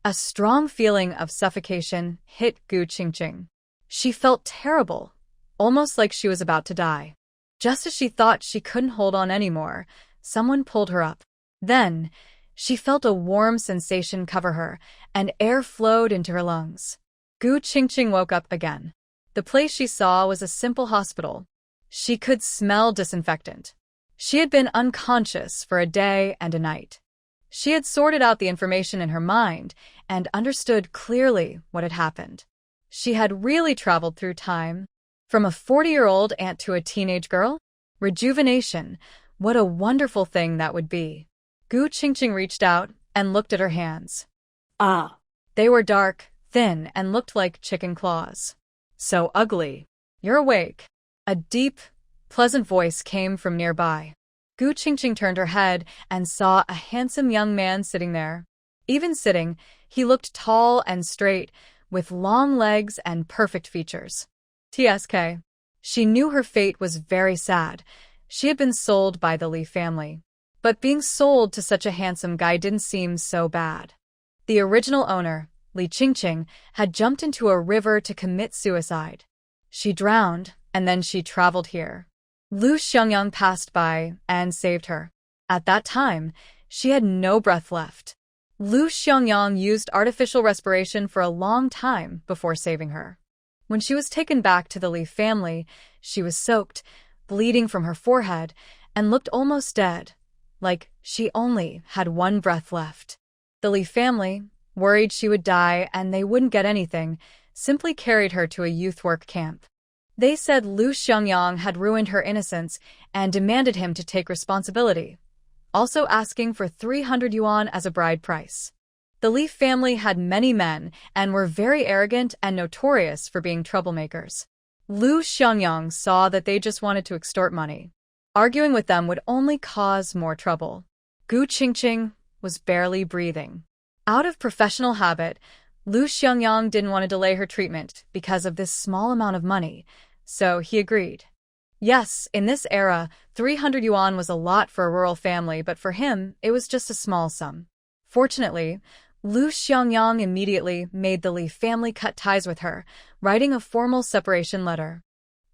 A strong feeling of suffocation hit Gu Qingqing. She felt terrible, almost like she was about to die. Just as she thought she couldn't hold on anymore, someone pulled her up. Then, she felt a warm sensation cover her, and air flowed into her lungs. Gu Qingqing woke up again. The place she saw was a simple hospital. She could smell disinfectant. She had been unconscious for a day and a night. She had sorted out the information in her mind and understood clearly what had happened. She had really traveled through time. From a 40-year-old aunt to a teenage girl? Rejuvenation. What a wonderful thing that would be. Gu Qingqing reached out and looked at her hands. Ah. They were dark, thin, and looked like chicken claws. So ugly. You're awake. A deep, pleasant voice came from nearby. Gu Qingqing turned her head and saw a handsome young man sitting there. Even sitting, he looked tall and straight, with long legs and perfect features. TSK. She knew her fate was very sad. She had been sold by the Li family. But being sold to such a handsome guy didn't seem so bad. The original owner, Li Qingqing, had jumped into a river to commit suicide. She drowned, and then she traveled here. Lu Xiangyang passed by and saved her. At that time, she had no breath left. Lu Xiangyang used artificial respiration for a long time before saving her. When she was taken back to the Li family, she was soaked, bleeding from her forehead, and looked almost dead, like she only had one breath left. The Li family, worried she would die and they wouldn't get anything, simply carried her to a youth work camp. They said Lu Xiangyang had ruined her innocence and demanded him to take responsibility, also asking for 300 yuan as a bride price. The Li family had many men and were very arrogant and notorious for being troublemakers. Lu Xiangyang saw that they just wanted to extort money. Arguing with them would only cause more trouble. Gu Qingqing was barely breathing. Out of professional habit, Lu Xiangyang didn't want to delay her treatment because of this small amount of money, so he agreed. Yes, in this era, 300 yuan was a lot for a rural family, but for him, it was just a small sum. Fortunately, Lu Xiangyang immediately made the Li family cut ties with her, writing a formal separation letter.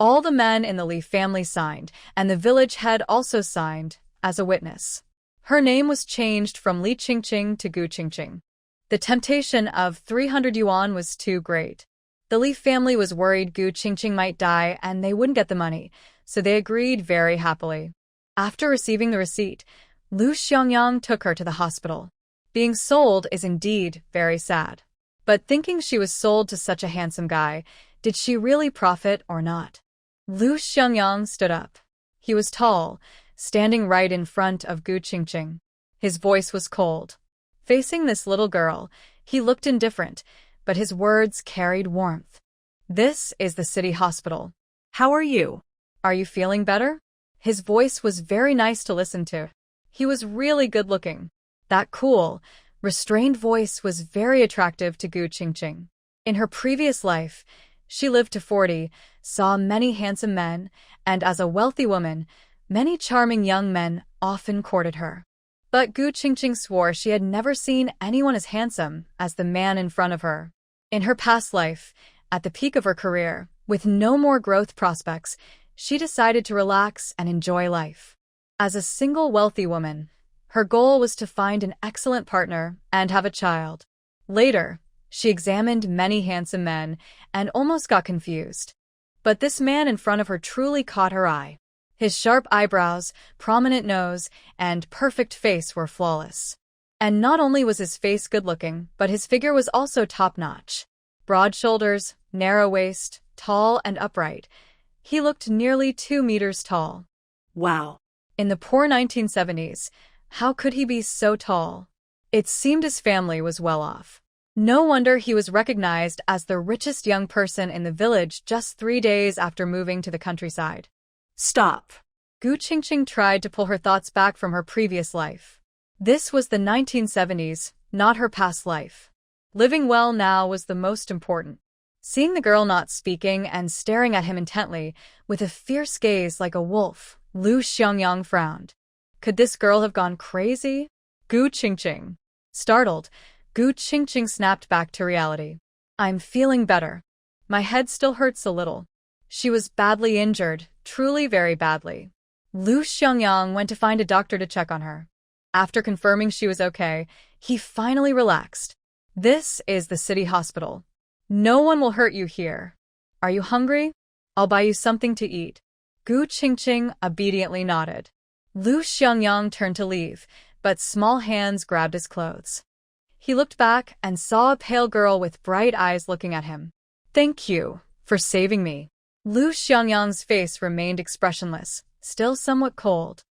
All the men in the Li family signed, and the village head also signed, as a witness. Her name was changed from Li Qingqing to Gu Qingqing. The temptation of 300 yuan was too great. The Li family was worried Gu Qingqing might die and they wouldn't get the money, so they agreed very happily. After receiving the receipt, Lu Xiangyang took her to the hospital. Being sold is indeed very sad. But thinking she was sold to such a handsome guy, did she really profit or not? Lu Xiangyang stood up. He was tall, standing right in front of Gu Qingqing. His voice was cold. Facing this little girl, he looked indifferent, but his words carried warmth. This is the city hospital. How are you? Are you feeling better? His voice was very nice to listen to. He was really good-looking. That cool, restrained voice was very attractive to Gu Qingqing. In her previous life, she lived to 40, saw many handsome men, and as a wealthy woman, many charming young men often courted her. But Gu Qingqing swore she had never seen anyone as handsome as the man in front of her. In her past life, at the peak of her career, with no more growth prospects, she decided to relax and enjoy life. As a single wealthy woman, her goal was to find an excellent partner and have a child. Later, she examined many handsome men and almost got confused. But this man in front of her truly caught her eye. His sharp eyebrows, prominent nose, and perfect face were flawless. And not only was his face good-looking, but his figure was also top-notch. Broad shoulders, narrow waist, tall and upright. He looked nearly 2 meters tall. Wow. In the poor 1970s, how could he be so tall? It seemed his family was well off. No wonder he was recognized as the richest young person in the village just 3 days after moving to the countryside. Stop. Gu Qingqing tried to pull her thoughts back from her previous life. This was the 1970s, not her past life. Living well now was the most important. Seeing the girl not speaking and staring at him intently, with a fierce gaze like a wolf, Lu Xiangyang frowned. Could this girl have gone crazy? Gu Qingqing. Startled, Gu Qingqing snapped back to reality. I'm feeling better. My head still hurts a little. She was badly injured, truly very badly. Lu Xiangyang went to find a doctor to check on her. After confirming she was okay, he finally relaxed. This is the city hospital. No one will hurt you here. Are you hungry? I'll buy you something to eat. Gu Qingqing obediently nodded. Lu Xiangyang turned to leave, but small hands grabbed his clothes. He looked back and saw a pale girl with bright eyes looking at him. Thank you for saving me. Lu Xiangyang's face remained expressionless, still somewhat cold.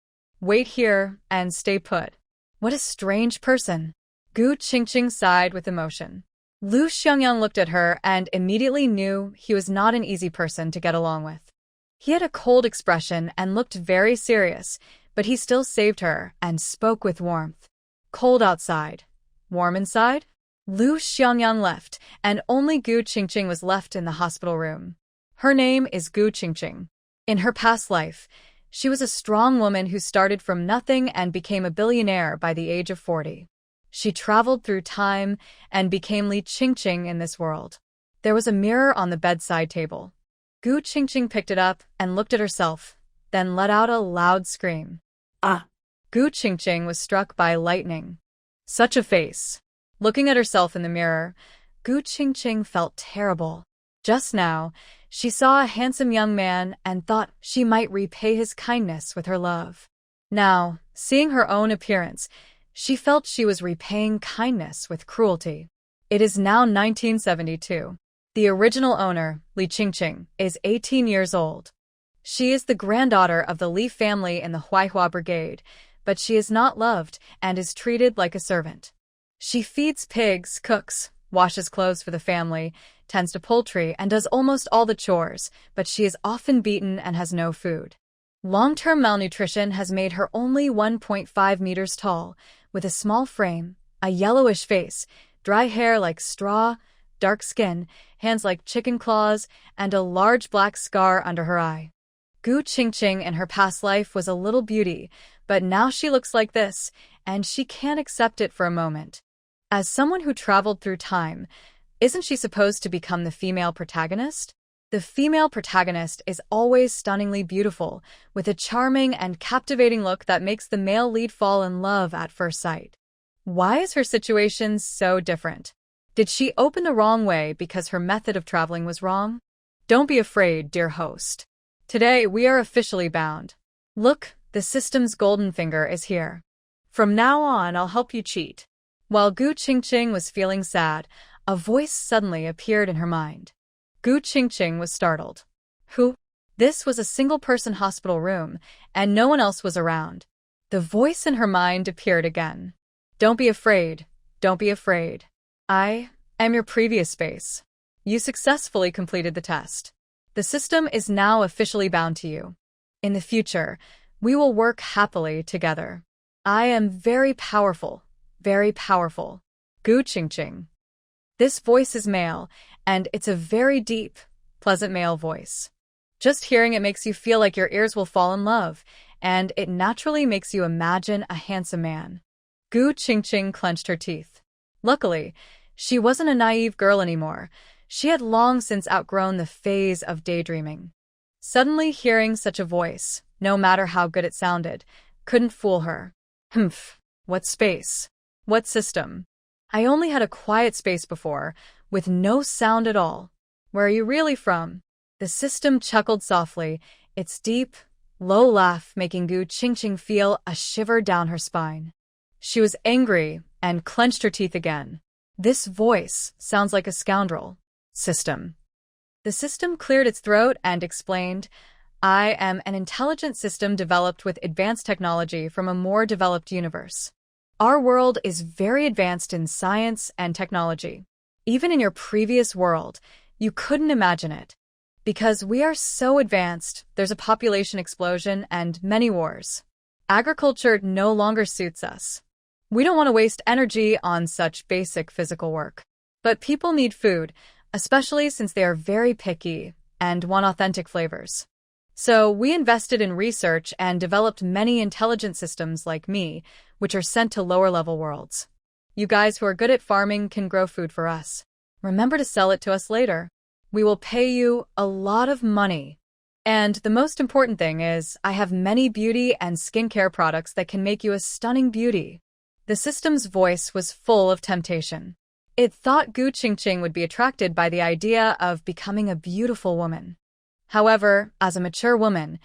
Wait here and stay put. What a strange person. Gu Qingqing sighed with emotion. Lu Xiangyang looked at her and immediately knew he was not an easy person to get along with. He had a cold expression and looked very serious, but he still saved her and spoke with warmth. Cold outside. Warm inside? Lu Xiangyang left, and only Gu Qingqing was left in the hospital room. Her name is Gu Qingqing. In her past life, she was a strong woman who started from nothing and became a billionaire by the age of 40. She traveled through time and became Li Qingqing in this world. There was a mirror on the bedside table. Gu Qingqing picked it up and looked at herself, then let out a loud scream. Ah! Gu Qingqing was struck by lightning. Such a face. Looking at herself in the mirror, Gu Qingqing felt terrible. Just now, she saw a handsome young man and thought she might repay his kindness with her love. Now, seeing her own appearance, she felt she was repaying kindness with cruelty. It is now 1972. The original owner, Li Qingqing, is 18 years old. She is the granddaughter of the Li family in the Huaihua Brigade, but she is not loved and is treated like a servant. She feeds pigs, cooks, washes clothes for the family, tends to poultry, and does almost all the chores, but she is often beaten and has no food. Long-term malnutrition has made her only 1.5 meters tall, with a small frame, a yellowish face, dry hair like straw, dark skin, hands like chicken claws, and a large black scar under her eye. Gu Qingqing in her past life was a little beauty, but now she looks like this, and she can't accept it for a moment. As someone who traveled through time, isn't she supposed to become the female protagonist? The female protagonist is always stunningly beautiful, with a charming and captivating look that makes the male lead fall in love at first sight. Why is her situation so different? Did she open the wrong way because her method of traveling was wrong? Don't be afraid, dear host. Today we are officially bound. Look, the system's golden finger is here. From now on, I'll help you cheat. While Gu Qingqing was feeling sad, a voice suddenly appeared in her mind. Gu Qingqing was startled. Who? This was a single-person hospital room, and no one else was around. The voice in her mind appeared again. Don't be afraid. Don't be afraid. I am your previous space. You successfully completed the test. The system is now officially bound to you. In the future, we will work happily together. I am very powerful. Very powerful. Gu Qingqing. This voice is male, and it's a very deep, pleasant male voice. Just hearing it makes you feel like your ears will fall in love, and it naturally makes you imagine a handsome man. Gu Qingqing clenched her teeth. Luckily, she wasn't a naive girl anymore. She had long since outgrown the phase of daydreaming. Suddenly hearing such a voice, no matter how good it sounded, couldn't fool her. Humph, what space? What system? I only had a quiet space before, with no sound at all. Where are you really from? The system chuckled softly, its deep, low laugh making Gu Qingqing feel a shiver down her spine. She was angry and clenched her teeth again. This voice sounds like a scoundrel. System. The system cleared its throat and explained, I am an intelligent system developed with advanced technology from a more developed universe. Our world is very advanced in science and technology. Even in your previous world, you couldn't imagine it. Because we are so advanced, there's a population explosion and many wars. Agriculture no longer suits us. We don't want to waste energy on such basic physical work. But people need food, especially since they are very picky and want authentic flavors. So we invested in research and developed many intelligent systems like me, which are sent to lower-level worlds. You guys who are good at farming can grow food for us. Remember to sell it to us later. We will pay you a lot of money. And the most important thing is, I have many beauty and skincare products that can make you a stunning beauty. The system's voice was full of temptation. It thought Gu Qingqing would be attracted by the idea of becoming a beautiful woman. However, as a mature woman,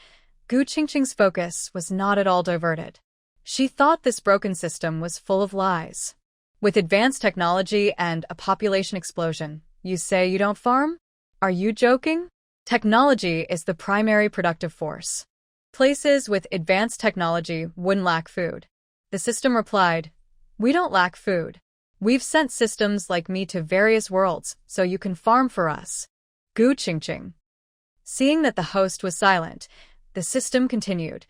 Gu Qingqing's focus was not at all diverted. She thought this broken system was full of lies. With advanced technology and a population explosion, you say you don't farm? Are you joking? Technology is the primary productive force. Places with advanced technology wouldn't lack food. The system replied, "We don't lack food. We've sent systems like me to various worlds, so you can farm for us." Gu Qingqing. Seeing that the host was silent, the system continued,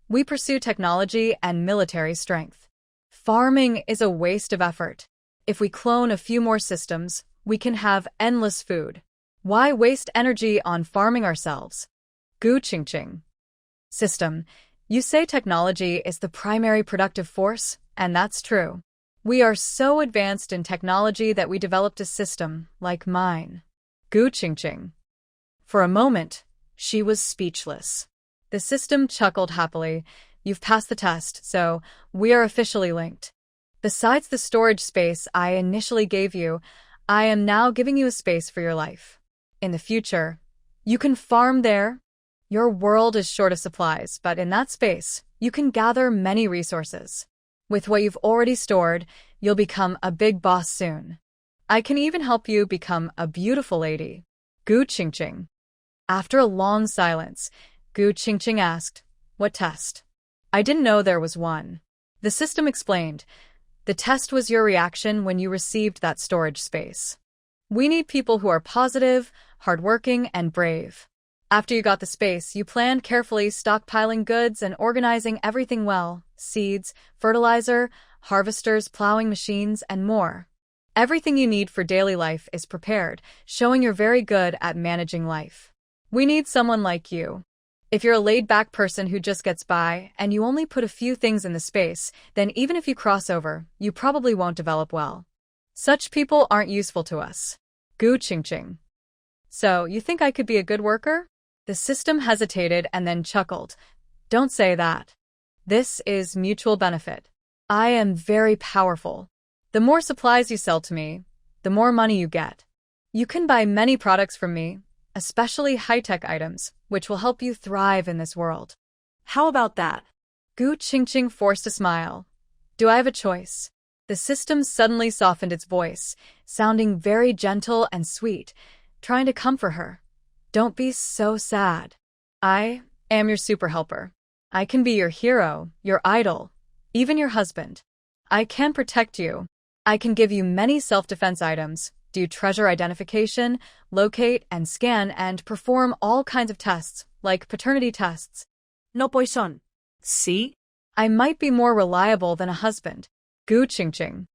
"We pursue technology and military strength. Farming is a waste of effort. If we clone a few more systems, we can have endless food. Why waste energy on farming ourselves?" Gu Qingqing. System, you say technology is the primary productive force, and that's true. We are so advanced in technology that we developed a system like mine. Gu Qingqing. For a moment, she was speechless. The system chuckled happily. "You've passed the test, so we are officially linked. Besides the storage space I initially gave you, I am now giving you a space for your life. In the future, you can farm there. Your world is short of supplies, but in that space, you can gather many resources. With what you've already stored, you'll become a big boss soon. I can even help you become a beautiful lady." Gu Qingqing. After a long silence, Gu Qingqing asked, "What test?" "I didn't know there was one." The system explained, "The test was your reaction when you received that storage space. We need people who are positive, hardworking, and brave. After you got the space, you planned carefully, stockpiling goods and organizing everything well: seeds, fertilizer, harvesters, plowing machines, and more. Everything you need for daily life is prepared, showing you're very good at managing life. We need someone like you. If you're a laid-back person who just gets by and you only put a few things in the space, then even if you cross over, you probably won't develop well. Such people aren't useful to us." Gu Qingqing. "So, you think I could be a good worker?" The system hesitated and then chuckled. "Don't say that. This is mutual benefit. I am very powerful. The more supplies you sell to me, the more money you get. You can buy many products from me, especially high-tech items, which will help you thrive in this world." How about that? Gu Qingqing forced a smile. "Do I have a choice?" The system suddenly softened its voice, sounding very gentle and sweet, trying to comfort her. "Don't be so sad. I am your super helper. I can be your hero, your idol, even your husband. I can protect you. I can give you many self-defense items, do treasure identification, locate and scan, and perform all kinds of tests, like paternity tests. No poison. See? I might be more reliable than a husband." Gu Qingqing.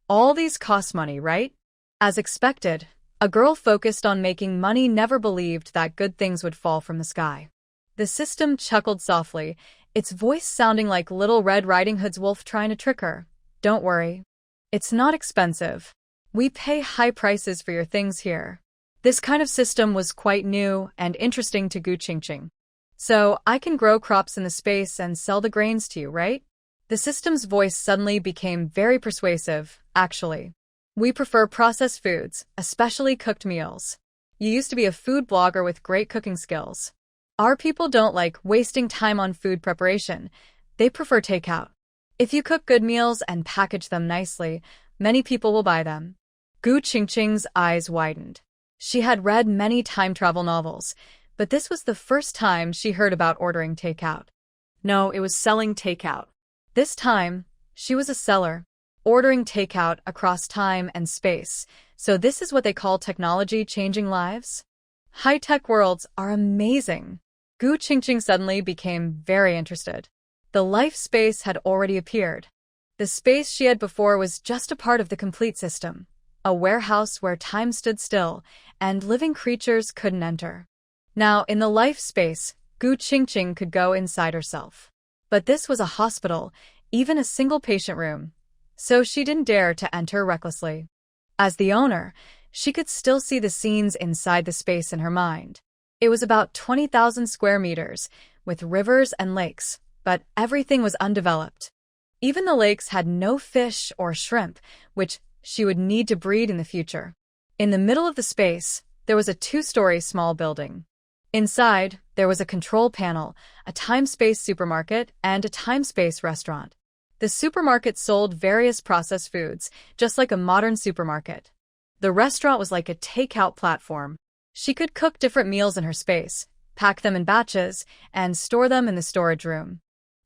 "All these cost money, right?" As expected, a girl focused on making money never believed that good things would fall from the sky. The system chuckled softly, its voice sounding like Little Red Riding Hood's wolf trying to trick her. "Don't worry. It's not expensive. We pay high prices for your things here." This kind of system was quite new and interesting to Gu Qingqing. "So, I can grow crops in the space and sell the grains to you, right?" The system's voice suddenly became very persuasive. "Actually, we prefer processed foods, especially cooked meals. You used to be a food blogger with great cooking skills. Our people don't like wasting time on food preparation. They prefer takeout. If you cook good meals and package them nicely, many people will buy them." Gu Qingqing's eyes widened. She had read many time travel novels, but this was the first time she heard about ordering takeout. No, it was selling takeout. This time, she was a seller, ordering takeout across time and space. So this is what they call technology changing lives? High-tech worlds are amazing. Gu Qingqing suddenly became very interested. The life space had already appeared. The space she had before was just a part of the complete system, a warehouse where time stood still and living creatures couldn't enter. Now, in the life space, Gu Qingqing could go inside herself. But this was a hospital, even a single patient room. so she didn't dare to enter recklessly. As the owner, she could still see the scenes inside the space in her mind. It was about 20,000 square meters, with rivers and lakes, but everything was undeveloped. Even the lakes had no fish or shrimp, which she would need to breed in the future. In the middle of the space, there was a 2-story small building. Inside, there was a control panel, a time-space supermarket, and a time-space restaurant. The supermarket sold various processed foods, just like a modern supermarket. The restaurant was like a takeout platform. She could cook different meals in her space, pack them in batches, and store them in the storage room.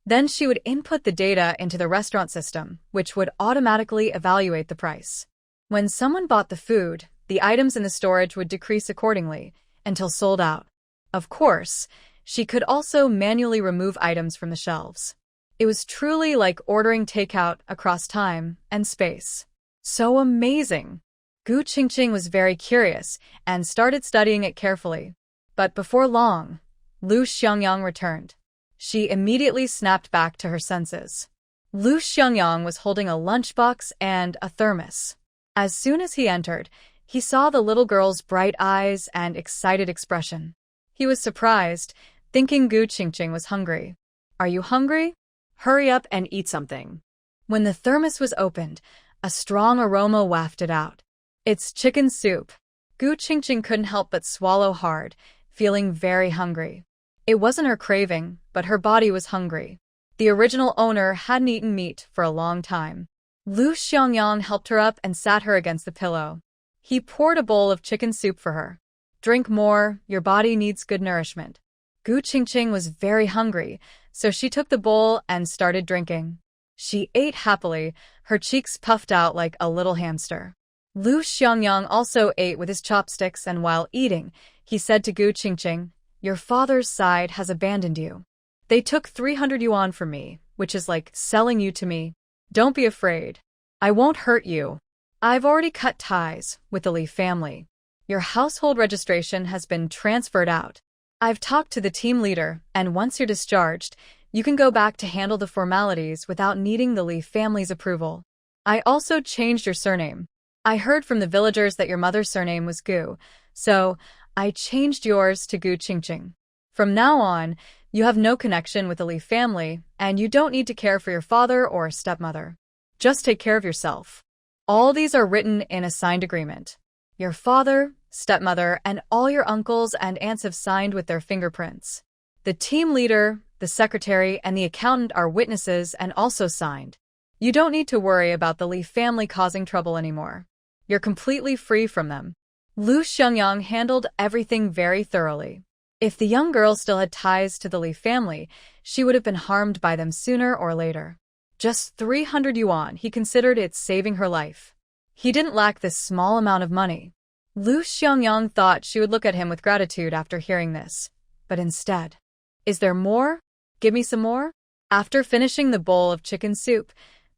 Then she would input the data into the restaurant system, which would automatically evaluate the price. When someone bought the food, the items in the storage would decrease accordingly, until sold out. Of course, she could also manually remove items from the shelves. It was truly like ordering takeout across time and space. So amazing! Gu Qingqing was very curious and started studying it carefully. But before long, Lu Xiangyang returned. She immediately snapped back to her senses. Lu Xiangyang was holding a lunchbox and a thermos. As soon as he entered, he saw the little girl's bright eyes and excited expression. He was surprised, thinking Gu Qingqing was hungry. "Are you hungry? Hurry up and eat something." When the thermos was opened, a strong aroma wafted out. "It's chicken soup." Gu Qingqing couldn't help but swallow hard, feeling very hungry. It wasn't her craving, but her body was hungry. The original owner hadn't eaten meat for a long time. Lu Xiangyang helped her up and sat her against the pillow. He poured a bowl of chicken soup for her. "Drink more, your body needs good nourishment." Gu Qingqing was very hungry, so she took the bowl and started drinking. She ate happily, her cheeks puffed out like a little hamster. Lu Xiangyang also ate with his chopsticks, and while eating, he said to Gu Qingqing, "Your father's side has abandoned you. They took 300 yuan from me, which is like selling you to me. Don't be afraid. I won't hurt you. I've already cut ties with the Li family. Your household registration has been transferred out. I've talked to the team leader, and once you're discharged, you can go back to handle the formalities without needing the Li family's approval. I also changed your surname. I heard from the villagers that your mother's surname was Gu, so I changed yours to Gu Qingqing. From now on, you have no connection with the Li family, and you don't need to care for your father or stepmother. Just take care of yourself. All these are written in a signed agreement. Your father, stepmother, and all your uncles and aunts have signed with their fingerprints. The team leader, the secretary, and the accountant are witnesses and also signed. You don't need to worry about the Li family causing trouble anymore. You're completely free from them." Lu Xiangyang handled everything very thoroughly. If the young girl still had ties to the Li family, she would have been harmed by them sooner or later. Just 300 yuan, he considered it saving her life. He didn't lack this small amount of money. Lu Xiangyang thought she would look at him with gratitude after hearing this. But instead, "Is there more? Give me some more?" After finishing the bowl of chicken soup,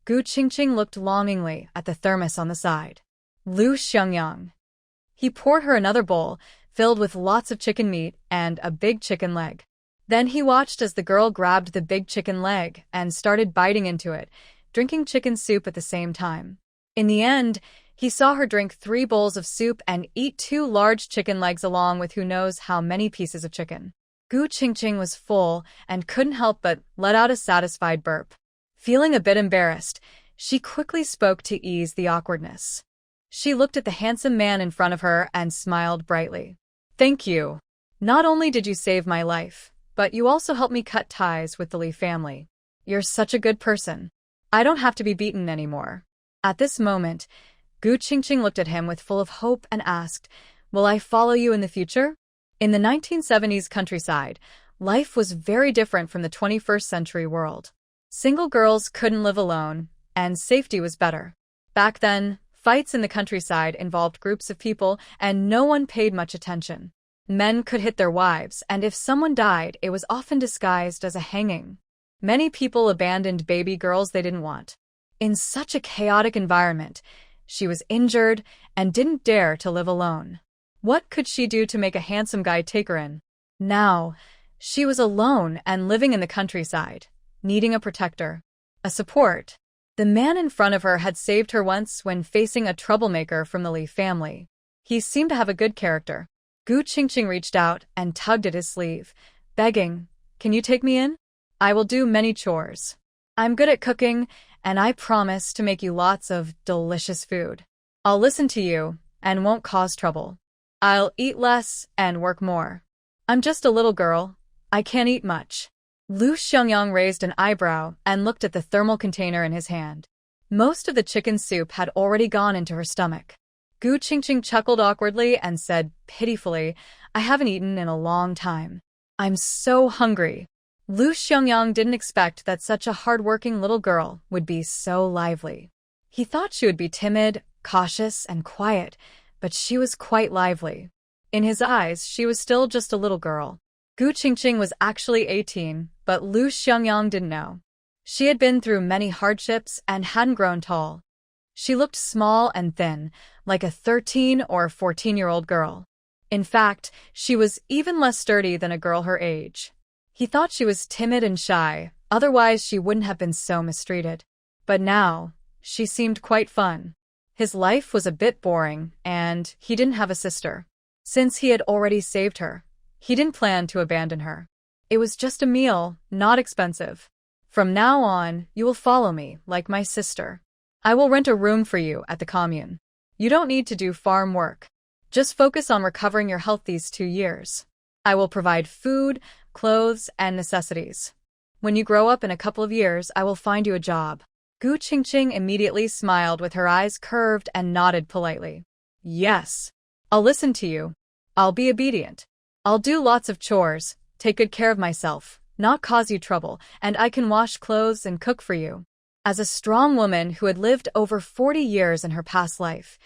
Gu Qingqing looked longingly at the thermos on the side. Lu Xiangyang. He poured her another bowl, filled with lots of chicken meat and a big chicken leg. Then he watched as the girl grabbed the big chicken leg and started biting into it, drinking chicken soup at the same time. In the end, he saw her drink 3 bowls of soup and eat 2 large chicken legs along with who knows how many pieces of chicken. Gu Qingqing was full and couldn't help but let out a satisfied burp. Feeling a bit embarrassed, she quickly spoke to ease the awkwardness. She looked at the handsome man in front of her and smiled brightly. "Thank you. Not only did you save my life, but you also helped me cut ties with the Li family. You're such a good person. I don't have to be beaten anymore." At this moment, Gu Qingqing looked at him with full of hope and asked, "Will I follow you in the future?" In the 1970s countryside, life was very different from the 21st century world. Single girls couldn't live alone, and safety was better. Back then, fights in the countryside involved groups of people, and no one paid much attention. Men could hit their wives, and if someone died, it was often disguised as a hanging. Many people abandoned baby girls they didn't want. In such a chaotic environment, she was injured and didn't dare to live alone. What could she do to make a handsome guy take her in? Now, she was alone and living in the countryside, needing a protector, a support. The man in front of her had saved her once when facing a troublemaker from the Li family. He seemed to have a good character. Gu Qingqing reached out and tugged at his sleeve, begging, "Can you take me in? I will do many chores. I'm good at cooking, and I promise to make you lots of delicious food. I'll listen to you and won't cause trouble. I'll eat less and work more. I'm just a little girl. I can't eat much." Lu Xiangyang raised an eyebrow and looked at the thermal container in his hand. Most of the chicken soup had already gone into her stomach. Gu Qingqing chuckled awkwardly and said pitifully, "I haven't eaten in a long time. I'm so hungry." Lu Xiangyang didn't expect that such a hard-working little girl would be so lively. He thought she would be timid, cautious, and quiet, but she was quite lively. In his eyes, she was still just a little girl. Gu Qingqing was actually 18, but Lu Xiangyang didn't know. She had been through many hardships and hadn't grown tall. She looked small and thin, like a 13 or 14-year-old girl. In fact, she was even less sturdy than a girl her age. He thought she was timid and shy, otherwise she wouldn't have been so mistreated. But now, she seemed quite fun. His life was a bit boring, and he didn't have a sister. Since he had already saved her, he didn't plan to abandon her. It was just a meal, not expensive. "From now on, you will follow me, like my sister. I will rent a room for you at the commune. You don't need to do farm work. Just focus on recovering your health these 2 years. I will provide food, clothes, and necessities. When you grow up in a couple of years, I will find you a job." Gu Qingqing immediately smiled with her eyes curved and nodded politely. "Yes. I'll listen to you. I'll be obedient. I'll do lots of chores, take good care of myself, not cause you trouble, and I can wash clothes and cook for you." As a strong woman who had lived over 40 years in her past life,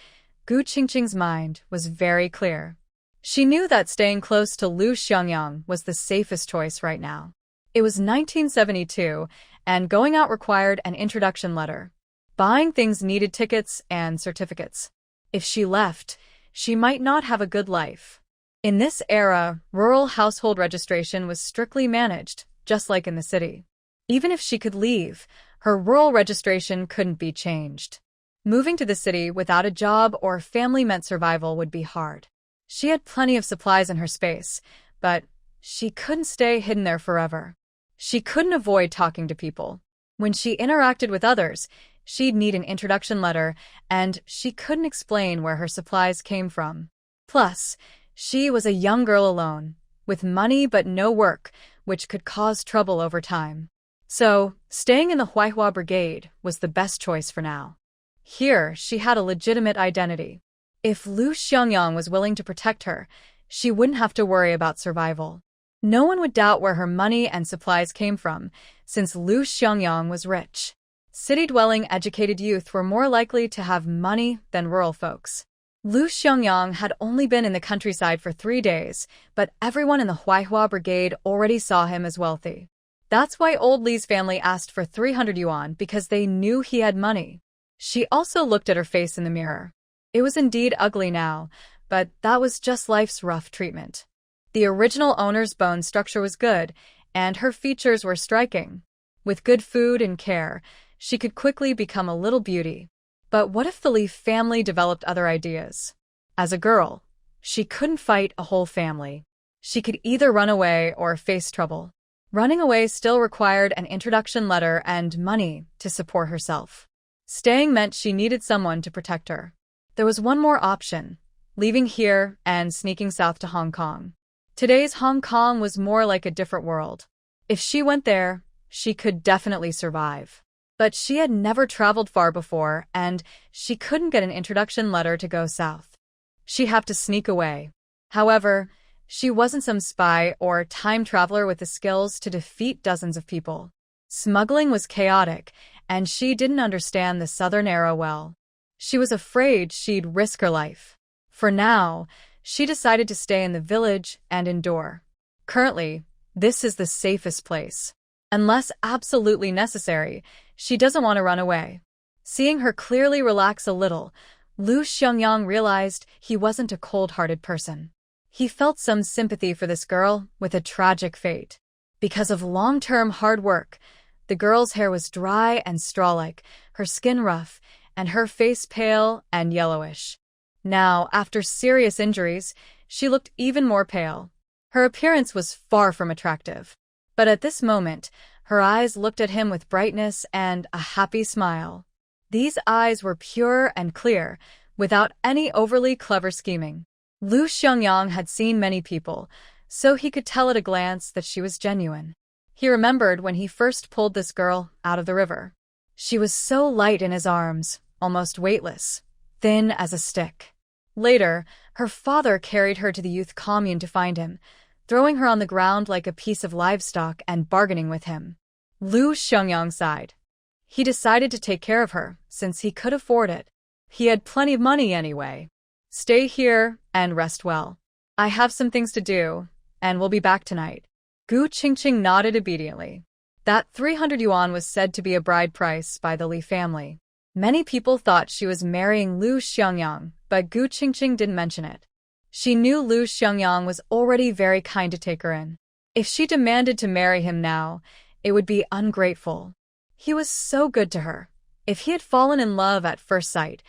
Gu Qingqing's mind was very clear. She knew that staying close to Lu Xiangyang was the safest choice right now. It was 1972, and going out required an introduction letter. Buying things needed tickets and certificates. If she left, she might not have a good life. In this era, rural household registration was strictly managed, just like in the city. Even if she could leave, her rural registration couldn't be changed. Moving to the city without a job or family meant survival would be hard. She had plenty of supplies in her space, but she couldn't stay hidden there forever. She couldn't avoid talking to people. When she interacted with others, she'd need an introduction letter, and she couldn't explain where her supplies came from. Plus, she was a young girl alone, with money but no work, which could cause trouble over time. So, staying in the Huaihua Brigade was the best choice for now. Here, she had a legitimate identity. If Lu Xiangyang was willing to protect her, she wouldn't have to worry about survival. No one would doubt where her money and supplies came from, since Lu Xiangyang was rich. City-dwelling educated youth were more likely to have money than rural folks. Lu Xiangyang had only been in the countryside for 3 days, but everyone in the Huaihua Brigade already saw him as wealthy. That's why old Li's family asked for 300 yuan, because they knew he had money. She also looked at her face in the mirror. It was indeed ugly now, but that was just life's rough treatment. The original owner's bone structure was good, and her features were striking. With good food and care, she could quickly become a little beauty. But what if the Li family developed other ideas? As a girl, she couldn't fight a whole family. She could either run away or face trouble. Running away still required an introduction letter and money to support herself. Staying meant she needed someone to protect her. There was one more option, leaving here and sneaking south to Hong Kong. Today's Hong Kong was more like a different world. If she went there, she could definitely survive. But she had never traveled far before, and she couldn't get an introduction letter to go south. She'd have to sneak away. However, she wasn't some spy or time traveler with the skills to defeat dozens of people. Smuggling was chaotic, and she didn't understand the southern era well. She was afraid she'd risk her life. For now, she decided to stay in the village and endure. Currently, this is the safest place. Unless absolutely necessary, she doesn't want to run away. Seeing her clearly relax a little, Lu Xiangyang realized he wasn't a cold-hearted person. He felt some sympathy for this girl with a tragic fate. Because of long-term hard work, The girl's hair was dry and straw-like, her skin rough, and her face pale and yellowish. Now, after serious injuries, she looked even more pale. Her appearance was far from attractive. But at this moment, her eyes looked at him with brightness and a happy smile. These eyes were pure and clear, without any overly clever scheming. Lu Xiangyang had seen many people, so he could tell at a glance that she was genuine. He remembered when he first pulled this girl out of the river. She was so light in his arms, almost weightless, thin as a stick. Later, her father carried her to the youth commune to find him, throwing her on the ground like a piece of livestock and bargaining with him. Lu Xiangyang sighed. He decided to take care of her, since he could afford it. He had plenty of money anyway. Stay here and rest well. I have some things to do, and we'll be back tonight. Gu Qingqing nodded obediently. That 300 yuan was said to be a bride price by the Li family. Many people thought she was marrying Lu Xiangyang, but Gu Qingqing didn't mention it. She knew Lu Xiangyang was already very kind to take her in. If she demanded to marry him now, it would be ungrateful. He was so good to her. If he had fallen in love at first sight,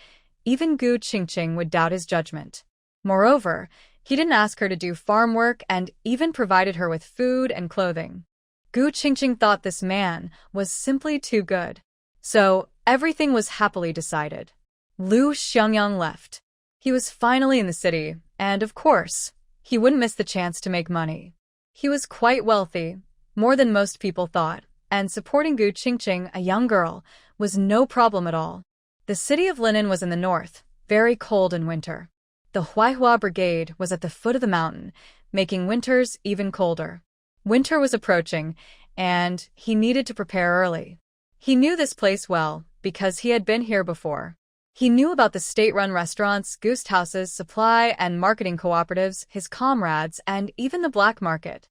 even Gu Qingqing would doubt his judgment. Moreover, he didn't ask her to do farm work and even provided her with food and clothing. Gu Qingqing thought this man was simply too good. So, everything was happily decided. Lu Xiangyang left. He was finally in the city, and of course, he wouldn't miss the chance to make money. He was quite wealthy, more than most people thought, and supporting Gu Qingqing, a young girl, was no problem at all. The city of Linen was in the north, very cold in winter. The Huaihua Brigade was at the foot of the mountain, making winters even colder. Winter was approaching, and he needed to prepare early. He knew this place well, because he had been here before. He knew about the state-run restaurants, goose houses, supply and marketing cooperatives, his comrades, and even the black market.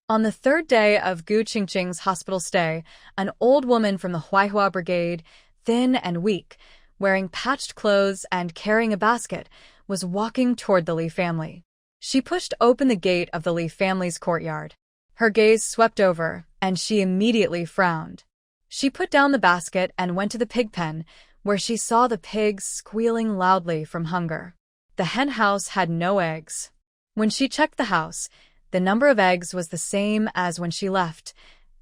On the third day of Gu Qingqing's hospital stay, an old woman from the Huaihua Brigade, thin and weak, wearing patched clothes and carrying a basket, was walking toward the Li family. She pushed open the gate of the Li family's courtyard. Her gaze swept over, and she immediately frowned. She put down the basket and went to the pig pen, where she saw the pigs squealing loudly from hunger. The hen house had no eggs. When she checked the house, the number of eggs was the same as when she left.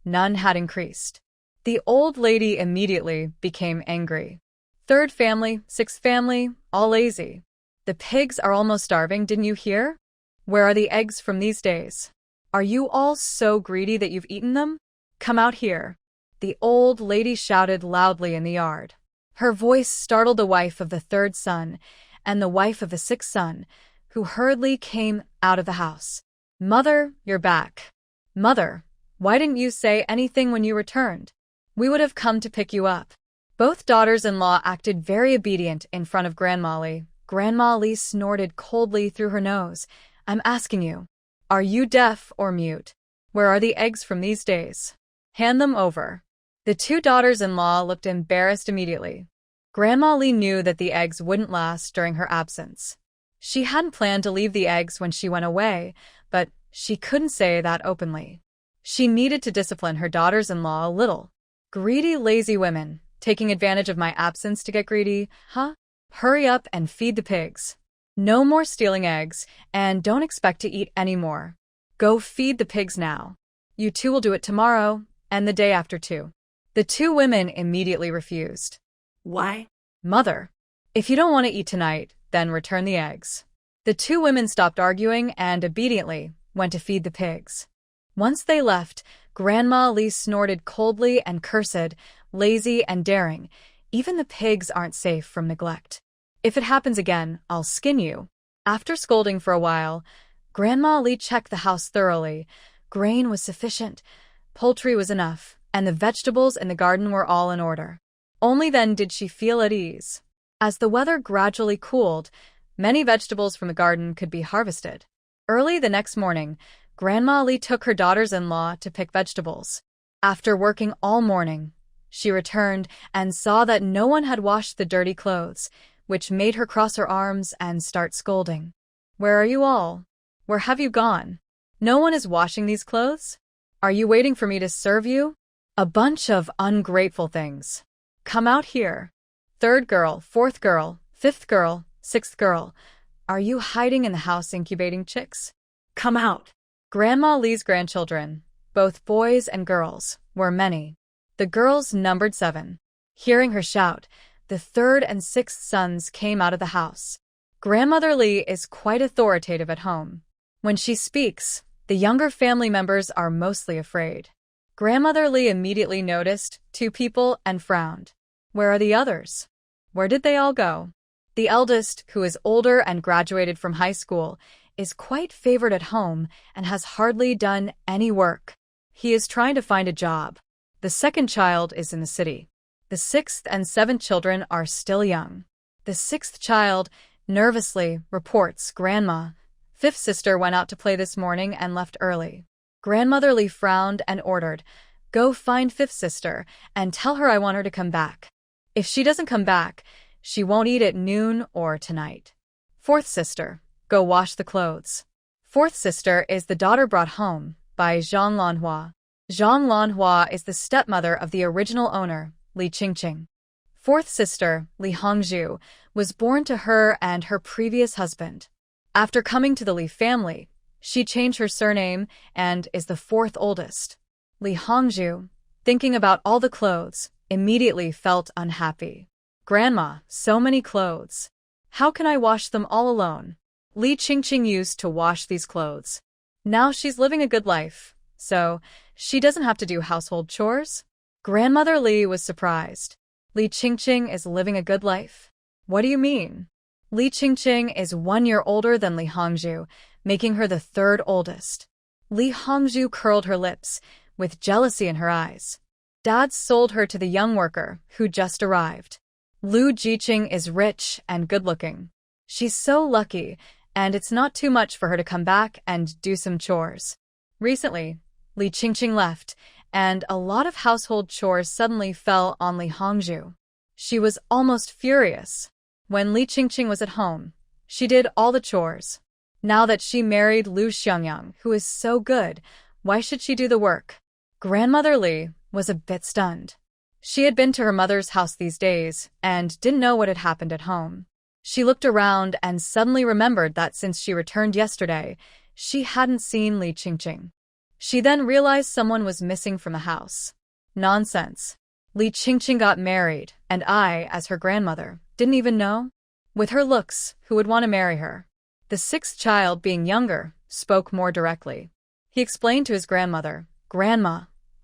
None had increased. The old lady immediately became angry. Third family, sixth family, all lazy. The pigs are almost starving, didn't you hear? Where are the eggs from these days? Are you all so greedy that you've eaten them? Come out here. The old lady shouted loudly in the yard. Her voice startled the wife of the third son and the wife of the sixth son, who hurriedly came out of the house. Mother, you're back. Mother, why didn't you say anything when you returned? We would have come to pick you up. Both daughters-in-law acted very obedient in front of Grandma Li. Grandma Li snorted coldly through her nose. I'm asking you, are you deaf or mute? Where are the eggs from these days? Hand them over. The two daughters-in-law looked embarrassed immediately. Grandma Li knew that the eggs wouldn't last during her absence. She hadn't planned to leave the eggs when she went away, but she couldn't say that openly. She needed to discipline her daughters-in-law a little. Greedy, lazy women, taking advantage of my absence to get greedy, huh? Hurry up and feed the pigs. No more stealing eggs, and don't expect to eat any more. Go feed the pigs now. You two will do it tomorrow, and the day after too. The two women immediately refused. Why? Mother, if you don't want to eat tonight, then return the eggs. The two women stopped arguing and obediently went to feed the pigs. Once they left, Grandma Li snorted coldly and cursed, lazy and daring. Even the pigs aren't safe from neglect. If it happens again, I'll skin you. After scolding for a while, Grandma Li checked the house thoroughly. Grain was sufficient, poultry was enough, and the vegetables in the garden were all in order. Only then did she feel at ease. As the weather gradually cooled, many vegetables from the garden could be harvested. Early the next morning, Grandma Li took her daughters-in-law to pick vegetables. After working all morning, she returned and saw that no one had washed the dirty clothes, which made her cross her arms and start scolding. Where are you all? Where have you gone? No one is washing these clothes? Are you waiting for me to serve you? A bunch of ungrateful things. Come out here. Third girl, fourth girl, fifth girl, sixth girl. Are you hiding in the house incubating chicks? Come out. Grandma Lee's grandchildren, both boys and girls, were many. The girls numbered 7. Hearing her shout, the third and sixth sons came out of the house. Grandmother Lee is quite authoritative at home. When she speaks, the younger family members are mostly afraid. Grandmother Lee immediately noticed 2 people and frowned. Where are the others? Where did they all go? The eldest, who is older and graduated from high school, is quite favored at home and has hardly done any work. He is trying to find a job. The second child is in the city. The sixth and seventh children are still young. The sixth child nervously reports, Grandma, fifth sister went out to play this morning and left early. Grandmother Lee frowned and ordered, go find fifth sister and tell her I want her to come back. If she doesn't come back, she won't eat at noon or tonight. Fourth sister, go wash the clothes. Fourth sister is the daughter brought home by Zhang Lanhua. Zhang Lanhua is the stepmother of the original owner, Li Qingqing. Fourth sister, Li Hongzhu, was born to her and her previous husband. After coming to the Li family, she changed her surname and is the 4th oldest. Li Hongzhu, thinking about all the clothes, immediately felt unhappy. Grandma, so many clothes. How can I wash them all alone? Li Qingqing used to wash these clothes. Now she's living a good life, so she doesn't have to do household chores. Grandmother Li was surprised. Li Qingqing is living a good life? What do you mean? Li Qingqing is 1 year older than Li Hongzhu, making her the 3rd oldest. Li Hongzhu curled her lips, with jealousy in her eyes. Dad sold her to the young worker, who just arrived. Lu Jiqing is rich and good-looking. She's so lucky, and it's not too much for her to come back and do some chores. Recently, Li Qingqing left, and a lot of household chores suddenly fell on Li Hongzhu. She was almost furious. When Li Qingqing was at home, she did all the chores. Now that she married Lu Xiangyang, who is so good, why should she do the work? Grandmother Li was a bit stunned. She had been to her mother's house these days and didn't know what had happened at home. She looked around and suddenly remembered that since she returned yesterday, she hadn't seen Li Qingqing. She then realized someone was missing from the house. Nonsense. Li Qingqing got married, and I, as her grandmother, didn't even know? With her looks, who would want to marry her? The 6th child, being younger, spoke more directly. He explained to his grandmother, Grandma,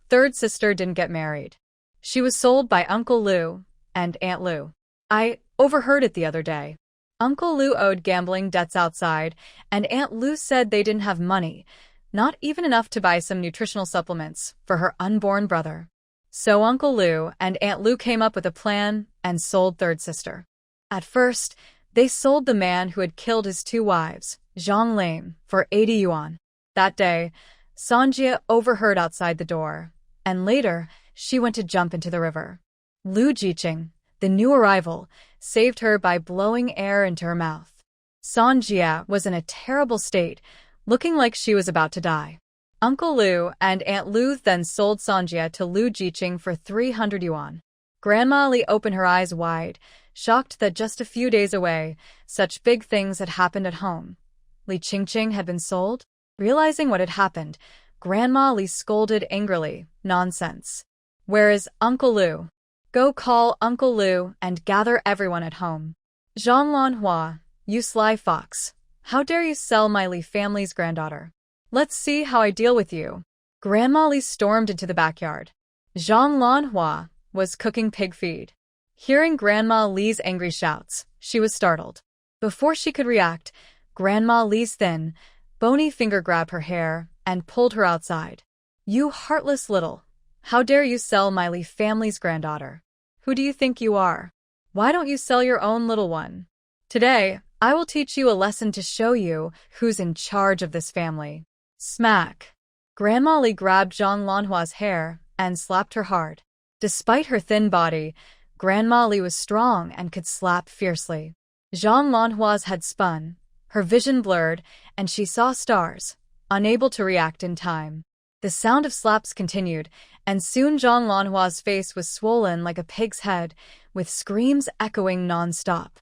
3rd sister didn't get married. She was sold by Uncle Lu and Aunt Lu. I overheard it the other day. Uncle Lu owed gambling debts outside, and Aunt Lu said they didn't have money, not even enough to buy some nutritional supplements for her unborn brother. So Uncle Lu and Aunt Lu came up with a plan and sold 3rd sister. At first, they sold the man who had killed his 2 wives, Zhang Lame, for 80 yuan. That day, Sanjia overheard outside the door, and later, she went to jump into the river. Lu Jiqing, the new arrival, saved her by blowing air into her mouth. Sanjia was in a terrible state, looking like she was about to die. Uncle Lu and Aunt Lu then sold Sanjia to Lu Jiqing for 300 yuan. Grandma Li opened her eyes wide, shocked that just a few days away, such big things had happened at home. Li Qingqing had been sold? Realizing what had happened, Grandma Li scolded angrily, nonsense. Where is Uncle Lu? Go call Uncle Lu and gather everyone at home. Zhang Lanhua, you sly fox. How dare you sell my Li family's granddaughter? Let's see how I deal with you. Grandma Li stormed into the backyard. Zhang Lanhua was cooking pig feed. Hearing Grandma Li's angry shouts, she was startled. Before she could react, Grandma Li's thin, bony finger grabbed her hair and pulled her outside. You heartless little. How dare you sell my Li family's granddaughter? Who do you think you are? Why don't you sell your own little one? Today, I will teach you a lesson to show you who's in charge of this family. Smack. Grandma Li grabbed Zhang Lanhua's hair and slapped her hard. Despite her thin body, Grandma Li was strong and could slap fiercely. Zhang Lanhua's head spun, her vision blurred, and she saw stars, unable to react in time. The sound of slaps continued, and soon Zhang Lanhua's face was swollen like a pig's head, with screams echoing non-stop.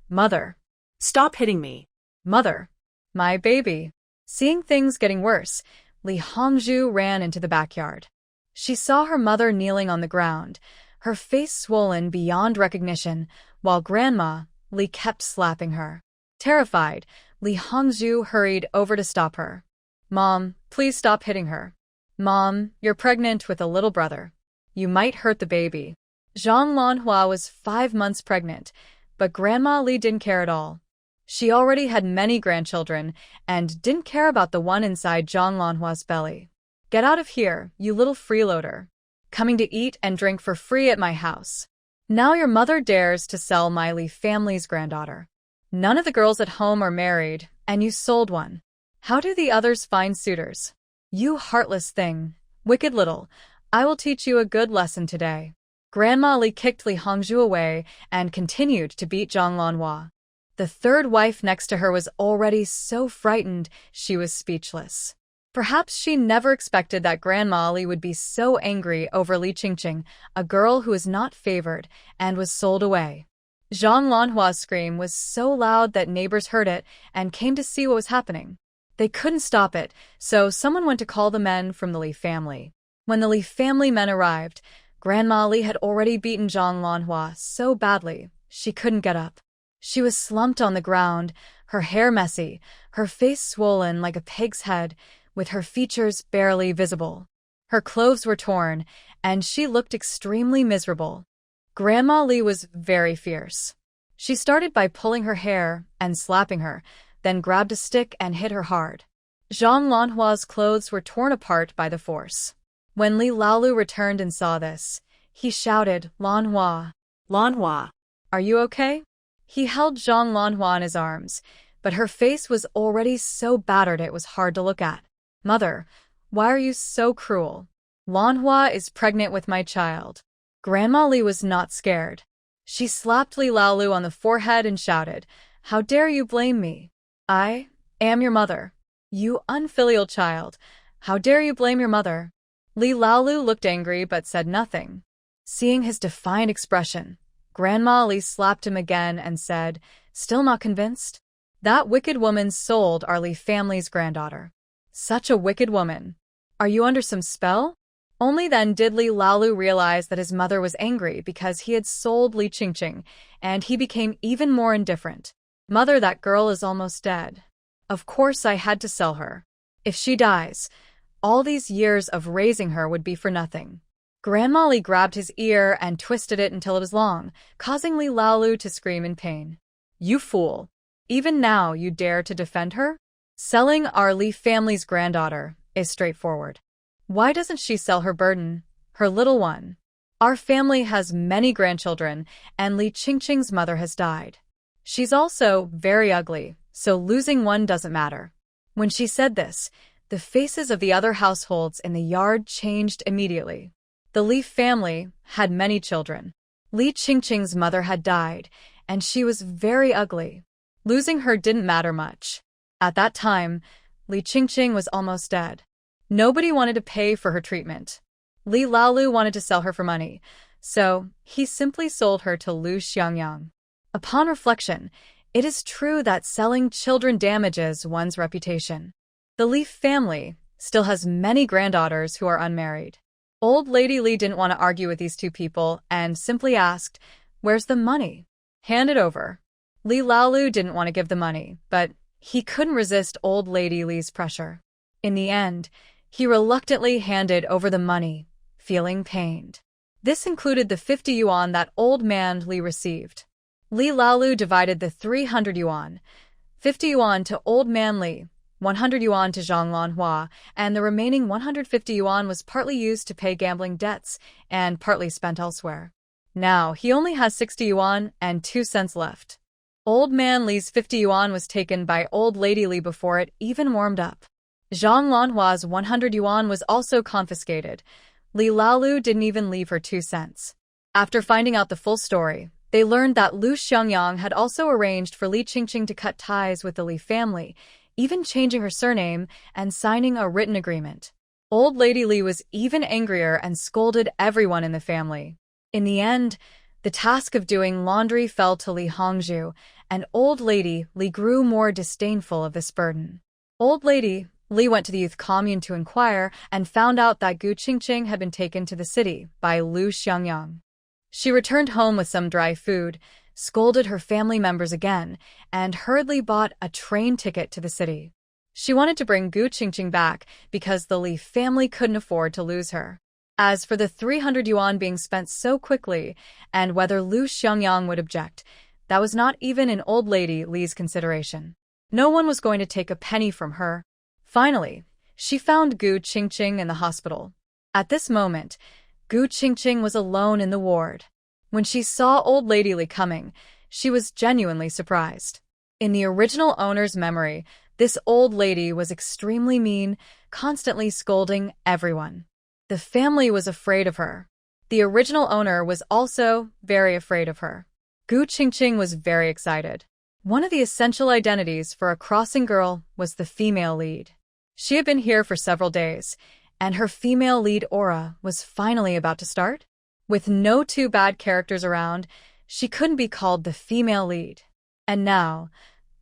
Mother. Stop hitting me. Mother. My baby. Seeing things getting worse, Li Hongzhu ran into the backyard. She saw her mother kneeling on the ground, her face swollen beyond recognition, while Grandma, Li, kept slapping her. Terrified, Li Hongzhu hurried over to stop her. Mom, please stop hitting her. Mom, you're pregnant with a little brother. You might hurt the baby. Zhang Lanhua was 5 months pregnant, but Grandma Li didn't care at all. She already had many grandchildren and didn't care about the one inside Zhang Lanhua's belly. Get out of here, you little freeloader. Coming to eat and drink for free at my house. Now your mother dares to sell my Li family's granddaughter. None of the girls at home are married, and you sold one. How do the others find suitors? You heartless thing. Wicked little. I will teach you a good lesson today. Grandma Li kicked Li Hongzhu away and continued to beat Zhang Lanhua. The third wife next to her was already so frightened she was speechless. Perhaps she never expected that Grandma Li would be so angry over Li Qingqing, a girl who was not favored and was sold away. Zhang Lanhua's scream was so loud that neighbors heard it and came to see what was happening. They couldn't stop it, so someone went to call the men from the Li family. When the Li family men arrived, Grandma Li had already beaten Zhang Lanhua so badly she couldn't get up. She was slumped on the ground, her hair messy, her face swollen like a pig's head, with her features barely visible. Her clothes were torn, and she looked extremely miserable. Grandma Li was very fierce. She started by pulling her hair and slapping her, then grabbed a stick and hit her hard. Zhang Lanhua's clothes were torn apart by the force. When Li Laolu returned and saw this, he shouted, Lanhua. Lanhua. Are you okay? He held Zhang Lanhua in his arms, but her face was already so battered it was hard to look at. Mother, why are you so cruel? Lanhua is pregnant with my child. Grandma Li was not scared. She slapped Li Laolu on the forehead and shouted, How dare you blame me? I am your mother. You unfilial child. How dare you blame your mother? Li Laolu looked angry but said nothing. Seeing his defiant expression, Grandma Li slapped him again and said, Still not convinced? That wicked woman sold our Li family's granddaughter. Such a wicked woman. Are you under some spell? Only then did Li Laolu realize that his mother was angry because he had sold Li Qingqing, and he became even more indifferent. Mother, that girl is almost dead. Of course I had to sell her. If she dies, all these years of raising her would be for nothing. Grandma Li grabbed his ear and twisted it until it was long, causing Li Laolu to scream in pain. You fool! Even now you dare to defend her? Selling our Li family's granddaughter is straightforward. Why doesn't she sell her burden, her little one? Our family has many grandchildren, and Li Qingqing's mother has died. She's also very ugly, so losing one doesn't matter. When she said this, the faces of the other households in the yard changed immediately. The Li family had many children. Li Qingqing's mother had died, and she was very ugly. Losing her didn't matter much. At that time, Li Qingqing was almost dead. Nobody wanted to pay for her treatment. Li Laolu wanted to sell her for money, so he simply sold her to Lu Xiangyang. Upon reflection, it is true that selling children damages one's reputation. The Li family still has many granddaughters who are unmarried. Old Lady Li didn't want to argue with these two people and simply asked, Where's the money? Hand it over. Li Laolu didn't want to give the money, but he couldn't resist Old Lady Li's pressure. In the end, he reluctantly handed over the money, feeling pained. This included the 50 yuan that Old Man Li received. Li Laolu divided the 300 yuan, 50 yuan to Old Man Li, 100 yuan to Zhang Lanhua, and the remaining 150 yuan was partly used to pay gambling debts and partly spent elsewhere. Now, he only has 60 yuan and 2 cents left. Old Man Li's 50 yuan was taken by Old Lady Li before it even warmed up. Zhang Lanhua's 100 yuan was also confiscated. Li Laolu didn't even leave her 2 cents. After finding out the full story, they learned that Lu Xiangyang had also arranged for Li Qingqing to cut ties with the Li family, even changing her surname and signing a written agreement. Old Lady Li was even angrier and scolded everyone in the family. In the end, the task of doing laundry fell to Li Hongzhu, and Old Lady Li grew more disdainful of this burden. Old Lady Li went to the youth commune to inquire and found out that Gu Qingqing had been taken to the city by Lu Xiangyang. She returned home with some dry food, scolded her family members again, and hurriedly bought a train ticket to the city. She wanted to bring Gu Qingqing back because the Li family couldn't afford to lose her. As for the 300 yuan being spent so quickly, and whether Lu Xiangyang would object, that was not even in Old Lady Li's consideration. No one was going to take a penny from her. Finally, she found Gu Qingqing in the hospital. At this moment, Gu Qingqing was alone in the ward. When she saw Old Lady Li coming, she was genuinely surprised. In the original owner's memory, this old lady was extremely mean, constantly scolding everyone. The family was afraid of her. The original owner was also very afraid of her. Gu Qingqing was very excited. One of the essential identities for a crossing girl was the female lead. She had been here for several days, and her female lead aura was finally about to start. With no two bad characters around, she couldn't be called the female lead. And now,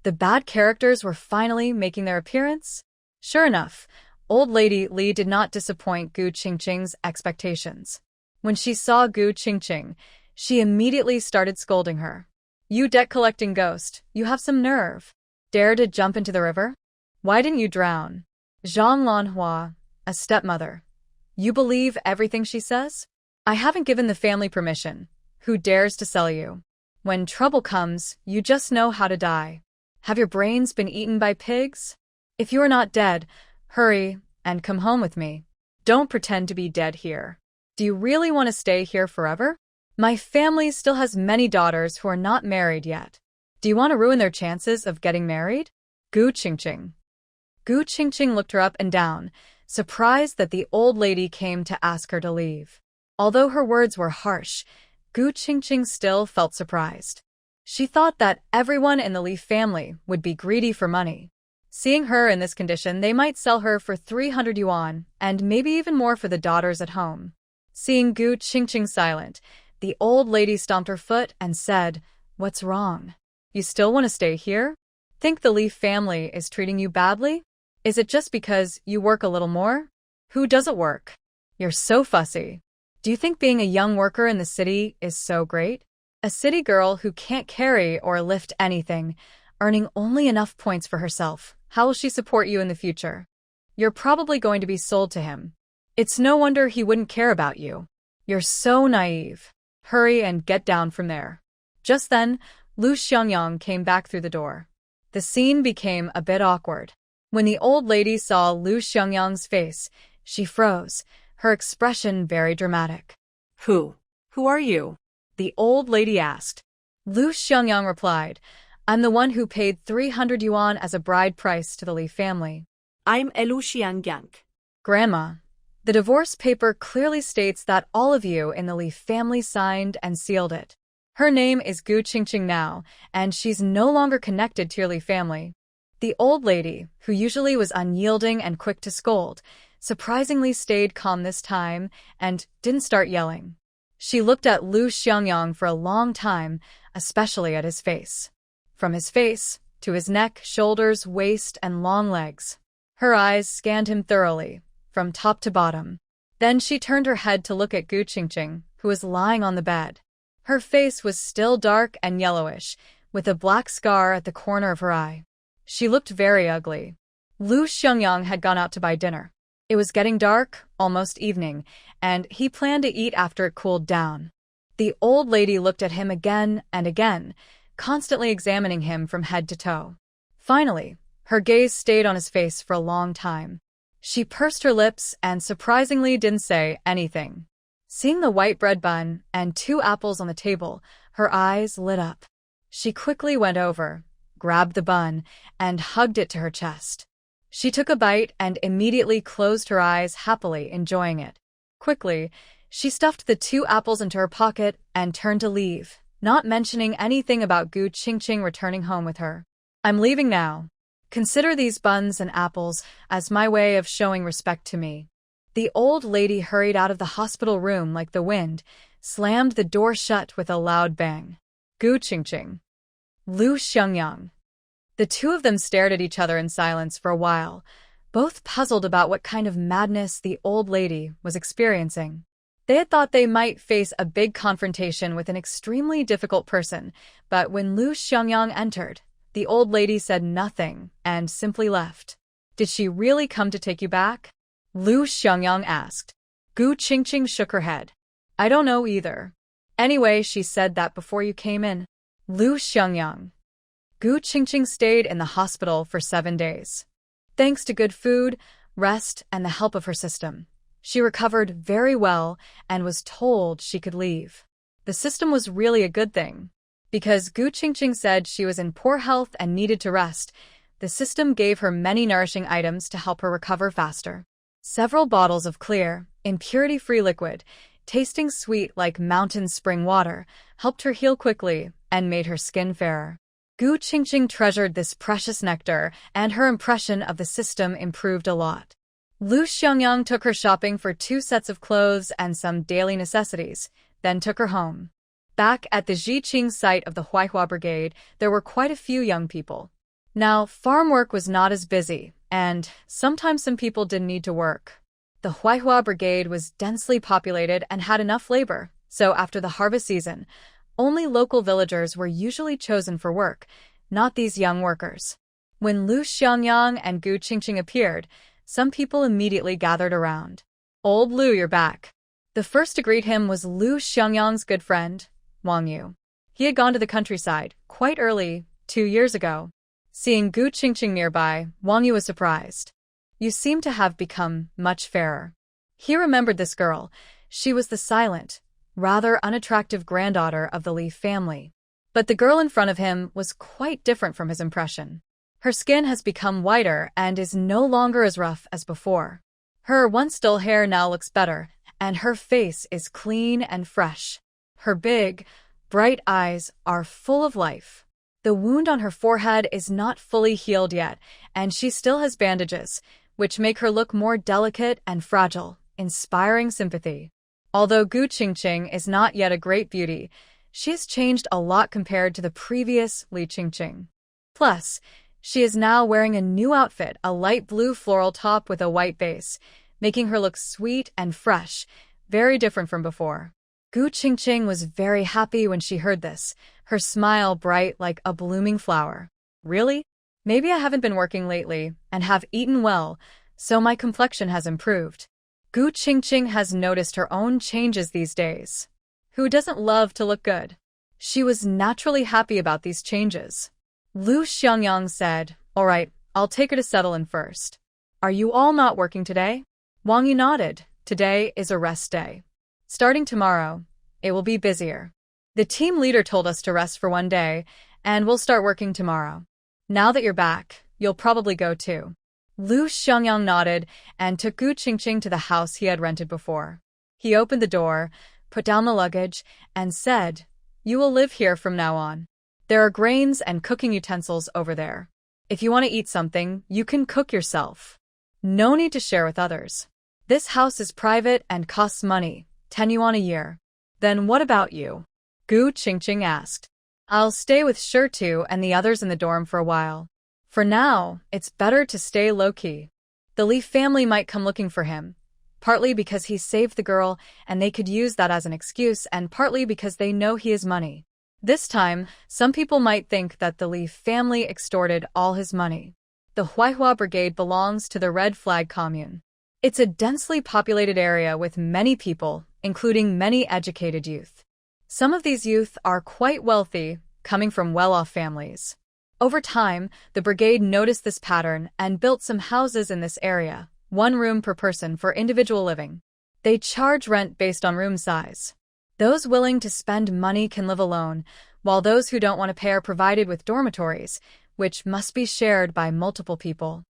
the bad characters were finally making their appearance. Sure enough, Old Lady Li did not disappoint Gu Qingqing's expectations. When she saw Gu Qingqing, she immediately started scolding her. "You debt-collecting ghost, you have some nerve. Dare to jump into the river? Why didn't you drown? Zhang Manhwa, a stepmother. You believe everything she says? I haven't given the family permission. Who dares to sell you? When trouble comes, you just know how to die. Have your brains been eaten by pigs? If you are not dead, hurry and come home with me. Don't pretend to be dead here. Do you really want to stay here forever? My family still has many daughters who are not married yet. Do you want to ruin their chances of getting married?" Gu Qingqing. Gu Qingqing looked her up and down, surprised that the old lady came to ask her to leave. Although her words were harsh, Gu Qingqing still felt surprised. She thought that everyone in the Li family would be greedy for money. Seeing her in this condition, they might sell her for 300 yuan, and maybe even more for the daughters at home. Seeing Gu Qingqing silent, the old lady stomped her foot and said, "What's wrong? You still want to stay here? Think the Li family is treating you badly? Is it just because you work a little more? Who doesn't work? You're so fussy. Do you think being a young worker in the city is so great? A city girl who can't carry or lift anything, earning only enough points for herself. How will she support you in the future? You're probably going to be sold to him. It's no wonder he wouldn't care about you. You're so naive. Hurry and get down from there." Just then, Lu Xiangyang came back through the door. The scene became a bit awkward. When the old lady saw Lu Xiangyang's face, she froze, her expression very dramatic. Who are you? The old lady asked. Lu Xiangyang replied, "I'm the one who paid 300 yuan as a bride price to the Li family." I'm Lu Xiangyang. "Grandma, the divorce paper clearly states that all of you in the Li family signed and sealed it. Her name is Gu Qingqing now, and she's no longer connected to your Li family." The old lady, who usually was unyielding and quick to scold, surprisingly stayed calm this time and didn't start yelling. She looked at Lu Xiangyang for a long time, especially at his face. From his face to his neck, shoulders, waist, and long legs. Her eyes scanned him thoroughly, from top to bottom. Then she turned her head to look at Gu Qingqing, who was lying on the bed. Her face was still dark and yellowish, with a black scar at the corner of her eye. She looked very ugly. Lu Xiangyang had gone out to buy dinner. It was getting dark, almost evening, and he planned to eat after it cooled down. The old lady looked at him again and again, constantly examining him from head to toe. Finally, her gaze stayed on his face for a long time. She pursed her lips and surprisingly didn't say anything. Seeing the white bread bun and 2 apples on the table, her eyes lit up. She quickly went over, grabbed the bun, and hugged it to her chest. She took a bite and immediately closed her eyes, happily enjoying it. Quickly, she stuffed the 2 apples into her pocket and turned to leave, not mentioning anything about Gu Qingqing returning home with her. "I'm leaving now. Consider these buns and apples as my way of showing respect to me." The old lady hurried out of the hospital room like the wind, slammed the door shut with a loud bang. Gu Qingqing. Lu Xiangyang. The two of them stared at each other in silence for a while, both puzzled about what kind of madness the old lady was experiencing. They had thought they might face a big confrontation with an extremely difficult person, but when Lu Xiangyang entered, the old lady said nothing and simply left. Did she really come to take you back? Lu Xiangyang asked. Gu Qingqing shook her head. I don't know either. Anyway, she said that before you came in. Lu Xiangyang. Gu Qingqing stayed in the hospital for 7 days. Thanks to good food, rest, and the help of her system, she recovered very well and was told she could leave. The system was really a good thing. Because Gu Qingqing said she was in poor health and needed to rest, the system gave her many nourishing items to help her recover faster. Several bottles of clear, impurity-free liquid, tasting sweet like mountain spring water, helped her heal quickly and made her skin fairer. Gu Qingqing treasured this precious nectar, and her impression of the system improved a lot. Lu Xiangyang took her shopping for 2 sets of clothes and some daily necessities, then took her home. Back at the Jiqing site of the Huaihua Brigade, there were quite a few young people. Now, farm work was not as busy, and sometimes some people didn't need to work. The Huaihua Brigade was densely populated and had enough labor, so after the harvest season, only local villagers were usually chosen for work, not these young workers. When Lu Xiangyang and Gu Qingqing appeared, some people immediately gathered around. Old Lu, you're back. The first to greet him was Lu Xiangyang's good friend, Wang Yu. He had gone to the countryside, quite early, 2 years ago. Seeing Gu Qingqing nearby, Wang Yu was surprised. You seem to have become much fairer. He remembered this girl. She was the silent, rather unattractive granddaughter of the Li family. But the girl in front of him was quite different from his impression. Her skin has become whiter and is no longer as rough as before. Her once dull hair now looks better, and her face is clean and fresh. Her big, bright eyes are full of life. The wound on her forehead is not fully healed yet, and she still has bandages, which make her look more delicate and fragile, inspiring sympathy. Although Gu Qingqing is not yet a great beauty, she has changed a lot compared to the previous Li Qingqing. Plus, she is now wearing a new outfit, a light blue floral top with a white base, making her look sweet and fresh, very different from before. Gu Qingqing was very happy when she heard this, her smile bright like a blooming flower. Really? Maybe I haven't been working lately and have eaten well, so my complexion has improved. Gu Qingqing has noticed her own changes these days. Who doesn't love to look good? She was naturally happy about these changes. Lu Xiangyang said, All right, I'll take her to settle in first. Are you all not working today? Wang Yu nodded. Today is a rest day. Starting tomorrow, it will be busier. The team leader told us to rest for 1 day, and we'll start working tomorrow. Now that you're back, you'll probably go too. Lu Xiangyang nodded and took Gu Qingqing to the house he had rented before. He opened the door, put down the luggage, and said, You will live here from now on. There are grains and cooking utensils over there. If you want to eat something, you can cook yourself. No need to share with others. This house is private and costs money, 10 yuan a year. Then what about you? Gu Qingqing asked. I'll stay with Shirtu and the others in the dorm for a while. For now, it's better to stay low-key. The Li family might come looking for him, partly because he saved the girl and they could use that as an excuse, and partly because they know he has money. This time, some people might think that the Li family extorted all his money. The Huaihua Brigade belongs to the Red Flag Commune. It's a densely populated area with many people, including many educated youth. Some of these youth are quite wealthy, coming from well-off families. Over time, the brigade noticed this pattern and built some houses in this area, 1 room per person for individual living. They charge rent based on room size. Those willing to spend money can live alone, while those who don't want to pay are provided with dormitories, which must be shared by multiple people.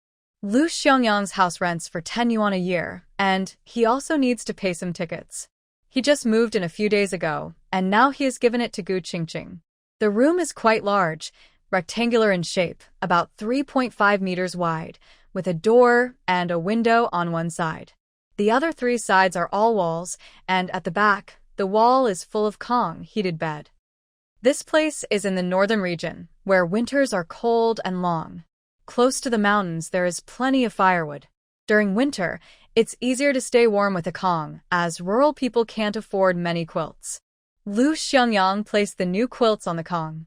Lu Xiangyang's house rents for 10 yuan a year, and he also needs to pay some tickets. He just moved in a few days ago, and now he has given it to Gu Qingqing. The room is quite large, rectangular in shape, about 3.5 meters wide, with a door and a window on one side. The other 3 sides are all walls, and at the back, the wall is full of Kong heated bed. This place is in the northern region, where winters are cold and long. Close to the mountains, there is plenty of firewood. During winter, it's easier to stay warm with a Kong, as rural people can't afford many quilts. Lu Xiangyang placed the new quilts on the Kong.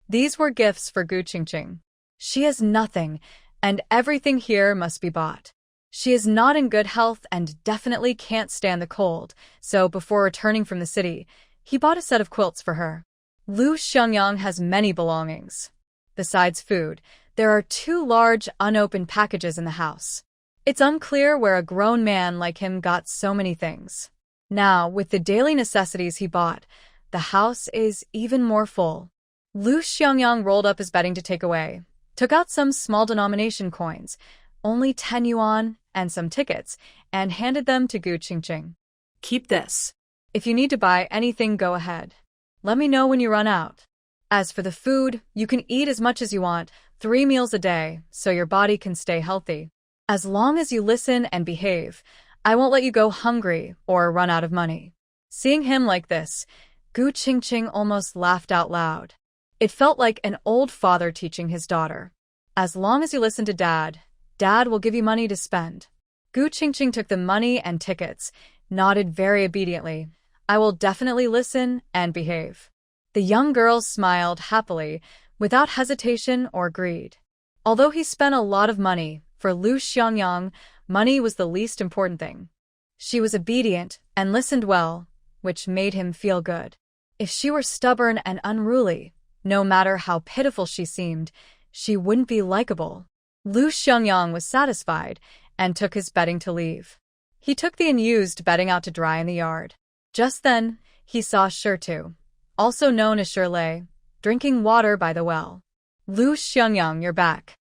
These were gifts for Gu Qingqing. She has nothing, and everything here must be bought. She is not in good health and definitely can't stand the cold, so before returning from the city, he bought a set of quilts for her. Lu Xiangyang has many belongings. Besides food, there are 2 large unopened packages in the house. It's unclear where a grown man like him got so many things. Now, with the daily necessities he bought, the house is even more full. Lu Xiangyang rolled up his bedding to take away, took out some small denomination coins, only 10 yuan, and some tickets, and handed them to Gu Qingqing. Keep this. If you need to buy anything, go ahead. Let me know when you run out. As for the food, you can eat as much as you want, 3 meals a day, so your body can stay healthy. As long as you listen and behave, I won't let you go hungry or run out of money. Seeing him like this, Gu Qingqing almost laughed out loud. It felt like an old father teaching his daughter. As long as you listen to Dad, Dad will give you money to spend. Gu Qingqing took the money and tickets, nodded very obediently. I will definitely listen and behave. The young girl smiled happily, without hesitation or greed. Although he spent a lot of money, for Lu Xiangyang, money was the least important thing. She was obedient and listened well, which made him feel good. If she were stubborn and unruly, no matter how pitiful she seemed, she wouldn't be likable. Lu Xiangyang was satisfied and took his bedding to leave. He took the unused bedding out to dry in the yard. Just then, he saw Shirtu, also known as Shirlei, drinking water by the well. Lu Xiangyang, you're back.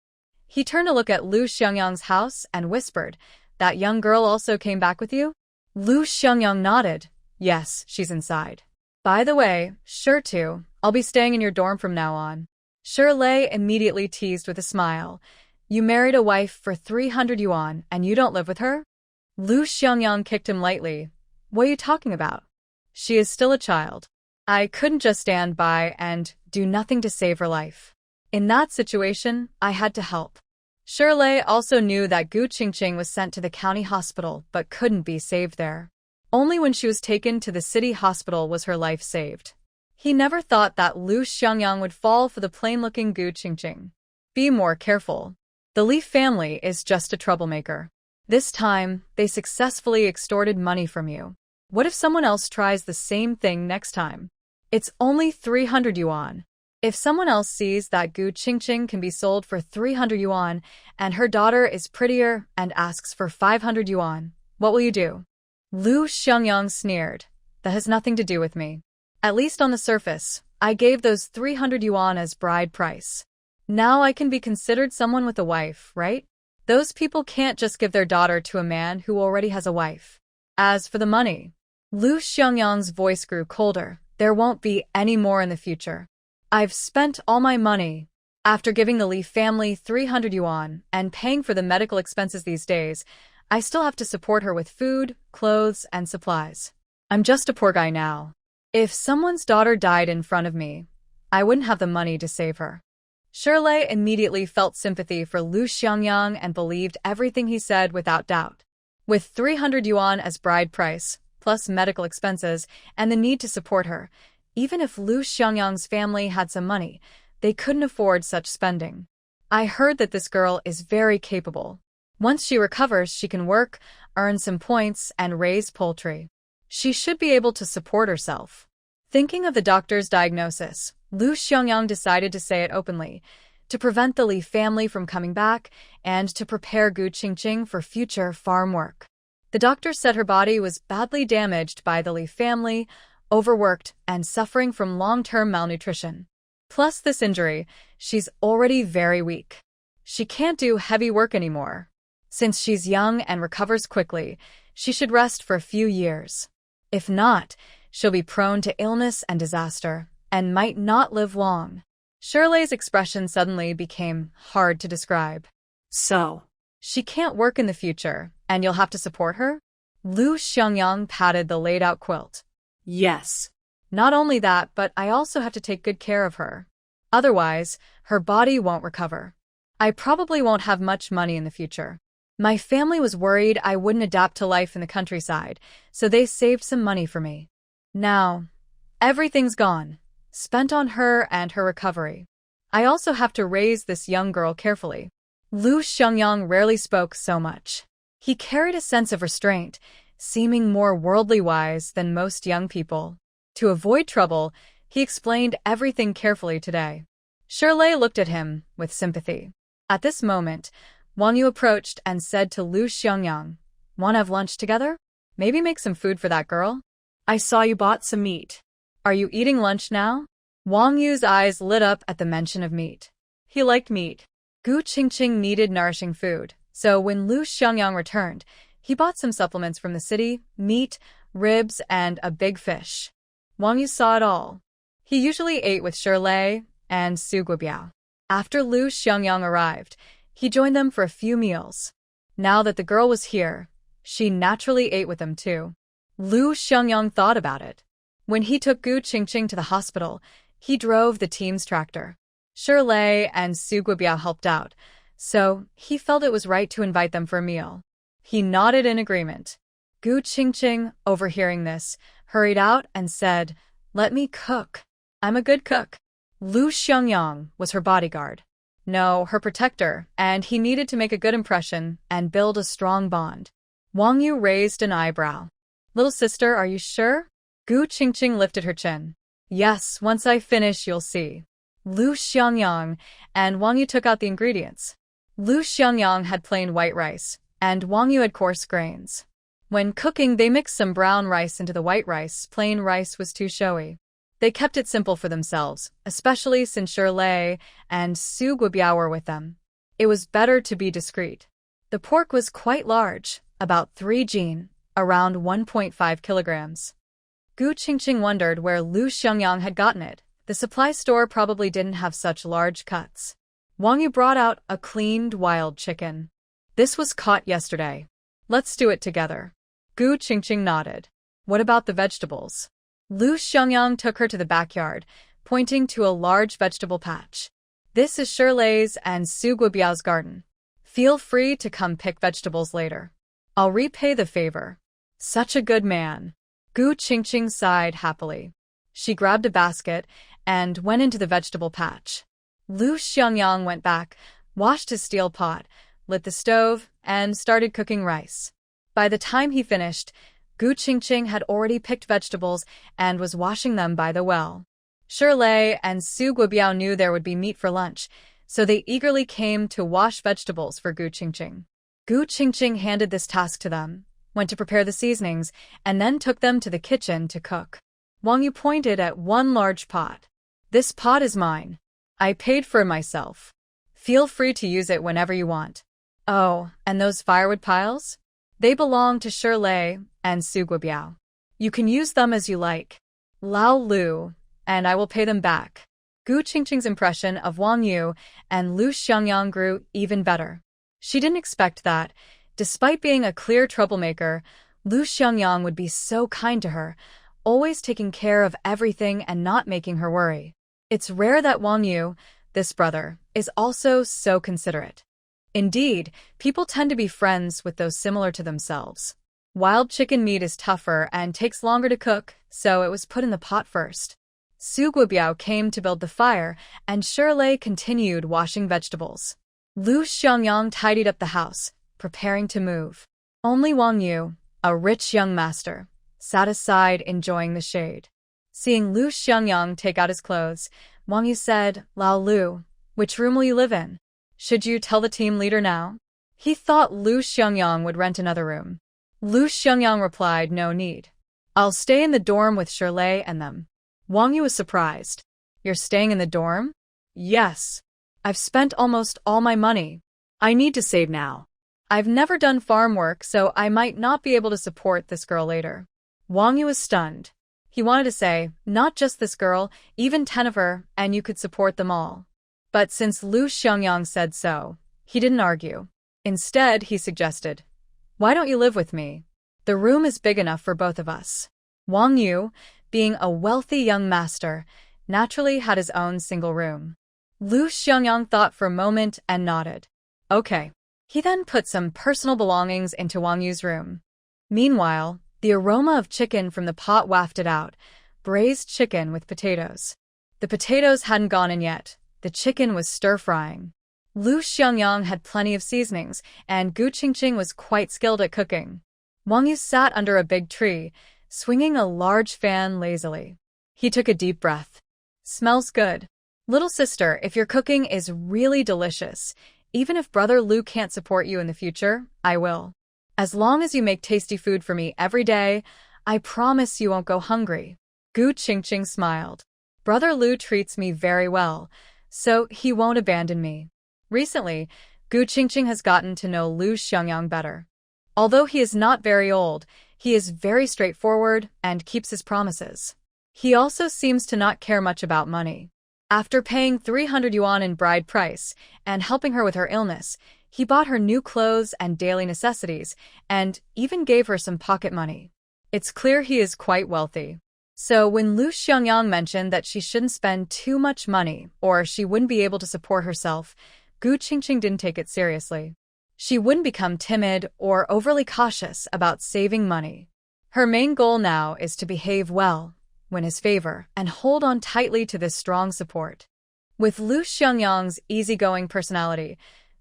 He turned to look at Lu Xiangyang's house and whispered, that young girl also came back with you? Lu Xiangyang nodded. Yes, she's inside. By the way, Shirtu, I'll be staying in your dorm from now on. Shirlei immediately teased with a smile. You married a wife for 300 yuan and you don't live with her? Lu Xiangyang kicked him lightly. What are you talking about? She is still a child. I couldn't just stand by and do nothing to save her life. In that situation, I had to help. Shirlei also knew that Gu Qingqing was sent to the county hospital but couldn't be saved there. Only when she was taken to the city hospital was her life saved. He never thought that Lu Xiangyang would fall for the plain-looking Gu Qingqing. Be more careful. The Li family is just a troublemaker. This time, they successfully extorted money from you. What if someone else tries the same thing next time? It's only 300 yuan. If someone else sees that Gu Qingqing can be sold for 300 yuan and her daughter is prettier and asks for 500 yuan, what will you do? Lu Xiangyang sneered. That has nothing to do with me. At least on the surface, I gave those 300 yuan as bride price. Now I can be considered someone with a wife, right? Those people can't just give their daughter to a man who already has a wife. As for the money, Lu Xiangyang's voice grew colder. There won't be any more in the future. I've spent all my money. After giving the Li family 300 yuan and paying for the medical expenses these days, I still have to support her with food, clothes, and supplies. I'm just a poor guy now. If someone's daughter died in front of me, I wouldn't have the money to save her. Shirlei immediately felt sympathy for Lu Xiangyang and believed everything he said without doubt. With 300 yuan as bride price, plus medical expenses, and the need to support her, even if Lu Xiangyang's family had some money, they couldn't afford such spending. I heard that this girl is very capable. Once she recovers, she can work, earn some points, and raise poultry. She should be able to support herself. Thinking of the doctor's diagnosis, Lu Xiangyang decided to say it openly, to prevent the Li family from coming back and to prepare Gu Qingqing for future farm work. The doctor said her body was badly damaged by the Li family, overworked, and suffering from long-term malnutrition. Plus this injury, she's already very weak. She can't do heavy work anymore. Since she's young and recovers quickly, she should rest for a few years. If not, she'll be prone to illness and disaster, and might not live long. Shirley's expression suddenly became hard to describe. So, she can't work in the future, and you'll have to support her? Lu Xiangyang patted the laid-out quilt. Yes. Not only that, but I also have to take good care of her. Otherwise, her body won't recover. I probably won't have much money in the future. My family was worried I wouldn't adapt to life in the countryside, so they saved some money for me. Now, everything's gone, spent on her and her recovery. I also have to raise this young girl carefully. Lu Xiangyang rarely spoke so much. He carried a sense of restraint, seeming more worldly wise than most young people. To avoid trouble, he explained everything carefully today. Shirley looked at him with sympathy. At this moment, Wang Yu approached and said to Lu Xiangyang, "Want to have lunch together? Maybe make some food for that girl? I saw you bought some meat. Are you eating lunch now?" Wang Yu's eyes lit up at the mention of meat. He liked meat. Gu Qingqing needed nourishing food, so when Lu Xiangyang returned, he bought some supplements from the city, meat, ribs, and a big fish. Wang Yu saw it all. He usually ate with Shirley and Su Guobiao. After Lu Xiangyang arrived, he joined them for a few meals. Now that the girl was here, she naturally ate with them too. Lu Xiangyang thought about it. When he took Gu Qingqing to the hospital, he drove the team's tractor. Shirley and Su Guobiao helped out, so he felt it was right to invite them for a meal. He nodded in agreement. Gu Qingqing, overhearing this, hurried out and said, "Let me cook. I'm a good cook." Lu Xiangyang was her bodyguard. No, her protector, and he needed to make a good impression and build a strong bond. Wang Yu raised an eyebrow. "Little sister, are you sure?" Gu Qingqing lifted her chin. "Yes, once I finish, you'll see." Lu Xiangyang and Wang Yu took out the ingredients. Lu Xiangyang had plain white rice, and Wang Yu had coarse grains. When cooking, they mixed some brown rice into the white rice. Plain rice was too showy. They kept it simple for themselves, especially since Shirley and Su Guobiao were with them. It was better to be discreet. The pork was quite large, about 3 jin, around 1.5 kilograms. Gu Qingqing wondered where Lu Xiangyang had gotten it. The supply store probably didn't have such large cuts. Wang Yu brought out a cleaned wild chicken. "This was caught yesterday. Let's do it together." Gu Qingqing nodded. "What about the vegetables?" Lu Xiangyang took her to the backyard, pointing to a large vegetable patch. "This is Shirley's and Su Guobiao's garden. Feel free to come pick vegetables later. I'll repay the favor." Such a good man. Gu Qingqing sighed happily. She grabbed a basket and went into the vegetable patch. Lu Xiangyang went back, washed his steel pot, lit the stove, and started cooking rice. By the time he finished, Gu Qingqing had already picked vegetables and was washing them by the well. Shirley and Su Guobiao knew there would be meat for lunch, so they eagerly came to wash vegetables for Gu Qingqing. Gu Qingqing handed this task to them, went to prepare the seasonings, and then took them to the kitchen to cook. Wang Yu pointed at one large pot. "This pot is mine. I paid for it myself. Feel free to use it whenever you want. Oh, and those firewood piles? They belong to Shirley and Su Guobiao. You can use them as you like. Lao Lu, and I will pay them back." Gu Qingqing's impression of Wang Yu and Lu Xiangyang grew even better. She didn't expect that, despite being a clear troublemaker, Lu Xiangyang would be so kind to her, always taking care of everything and not making her worry. It's rare that Wang Yu, this brother, is also so considerate. Indeed, people tend to be friends with those similar to themselves. Wild chicken meat is tougher and takes longer to cook, so it was put in the pot first. Su Guobiao came to build the fire, and Shirley continued washing vegetables. Lu Xiangyang tidied up the house, preparing to move. Only Wang Yu, a rich young master, sat aside enjoying the shade. Seeing Lu Xiangyang take out his clothes, Wang Yu said, "Lao Lu, which room will you live in? Should you tell the team leader now?" He thought Lu Xiangyang would rent another room. Lu Xiangyang replied, "No need. I'll stay in the dorm with Shirley and them." Wang Yu was surprised. "You're staying in the dorm?" "Yes. I've spent almost all my money. I need to save now. I've never done farm work, so I might not be able to support this girl later." Wang Yu was stunned. He wanted to say, not just this girl, even 10 of her, and you could support them all. But since Lu Xiangyang said so, he didn't argue. Instead, he suggested, "Why don't you live with me? The room is big enough for both of us. Wang Yu, being a wealthy young master, naturally had his own single room. Lu Xiangyang thought for a moment and nodded. Okay. He then put some personal belongings into Wang Yu's room. Meanwhile, the aroma of chicken from the pot wafted out, braised chicken with potatoes. The potatoes hadn't gone in yet. The chicken was stir-frying. Lu Xiangyang had plenty of seasonings, and Gu Qingqing was quite skilled at cooking. Wang Yu sat under a big tree, swinging a large fan lazily. He took a deep breath. Smells good. Little sister, if your cooking is really delicious, even if Brother Lu can't support you in the future, I will. As long as you make tasty food for me every day, I promise you won't go hungry. Gu Qingqing smiled. Brother Lu treats me very well, so he won't abandon me. Recently, Gu Qingqing has gotten to know Lu Xiangyang better. Although he is not very old, he is very straightforward and keeps his promises. He also seems to not care much about money. After paying 300 yuan in bride price and helping her with her illness, he bought her new clothes and daily necessities, and even gave her some pocket money. It's clear he is quite wealthy. So when Lu Xiangyang mentioned that she shouldn't spend too much money or she wouldn't be able to support herself, Gu Qingqing didn't take it seriously. She wouldn't become timid or overly cautious about saving money. Her main goal now is to behave well, win his favor, and hold on tightly to this strong support. With Lu Xiangyang's easygoing personality,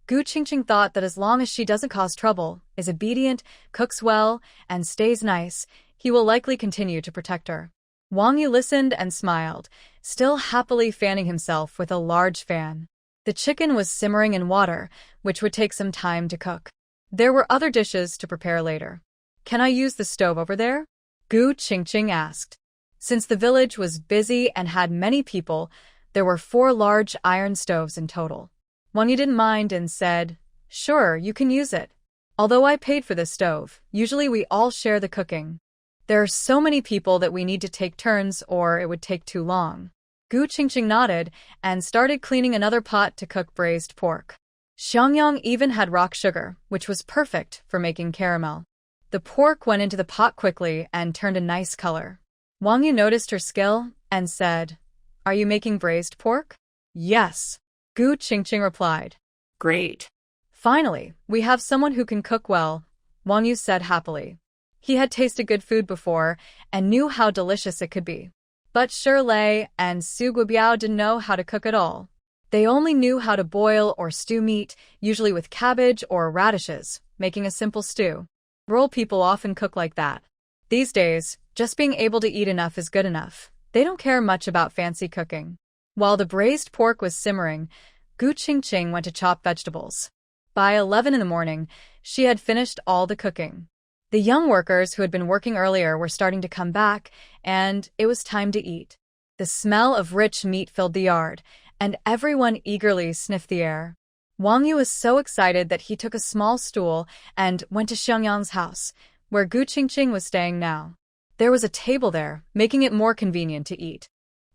Gu Qingqing thought that as long as she doesn't cause trouble, is obedient, cooks well, and stays nice, he will likely continue to protect her. Wang Yu listened and smiled, still happily fanning himself with a large fan. The chicken was simmering in water, which would take some time to cook. There were other dishes to prepare later. Can I use the stove over there? Gu Qingqing asked. Since the village was busy and had many people, there were 4 large iron stoves in total. Wang Yu didn't mind and said, Sure, you can use it. Although I paid for this stove, usually we all share the cooking. There are so many people that we need to take turns or it would take too long. Gu Qingqing nodded and started cleaning another pot to cook braised pork. Xiangyang even had rock sugar, which was perfect for making caramel. The pork went into the pot quickly and turned a nice color. Wang Yu noticed her skill and said, Are you making braised pork? Yes, Gu Qingqing replied. Great. Finally, we have someone who can cook well, Wang Yu said happily. He had tasted good food before and knew how delicious it could be. But Shirley and Su Guobiao didn't know how to cook at all. They only knew how to boil or stew meat, usually with cabbage or radishes, making a simple stew. Rural people often cook like that. These days, just being able to eat enough is good enough. They don't care much about fancy cooking. While the braised pork was simmering, Gu Qingqing went to chop vegetables. By 11 in the morning, she had finished all the cooking. The young workers who had been working earlier were starting to come back, and it was time to eat. The smell of rich meat filled the yard, and everyone eagerly sniffed the air. Wang Yu was so excited that he took a small stool and went to Xiangyang's house, where Gu Qingqing was staying now. There was a table there, making it more convenient to eat.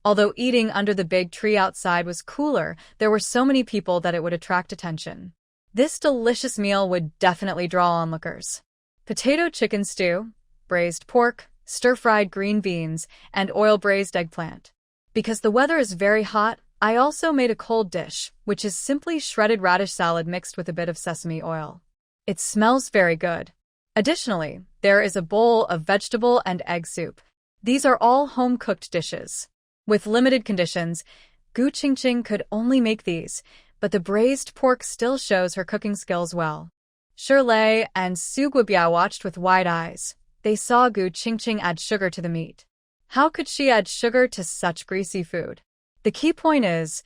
Although eating under the big tree outside was cooler, there were so many people that it would attract attention. This delicious meal would definitely draw onlookers. Potato chicken stew, braised pork, stir-fried green beans, and oil-braised eggplant. Because the weather is very hot, I also made a cold dish, which is simply shredded radish salad mixed with a bit of sesame oil. It smells very good. Additionally, there is a bowl of vegetable and egg soup. These are all home-cooked dishes. With limited conditions, Gu Qingqing could only make these, but the braised pork still shows her cooking skills well. Shirley and Su Guobiao watched with wide eyes. They saw Gu Qingqing add sugar to the meat. How could she add sugar to such greasy food? The key point is,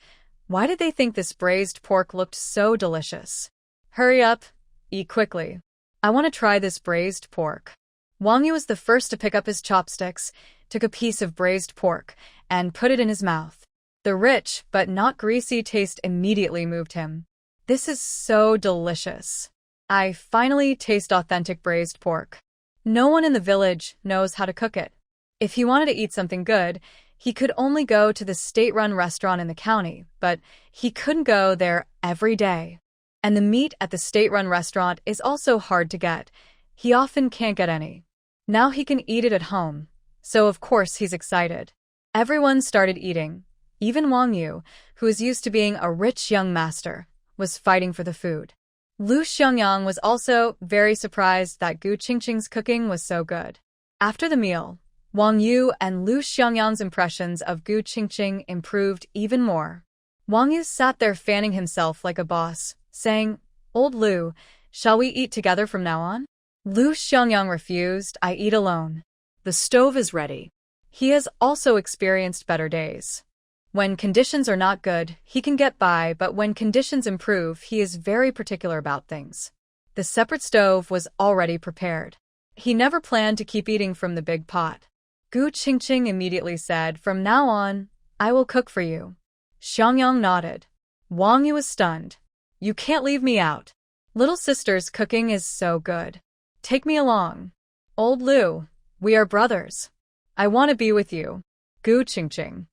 why did they think this braised pork looked so delicious? Hurry up, eat quickly. I want to try this braised pork. Wang Yu was the first to pick up his chopsticks, took a piece of braised pork, and put it in his mouth. The rich but not greasy taste immediately moved him. This is so delicious. I finally taste authentic braised pork. No one in the village knows how to cook it. If he wanted to eat something good, he could only go to the state-run restaurant in the county, but he couldn't go there every day. And the meat at the state-run restaurant is also hard to get. He often can't get any. Now he can eat it at home, so of course he's excited. Everyone started eating. Even Wang Yu, who is used to being a rich young master, was fighting for the food. Lu Xiangyang was also very surprised that Gu Qingqing's cooking was so good. After the meal, Wang Yu and Lu Xiangyang's impressions of Gu Qingqing improved even more. Wang Yu sat there fanning himself like a boss, saying, "Old Lu, shall we eat together from now on?" Lu Xiangyang refused. "I eat alone. The stove is ready." He has also experienced better days. When conditions are not good, he can get by, but when conditions improve, he is very particular about things. The separate stove was already prepared. He never planned to keep eating from the big pot. Gu Qingqing immediately said, "From now on, I will cook for you." Xiangyang nodded. Wang Yu was stunned. "You can't leave me out. Little sister's cooking is so good. Take me along. Old Lu, we are brothers. I want to be with you." Gu Qingqing.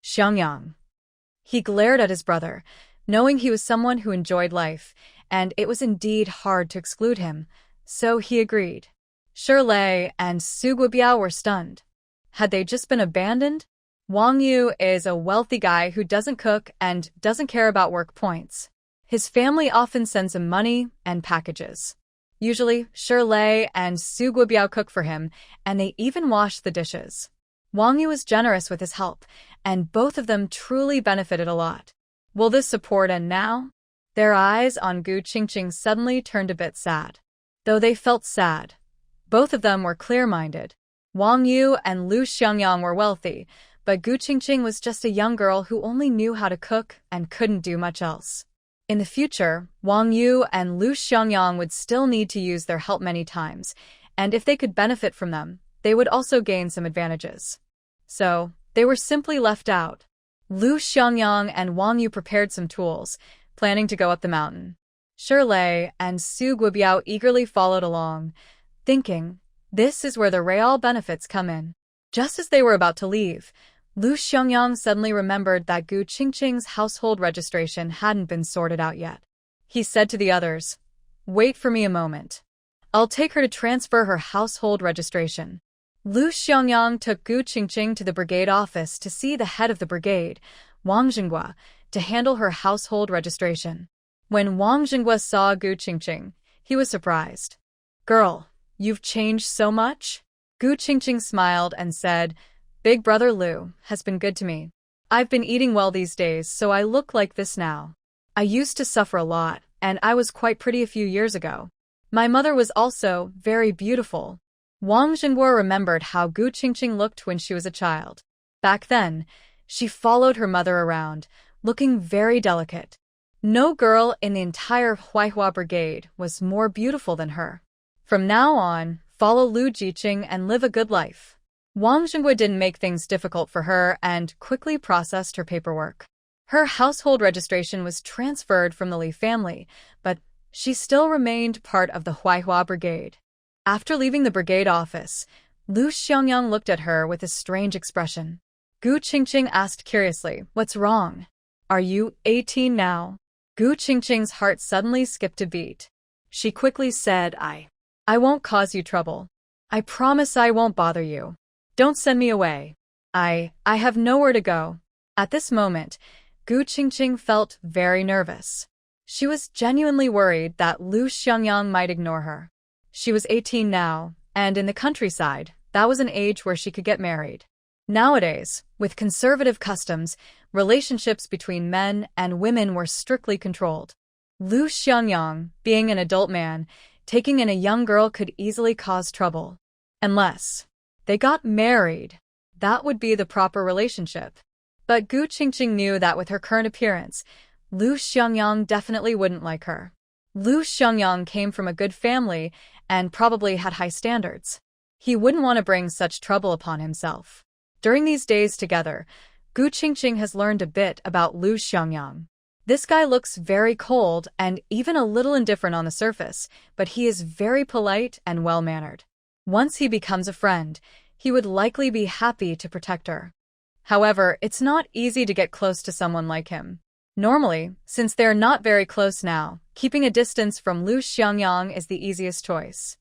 Xiangyang. He glared at his brother, knowing he was someone who enjoyed life, and it was indeed hard to exclude him, so he agreed. Shirley and Su Guobiao were stunned. Had they just been abandoned? Wang Yu is a wealthy guy who doesn't cook and doesn't care about work points. His family often sends him money and packages. Usually, Shirley and Su Guobiao cook for him, and they even wash the dishes. Wang Yu was generous with his help, and both of them truly benefited a lot. Will this support end now? Their eyes on Gu Qingqing suddenly turned a bit sad. Though they felt sad, both of them were clear-minded. Wang Yu and Lu Xiangyang were wealthy, but Gu Qingqing was just a young girl who only knew how to cook and couldn't do much else. In the future, Wang Yu and Lu Xiangyang would still need to use their help many times, and if they could benefit from them, they would also gain some advantages. So, they were simply left out. Lu Xiangyang and Wang Yu prepared some tools, planning to go up the mountain. Shirley and Su Guobiao eagerly followed along, thinking, this is where the real benefits come in. Just as they were about to leave, Lu Xiangyang suddenly remembered that Gu Qingqing's household registration hadn't been sorted out yet. He said to the others, "Wait for me a moment. I'll take her to transfer her household registration." Lu Xiangyang took Gu Qingqing to the brigade office to see the head of the brigade, Wang Jinghua, to handle her household registration. When Wang Jinghua saw Gu Qingqing, he was surprised. "Girl, you've changed so much?" Gu Qingqing smiled and said, "Big brother Lu has been good to me. I've been eating well these days, so I look like this now. I used to suffer a lot, and I was quite pretty a few years ago. My mother was also very beautiful." Wang Jinghua remembered how Gu Qingqing looked when she was a child. Back then, she followed her mother around, looking very delicate. No girl in the entire Huaihua brigade was more beautiful than her. From now on, follow Lu Jiqing and live a good life. Wang Jinghua didn't make things difficult for her and quickly processed her paperwork. Her household registration was transferred from the Li family, but she still remained part of the Huaihua brigade. After leaving the brigade office, Lu Xiangyang looked at her with a strange expression. Gu Qingqing asked curiously, "What's wrong? Are you 18 now?" Gu Qingqing's heart suddenly skipped a beat. She quickly said, I won't cause you trouble. I promise I won't bother you. Don't send me away. I have nowhere to go." At this moment, Gu Qingqing felt very nervous. She was genuinely worried that Lu Xiangyang might ignore her. She was 18 now, and in the countryside, that was an age where she could get married. Nowadays, with conservative customs, relationships between men and women were strictly controlled. Lu Xiangyang, being an adult man, taking in a young girl could easily cause trouble. Unless they got married, that would be the proper relationship. But Gu Qingqing knew that with her current appearance, Lu Xiangyang definitely wouldn't like her. Lu Xiangyang came from a good family and probably had high standards. He wouldn't want to bring such trouble upon himself. During these days together, Gu Qingqing has learned a bit about Lu Xiangyang. This guy looks very cold and even a little indifferent on the surface, but he is very polite and well-mannered. Once he becomes a friend, he would likely be happy to protect her. However, it's not easy to get close to someone like him. Normally, since they're not very close now, keeping a distance from Lu Xiangyang is the easiest choice.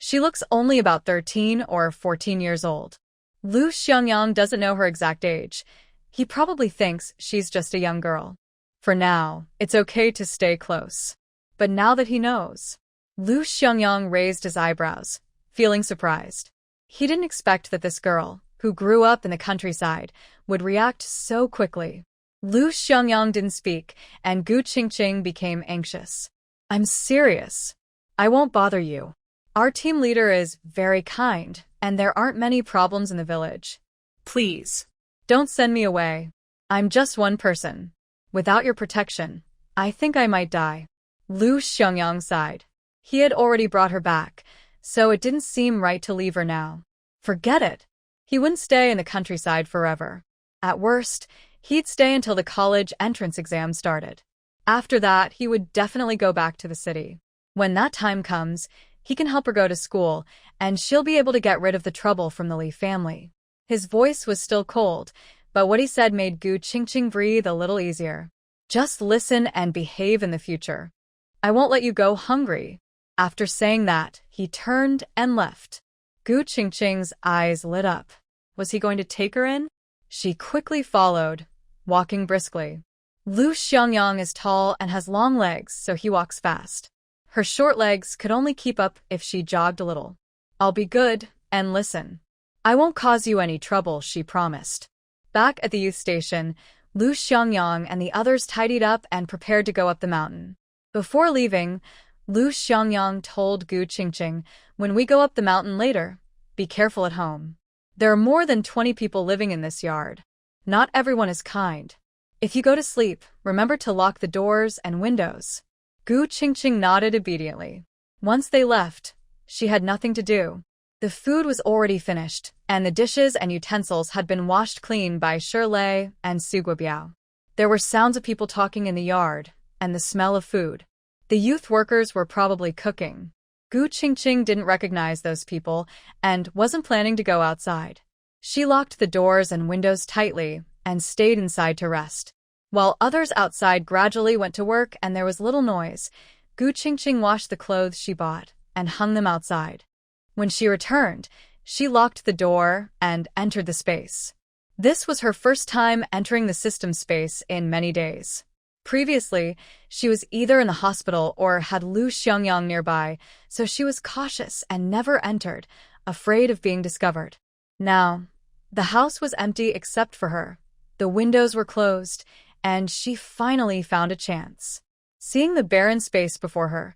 She looks only about 13 or 14 years old. Lu Xiangyang doesn't know her exact age. He probably thinks she's just a young girl. For now, it's okay to stay close. But now that he knows, Lu Xiangyang raised his eyebrows, feeling surprised. He didn't expect that this girl, who grew up in the countryside, would react so quickly. Lu Xiangyang didn't speak, and Gu Qingqing became anxious. I'm serious. I won't bother you. Our team leader is very kind, and there aren't many problems in the village. Please. Don't send me away. I'm just one person. Without your protection, I think I might die. Lu Xiangyang sighed. He had already brought her back, so it didn't seem right to leave her now. Forget it. He wouldn't stay in the countryside forever. At worst, he'd stay until the college entrance exam started. After that, he would definitely go back to the city. When that time comes, he can help her go to school, and she'll be able to get rid of the trouble from the Li family. His voice was still cold, but what he said made Gu Qingqing breathe a little easier. Just listen and behave in the future. I won't let you go hungry. After saying that, he turned and left. Gu Qingqing's eyes lit up. Was he going to take her in? She quickly followed, walking briskly. Lu Xiangyang is tall and has long legs, so he walks fast. Her short legs could only keep up if she jogged a little. I'll be good, and listen. I won't cause you any trouble, she promised. Back at the youth station, Lu Xiangyang and the others tidied up and prepared to go up the mountain. Before leaving, Lu Xiangyang told Gu Qingqing, when we go up the mountain later, be careful at home. There are more than 20 people living in this yard. Not everyone is kind. If you go to sleep, remember to lock the doors and windows. Gu Qingqing nodded obediently. Once they left, she had nothing to do. The food was already finished, and the dishes and utensils had been washed clean by Shirlei and Su Guobiao. There were sounds of people talking in the yard, and the smell of food. The youth workers were probably cooking. Gu Qingqing didn't recognize those people and wasn't planning to go outside. She locked the doors and windows tightly and stayed inside to rest. While others outside gradually went to work and there was little noise, Gu Qingqing washed the clothes she bought and hung them outside. When she returned, she locked the door and entered the space. This was her first time entering the system space in many days. Previously, she was either in the hospital or had Lu Xiangyang nearby, so she was cautious and never entered, afraid of being discovered. Now, the house was empty except for her. The windows were closed, and she finally found a chance. Seeing the barren space before her,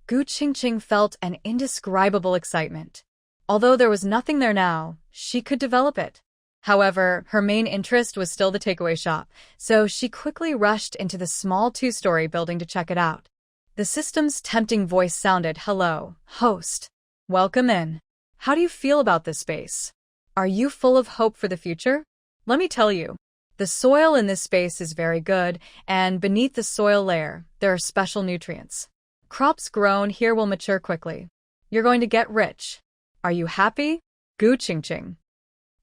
Gu Qingqing felt an indescribable excitement. Although there was nothing there now, she could develop it. However, her main interest was still the takeaway shop, so she quickly rushed into the small two-story building to check it out. The system's tempting voice sounded, "Hello, host. Welcome in. How do you feel about this space? Are you full of hope for the future? Let me tell you. The soil in this space is very good, and beneath the soil layer, there are special nutrients. Crops grown here will mature quickly. You're going to get rich. Are you happy?" Gu Qingqing.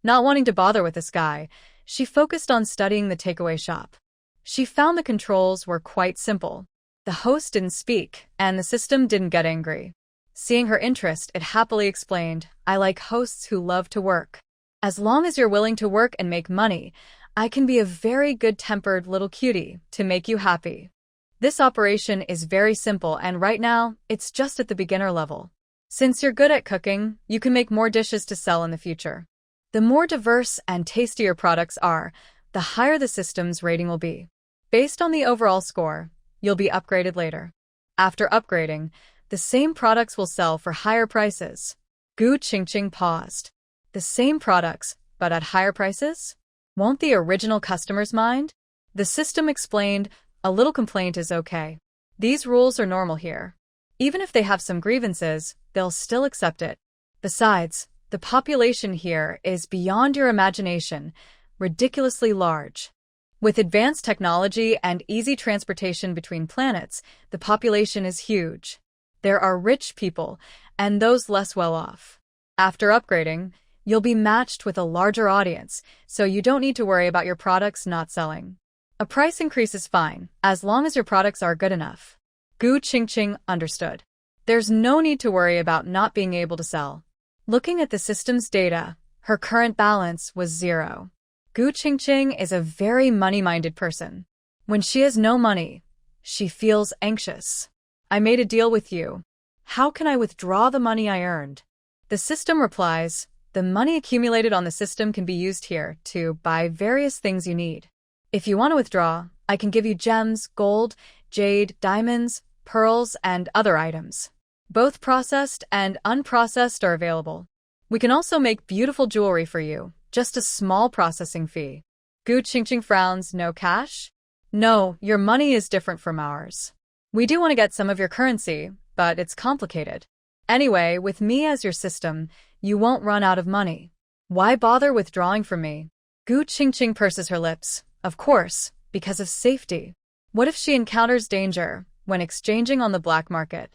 Not wanting to bother with this guy, she focused on studying the takeaway shop. She found the controls were quite simple. The host didn't speak, and the system didn't get angry. Seeing her interest, it happily explained, "I like hosts who love to work. As long as you're willing to work and make money, I can be a very good-tempered little cutie to make you happy. This operation is very simple, and right now, it's just at the beginner level. Since you're good at cooking, you can make more dishes to sell in the future. The more diverse and tasty your products are, the higher the system's rating will be. Based on the overall score, you'll be upgraded later. After upgrading, the same products will sell for higher prices." Gu Qingqing paused. The same products, but at higher prices? Won't the original customers mind? The system explained, "A little complaint is okay. These rules are normal here. Even if they have some grievances, they'll still accept it. Besides, the population here is beyond your imagination, ridiculously large. With advanced technology and easy transportation between planets, the population is huge. There are rich people and those less well off. After upgrading, you'll be matched with a larger audience, so you don't need to worry about your products not selling. A price increase is fine, as long as your products are good enough." Gu Qingqing understood. There's no need to worry about not being able to sell. Looking at the system's data, her current balance was 0. Gu Qingqing is a very money-minded person. When she has no money, she feels anxious. I made a deal with you. How can I withdraw the money I earned? The system replies, the money accumulated on the system can be used here to buy various things you need. If you want to withdraw, I can give you gems, gold, jade, diamonds, pearls, and other items. Both processed and unprocessed are available. We can also make beautiful jewelry for you, just a small processing fee. Gu Qingqing frowns, no cash? No, your money is different from ours. We do want to get some of your currency, but it's complicated. Anyway, with me as your system, you won't run out of money. Why bother withdrawing from me? Gu Qingqing purses her lips. Of course, because of safety. What if she encounters danger when exchanging on the black market?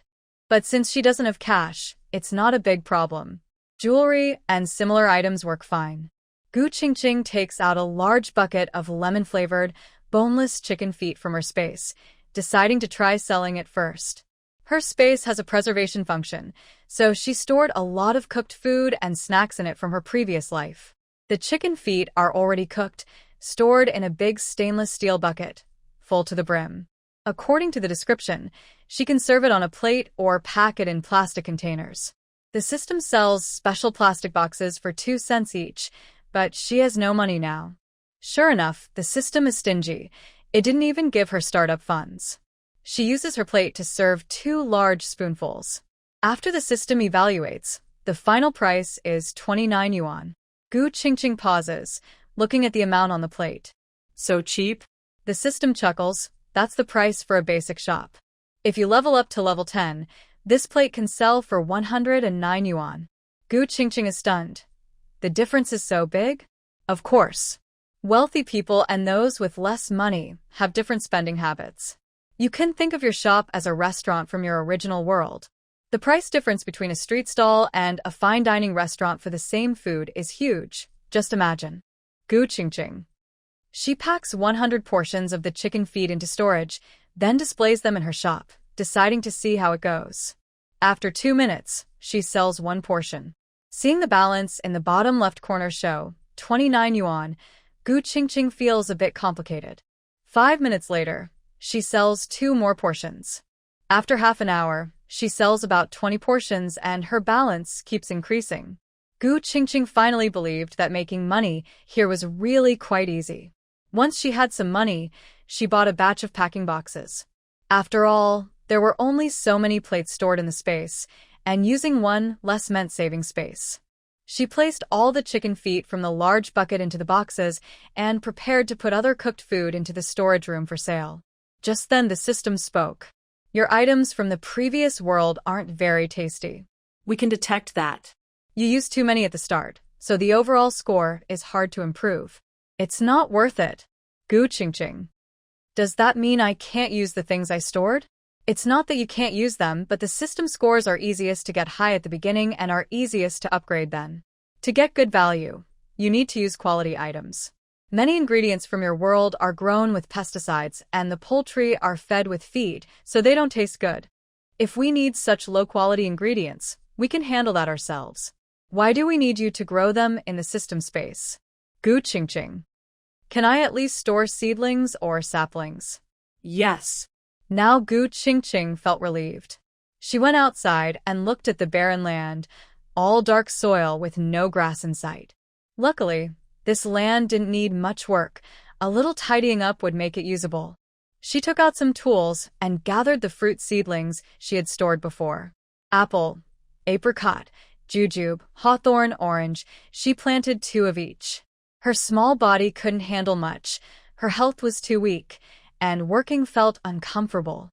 But since she doesn't have cash, it's not a big problem. Jewelry and similar items work fine. Gu Qingqing takes out a large bucket of lemon-flavored, boneless chicken feet from her space, deciding to try selling it first. Her space has a preservation function, so she stored a lot of cooked food and snacks in it from her previous life. The chicken feet are already cooked, stored in a big stainless steel bucket, full to the brim. According to the description, she can serve it on a plate or pack it in plastic containers. The system sells special plastic boxes for 2 cents each, but she has no money now. Sure enough, the system is stingy. It didn't even give her startup funds. She uses her plate to serve 2 large spoonfuls. After the system evaluates, the final price is 29 yuan. Gu Qingqing pauses, looking at the amount on the plate. So cheap? The system chuckles. That's the price for a basic shop. If you level up to level 10, this plate can sell for 109 yuan. Gu Qingqing is stunned. The difference is so big? Of course. Wealthy people and those with less money have different spending habits. You can think of your shop as a restaurant from your original world. The price difference between a street stall and a fine dining restaurant for the same food is huge. Just imagine. Gu Qingqing. She packs 100 portions of the chicken feet into storage, then displays them in her shop, deciding to see how it goes. After 2 minutes, she sells 1 portion. Seeing the balance in the bottom left corner show, 29 yuan, Gu Qingqing feels a bit complicated. 5 minutes later, she sells 2 more portions. After half an hour, she sells about 20 portions and her balance keeps increasing. Gu Qingqing finally believed that making money here was really quite easy. Once she had some money, she bought a batch of packing boxes. After all, there were only so many plates stored in the space, and using one less meant saving space. She placed all the chicken feet from the large bucket into the boxes and prepared to put other cooked food into the storage room for sale. Just then the system spoke. Your items from the previous world aren't very tasty. We can detect that. You used too many at the start, so the overall score is hard to improve. It's not worth it. Gu Qingqing. Does that mean I can't use the things I stored? It's not that you can't use them, but the system scores are easiest to get high at the beginning and are easiest to upgrade then. To get good value, you need to use quality items. Many ingredients from your world are grown with pesticides and the poultry are fed with feed, so they don't taste good. If we need such low-quality ingredients, we can handle that ourselves. Why do we need you to grow them in the system space? Gu Qingqing. Can I at least store seedlings or saplings? Yes. Now Gu Qingqing felt relieved. She went outside and looked at the barren land, all dark soil with no grass in sight. Luckily, this land didn't need much work. A little tidying up would make it usable. She took out some tools and gathered the fruit seedlings she had stored before. Apple, apricot, jujube, hawthorn, orange. She planted 2 of each. Her small body couldn't handle much. Her health was too weak, and working felt uncomfortable.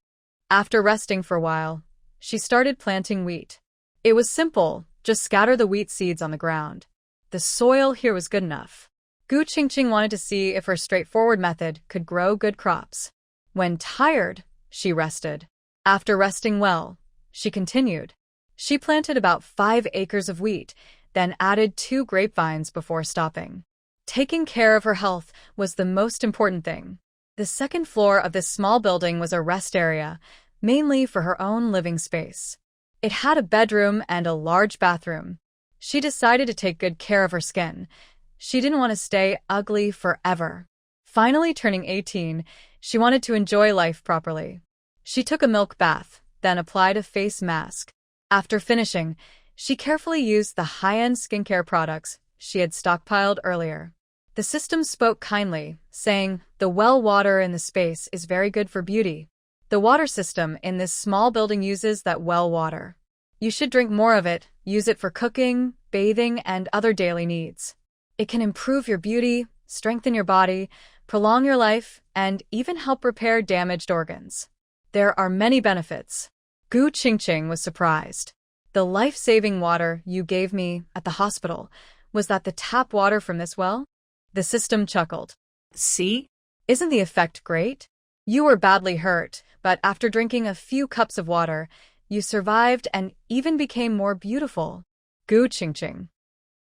After resting for a while, she started planting wheat. It was simple, just scatter the wheat seeds on the ground. The soil here was good enough. Gu Qingqing wanted to see if her straightforward method could grow good crops. When tired, she rested. After resting well, she continued. She planted about 5 acres of wheat, then added 2 grapevines before stopping. Taking care of her health was the most important thing. The second floor of this small building was a rest area, mainly for her own living space. It had a bedroom and a large bathroom. She decided to take good care of her skin. She didn't want to stay ugly forever. Finally turning 18, she wanted to enjoy life properly. She took a milk bath, then applied a face mask. After finishing, she carefully used the high-end skincare products she had stockpiled earlier. The system spoke kindly, saying, "The well water in the space is very good for beauty. The water system in this small building uses that well water. You should drink more of it, use it for cooking, bathing, and other daily needs. It can improve your beauty, strengthen your body, prolong your life, and even help repair damaged organs. There are many benefits." Gu Qingqing was surprised. "The life-saving water you gave me at the hospital, was that the tap water from this well?" The system chuckled. See? "Isn't the effect great? You were badly hurt, but after drinking a few cups of water, you survived and even became more beautiful." Gu Qingqing.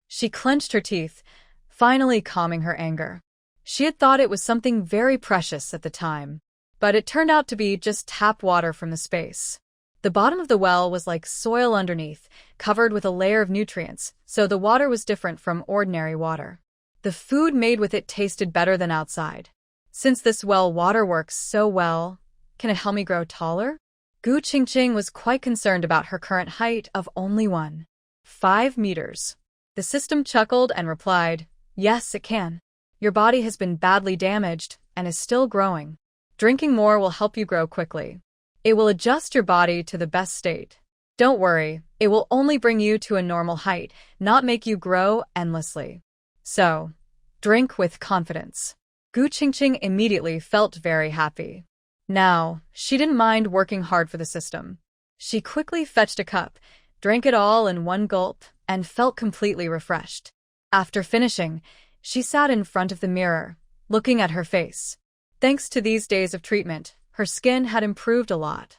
She clenched her teeth, finally calming her anger. She had thought it was something very precious at the time, but it turned out to be just tap water from the space. The bottom of the well was like soil underneath, covered with a layer of nutrients, so the water was different from ordinary water. The food made with it tasted better than outside. "Since this well water works so well, can it help me grow taller?" Gu Qingqing was quite concerned about her current height of only 1.5 meters. The system chuckled and replied, "Yes, it can. Your body has been badly damaged and is still growing. Drinking more will help you grow quickly. It will adjust your body to the best state. Don't worry, it will only bring you to a normal height, not make you grow endlessly. So, drink with confidence." Gu Qingqing immediately felt very happy. Now, she didn't mind working hard for the system. She quickly fetched a cup, drank it all in one gulp, and felt completely refreshed. After finishing, she sat in front of the mirror, looking at her face. Thanks to these days of treatment, her skin had improved a lot.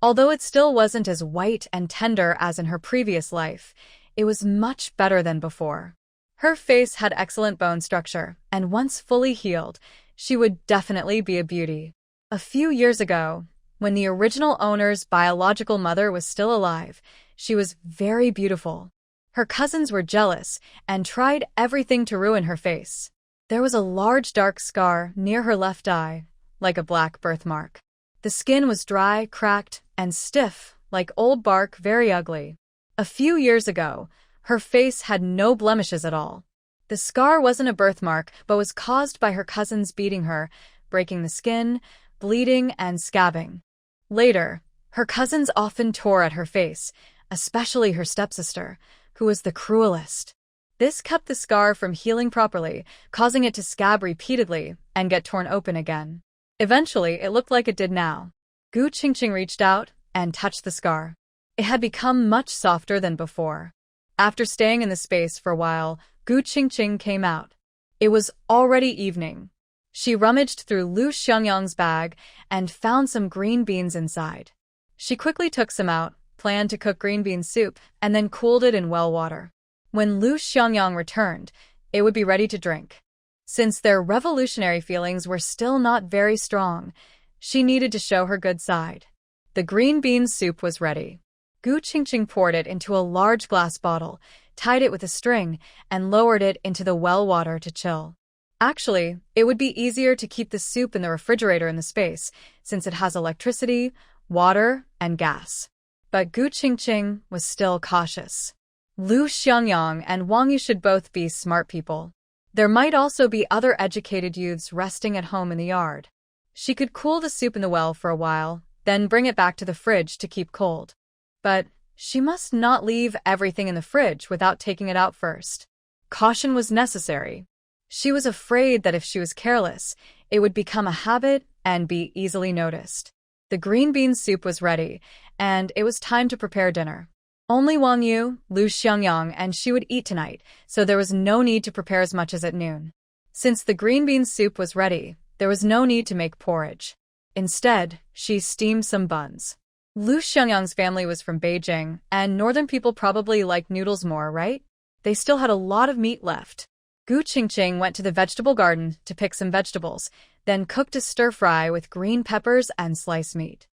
Although it still wasn't as white and tender as in her previous life, it was much better than before. Her face had excellent bone structure, and once fully healed, she would definitely be a beauty. A few years ago, when the original owner's biological mother was still alive, she was very beautiful. Her cousins were jealous and tried everything to ruin her face. There was a large dark scar near her left eye, like a black birthmark. The skin was dry, cracked, and stiff, like old bark, very ugly. A few years ago, her face had no blemishes at all. The scar wasn't a birthmark, but was caused by her cousins beating her, breaking the skin, bleeding, and scabbing. Later, her cousins often tore at her face, especially her stepsister, who was the cruelest. This kept the scar from healing properly, causing it to scab repeatedly and get torn open again. Eventually, it looked like it did now. Gu Qingqing reached out and touched the scar. It had become much softer than before. After staying in the space for a while, Gu Qingqing came out. It was already evening. She rummaged through Lu Xiangyang's bag and found some green beans inside. She quickly took some out, planned to cook green bean soup, and then cooled it in well water. When Lu Xiangyang returned, it would be ready to drink. Since their revolutionary feelings were still not very strong, she needed to show her good side. The green bean soup was ready. Gu Qingqing poured it into a large glass bottle, tied it with a string, and lowered it into the well water to chill. Actually, it would be easier to keep the soup in the refrigerator in the space, since it has electricity, water, and gas. But Gu Qingqing was still cautious. Lu Xiangyang and Wang Yu should both be smart people. There might also be other educated youths resting at home in the yard. She could cool the soup in the well for a while, then bring it back to the fridge to keep cold. But she must not leave everything in the fridge without taking it out first. Caution was necessary. She was afraid that if she was careless, it would become a habit and be easily noticed. The green bean soup was ready, and it was time to prepare dinner. Only Wang Yu, Lu Xiangyang, and she would eat tonight, so there was no need to prepare as much as at noon. Since the green bean soup was ready, there was no need to make porridge. Instead, she steamed some buns. Lu Xiangyang's family was from Beijing, and northern people probably like noodles more, right? They still had a lot of meat left. Gu Qingqing went to the vegetable garden to pick some vegetables, then cooked a stir-fry with green peppers and sliced meat.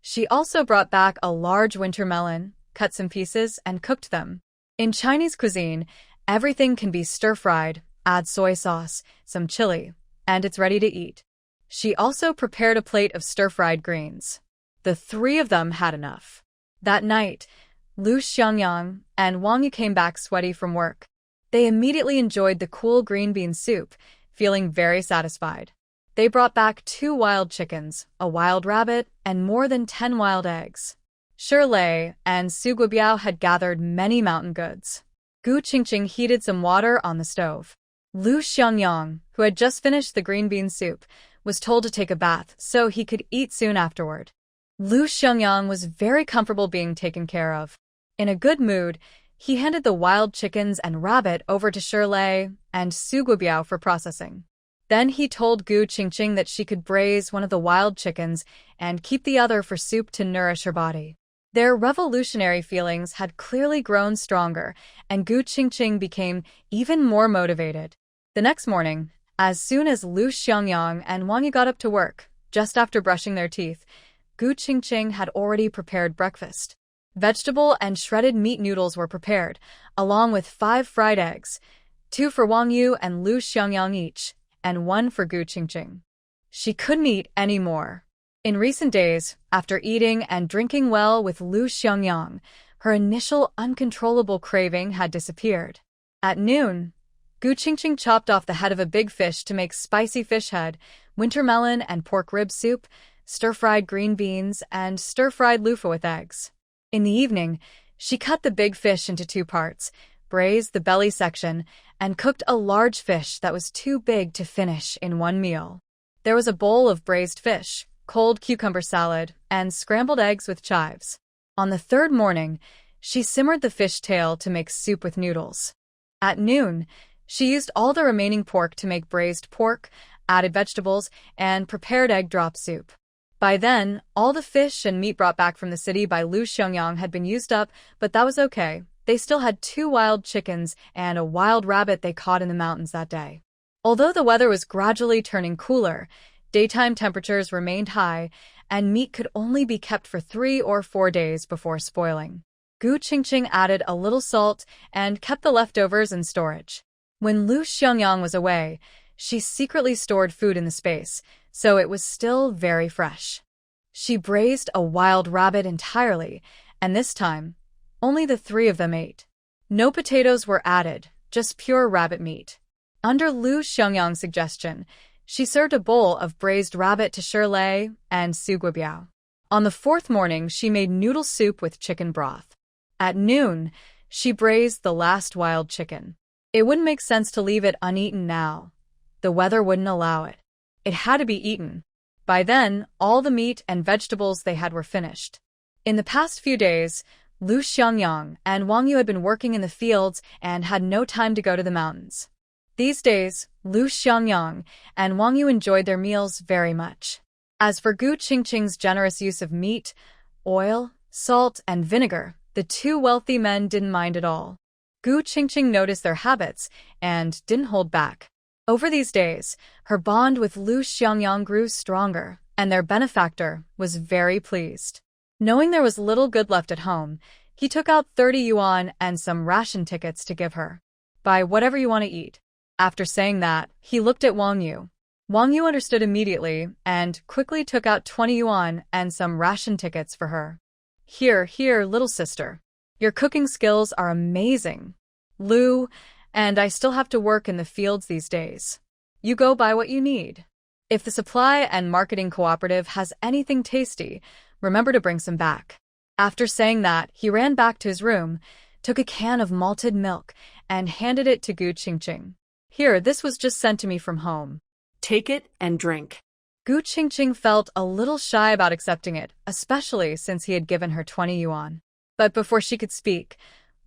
She also brought back a large winter melon, cut some pieces, and cooked them. In Chinese cuisine, everything can be stir-fried, add soy sauce, some chili, and it's ready to eat. She also prepared a plate of stir-fried greens. The three of them had enough. That night, Lu Xiangyang and Wang Yu came back sweaty from work. They immediately enjoyed the cool green bean soup, feeling very satisfied. They brought back 2 wild chickens, a wild rabbit, and more than 10 wild eggs. Shirley and Su Guobiao had gathered many mountain goods. Gu Qingqing heated some water on the stove. Lu Xiangyang, who had just finished the green bean soup, was told to take a bath so he could eat soon afterward. Lu Xiangyang was very comfortable being taken care of. In a good mood, he handed the wild chickens and rabbit over to Shirley and Su Guobiao for processing. Then he told Gu Qingqing that she could braise one of the wild chickens and keep the other for soup to nourish her body. Their revolutionary feelings had clearly grown stronger, and Gu Qingqing became even more motivated. The next morning, as soon as Lu Xiangyang and Wang Yu got up to work, just after brushing their teeth, Gu Qingqing had already prepared breakfast. Vegetable and shredded meat noodles were prepared, along with 5 fried eggs, 2 for Wang Yu and Lu Xiangyang each, and 1 for Gu Qingqing. She couldn't eat any more. In recent days, after eating and drinking well with Lu Xiangyang, her initial uncontrollable craving had disappeared. At noon, Gu Qingqing chopped off the head of a big fish to make spicy fish head, winter melon and pork rib soup, stir-fried green beans, and stir-fried loofah with eggs. In the evening, she cut the big fish into 2 parts, braised the belly section, and cooked a large fish that was too big to finish in one meal. There was a bowl of braised fish, cold cucumber salad, and scrambled eggs with chives. On the 3rd morning, she simmered the fish tail to make soup with noodles. At noon, she used all the remaining pork to make braised pork, added vegetables, and prepared egg drop soup. By then, all the fish and meat brought back from the city by Lu Xiangyang had been used up, but that was okay. They still had 2 wild chickens and a wild rabbit they caught in the mountains that day. Although the weather was gradually turning cooler, daytime temperatures remained high, and meat could only be kept for 3 or 4 days before spoiling. Gu Qingqing added a little salt and kept the leftovers in storage. When Lu Xiangyang was away, she secretly stored food in the space, so it was still very fresh. She braised a wild rabbit entirely, and this time, only the 3 of them ate. No potatoes were added, just pure rabbit meat. Under Lu Xiangyang's suggestion, she served a bowl of braised rabbit to Shirley and Su Guobiao. On the 4th morning, she made noodle soup with chicken broth. At noon, she braised the last wild chicken. It wouldn't make sense to leave it uneaten now. The weather wouldn't allow it. It had to be eaten. By then, all the meat and vegetables they had were finished. In the past few days, Lu Xiangyang and Wang Yu had been working in the fields and had no time to go to the mountains. These days, Lu Xiangyang and Wang Yu enjoyed their meals very much. As for Gu Qingqing's generous use of meat, oil, salt, and vinegar, the 2 wealthy men didn't mind at all. Gu Qingqing noticed their habits and didn't hold back. Over these days, her bond with Lu Xiangyang grew stronger, and their benefactor was very pleased. Knowing there was little good left at home, he took out 30 yuan and some ration tickets to give her. Buy whatever you want to eat. After saying that, he looked at Wang Yu. Wang Yu understood immediately and quickly took out 20 yuan and some ration tickets for her. Here, little sister. Your cooking skills are amazing. Lu, and I still have to work in the fields these days. You go buy what you need. If the supply and marketing cooperative has anything tasty, remember to bring some back. After saying that, he ran back to his room, took a can of malted milk, and handed it to Gu Qingqing. Here, this was just sent to me from home. Take it and drink. Gu Qingqing felt a little shy about accepting it, especially since he had given her 20 yuan. But before she could speak,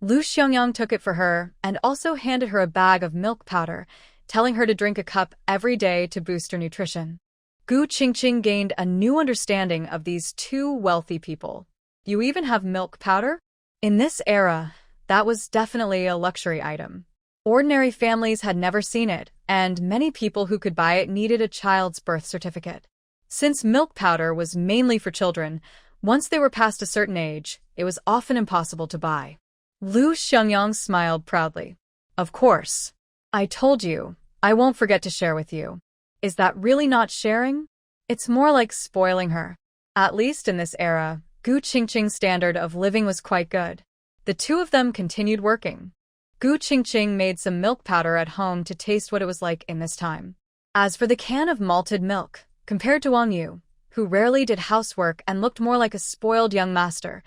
Lu Xiangyang took it for her and also handed her a bag of milk powder, telling her to drink a cup every day to boost her nutrition. Gu Qingqing gained a new understanding of these 2 wealthy people. You even have milk powder? In this era, that was definitely a luxury item. Ordinary families had never seen it, and many people who could buy it needed a child's birth certificate. Since milk powder was mainly for children, Once they were past a certain age, it was often impossible to buy. Lu Xiangyang smiled proudly. Of course. I told you, I won't forget to share with you. Is that really not sharing? It's more like spoiling her. At least in this era, Gu Qingqing's standard of living was quite good. The two of them continued working. Gu Qingqing made some milk powder at home to taste what it was like in this time. As for the can of malted milk, compared to Wang Yu, who rarely did housework and looked more like a spoiled young master,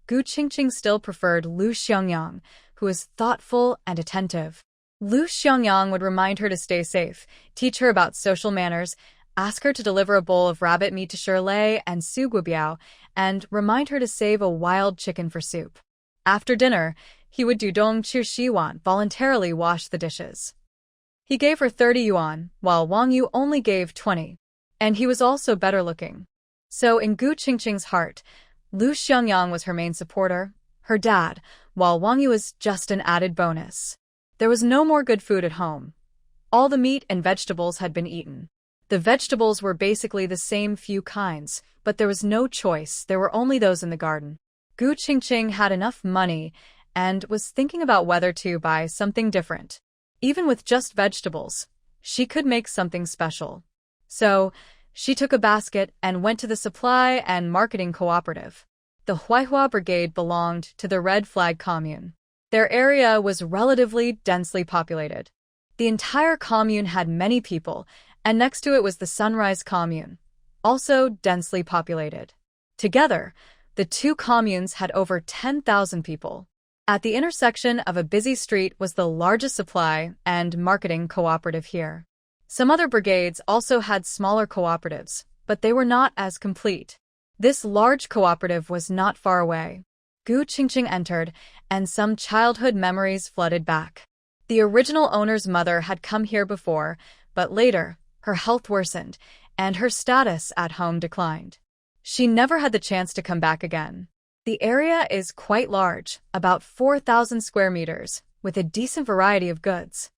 Gu Qingqing still preferred Lu Xiangyang, who was thoughtful and attentive. Lu Xiangyang would remind her to stay safe, teach her about social manners, ask her to deliver a bowl of rabbit meat to Shirley and Su Guobiao, and remind her to save a wild chicken for soup. After dinner, he would do dong chu Yuan voluntarily wash the dishes. He gave her 30 yuan, while Wang Yu only gave 20. And he was also better looking. So in Gu Qingqing's heart, Lu Xiangyang was her main supporter, her dad, while Wang Yu was just an added bonus. There was no more good food at home. All the meat and vegetables had been eaten. The vegetables were basically the same few kinds, but there was no choice, there were only those in the garden. Gu Qingqing had enough money and was thinking about whether to buy something different. Even with just vegetables, she could make something special. So, she took a basket and went to the supply and marketing cooperative. The Huaihua Brigade belonged to the Red Flag Commune. Their area was relatively densely populated. The entire commune had many people, and next to it was the Sunrise Commune, also densely populated. Together, the two communes had over 10,000 people. At the intersection of a busy street was the largest supply and marketing cooperative here. Some other brigades also had smaller cooperatives, but they were not as complete. This large cooperative was not far away. Gu Qingqing entered, and some childhood memories flooded back. The original owner's mother had come here before, but later, her health worsened, and her status at home declined. She never had the chance to come back again. The area is quite large, about 4,000 square meters, with a decent variety of goods.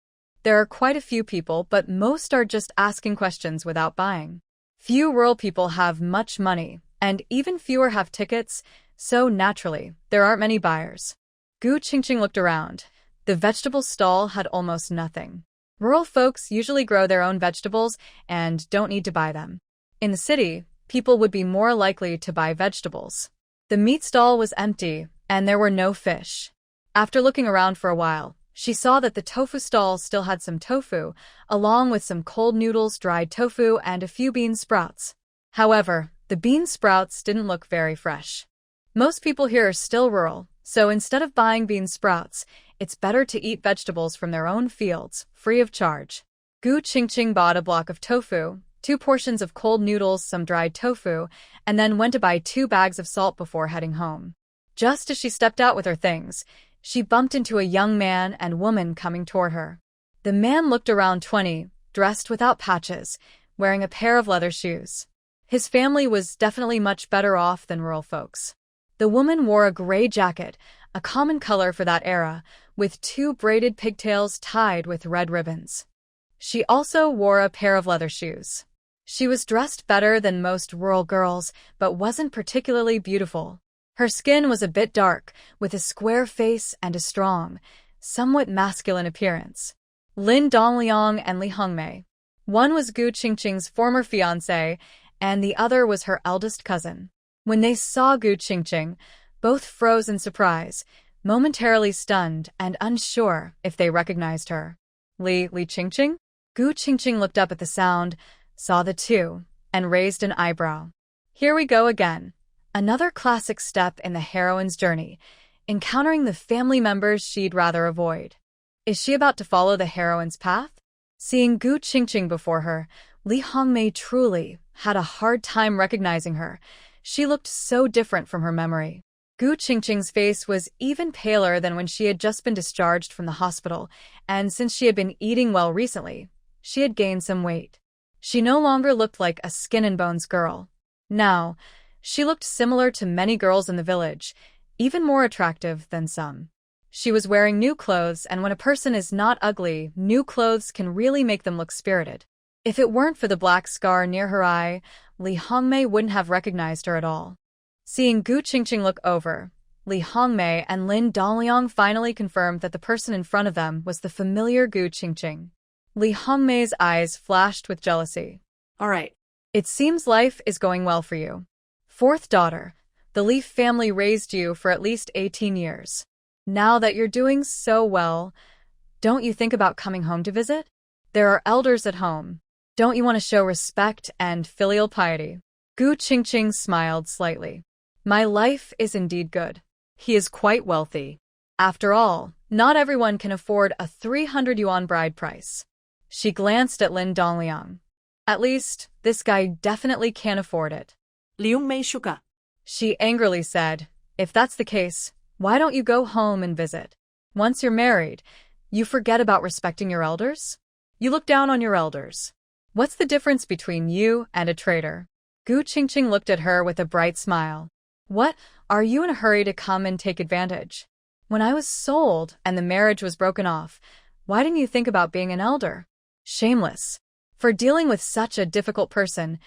There are quite a few people, but most are just asking questions without buying. Few rural people have much money, and even fewer have tickets, so naturally, there aren't many buyers. Gu Qingqing looked around. The vegetable stall had almost nothing. Rural folks usually grow their own vegetables and don't need to buy them. In the city, people would be more likely to buy vegetables. The meat stall was empty, and there were no fish. After looking around for a while, she saw that the tofu stall still had some tofu, along with some cold noodles, dried tofu, and a few bean sprouts. However, the bean sprouts didn't look very fresh. Most people here are still rural, so instead of buying bean sprouts, it's better to eat vegetables from their own fields, free of charge. Gu Qingqing bought a block of tofu, 2 portions of cold noodles, some dried tofu, and then went to buy 2 bags of salt before heading home. Just as she stepped out with her things, she bumped into a young man and woman coming toward her. The man looked around 20, dressed without patches, wearing a pair of leather shoes. His family was definitely much better off than rural folks. The woman wore a gray jacket, a common color for that era, with 2 braided pigtails tied with red ribbons. She also wore a pair of leather shoes. She was dressed better than most rural girls, but wasn't particularly beautiful. Her skin was a bit dark, with a square face and a strong, somewhat masculine appearance. Lin Dongliang and Li Hongmei. One was Gu Qingqing's former fiancé, and the other was her eldest cousin. When they saw Gu Qingqing, both froze in surprise, momentarily stunned and unsure if they recognized her. Li Qingqing? Gu Qingqing looked up at the sound, saw the two, and raised an eyebrow. Here we go again. Another classic step in the heroine's journey, encountering the family members she'd rather avoid. Is she about to follow the heroine's path? Seeing Gu Qingqing before her, Li Hongmei truly had a hard time recognizing her. She looked so different from her memory. Gu Qingqing's face was even paler than when she had just been discharged from the hospital, and since she had been eating well recently, she had gained some weight. She no longer looked like a skin-and-bones girl. Now, she looked similar to many girls in the village, even more attractive than some. She was wearing new clothes, and when a person is not ugly, new clothes can really make them look spirited. If it weren't for the black scar near her eye, Li Hongmei wouldn't have recognized her at all. Seeing Gu Qingqing look over, Li Hongmei and Lin Dongliang finally confirmed that the person in front of them was the familiar Gu Qingqing. Li Hongmei's eyes flashed with jealousy. All right. It seems life is going well for you. Fourth daughter, the Li family raised you for at least 18 years. Now that you're doing so well, don't you think about coming home to visit? There are elders at home. Don't you want to show respect and filial piety? Gu Qingqing smiled slightly. My life is indeed good. He is quite wealthy. After all, not everyone can afford a 300 yuan bride price. She glanced at Lin Dongliang. At least, this guy definitely can't afford it. Liu Mei Shuka. She angrily said, if that's the case, why don't you go home and visit? Once you're married, you forget about respecting your elders? You look down on your elders. What's the difference between you and a traitor? Gu Qingqing looked at her with a bright smile. What, are you in a hurry to come and take advantage? When I was sold and the marriage was broken off, why didn't you think about being an elder? Shameless. For dealing with such a difficult person,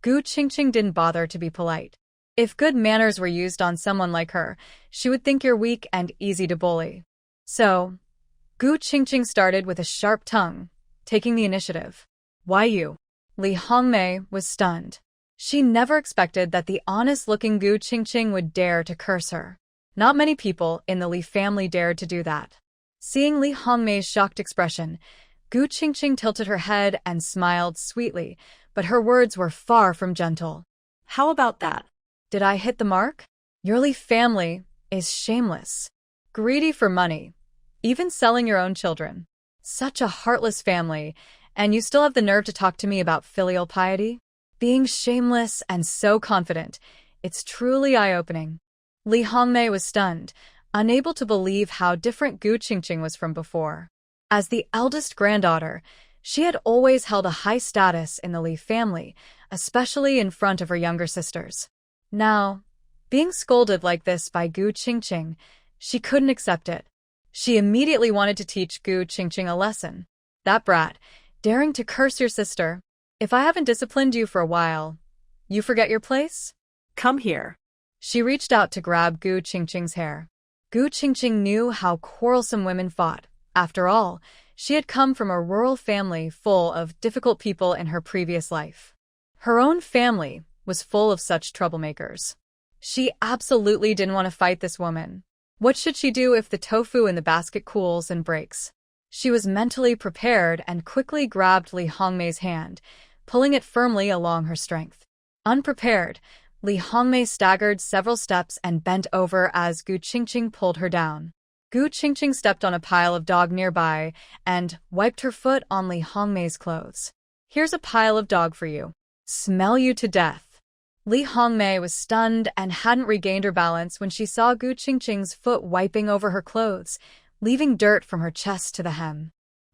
Gu Qingqing didn't bother to be polite. If good manners were used on someone like her, she would think you're weak and easy to bully. So, Gu Qingqing started with a sharp tongue, taking the initiative. Why you? Li Hongmei was stunned. She never expected that the honest-looking Gu Qingqing would dare to curse her. Not many people in the Li family dared to do that. Seeing Li Hongmei's shocked expression, Gu Qingqing tilted her head and smiled sweetly, but her words were far from gentle. How about that? Did I hit the mark? Your Li family is shameless. Greedy for money. Even selling your own children. Such a heartless family, and you still have the nerve to talk to me about filial piety? Being shameless and so confident, it's truly eye-opening. Li Hongmei was stunned, unable to believe how different Gu Qingqing was from before. As the eldest granddaughter, she had always held a high status in the Li family, especially in front of her younger sisters. Now, being scolded like this by Gu Qingqing, she couldn't accept it. She immediately wanted to teach Gu Qingqing a lesson. That brat, daring to curse your sister. If I haven't disciplined you for a while, you forget your place? Come here. She reached out to grab Gu Qingqing's hair. Gu Qingqing knew how quarrelsome women fought. After all, she had come from a rural family full of difficult people in her previous life. Her own family was full of such troublemakers. She absolutely didn't want to fight this woman. What should she do if the tofu in the basket cools and breaks? She was mentally prepared and quickly grabbed Li Hongmei's hand, pulling it firmly along her strength. Unprepared, Li Hongmei staggered several steps and bent over as Gu Qingqing pulled her down. Gu Qingqing stepped on a pile of dog nearby and wiped her foot on Li Hongmei's clothes. Here's a pile of dog for you. Smell you to death. Li Hongmei was stunned and hadn't regained her balance when she saw Gu Qingqing's foot wiping over her clothes, leaving dirt from her chest to the hem.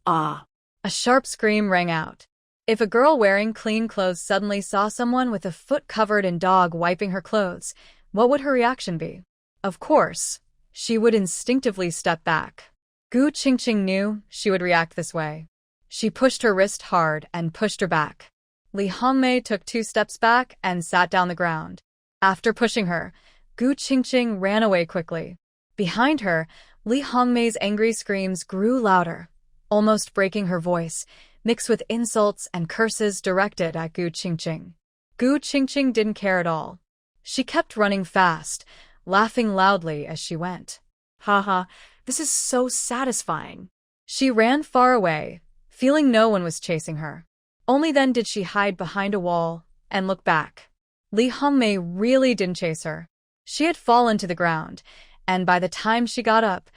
Ah! A sharp scream rang out. If a girl wearing clean clothes suddenly saw someone with a foot covered in dog wiping her clothes, what would her reaction be? Of course, she would instinctively step back. Gu Qingqing knew she would react this way. She pushed her wrist hard and pushed her back. Li Hongmei took 2 steps back and sat down the ground. After pushing her, Gu Qingqing ran away quickly. Behind her, Li Hongmei's angry screams grew louder, almost breaking her voice, mixed with insults and curses directed at Gu Qingqing. Gu Qingqing didn't care at all. She kept running fast, laughing loudly as she went. Haha, this is so satisfying. She ran far away, feeling no one was chasing her. Only then did she hide behind a wall and look back. Li Hongmei really didn't chase her. She had fallen to the ground, and by the time she got up,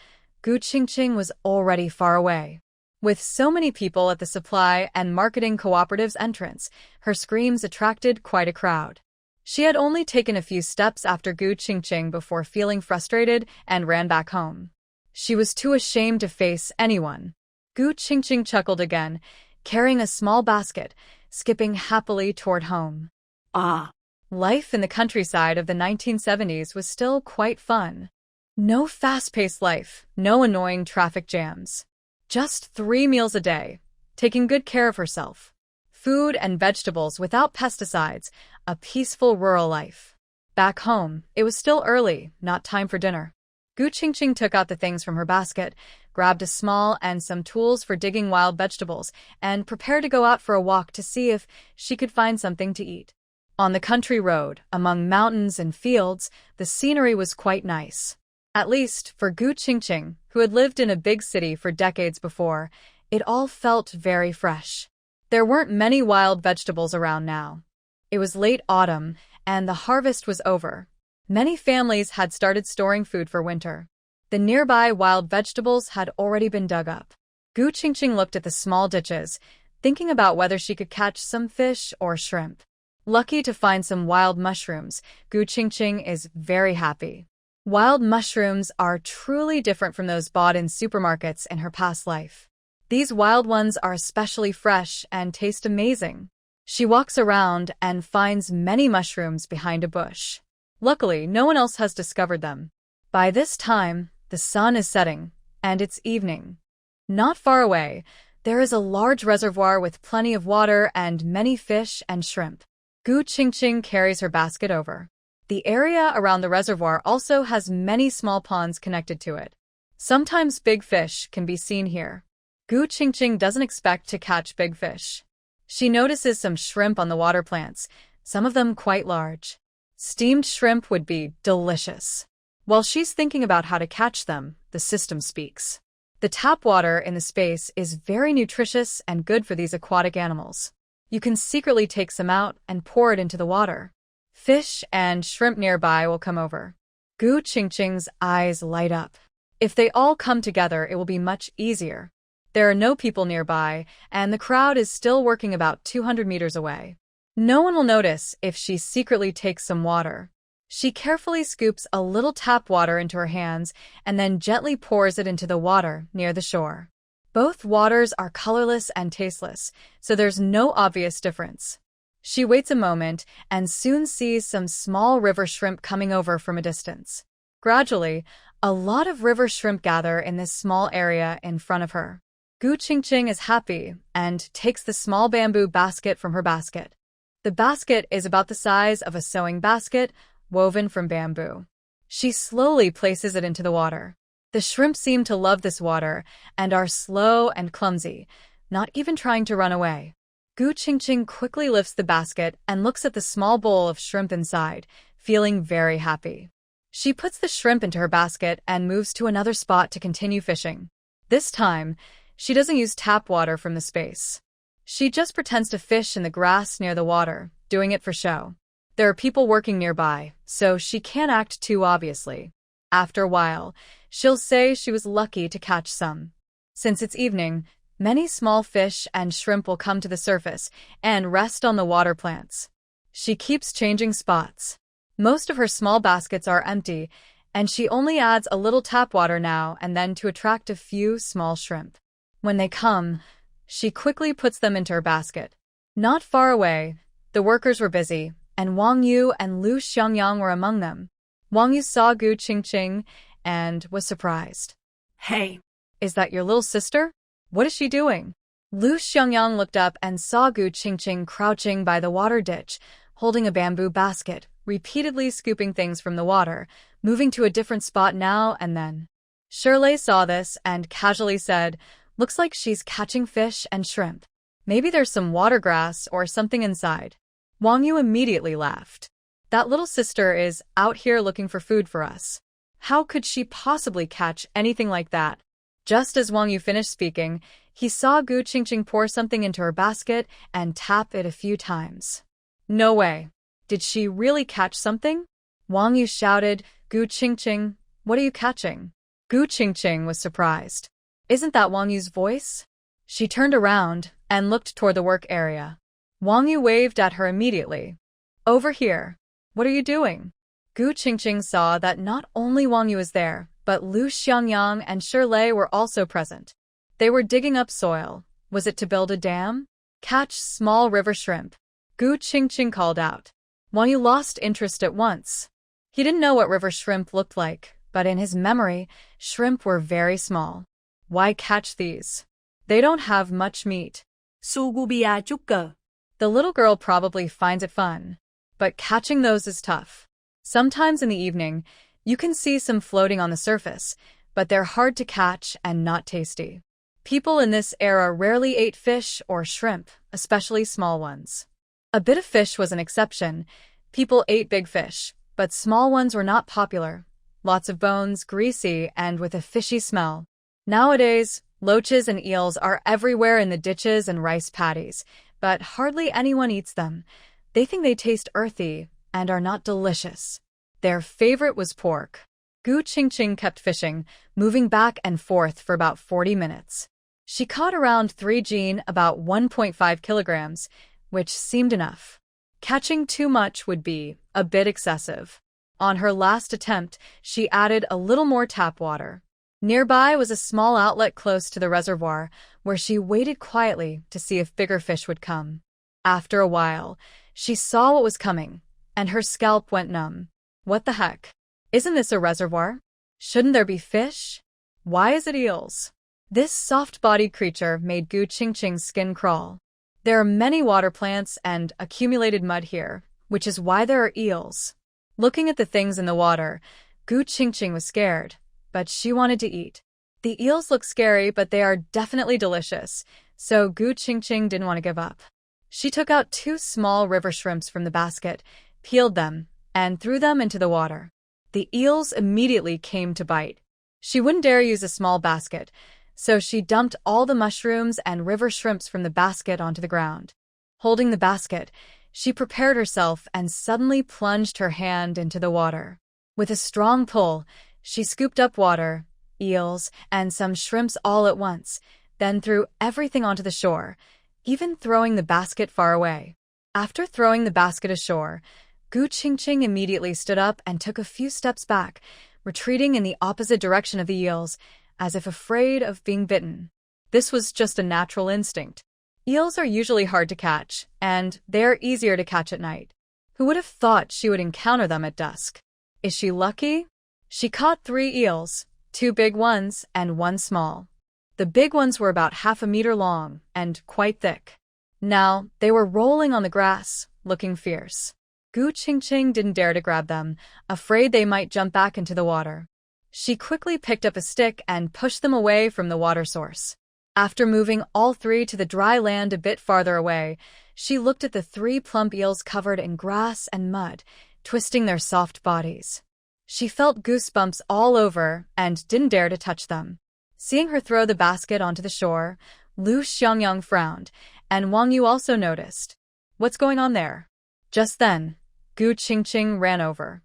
Gu Qingqing was already far away. With so many people at the supply and marketing cooperative's entrance, her screams attracted quite a crowd. She had only taken a few steps after Gu Qingqing before feeling frustrated and ran back home. She was too ashamed to face anyone. Gu Qingqing chuckled again, carrying a small basket, skipping happily toward home. Ah! Life in the countryside of the 1970s was still quite fun. No fast-paced life, no annoying traffic jams. Just 3 meals a day, taking good care of herself. Food and vegetables without pesticides, a peaceful rural life. Back home, it was still early, not time for dinner. Gu Qingqing took out the things from her basket, grabbed a small and some tools for digging wild vegetables, and prepared to go out for a walk to see if she could find something to eat. On the country road, among mountains and fields, the scenery was quite nice. At least, for Gu Qingqing, who had lived in a big city for decades before, it all felt very fresh. There weren't many wild vegetables around now. It was late autumn, and the harvest was over. Many families had started storing food for winter. The nearby wild vegetables had already been dug up. Gu Qingqing looked at the small ditches, thinking about whether she could catch some fish or shrimp. Lucky to find some wild mushrooms, Gu Qingqing is very happy. Wild mushrooms are truly different from those bought in supermarkets in her past life. These wild ones are especially fresh and taste amazing. She walks around and finds many mushrooms behind a bush. Luckily, no one else has discovered them. By this time, the sun is setting, and it's evening. Not far away, there is a large reservoir with plenty of water and many fish and shrimp. Gu Qingqing carries her basket over. The area around the reservoir also has many small ponds connected to it. Sometimes big fish can be seen here. Gu Qingqing doesn't expect to catch big fish. She notices some shrimp on the water plants, some of them quite large. Steamed shrimp would be delicious. While she's thinking about how to catch them, the system speaks. The tap water in the space is very nutritious and good for these aquatic animals. You can secretly take some out and pour it into the water. Fish and shrimp nearby will come over. Gu Qingqing's eyes light up. If they all come together, it will be much easier. There are no people nearby, and the crowd is still working about 200 meters away. No one will notice if she secretly takes some water. She carefully scoops a little tap water into her hands and then gently pours it into the water near the shore. Both waters are colorless and tasteless, so there's no obvious difference. She waits a moment and soon sees some small river shrimp coming over from a distance. Gradually, a lot of river shrimp gather in this small area in front of her. Gu Qingqing is happy and takes the small bamboo basket from her basket. The basket is about the size of a sewing basket, woven from bamboo. She slowly places it into the water. The shrimp seem to love this water and are slow and clumsy, not even trying to run away. Gu Qingqing quickly lifts the basket and looks at the small bowl of shrimp inside, feeling very happy. She puts the shrimp into her basket and moves to another spot to continue fishing. This time, she doesn't use tap water from the space. She just pretends to fish in the grass near the water, doing it for show. There are people working nearby, so she can't act too obviously. After a while, she'll say she was lucky to catch some. Since it's evening, many small fish and shrimp will come to the surface and rest on the water plants. She keeps changing spots. Most of her small baskets are empty, and she only adds a little tap water now and then to attract a few small shrimp. When they come, she quickly puts them into her basket. Not far away, the workers were busy, and Wang Yu and Lu Xiangyang were among them. Wang Yu saw Gu Qingqing and was surprised. Hey, Is that your little sister? What is she doing? Lu Xiangyang looked up and saw Gu Qingqing crouching by the water ditch, holding a bamboo basket, repeatedly scooping things from the water, moving to a different spot now and then. Shirley saw this and casually said, "Looks like she's catching fish and shrimp. Maybe there's some water grass or something inside." Wang Yu immediately laughed. "That little sister is out here looking for food for us. How could she possibly catch anything like that?" Just as Wang Yu finished speaking, he saw Gu Qingqing pour something into her basket and tap it a few times. "No way. Did she really catch something?" Wang Yu shouted, "Gu Qingqing, what are you catching?" Gu Qingqing was surprised. "Isn't that Wang Yu's voice?" She turned around and looked toward the work area. Wang Yu waved at her immediately. "Over here. What are you doing?" Gu Qingqing saw that not only Wang Yu was there, but Lu Xiangyang and Shirley were also present. They were digging up soil. Was it to build a dam? "Catch small river shrimp," Gu Qingqing called out. Wang Yu lost interest at once. He didn't know what river shrimp looked like, but in his memory, shrimp were very small. Why catch these? They don't have much meat. 소고기야 쭈꺼. The little girl probably finds it fun. But catching those is tough. Sometimes in the evening, you can see some floating on the surface, but they're hard to catch and not tasty. People in this era rarely ate fish or shrimp, especially small ones. A bit of fish was an exception. People ate big fish, but small ones were not popular. Lots of bones, greasy, and with a fishy smell. Nowadays, loaches and eels are everywhere in the ditches and rice paddies, but hardly anyone eats them. They think they taste earthy and are not delicious. Their favorite was pork. Gu Qingqing kept fishing, moving back and forth for about 40 minutes. She caught around 3 jin, about 1.5 kilograms, which seemed enough. Catching too much would be a bit excessive. On her last attempt, she added a little more tap water. Nearby was a small outlet close to the reservoir, where she waited quietly to see if bigger fish would come. After a while, she saw what was coming, and her scalp went numb. What the heck? Isn't this a reservoir? Shouldn't there be fish? Why is it eels? This soft-bodied creature made Gu Qingqing's skin crawl. There are many water plants and accumulated mud here, which is why there are eels. Looking at the things in the water, Gu Qingqing was scared, but she wanted to eat. The eels look scary, but they are definitely delicious, so Gu Qingqing didn't want to give up. She took out 2 small river shrimps from the basket, peeled them, and threw them into the water. The eels immediately came to bite. She wouldn't dare use a small basket, so she dumped all the mushrooms and river shrimps from the basket onto the ground. Holding the basket, she prepared herself and suddenly plunged her hand into the water. With a strong pull, she scooped up water, eels, and some shrimps all at once, then threw everything onto the shore, even throwing the basket far away. After throwing the basket ashore, Gu Qingqing immediately stood up and took a few steps back, retreating in the opposite direction of the eels, as if afraid of being bitten. This was just a natural instinct. Eels are usually hard to catch, and they're easier to catch at night. Who would have thought she would encounter them at dusk? Is she lucky? She caught 3 eels, 2 big ones and 1 small. The big ones were about half a meter long and quite thick. Now, they were rolling on the grass, looking fierce. Gu Qingqing didn't dare to grab them, afraid they might jump back into the water. She quickly picked up a stick and pushed them away from the water source. After moving all 3 to the dry land a bit farther away, she looked at the 3 plump eels covered in grass and mud, twisting their soft bodies. She felt goosebumps all over and didn't dare to touch them. Seeing her throw the basket onto the shore, Lu Xiangyang frowned, and Wang Yu also noticed. What's going on there? Just then, Gu Qingqing ran over.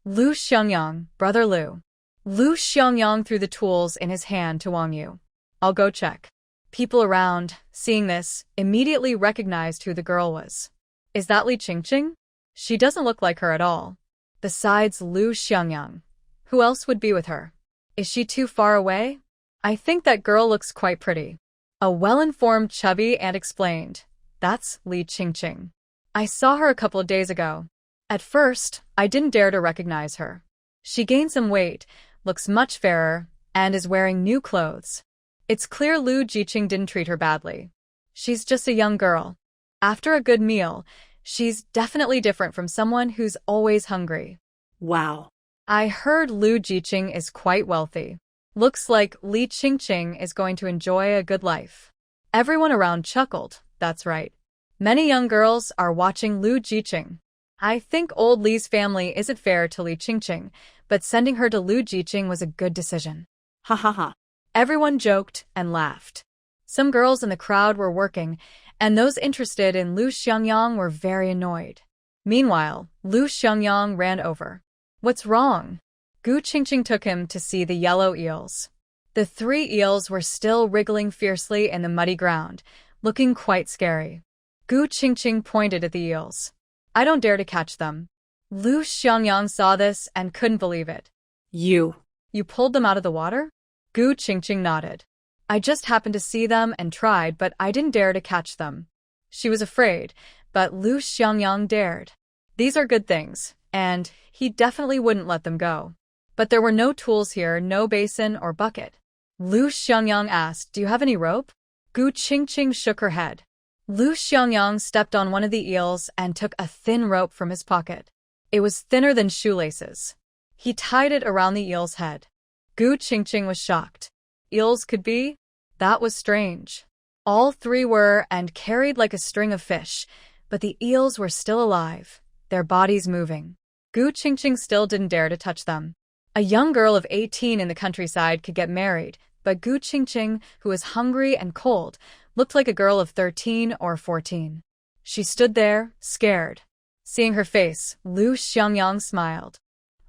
Lu Xiangyang, brother Lu. Lu Xiangyang threw the tools in his hand to Wang Yu. I'll go check. People around, seeing this, immediately recognized who the girl was. Is that Li Qingqing? She doesn't look like her at all. Besides Lu Xiangyang, who else would be with her? Is she too far away? I think that girl looks quite pretty. A well-informed chubby ant explained. That's Li Qingqing. I saw her a couple of days ago. At first, I didn't dare to recognize her. She gained some weight, looks much fairer, and is wearing new clothes. It's clear Lu Jiqing didn't treat her badly. She's just a young girl. After a good meal, she's definitely different from someone who's always hungry. Wow. I heard Lu Jiqing is quite wealthy. Looks like Li Qingqing is going to enjoy a good life. Everyone around chuckled, that's right. Many young girls are watching Lu Jiqing. I think old Li's family isn't fair to Li Qingqing, but sending her to Lu Jiqing was a good decision. Ha ha ha. Everyone joked and laughed. Some girls in the crowd were working, and those interested in Lu Xiangyang were very annoyed. Meanwhile, Lu Xiangyang ran over. What's wrong? Gu Qingqing took him to see the yellow eels. The 3 eels were still wriggling fiercely in the muddy ground, looking quite scary. Gu Qingqing pointed at the eels. I don't dare to catch them. Lu Xiangyang saw this and couldn't believe it. You pulled them out of the water? Gu Qingqing nodded. I just happened to see them and tried, but I didn't dare to catch them. She was afraid, but Lu Xiangyang dared. These are good things, and he definitely wouldn't let them go. But there were no tools here, no basin or bucket. Lu Xiangyang asked, do you have any rope? Gu Qingqing shook her head. Lu Xiangyang stepped on one of the eels and took a thin rope from his pocket. It was thinner than shoelaces. He tied it around the eel's head. Gu Qingqing was shocked. Eels could be? That was strange. All three were and carried like a string of fish, but the eels were still alive, their bodies moving. Gu Qingqing still didn't dare to touch them. A young girl of 18 in the countryside could get married, but Gu Qingqing, who was hungry and cold, looked like a girl of 13 or 14. She stood there, scared. Seeing her face, Lu Xiangyang smiled.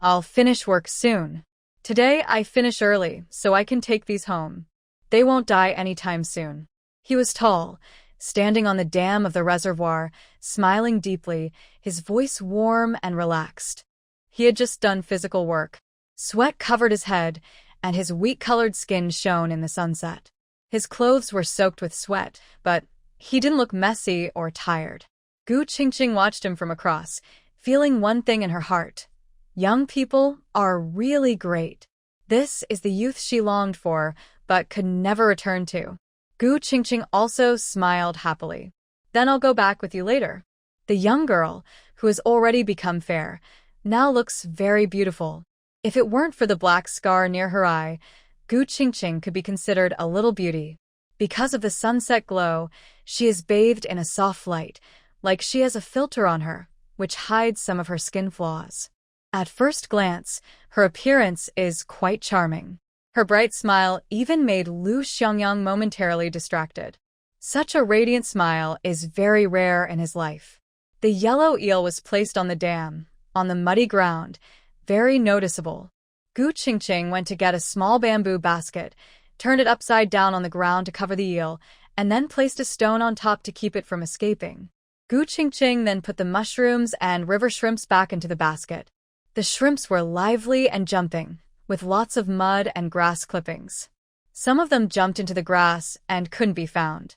I'll finish work soon. Today I finish early, so I can take these home. They won't die anytime soon. He was tall, standing on the dam of the reservoir, smiling deeply, his voice warm and relaxed. He had just done physical work. Sweat covered his head, and his wheat-colored skin shone in the sunset. His clothes were soaked with sweat, but he didn't look messy or tired. Gu Qingqing watched him from across, feeling one thing in her heart. Young people are really great. This is the youth she longed for, but could never return to. Gu Qingqing also smiled happily. Then I'll go back with you later. The young girl, who has already become fair, now looks very beautiful. If it weren't for the black scar near her eye, Gu Qingqing could be considered a little beauty. Because of the sunset glow, she is bathed in a soft light, like she has a filter on her, which hides some of her skin flaws. At first glance, her appearance is quite charming. Her bright smile even made Lu Xiangyang momentarily distracted. Such a radiant smile is very rare in his life. The yellow eel was placed on the dam, on the muddy ground, very noticeable. Gu Qingqing went to get a small bamboo basket, turned it upside down on the ground to cover the eel, and then placed a stone on top to keep it from escaping. Gu Qingqing then put the mushrooms and river shrimps back into the basket. The shrimps were lively and jumping, with lots of mud and grass clippings. Some of them jumped into the grass and couldn't be found.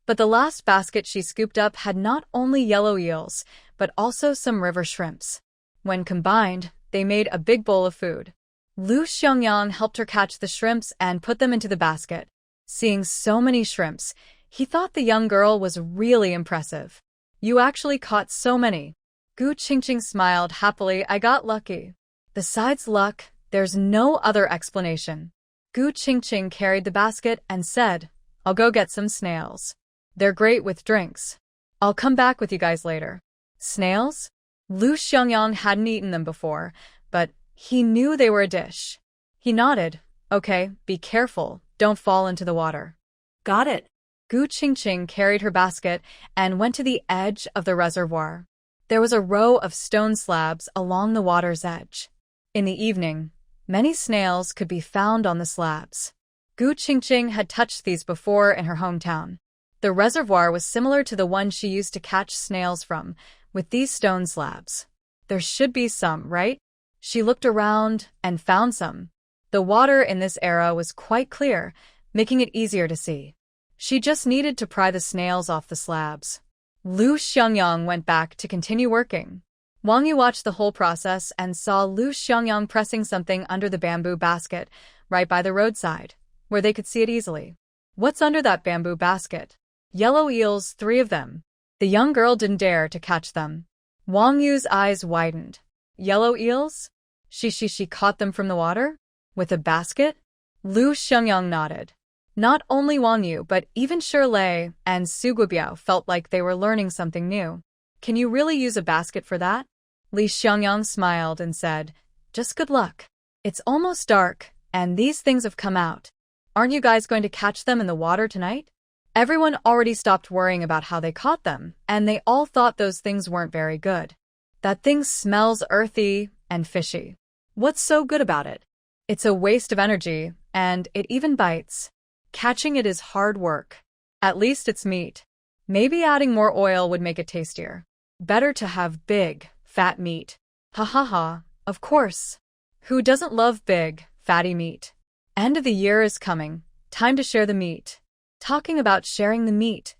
But the last basket she scooped up had not only yellow eels, but also some river shrimps. When combined, they made a big bowl of food. Lu Xiangyang helped her catch the shrimps and put them into the basket. Seeing so many shrimps, he thought the young girl was really impressive. You actually caught so many. Gu Qingqing smiled happily. I got lucky. Besides luck, there's no other explanation. Gu Qingqing carried the basket and said, I'll go get some snails. They're great with drinks. I'll come back with you guys later. Snails? Lu Xiangyang hadn't eaten them before, but he knew they were a dish. He nodded. Okay, be careful. Don't fall into the water. Got it. Gu Qingqing carried her basket and went to the edge of the reservoir. There was a row of stone slabs along the water's edge. In the evening, many snails could be found on the slabs. Gu Qingqing had touched these before in her hometown. The reservoir was similar to the one she used to catch snails from, with these stone slabs. There should be some, right? She looked around and found some. The water in this era was quite clear, making it easier to see. She just needed to pry the snails off the slabs. Lu Xiangyang went back to continue working. Wang Yu watched the whole process and saw Lu Xiangyang pressing something under the bamboo basket, right by the roadside, where they could see it easily. What's under that bamboo basket? Yellow eels, 3 of them. The young girl didn't dare to catch them. Wang Yu's eyes widened. Yellow eels? She caught them from the water? With a basket? Lu Xiangyang nodded. Not only Wang Yu, but even Shirlei and Su Guobiao felt like they were learning something new. Can you really use a basket for that? Li Xiangyang smiled and said, just good luck. It's almost dark, and these things have come out. Aren't you guys going to catch them in the water tonight? Everyone already stopped worrying about how they caught them, and they all thought those things weren't very good. That thing smells earthy and fishy. What's so good about it? It's a waste of energy, and it even bites. Catching it is hard work. At least it's meat. Maybe adding more oil would make it tastier. Better to have big, fat meat. Ha ha ha, of course. Who doesn't love big, fatty meat? End of the year is coming. Time to share the meat. Talking about sharing the meat,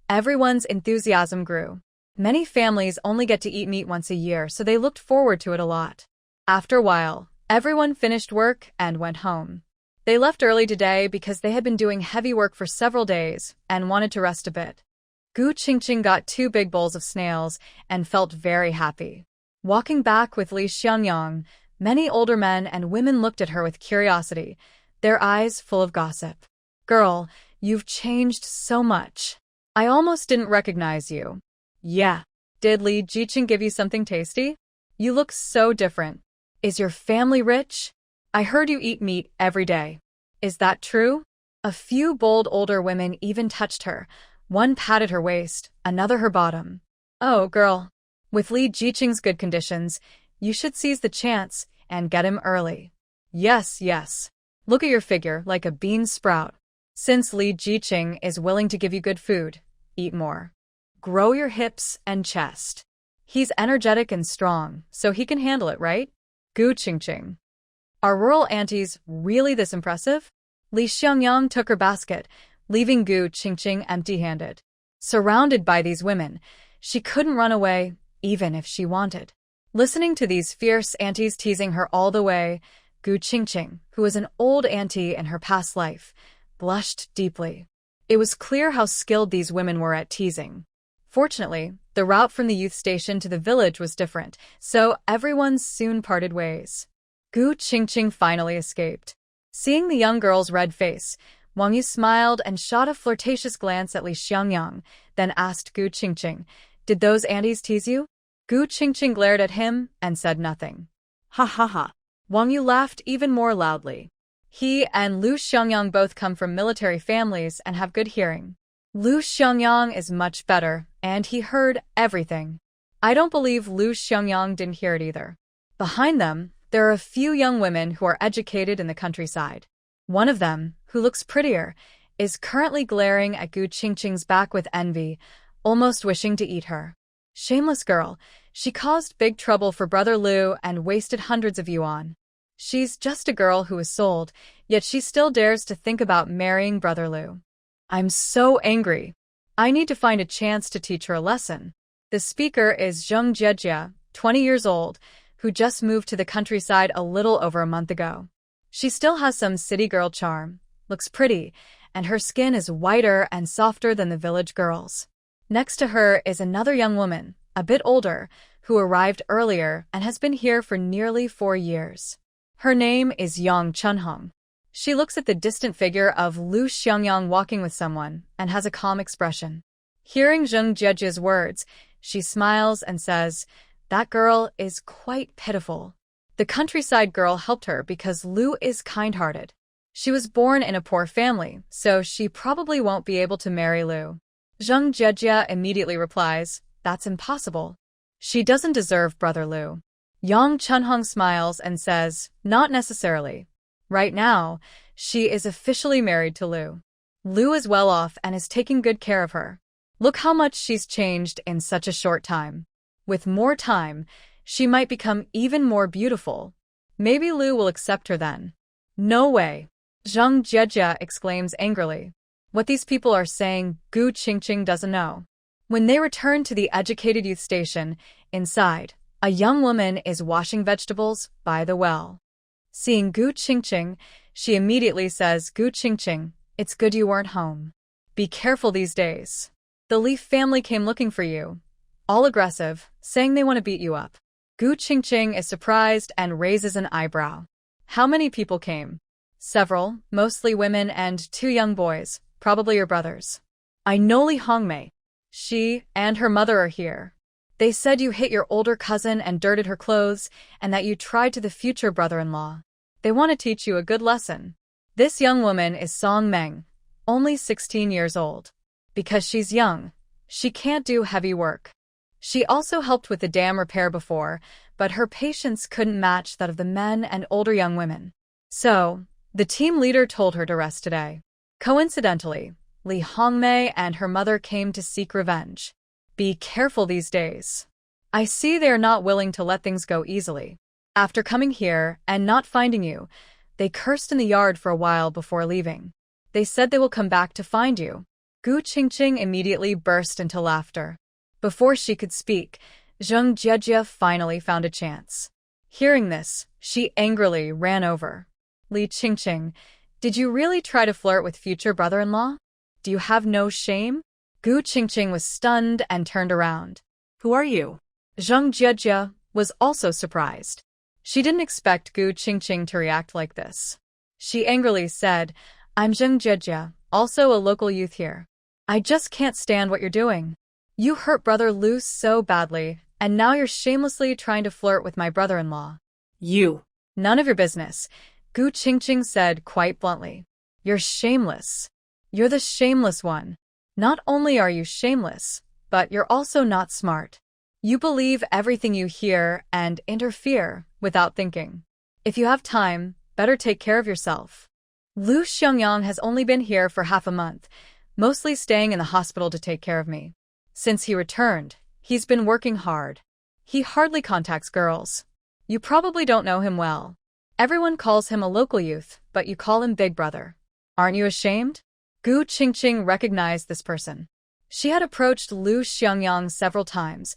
everyone's enthusiasm grew. Many families only get to eat meat once a year, so they looked forward to it a lot. After a while, everyone finished work and went home. They left early today because they had been doing heavy work for several days and wanted to rest a bit. Gu Qingqing got 2 big bowls of snails and felt very happy. Walking back with Li Xiangyang, many older men and women looked at her with curiosity, their eyes full of gossip. Girl, you've changed so much. I almost didn't recognize you. Yeah. Did Li Jiqing give you something tasty? You look so different. Is your family rich? I heard you eat meat every day. Is that true? A few bold older women even touched her. One patted her waist, another her bottom. Oh, girl. With Li Jiqing's good conditions, you should seize the chance and get him early. Yes, yes. Look at your figure, like a bean sprout. Since Li Jiqing is willing to give you good food, eat more. Grow your hips and chest. He's energetic and strong, so he can handle it, right? Gu Qingqing. Are rural aunties really this impressive? Li Xiangyang took her basket, leaving Gu Qingqing empty-handed. Surrounded by these women, she couldn't run away, even if she wanted. Listening to these fierce aunties teasing her all the way, Gu Qingqing, who was an old auntie in her past life, blushed deeply. It was clear how skilled these women were at teasing. Fortunately, the route from the youth station to the village was different, so everyone soon parted ways. Gu Qingqing finally escaped. Seeing the young girl's red face, Wang Yu smiled and shot a flirtatious glance at Li Xiangyang, then asked Gu Qingqing, "Did those aunties tease you?" Gu Qingqing glared at him and said nothing. Ha ha ha. Wang Yu laughed even more loudly. He and Lu Xiangyang both come from military families and have good hearing. Lu Xiangyang is much better, and he heard everything. I don't believe Lu Xiangyang didn't hear it either. Behind them, there are a few young women who are educated in the countryside. One of them, who looks prettier, is currently glaring at Gu Qingqing's back with envy, almost wishing to eat her. Shameless girl, she caused big trouble for Brother Lu and wasted hundreds of yuan. She's just a girl who was sold, yet she still dares to think about marrying Brother Lu. I'm so angry. I need to find a chance to teach her a lesson. The speaker is Zheng Jiejia, 20 years old, who just moved to the countryside a little over a month ago. She still has some city girl charm, looks pretty, and her skin is whiter and softer than the village girls. Next to her is another young woman, a bit older, who arrived earlier and has been here for nearly 4 years. Her name is Yang Chunhong. She looks at the distant figure of Lu Xiangyang walking with someone and has a calm expression. Hearing Zheng Jiejia's words, she smiles and says, "That girl is quite pitiful." The countryside girl helped her because Lu is kind-hearted. She was born in a poor family, so she probably won't be able to marry Lu. Zheng Jiejia immediately replies, "That's impossible. She doesn't deserve Brother Lu." Yang Chunhong smiles and says, "Not necessarily. Right now, she is officially married to Lu. Lu is well off and is taking good care of her. Look how much she's changed in such a short time. With more time, she might become even more beautiful. Maybe Lu will accept her then." "No way!" Zheng Jiejia exclaims angrily. What these people are saying, Gu Qingqing doesn't know. When they return to the educated youth station, inside, a young woman is washing vegetables by the well. Seeing Gu Qingqing, she immediately says, "Gu Qingqing, it's good you weren't home. Be careful these days. The Leaf family came looking for you. All aggressive, saying they want to beat you up." Gu Qingqing is surprised and raises an eyebrow. "How many people came?" "Several, mostly women and 2 young boys, probably your brothers. I know Li Hongmei. She and her mother are here. They said you hit your older cousin and dirted her clothes, and that you tried to the future brother-in-law. They want to teach you a good lesson." This young woman is Song Meng, only 16 years old. Because she's young, she can't do heavy work. She also helped with the dam repair before, but her patience couldn't match that of the men and older young women. So, the team leader told her to rest today. Coincidentally, Li Hongmei and her mother came to seek revenge. Be careful these days. I see they are not willing to let things go easily. After coming here and not finding you, they cursed in the yard for a while before leaving. They said they will come back to find you. Gu Qingqing immediately burst into laughter. Before she could speak, Zheng Jiejia finally found a chance. Hearing this, she angrily ran over. "Li Qingqing, did you really try to flirt with future brother-in-law? Do you have no shame?" Gu Qingqing was stunned and turned around. Who are you? Zheng Jiejia, was also surprised. She didn't expect Gu Qingqing to react like this. She angrily said, I'm Zheng Jiejie, also a local youth here. I just can't stand what you're doing. You hurt Brother Lu so badly, and now you're shamelessly trying to flirt with my brother-in-law. You. None of your business, Gu Qingqing said quite bluntly. You're shameless. You're the shameless one. Not only are you shameless, but you're also not smart. You believe everything you hear and interfere without thinking. If you have time, better take care of yourself. Lu Xiangyang has only been here for half a month, mostly staying in the hospital to take care of me. Since he returned, he's been working hard. He hardly contacts girls. You probably don't know him well. Everyone calls him a local youth, but you call him Big Brother. Aren't you ashamed? Gu Qingqing recognized this person. She had approached Lu Xiangyang several times,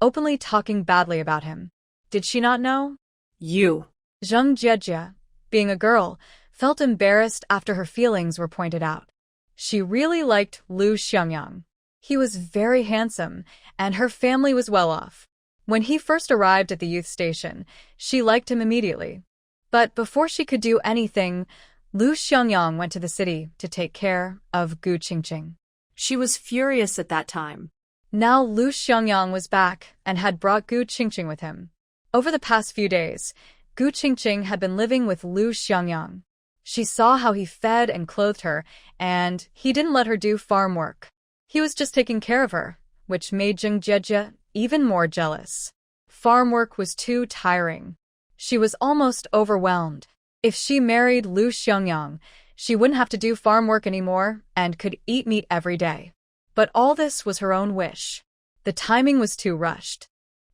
openly talking badly about him. Did she not know? You. Zheng Jiejie, being a girl, felt embarrassed after her feelings were pointed out. She really liked Lu Xiangyang. He was very handsome, and her family was well off. When he first arrived at the youth station, she liked him immediately. But before she could do anything, Lu Xiangyang went to the city to take care of Gu Qingqing. She was furious at that time. Now Lu Xiangyang was back and had brought Gu Qingqing with him. Over the past few days, Gu Qingqing had been living with Lu Xiangyang. She saw how he fed and clothed her, and he didn't let her do farm work. He was just taking care of her, which made Zheng Jiejie even more jealous. Farm work was too tiring. She was almost overwhelmed. If she married Lu Xiangyang, she wouldn't have to do farm work anymore and could eat meat every day. But all this was her own wish. The timing was too rushed.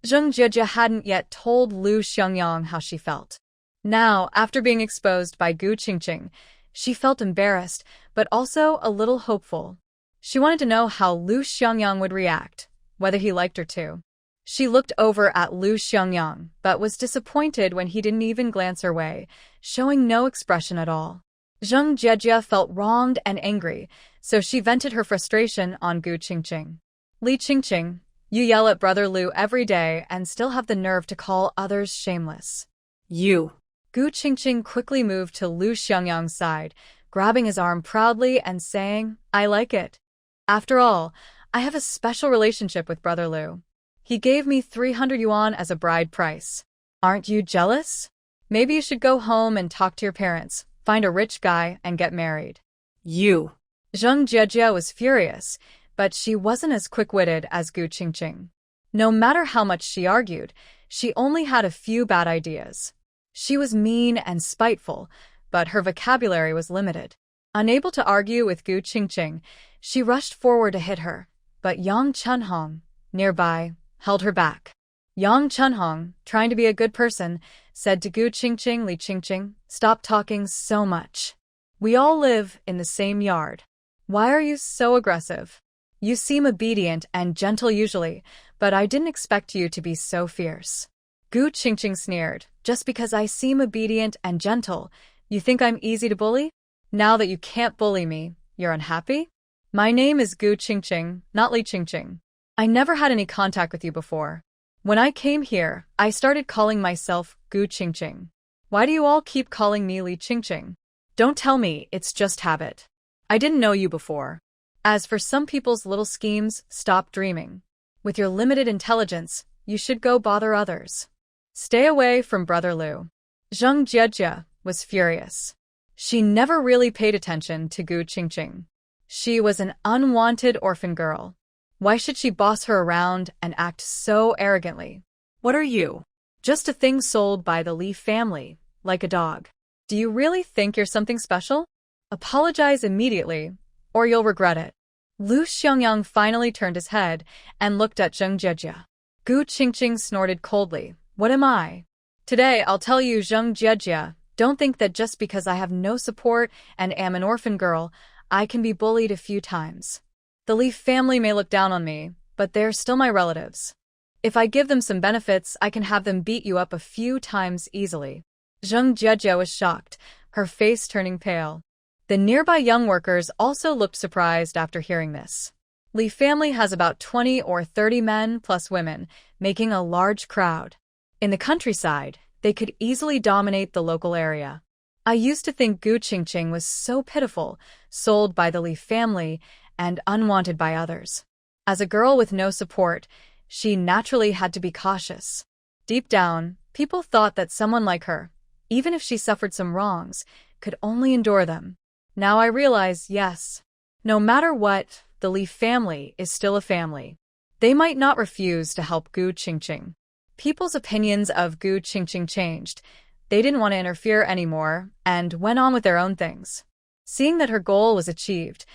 Zheng Jiejie hadn't yet told Lu Xiangyang how she felt. Now, after being exposed by Gu Qingqing, she felt embarrassed, but also a little hopeful. She wanted to know how Lu Xiangyang would react, whether he liked her too. She looked over at Lu Xiangyang, but was disappointed when he didn't even glance her way, showing no expression at all. Zheng Jiejie felt wronged and angry, so she vented her frustration on Gu Qingqing. Li Qingqing, you yell at Brother Lu every day and still have the nerve to call others shameless. You. Gu Qingqing quickly moved to Lu Xiangyang's side, grabbing his arm proudly and saying, I like it. After all, I have a special relationship with Brother Lu. He gave me 300 yuan as a bride price. Aren't you jealous? Maybe you should go home and talk to your parents, find a rich guy, and get married. You. Zheng Jiejie was furious, but she wasn't as quick-witted as Gu Qingqing. No matter how much she argued, she only had a few bad ideas. She was mean and spiteful, but her vocabulary was limited. Unable to argue with Gu Qingqing, she rushed forward to hit her, but Yang Chunhong, nearby, held her back. Yang Chunhong, trying to be a good person, said to Gu Qingqing, Li Qingqing, stop talking so much. We all live in the same yard. Why are you so aggressive? You seem obedient and gentle usually, but I didn't expect you to be so fierce. Gu Qingqing sneered, just because I seem obedient and gentle, you think I'm easy to bully? Now that you can't bully me, you're unhappy? My name is Gu Qingqing, not Li Qingqing. I never had any contact with you before. When I came here, I started calling myself Gu Qingqing. Why do you all keep calling me Li Qingqing? Don't tell me, it's just habit. I didn't know you before. As for some people's little schemes, stop dreaming. With your limited intelligence, you should go bother others. Stay away from Brother Lu. Zheng Jiejie was furious. She never really paid attention to Gu Qingqing. She was an unwanted orphan girl. Why should she boss her around and act so arrogantly? What are you? Just a thing sold by the Li family, like a dog. Do you really think you're something special? Apologize immediately, or you'll regret it. Lu Xiangyang finally turned his head and looked at Zheng Jiejie. Gu Qingqing snorted coldly. What am I? Today I'll tell you, Zheng Jiejie, don't think that just because I have no support and am an orphan girl, I can be bullied a few times. The Li family may look down on me, but they're still my relatives. If I give them some benefits, I can have them beat you up a few times easily. Zheng Jiejie was shocked, her face turning pale. The nearby young workers also looked surprised after hearing this. Li family has about 20 or 30 men plus women, making a large crowd. In the countryside, they could easily dominate the local area. I used to think Gu Qingqing was so pitiful, sold by the Li family and unwanted by others. As a girl with no support, she naturally had to be cautious. Deep down, people thought that someone like her, even if she suffered some wrongs, could only endure them. Now I realize, yes, no matter what, the Li family is still a family. They might not refuse to help Gu Qingqing. People's opinions of Gu Qingqing changed. They didn't want to interfere anymore and went on with their own things. Seeing that her goal was achieved,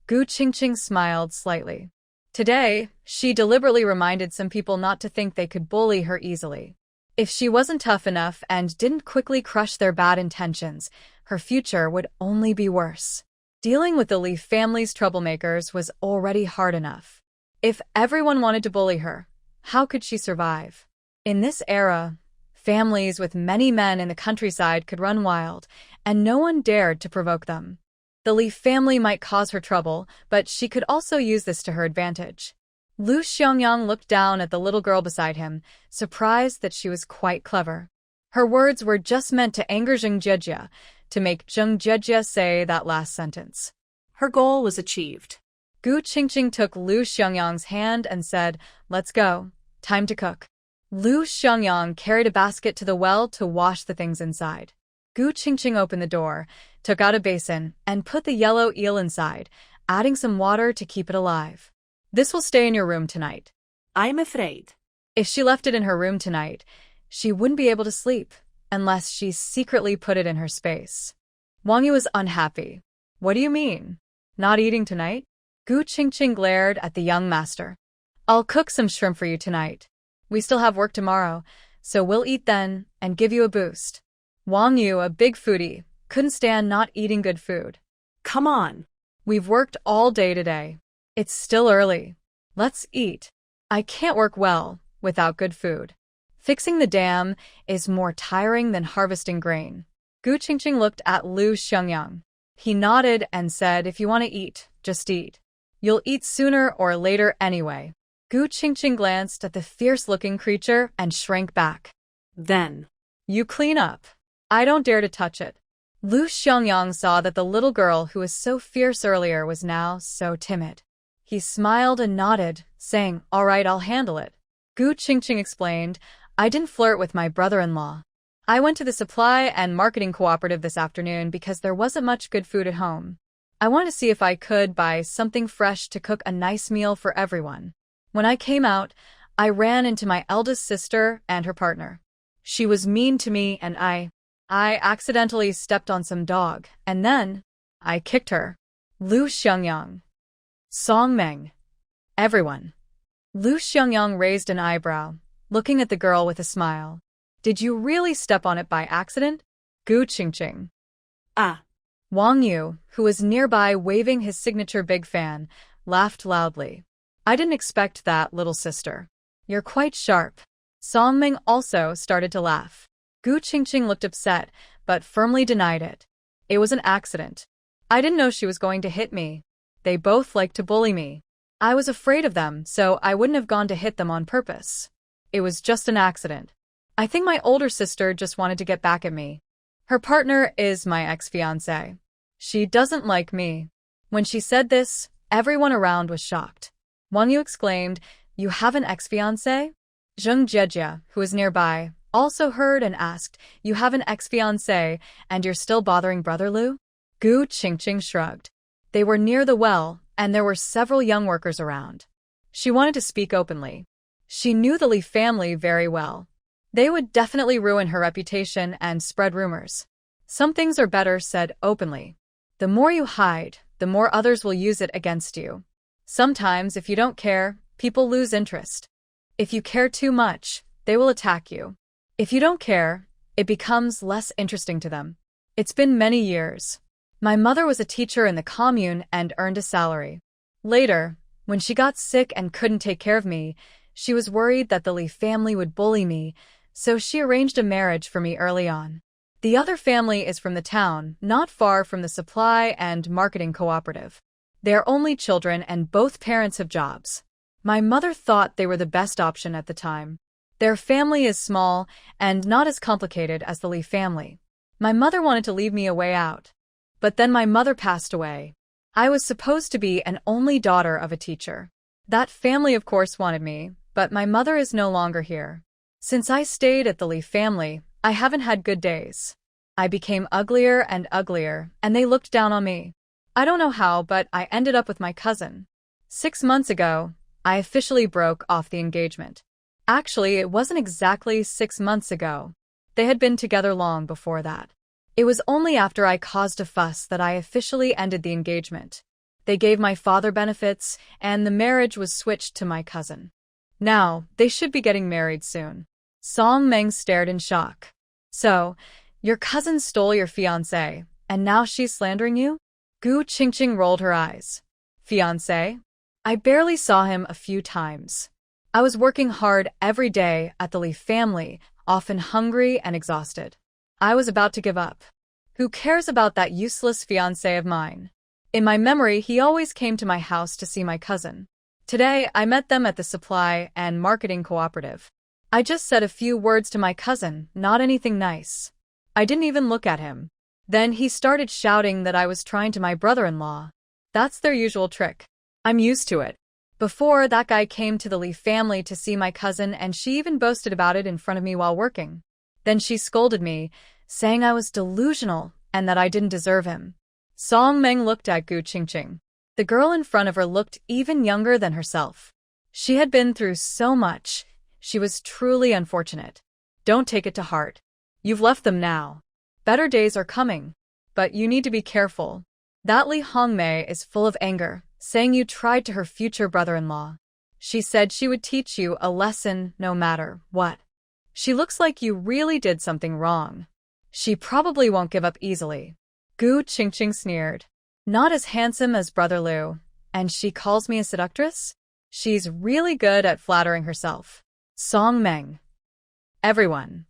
Gu Qingqing smiled slightly. Today, she deliberately reminded some people not to think they could bully her easily. If she wasn't tough enough and didn't quickly crush their bad intentions, her future would only be worse. Dealing with the Li family's troublemakers was already hard enough. If everyone wanted to bully her, how could she survive? In this era, families with many men in the countryside could run wild, and no one dared to provoke them. The Li family might cause her trouble, but she could also use this to her advantage. Lu Xiangyang looked down at the little girl beside him, surprised that she was quite clever. Her words were just meant to anger Zheng Jejia, to make Zheng Jejia say that last sentence. Her goal was achieved. Gu Qingqing took Lu Xiangyang's hand and said, "Let's go. Time to cook." Lu Xiangyang carried a basket to the well to wash the things inside. Gu Qingqing opened the door, took out a basin, and put the yellow eel inside, adding some water to keep it alive. "This will stay in your room tonight." I'm afraid. If she left it in her room tonight, she wouldn't be able to sleep, unless she secretly put it in her space. Wang Yu was unhappy. "What do you mean? Not eating tonight?" Gu Qingqing glared at the young master. "I'll cook some shrimp for you tonight. We still have work tomorrow, so we'll eat then and give you a boost." Wang Yu, a big foodie, couldn't stand not eating good food. Come on. "We've worked all day today. It's still early. Let's eat. I can't work well without good food. Fixing the dam is more tiring than harvesting grain." Gu Qingqing looked at Lu Xiangyang. He nodded and said, "If you want to eat, just eat. You'll eat sooner or later anyway." Gu Qingqing glanced at the fierce-looking creature and shrank back. Then. "You clean up. I don't dare to touch it." Lu Xiangyang saw that the little girl who was so fierce earlier was now so timid. He smiled and nodded, saying, "All right, I'll handle it." Gu Qingqing explained, "I didn't flirt with my brother-in-law. I went to the supply and marketing cooperative this afternoon because there wasn't much good food at home. I wanted to see if I could buy something fresh to cook a nice meal for everyone. When I came out, I ran into my eldest sister and her partner. She was mean to me and I accidentally stepped on some dog, and then I kicked her." Lu Xiangyang. Song Meng. Everyone. Lu Xiangyang raised an eyebrow, looking at the girl with a smile. "Did you really step on it by accident?" Gu Qingqing. Ah. Wang Yu, who was nearby waving his signature big fan, laughed loudly. "I didn't expect that, little sister. You're quite sharp." Song Meng also started to laugh. Gu Qingqing looked upset, but firmly denied it. "It was an accident. I didn't know she was going to hit me. They both like to bully me. I was afraid of them, so I wouldn't have gone to hit them on purpose. It was just an accident. I think my older sister just wanted to get back at me. Her partner is my ex-fiancé. She doesn't like me." When she said this, everyone around was shocked. Wang Yu exclaimed, "You have an ex-fiancé?" Zheng Jejia, who was nearby, also heard and asked, "You have an ex-fiancé, and you're still bothering Brother Lu?" Gu Qingqing shrugged. They were near the well, and there were several young workers around. She wanted to speak openly. She knew the Li family very well. They would definitely ruin her reputation and spread rumors. Some things are better said openly. The more you hide, the more others will use it against you. Sometimes, if you don't care, people lose interest. If you care too much, they will attack you. If you don't care, it becomes less interesting to them. It's been many years. My mother was a teacher in the commune and earned a salary. Later, when she got sick and couldn't take care of me, she was worried that the Li family would bully me, so she arranged a marriage for me early on. The other family is from the town, not far from the supply and marketing cooperative. They're only children and both parents have jobs. My mother thought they were the best option at the time. Their family is small and not as complicated as the Lee family. My mother wanted to leave me a way out. But then my mother passed away. I was supposed to be an only daughter of a teacher. That family of course wanted me, but my mother is no longer here. Since I stayed at the Lee family, I haven't had good days. I became uglier and uglier, and they looked down on me. I don't know how, but I ended up with my cousin. 6 months ago, I officially broke off the engagement. Actually, it wasn't exactly 6 months ago. They had been together long before that. It was only after I caused a fuss that I officially ended the engagement. They gave my father benefits, and the marriage was switched to my cousin. Now, they should be getting married soon. Song Meng stared in shock. So, your cousin stole your fiancé, and now she's slandering you? Gu Qingqing rolled her eyes. Fiancé? I barely saw him a few times. I was working hard every day at the Lee family, often hungry and exhausted. I was about to give up. Who cares about that useless fiancé of mine? In my memory, he always came to my house to see my cousin. Today, I met them at the supply and marketing cooperative. I just said a few words to my cousin, not anything nice. I didn't even look at him. Then he started shouting that I was trying to my brother-in-law. That's their usual trick. I'm used to it. Before, that guy came to the Lee family to see my cousin, and she even boasted about it in front of me while working. Then she scolded me, saying I was delusional and that I didn't deserve him. Song Meng looked at Gu Qingqing. The girl in front of her looked even younger than herself. She had been through so much. She was truly unfortunate. Don't take it to heart. You've left them now. Better days are coming. But you need to be careful. That Li Hongmei is full of anger, saying you tried to her future brother-in-law. She said she would teach you a lesson no matter what. She looks like you really did something wrong. She probably won't give up easily. Gu Qingqing sneered. Not as handsome as Brother Liu, and she calls me a seductress? She's really good at flattering herself. Song Meng. Everyone.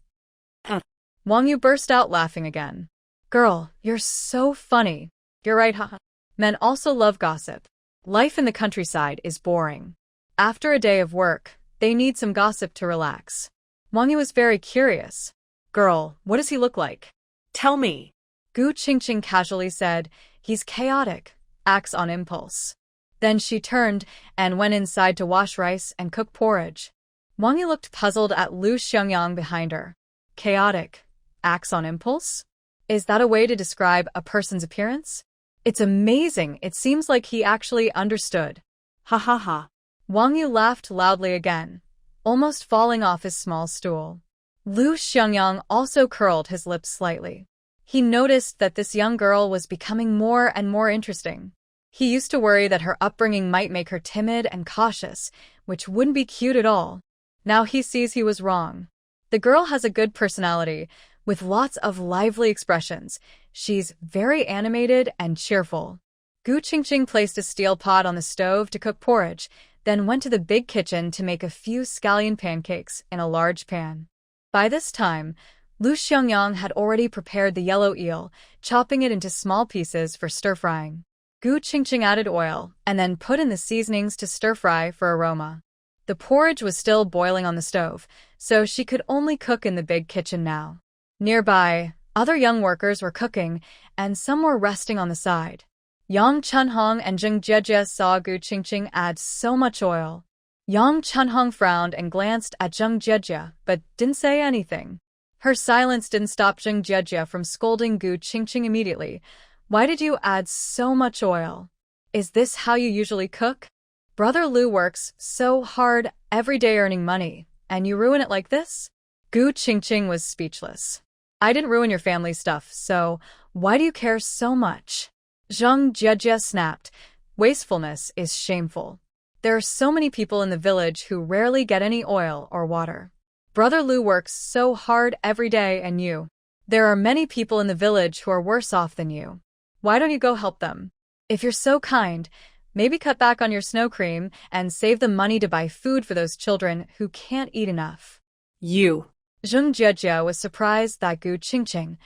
Wang Yu burst out laughing again. Girl, you're so funny. You're right, haha. Men also love gossip. Life in the countryside is boring. After a day of work, they need some gossip to relax. Wang Yu was very curious. Girl, what does he look like? Tell me. Gu Qingqing casually said, he's chaotic, acts on impulse. Then she turned and went inside to wash rice and cook porridge. Wang Yu looked puzzled at Lu Xiangyang behind her. Chaotic, acts on impulse? Is that a way to describe a person's appearance? It's amazing, it seems like he actually understood. Ha ha ha. Wang Yu laughed loudly again, almost falling off his small stool. Lu Xiangyang also curled his lips slightly. He noticed that this young girl was becoming more and more interesting. He used to worry that her upbringing might make her timid and cautious, which wouldn't be cute at all. Now he sees he was wrong. The girl has a good personality, with lots of lively expressions. She's very animated and cheerful. Gu Qingqing placed a steel pot on the stove to cook porridge, then went to the big kitchen to make a few scallion pancakes in a large pan. By this time, Lu Xiangyang had already prepared the yellow eel, chopping it into small pieces for stir-frying. Gu Qingqing added oil, and then put in the seasonings to stir-fry for aroma. The porridge was still boiling on the stove, so she could only cook in the big kitchen now. Nearby, other young workers were cooking, and some were resting on the side. Yang Chunhong and Zheng Jiejie saw Gu Qingqing add so much oil. Yang Chunhong frowned and glanced at Zheng Jiejie, but didn't say anything. Her silence didn't stop Zheng Jiejie from scolding Gu Qingqing immediately. Why did you add so much oil? Is this how you usually cook? Brother Liu works so hard every day earning money, and you ruin it like this? Gu Qingqing was speechless. I didn't ruin your family stuff, so why do you care so much? Zheng Jiejie snapped. Wastefulness is shameful. There are so many people in the village who rarely get any oil or water. Brother Liu works so hard every day, and there are many people in the village who are worse off than you. Why don't you go help them? If you're so kind, maybe cut back on your snow cream and save the money to buy food for those children who can't eat enough. Zheng Jiejie was surprised that Gu Qingqing,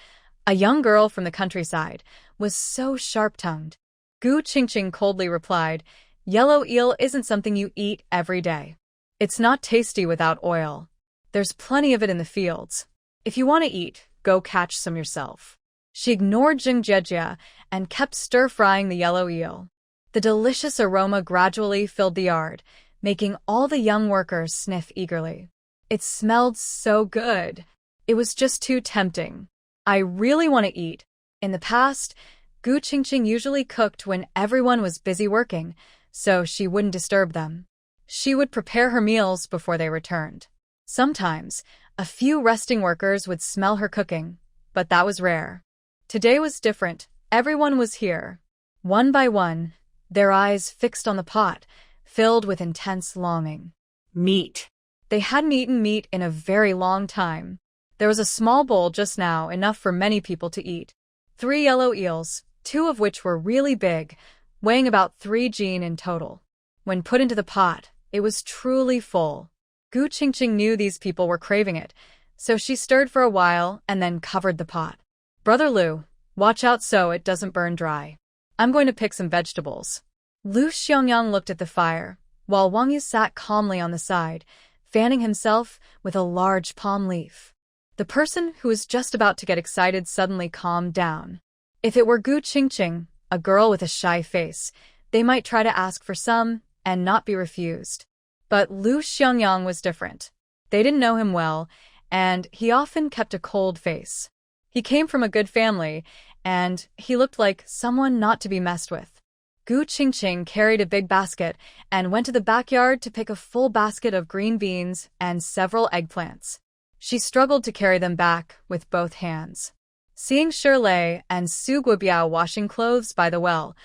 a young girl from the countryside, was so sharp-tongued. Gu Qingqing coldly replied, yellow eel isn't something you eat every day. It's not tasty without oil. There's plenty of it in the fields. If you want to eat, go catch some yourself. She ignored Jing Jiejia and kept stir-frying the yellow eel. The delicious aroma gradually filled the yard, making all the young workers sniff eagerly. It smelled so good. It was just too tempting. I really want to eat. In the past, Gu Qingqing usually cooked when everyone was busy working, so she wouldn't disturb them. She would prepare her meals before they returned. Sometimes, a few resting workers would smell her cooking, but that was rare. Today was different. Everyone was here. One by one, their eyes fixed on the pot, filled with intense longing. Meat. They hadn't eaten meat in a very long time. There was a small bowl just now, enough for many people to eat. 3 yellow eels, 2 of which were really big, weighing about 3 jin in total. When put into the pot, it was truly full. Gu Qingqing knew these people were craving it, so she stirred for a while and then covered the pot. Brother Lu, watch out so it doesn't burn dry. I'm going to pick some vegetables. Lu Xiangyang looked at the fire, while Wang Yu sat calmly on the side, fanning himself with a large palm leaf. The person who was just about to get excited suddenly calmed down. If it were Gu Qingqing, a girl with a shy face, they might try to ask for some and not be refused. But Lu Xiangyang was different. They didn't know him well, and he often kept a cold face. He came from a good family, and he looked like someone not to be messed with. Gu Qingqing carried a big basket and went to the backyard to pick a full basket of green beans and several eggplants. She struggled to carry them back with both hands. Seeing Shirley and Su Guobiao washing clothes by the well,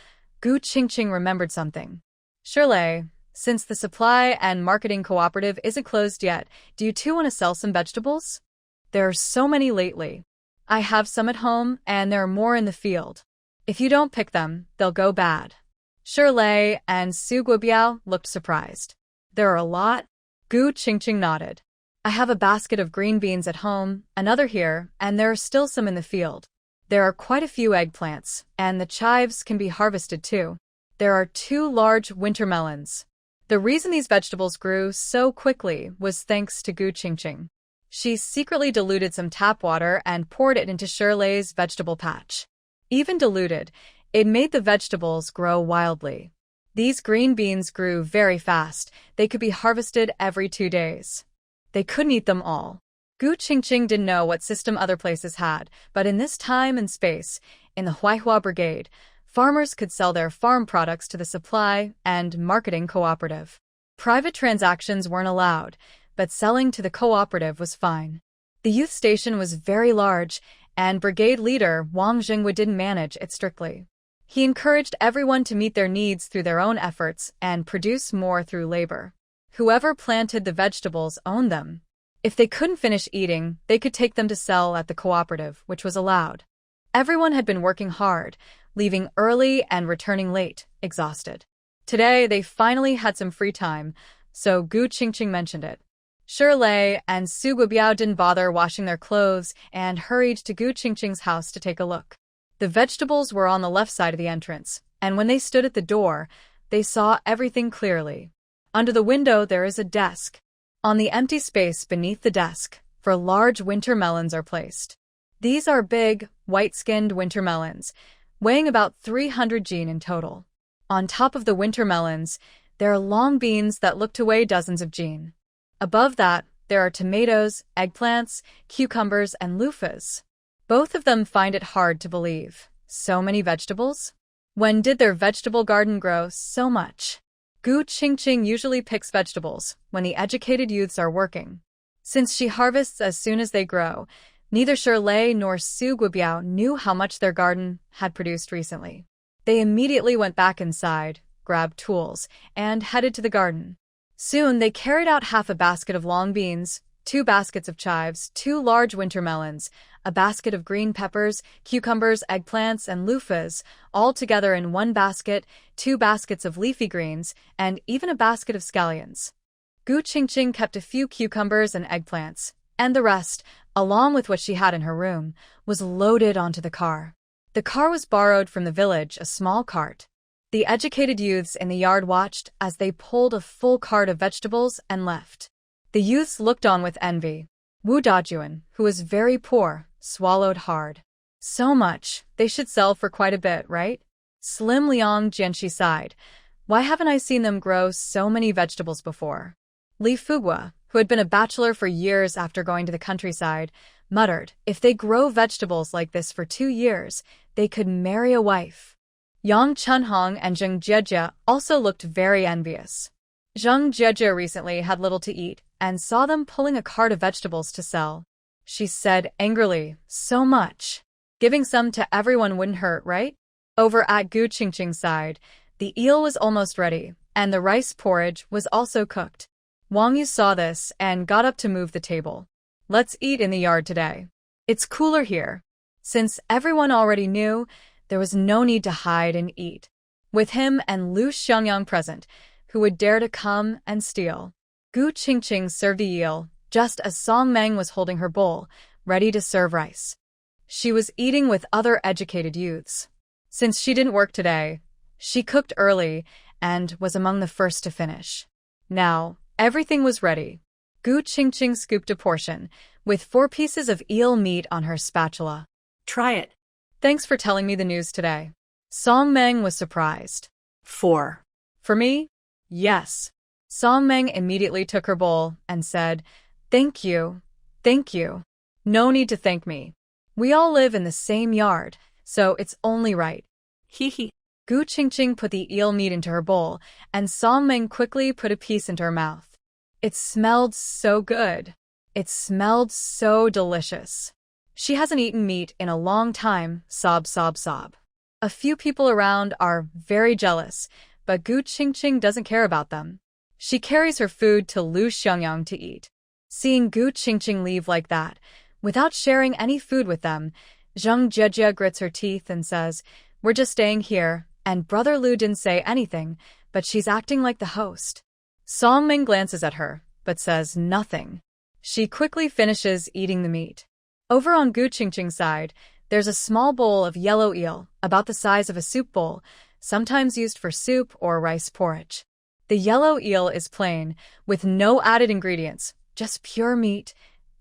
Gu Qingqing remembered something. Shirley, since the supply and marketing cooperative isn't closed yet, do you two want to sell some vegetables? There are so many lately. I have some at home, and there are more in the field. If you don't pick them, they'll go bad. Shirley and Su Guobiao looked surprised. There are a lot? Gu Qingqing nodded. I have a basket of green beans at home, another here, and there are still some in the field. There are quite a few eggplants, and the chives can be harvested too. There are 2 large winter melons. The reason these vegetables grew so quickly was thanks to Gu Qingqing. She secretly diluted some tap water and poured it into Shirley's vegetable patch. Even diluted, it made the vegetables grow wildly. These green beans grew very fast. They could be harvested every 2 days. They couldn't eat them all. Gu Qingqing didn't know what system other places had, but in this time and space, in the Huaihua Brigade, farmers could sell their farm products to the supply and marketing cooperative. Private transactions weren't allowed, but selling to the cooperative was fine. The youth station was very large, and brigade leader Wang Jingwu didn't manage it strictly. He encouraged everyone to meet their needs through their own efforts and produce more through labor. Whoever planted the vegetables owned them. If they couldn't finish eating, they could take them to sell at the cooperative, which was allowed. Everyone had been working hard, leaving early and returning late, exhausted. Today, they finally had some free time, so Gu Qingqing mentioned it. Shirley and Su Guobiao didn't bother washing their clothes and hurried to Gu Qingqing's house to take a look. The vegetables were on the left side of the entrance, and when they stood at the door, they saw everything clearly. Under the window there is a desk. On the empty space beneath the desk, 4 large winter melons are placed. These are big, white-skinned winter melons, weighing about 300 jin in total. On top of the winter melons, there are long beans that look to weigh dozens of jin. Above that, there are tomatoes, eggplants, cucumbers, and loofahs. Both of them find it hard to believe. So many vegetables? When did their vegetable garden grow so much? Gu Qingqing usually picks vegetables when the educated youths are working. Since she harvests as soon as they grow, neither Shirley nor Su Guobiao knew how much their garden had produced recently. They immediately went back inside, grabbed tools, and headed to the garden. Soon they carried out half a basket of long beans, 2 baskets of chives, 2 large winter melons, a basket of green peppers, cucumbers, eggplants, and loofahs, all together in 1 basket, 2 baskets of leafy greens, and even a basket of scallions. Gu Qingqing kept a few cucumbers and eggplants, and the rest, along with what she had in her room, was loaded onto the car. The car was borrowed from the village, a small cart. The educated youths in the yard watched as they pulled a full cart of vegetables and left. The youths looked on with envy. Wu Dajuan, who was very poor, swallowed hard. So much, they should sell for quite a bit, right? Slim Liang Jianxi sighed. Why haven't I seen them grow so many vegetables before? Li Fugua, who had been a bachelor for years after going to the countryside, muttered, if they grow vegetables like this for 2 years, they could marry a wife. Yang Chunhong and Zheng Jiejie also looked very envious. Zheng Jiejie recently had little to eat and saw them pulling a cart of vegetables to sell. She said angrily, so much. Giving some to everyone wouldn't hurt, right? Over at Gu Qingqing's side, the eel was almost ready, and the rice porridge was also cooked. Wang Yu saw this and got up to move the table. Let's eat in the yard today. It's cooler here. Since everyone already knew, there was no need to hide and eat. With him and Lu Xiangyang present, who would dare to come and steal? Gu Qingqing served the eel, just as Song Meng was holding her bowl, ready to serve rice. She was eating with other educated youths. Since she didn't work today, she cooked early and was among the first to finish. Now, everything was ready. Gu Qingqing scooped a portion, with 4 pieces of eel meat on her spatula. Try it. Thanks for telling me the news today. Song Meng was surprised. 4. For me? Yes. Song Meng immediately took her bowl and said, Thank you. Thank you. No need to thank me. We all live in the same yard, so it's only right. Hee hee. Gu Qingqing put the eel meat into her bowl, and Song Meng quickly put a piece into her mouth. It smelled so good. It smelled so delicious. She hasn't eaten meat in a long time, sob, sob, sob. A few people around are very jealous, but Gu Qingqing doesn't care about them. She carries her food to Lu Xiangyang to eat. Seeing Gu Qingqing leave like that, without sharing any food with them, Zheng Jiejie grits her teeth and says, We're just staying here, and Brother Lu didn't say anything, but she's acting like the host. Song Ming glances at her, but says nothing. She quickly finishes eating the meat. Over on Gu Qingqing's side, there's a small bowl of yellow eel, about the size of a soup bowl, sometimes used for soup or rice porridge. The yellow eel is plain, with no added ingredients, just pure meat,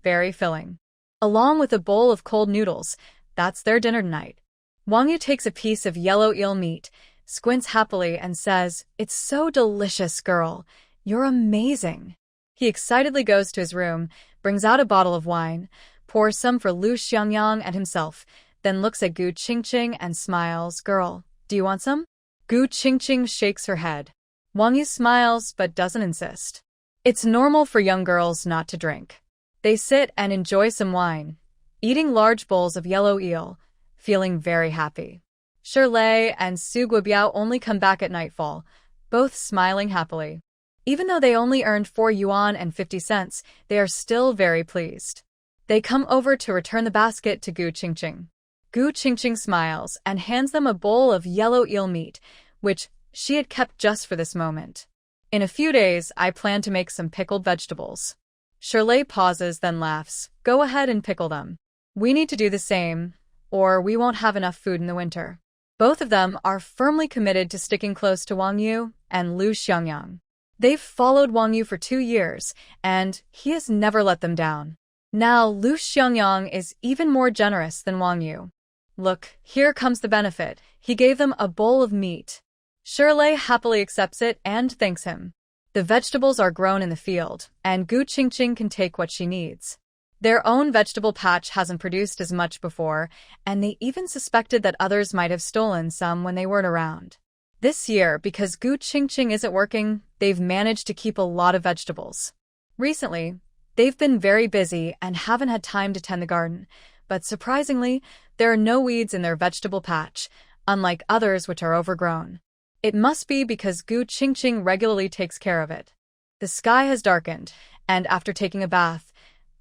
very filling. Along with a bowl of cold noodles, that's their dinner tonight. Wang Yu takes a piece of yellow eel meat, squints happily and says, It's so delicious, girl. You're amazing. He excitedly goes to his room, brings out a bottle of wine, pours some for Lu Xiangyang and himself, then looks at Gu Qingqing and smiles, Girl, do you want some? Gu Qingqing shakes her head. Wang Yu smiles but doesn't insist. It's normal for young girls not to drink. They sit and enjoy some wine, eating large bowls of yellow eel, feeling very happy. Shirley and Su Guobiao only come back at nightfall, both smiling happily. Even though they only earned 4 yuan and 50 cents, they are still very pleased. They come over to return the basket to Gu Qingqing. Gu Qingqing smiles and hands them a bowl of yellow eel meat, which she had kept just for this moment. In a few days, I plan to make some pickled vegetables. Shirley pauses, then laughs. Go ahead and pickle them. We need to do the same, or we won't have enough food in the winter. Both of them are firmly committed to sticking close to Wang Yu and Lu Xiangyang. They've followed Wang Yu for 2 years, and he has never let them down. Now Lu Xiangyang is even more generous than Wang Yu. Look, here comes the benefit. He gave them a bowl of meat. Shirley happily accepts it and thanks him. The vegetables are grown in the field, and Gu Qingqing can take what she needs. Their own vegetable patch hasn't produced as much before, and they even suspected that others might have stolen some when they weren't around. This year, because Gu Qingqing isn't working, they've managed to keep a lot of vegetables. Recently, they've been very busy and haven't had time to tend the garden, but surprisingly, there are no weeds in their vegetable patch, unlike others which are overgrown. It must be because Gu Qingqing regularly takes care of it. The sky has darkened, and after taking a bath,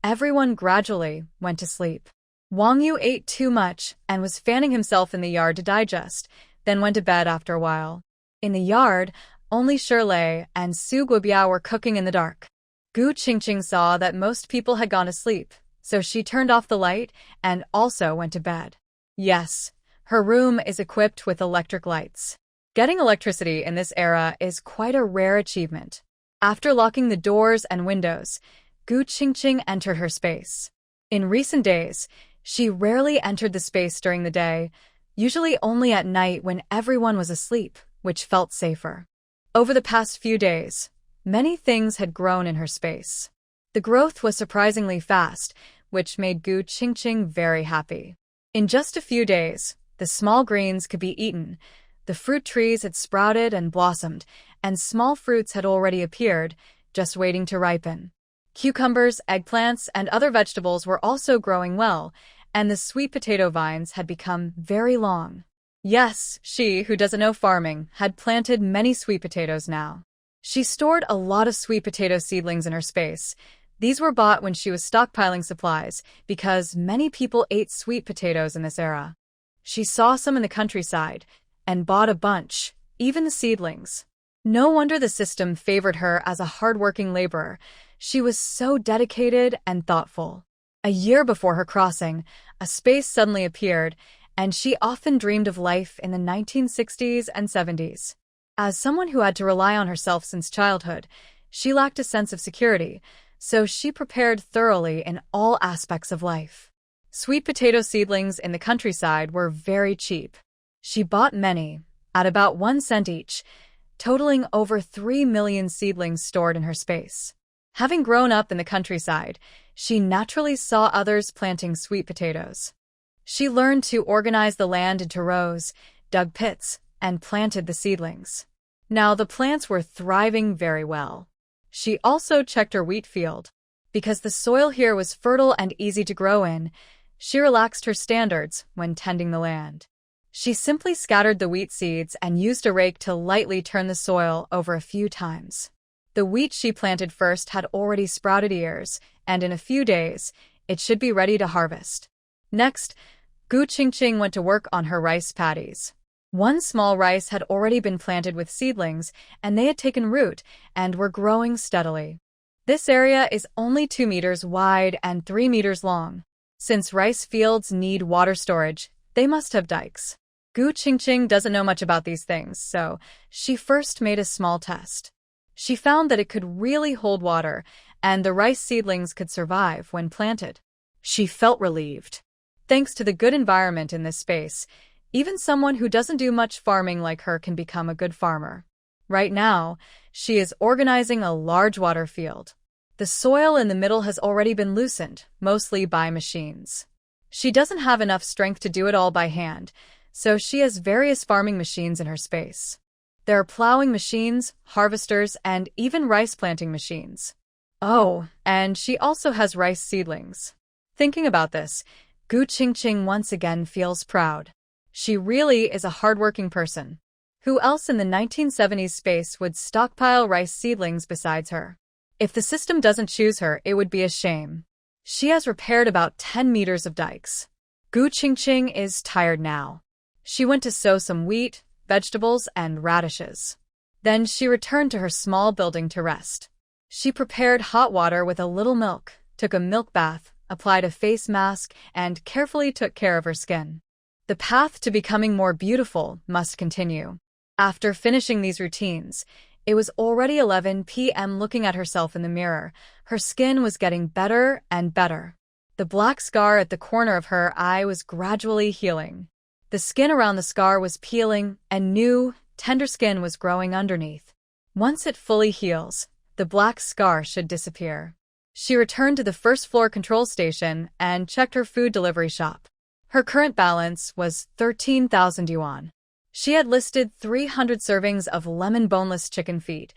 everyone gradually went to sleep. Wang Yu ate too much and was fanning himself in the yard to digest, then went to bed after a while. In the yard, only Shirley and Su Guobiao were cooking in the dark. Gu Qingqing saw that most people had gone to sleep, so she turned off the light and also went to bed. Yes, her room is equipped with electric lights. Getting electricity in this era is quite a rare achievement. After locking the doors and windows, Gu Qingqing entered her space. In recent days, she rarely entered the space during the day, usually only at night when everyone was asleep, which felt safer. Over the past few days, many things had grown in her space. The growth was surprisingly fast, which made Gu Qingqing very happy. In just a few days, the small greens could be eaten, the fruit trees had sprouted and blossomed, and small fruits had already appeared, just waiting to ripen. Cucumbers, eggplants, and other vegetables were also growing well, and the sweet potato vines had become very long. Yes, she, who doesn't know farming, had planted many sweet potatoes now. She stored a lot of sweet potato seedlings in her space. These were bought when she was stockpiling supplies, because many people ate sweet potatoes in this era. She saw some in the countryside, and bought a bunch, even the seedlings. No wonder the system favored her as a hard-working laborer. She was so dedicated and thoughtful. A year before her crossing, a space suddenly appeared, and she often dreamed of life in the 1960s and 70s. As someone who had to rely on herself since childhood, she lacked a sense of security, so she prepared thoroughly in all aspects of life. Sweet potato seedlings in the countryside were very cheap. She bought many, at about 1 cent each, totaling over 3 million seedlings stored in her space. Having grown up in the countryside, she naturally saw others planting sweet potatoes. She learned to organize the land into rows, dug pits, and planted the seedlings. Now the plants were thriving very well. She also checked her wheat field. Because the soil here was fertile and easy to grow in, she relaxed her standards when tending the land. She simply scattered the wheat seeds and used a rake to lightly turn the soil over a few times. The wheat she planted first had already sprouted ears, and in a few days, it should be ready to harvest. Next, Gu Qingqing went to work on her rice paddies. One small rice had already been planted with seedlings, and they had taken root and were growing steadily. This area is only 2 meters wide and 3 meters long. Since rice fields need water storage, they must have dikes. Gu Qingqing doesn't know much about these things, so she first made a small test. She found that it could really hold water, and the rice seedlings could survive when planted. She felt relieved. Thanks to the good environment in this space, even someone who doesn't do much farming like her can become a good farmer. Right now, she is organizing a large water field. The soil in the middle has already been loosened, mostly by machines. She doesn't have enough strength to do it all by hand, so she has various farming machines in her space. There are plowing machines, harvesters, and even rice planting machines. Oh, and she also has rice seedlings. Thinking about this, Gu Qingqing once again feels proud. She really is a hardworking person. Who else in the 1970s space would stockpile rice seedlings besides her? If the system doesn't choose her, it would be a shame. She has repaired about 10 meters of dikes. Gu Qingqing is tired now. She went to sow some wheat, vegetables, and radishes. Then she returned to her small building to rest. She prepared hot water with a little milk, took a milk bath, applied a face mask, and carefully took care of her skin. The path to becoming more beautiful must continue. After finishing these routines, it was already 11 p.m. Looking at herself in the mirror, her skin was getting better and better. The black scar at the corner of her eye was gradually healing. The skin around the scar was peeling, and new, tender skin was growing underneath. Once it fully heals, the black scar should disappear. She returned to the first-floor control station and checked her food delivery shop. Her current balance was 13,000 yuan. She had listed 300 servings of lemon boneless chicken feet,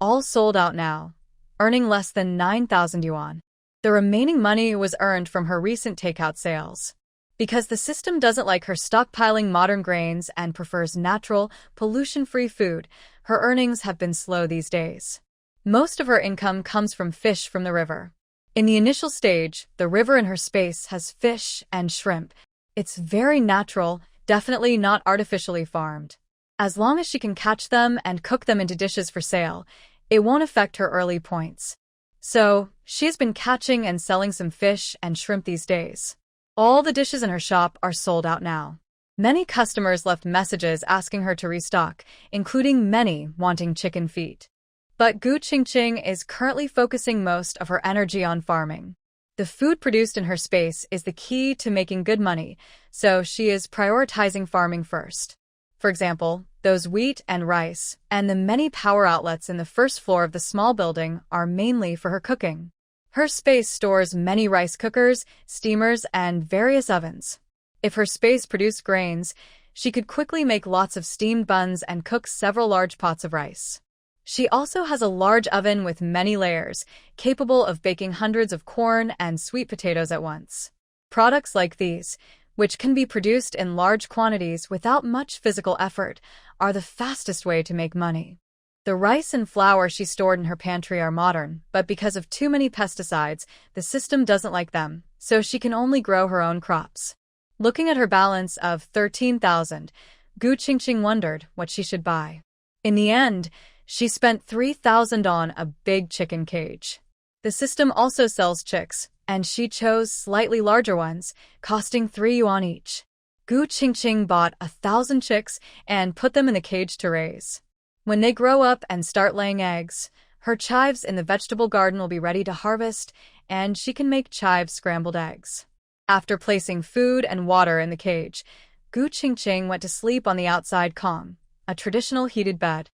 all sold out now, earning less than 9,000 yuan. The remaining money was earned from her recent takeout sales. Because the system doesn't like her stockpiling modern grains and prefers natural, pollution-free food, her earnings have been slow these days. Most of her income comes from fish from the river. In the initial stage, the river in her space has fish and shrimp. It's very natural, definitely not artificially farmed. As long as she can catch them and cook them into dishes for sale, it won't affect her early points. So, she has been catching and selling some fish and shrimp these days. All the dishes in her shop are sold out now. Many customers left messages asking her to restock, including many wanting chicken feet. But Gu Qingqing is currently focusing most of her energy on farming. The food produced in her space is the key to making good money, so she is prioritizing farming first. For example, those wheat and rice, and the many power outlets in the first floor of the small building are mainly for her cooking. Her space stores many rice cookers, steamers, and various ovens. If her space produced grains, she could quickly make lots of steamed buns and cook several large pots of rice. She also has a large oven with many layers, capable of baking hundreds of corn and sweet potatoes at once. Products like these, which can be produced in large quantities without much physical effort, are the fastest way to make money. The rice and flour she stored in her pantry are modern, but because of too many pesticides, the system doesn't like them, so she can only grow her own crops. Looking at her balance of 13,000, Gu Qingqing wondered what she should buy. In the end, she spent 3,000 on a big chicken cage. The system also sells chicks, and she chose slightly larger ones, costing 3 yuan each. Gu Qingqing bought 1,000 chicks and put them in the cage to raise. When they grow up and start laying eggs, her chives in the vegetable garden will be ready to harvest, and she can make chive scrambled eggs. After placing food and water in the cage, Gu Qingqing went to sleep on the outside kong, a traditional heated bed.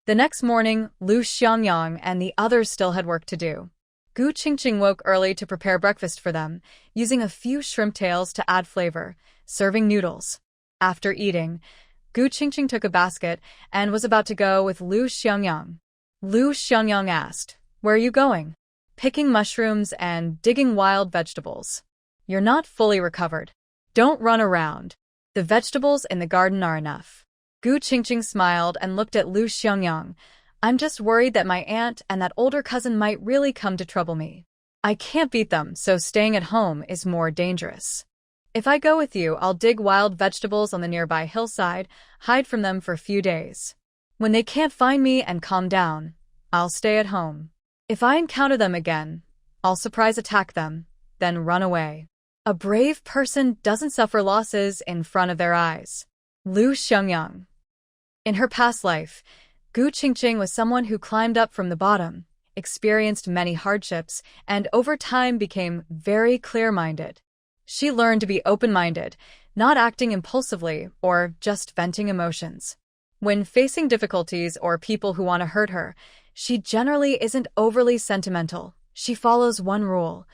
The next morning, Lu Xiangyang and the others still had work to do. Gu Qingqing woke early to prepare breakfast for them, using a few shrimp tails to add flavor, serving noodles. After eating, Gu Qingqing took a basket and was about to go with Lu Xiangyang. Lu Xiangyang asked, "Where are you going?" "Picking mushrooms and digging wild vegetables." "You're not fully recovered. Don't run around. The vegetables in the garden are enough." Gu Qingqing smiled and looked at Lu Xiangyang. "I'm just worried that my aunt and that older cousin might really come to trouble me. I can't beat them, so staying at home is more dangerous. If I go with you, I'll dig wild vegetables on the nearby hillside, hide from them for a few days. When they can't find me and calm down, I'll stay at home. If I encounter them again, I'll surprise attack them, then run away. A brave person doesn't suffer losses in front of their eyes." Lu Xiangyang. In her past life, Gu Qingqing was someone who climbed up from the bottom, experienced many hardships, and over time became very clear-minded. She learned to be open-minded, not acting impulsively or just venting emotions. When facing difficulties or people who want to hurt her, she generally isn't overly sentimental. She follows one rule.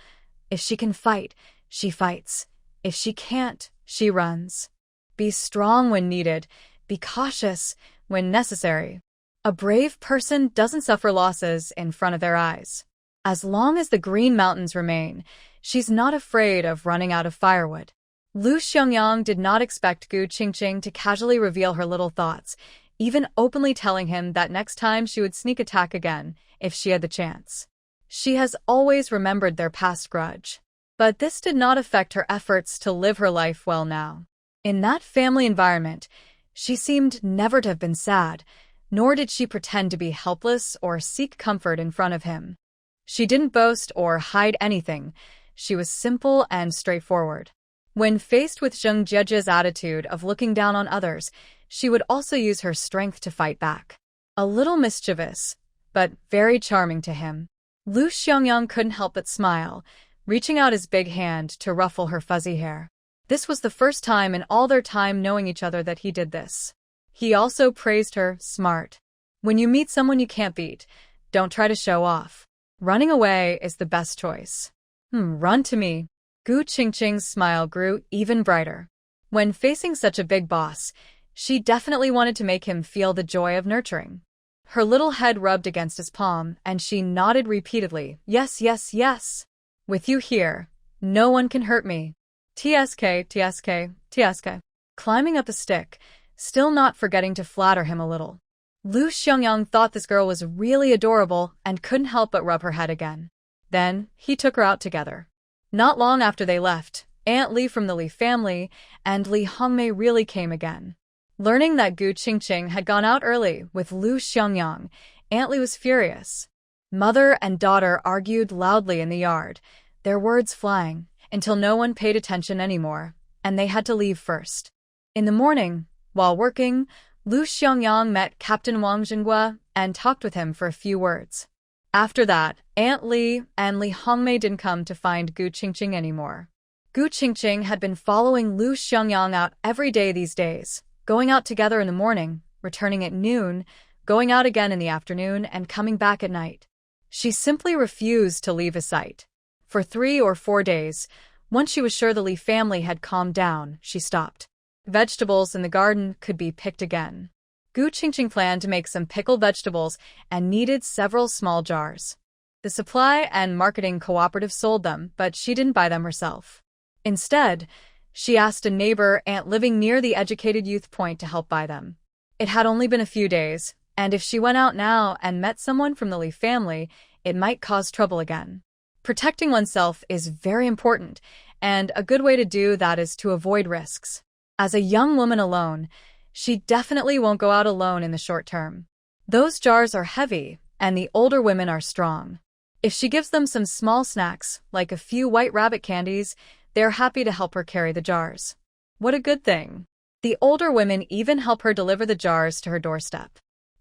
If she can fight, she fights. If she can't, she runs. Be strong when needed. Be cautious when necessary. A brave person doesn't suffer losses in front of their eyes. As long as the Green Mountains remain, she's not afraid of running out of firewood. Lu Xiangyang did not expect Gu Qingqing to casually reveal her little thoughts, even openly telling him that next time she would sneak attack again if she had the chance. She has always remembered their past grudge. But this did not affect her efforts to live her life well now. In that family environment, she seemed never to have been sad, nor did she pretend to be helpless or seek comfort in front of him. She didn't boast or hide anything. She was simple and straightforward. When faced with Zheng Jieji's attitude of looking down on others, she would also use her strength to fight back. A little mischievous, but very charming to him. Lu Xiangyang couldn't help but smile, reaching out his big hand to ruffle her fuzzy hair. This was the first time in all their time knowing each other that he did this. He also praised her smart. When you meet someone you can't beat, don't try to show off. Running away is the best choice. Run to me. Gu Qingqing's smile grew even brighter. When facing such a big boss, she definitely wanted to make him feel the joy of nurturing. Her little head rubbed against his palm, and she nodded repeatedly. Yes, yes, yes. With you here, no one can hurt me. TSK, TSK, TSK. Climbing up the stick, still not forgetting to flatter him a little. Lu Xiangyang thought this girl was really adorable and couldn't help but rub her head again. Then, he took her out together. Not long after they left, Aunt Li from the Li family and Li Hongmei really came again. Learning that Gu Qingqing had gone out early with Lu Xiangyang, Aunt Li was furious. Mother and daughter argued loudly in the yard, their words flying, until no one paid attention anymore, and they had to leave first. In the morning, while working, Lu Xiangyang met Captain Wang Jinghua and talked with him for a few words. After that, Aunt Li and Li Hongmei didn't come to find Gu Qingqing anymore. Gu Qingqing had been following Lu Xiangyang out every day these days, going out together in the morning, returning at noon, going out again in the afternoon, and coming back at night. She simply refused to leave his sight. For 3 or 4 days, once she was sure the Li family had calmed down, she stopped. Vegetables in the garden could be picked again. Gu Qingqing planned to make some pickled vegetables and needed several small jars. The supply and marketing cooperative sold them, but she didn't buy them herself. Instead, she asked a neighbor aunt living near the educated youth point to help buy them. It had only been a few days, and if she went out now and met someone from the Li family, it might cause trouble again. Protecting oneself is very important, and a good way to do that is to avoid risks. As a young woman alone, she definitely won't go out alone in the short term. Those jars are heavy, and the older women are strong. If she gives them some small snacks, like a few white rabbit candies, they're happy to help her carry the jars. What a good thing. The older women even help her deliver the jars to her doorstep.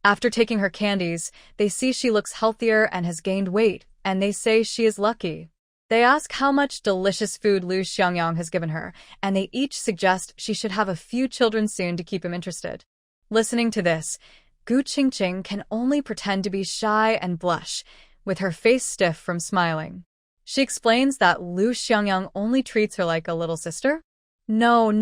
After taking her candies, they see she looks healthier and has gained weight, and they say she is lucky. They ask how much delicious food Lu Xiangyang has given her, and they each suggest she should have a few children soon to keep him interested. Listening to this, Gu Qingqing can only pretend to be shy and blush, with her face stiff from smiling. She explains that Lu Xiangyang only treats her like a little sister. No,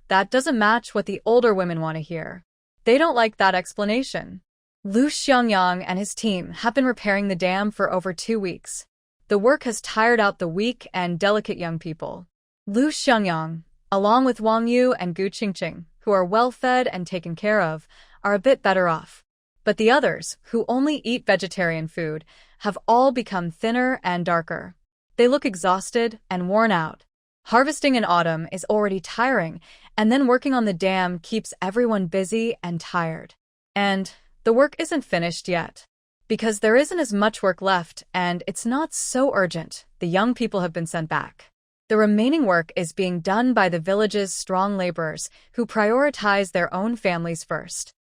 that doesn't match what the older women want to hear. They don't like that explanation. Lu Xiangyang and his team have been repairing the dam for over 2 weeks. The work has tired out the weak and delicate young people. Lu Xiangyang, along with Wang Yu and Gu Qingqing, who are well-fed and taken care of, are a bit better off. But the others, who only eat vegetarian food, have all become thinner and darker. They look exhausted and worn out. Harvesting in autumn is already tiring, and then working on the dam keeps everyone busy and tired. And the work isn't finished yet. Because there isn't as much work left and it's not so urgent, the young people have been sent back. The remaining work is being done by the village's strong laborers who prioritize their own families first.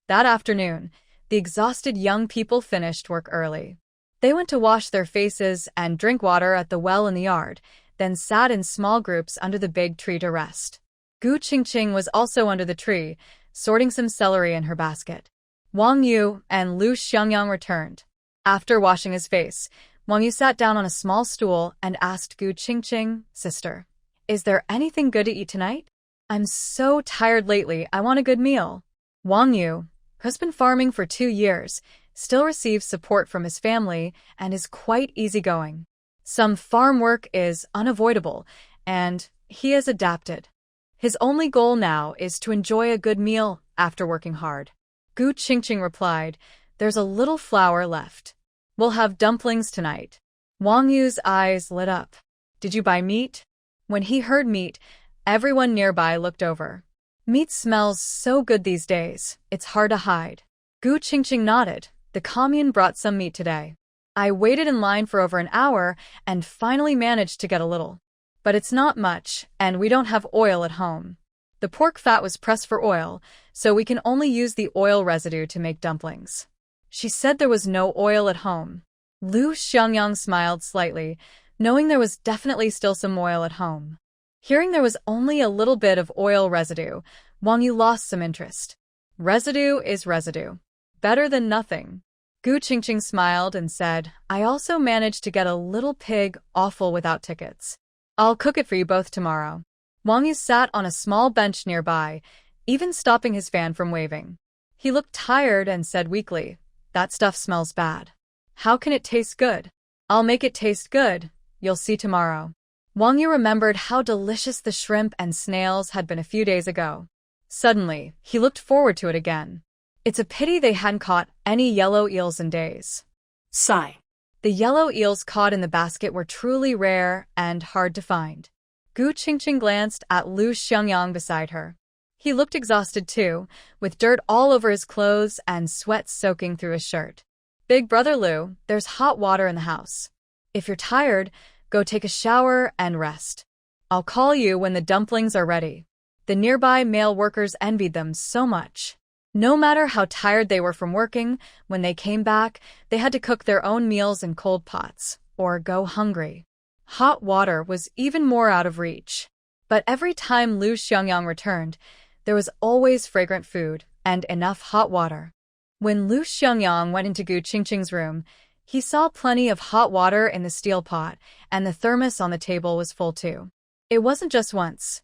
That afternoon, the exhausted young people finished work early. They went to wash their faces and drink water at the well in the yard, then sat in small groups under the big tree to rest. Gu Qingqing was also under the tree, sorting some celery in her basket. Wang Yu and Lu Xiangyang returned. After washing his face, Wang Yu sat down on a small stool and asked Gu Qingqing, "Sister, is there anything good to eat tonight? I'm so tired lately, I want a good meal." Wang Yu, who's been farming for 2 years, still receives support from his family and is quite easygoing. Some farm work is unavoidable, and he has adapted. His only goal now is to enjoy a good meal after working hard. Gu Qingqing replied, "There's a little flour left. We'll have dumplings tonight." Wang Yu's eyes lit up. "Did you buy meat?" When he heard meat, everyone nearby looked over. Meat smells so good these days, it's hard to hide. Gu Qingqing nodded. "The commune brought some meat today. I waited in line for over an hour and finally managed to get a little. But it's not much, and we don't have oil at home. The pork fat was pressed for oil, so we can only use the oil residue to make dumplings." She said there was no oil at home. Lu Xiangyang smiled slightly, knowing there was definitely still some oil at home. Hearing there was only a little bit of oil residue, Wang Yu lost some interest. Residue is residue. Better than nothing. Gu Qingqing smiled and said, "I also managed to get a little pig offal without tickets. I'll cook it for you both tomorrow." Wang Yu sat on a small bench nearby, even stopping his fan from waving. He looked tired and said weakly, "That stuff smells bad. How can it taste good?" "I'll make it taste good. You'll see tomorrow." Wang Yu remembered how delicious the shrimp and snails had been a few days ago. Suddenly, he looked forward to it again. It's a pity they hadn't caught any yellow eels in days. Sigh. The yellow eels caught in the basket were truly rare and hard to find. Gu Qingqing glanced at Lu Xiangyang beside her. He looked exhausted too, with dirt all over his clothes and sweat soaking through his shirt. "Big brother Lu, there's hot water in the house. If you're tired, go take a shower and rest. I'll call you when the dumplings are ready." The nearby male workers envied them so much. No matter how tired they were from working, when they came back, they had to cook their own meals in cold pots, or go hungry. Hot water was even more out of reach. But every time Lu Xiangyang returned, there was always fragrant food and enough hot water. When Lu Xiangyang went into Gu Qingqing's room, he saw plenty of hot water in the steel pot, and the thermos on the table was full too. It wasn't just once.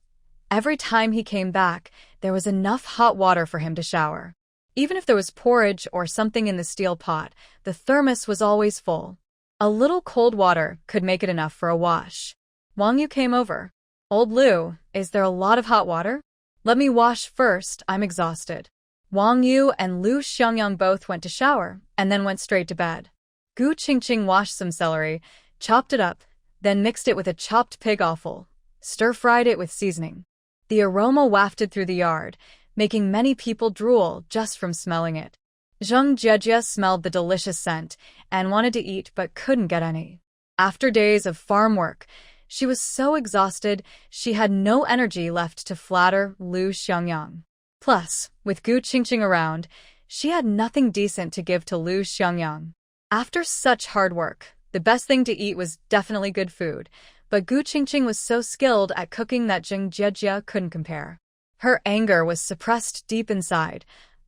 Every time he came back, there was enough hot water for him to shower. Even if there was porridge or something in the steel pot, the thermos was always full. A little cold water could make it enough for a wash. Wang Yu came over. "Old Lu, is there a lot of hot water? Let me wash first, I'm exhausted." Wang Yu and Lu Xiangyang both went to shower, and then went straight to bed. Gu Qingqing washed some celery, chopped it up, then mixed it with a chopped pig offal, stir-fried it with seasoning. The aroma wafted through the yard, making many people drool just from smelling it. Zheng Jiejie smelled the delicious scent and wanted to eat but couldn't get any. After days of farm work, she was so exhausted she had no energy left to flatter Lu Xiangyang. Plus, with Gu Qingqing around, she had nothing decent to give to Lu Xiangyang. After such hard work, the best thing to eat was definitely good food, but Gu Qingqing was so skilled at cooking that Zheng Jiejie couldn't compare. Her anger was suppressed deep inside,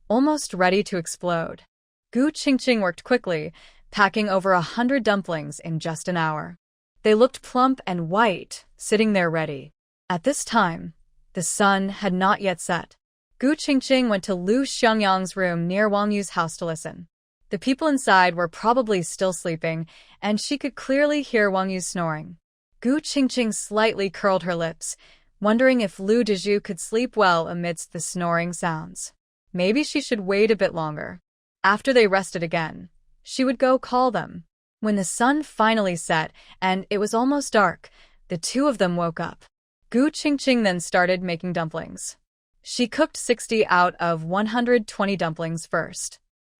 almost ready to explode. Gu Qingqing worked quickly, packing over 100 dumplings in just an hour. They looked plump and white, sitting there ready. At this time, the sun had not yet set. Gu Qingqing went to Lu Xiangyang's room near Wang Yu's house to listen. The people inside were probably still sleeping, and she could clearly hear Wang Yu snoring. Gu Qingqing slightly curled her lips, wondering if Lu Dezhu could sleep well amidst the snoring sounds. Maybe she should wait a bit longer. After they rested again, she would go call them. When the sun finally set and it was almost dark, the two of them woke up. Gu Qingqing then started making dumplings. She cooked 60 out of 120 dumplings first.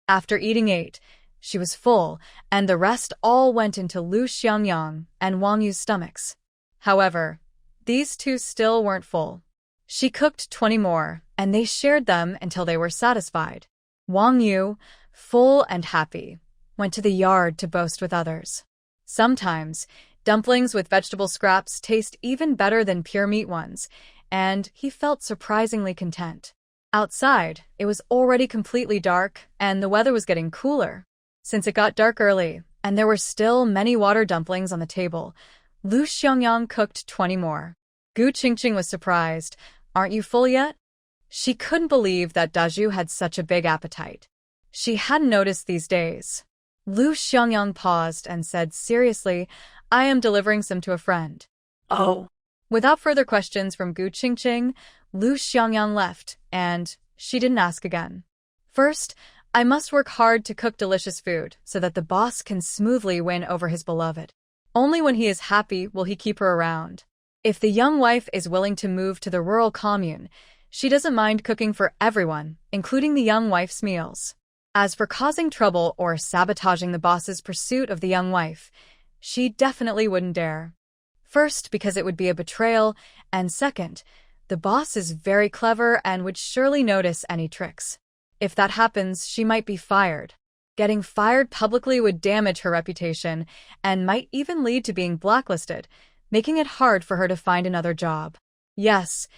After eating 8, she was full, and the rest all went into Lu Xiangyang and Wang Yu's stomachs. However, these two still weren't full. She cooked 20 more, and they shared them until they were satisfied. Wang Yu, full and happy, went to the yard to boast with others. Sometimes, dumplings with vegetable scraps taste even better than pure meat ones, and he felt surprisingly content. Outside, it was already completely dark, and the weather was getting cooler. Since it got dark early, and there were still many water dumplings on the table, Lu Xiangyang cooked 20 more. Gu Qingqing was surprised. "Aren't you full yet?" She couldn't believe that Dazhu had such a big appetite. She hadn't noticed these days. Lu Xiangyang paused and said seriously, "I am delivering some to a friend." Oh. Without further questions from Gu Qingqing, Lu Xiangyang left, and she didn't ask again. "First, I must work hard to cook delicious food so that the boss can smoothly win over his beloved. Only when he is happy will he keep her around. If the young wife is willing to move to the rural commune, she doesn't mind cooking for everyone, including the young wife's meals. As for causing trouble or sabotaging the boss's pursuit of the young wife, she definitely wouldn't dare. First, because it would be a betrayal, and second, the boss is very clever and would surely notice any tricks. If that happens, she might be fired. Getting fired publicly would damage her reputation and might even lead to being blacklisted, making it hard for her to find another job. Yes,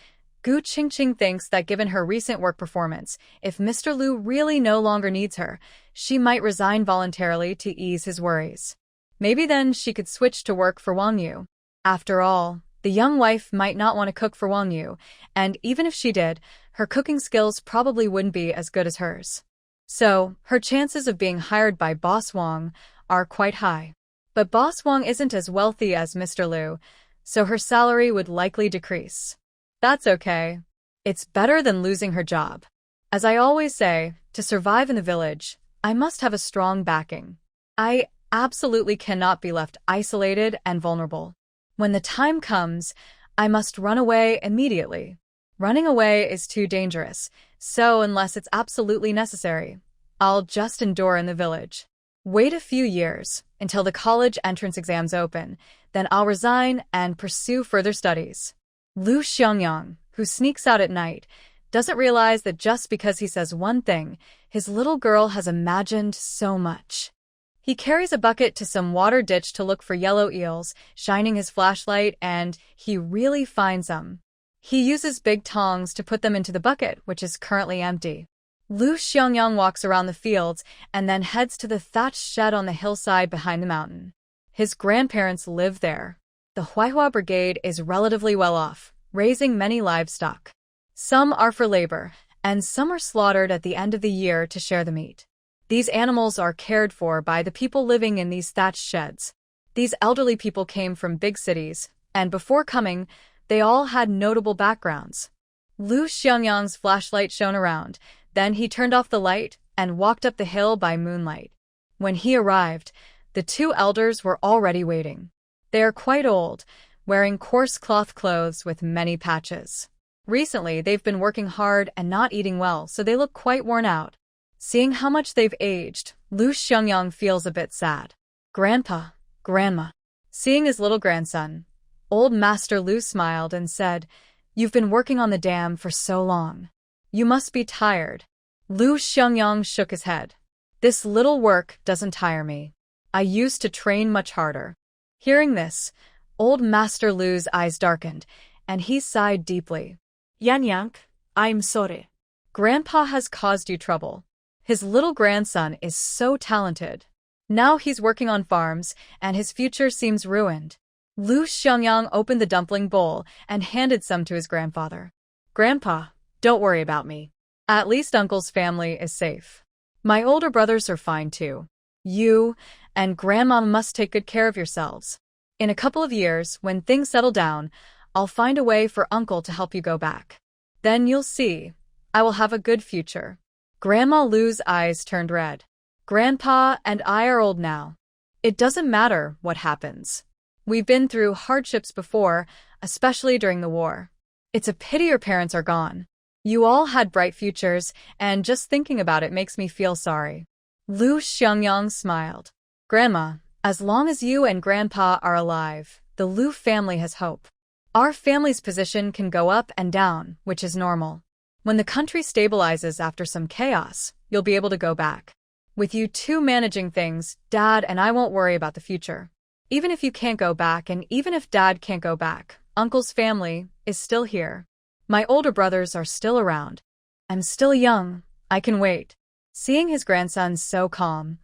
Gu Qingqing thinks that given her recent work performance, if Mr. Lu really no longer needs her, she might resign voluntarily to ease his worries. Maybe then she could switch to work for Wang Yu. After all, the young wife might not want to cook for Wang Yu, and even if she did, her cooking skills probably wouldn't be as good as hers. So, her chances of being hired by Boss Wang are quite high. But Boss Wang isn't as wealthy as Mr. Lu, so her salary would likely decrease. That's okay. It's better than losing her job. As I always say, to survive in the village, I must have a strong backing. I absolutely cannot be left isolated and vulnerable. When the time comes, I must run away immediately. Running away is too dangerous, so unless it's absolutely necessary, I'll just endure in the village. Wait a few years, until the college entrance exams open, then I'll resign and pursue further studies. Lu Xiangyang, who sneaks out at night, Doesn't realize that just because he says one thing, his little girl has imagined so much. He carries a bucket to some water ditch to look for yellow eels, shining his flashlight, and he really finds them. He uses big tongs to put them into the bucket, which is currently empty. Lu Xiangyang walks around the fields and then heads to the thatched shed on the hillside behind the mountain. His grandparents live there. The Huaihua Brigade is relatively well off, raising many livestock. Some are for labor, and some are slaughtered at the end of the year to share the meat. These animals are cared for by the people living in these thatched sheds. These elderly people came from big cities, and before coming, they all had notable backgrounds. Lu Xiangyang's flashlight shone around, then he turned off the light and walked up the hill by moonlight. When he arrived, the two elders were already waiting. They are quite old, wearing coarse cloth clothes with many patches. Recently, they've been working hard and not eating well, so they look quite worn out. Seeing how much they've aged, Lu Xiangyang feels a bit sad. Grandpa, Grandma. Seeing his little grandson, old Master Lu smiled and said, "You've been working on the dam for so long. You must be tired." Lu Xiangyang shook his head. "This little work doesn't tire me. I used to train much harder." Hearing this, old Master Lu's eyes darkened, and he sighed deeply. Yang, I'm sorry. Grandpa has caused you trouble. His little grandson is so talented. Now he's working on farms, and his future seems ruined. Lu Xiangyang opened the dumpling bowl and handed some to his grandfather. "Grandpa, don't worry about me. At least Uncle's family is safe. My older brothers are fine too. You and Grandma must take good care of yourselves. In a couple of years, when things settle down, I'll find a way for Uncle to help you go back. Then you'll see, I will have a good future." Grandma Lu's eyes turned red. "Grandpa and I are old now. It doesn't matter what happens. We've been through hardships before, especially during the war. It's a pity your parents are gone. You all had bright futures, and just thinking about it makes me feel sorry." Lu Xiangyang smiled. "Grandma, as long as you and Grandpa are alive, the Lu family has hope. Our family's position can go up and down, which is normal. When the country stabilizes after some chaos, you'll be able to go back. With you two managing things, Dad and I won't worry about the future. Even if you can't go back, and even if Dad can't go back, Uncle's family is still here. My older brothers are still around. I'm still young. I can wait." Seeing his grandson so calm,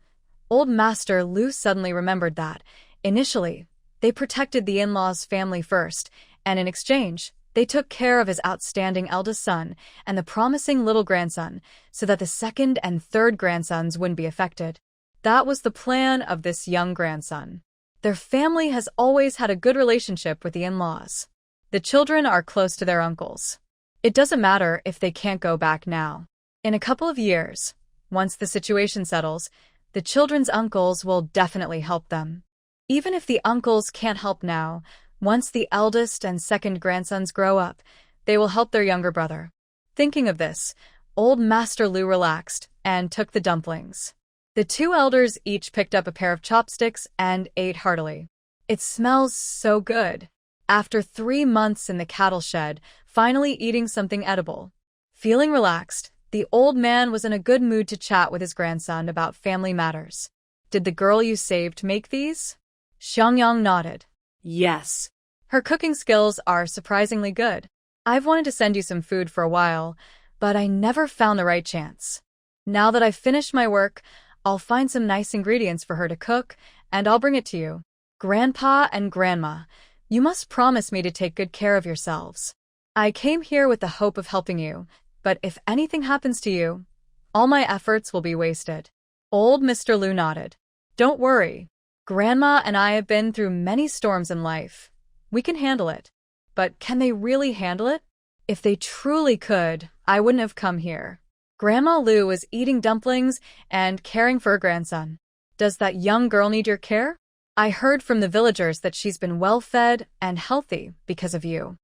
old Master Lu suddenly remembered that, initially, they protected the in-laws' family first, and in exchange, they took care of his outstanding eldest son and the promising little grandson so that the second and third grandsons wouldn't be affected. That was the plan of this young grandson. Their family has always had a good relationship with the in-laws. The children are close to their uncles. It doesn't matter if they can't go back now. In a couple of years, once the situation settles, the children's uncles will definitely help them. Even if the uncles can't help now, once the eldest and second grandsons grow up, they will help their younger brother. Thinking of this, old Master Lu relaxed and took the dumplings. The two elders each picked up a pair of chopsticks and ate heartily. It smells so good. After 3 months in the cattle shed, finally eating something edible. Feeling relaxed, the old man was in a good mood to chat with his grandson about family matters. "Did the girl you saved make these?" Xiangyang nodded. Yes. "Her cooking skills are surprisingly good. I've wanted to send you some food for a while, but I never found the right chance. Now that I've finished my work, I'll find some nice ingredients for her to cook, and I'll bring it to you. Grandpa and Grandma, you must promise me to take good care of yourselves. I came here with the hope of helping you, but if anything happens to you, all my efforts will be wasted." Old Mr. Lu nodded. "Don't worry. Grandma and I have been through many storms in life. We can handle it. But can they really handle it? If they truly could, I wouldn't have come here." Grandma Lu was eating dumplings and caring for her grandson. "Does that young girl need your care? I heard from the villagers that she's been well-fed and healthy because of you.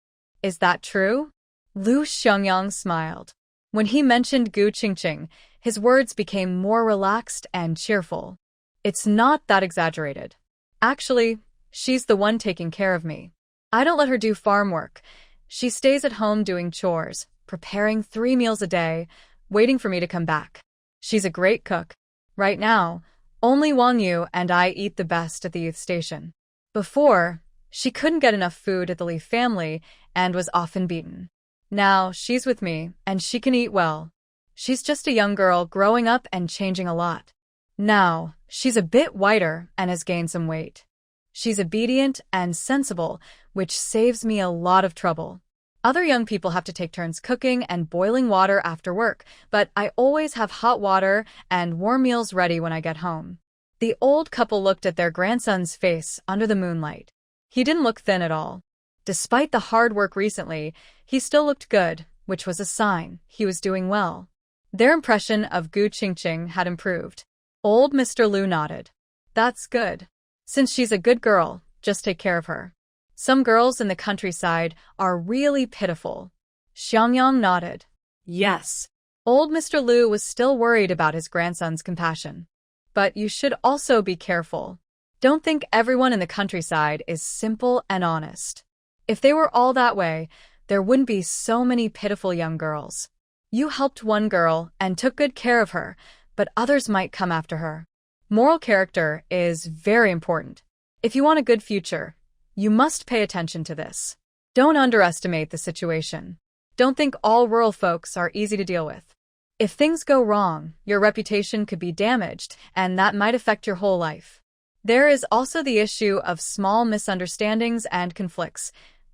Is that true?" Lu Xiangyang smiled. When he mentioned Gu Qingqing, his words became more relaxed and cheerful. "It's not that exaggerated. Actually, she's the one taking care of me. I don't let her do farm work. She stays at home doing chores, preparing 3 meals a day, waiting for me to come back. She's a great cook. Right now, only Wang Yu and I eat the best at the youth station. Before, she couldn't get enough food at the Li family and was often beaten. Now, she's with me, and she can eat well. She's just a young girl growing up and changing a lot. Now, she's a bit whiter and has gained some weight. She's obedient and sensible, which saves me a lot of trouble. Other young people have to take turns cooking and boiling water after work, but I always have hot water and warm meals ready when I get home. The old couple looked at their grandson's face under the moonlight. He didn't look thin at all. Despite the hard work recently, he still looked good, which was a sign he was doing well. Their impression of Gu Qingqing had improved. Old Mr. Liu nodded. That's good. Since she's a good girl, just take care of her. Some girls in the countryside are really pitiful. Xiangyang nodded. Yes. Old Mr. Liu was still worried about his grandson's compassion. But you should also be careful. Don't think everyone in the countryside is simple and honest. If they were all that way, there wouldn't be so many pitiful young girls. You helped one girl and took good care of her, but others might come after her. Moral character is very important. If you want a good future, you must pay attention to this. Don't underestimate the situation. Don't think all rural folks are easy to deal with. If things go wrong, your reputation could be damaged, and that might affect your whole life. There is also the issue of small misunderstandings and conflicts.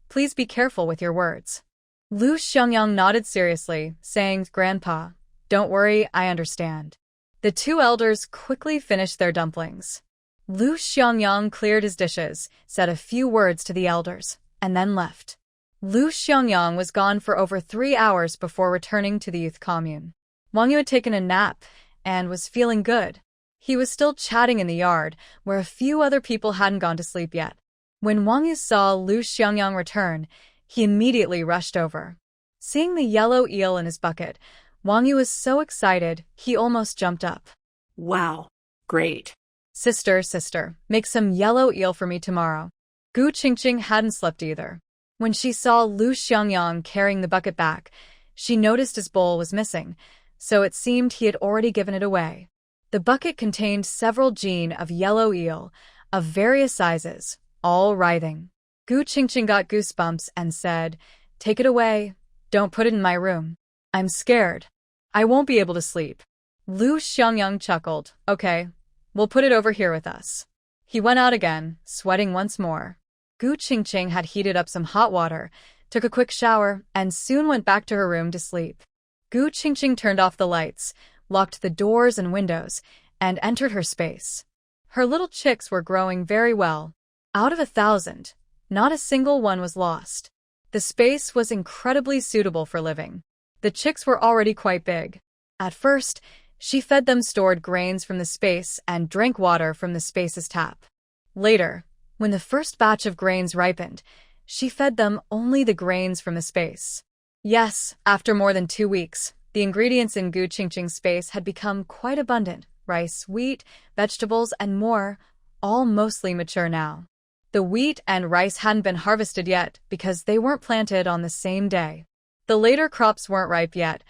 Please be careful with your words. Lu Xiangyang nodded seriously, saying, Grandpa, don't worry, I understand. The two elders quickly finished their dumplings. Lu Xiangyang cleared his dishes, said a few words to the elders, and then left. Lu Xiangyang was gone for over 3 hours before returning to the youth commune. Wang Yu had taken a nap and was feeling good. He was still chatting in the yard, where a few other people hadn't gone to sleep yet. When Wang Yu saw Lu Xiangyang return, he immediately rushed over. Seeing the yellow eel in his bucket, Wang Yu was so excited, he almost jumped up. Wow. Great. Sister, make some yellow eel for me tomorrow. Gu Qingqing hadn't slept either. When she saw Lu Xiangyang carrying the bucket back, she noticed his bowl was missing, so it seemed he had already given it away. The bucket contained several jin of yellow eel, of various sizes, all writhing. Gu Qingqing got goosebumps and said, Take it away. Don't put it in my room. I'm scared. I won't be able to sleep. Lu Xiangyang chuckled. Okay, we'll put it over here with us. He went out again, sweating once more. Gu Qingqing had heated up some hot water, took a quick shower, and soon went back to her room to sleep. Gu Qingqing turned off the lights, locked the doors and windows, and entered her space. Her little chicks were growing very well. Out of 1,000, not a single one was lost. The space was incredibly suitable for living. The chicks were already quite big. At first, she fed them stored grains from the space and drank water from the space's tap. Later, when the first batch of grains ripened, she fed them only the grains from the space. Yes, after more than 2 weeks, the ingredients in Gu Qingqing's space had become quite abundant: rice, wheat, vegetables, and more, all mostly mature now. The wheat and rice hadn't been harvested yet because they weren't planted on the same day. The later crops weren't ripe yet,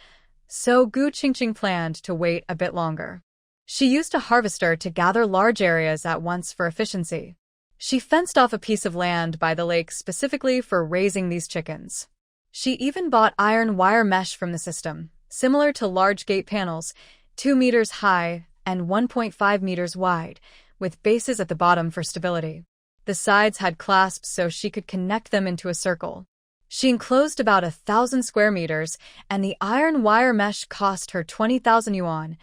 so Gu Qingqing planned to wait a bit longer. She used a harvester to gather large areas at once for efficiency. She fenced off a piece of land by the lake specifically for raising these chickens. She even bought iron wire mesh from the system, similar to large gate panels, 2 meters high and 1.5 meters wide, with bases at the bottom for stability. The sides had clasps so she could connect them into a circle. She enclosed about 1,000 square meters, and the iron wire mesh cost her 20,000 yuan.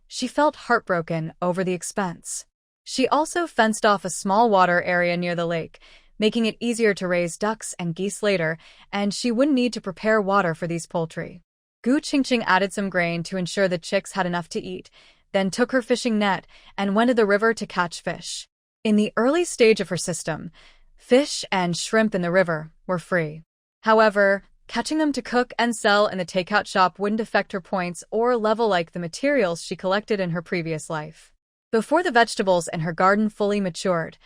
She felt heartbroken over the expense. She also fenced off a small water area near the lake, making it easier to raise ducks and geese later, and she wouldn't need to prepare water for these poultry. Gu Qingqing added some grain to ensure the chicks had enough to eat, then took her fishing net and went to the river to catch fish. In the early stage of her system, fish and shrimp in the river were free. However, catching them to cook and sell in the takeout shop wouldn't affect her points or level like the materials she collected in her previous life. Before the vegetables in her garden fully matured,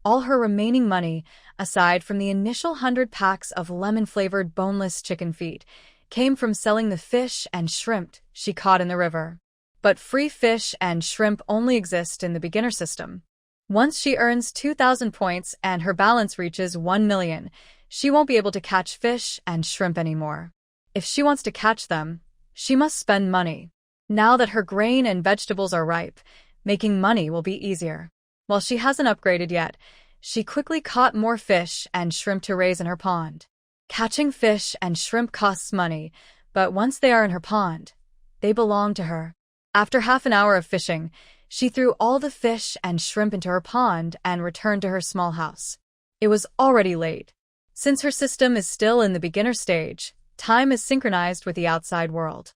all her remaining money, aside from the initial 100 packs of lemon-flavored boneless chicken feet, came from selling the fish and shrimp she caught in the river. But free fish and shrimp only exist in the beginner system. Once she earns 2,000 points and her balance reaches 1 million, she won't be able to catch fish and shrimp anymore. If she wants to catch them, she must spend money. Now that her grain and vegetables are ripe, making money will be easier. While she hasn't upgraded yet, she quickly caught more fish and shrimp to raise in her pond. Catching fish and shrimp costs money, but once they are in her pond, they belong to her. After half an hour of fishing, she threw all the fish and shrimp into her pond and returned to her small house. It was already late. Since her system is still in the beginner stage, time is synchronized with the outside world.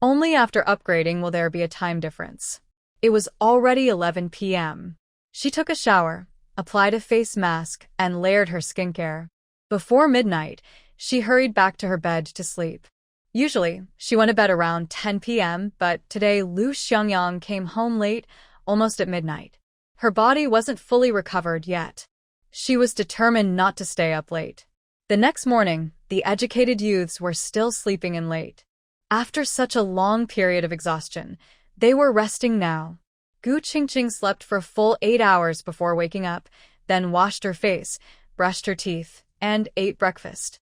Only after upgrading will there be a time difference. It was already 11 p.m. She took a shower, applied a face mask, and layered her skincare. Before midnight, she hurried back to her bed to sleep. Usually, she went to bed around 10 p.m., but today Lu Xiangyang came home late, almost at midnight. Her body wasn't fully recovered yet. She was determined not to stay up late. The next morning, the educated youths were still sleeping in late. After such a long period of exhaustion, they were resting now. Gu Qingqing slept for a full 8 hours before waking up, then washed her face, brushed her teeth, and ate breakfast.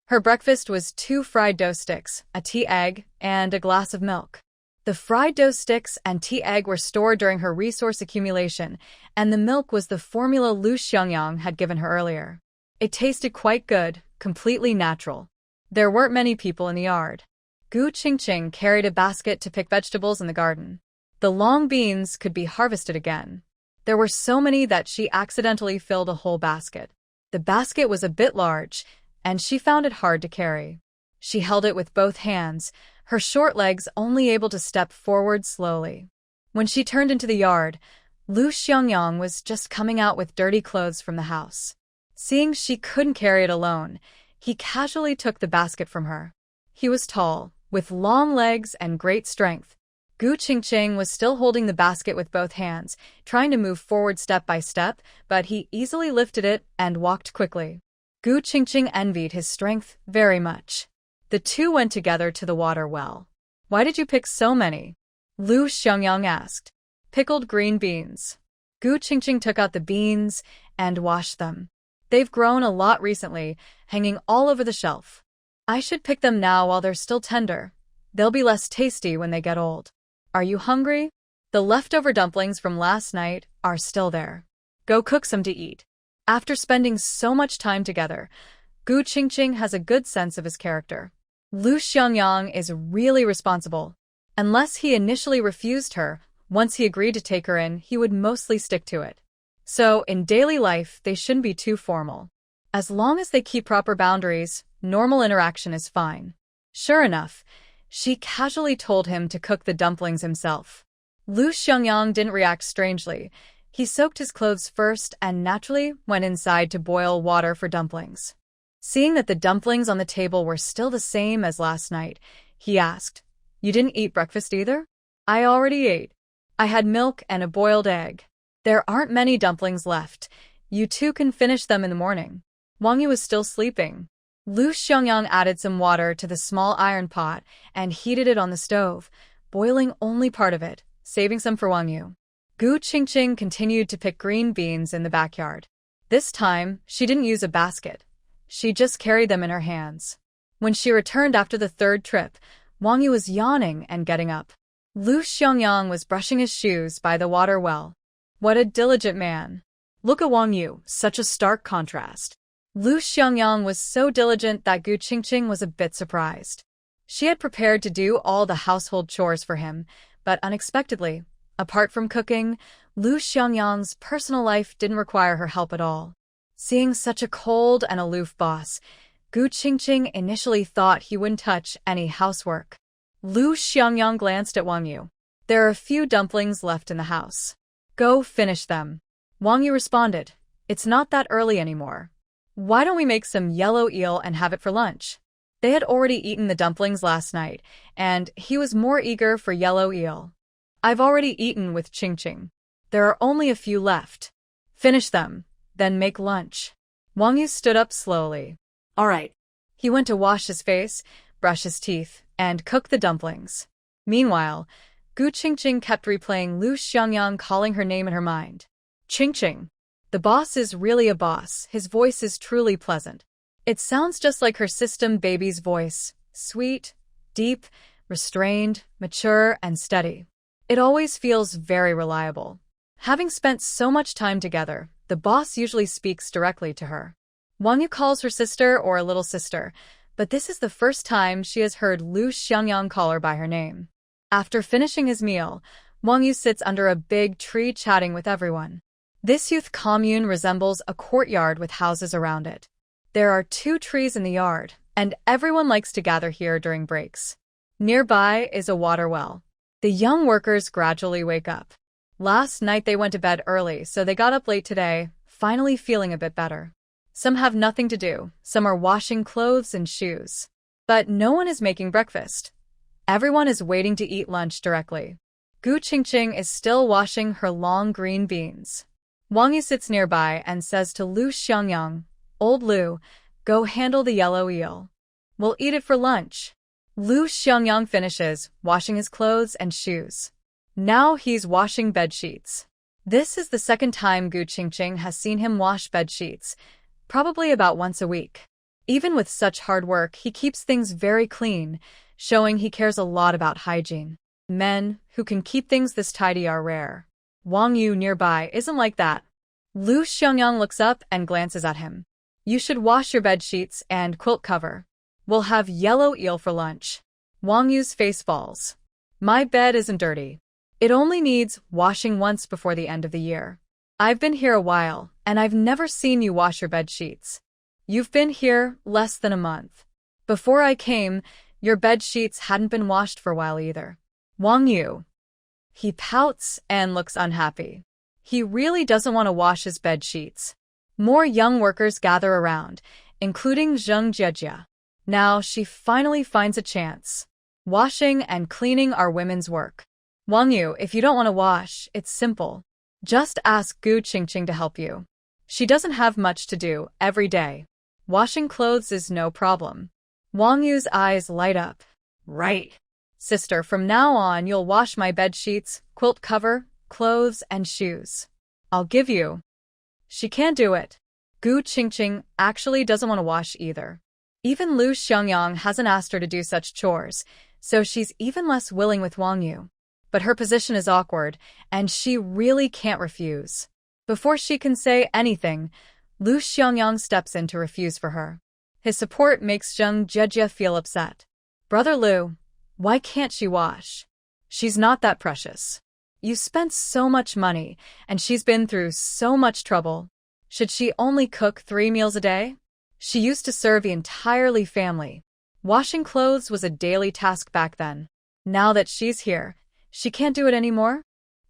Her breakfast was 2 fried dough sticks, a tea egg, and a glass of milk. The fried dough sticks and tea egg were stored during her resource accumulation, and the milk was the formula Lu Xiangyang had given her earlier. It tasted quite good, completely natural. There weren't many people in the yard. Gu Qingqing carried a basket to pick vegetables in the garden. The long beans could be harvested again. There were so many that she accidentally filled a whole basket. The basket was a bit large, and she found it hard to carry. She held it with both hands, her short legs only able to step forward slowly. When she turned into the yard, Lu Xiangyang was just coming out with dirty clothes from the house. Seeing she couldn't carry it alone, he casually took the basket from her. He was tall, with long legs and great strength. Gu Qingqing was still holding the basket with both hands, trying to move forward step by step, but he easily lifted it and walked quickly. Gu Qingqing envied his strength very much. The two went together to the water well. "Why did you pick so many?" Lu Xiangyang asked. "Pickled green beans." Gu Qingqing took out the beans and washed them. "They've grown a lot recently, hanging all over the shelf. I should pick them now while they're still tender. They'll be less tasty when they get old. Are you hungry? The leftover dumplings from last night are still there. Go cook some to eat." After spending so much time together, Gu Qingqing has a good sense of his character. Lu Xiangyang is really responsible. Unless he initially refused her, once he agreed to take her in, he would mostly stick to it. So, in daily life, they shouldn't be too formal. As long as they keep proper boundaries, normal interaction is fine. Sure enough, she casually told him to cook the dumplings himself. Lu Xiangyang didn't react strangely. He soaked his clothes first and naturally went inside to boil water for dumplings. Seeing that the dumplings on the table were still the same as last night, he asked, "You didn't eat breakfast either?" "I already ate. I had milk and a boiled egg. There aren't many dumplings left. You two can finish them in the morning." Wang Yu was still sleeping. Lu Xiangyang added some water to the small iron pot and heated it on the stove, boiling only part of it, saving some for Wang Yu. Gu Qingqing continued to pick green beans in the backyard. This time, she didn't use a basket. She just carried them in her hands. When she returned after the third trip, Wang Yu was yawning and getting up. Lu Xiangyang was brushing his shoes by the water well. What a diligent man. Look at Wang Yu, such a stark contrast. Lu Xiangyang was so diligent that Gu Qingqing was a bit surprised. She had prepared to do all the household chores for him, but unexpectedly, apart from cooking, Lu Xiangyang's personal life didn't require her help at all. Seeing such a cold and aloof boss, Gu Qingqing initially thought he wouldn't touch any housework. Lu Xiangyang glanced at Wang Yu. "There are a few dumplings left in the house. Go finish them." Wang Yu responded, "It's not that early anymore. Why don't we make some yellow eel and have it for lunch?" They had already eaten the dumplings last night, and he was more eager for yellow eel. "I've already eaten with Qingqing. There are only a few left. Finish them, then make lunch." Wang Yu stood up slowly. All right. He went to wash his face, brush his teeth, and cook the dumplings. Meanwhile, Gu Qingqing kept replaying Lu Xiangyang calling her name in her mind. Qingqing. The boss is really a boss, his voice is truly pleasant. It sounds just like her system baby's voice, sweet, deep, restrained, mature, and steady. It always feels very reliable. Having spent so much time together, the boss usually speaks directly to her. Wang Yu calls her sister or little sister, but this is the first time she has heard Lu Xiangyang call her by her name. After finishing his meal, Wang Yu sits under a big tree chatting with everyone. This youth commune resembles a courtyard with houses around it. There are 2 trees in the yard, and everyone likes to gather here during breaks. Nearby is a water well. The young workers gradually wake up. Last night they went to bed early, so they got up late today, finally feeling a bit better. Some have nothing to do, some are washing clothes and shoes. But no one is making breakfast. Everyone is waiting to eat lunch directly. Gu Qingqing is still washing her long green beans. Wang Yu sits nearby and says to Lu Xiangyang, "Old Lu, go handle the yellow eel. We'll eat it for lunch." Lu Xiangyang finishes, washing his clothes and shoes. Now he's washing bed sheets. This is the second time Gu Qingqing has seen him wash bed sheets, probably about once a week. Even with such hard work, he keeps things very clean, showing he cares a lot about hygiene. Men who can keep things this tidy are rare. Wang Yu nearby isn't like that. Lu Xiangyang looks up and glances at him. "You should wash your bed sheets and quilt cover. We'll have yellow eel for lunch." Wang Yu's face falls. "My bed isn't dirty. It only needs washing once before the end of the year. I've been here a while, and I've never seen you wash your bed sheets. You've been here less than a month. Before I came, your bed sheets hadn't been washed for a while either." Wang Yu. He pouts and looks unhappy. He really doesn't want to wash his bed sheets. More young workers gather around, including Zheng Jiejia. Now she finally finds a chance. Washing and cleaning are women's work. Wang Yu, if you don't want to wash, it's simple. Just ask Gu Qingqing to help you. She doesn't have much to do every day. Washing clothes is no problem. Wang Yu's eyes light up. "Right. Sister, from now on you'll wash my bed sheets, quilt cover, clothes, and shoes. I'll give you." She can't do it. Gu Qingqing actually doesn't want to wash either. Even Lu Xiangyang hasn't asked her to do such chores, so she's even less willing with Wang Yu. But her position is awkward, and she really can't refuse. Before she can say anything, Lu Xiangyang steps in to refuse for her. His support makes Zheng Jiejia feel upset. "Brother Lu, why can't she wash? She's not that precious. You spent so much money, and she's been through so much trouble. Should she only cook 3 meals a day? She used to serve the entire family. Washing clothes was a daily task back then. Now that she's here, she can't do it anymore?"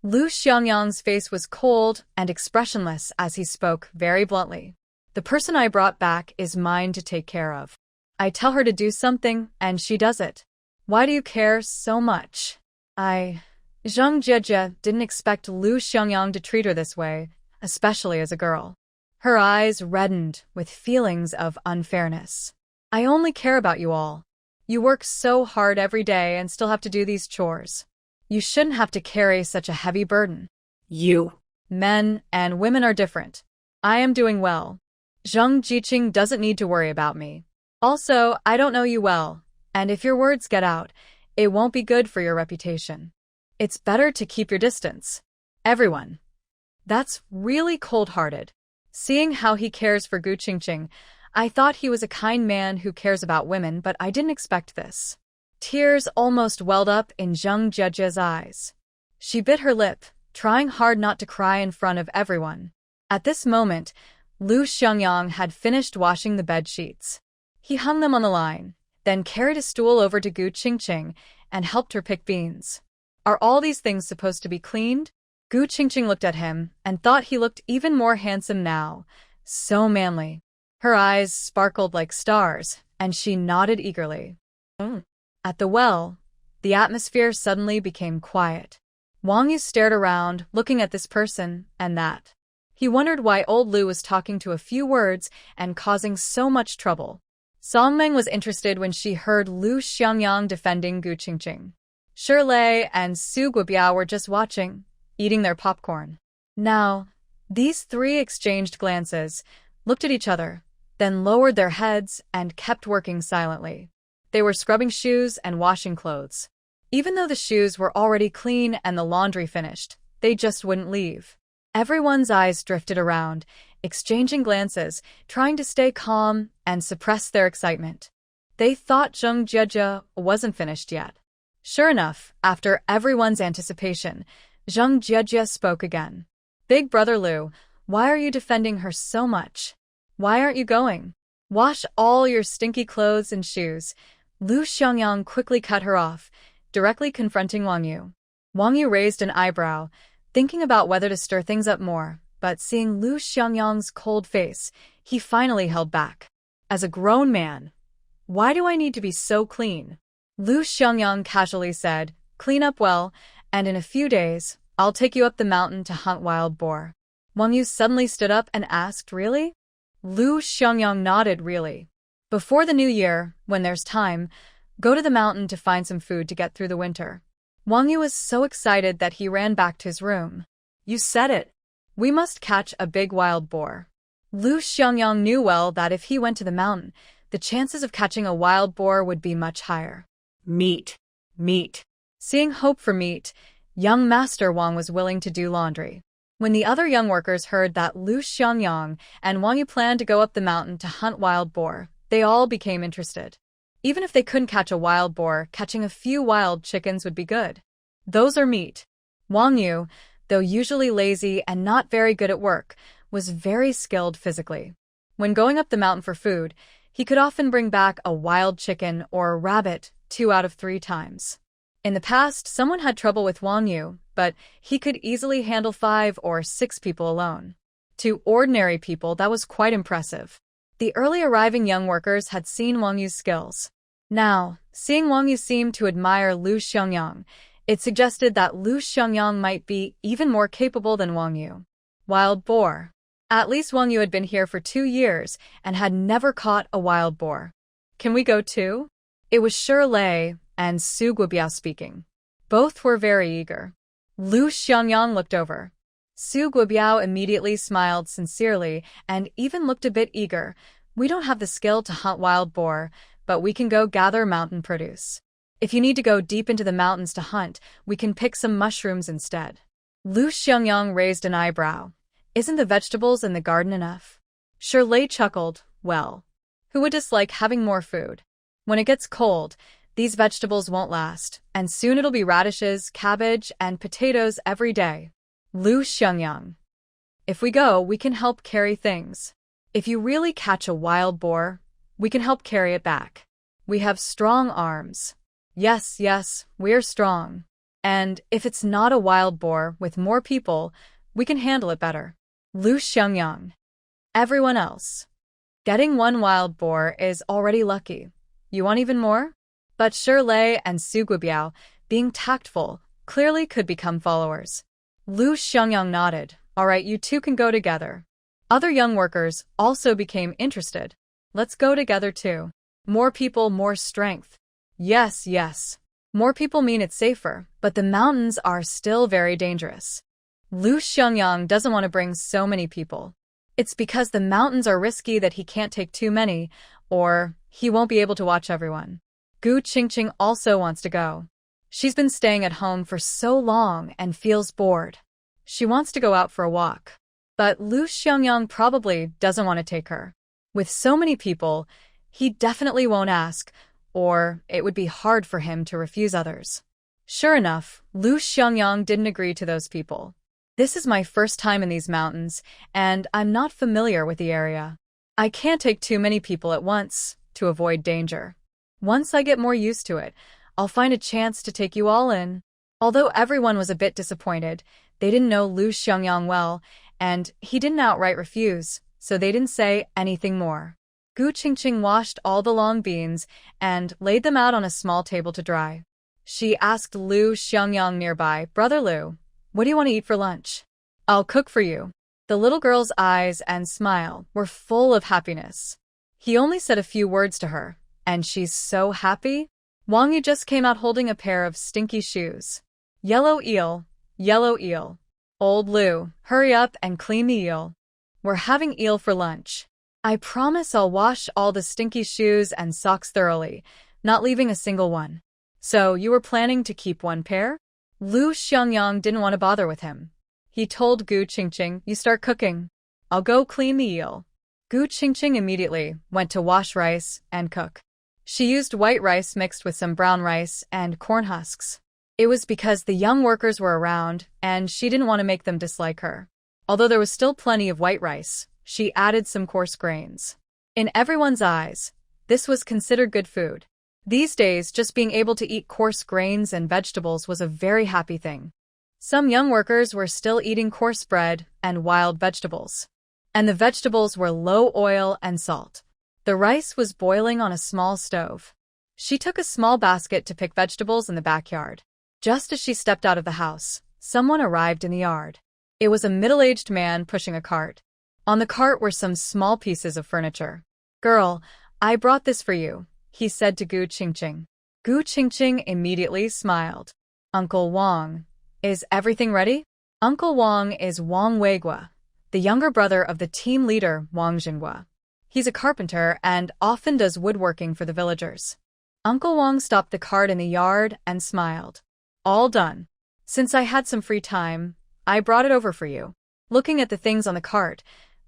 Lu Xiangyang's face was cold and expressionless as he spoke very bluntly. "The person I brought back is mine to take care of. I tell her to do something, and she does it. Why do you care so much?" Zheng Jiejia didn't expect Lu Xiangyang to treat her this way, especially as a girl. Her eyes reddened with feelings of unfairness. "I only care about you all. You work so hard every day and still have to do these chores. You shouldn't have to carry such a heavy burden." You. Men and women are different. I am doing well. Zheng Jiqing doesn't need to worry about me. Also, I don't know you well, and if your words get out, it won't be good for your reputation. It's better to keep your distance. Everyone. That's really cold-hearted. Seeing how he cares for Gu Qingqing, I thought he was a kind man who cares about women, but I didn't expect this. Tears almost welled up in Zheng Jiejia's eyes. She bit her lip, trying hard not to cry in front of everyone. At this moment, Lu Xiangyang had finished washing the bed sheets. He hung them on the line, then carried a stool over to Gu Qingqing and helped her pick beans. "Are all these things supposed to be cleaned?" Gu Qingqing looked at him and thought he looked even more handsome now, so manly. Her eyes sparkled like stars, and she nodded eagerly. At the well, the atmosphere suddenly became quiet. Wang Yu stared around, looking at this person and that. He wondered why old Lu was talking to a few words and causing so much trouble. Songmeng was interested when she heard Lu Xiangyang defending Gu Qingqing. Shirlei and Su Guobiao were just watching, eating their popcorn. Now, these three exchanged glances, looked at each other, then lowered their heads and kept working silently. They were scrubbing shoes and washing clothes. Even though the shoes were already clean and the laundry finished, they just wouldn't leave. Everyone's eyes drifted around, exchanging glances, trying to stay calm and suppress their excitement. They thought Zheng Jiejie wasn't finished yet. Sure enough, after everyone's anticipation, Zheng Jiejie spoke again. Big brother Lu, why are you defending her so much? Why aren't you going? Wash all your stinky clothes and shoes. Lu Xiangyang quickly cut her off, directly confronting Wang Yu. Wang Yu raised an eyebrow, thinking about whether to stir things up more, but seeing Lu Xiangyang's cold face, he finally held back. As a grown man, why do I need to be so clean? Lu Xiangyang casually said, clean up well, and in a few days, I'll take you up the mountain to hunt wild boar. Wang Yu suddenly stood up and asked, really? Lu Xiangyang nodded, really. Before the new year, when there's time, go to the mountain to find some food to get through the winter. Wang Yu was so excited that he ran back to his room. You said it. We must catch a big wild boar. Lu Xiangyang knew well that if he went to the mountain, the chances of catching a wild boar would be much higher. Meat. Meat. Seeing hope for meat, young Master Wang was willing to do laundry. When the other young workers heard that Lu Xiangyang and Wang Yu planned to go up the mountain to hunt wild boar, they all became interested. Even if they couldn't catch a wild boar, catching a few wild chickens would be good. Those are meat. Wang Yu, though usually lazy and not very good at work, was very skilled physically. When going up the mountain for food, he could often bring back a wild chicken or a rabbit 2 out of 3 times. In the past, someone had trouble with Wang Yu, but he could easily handle 5 or 6 people alone. To ordinary people, that was quite impressive. The early arriving young workers had seen Wang Yu's skills. Now, seeing Wang Yu seem to admire Lu Xiangyang, it suggested that Lu Xiangyang might be even more capable than Wang Yu. Wild boar. At least Wang Yu had been here for 2 years and had never caught a wild boar. Can we go too? It was Shirlei and Su Guobiao speaking. Both were very eager. Lu Xiangyang looked over. Su Guobiao immediately smiled sincerely and even looked a bit eager. We don't have the skill to hunt wild boar, but we can go gather mountain produce. If you need to go deep into the mountains to hunt, we can pick some mushrooms instead. Lu Xiangyang raised an eyebrow. Isn't the vegetables in the garden enough? Shirlei chuckled. Well, who would dislike having more food? When it gets cold, these vegetables won't last, and soon it'll be radishes, cabbage, and potatoes every day. Lu Xiangyang. If we go, we can help carry things. If you really catch a wild boar, we can help carry it back. We have strong arms. Yes, we're strong. And if it's not a wild boar with more people, we can handle it better. Lu Xiangyang. Everyone else. Getting one wild boar is already lucky. You want even more? But Shirlei and Su Guobiao, being tactful, clearly could become followers. Lu Xiangyang nodded. All right, you two can go together. Other young workers also became interested. Let's go together too. More people, more strength. Yes. More people mean it's safer, but the mountains are still very dangerous. Lu Xiangyang doesn't want to bring so many people. It's because the mountains are risky that he can't take too many, or he won't be able to watch everyone. Gu Qingqing also wants to go. She's been staying at home for so long and feels bored. She wants to go out for a walk. But Lu Xiangyang probably doesn't want to take her. With so many people, he definitely won't ask, or it would be hard for him to refuse others. Sure enough, Lu Xiangyang didn't agree to those people. This is my first time in these mountains, and I'm not familiar with the area. I can't take too many people at once to avoid danger. Once I get more used to it, I'll find a chance to take you all in. Although everyone was a bit disappointed, they didn't know Lu Xiangyang well, and he didn't outright refuse, so they didn't say anything more. Gu Qingqing washed all the long beans and laid them out on a small table to dry. She asked Lu Xiangyang nearby, Brother Lu, what do you want to eat for lunch? I'll cook for you. The little girl's eyes and smile were full of happiness. He only said a few words to her, and she's so happy. Wang Yu just came out holding a pair of stinky shoes. Yellow eel, yellow eel. Old Lu, hurry up and clean the eel. We're having eel for lunch. I promise I'll wash all the stinky shoes and socks thoroughly, not leaving a single one. So you were planning to keep one pair? Lu Xiangyang didn't want to bother with him. He told Gu Qingqing, you start cooking. I'll go clean the eel. Gu Qingqing immediately went to wash rice and cook. She used white rice mixed with some brown rice and corn husks. It was because the young workers were around and she didn't want to make them dislike her. Although there was still plenty of white rice, she added some coarse grains. In everyone's eyes, this was considered good food. These days, just being able to eat coarse grains and vegetables was a very happy thing. Some young workers were still eating coarse bread and wild vegetables. And the vegetables were low oil and salt. The rice was boiling on a small stove. She took a small basket to pick vegetables in the backyard. Just as she stepped out of the house, someone arrived in the yard. It was a middle-aged man pushing a cart. On the cart were some small pieces of furniture. Girl, I brought this for you, he said to Gu Qingqing. Gu Qingqing immediately smiled. Uncle Wang, is everything ready? Uncle Wang is Wang Weigua, the younger brother of the team leader Wang Jinhua. He's a carpenter and often does woodworking for the villagers. Uncle Wang stopped the cart in the yard and smiled. All done. Since I had some free time, I brought it over for you. Looking at the things on the cart,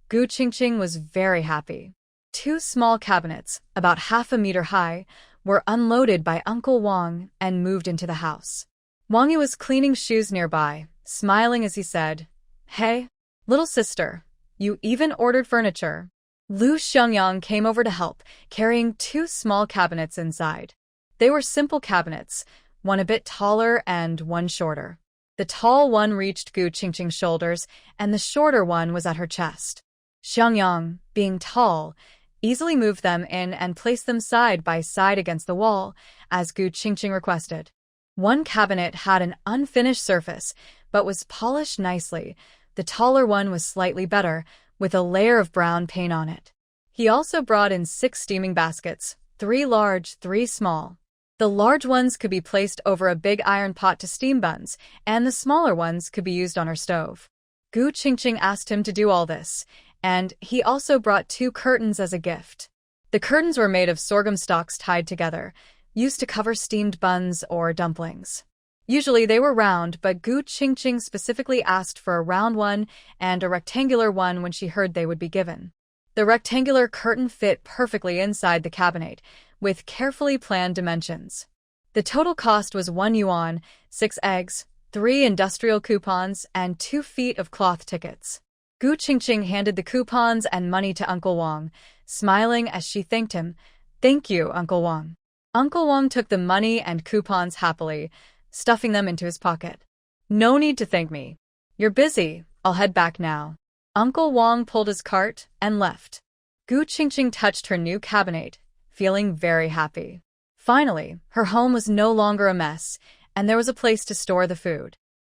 Gu Qingqing was very happy. 2 small cabinets, about half a meter high, were unloaded by Uncle Wang and moved into the house. Wang Yu was cleaning shoes nearby, smiling as he said, Hey, little sister, you even ordered furniture. Lu Xiangyang came over to help, carrying 2 small cabinets inside. They were simple cabinets, one a bit taller and one shorter. The tall one reached Gu Qingqing's shoulders, and the shorter one was at her chest. Xiangyang, being tall, easily moved them in and placed them side by side against the wall, as Gu Qingqing requested. One cabinet had an unfinished surface, but was polished nicely. The taller one was slightly better, with a layer of brown paint on it. He also brought in 6 steaming baskets, 3 large, 3 small. The large ones could be placed over a big iron pot to steam buns, and the smaller ones could be used on her stove. Gu Qingqing asked him to do all this, and he also brought 2 curtains as a gift. The curtains were made of sorghum stalks tied together, used to cover steamed buns or dumplings. Usually they were round, but Gu Qingqing specifically asked for a round one and a rectangular one when she heard they would be given. The rectangular curtain fit perfectly inside the cabinet, with carefully planned dimensions. The total cost was 1 yuan, 6 eggs, 3 industrial coupons, and 2 feet of cloth tickets. Gu Qingqing handed the coupons and money to Uncle Wang, smiling as she thanked him. Thank you, Uncle Wang. Uncle Wang took the money and coupons happily, stuffing them into his pocket. No need to thank me. You're busy, I'll head back now. Uncle Wang pulled his cart and left. Gu Qingqing touched her new cabinet, feeling very happy. Finally, her home was no longer a mess, and there was a place to store the food.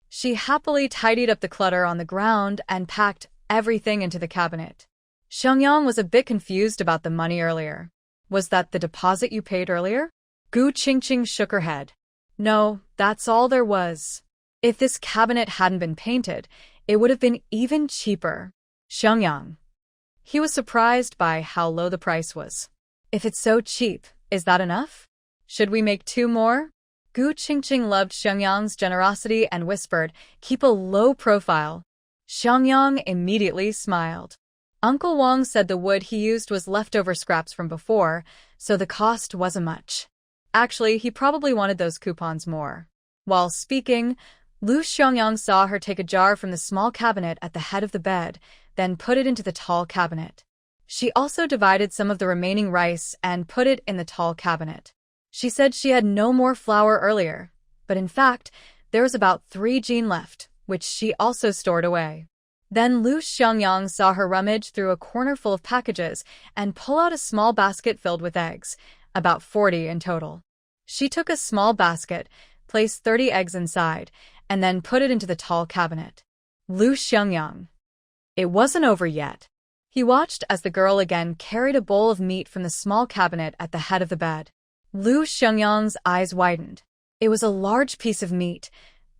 She happily tidied up the clutter on the ground and packed everything into the cabinet. Xiangyang was a bit confused about the money earlier. Was that the deposit you paid earlier? Gu Qingqing shook her head. No, that's all there was. If this cabinet hadn't been painted, it would have been even cheaper. Xiangyang. He was surprised by how low the price was. If it's so cheap, is that enough? Should we make 2 more? Gu Qingqing loved Xiangyang's generosity and whispered, keep a low profile. Xiangyang immediately smiled. Uncle Wang said the wood he used was leftover scraps from before, so the cost wasn't much. Actually, he probably wanted those coupons more. While speaking, Lu Xiangyang saw her take a jar from the small cabinet at the head of the bed, then put it into the tall cabinet. She also divided some of the remaining rice and put it in the tall cabinet. She said she had no more flour earlier, but in fact, there was about 3 jin left, which she also stored away. Then Lu Xiangyang saw her rummage through a corner full of packages and pull out a small basket filled with eggs, about 40 in total. She took a small basket, placed 30 eggs inside, and then put it into the tall cabinet. Lu Xiangyang. It wasn't over yet. He watched as the girl again carried a bowl of meat from the small cabinet at the head of the bed. Lu Xiangyang's eyes widened. It was a large piece of meat,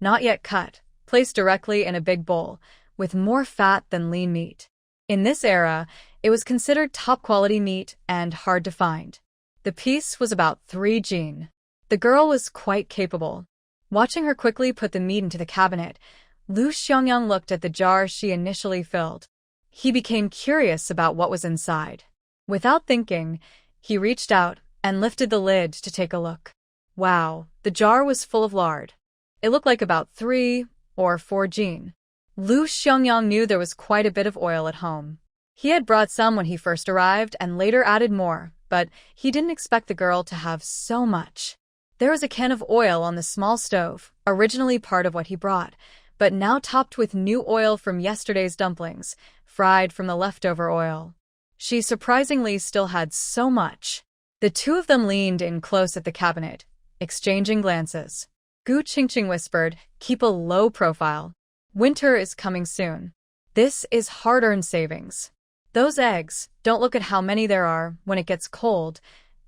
not yet cut, placed directly in a big bowl, with more fat than lean meat. In this era, it was considered top-quality meat and hard to find. The piece was about 3 jin. The girl was quite capable. Watching her quickly put the meat into the cabinet, Lu Xiangyang looked at the jar she initially filled. He became curious about what was inside. Without thinking, he reached out and lifted the lid to take a look. Wow, the jar was full of lard. It looked like about 3 or 4 jin. Lu Xiangyang knew there was quite a bit of oil at home. He had brought some when he first arrived and later added more, but he didn't expect the girl to have so much. There was a can of oil on the small stove, originally part of what he brought, but now topped with new oil from yesterday's dumplings, fried from the leftover oil. She surprisingly still had so much. The two of them leaned in close at the cabinet, exchanging glances. Gu Qingqing whispered, "Keep a low profile. Winter is coming soon. This is hard-earned savings. Those eggs, don't look at how many there are. When it gets cold,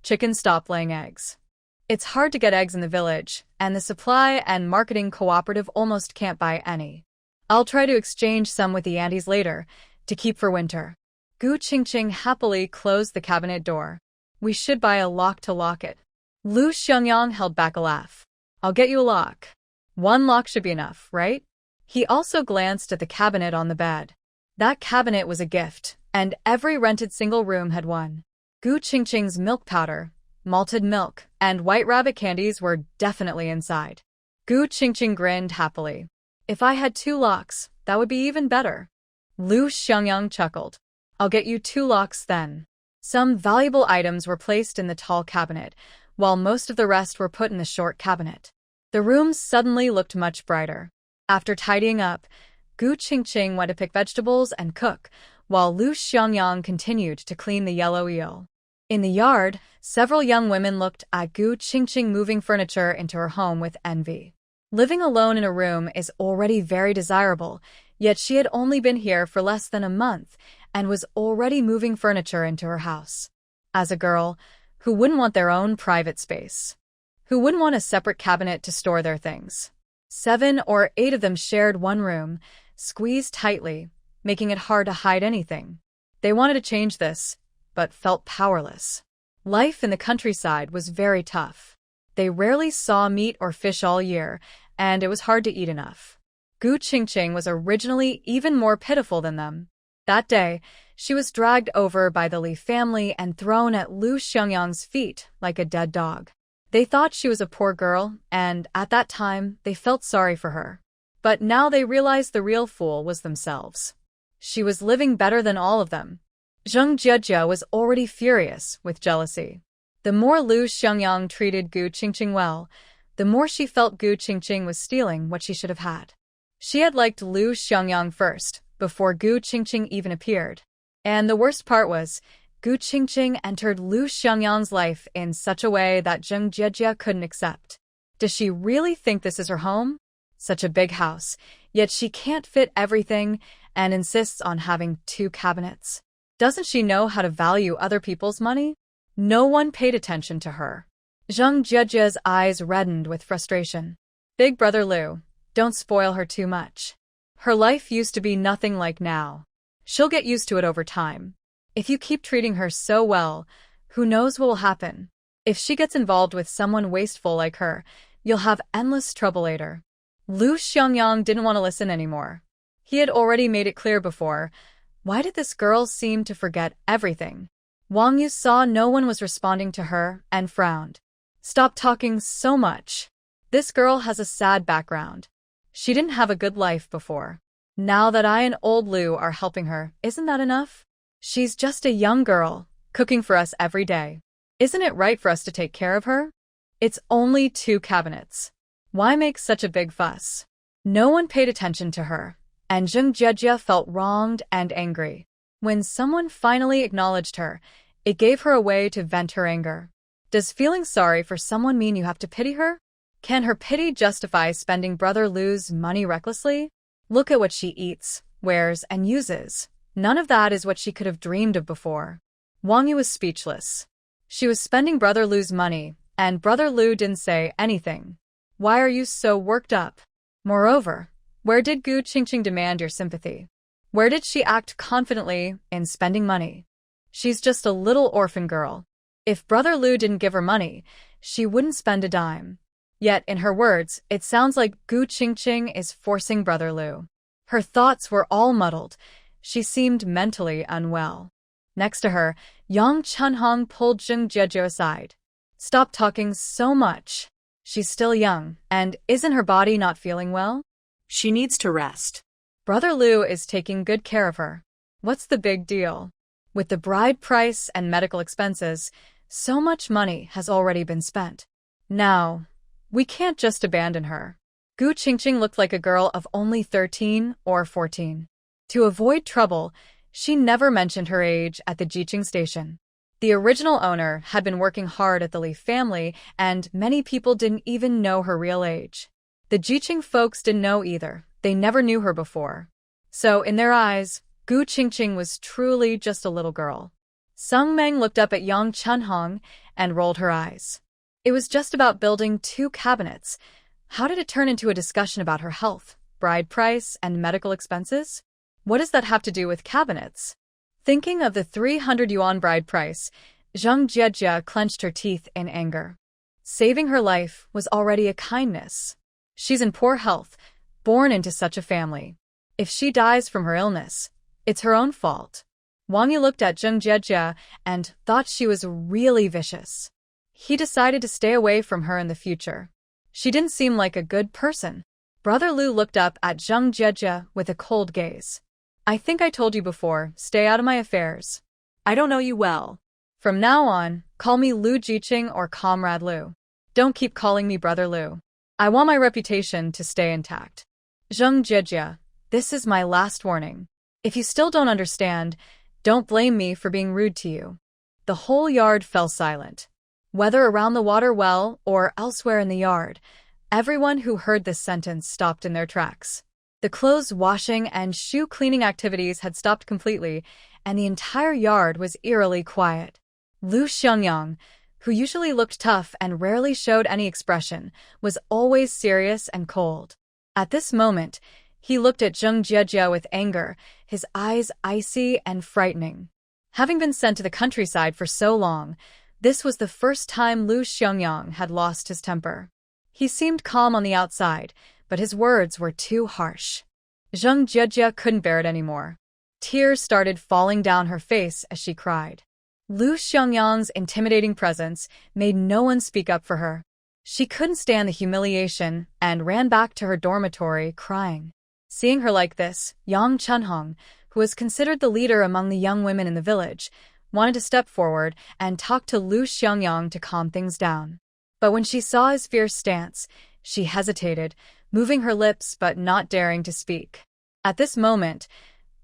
chickens stop laying eggs. It's hard to get eggs in the village, and the supply and marketing cooperative almost can't buy any. I'll try to exchange some with the aunties later, to keep for winter." Gu Qingqing happily closed the cabinet door. "We should buy a lock to lock it." Lu Xiangyang held back a laugh. "I'll get you a lock. 1 lock should be enough, right?" He also glanced at the cabinet on the bed. That cabinet was a gift, and every rented single room had one. Gu Qingqing's milk powder, malted milk, and white rabbit candies were definitely inside. Gu Qingqing grinned happily. "If I had 2 locks, that would be even better." Lu Xiangyang chuckled. "I'll get you 2 locks then." Some valuable items were placed in the tall cabinet, while most of the rest were put in the short cabinet. The room suddenly looked much brighter. After tidying up, Gu Qingqing went to pick vegetables and cook, while Lu Xiangyang continued to clean the yellow eel. In the yard, several young women looked at Gu Qingqing moving furniture into her home with envy. Living alone in a room is already very desirable, yet she had only been here for less than a month and was already moving furniture into her house. As a girl, who wouldn't want their own private space? Who wouldn't want a separate cabinet to store their things? 7 or 8 of them shared one room, squeezed tightly, making it hard to hide anything. They wanted to change this, but felt powerless. Life in the countryside was very tough. They rarely saw meat or fish all year, and it was hard to eat enough. Gu Qingqing was originally even more pitiful than them. That day, she was dragged over by the Li family and thrown at Lu Xiangyang's feet like a dead dog. They thought she was a poor girl, and at that time, they felt sorry for her. But now they realized the real fool was themselves. She was living better than all of them. Zheng Jiejie was already furious with jealousy. The more Lu Xiangyang treated Gu Qingqing well, the more she felt Gu Qingqing was stealing what she should have had. She had liked Lu Xiangyang first, before Gu Qingqing even appeared. And the worst part was, Gu Qingqing entered Lu Xiangyang's life in such a way that Zheng Jiejie couldn't accept. Does she really think this is her home? Such a big house, yet she can't fit everything and insists on having 2 cabinets. Doesn't she know how to value other people's money? No one paid attention to her. Zheng Jiejie's eyes reddened with frustration. "Big brother Lu, don't spoil her too much. Her life used to be nothing like now. She'll get used to it over time. If you keep treating her so well, who knows what will happen? If she gets involved with someone wasteful like her, you'll have endless trouble later." Lu Xiangyang didn't want to listen anymore. He had already made it clear before. Why did this girl seem to forget everything? Wang Yu saw no one was responding to her and frowned. "Stop talking so much. This girl has a sad background. She didn't have a good life before. Now that I and old Lu are helping her, isn't that enough? She's just a young girl, cooking for us every day. Isn't it right for us to take care of her? It's only 2 cabinets. Why make such a big fuss?" No one paid attention to her, and Zheng Jiejie felt wronged and angry. When someone finally acknowledged her, it gave her a way to vent her anger. Does feeling sorry for someone mean you have to pity her? Can her pity justify spending brother Lu's money recklessly? Look at what she eats, wears, and uses. None of that is what she could have dreamed of before. Wang Yu was speechless. She was spending Brother Lu's money, and Brother Lu didn't say anything. Why are you so worked up? Moreover, where did Gu Qingqing demand your sympathy? Where did she act confidently in spending money? She's just a little orphan girl. If Brother Lu didn't give her money, she wouldn't spend a dime. Yet, in her words, it sounds like Gu Qingqing is forcing Brother Lu. Her thoughts were all muddled. She seemed mentally unwell. Next to her, Yang Chunhong pulled Zheng Jieju aside. Stop talking so much. She's still young, and isn't her body not feeling well? She needs to rest. Brother Lu is taking good care of her. What's the big deal? With the bride price and medical expenses, so much money has already been spent. Now, we can't just abandon her. Gu Qingqing looked like a girl of only 13 or 14. To avoid trouble, she never mentioned her age at the Jiqing station. The original owner had been working hard at the Li family, and many people didn't even know her real age. The Jiqing folks didn't know either. They never knew her before. So, in their eyes, Gu Qingqing was truly just a little girl. Sung Meng looked up at Yang Chunhong and rolled her eyes. It was just about building 2 cabinets. How did it turn into a discussion about her health, bride price, and medical expenses? What does that have to do with cabinets? Thinking of the 300 yuan bride price, Zheng Jiejia clenched her teeth in anger. Saving her life was already a kindness. She's in poor health, born into such a family. If she dies from her illness, it's her own fault. Wang Yu looked at Zheng Jiejia and thought she was really vicious. He decided to stay away from her in the future. She didn't seem like a good person. Brother Lu looked up at Zheng Jiejia with a cold gaze. I think I told you before, stay out of my affairs. I don't know you well. From now on, call me Lu Jiqing or Comrade Lu. Don't keep calling me Brother Lu. I want my reputation to stay intact. Zheng Jiejia, this is my last warning. If you still don't understand, don't blame me for being rude to you. The whole yard fell silent. Whether around the water well or elsewhere in the yard, everyone who heard this sentence stopped in their tracks. The clothes washing and shoe cleaning activities had stopped completely, and the entire yard was eerily quiet. Lu Xiangyang, who usually looked tough and rarely showed any expression, was always serious and cold. At this moment, he looked at Zheng Jiejia with anger, his eyes icy and frightening. Having been sent to the countryside for so long, this was the first time Lu Xiangyang had lost his temper. He seemed calm on the outside, but his words were too harsh. Zheng Jiejia couldn't bear it anymore. Tears started falling down her face as she cried. Lu Xiangyang's intimidating presence made no one speak up for her. She couldn't stand the humiliation and ran back to her dormitory crying. Seeing her like this, Yang Chunhong, who was considered the leader among the young women in the village, wanted to step forward and talk to Lu Xiangyang to calm things down. But when she saw his fierce stance, she hesitated, moving her lips but not daring to speak. At this moment,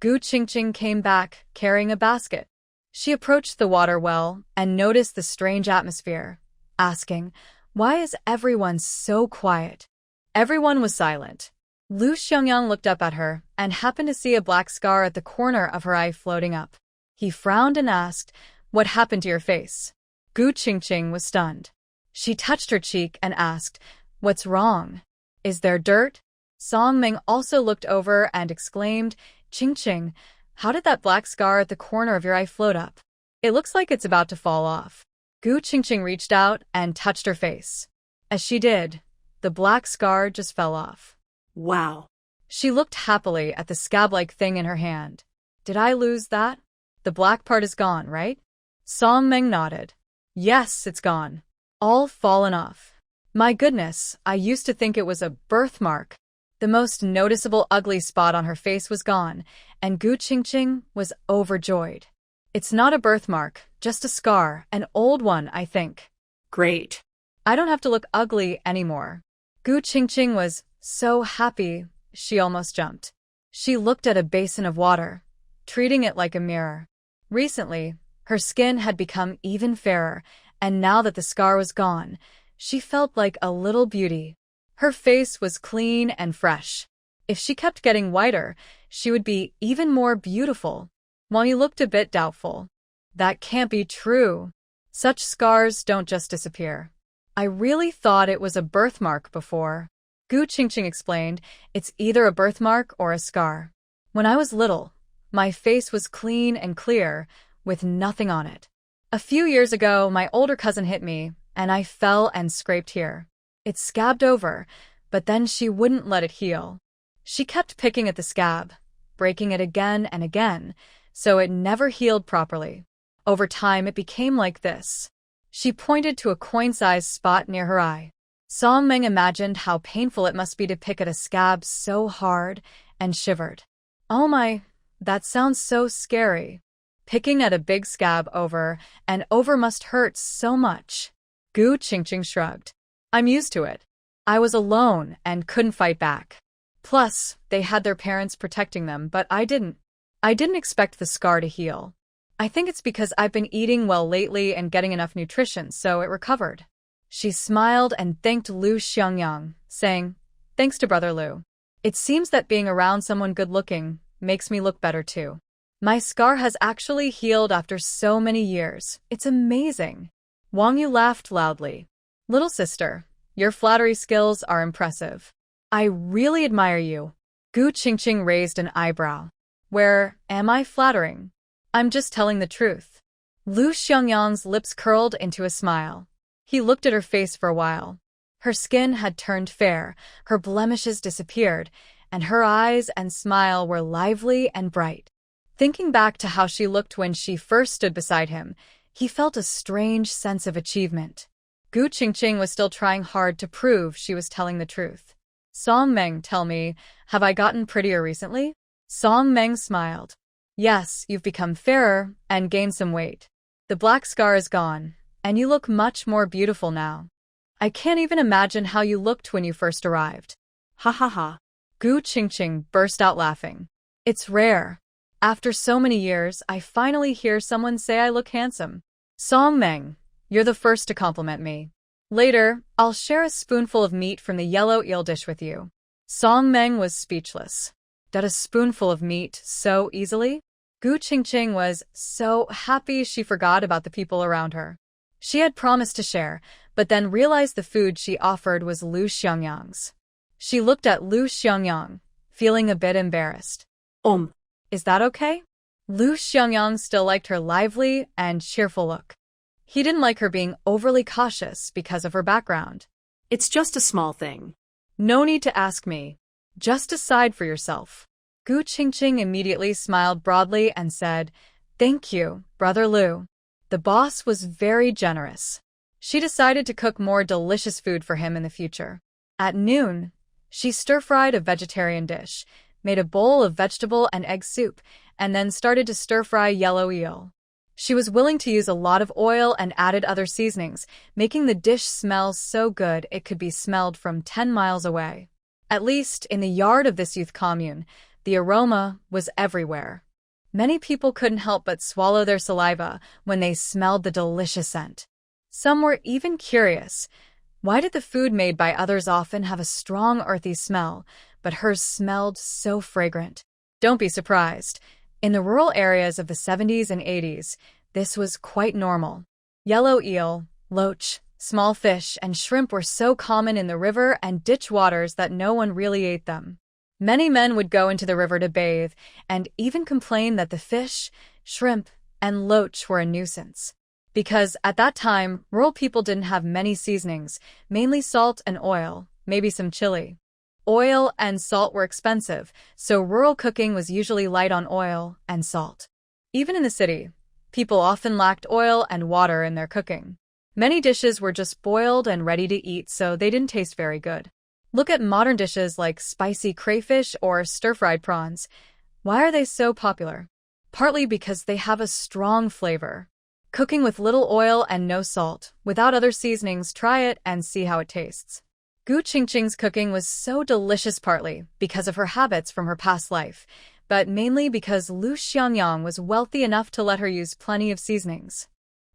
Gu Qingqing came back, carrying a basket. She approached the water well and noticed the strange atmosphere, asking, "Why is everyone so quiet?" Everyone was silent. Lu Xiangyang looked up at her and happened to see a black scar at the corner of her eye floating up. He frowned and asked, "What happened to your face?" Gu Qingqing was stunned. She touched her cheek and asked, "What's wrong? Is there dirt?" Song Ming also looked over and exclaimed, "Qingqing, how did that black scar at the corner of your eye float up? It looks like it's about to fall off." Gu Qingqing reached out and touched her face. As she did, the black scar just fell off. Wow. She looked happily at the scab-like thing in her hand. "Did I lose that? The black part is gone, right?" Song Ming nodded. "Yes, it's gone. All fallen off. My goodness, I used to think it was a birthmark." The most noticeable ugly spot on her face was gone, and Gu Qingqing was overjoyed. "It's not a birthmark, just a scar, an old one, I think." Great. "I don't have to look ugly anymore." Gu Qingqing was so happy, she almost jumped. She looked at a basin of water, treating it like a mirror. Recently, her skin had become even fairer, and now that the scar was gone, she felt like a little beauty. Her face was clean and fresh. If she kept getting whiter, she would be even more beautiful. Wang Yu looked a bit doubtful. That can't be true. Such scars don't just disappear. I really thought it was a birthmark before. Gu Qingqing explained, it's either a birthmark or a scar. When I was little, my face was clean and clear, with nothing on it. A few years ago, my older cousin hit me, and I fell and scraped here. It scabbed over, but then she wouldn't let it heal. She kept picking at the scab, breaking it again and again, so it never healed properly. Over time, it became like this. She pointed to a coin-sized spot near her eye. Song Meng imagined how painful it must be to pick at a scab so hard, and shivered. Oh my, that sounds so scary. Picking at a big scab over and over must hurt so much. Gu Qingqing shrugged. I'm used to it. I was alone and couldn't fight back. Plus, they had their parents protecting them, but I didn't. I didn't expect the scar to heal. I think it's because I've been eating well lately and getting enough nutrition, so it recovered. She smiled and thanked Lu Xiangyang, saying, thanks to Brother Lu. It seems that being around someone good-looking makes me look better too. My scar has actually healed after so many years. It's amazing. Wang Yu laughed loudly. Little sister, your flattery skills are impressive. I really admire you. Gu Qingqing raised an eyebrow. Where am I flattering? I'm just telling the truth. Lu Xiangyang's lips curled into a smile. He looked at her face for a while. Her skin had turned fair, her blemishes disappeared, and her eyes and smile were lively and bright. Thinking back to how she looked when she first stood beside him, he felt a strange sense of achievement. Gu Qingqing was still trying hard to prove she was telling the truth. Song Meng, tell me, have I gotten prettier recently? Song Meng smiled. Yes, you've become fairer and gained some weight. The black scar is gone, and you look much more beautiful now. I can't even imagine how you looked when you first arrived. Ha ha ha. Gu Qingqing burst out laughing. It's rare. After so many years, I finally hear someone say I look handsome. Song Meng, you're the first to compliment me. Later, I'll share a spoonful of meat from the yellow eel dish with you. Song Meng was speechless. Got a spoonful of meat so easily? Gu Qingqing was so happy she forgot about the people around her. She had promised to share, but then realized the food she offered was Lu Xiangyang's. She looked at Lu Xiangyang, feeling a bit embarrassed. Is that okay? Lu Xiangyang still liked her lively and cheerful look. He didn't like her being overly cautious because of her background. It's just a small thing. No need to ask me. Just decide for yourself. Gu Qingqing immediately smiled broadly and said, thank you, Brother Lu. The boss was very generous. She decided to cook more delicious food for him in the future. At noon, she stir-fried a vegetarian dish, made a bowl of vegetable and egg soup, and then started to stir-fry yellow eel. She was willing to use a lot of oil and added other seasonings, making the dish smell so good it could be smelled from 10 miles away. At least, in the yard of this youth commune, the aroma was everywhere. Many people couldn't help but swallow their saliva when they smelled the delicious scent. Some were even curious. Why did the food made by others often have a strong earthy smell, but hers smelled so fragrant? Don't be surprised. In the rural areas of the 70s and 80s, this was quite normal. Yellow eel, loach, small fish, and shrimp were so common in the river and ditch waters that no one really ate them. Many men would go into the river to bathe and even complain that the fish, shrimp, and loach were a nuisance. Because at that time, rural people didn't have many seasonings, mainly salt and oil, maybe some chili. Oil and salt were expensive, so rural cooking was usually light on oil and salt. Even in the city, people often lacked oil and water in their cooking. Many dishes were just boiled and ready to eat, so they didn't taste very good. Look at modern dishes like spicy crayfish or stir-fried prawns. Why are they so popular? Partly because they have a strong flavor. Cooking with little oil and no salt, without other seasonings, try it and see how it tastes. Gu Qingqing's cooking was so delicious partly because of her habits from her past life, but mainly because Lu Xiangyang was wealthy enough to let her use plenty of seasonings.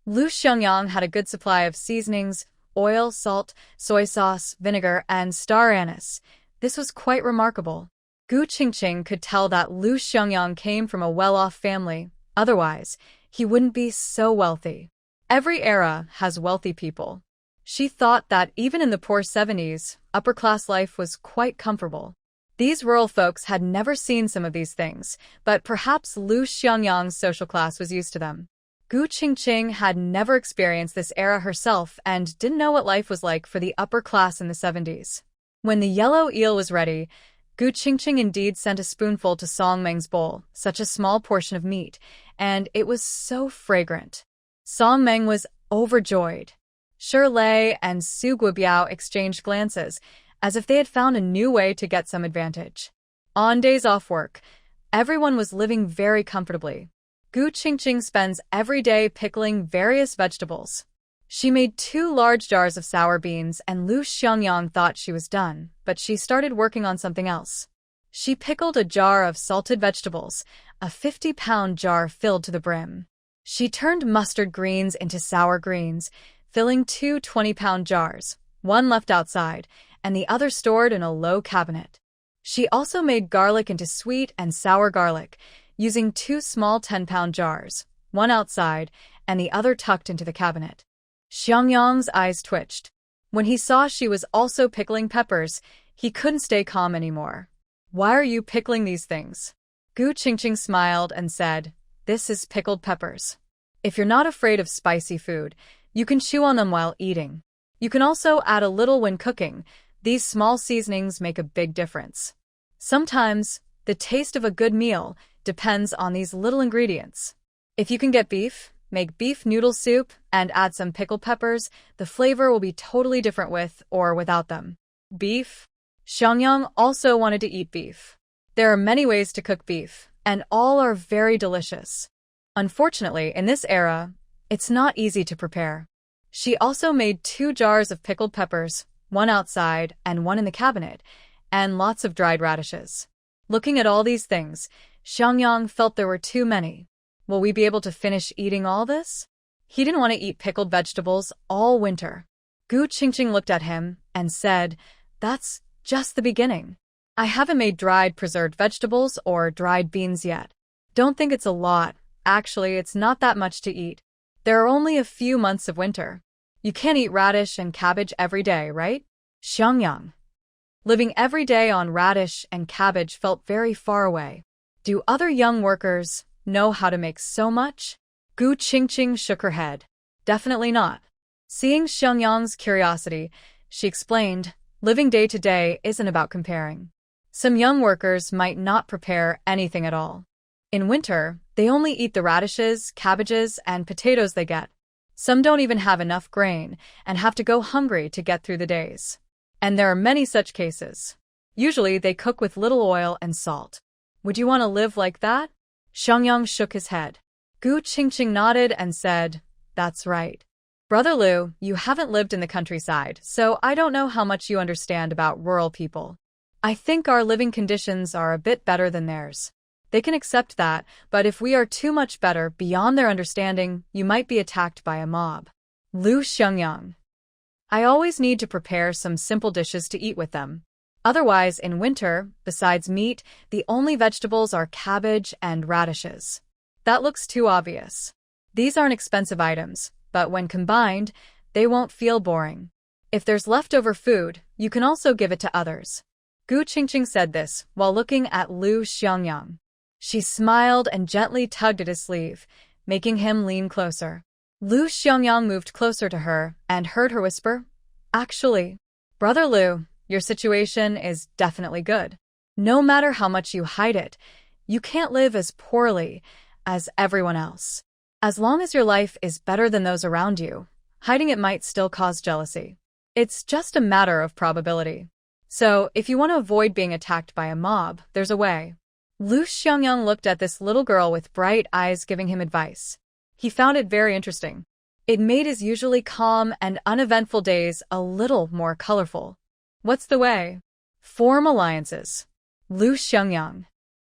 Lu Xiangyang had a good supply of seasonings, oil, salt, soy sauce, vinegar, and star anise. This was quite remarkable. Gu Qingqing could tell that Lu Xiangyang came from a well-off family, Otherwise, he wouldn't be so wealthy. Every era has wealthy people. She thought that even in the poor 70s, upper-class life was quite comfortable. These rural folks had never seen some of these things, but perhaps Lu Xiangyang's social class was used to them. Gu Qingqing had never experienced this era herself and didn't know what life was like for the upper class in the 70s. When the yellow eel was ready, Gu Qingqing indeed sent a spoonful to Song Meng's bowl, such a small portion of meat, and it was so fragrant. Song Meng was overjoyed. Shi Lei and Su Guobiao exchanged glances, as if they had found a new way to get some advantage. On days off work, everyone was living very comfortably. Gu Qingqing spends every day pickling various vegetables. She made 2 large jars of sour beans and Lu Xiangyang thought she was done, but she started working on something else. She pickled a jar of salted vegetables, a 50-pound jar filled to the brim. She turned mustard greens into sour greens, filling 2 20-pound jars, one left outside, and the other stored in a low cabinet. She also made garlic into sweet and sour garlic, using 2 small 10-pound jars, one outside and the other tucked into the cabinet. Xiangyang's eyes twitched. When he saw she was also pickling peppers, he couldn't stay calm anymore. "Why are you pickling these things?" Gu Qingqing smiled and said, "This is pickled peppers. If you're not afraid of spicy food, you can chew on them while eating. You can also add a little when cooking. These small seasonings make a big difference. Sometimes, the taste of a good meal depends on these little ingredients. If you can get beef, make beef noodle soup and add some pickled peppers, the flavor will be totally different with or without them." Beef? Xiangyang also wanted to eat beef. There are many ways to cook beef, and all are very delicious. Unfortunately, in this era, it's not easy to prepare. She also made 2 jars of pickled peppers, one outside and one in the cabinet, and lots of dried radishes. Looking at all these things, Xiangyang felt there were too many. Will we be able to finish eating all this? He didn't want to eat pickled vegetables all winter. Gu Qingqing looked at him and said, "That's just the beginning. I haven't made dried preserved vegetables or dried beans yet. Don't think it's a lot. Actually, it's not that much to eat. There are only a few months of winter. You can't eat radish and cabbage every day, right?" Xiangyang, living every day on radish and cabbage, felt very far away. Do other young workers know how to make so much? Gu Qingqing shook her head. Definitely not. Seeing Xiangyang's curiosity, she explained, living day to day isn't about comparing. Some young workers might not prepare anything at all. In winter, they only eat the radishes, cabbages, and potatoes they get. Some don't even have enough grain and have to go hungry to get through the days. And there are many such cases. Usually they cook with little oil and salt. Would you want to live like that? Xiangyang shook his head. Gu Qingqing nodded and said, "That's right. Brother Lu, you haven't lived in the countryside, so I don't know how much you understand about rural people. I think our living conditions are a bit better than theirs. They can accept that, but if we are too much better beyond their understanding, you might be attacked by a mob." Lu Xiangyang. I always need to prepare some simple dishes to eat with them. Otherwise, in winter, besides meat, the only vegetables are cabbage and radishes. That looks too obvious. These aren't expensive items, but when combined, they won't feel boring. If there's leftover food, you can also give it to others. Gu Qingqing said this while looking at Lu Xiangyang. She smiled and gently tugged at his sleeve, making him lean closer. Lu Xiangyang moved closer to her and heard her whisper, "Actually, Brother Lu, your situation is definitely good. No matter how much you hide it, you can't live as poorly as everyone else. As long as your life is better than those around you, hiding it might still cause jealousy. It's just a matter of probability. So, if you want to avoid being attacked by a mob, there's a way." Lu Xiangyang looked at this little girl with bright eyes giving him advice. He found it very interesting. It made his usually calm and uneventful days a little more colorful. "What's the way?" "Form alliances." Lu Xiangyang.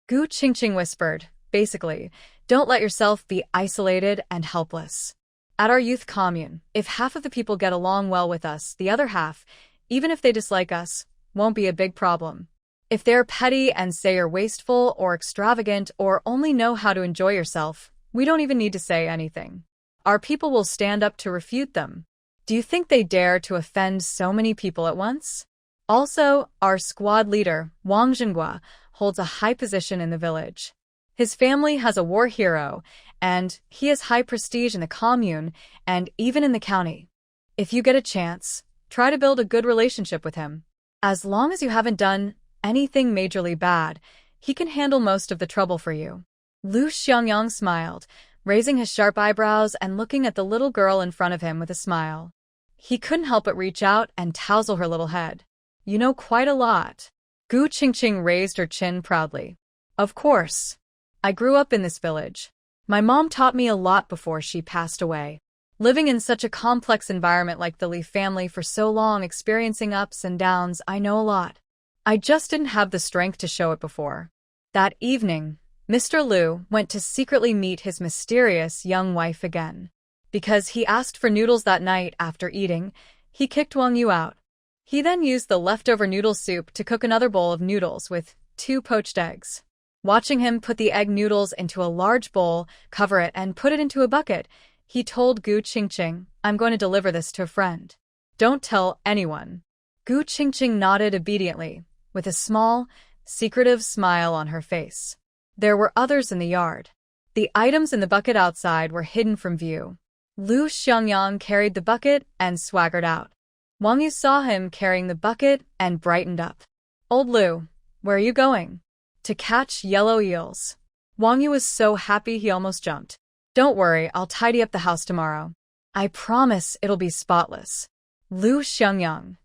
Gu Qingqing whispered, "Basically, don't let yourself be isolated and helpless. At our youth commune, if half of the people get along well with us, the other half, even if they dislike us, won't be a big problem. If they're petty and say you're wasteful or extravagant or only know how to enjoy yourself, We don't even need to say anything. Our people will stand up to refute them. Do you think they dare to offend so many people at once? Also, our squad leader, Wang Jinghua, holds a high position in the village. His family has a war hero, and he has high prestige in the commune and even in the county. If you get a chance, try to build a good relationship with him. As long as you haven't done anything majorly bad, he can handle most of the trouble for you. Lu Xiangyang smiled, raising his sharp eyebrows and looking at the little girl in front of him with a smile. He couldn't help but reach out and touzle her little head. You know quite a lot. Gu Qingqing raised her chin proudly. Of course. I grew up in this village. My mom taught me a lot before she passed away. Living in such a complex environment like the Li family for so long, experiencing ups and downs, I know a lot. I just didn't have the strength to show it before. That evening, Mr. Liu went to secretly meet his mysterious young wife again. Because he asked for noodles that night after eating, he kicked Wang Yu out. He then used the leftover noodle soup to cook another bowl of noodles with 2 poached eggs. Watching him put the egg noodles into a large bowl, cover it, and put it into a bucket, he told Gu Qingqing, I'm going to deliver this to a friend. Don't tell anyone. Gu Qingqing nodded obediently, with a small, secretive smile on her face. There were others in the yard. The items in the bucket outside were hidden from view. Lu Xiangyang carried the bucket and swaggered out. Wang Yu saw him carrying the bucket and brightened up. Old Lu, where are you going? To catch yellow eels. Wang Yu was so happy he almost jumped. Don't worry, I'll tidy up the house tomorrow. I promise it'll be spotless. Lu Xiangyang.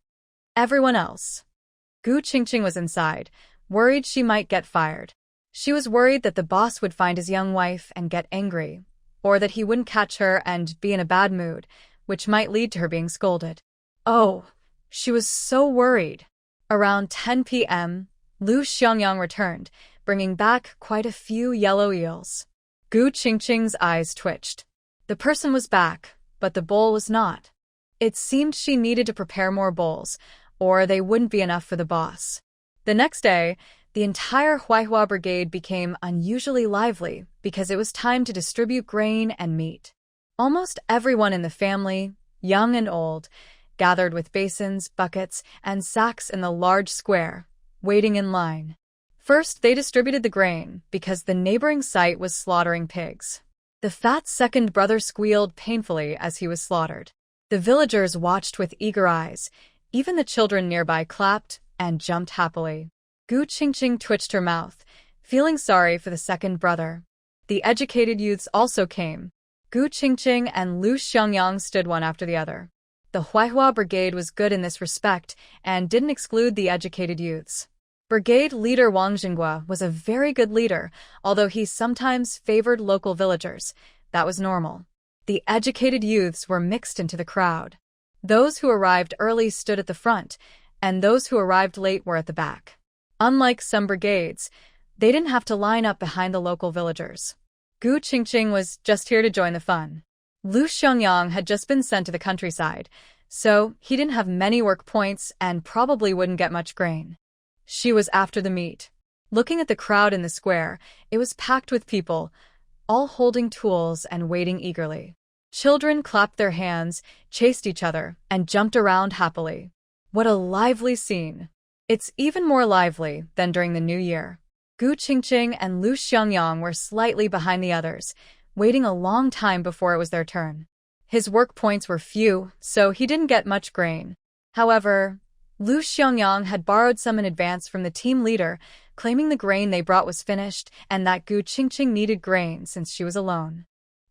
Everyone else. Gu Qingqing was inside, worried she might get fired. She was worried that the boss would find his young wife and get angry, or that he wouldn't catch her and be in a bad mood, which might lead to her being scolded. Oh, she was so worried. Around 10 p.m., Lu Xiangyang returned, bringing back quite a few yellow eels. Gu Qingqing's eyes twitched. The person was back, but the bowl was not. It seemed she needed to prepare more bowls, or they wouldn't be enough for the boss. The next day, the entire Huaihua brigade became unusually lively because it was time to distribute grain and meat. Almost everyone in the family, young and old, gathered with basins, buckets, and sacks in the large square, waiting in line. First, they distributed the grain because the neighboring site was slaughtering pigs. The fat second brother squealed painfully as he was slaughtered. The villagers watched with eager eyes. Even the children nearby clapped and jumped happily. Gu Qingqing twitched her mouth, feeling sorry for the second brother. The educated youths also came. Gu Qingqing and Lu Xiangyang stood one after the other. The Huaihua brigade was good in this respect and didn't exclude the educated youths. Brigade leader Wang Jinghua was a very good leader, although he sometimes favored local villagers. That was normal. The educated youths were mixed into the crowd. Those who arrived early stood at the front, and those who arrived late were at the back. Unlike some brigades, they didn't have to line up behind the local villagers. Gu Qingqing was just here to join the fun. Lu Xiangyang had just been sent to the countryside, so he didn't have many work points and probably wouldn't get much grain. She was after the meet. Looking at the crowd in the square, it was packed with people, all holding tools and waiting eagerly. Children clapped their hands, chased each other, and jumped around happily. What a lively scene! It's even more lively than during the New Year. Gu Qingqing and Lu Xiangyang were slightly behind the others, waiting a long time before it was their turn. His work points were few, so he didn't get much grain. However, Lu Xiangyang had borrowed some in advance from the team leader, claiming the grain they brought was finished and that Gu Qingqing needed grain since she was alone.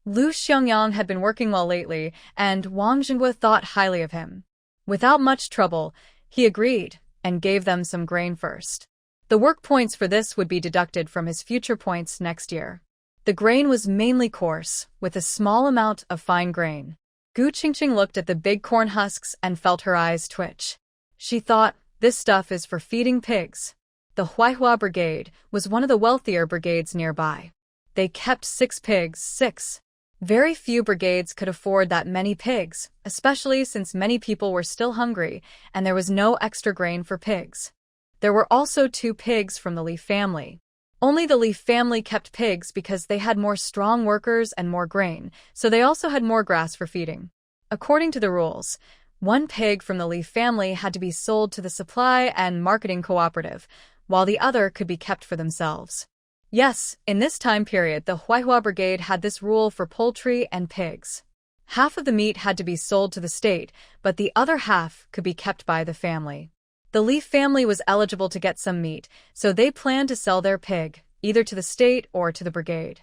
Lu Xiangyang had been working well lately, and Wang Jinghua thought highly of him. Without much trouble, he agreed and gave them some grain first. The work points for this would be deducted from his future points next year. The grain was mainly coarse, with a small amount of fine grain. Gu Qingqing looked at the big corn husks and felt her eyes twitch. She thought, this stuff is for feeding pigs. The Huaihua brigade was one of the wealthier brigades nearby. They kept 6 pigs, 6. Very few brigades could afford that many pigs, especially since many people were still hungry and there was no extra grain for pigs. There were also 2 pigs from the Li family. Only the Li family kept pigs because they had more strong workers and more grain, so they also had more grass for feeding. According to the rules, one pig from the Li family had to be sold to the supply and marketing cooperative, while the other could be kept for themselves. Yes, in this time period, the Huaihua Brigade had this rule for poultry and pigs. Half of the meat had to be sold to the state, but the other half could be kept by the family. The Li family was eligible to get some meat, so they planned to sell their pig, either to the state or to the brigade.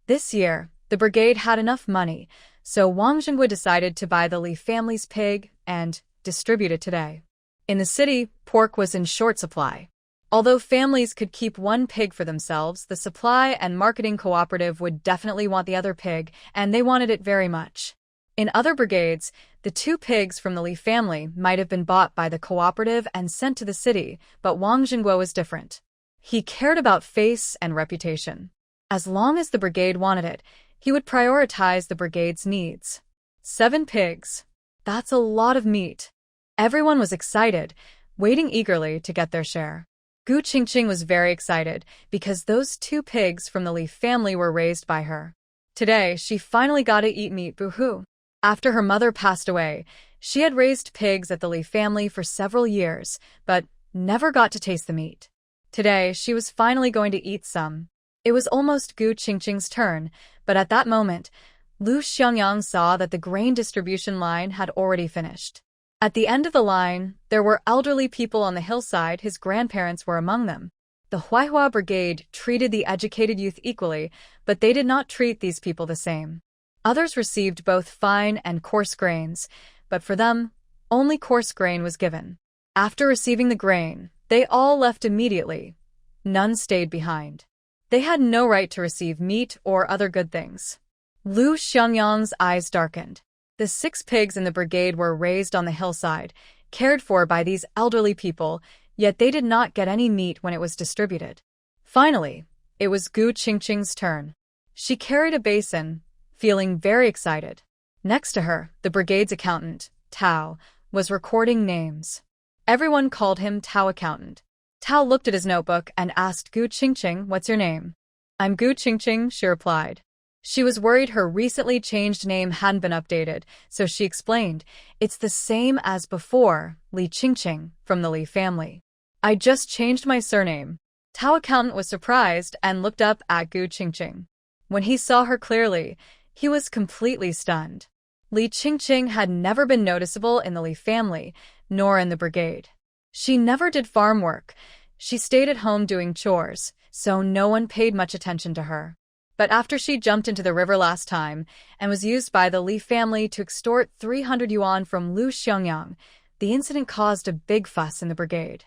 This year, the brigade had enough money, so Wang Jingui decided to buy the Li family's pig and distribute it today. In the city, pork was in short supply. Although families could keep one pig for themselves, the supply and marketing cooperative would definitely want the other pig, and they wanted it very much. In other brigades, the 2 pigs from the Li family might have been bought by the cooperative and sent to the city, but Wang Jingguo was different. He cared about face and reputation. As long as the brigade wanted it, he would prioritize the brigade's needs. 7 pigs. That's a lot of meat. Everyone was excited, waiting eagerly to get their share. Gu Qingqing was very excited because those 2 pigs from the Li family were raised by her. Today, she finally got to eat meat, boo-hoo. After her mother passed away, she had raised pigs at the Li family for several years, but never got to taste the meat. Today, she was finally going to eat some. It was almost Gu Qingqing's turn, but at that moment, Lu Xiangyang saw that the grain distribution line had already finished. At the end of the line, there were elderly people on the hillside. His grandparents were among them. The Huaihua Brigade treated the educated youth equally, but they did not treat these people the same. Others received both fine and coarse grains, but for them, only coarse grain was given. After receiving the grain, they all left immediately. None stayed behind. They had no right to receive meat or other good things. Lu Xiangyang's eyes darkened. The 6 pigs in the brigade were raised on the hillside, cared for by these elderly people, yet they did not get any meat when it was distributed. Finally, it was Gu Qingqing's turn. She carried a basin, feeling very excited. Next to her, the brigade's accountant, Tao, was recording names. Everyone called him Tao Accountant. Tao looked at his notebook and asked Gu Qingqing, "What's your name?" "I'm Gu Qingqing," she replied. She was worried her recently changed name hadn't been updated, so she explained, "It's the same as before, Li Qingqing, from the Li family. I just changed my surname." Tao Accountant was surprised and looked up at Gu Qingqing. When he saw her clearly, he was completely stunned. Li Qingqing had never been noticeable in the Li family, nor in the brigade. She never did farm work. She stayed at home doing chores, so no one paid much attention to her. But after she jumped into the river last time and was used by the Li family to extort 300 yuan from Lu Xiangyang, the incident caused a big fuss in the brigade.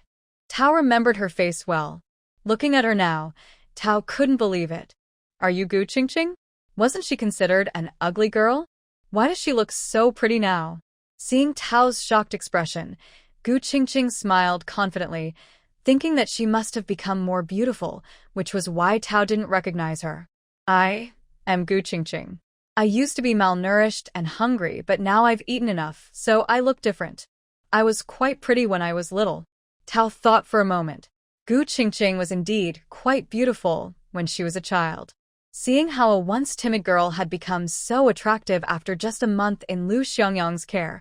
Tao remembered her face well. Looking at her now, Tao couldn't believe it. "Are you Gu Qingqing? Wasn't she considered an ugly girl? Why does she look so pretty now?" Seeing Tao's shocked expression, Gu Qingqing smiled confidently, thinking that she must have become more beautiful, which was why Tao didn't recognize her. "I am Gu Qingqing. I used to be malnourished and hungry, but now I've eaten enough, so I look different. I was quite pretty when I was little." Tao thought for a moment. Gu Qingqing was indeed quite beautiful when she was a child. Seeing how a once timid girl had become so attractive after just a month in Lu Xiangyang's care,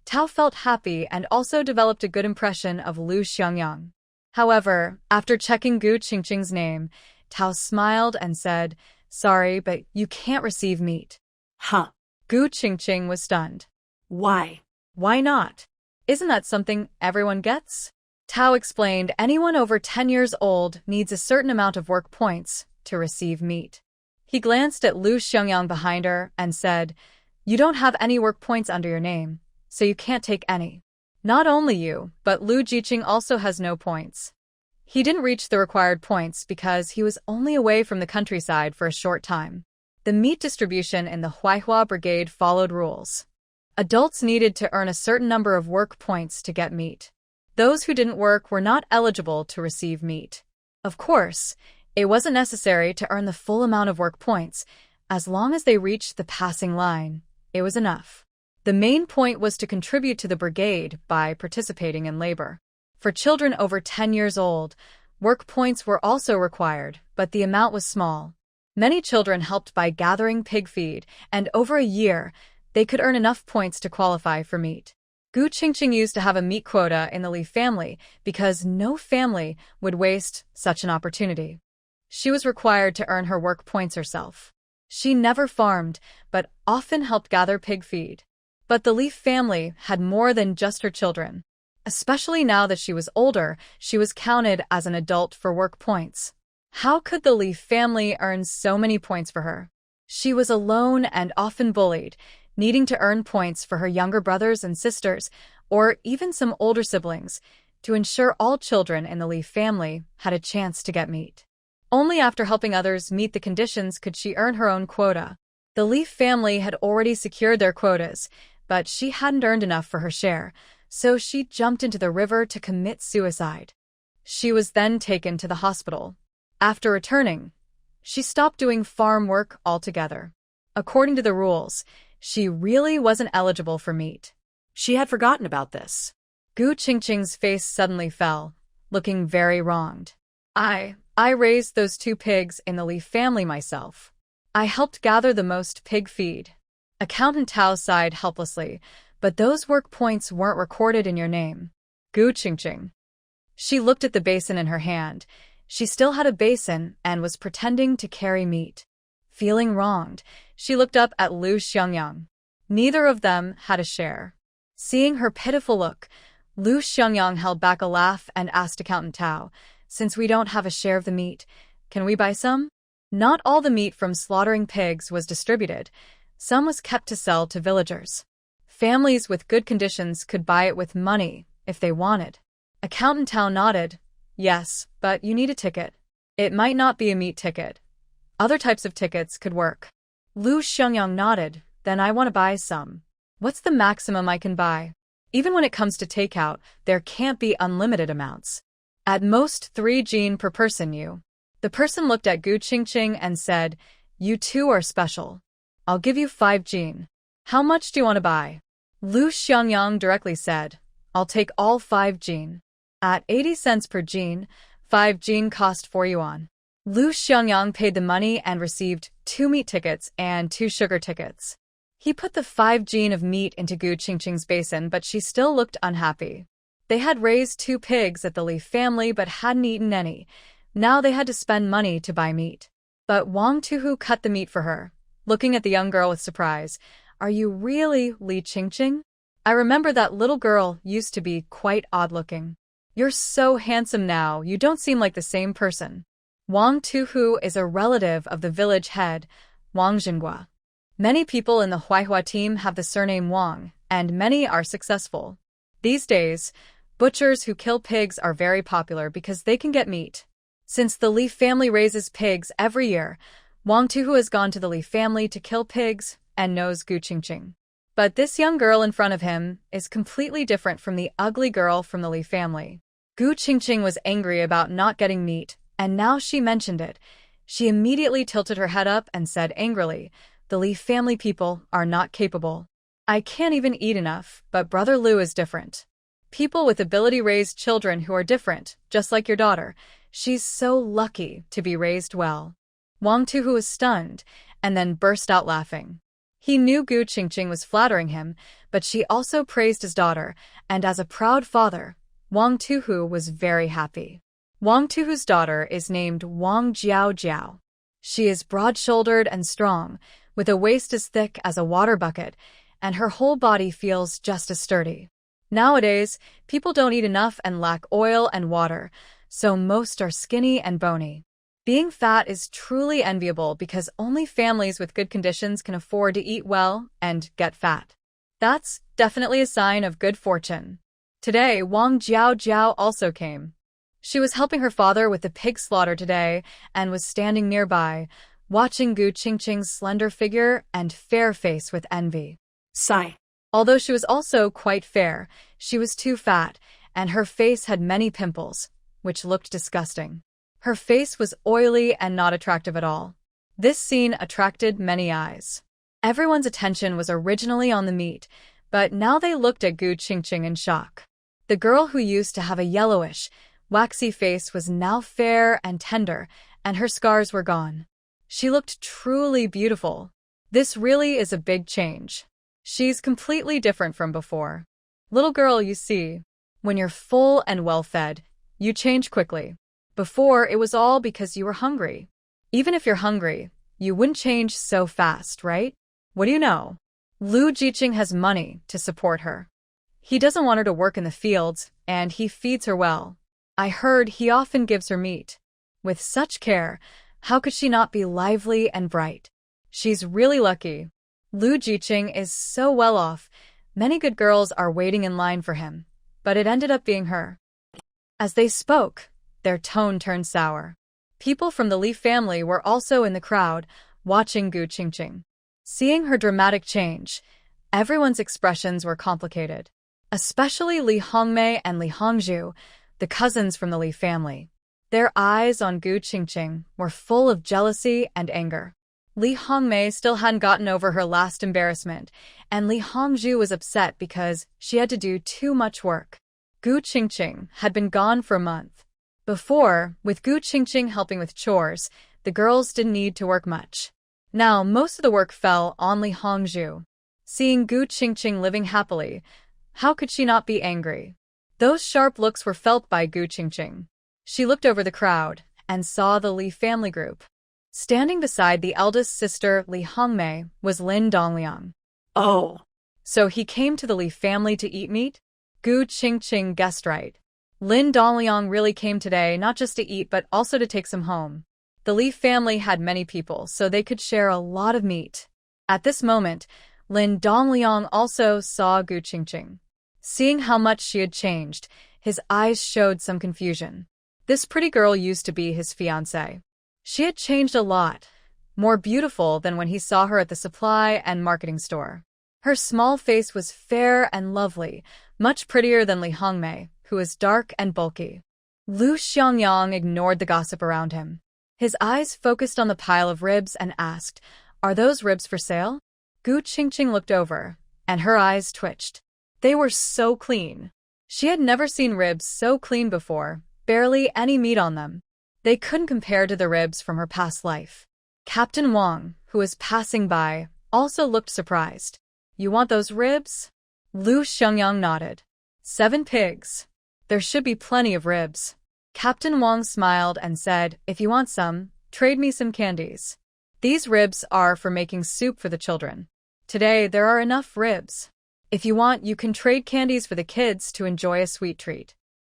Tao felt happy and also developed a good impression of Lu Xiangyang. However, after checking Gu Qingqing's name, Tao smiled and said, "Sorry, but you can't receive meat." Huh. Gu Qingqing was stunned. Why? "Why not? Isn't that something everyone gets?" Tao explained anyone over 10 years old needs a certain amount of work points to receive meat. He glanced at Lu Xiangyang behind her and said, "You don't have any work points under your name, so you can't take any. Not only you, but Lu Jiqing also has no points." He didn't reach the required points because he was only away from the countryside for a short time. The meat distribution in the Huaihua Brigade followed rules. Adults needed to earn a certain number of work points to get meat. Those who didn't work were not eligible to receive meat. Of course, it wasn't necessary to earn the full amount of work points. As long as they reached the passing line, it was enough. The main point was to contribute to the brigade by participating in labor. For children over 10 years old, Work points were also required, but the amount was small. Many children helped by gathering pig feed, and over a year, they could earn enough points to qualify for meat. Gu Qingqing used to have a meat quota in the Li family because no family would waste such an opportunity. She was required to earn her work points herself. She never farmed, but often helped gather pig feed. But the Li family had more than just her children. Especially now that she was older, she was counted as an adult for work points. How could the Li family earn so many points for her? She was alone and often bullied, needing to earn points for her younger brothers and sisters, or even some older siblings, to ensure all children in the Li family had a chance to get meat. Only after helping others meet the conditions could she earn her own quota. The Li family had already secured their quotas, but she hadn't earned enough for her share, so she jumped into the river to commit suicide. She was then taken to the hospital. After returning, she stopped doing farm work altogether. According to the rules, she really wasn't eligible for meat. She had forgotten about this. Gu Qingqing's face suddenly fell, looking very wronged. I raised those 2 pigs in the Li family myself. I helped gather the most pig feed. Accountant Tao sighed helplessly, but those work points weren't recorded in your name. Gu Qingqing. She looked at the basin in her hand. She still had a basin and was pretending to carry meat. Feeling wronged, she looked up at Lu Xiangyang. Neither of them had a share. Seeing her pitiful look, Lu Xiangyang held back a laugh and asked Accountant Tao, "Since we don't have a share of the meat, can we buy some?" Not all the meat from slaughtering pigs was distributed. Some was kept to sell to villagers. Families with good conditions could buy it with money if they wanted. Accountant Tao nodded. "Yes, but you need a ticket. It might not be a meat ticket. Other types of tickets could work." Lu Xiangyang nodded. "Then I want to buy some. What's the maximum I can buy? Even when it comes to takeout, there can't be unlimited amounts. At most 3 jin per person you." The person looked at Gu Qingqing and said, "You two are special. I'll give you 5 jin. How much do you want to buy?" Lu Xiangyang directly said, "I'll take all 5 jin. At 80 cents per jin, 5 jin cost 4 yuan. Lu Xiangyang paid the money and received 2 meat tickets and 2 sugar tickets. He put the 5 jin of meat into Gu Qingqing's basin, but she still looked unhappy. They had raised 2 pigs at the Li family but hadn't eaten any. Now they had to spend money to buy meat. But Wang Tuhu cut the meat for her, looking at the young girl with surprise. "Are you really Li Qingqing? I remember that little girl used to be quite odd-looking. You're so handsome now, you don't seem like the same person." Wang Tuhu is a relative of the village head, Wang Jinghua. Many people in the Huaihua team have the surname Wang, and many are successful. These days, butchers who kill pigs are very popular because they can get meat. Since the Li family raises pigs every year, Wang Tuhu has gone to the Li family to kill pigs and knows Gu Qingqing. But this young girl in front of him is completely different from the ugly girl from the Li family. Gu Qingqing was angry about not getting meat, and now she mentioned it. She immediately tilted her head up and said angrily, "The Li family people are not capable. I can't even eat enough, but Brother Lu is different. People with ability raise children who are different, just like your daughter. She's so lucky to be raised well." Wang Tuhu was stunned, and then burst out laughing. He knew Gu Qingqing was flattering him, but she also praised his daughter, and as a proud father, Wang Tuhu was very happy. Wang Tuhu's daughter is named Wang Jiao. She is broad-shouldered and strong, with a waist as thick as a water bucket, and her whole body feels just as sturdy. Nowadays, people don't eat enough and lack oil and water, so most are skinny and bony. Being fat is truly enviable because only families with good conditions can afford to eat well and get fat. That's definitely a sign of good fortune. Today, Wang Jiao also came. She was helping her father with the pig slaughter today and was standing nearby, watching Gu Qingqing's slender figure and fair face with envy. Sigh. Although she was also quite fair, she was too fat, and her face had many pimples, which looked disgusting. Her face was oily and not attractive at all. This scene attracted many eyes. Everyone's attention was originally on the meat, but now they looked at Gu Qingqing in shock. The girl who used to have a yellowish, waxy face was now fair and tender, and her scars were gone. She looked truly beautiful. This really is a big change. She's completely different from before. Little girl, you see, when you're full and well-fed, you change quickly. Before, it was all because you were hungry. Even if you're hungry, you wouldn't change so fast, right? What do you know? Lu Jiqing has money to support her. He doesn't want her to work in the fields, and he feeds her well. I heard he often gives her meat. With such care, how could she not be lively and bright? She's really lucky. Lu Jiqing is so well off. Many good girls are waiting in line for him, but it ended up being her. As they spoke, their tone turned sour. People from the Li family were also in the crowd, watching Gu Qingqing. Seeing her dramatic change, everyone's expressions were complicated. Especially Li Hongmei and Li Hongzhu, the cousins from the Li family. Their eyes on Gu Qingqing were full of jealousy and anger. Li Hongmei still hadn't gotten over her last embarrassment, and Li Hongzhu was upset because she had to do too much work. Gu Qingqing had been gone for a month. Before, with Gu Qingqing helping with chores, the girls didn't need to work much. Now, most of the work fell on Li Hongzhu. Seeing Gu Qingqing living happily, how could she not be angry? Those sharp looks were felt by Gu Qingqing. She looked over the crowd and saw the Li family group. Standing beside the eldest sister, Li Hongmei, was Lin Dongliang. Oh. So he came to the Li family to eat meat? Gu Qingqing guessed right. Lin Dongliang really came today not just to eat but also to take some home. The Li family had many people, so they could share a lot of meat. At this moment, Lin Dongliang also saw Gu Qingqing. Seeing how much she had changed, his eyes showed some confusion. This pretty girl used to be his fiancée. She had changed a lot, more beautiful than when he saw her at the supply and marketing store. Her small face was fair and lovely, much prettier than Li Hongmei, who was dark and bulky. Lu Xiangyang ignored the gossip around him. His eyes focused on the pile of ribs and asked, "Are those ribs for sale?" Gu Qingqing looked over, and her eyes twitched. They were so clean. She had never seen ribs so clean before, barely any meat on them. They couldn't compare to the ribs from her past life. Captain Wang, who was passing by, also looked surprised. "You want those ribs?" Lu Xiangyang nodded. 7 pigs. There should be plenty of ribs. Captain Wang smiled and said, "If you want some, trade me some candies. These ribs are for making soup for the children. Today there are enough ribs. If you want, you can trade candies for the kids to enjoy a sweet treat.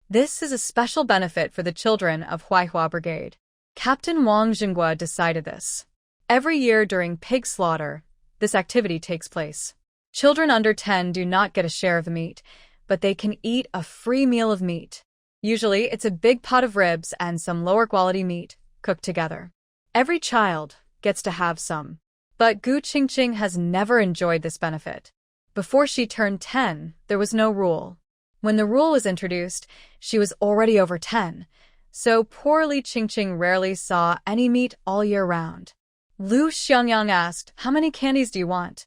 This is a special benefit for the children of Huaihua Brigade." Captain Wang Jingua decided this. Every year during pig slaughter, this activity takes place. Children under 10 do not get a share of the meat, but they can eat a free meal of meat. Usually, it's a big pot of ribs and some lower-quality meat, cooked together. Every child gets to have some. But Gu Qingqing has never enjoyed this benefit. Before she turned 10, there was no rule. When the rule was introduced, she was already over 10, so poor Li Qingqing rarely saw any meat all year round. Lu Xiangyang asked, "How many candies do you want?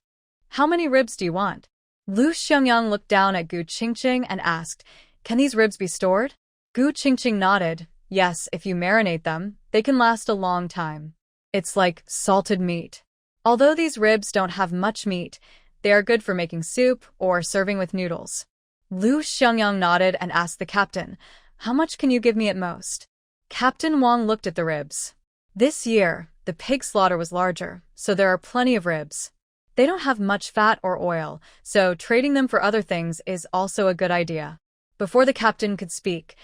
How many ribs do you want?" Lu Xiangyang looked down at Gu Qingqing and asked, "Can these ribs be stored?" Gu Qingqing nodded. "Yes, if you marinate them, they can last a long time. It's like salted meat. Although these ribs don't have much meat, they are good for making soup or serving with noodles." Lu Xiangyang nodded and asked the captain, "How much can you give me at most?" Captain Wang looked at the ribs. This year, the pig slaughter was larger, so there are plenty of ribs. They don't have much fat or oil, so trading them for other things is also a good idea. Before the captain could speak,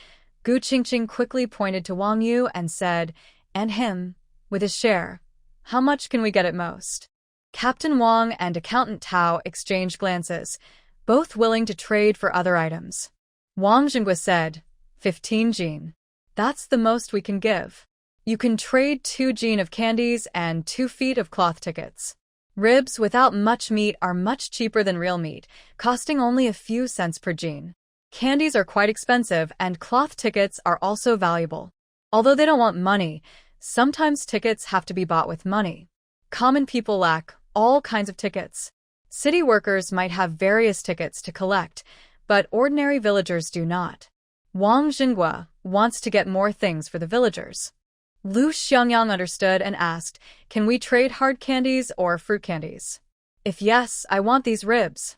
Gu Qingqing quickly pointed to Wang Yu and said, "And him, with his share. How much can we get at most?" Captain Wang and Accountant Tao exchanged glances, both willing to trade for other items. Wang Jingua said, 15 jin. That's the most we can give. You can trade 2 jin of candies and 2 feet of cloth tickets. Ribs without much meat are much cheaper than real meat, costing only a few cents per jin. Candies are quite expensive and cloth tickets are also valuable. Although they don't want money, sometimes tickets have to be bought with money. Common people lack all kinds of tickets. City workers might have various tickets to collect, but ordinary villagers do not. Wang Jingua wants to get more things for the villagers. Lu Xiangyang understood and asked, "Can we trade hard candies or fruit candies?" "If yes, I want these ribs."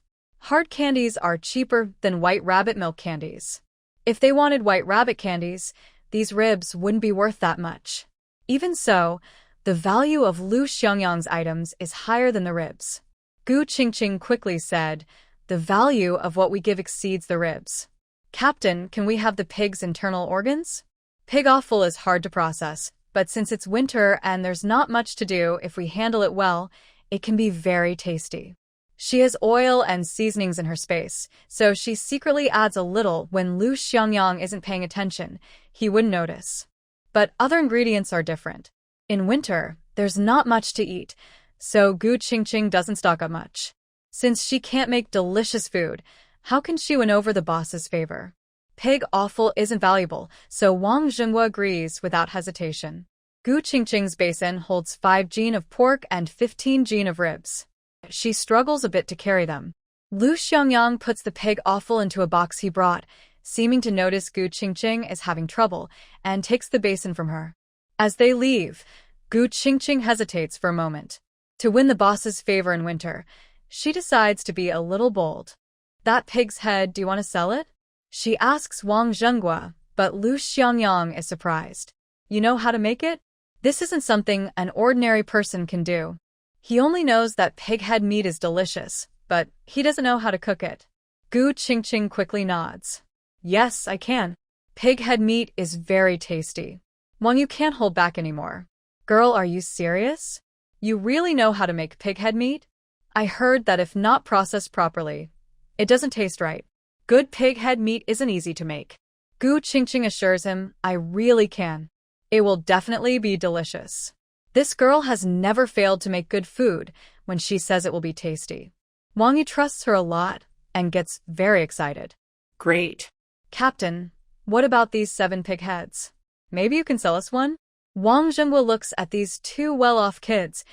Hard candies are cheaper than white rabbit milk candies. If they wanted white rabbit candies, these ribs wouldn't be worth that much. Even so, the value of Lu Xiangyang's items is higher than the ribs. Gu Qingqing quickly said, "The value of what we give exceeds the ribs." "Captain, can we have the pig's internal organs?" Pig offal is hard to process, but since it's winter and there's not much to do if we handle it well, it can be very tasty. She has oil and seasonings in her space, so she secretly adds a little when Lu Xiangyang isn't paying attention. He wouldn't notice. But other ingredients are different. In winter, there's not much to eat, so Gu Qingqing doesn't stock up much. Since she can't make delicious food, how can she win over the boss's favor? Pig offal isn't valuable, so Wang Zhenghua agrees without hesitation. Gu Qingqing's basin holds 5 jin of pork and 15 jin of ribs. She struggles a bit to carry them. Lu Xiangyang puts the pig offal into a box he brought, seeming to notice Gu Qingqing is having trouble, and takes the basin from her. As they leave, Gu Qingqing hesitates for a moment. To win the boss's favor in winter, she decides to be a little bold. "That pig's head, do you want to sell it?" She asks Wang Zhenghua, but Lu Xiangyang is surprised. "You know how to make it?" This isn't something an ordinary person can do. He only knows that pig head meat is delicious, but he doesn't know how to cook it. Gu Qingqing quickly nods. "Yes, I can. Pig head meat is very tasty." Wang, you can't hold back anymore. "Girl, are you serious? You really know how to make pig head meat?" "I heard that if not processed properly, it doesn't taste right." "Good pig head meat isn't easy to make." Gu Qingqing assures him, "I really can. It will definitely be delicious." This girl has never failed to make good food when she says it will be tasty. Wang Yi trusts her a lot and gets very excited. Great. "Captain, what about these 7 pig heads? Maybe you can sell us one?" Wang Zhenghua looks at these 2 well-off kids,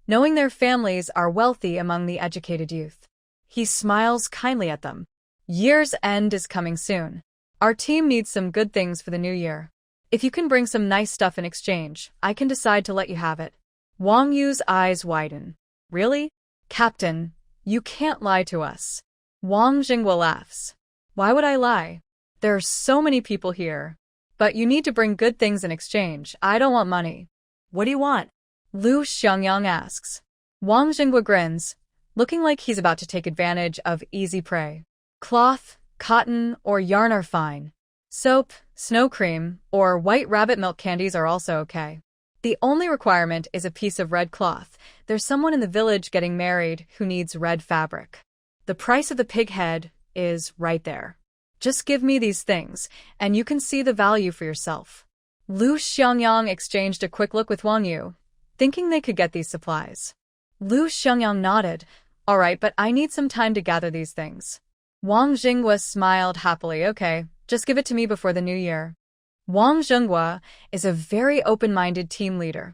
knowing their families are wealthy among the educated youth. He smiles kindly at them. "Year's end is coming soon. Our team needs some good things for the new year. If you can bring some nice stuff in exchange, I can decide to let you have it." Wang Yu's eyes widen. "Really? Captain, you can't lie to us." Wang Zhenghua laughs. "Why would I lie? There are so many people here. But you need to bring good things in exchange. I don't want money." What do you want? Lu Xiangyang asks. Wang Zhenghua grins, looking like he's about to take advantage of easy prey. "Cloth, cotton, or yarn are fine. Soap, snow cream, or white rabbit milk candies are also okay. The only requirement is a piece of red cloth. There's someone in the village getting married who needs red fabric. The price of the pig head is right there. Just give me these things, and you can see the value for yourself." Lu Xiangyang exchanged a quick look with Wang Yu, thinking they could get these supplies. Lu Xiangyang nodded. "All right, but I need some time to gather these things." Wang Zhenghua smiled happily. "Okay, just give it to me before the new year." Wang Zhenghua is a very open-minded team leader.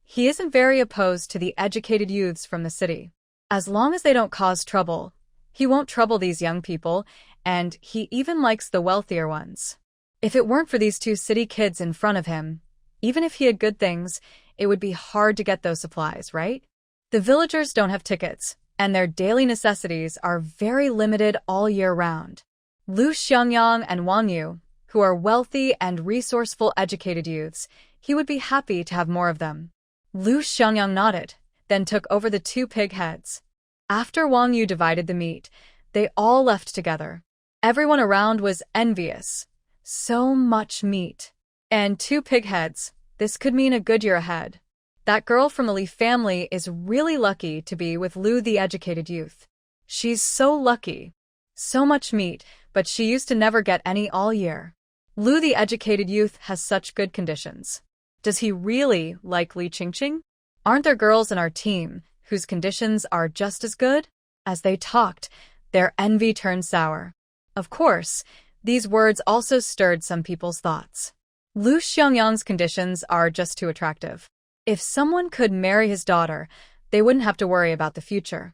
He isn't very opposed to the educated youths from the city. As long as they don't cause trouble, he won't trouble these young people, and he even likes the wealthier ones. If it weren't for these 2 city kids in front of him, even if he had good things, it would be hard to get those supplies, right? The villagers don't have tickets, and their daily necessities are very limited all year round. Lu Xiangyang and Wang Yu, who are wealthy and resourceful educated youths, he would be happy to have more of them. Lu Xiangyang nodded, then took over the 2 pig heads. After Wang Yu divided the meat, they all left together. Everyone around was envious. So much meat. And 2 pig heads. This could mean a good year ahead. That girl from the Li family is really lucky to be with Lu the educated youth. She's so lucky. So much meat, but she used to never get any all year. Lu the educated youth has such good conditions. Does he really like Li Qingqing? Aren't there girls in our team whose conditions are just as good? As they talked, their envy turned sour. Of course, these words also stirred some people's thoughts. Lu Xiangyang's conditions are just too attractive. If someone could marry his daughter, they wouldn't have to worry about the future.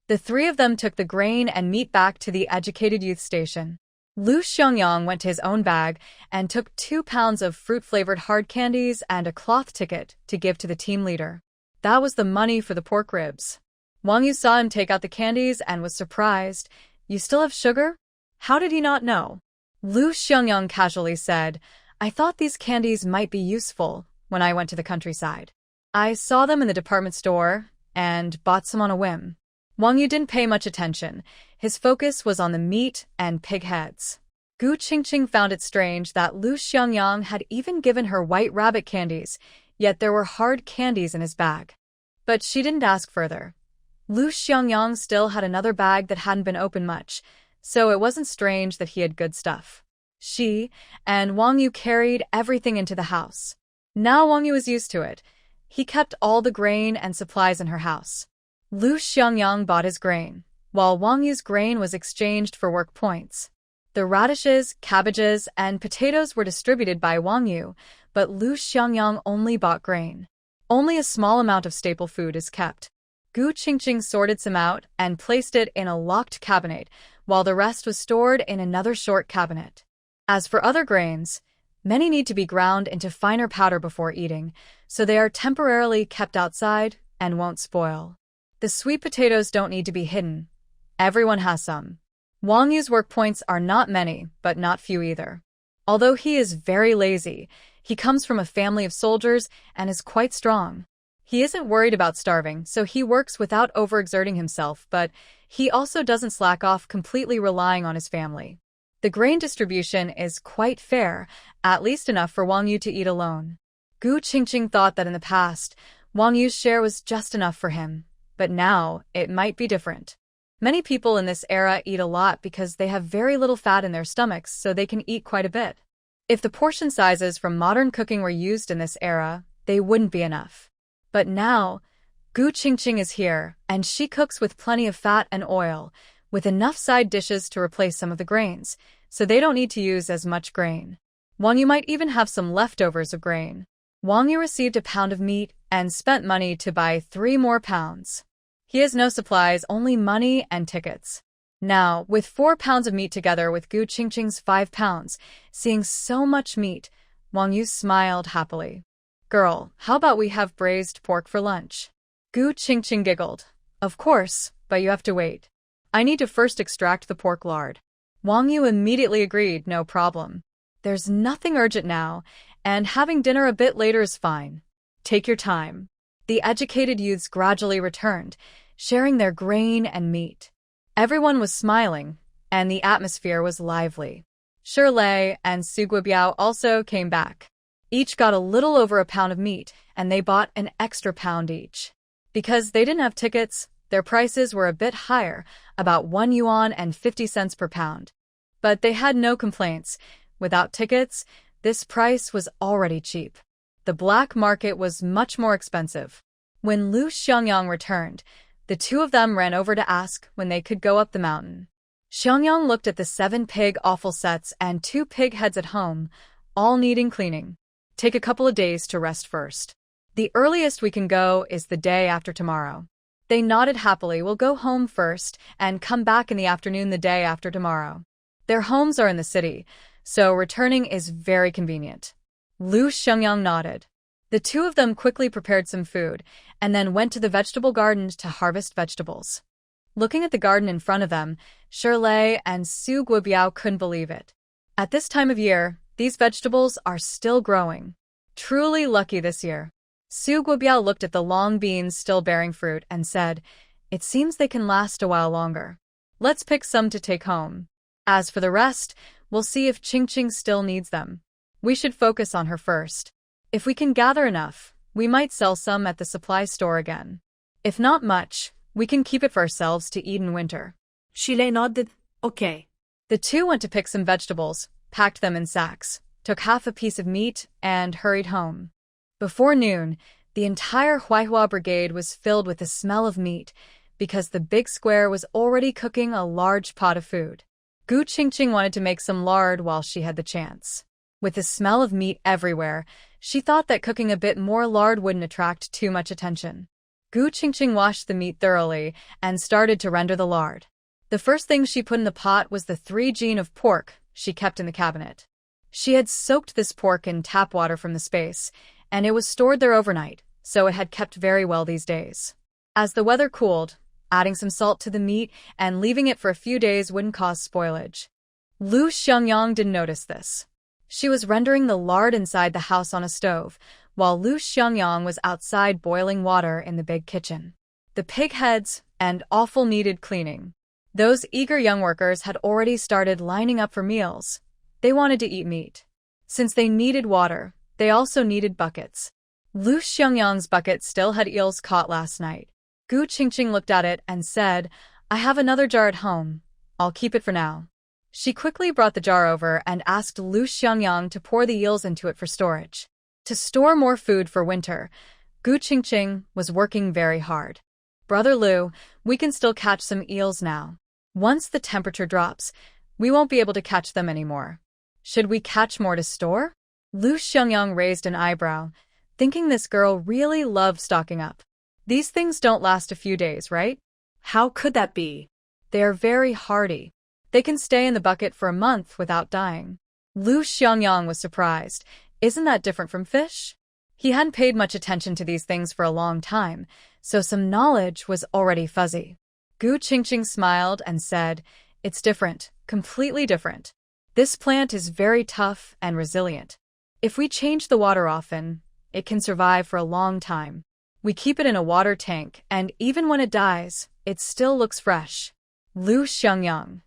The 3 of them took the grain and meat back to the educated youth station. Lu Xiangyang went to his own bag and took 2 pounds of fruit-flavored hard candies and a cloth ticket to give to the team leader. That was the money for the pork ribs. Wang Yu saw him take out the candies and was surprised. "You still have sugar?" How did he not know? Lu Xiangyang casually said, "I thought these candies might be useful when I went to the countryside. I saw them in the department store and bought some on a whim." Wang Yu didn't pay much attention. His focus was on the meat and pig heads. Gu Qingqing found it strange that Lu Xiangyang had even given her white rabbit candies, yet there were hard candies in his bag. But she didn't ask further. Lu Xiangyang still had another bag that hadn't been opened much, so it wasn't strange that he had good stuff. She and Wang Yu carried everything into the house. Now Wang Yu was used to it. He kept all the grain and supplies in her house. Lu Xiangyang bought his grain, while Wang Yu's grain was exchanged for work points. The radishes, cabbages, and potatoes were distributed by Wang Yu, but Lu Xiangyang only bought grain. Only a small amount of staple food is kept. Gu Qingqing sorted some out and placed it in a locked cabinet, while the rest was stored in another short cabinet. As for other grains, many need to be ground into finer powder before eating, so they are temporarily kept outside and won't spoil. The sweet potatoes don't need to be hidden. Everyone has some. Wang Yu's work points are not many, but not few either. Although he is very lazy, he comes from a family of soldiers and is quite strong. He isn't worried about starving, so he works without overexerting himself, but he also doesn't slack off completely relying on his family. The grain distribution is quite fair, at least enough for Wang Yu to eat alone. Gu Qingqing thought that in the past, Wang Yu's share was just enough for him, but now it might be different. Many people in this era eat a lot because they have very little fat in their stomachs, so they can eat quite a bit. If the portion sizes from modern cooking were used in this era, they wouldn't be enough. But now, Gu Qingqing is here, and she cooks with plenty of fat and oil, with enough side dishes to replace some of the grains, so they don't need to use as much grain. Wang Yu might even have some leftovers of grain. Wang Yu received a pound of meat and spent money to buy 3 more pounds. He has no supplies, only money and tickets. Now, with 4 pounds of meat together with Gu Qingqing's 5 pounds, seeing so much meat, Wang Yu smiled happily. "Girl, how about we have braised pork for lunch?" Gu Qingqing giggled. "Of course, but you have to wait. I need to first extract the pork lard." Wang Yu immediately agreed, no problem. There's nothing urgent now, and having dinner a bit later is fine. Take your time. The educated youths gradually returned, sharing their grain and meat. Everyone was smiling, and the atmosphere was lively. Shirley and Su Guobiao also came back. Each got a little over a pound of meat, and they bought an extra pound each. Because they didn't have tickets, their prices were a bit higher, about 1 yuan and 50 cents per pound. But they had no complaints. Without tickets, this price was already cheap. The black market was much more expensive. When Lu Xiangyang returned, the two of them ran over to ask when they could go up the mountain. Xiangyang looked at the 7 pig offal sets and 2 pig heads at home, all needing cleaning. "Take a couple of days to rest first. The earliest we can go is the day after tomorrow." They nodded happily. "We'll go home first and come back in the afternoon the day after tomorrow." Their homes are in the city, so returning is very convenient. Lu Xiangyang nodded. The two of them quickly prepared some food and then went to the vegetable garden to harvest vegetables. Looking at the garden in front of them, Shirley and Su Guobiao couldn't believe it. At this time of year, these vegetables are still growing. Truly lucky this year. Su Guobiao looked at the long beans still bearing fruit and said, "It seems they can last a while longer. Let's pick some to take home. As for the rest, we'll see if Qingqing still needs them. We should focus on her first. If we can gather enough, we might sell some at the supply store again. If not much, we can keep it for ourselves to eat in winter." Shile nodded. "Okay." The two went to pick some vegetables, packed them in sacks, took half a piece of meat, and hurried home. Before noon, the entire Huaihua brigade was filled with the smell of meat, because the big square was already cooking a large pot of food. Gu Qingqing wanted to make some lard while she had the chance. With the smell of meat everywhere, she thought that cooking a bit more lard wouldn't attract too much attention. Gu Qingqing washed the meat thoroughly and started to render the lard. The first thing she put in the pot was the 3 gene of pork she kept in the cabinet. She had soaked this pork in tap water from the space, and it was stored there overnight, so it had kept very well these days. As the weather cooled, adding some salt to the meat and leaving it for a few days wouldn't cause spoilage. Lu Xiangyang didn't notice this. She was rendering the lard inside the house on a stove, while Lu Xiangyang was outside boiling water in the big kitchen. The pig heads and offal needed cleaning. Those eager young workers had already started lining up for meals. They wanted to eat meat. Since they needed water, they also needed buckets. Lu Xiangyang's bucket still had eels caught last night. Gu Qingqing looked at it and said, "I have another jar at home. I'll keep it for now." She quickly brought the jar over and asked Lu Xiangyang to pour the eels into it for storage. To store more food for winter, Gu Qingqing was working very hard. "Brother Lu, we can still catch some eels now. Once the temperature drops, we won't be able to catch them anymore. Should we catch more to store?" Lu Xiangyang raised an eyebrow, thinking this girl really loved stocking up. These things don't last a few days, right? How could that be? They are very hardy. They can stay in the bucket for a month without dying. Lu Xiangyang was surprised. Isn't that different from fish? He hadn't paid much attention to these things for a long time, so some knowledge was already fuzzy. Gu Qingqing smiled and said, "It's different, completely different. This plant is very tough and resilient. If we change the water often, it can survive for a long time. We keep it in a water tank, and even when it dies, it still looks fresh." Lu Xiangyang.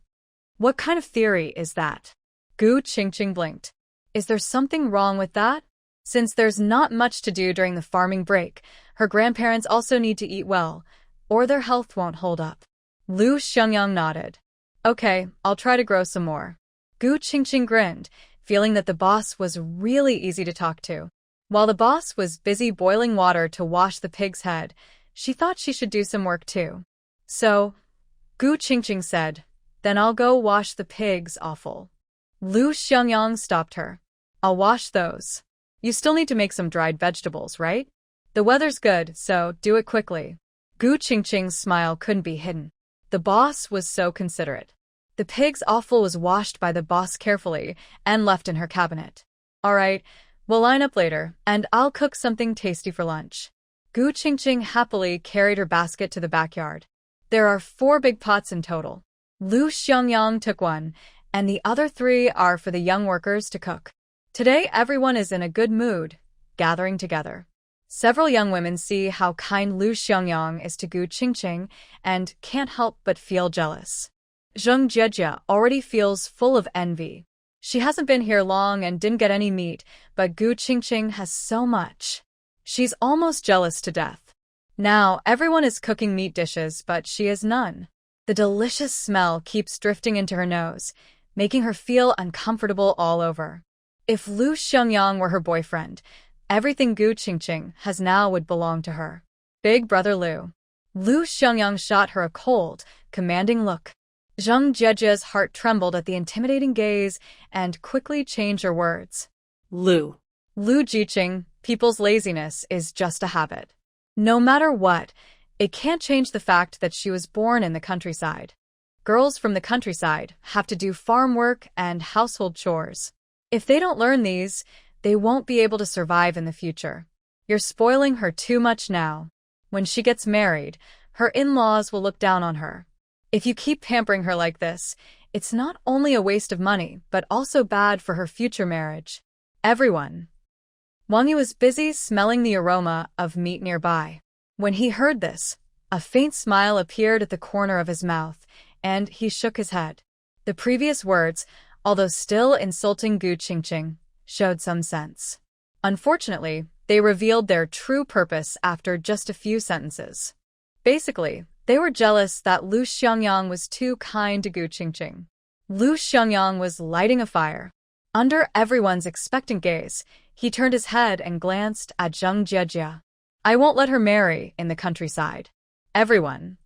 What kind of theory is that? Gu Qingqing blinked. Is there something wrong with that? Since there's not much to do during the farming break, her grandparents also need to eat well, or their health won't hold up. Lu Xiangyang nodded. "Okay, I'll try to grow some more." Gu Qingqing grinned, feeling that the boss was really easy to talk to. While the boss was busy boiling water to wash the pig's head, she thought she should do some work too. So, Gu Qingqing said, "Then I'll go wash the pig's offal." Lu Xiangyang stopped her. "I'll wash those. You still need to make some dried vegetables, right? The weather's good, so do it quickly." Gu Qingqing's smile couldn't be hidden. The boss was so considerate. The pig's offal was washed by the boss carefully and left in her cabinet. "All right, we'll line up later, and I'll cook something tasty for lunch." Gu Qingqing happily carried her basket to the backyard. There are 4 big pots in total. Lu Xiangyang took one, and the other 3 are for the young workers to cook. Today everyone is in a good mood, gathering together. Several young women see how kind Lu Xiangyang is to Gu Qingqing and can't help but feel jealous. Zheng Jiejie already feels full of envy. She hasn't been here long and didn't get any meat, but Gu Qingqing has so much. She's almost jealous to death. Now everyone is cooking meat dishes, but she has none. The delicious smell keeps drifting into her nose, making her feel uncomfortable all over. If Lu Xiangyang were her boyfriend, everything Gu Qingqing has now would belong to her. Big brother Lu. Lu Xiangyang shot her a cold, commanding look. Zheng Jiejie's heart trembled at the intimidating gaze and quickly changed her words. Lu Jiqing, people's laziness is just a habit. No matter what, it can't change the fact that she was born in the countryside. Girls from the countryside have to do farm work and household chores. If they don't learn these, they won't be able to survive in the future. You're spoiling her too much now. When she gets married, her in-laws will look down on her. If you keep pampering her like this, it's not only a waste of money, but also bad for her future marriage. Everyone. Wang Yu was busy smelling the aroma of meat nearby. When he heard this, a faint smile appeared at the corner of his mouth, and he shook his head. The previous words, although still insulting Gu Qingqing, showed some sense. Unfortunately, they revealed their true purpose after just a few sentences. Basically, they were jealous that Lu Xiangyang was too kind to Gu Qingqing. Lu Xiangyang was lighting a fire. Under everyone's expectant gaze, he turned his head and glanced at Zheng Jiejie. "I won't let her marry in the countryside." Everyone.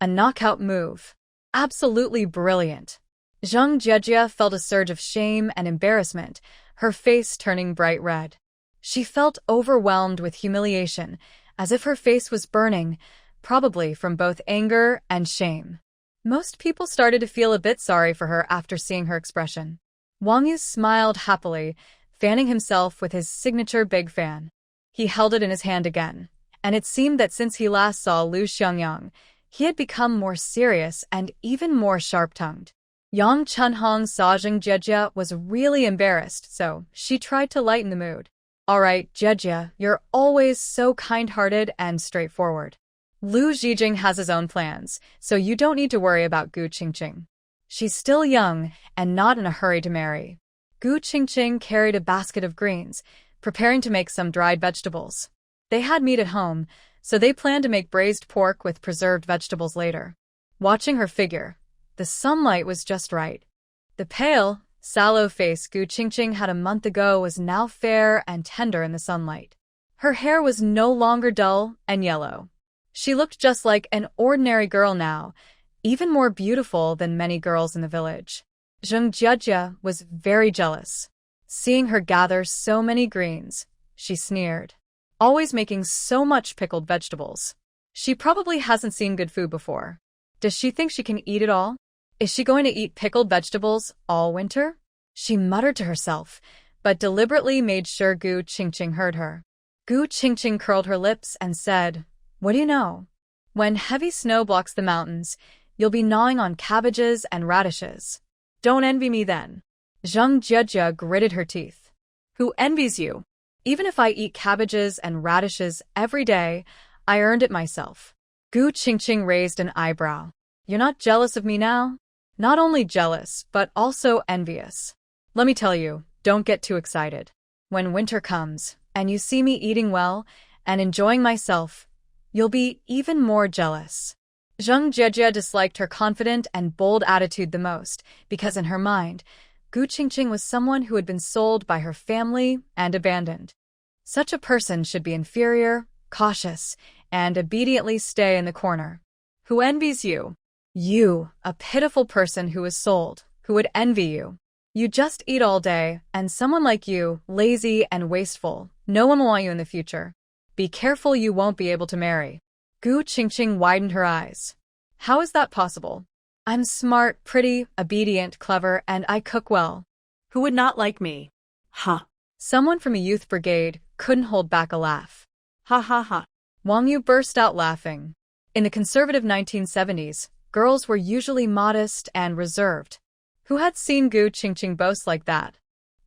A knockout move. Absolutely brilliant. Zheng Jiejie felt a surge of shame and embarrassment, her face turning bright red. She felt overwhelmed with humiliation, as if her face was burning, probably from both anger and shame. Most people started to feel a bit sorry for her after seeing her expression. Wang Yu smiled happily, fanning himself with his signature big fan. He held it in his hand again, and it seemed that since he last saw Lu Xiangyang, he had become more serious and even more sharp-tongued. Yang Chunhong saw Zheng Jejia was really embarrassed, so she tried to lighten the mood. All right, Jejia, you're always so kind-hearted and straightforward. Lu Zhijing has his own plans, so you don't need to worry about Gu Qingqing. She's still young and not in a hurry to marry. Gu Qingqing carried a basket of greens, preparing to make some dried vegetables. They had meat at home, so they planned to make braised pork with preserved vegetables later. Watching her figure, the sunlight was just right. The pale, sallow face Gu Qingqing had a month ago was now fair and tender in the sunlight. Her hair was no longer dull and yellow. She looked just like an ordinary girl now, even more beautiful than many girls in the village. Zheng Jejia was very jealous. Seeing her gather so many greens, she sneered. Always making so much pickled vegetables. She probably hasn't seen good food before. Does she think she can eat it all? Is she going to eat pickled vegetables all winter? She muttered to herself, but deliberately made sure Gu Qingqing heard her. Gu Qingqing curled her lips and said, "What do you know? When heavy snow blocks the mountains, you'll be gnawing on cabbages and radishes. Don't envy me then." Zheng Jejia gritted her teeth. Who envies you? Even if I eat cabbages and radishes every day, I earned it myself. Gu Qingqing raised an eyebrow. You're not jealous of me now? Not only jealous, but also envious. Let me tell you, don't get too excited. When winter comes, and you see me eating well and enjoying myself, you'll be even more jealous. Zheng Jejia disliked her confident and bold attitude the most, because in her mind, Gu Qingqing was someone who had been sold by her family and abandoned. Such a person should be inferior, cautious, and obediently stay in the corner. Who envies you? You, a pitiful person who is sold, who would envy you. You just eat all day, and someone like you, lazy and wasteful, no one will want you in the future. Be careful you won't be able to marry. Gu Qingqing widened her eyes. How is that possible? I'm smart, pretty, obedient, clever, and I cook well. Who would not like me? Ha. Someone from a youth brigade couldn't hold back a laugh. Ha ha ha. Wang Yu burst out laughing. In the conservative 1970s, girls were usually modest and reserved. Who had seen Gu Qingqing boast like that?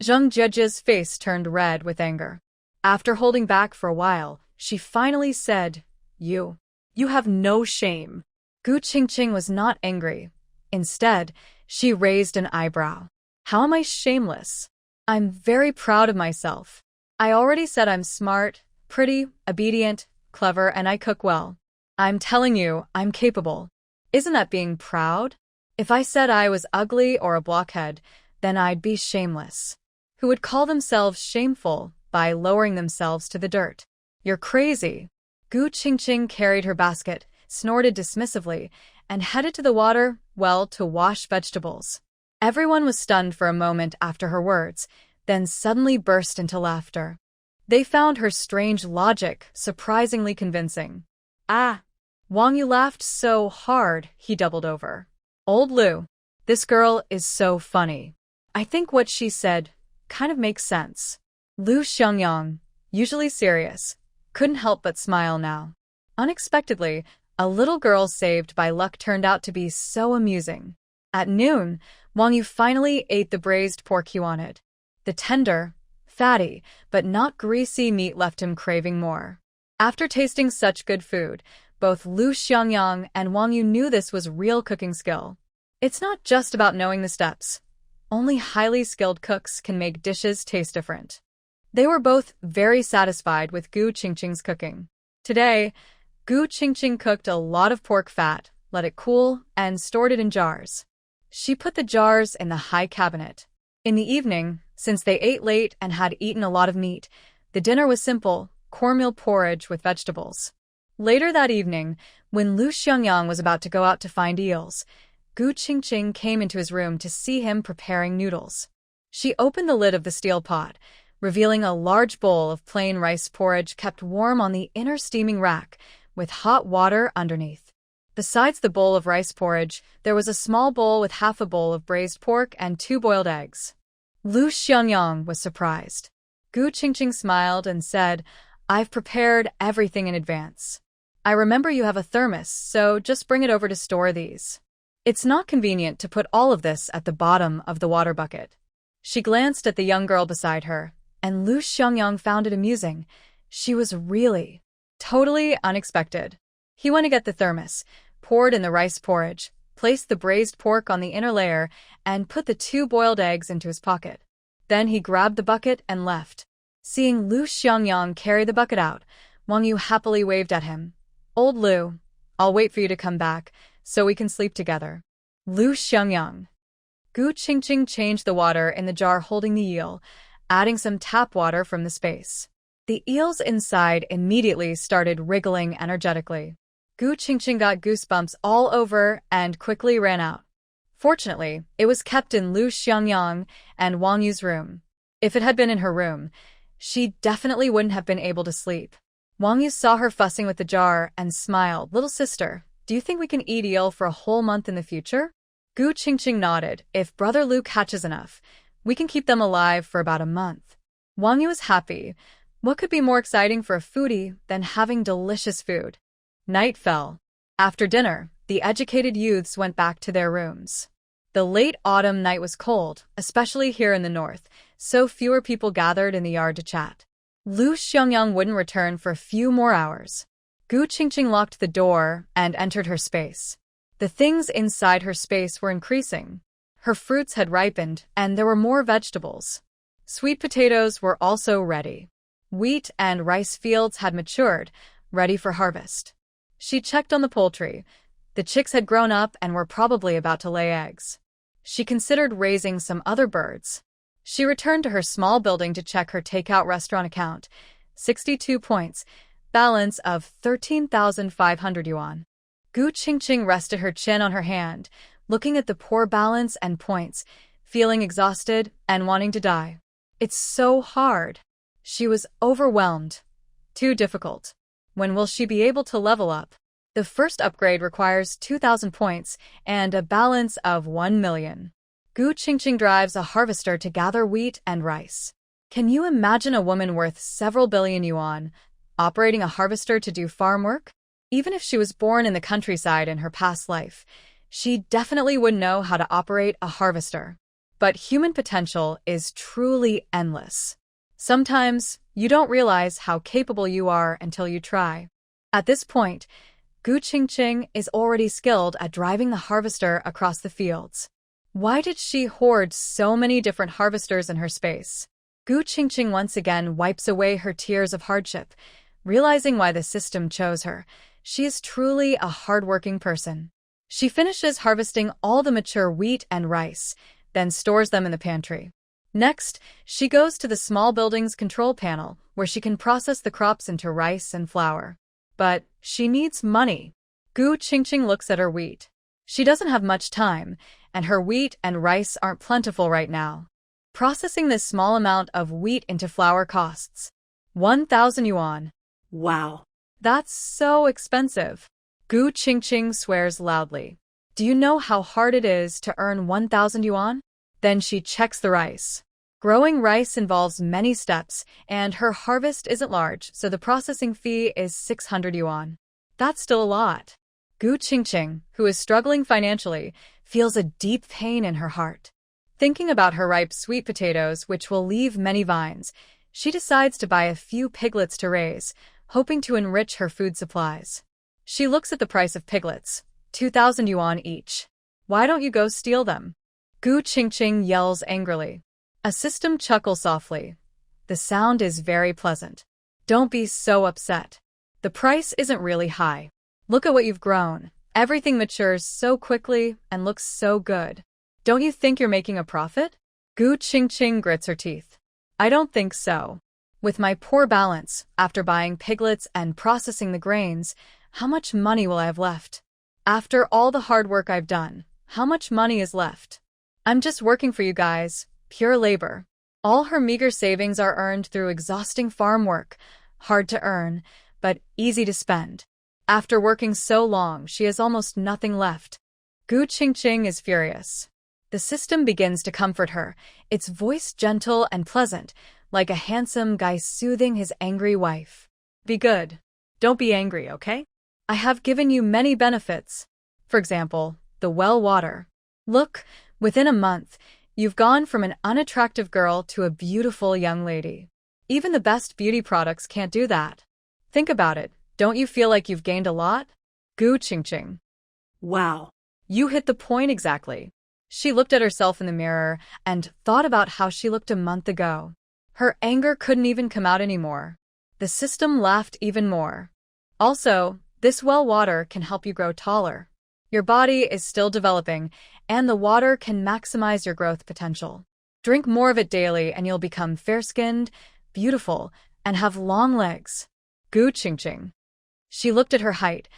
Zheng Jejia's face turned red with anger. After holding back for a while, she finally said, You have no shame. Gu Qingqing was not angry. Instead, she raised an eyebrow. How am I shameless? I'm very proud of myself. I already said I'm smart, pretty, obedient, clever, and I cook well. I'm telling you, I'm capable. Isn't that being proud? If I said I was ugly or a blockhead, then I'd be shameless. Who would call themselves shameful by lowering themselves to the dirt? You're crazy. Gu Qingqing carried her basket, snorted dismissively, and headed to the water well to wash vegetables. Everyone was stunned for a moment after her words, then suddenly burst into laughter. They found her strange logic surprisingly convincing. Ah! Wang Yu laughed so hard he doubled over. Old Lu, this girl is so funny. I think what she said kind of makes sense. Lu Xiangyang, usually serious, couldn't help but smile now. Unexpectedly, a little girl saved by luck turned out to be so amusing. At noon, Wang Yu finally ate the braised pork he wanted. The tender, fatty, but not greasy meat left him craving more. After tasting such good food, both Lu Xiangyang and Wang Yu knew this was real cooking skill. It's not just about knowing the steps. Only highly skilled cooks can make dishes taste different. They were both very satisfied with Gu Qingqing's cooking. Today, Gu Qingqing cooked a lot of pork fat, let it cool, and stored it in jars. She put the jars in the high cabinet. In the evening, since they ate late and had eaten a lot of meat, the dinner was simple, cornmeal porridge with vegetables. Later that evening, when Lu Xiangyang was about to go out to find eels, Gu Qingqing came into his room to see him preparing noodles. She opened the lid of the steel pot, revealing a large bowl of plain rice porridge kept warm on the inner steaming rack, with hot water underneath. Besides the bowl of rice porridge, there was a small bowl with half a bowl of braised pork and 2 boiled eggs. Lu Xiangyang was surprised. Gu Qingqing smiled and said, I've prepared everything in advance. I remember you have a thermos, so just bring it over to store these. It's not convenient to put all of this at the bottom of the water bucket. She glanced at the young girl beside her, and Lu Xiangyang found it amusing. She was really, totally unexpected. He went to get the thermos, poured in the rice porridge, placed the braised pork on the inner layer, and put the 2 boiled eggs into his pocket. Then he grabbed the bucket and left. Seeing Lu Xiangyang carry the bucket out, Wang Yu happily waved at him. Old Lu, I'll wait for you to come back, so we can sleep together. Lu Xiangyang. Gu Qingqing changed the water in the jar holding the eel, adding some tap water from the space. The eels inside immediately started wriggling energetically. Gu Qingqing got goosebumps all over and quickly ran out. Fortunately, it was kept in Lu Xiangyang and Wang Yu's room. If it had been in her room, she definitely wouldn't have been able to sleep. Wang Yu saw her fussing with the jar and smiled. Little sister, do you think we can eat eel for a whole month in the future? Gu Qingqing nodded. If Brother Lu catches enough, we can keep them alive for about a month. Wang Yu was happy. What could be more exciting for a foodie than having delicious food? Night fell. After dinner, the educated youths went back to their rooms. The late autumn night was cold, especially here in the north, so fewer people gathered in the yard to chat. Lu Xiangyang wouldn't return for a few more hours. Gu Qingqing locked the door and entered her space. The things inside her space were increasing. Her fruits had ripened, and there were more vegetables. Sweet potatoes were also ready. Wheat and rice fields had matured, ready for harvest. She checked on the poultry. The chicks had grown up and were probably about to lay eggs. She considered raising some other birds. She returned to her small building to check her takeout restaurant account. 62 points, balance of 13,500 yuan. Gu Qingqing rested her chin on her hand, looking at the poor balance and points, feeling exhausted and wanting to die. It's so hard. She was overwhelmed. Too difficult. When will she be able to level up? The first upgrade requires 2,000 points and a balance of 1 million. Gu Qingqing drives a harvester to gather wheat and rice. Can you imagine a woman worth several billion yuan operating a harvester to do farm work? Even if she was born in the countryside in her past life, she definitely would know how to operate a harvester. But human potential is truly endless. Sometimes, you don't realize how capable you are until you try. At this point, Gu Qingqing is already skilled at driving the harvester across the fields. Why did she hoard so many different harvesters in her space? Gu Qingqing once again wipes away her tears of hardship, realizing why the system chose her. She is truly a hardworking person. She finishes harvesting all the mature wheat and rice, then stores them in the pantry. Next, she goes to the small building's control panel, where she can process the crops into rice and flour. But she needs money. Gu Qingqing looks at her wheat. She doesn't have much time, and her wheat and rice aren't plentiful right now. Processing this small amount of wheat into flour costs 1,000 yuan. Wow. That's so expensive. Gu Qingqing swears loudly. Do you know how hard it is to earn 1,000 yuan? Then she checks the rice. Growing rice involves many steps, and her harvest isn't large, so the processing fee is 600 yuan. That's still a lot. Gu Qingqing, who is struggling financially, feels a deep pain in her heart. Thinking about her ripe sweet potatoes, which will leave many vines, she decides to buy a few piglets to raise, hoping to enrich her food supplies. She looks at the price of piglets, 2,000 yuan each. Why don't you go steal them? Gu Qingqing yells angrily. A system chuckles softly. The sound is very pleasant. Don't be so upset. The price isn't really high. Look at what you've grown. Everything matures so quickly and looks so good. Don't you think you're making a profit? Gu Qingqing grits her teeth. I don't think so. With my poor balance, after buying piglets and processing the grains, how much money will I have left? After all the hard work I've done, how much money is left? I'm just working for you guys, pure labor. All her meager savings are earned through exhausting farm work, hard to earn, but easy to spend. After working so long, she has almost nothing left. Gu Qingqing is furious. The system begins to comfort her, its voice gentle and pleasant, like a handsome guy soothing his angry wife. Be good. Don't be angry, okay? I have given you many benefits. For example, the well water. Look, within a month, you've gone from an unattractive girl to a beautiful young lady. Even the best beauty products can't do that. Think about it. Don't you feel like you've gained a lot? Gu Qingqing. Wow. You hit the point exactly. She looked at herself in the mirror and thought about how she looked a month ago. Her anger couldn't even come out anymore. The system laughed even more. Also, this well water can help you grow taller. Your body is still developing, and the water can maximize your growth potential. Drink more of it daily and you'll become fair-skinned, beautiful, and have long legs. Gu Qingqing. She looked at her height,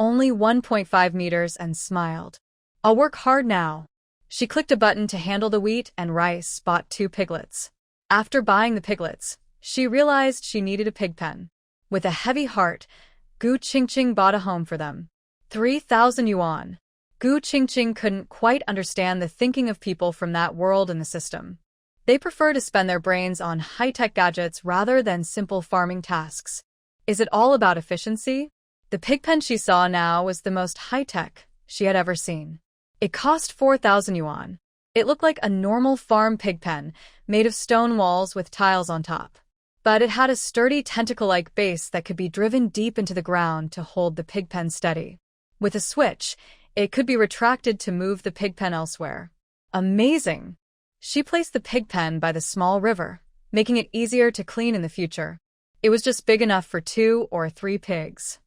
only 1.5 meters, and smiled. I'll work hard now. She clicked a button to handle the wheat and rice, bought 2 piglets. After buying the piglets, she realized she needed a pig pen. With a heavy heart, Gu Qingqing bought a home for them. 3,000 yuan. Gu Qingqing couldn't quite understand the thinking of people from that world in the system. They prefer to spend their brains on high-tech gadgets rather than simple farming tasks. Is it all about efficiency? The pig pen she saw now was the most high-tech she had ever seen. It cost 4,000 yuan. It looked like a normal farm pig pen, made of stone walls with tiles on top. But it had a sturdy tentacle-like base that could be driven deep into the ground to hold the pig pen steady. With a switch, it could be retracted to move the pig pen elsewhere. Amazing! She placed the pig pen by the small river, making it easier to clean in the future. It was just big enough for 2 or 3 pigs.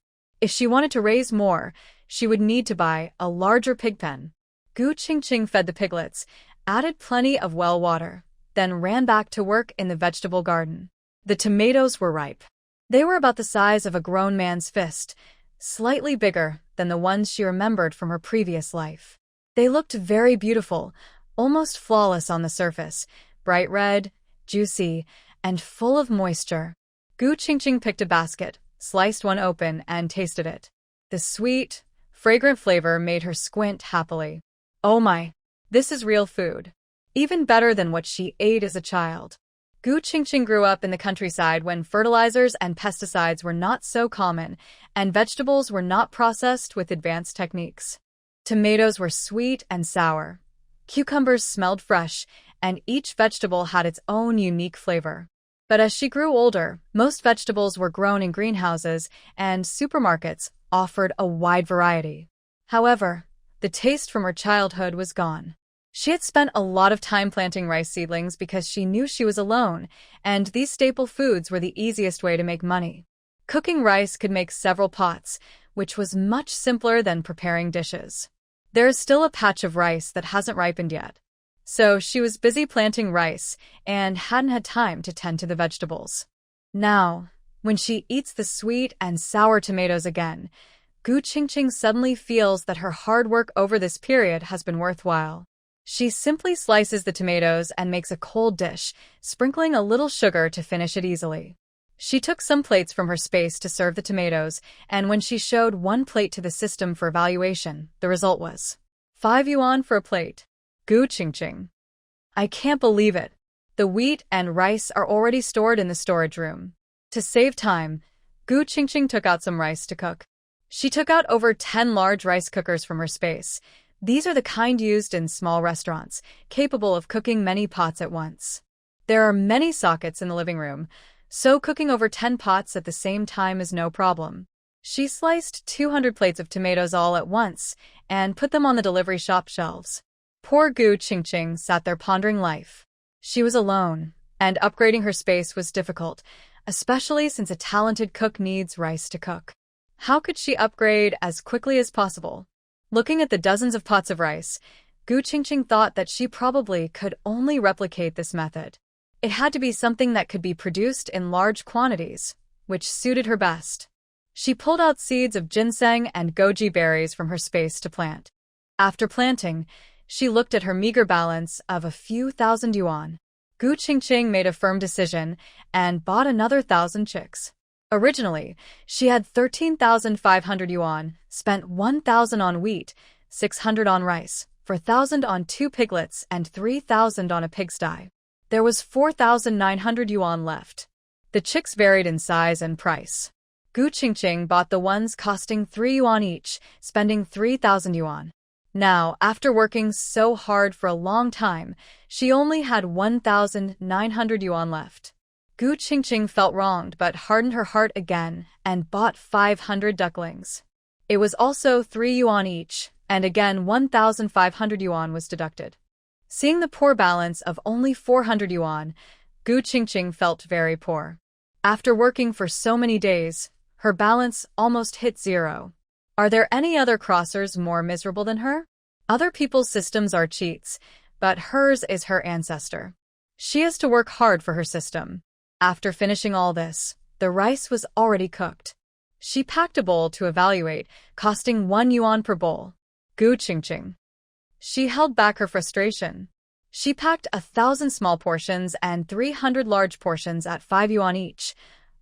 If she wanted to raise more, she would need to buy a larger pig pen. Gu Qingqing fed the piglets, added plenty of well water, then ran back to work in the vegetable garden. The tomatoes were ripe. They were about the size of a grown man's fist, slightly bigger than the ones she remembered from her previous life. They looked very beautiful, almost flawless on the surface, bright red, juicy, and full of moisture. Gu Qingqing picked a basket, sliced one open, and tasted it. The sweet, fragrant flavor made her squint happily. Oh my, this is real food. Even better than what she ate as a child. Gu Qingqing grew up in the countryside when fertilizers and pesticides were not so common, and vegetables were not processed with advanced techniques. Tomatoes were sweet and sour. Cucumbers smelled fresh, and each vegetable had its own unique flavor. But as she grew older, most vegetables were grown in greenhouses, and supermarkets offered a wide variety. However, the taste from her childhood was gone. She had spent a lot of time planting rice seedlings because she knew she was alone, and these staple foods were the easiest way to make money. Cooking rice could make several pots, which was much simpler than preparing dishes. There is still a patch of rice that hasn't ripened yet. So she was busy planting rice and hadn't had time to tend to the vegetables. Now, when she eats the sweet and sour tomatoes again, Gu Qingqing suddenly feels that her hard work over this period has been worthwhile. She simply slices the tomatoes and makes a cold dish, sprinkling a little sugar to finish it easily. She took some plates from her space to serve the tomatoes, and when she showed one plate to the system for evaluation, the result was 5 yuan for a plate. Gu Qingqing. I can't believe it. The wheat and rice are already stored in the storage room. To save time, Gu Qingqing took out some rice to cook. She took out over 10 large rice cookers from her space. These are the kind used in small restaurants, capable of cooking many pots at once. There are many sockets in the living room, so cooking over 10 pots at the same time is no problem. She sliced 200 plates of tomatoes all at once and put them on the delivery shop shelves. Poor Gu Qingqing sat there pondering life. She was alone, and upgrading her space was difficult, especially since a talented cook needs rice to cook. How could she upgrade as quickly as possible? Looking at the dozens of pots of rice, Gu Qingqing thought that she probably could only replicate this method. It had to be something that could be produced in large quantities, which suited her best. She pulled out seeds of ginseng and goji berries from her space to plant. After planting, she looked at her meager balance of a few thousand yuan. Gu Qingqing made a firm decision and bought another 1,000 chicks. Originally, she had 13,500 yuan, spent 1,000 on wheat, 600 on rice, 4,000 on 2 piglets and 3,000 on a pigsty. There was 4,900 yuan left. The chicks varied in size and price. Gu Qingqing bought the ones costing 3 yuan each, spending 3,000 yuan. Now, after working so hard for a long time, she only had 1,900 yuan left. Gu Qingqing felt wronged but hardened her heart again and bought 500 ducklings. It was also 3 yuan each, and again 1,500 yuan was deducted. Seeing the poor balance of only 400 yuan, Gu Qingqing felt very poor. After working for so many days, her balance almost hit zero. Are there any other crossers more miserable than her? Other people's systems are cheats, but hers is her ancestor. She has to work hard for her system. After finishing all this, the rice was already cooked. She packed a bowl to evaluate, costing 1 yuan per bowl. Gu Qingqing. She held back her frustration. She packed 1,000 small portions and 300 large portions at 5 yuan each,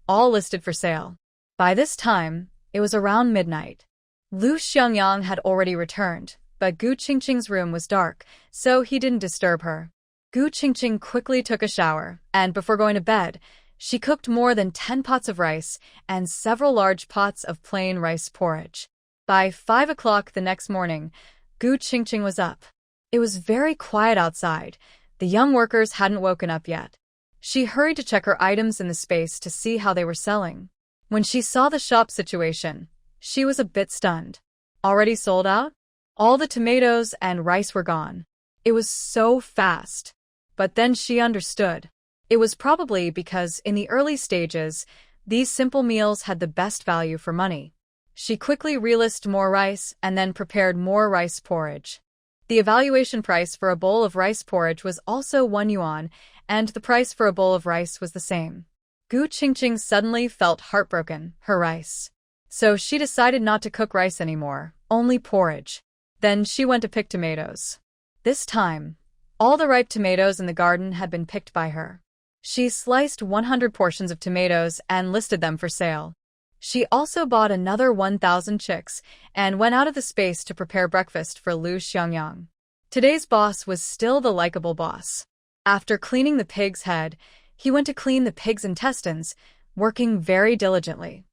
all listed for sale. By this time, it was around midnight. Lu Xiangyang had already returned, but Gu Qingqing's room was dark, so he didn't disturb her. Gu Qingqing quickly took a shower, and before going to bed, she cooked more than 10 pots of rice and several large pots of plain rice porridge. By 5 o'clock the next morning, Gu Qingqing was up. It was very quiet outside. The young workers hadn't woken up yet. She hurried to check her items in the space to see how they were selling. When she saw the shop situation, she was a bit stunned. Already sold out? All the tomatoes and rice were gone. It was so fast. But then she understood. It was probably because in the early stages, these simple meals had the best value for money. She quickly relisted more rice and then prepared more rice porridge. The evaluation price for a bowl of rice porridge was also 1 yuan, and the price for a bowl of rice was the same. Gu Qingqing suddenly felt heartbroken, her rice. So she decided not to cook rice anymore, only porridge. Then she went to pick tomatoes. This time, all the ripe tomatoes in the garden had been picked by her. She sliced 100 portions of tomatoes and listed them for sale. She also bought another 1,000 chicks and went out of the space to prepare breakfast for Lu Xiangyang. Today's boss was still the likable boss. After cleaning the pig's head, he went to clean the pig's intestines, working very diligently.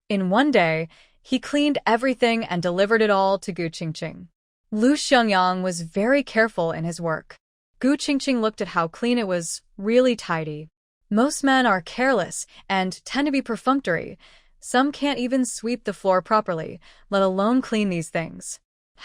In one day, he cleaned everything and delivered it all to Gu Qingqing. Lu Xiangyang was very careful in his work. Gu Qingqing looked at how clean it was, really tidy. Most men are careless and tend to be perfunctory. Some can't even sweep the floor properly, let alone clean these things.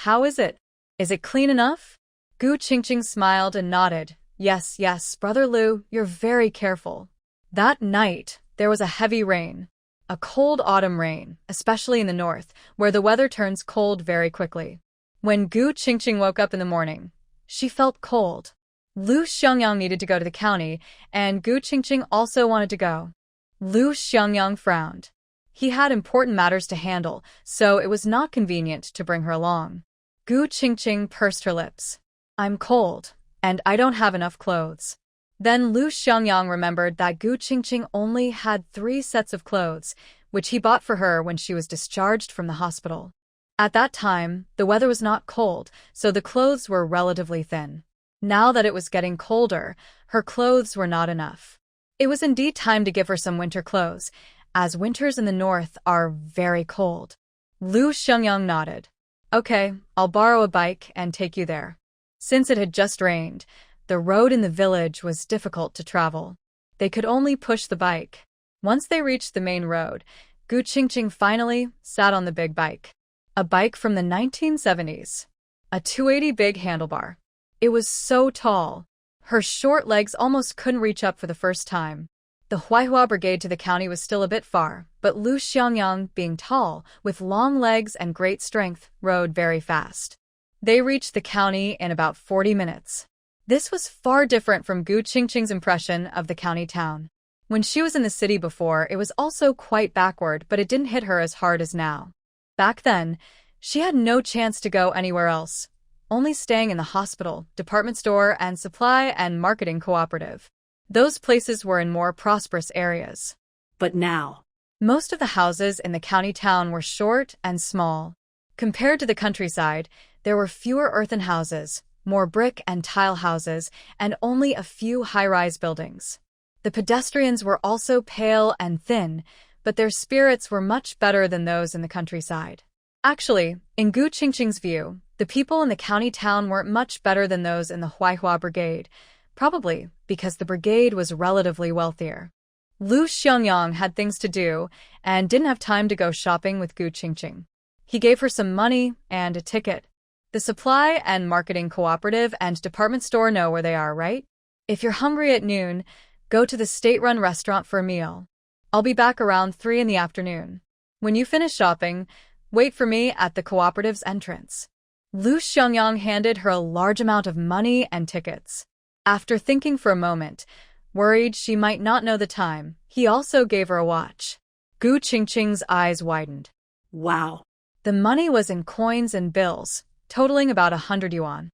How is it? Is it clean enough? Gu Qingqing smiled and nodded. Yes, yes, Brother Lu, you're very careful. That night, there was a heavy rain. A cold autumn rain, especially in the north, where the weather turns cold very quickly. When Gu Qingqing woke up in the morning, she felt cold. Lu Xiangyang needed to go to the county, and Gu Qingqing also wanted to go. Lu Xiangyang frowned. He had important matters to handle, so it was not convenient to bring her along. Gu Qingqing pursed her lips. I'm cold, and I don't have enough clothes. Then Lu Xiangyang remembered that Gu Qingqing only had 3 sets of clothes, which he bought for her when she was discharged from the hospital. At that time, the weather was not cold, so the clothes were relatively thin. Now that it was getting colder, her clothes were not enough. It was indeed time to give her some winter clothes, as winters in the north are very cold. Lu Xiangyang nodded. Okay, I'll borrow a bike and take you there. Since it had just rained, the road in the village was difficult to travel. They could only push the bike. Once they reached the main road, Gu Qingqing finally sat on the big bike. A bike from the 1970s. A 280 big handlebar. It was so tall. Her short legs almost couldn't reach up for the first time. The Huaihua brigade to the county was still a bit far, but Lu Xiangyang, being tall, with long legs and great strength, rode very fast. They reached the county in about 40 minutes. This was far different from Gu Qingqing's impression of the county town. When she was in the city before, it was also quite backward, but it didn't hit her as hard as now. Back then, she had no chance to go anywhere else, only staying in the hospital, department store, and supply and marketing cooperative. Those places were in more prosperous areas. But now, most of the houses in the county town were short and small. Compared to the countryside, there were fewer earthen houses, more brick and tile houses, and only a few high-rise buildings. The pedestrians were also pale and thin, but their spirits were much better than those in the countryside. Actually, in Gu Qingqing's view, the people in the county town weren't much better than those in the Huaihua Brigade, probably because the brigade was relatively wealthier. Lu Xiangyang had things to do and didn't have time to go shopping with Gu Qingqing. He gave her some money and a ticket. The supply and marketing cooperative and department store know where they are, right? If you're hungry at noon, go to the state-run restaurant for a meal. I'll be back around 3 in the afternoon. When you finish shopping, wait for me at the cooperative's entrance. Lu Xiangyang handed her a large amount of money and tickets. After thinking for a moment, worried she might not know the time, he also gave her a watch. Gu Qingqing's eyes widened. Wow. The money was in coins and bills, totaling about 100 yuan.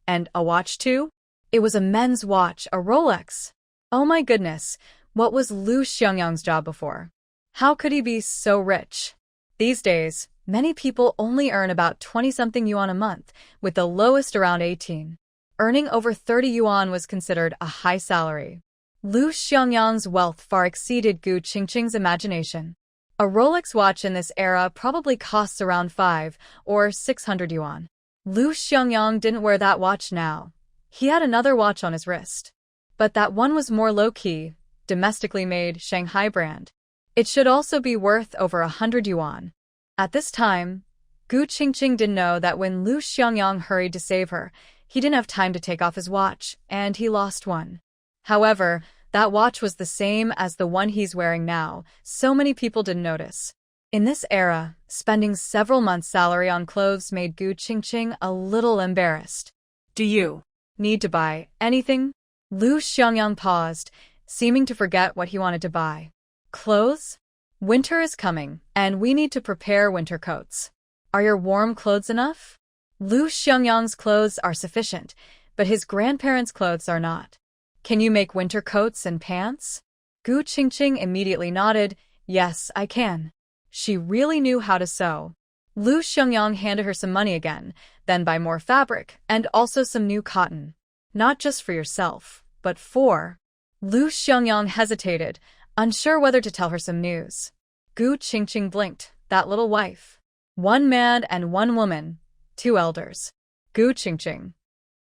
And a watch too? It was a men's watch, a Rolex. Oh my goodness, what was Lu Xiangyang's job before? How could he be so rich? These days, many people only earn about 20-something yuan a month, with the lowest around 18. Earning over 30 yuan was considered a high salary. Lu Xiangyang's wealth far exceeded Gu Qingqing's imagination. A Rolex watch in this era probably costs around 5 or 600 yuan. Lu Xiangyang didn't wear that watch now. He had another watch on his wrist. But that one was more low-key, domestically made Shanghai brand. It should also be worth over 100 yuan. At this time, Gu Qingqing didn't know that when Lu Xiangyang hurried to save her, he didn't have time to take off his watch, and he lost one. However, that watch was the same as the one he's wearing now, so many people didn't notice. In this era, spending several months' salary on clothes made Gu Qingqing a little embarrassed. Do you Need to buy anything? Lu Xiangyang paused, seeming to forget what he wanted to buy. Clothes? Winter is coming, and we need to prepare winter coats. Are your warm clothes enough? Lu Xiangyang's clothes are sufficient, but his grandparents' clothes are not. Can you make winter coats and pants? Gu Qingqing immediately nodded. Yes, I can. She really knew how to sew. Lu Xiangyang handed her some money again, then buy more fabric, and also some new cotton. Not just for yourself, but for... Lu Xiangyang hesitated, unsure whether to tell her some news. Gu Qingqing blinked, that little wife. 1 man and 1 woman, 2 elders. Gu Qingqing.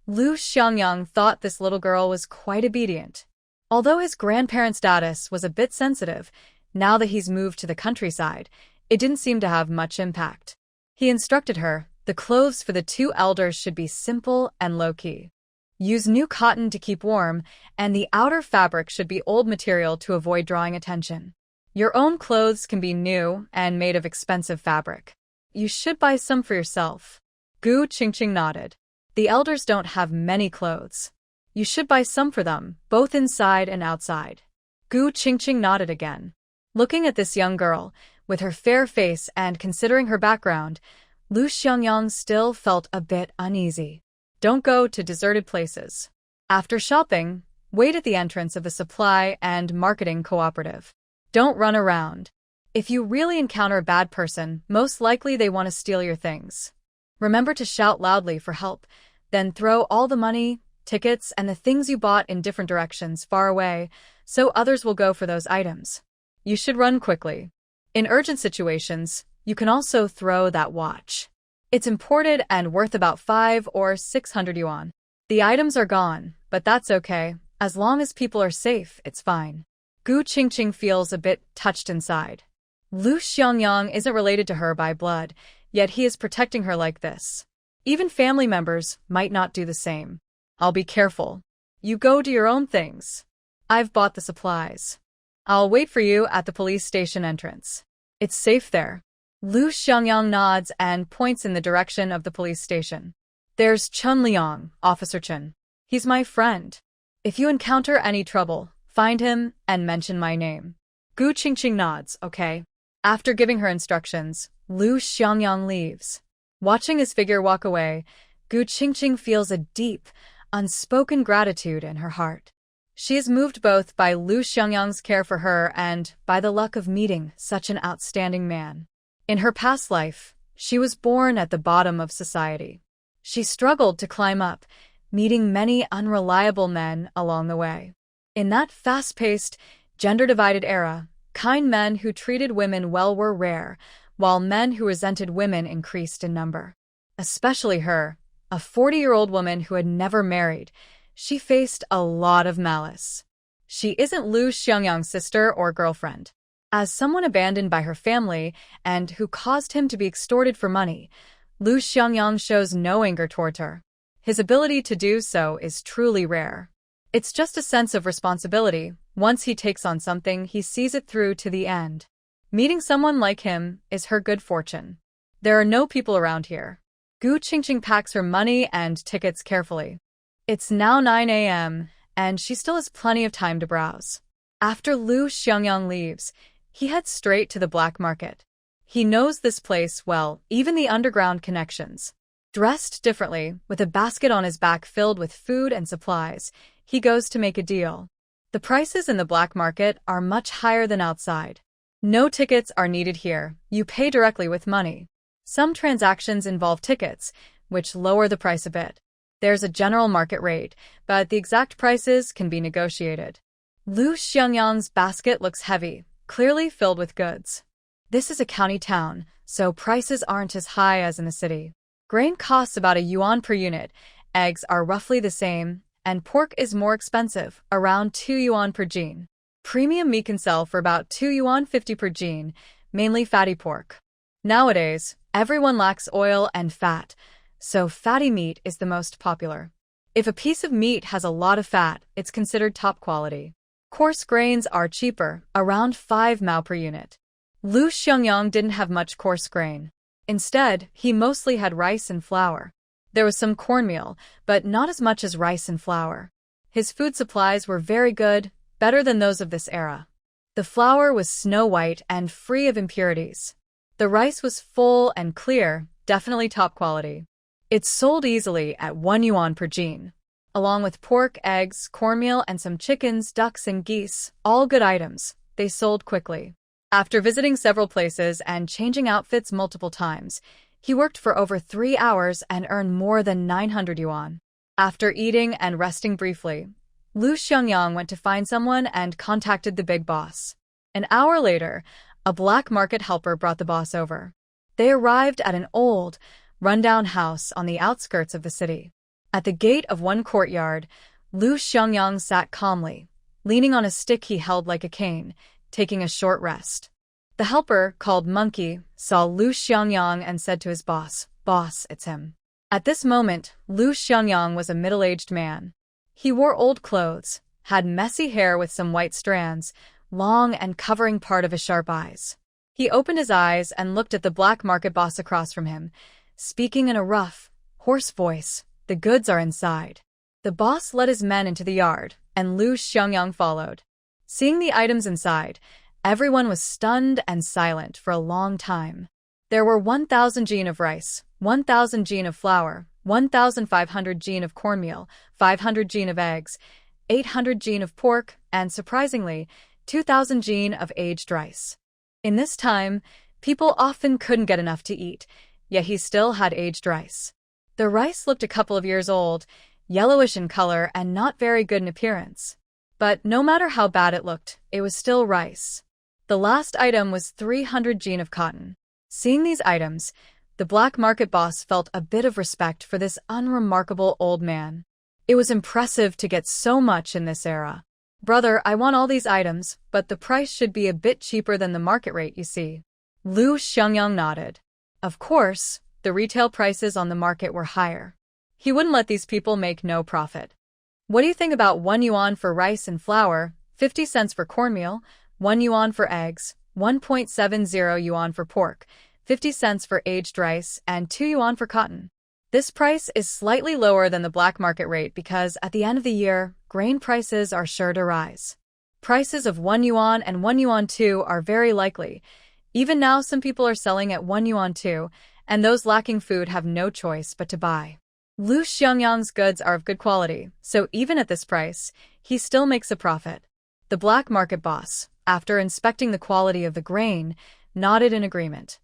Lu Xiangyang thought this little girl was quite obedient. Although his grandparents' status was a bit sensitive, now that he's moved to the countryside, it didn't seem to have much impact. He instructed her, the clothes for the 2 elders should be simple and low-key. Use new cotton to keep warm, and the outer fabric should be old material to avoid drawing attention. Your own clothes can be new and made of expensive fabric. You should buy some for yourself. Gu Qingqing nodded. The elders don't have many clothes. You should buy some for them, both inside and outside. Gu Qingqing nodded again. Looking at this young girl, with her fair face and considering her background, Lu Xiangyang still felt a bit uneasy. Don't go to deserted places. After shopping, wait at the entrance of the supply and marketing cooperative. Don't run around. If you really encounter a bad person, most likely they want to steal your things. Remember to shout loudly for help, then throw all the money, tickets, and the things you bought in different directions far away, so others will go for those items. You should run quickly. In urgent situations, you can also throw that watch. It's imported and worth about 5 or 600 yuan. The items are gone, but that's okay. As long as people are safe, it's fine. Gu Qingqing feels a bit touched inside. Lu Xiangyang isn't related to her by blood, yet he is protecting her like this. Even family members might not do the same. I'll be careful. You go do your own things. I've bought the supplies. I'll wait for you at the police station entrance. It's safe there. Lu Xiangyang nods and points in the direction of the police station. There's Chun Liang, Officer Chun. He's my friend. If you encounter any trouble, find him and mention my name. Gu Qingqing nods, okay. After giving her instructions, Lu Xiangyang leaves. Watching his figure walk away, Gu Qingqing feels a deep, unspoken gratitude in her heart. She is moved both by Lu Xiangyang's care for her and by the luck of meeting such an outstanding man. In her past life, She was born at the bottom of society. She struggled to climb up, meeting many unreliable men along the way. In that fast-paced, gender-divided era, kind men who treated women well were rare, while men who resented women increased in number. Especially her, a 40-year-old woman who had never married. She faced a lot of malice. She isn't Lu Xiangyang's sister or girlfriend. As someone abandoned by her family and who caused him to be extorted for money, Lu Xiangyang shows no anger toward her. His ability to do so is truly rare. It's just a sense of responsibility. Once he takes on something, he sees it through to the end. Meeting someone like him is her good fortune. There are no people around here. Gu Qingqing packs her money and tickets carefully. It's now 9 a.m., and she still has plenty of time to browse. After Lu Xiangyang leaves, he heads straight to the black market. He knows this place well, even the underground connections. Dressed differently, with a basket on his back filled with food and supplies, he goes to make a deal. The prices in the black market are much higher than outside. No tickets are needed here. You pay directly with money. Some transactions involve tickets, which lower the price a bit. There's a general market rate, but the exact prices can be negotiated. Lu Xiangyang's basket looks heavy, clearly filled with goods. This is a county town, so prices aren't as high as in the city. Grain costs about a yuan per unit, eggs are roughly the same, and pork is more expensive, around 2 yuan per jin. Premium meat can sell for about 2 yuan 50 per jin, mainly fatty pork. Nowadays, everyone lacks oil and fat, so fatty meat is the most popular. If a piece of meat has a lot of fat, it's considered top quality. Coarse grains are cheaper, around 5 mao per unit. Lu Xiangyang didn't have much coarse grain. Instead, he mostly had rice and flour. There was some cornmeal, but not as much as rice and flour. His food supplies were very good, better than those of this era. The flour was snow-white and free of impurities. The rice was full and clear, definitely top quality. It sold easily at 1 yuan per jin. Along with pork, eggs, cornmeal, and some chickens, ducks, and geese, all good items, they sold quickly. After visiting several places and changing outfits multiple times, he worked for over 3 hours and earned more than 900 yuan. After eating and resting briefly, Lu Xiangyang went to find someone and contacted the big boss. An hour later, a black market helper brought the boss over. They arrived at an old, rundown house on the outskirts of the city. At the gate of one courtyard, Lu Xiangyang sat calmly, leaning on a stick he held like a cane, taking a short rest. The helper, called Monkey, saw Lu Xiangyang and said to his boss, "Boss, it's him." At this moment, Lu Xiangyang was a middle-aged man. He wore old clothes, had messy hair with some white strands, long and covering part of his sharp eyes. He opened his eyes and looked at the black market boss across from him, speaking in a rough, hoarse voice. "The goods are inside." The boss led his men into the yard, and Lu Xiangyang followed. Seeing the items inside, everyone was stunned and silent for a long time. There were 1,000 jin of rice, 1,000 jin of flour, 1,500 jin of cornmeal, 500 jin of eggs, 800 jin of pork, and surprisingly, 2,000 jin of aged rice. In this time, people often couldn't get enough to eat, yet he still had aged rice. The rice looked a couple of years old, yellowish in color and not very good in appearance. But no matter how bad it looked, it was still rice. The last item was 300 jin of cotton. Seeing these items, the black market boss felt a bit of respect for this unremarkable old man. It was impressive to get so much in this era. "Brother, I want all these items, but the price should be a bit cheaper than the market rate, you see." Lu Xiangyang nodded. Of course, the retail prices on the market were higher. He wouldn't let these people make no profit. "What do you think about 1 yuan for rice and flour, 50 cents for cornmeal, 1 yuan for eggs, 1.70 yuan for pork, 50 cents for aged rice, and 2 yuan for cotton?" This price is slightly lower than the black market rate because at the end of the year, grain prices are sure to rise. Prices of 1 yuan and 1 yuan 2 are very likely. Even now, some people are selling at 1 yuan 2, and those lacking food have no choice but to buy. Lu Xiangyang's goods are of good quality, so even at this price, he still makes a profit. The black market boss, after inspecting the quality of the grain, nodded in agreement.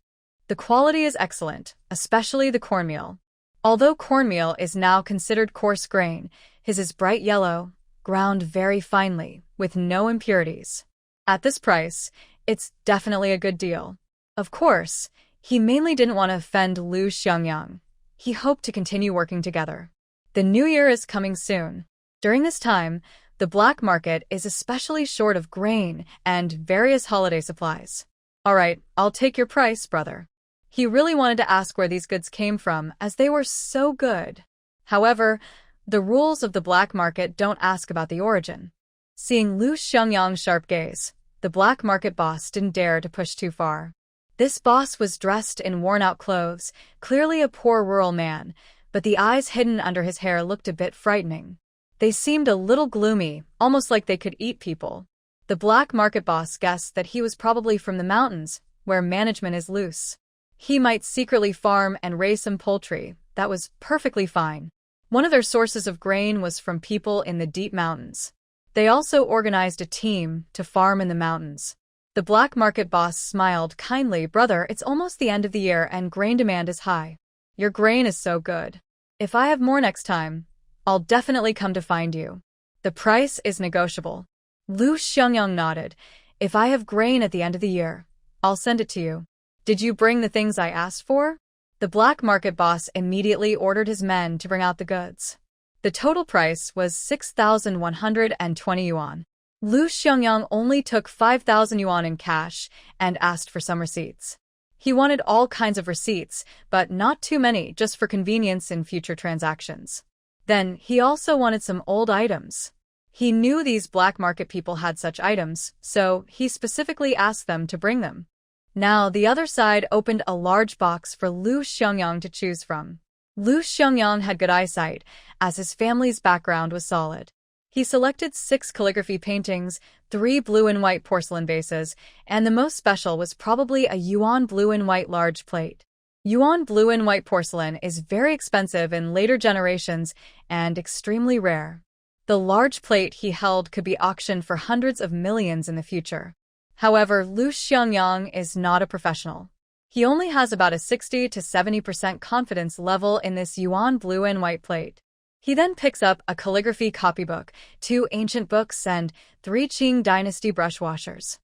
The quality is excellent, especially the cornmeal. Although cornmeal is now considered coarse grain, his is bright yellow, ground very finely, with no impurities. At this price, it's definitely a good deal. Of course, he mainly didn't want to offend Lu Xiangyang. He hoped to continue working together. The new year is coming soon. During this time, the black market is especially short of grain and various holiday supplies. All right, I'll take your price, brother. He really wanted to ask where these goods came from, as they were so good. However, the rules of the black market don't ask about the origin. Seeing Lu Xiangyang's sharp gaze, the black market boss didn't dare to push too far. This boss was dressed in worn-out clothes, clearly a poor rural man, but the eyes hidden under his hair looked a bit frightening. They seemed a little gloomy, almost like they could eat people. The black market boss guessed that he was probably from the mountains, where management is loose. He might secretly farm and raise some poultry. That was perfectly fine. One of their sources of grain was from people in the deep mountains. They also organized a team to farm in the mountains. The black market boss smiled kindly. Brother, it's almost the end of the year and grain demand is high. Your grain is so good. If I have more next time, I'll definitely come to find you. The price is negotiable. Lu Xiangyang nodded. If I have grain at the end of the year, I'll send it to you. Did you bring the things I asked for? The black market boss immediately ordered his men to bring out the goods. The total price was 6,120 yuan. Lu Xiangyang only took 5,000 yuan in cash and asked for some receipts. He wanted all kinds of receipts, but not too many, just for convenience in future transactions. Then he also wanted some old items. He knew these black market people had such items, so he specifically asked them to bring them. Now the other side opened a large box for Lu Xiangyang to choose from. Lu Xiangyang had good eyesight, as his family's background was solid. He selected 6 calligraphy paintings, 3 blue and white porcelain vases, and the most special was probably a Yuan blue and white large plate. Yuan blue and white porcelain is very expensive in later generations and extremely rare. The large plate he held could be auctioned for hundreds of millions in the future. However, Lu Xiangyang is not a professional. He only has about a 60 to 70% confidence level in this Yuan blue and white plate. He then picks up a calligraphy copybook, 2 ancient books, and 3 Qing dynasty brush washers.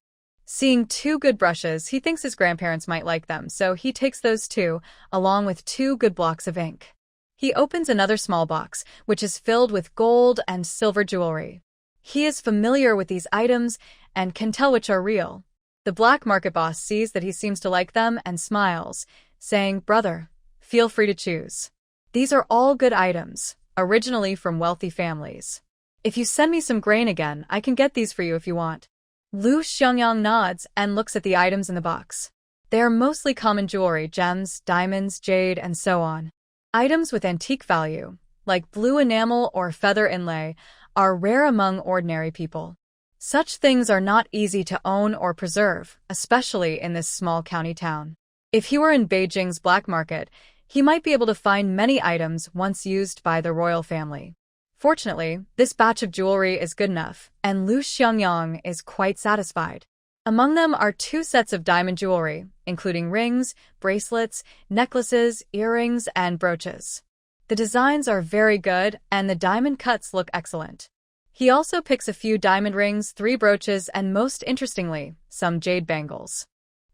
Seeing 2 good brushes, he thinks his grandparents might like them, so he takes those 2, along with 2 good blocks of ink. He opens another small box, which is filled with gold and silver jewelry. He is familiar with these items and can tell which are real. The black market boss sees that he seems to like them and smiles, saying, "Brother, feel free to choose. These are all good items, originally from wealthy families. If you send me some grain again, I can get these for you if you want." Lu Xiangyang nods and looks at the items in the box. They are mostly common jewelry, gems, diamonds, jade, and so on. Items with antique value, like blue enamel or feather inlay, are rare among ordinary people. Such things are not easy to own or preserve, especially in this small county town. If he were in Beijing's black market, he might be able to find many items once used by the royal family. Fortunately, this batch of jewelry is good enough, and Lu Xiangyang is quite satisfied. Among them are 2 sets of diamond jewelry, including rings, bracelets, necklaces, earrings, and brooches. The designs are very good, and the diamond cuts look excellent. He also picks a few diamond rings, 3 brooches, and most interestingly, some jade bangles.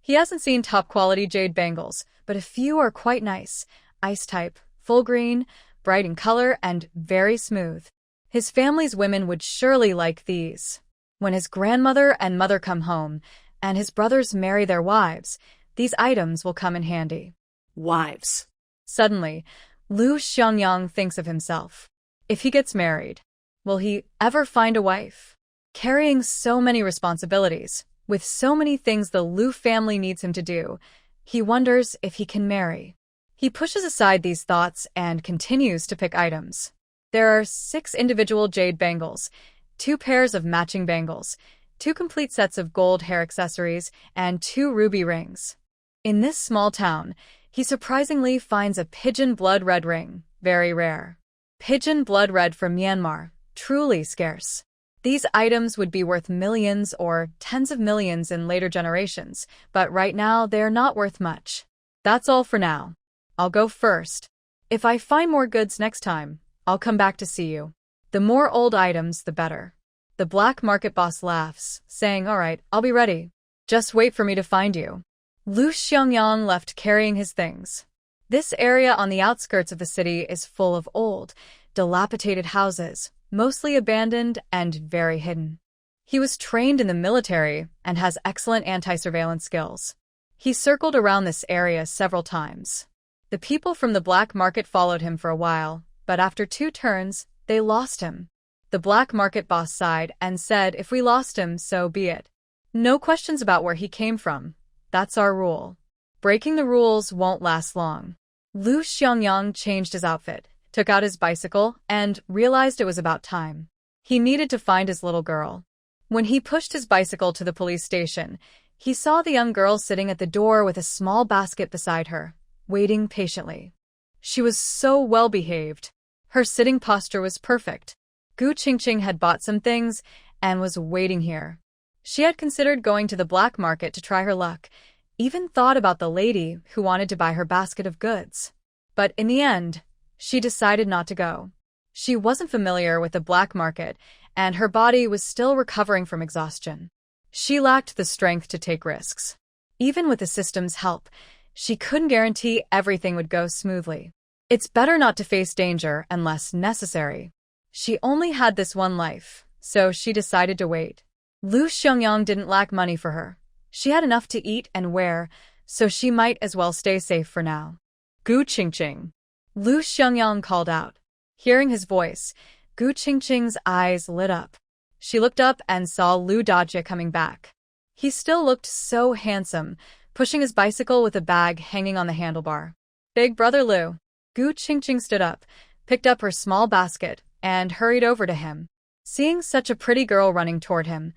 He hasn't seen top-quality jade bangles, but a few are quite nice, ice-type, full green, bright in color, and very smooth. His family's women would surely like these. When his grandmother and mother come home, and his brothers marry their wives, these items will come in handy. Wives. Suddenly, Lu Xiangyang thinks of himself. If he gets married, will he ever find a wife? Carrying so many responsibilities, with so many things the Lu family needs him to do, he wonders if he can marry. He pushes aside these thoughts and continues to pick items. There are 6 individual jade bangles, 2 pairs of matching bangles, 2 complete sets of gold hair accessories, and 2 ruby rings. In this small town, he surprisingly finds a pigeon blood red ring, very rare. Pigeon blood red from Myanmar, truly scarce. These items would be worth millions or tens of millions in later generations, but right now they're not worth much. That's all for now. I'll go first. If I find more goods next time, I'll come back to see you. The more old items, the better. The black market boss laughs, saying, all right, I'll be ready. Just wait for me to find you. Lu Xiangyang left carrying his things. This area on the outskirts of the city is full of old, dilapidated houses, mostly abandoned and very hidden. He was trained in the military and has excellent anti-surveillance skills. He circled around this area several times. The people from the black market followed him for a while, but after 2 turns, they lost him. The black market boss sighed and said if we lost him, so be it. No questions about where he came from. That's our rule. Breaking the rules won't last long. Lu Xiangyang changed his outfit, took out his bicycle, and realized it was about time. He needed to find his little girl. When he pushed his bicycle to the police station, he saw the young girl sitting at the door with a small basket beside her, waiting patiently. She was so well-behaved. Her sitting posture was perfect. Gu Qingqing had bought some things and was waiting here. She had considered going to the black market to try her luck, even thought about the lady who wanted to buy her basket of goods. But in the end, she decided not to go. She wasn't familiar with the black market, and her body was still recovering from exhaustion. She lacked the strength to take risks. Even with the system's help, she couldn't guarantee everything would go smoothly. It's better not to face danger unless necessary. She only had this one life, so she decided to wait. Lu Xiangyang didn't lack money for her. She had enough to eat and wear, so she might as well stay safe for now. Gu Qingqing. Lu Xiangyang called out. Hearing his voice, Gu Qingqing's eyes lit up. She looked up and saw Lu Dajie coming back. He still looked so handsome, pushing his bicycle with a bag hanging on the handlebar. Big brother Lu. Gu Qingqing stood up, picked up her small basket, and hurried over to him. Seeing such a pretty girl running toward him,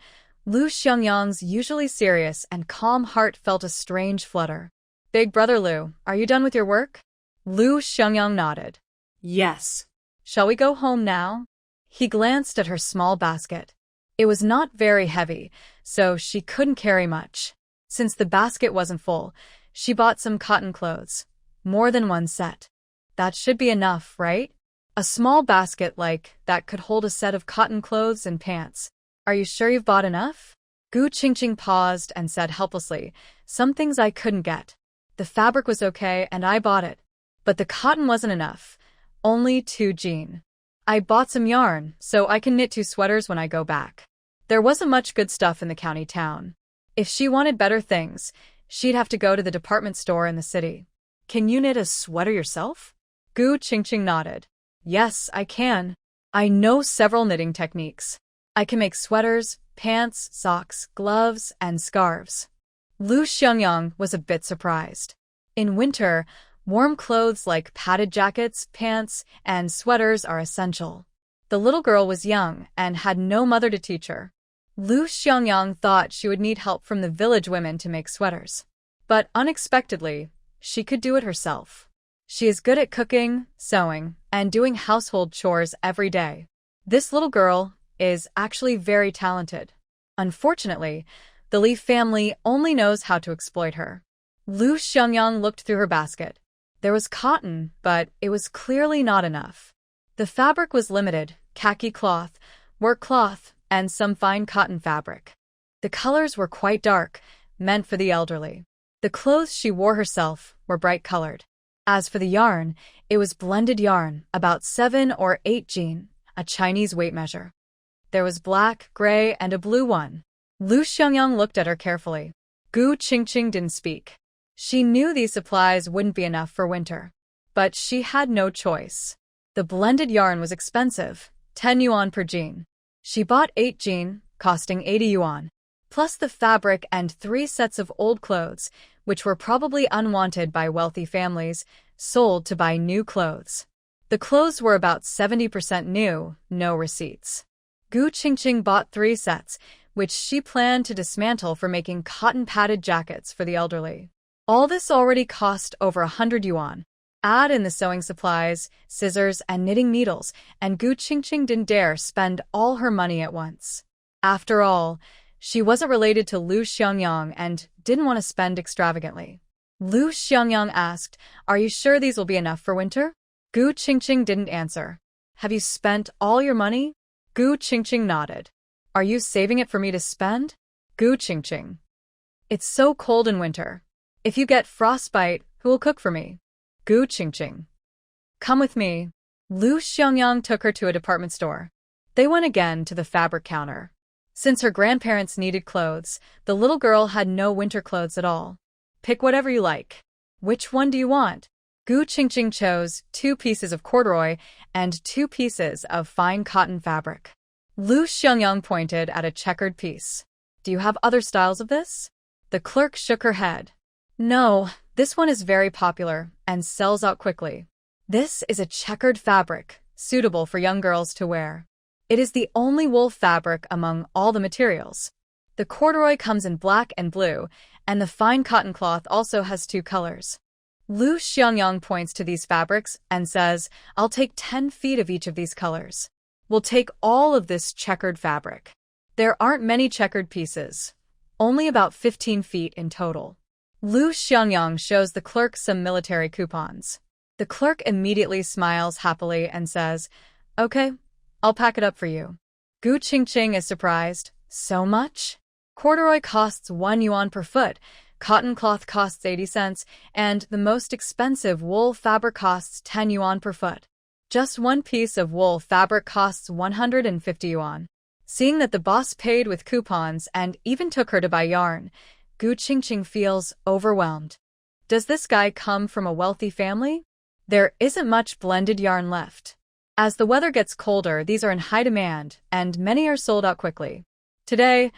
Lu Xiangyang's usually serious and calm heart felt a strange flutter. Big brother Lu, are you done with your work? Lu Xiangyang nodded. Yes. Shall we go home now? He glanced at her small basket. It was not very heavy, so she couldn't carry much. Since the basket wasn't full, she bought some cotton clothes. More than one set. That should be enough, right? A small basket like that could hold a set of cotton clothes and pants. Are you sure you've bought enough? Gu Qingqing paused and said helplessly, some things I couldn't get. The fabric was okay and I bought it. But the cotton wasn't enough. Only 2 jean. I bought some yarn, so I can knit 2 sweaters when I go back. There wasn't much good stuff in the county town. If she wanted better things, she'd have to go to the department store in the city. Can you knit a sweater yourself? Gu Qingqing nodded. Yes, I can. I know several knitting techniques. I can make sweaters, pants, socks, gloves, and scarves. Lu Xiangyang was a bit surprised. In winter, warm clothes like padded jackets, pants, and sweaters are essential. The little girl was young and had no mother to teach her. Lu Xiangyang thought she would need help from the village women to make sweaters. But unexpectedly, she could do it herself. She is good at cooking, sewing, and doing household chores every day. This little girl is actually very talented. Unfortunately, the Li family only knows how to exploit her. Lu Xiangyang looked through her basket. There was cotton, but it was clearly not enough. The fabric was limited: khaki cloth, work cloth, and some fine cotton fabric. The colors were quite dark, meant for the elderly. The clothes she wore herself were bright-colored. As for the yarn, it was blended yarn, about 7 or 8 jean, a Chinese weight measure. There was black, gray, and a blue one. Lu Xiangyang looked at her carefully. Gu Qingqing didn't speak. She knew these supplies wouldn't be enough for winter. But she had no choice. The blended yarn was expensive, 10 yuan per jean. She bought 8 jean, costing 80 yuan, plus the fabric and 3 sets of old clothes, which were probably unwanted by wealthy families, sold to buy new clothes. The clothes were about 70% new, no receipts. Gu Qingqing bought 3 sets, which she planned to dismantle for making cotton-padded jackets for the elderly. All this already cost over 100 yuan. Add in the sewing supplies, scissors, and knitting needles, and Gu Qingqing didn't dare spend all her money at once. After all, she wasn't related to Lu Xiangyang and didn't want to spend extravagantly. Lu Xiangyang asked, "Are you sure these will be enough for winter?" Gu Qingqing didn't answer. "Have you spent all your money?" Gu Qingqing nodded. "Are you saving it for me to spend?" Gu Qingqing. "It's so cold in winter. If you get frostbite, who will cook for me?" Gu Qingqing. "Come with me." Lu Xiangyang took her to a department store. They went again to the fabric counter. Since her grandparents needed clothes, the little girl had no winter clothes at all. "Pick whatever you like." "Which one do you want?" Gu Qingqing chose 2 pieces of corduroy and 2 pieces of fine cotton fabric. Lu Xiangyang pointed at a checkered piece. "Do you have other styles of this?" The clerk shook her head. "No, this one is very popular and sells out quickly. This is a checkered fabric, suitable for young girls to wear. It is the only wool fabric among all the materials. The corduroy comes in black and blue, and the fine cotton cloth also has 2 colors." Lu Xiangyang points to these fabrics and says, "I'll take 10 feet of each of these colors. We'll take all of this checkered fabric." There aren't many checkered pieces, only about 15 feet in total. Lu Xiangyang shows the clerk some military coupons. The clerk immediately smiles happily and says, "Okay, I'll pack it up for you." Gu Qingqing is surprised. "So much?" Corduroy costs 1 yuan per foot, cotton cloth costs 80 cents, and the most expensive wool fabric costs 10 yuan per foot. Just one piece of wool fabric costs 150 yuan. Seeing that the boss paid with coupons and even took her to buy yarn, Gu Qingqing feels overwhelmed. Does this guy come from a wealthy family? There isn't much blended yarn left. As the weather gets colder, these are in high demand, and many are sold out quickly. Today,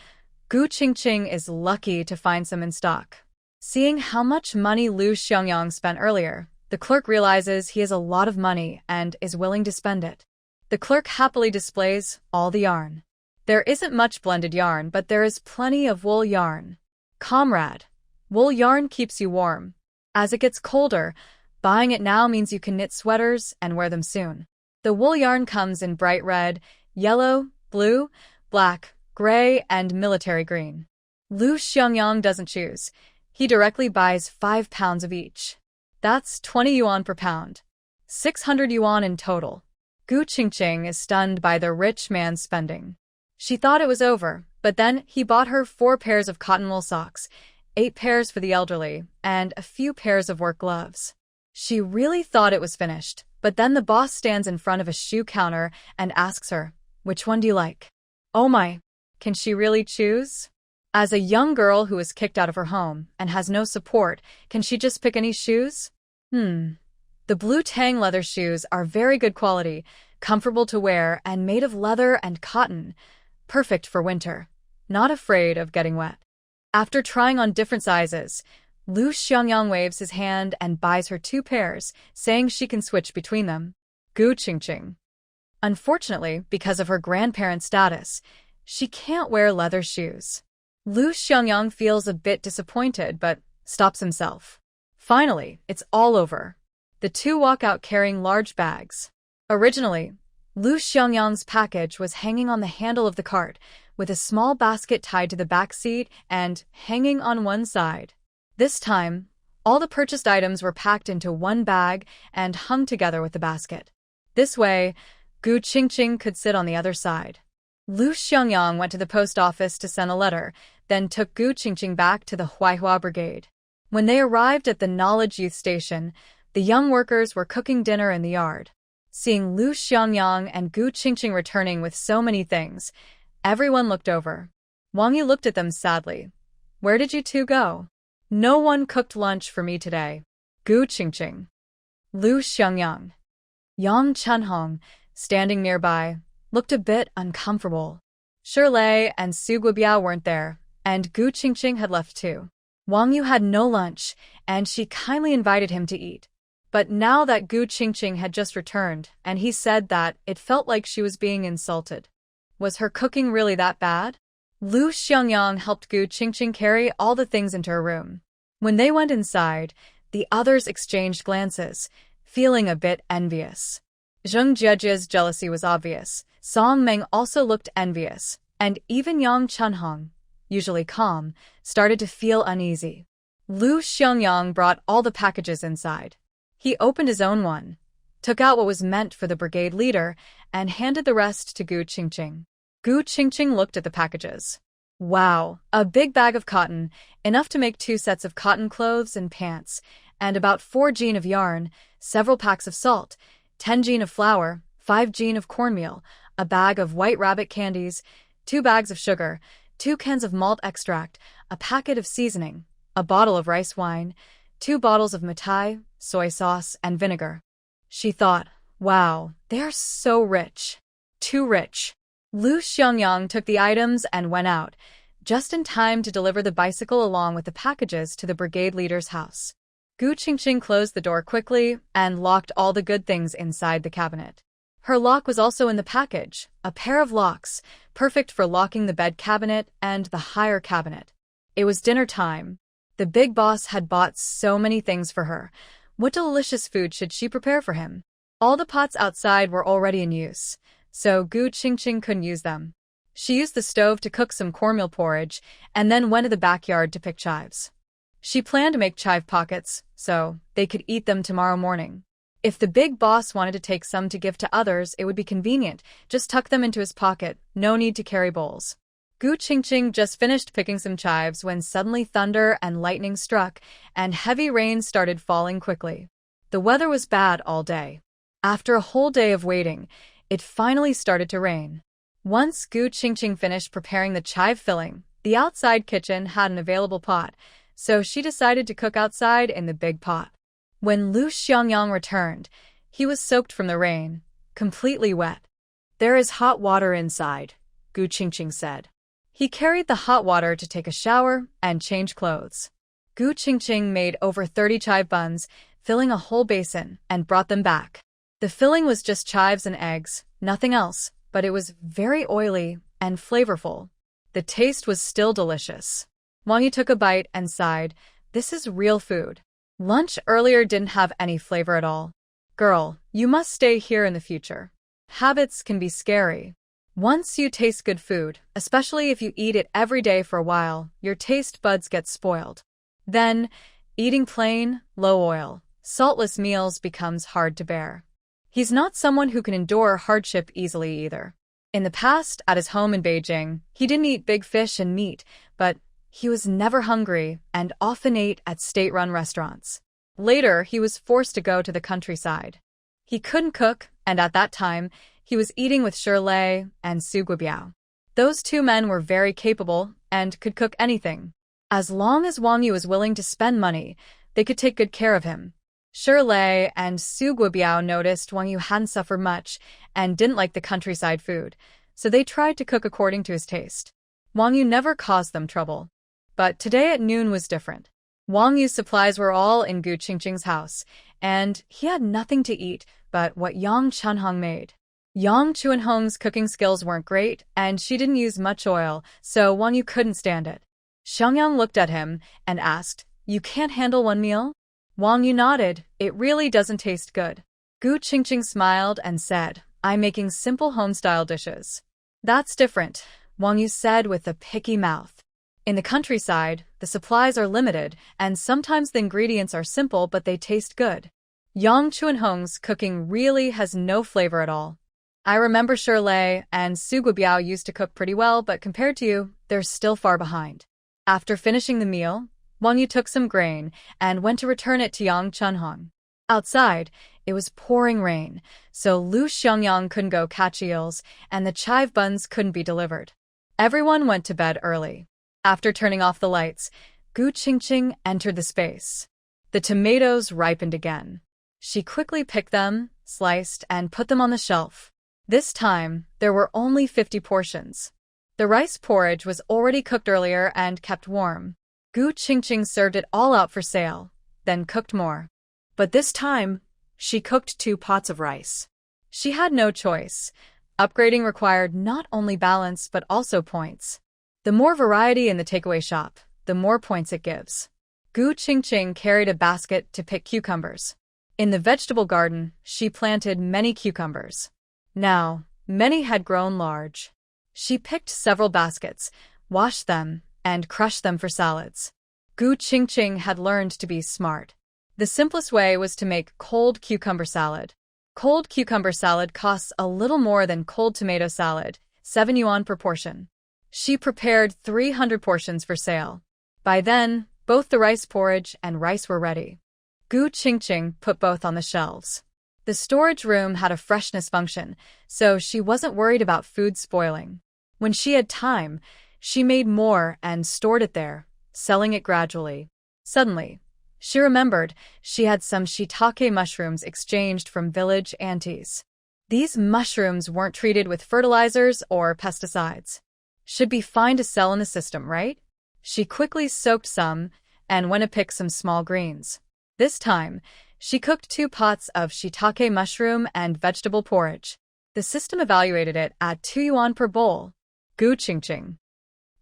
Gu Qingqing is lucky to find some in stock. Seeing how much money Lu Xiangyang spent earlier, the clerk realizes he has a lot of money and is willing to spend it. The clerk happily displays all the yarn. There isn't much blended yarn, but there is plenty of wool yarn. Comrade, wool yarn keeps you warm. As it gets colder, buying it now means you can knit sweaters and wear them soon. The wool yarn comes in bright red, yellow, blue, black, gray, and military green. Lu Xiangyang doesn't choose. He directly buys 5 pounds of each. That's 20 yuan per pound. 600 yuan in total. Gu Qingqing is stunned by the rich man's spending. She thought it was over, but then he bought her 4 pairs of cotton wool socks, 8 pairs for the elderly, and a few pairs of work gloves. She really thought it was finished, but then the boss stands in front of a shoe counter and asks her, "Which one do you like?" Oh my, can she really choose? As a young girl who was kicked out of her home and has no support, can she just pick any shoes? The blue tang leather shoes are very good quality, comfortable to wear, and made of leather and cotton. Perfect for winter. Not afraid of getting wet. After trying on different sizes, Lu Xiangyang waves his hand and buys her 2 pairs, saying she can switch between them. Gu Qingqing. Unfortunately, because of her grandparent's status, she can't wear leather shoes. Lu Xiangyang feels a bit disappointed, but stops himself. Finally, it's all over. The 2 walk out carrying large bags. Originally, Lu Xiangyang's package was hanging on the handle of the cart, with a small basket tied to the back seat and hanging on one side. This time, all the purchased items were packed into one bag and hung together with the basket. This way, Gu Qingqing could sit on the other side. Lu Xiangyang went to the post office to send a letter, then took Gu Qingqing back to the Huaihua Brigade. When they arrived at the Knowledge Youth Station, the young workers were cooking dinner in the yard. Seeing Lu Xiangyang and Gu Qingqing returning with so many things, everyone looked over. Wang Yu looked at them sadly. "Where did you 2 go?" "No one cooked lunch for me today." Gu Qingqing. Lu Xiangyang. Yang Chunhong, standing nearby, looked a bit uncomfortable. Shirley and Su Guobiao weren't there, and Gu Qingqing had left too. Wang Yu had no lunch, and she kindly invited him to eat. But now that Gu Qingqing had just returned, and he said that it felt like she was being insulted. Was her cooking really that bad? Lu Xiangyang helped Gu Qingqing carry all the things into her room. When they went inside, the others exchanged glances, feeling a bit envious. Zheng Jiejia's jealousy was obvious. Song Meng also looked envious, and even Yang Chunhong, usually calm, started to feel uneasy. Lu Xiangyang brought all the packages inside. He opened his own one, took out what was meant for the brigade leader, and handed the rest to Gu Qingqing. Gu Qingqing looked at the packages. Wow, a big bag of cotton, enough to make 2 sets of cotton clothes and pants, and about 4 jean of yarn, several packs of salt, 10 jean of flour, 5 jean of cornmeal, a bag of white rabbit candies, 2 bags of sugar, 2 cans of malt extract, a packet of seasoning, a bottle of rice wine, 2 bottles of mithai, soy sauce, and vinegar. She thought, wow, they are so rich. Too rich. Lu Xiangyang took the items and went out, just in time to deliver the bicycle along with the packages to the brigade leader's house. Gu Qingqing closed the door quickly and locked all the good things inside the cabinet. Her lock was also in the package, a pair of locks, perfect for locking the bed cabinet and the higher cabinet. It was dinner time. The big boss had bought so many things for her. What delicious food should she prepare for him? All the pots outside were already in use, so Gu Qingqing couldn't use them. She used the stove to cook some cornmeal porridge and then went to the backyard to pick chives. She planned to make chive pockets, so they could eat them tomorrow morning. If the big boss wanted to take some to give to others, it would be convenient. Just tuck them into his pocket, no need to carry bowls. Gu Qingqing just finished picking some chives when suddenly thunder and lightning struck, and heavy rain started falling quickly. The weather was bad all day. After a whole day of waiting, it finally started to rain. Once Gu Qingqing finished preparing the chive filling, the outside kitchen had an available pot, so she decided to cook outside in the big pot. When Lu Xiangyang returned, he was soaked from the rain, completely wet. "There is hot water inside," Gu Qingqing said. He carried the hot water to take a shower and change clothes. Gu Qingqing made over 30 chive buns, filling a whole basin, and brought them back. The filling was just chives and eggs, nothing else, but it was very oily and flavorful. The taste was still delicious. Wang Yu took a bite and sighed, "This is real food. Lunch earlier didn't have any flavor at all. Girl, you must stay here in the future. Habits can be scary. Once you taste good food, especially if you eat it every day for a while, your taste buds get spoiled. Then, eating plain, low-oil, saltless meals becomes hard to bear." He's not someone who can endure hardship easily either. In the past, at his home in Beijing, he didn't eat big fish and meat, but he was never hungry and often ate at state-run restaurants. Later, he was forced to go to the countryside. He couldn't cook, and at that time, he was eating with Shirley and Su Guobiao. Those 2 men were very capable and could cook anything. As long as Wang Yu was willing to spend money, they could take good care of him. Shirley and Su Guobiao noticed Wang Yu hadn't suffered much and didn't like the countryside food, so they tried to cook according to his taste. Wang Yu never caused them trouble. But today at noon was different. Wang Yu's supplies were all in Gu Qingqing's house, and he had nothing to eat but what Yang Chunhong made. Yang Chunhong's cooking skills weren't great, and she didn't use much oil, so Wang Yu couldn't stand it. Xiangyang looked at him and asked, "You can't handle one meal?" Wang Yu nodded. "It really doesn't taste good." Gu Qingqing smiled and said, "I'm making simple home-style dishes." "That's different," Wang Yu said with a picky mouth. In the countryside, the supplies are limited, and sometimes the ingredients are simple but they taste good. Yang Chunhong's cooking really has no flavor at all. I remember Shirley and Su Guobiao used to cook pretty well, but compared to you, they're still far behind. After finishing the meal, Wang Yu took some grain and went to return it to Yang Chunhong. Outside, it was pouring rain, so Lu Xiangyang couldn't go catch eels, and the chive buns couldn't be delivered. Everyone went to bed early. After turning off the lights, Gu Qingqing entered the space. The tomatoes ripened again. She quickly picked them, sliced, and put them on the shelf. This time, there were only 50 portions. The rice porridge was already cooked earlier and kept warm. Gu Qingqing served it all out for sale, then cooked more. But this time, she cooked 2 pots of rice. She had no choice. Upgrading required not only balance but also points. The more variety in the takeaway shop, the more points it gives. Gu Qingqing carried a basket to pick cucumbers. In the vegetable garden, she planted many cucumbers. Now, many had grown large. She picked several baskets, washed them, and crushed them for salads. Gu Qingqing had learned to be smart. The simplest way was to make cold cucumber salad. Cold cucumber salad costs a little more than cold tomato salad, 7 yuan per portion. She prepared 300 portions for sale. By then, both the rice porridge and rice were ready. Gu Qingqing put both on the shelves. The storage room had a freshness function, so she wasn't worried about food spoiling. When she had time, she made more and stored it there, selling it gradually. Suddenly, she remembered she had some shiitake mushrooms exchanged from village aunties. These mushrooms weren't treated with fertilizers or pesticides. Should be fine to sell in the system, right? She quickly soaked some and went to pick some small greens. This time, she cooked 2 pots of shiitake mushroom and vegetable porridge. The system evaluated it at 2 yuan per bowl. Gu Qingqing.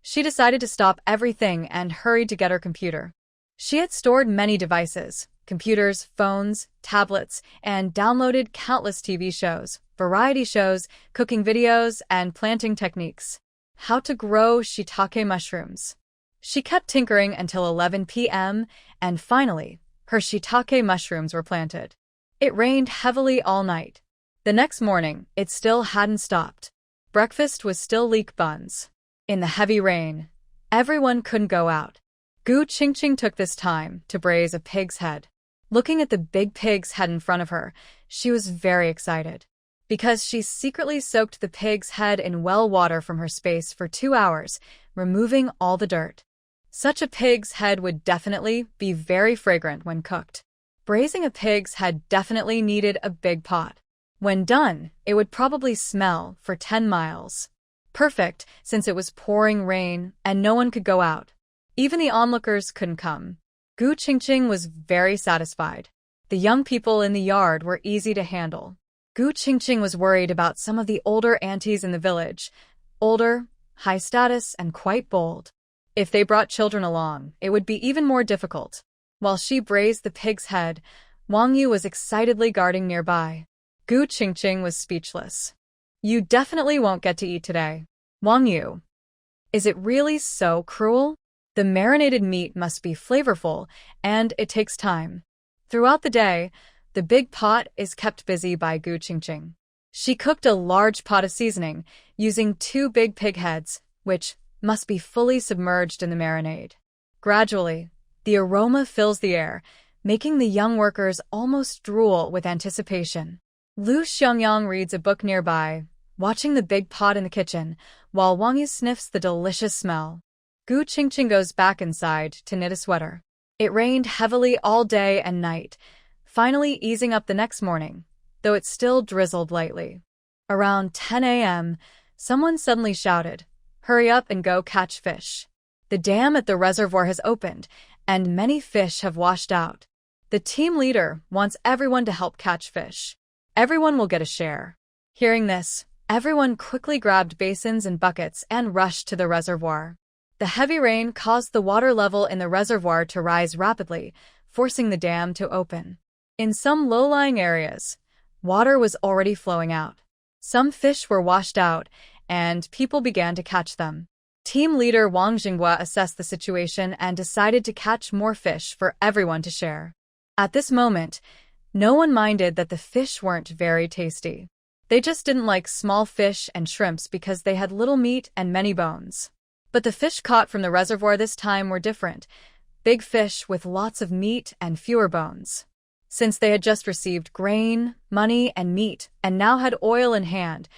She decided to stop everything and hurried to get her computer. She had stored many devices, computers, phones, tablets, and downloaded countless TV shows, variety shows, cooking videos, and planting techniques. How to grow shiitake mushrooms. She kept tinkering until 11 p.m., and finally, her shiitake mushrooms were planted. It rained heavily all night. The next morning, it still hadn't stopped. Breakfast was still leek buns. In the heavy rain, everyone couldn't go out. Gu Qingqing took this time to braise a pig's head. Looking at the big pig's head in front of her, she was very excited. Because she secretly soaked the pig's head in well water from her space for 2 hours, removing all the dirt. Such a pig's head would definitely be very fragrant when cooked. Braising a pig's head definitely needed a big pot. When done, it would probably smell for 10 miles. Perfect, since it was pouring rain and no one could go out. Even the onlookers couldn't come. Gu Qingqing was very satisfied. The young people in the yard were easy to handle. Gu Qingqing was worried about some of the older aunties in the village. Older, high status, and quite bold. If they brought children along, it would be even more difficult. While she braised the pig's head, Wang Yu was excitedly guarding nearby. Gu Qingqing was speechless. You definitely won't get to eat today. Wang Yu. Is it really so cruel? The marinated meat must be flavorful, and it takes time. Throughout the day, the big pot is kept busy by Gu Qingqing. She cooked a large pot of seasoning, using 2 big pig heads, which must be fully submerged in the marinade. Gradually, the aroma fills the air, making the young workers almost drool with anticipation. Lu Xiangyang reads a book nearby, watching the big pot in the kitchen, while Wang Yu sniffs the delicious smell. Gu Qingqing goes back inside to knit a sweater. It rained heavily all day and night, finally easing up the next morning, though it still drizzled lightly. Around 10 a.m., someone suddenly shouted, "Hurry up and go catch fish. The dam at the reservoir has opened, and many fish have washed out. The team leader wants everyone to help catch fish. Everyone will get a share." Hearing this, everyone quickly grabbed basins and buckets and rushed to the reservoir. The heavy rain caused the water level in the reservoir to rise rapidly, forcing the dam to open. In some low-lying areas, water was already flowing out. Some fish were washed out, and people began to catch them. Team leader Wang Jinghua assessed the situation and decided to catch more fish for everyone to share. At this moment, no one minded that the fish weren't very tasty. They just didn't like small fish and shrimps because they had little meat and many bones. But the fish caught from the reservoir this time were different, big fish with lots of meat and fewer bones. Since they had just received grain, money, and meat, and now had oil in hand,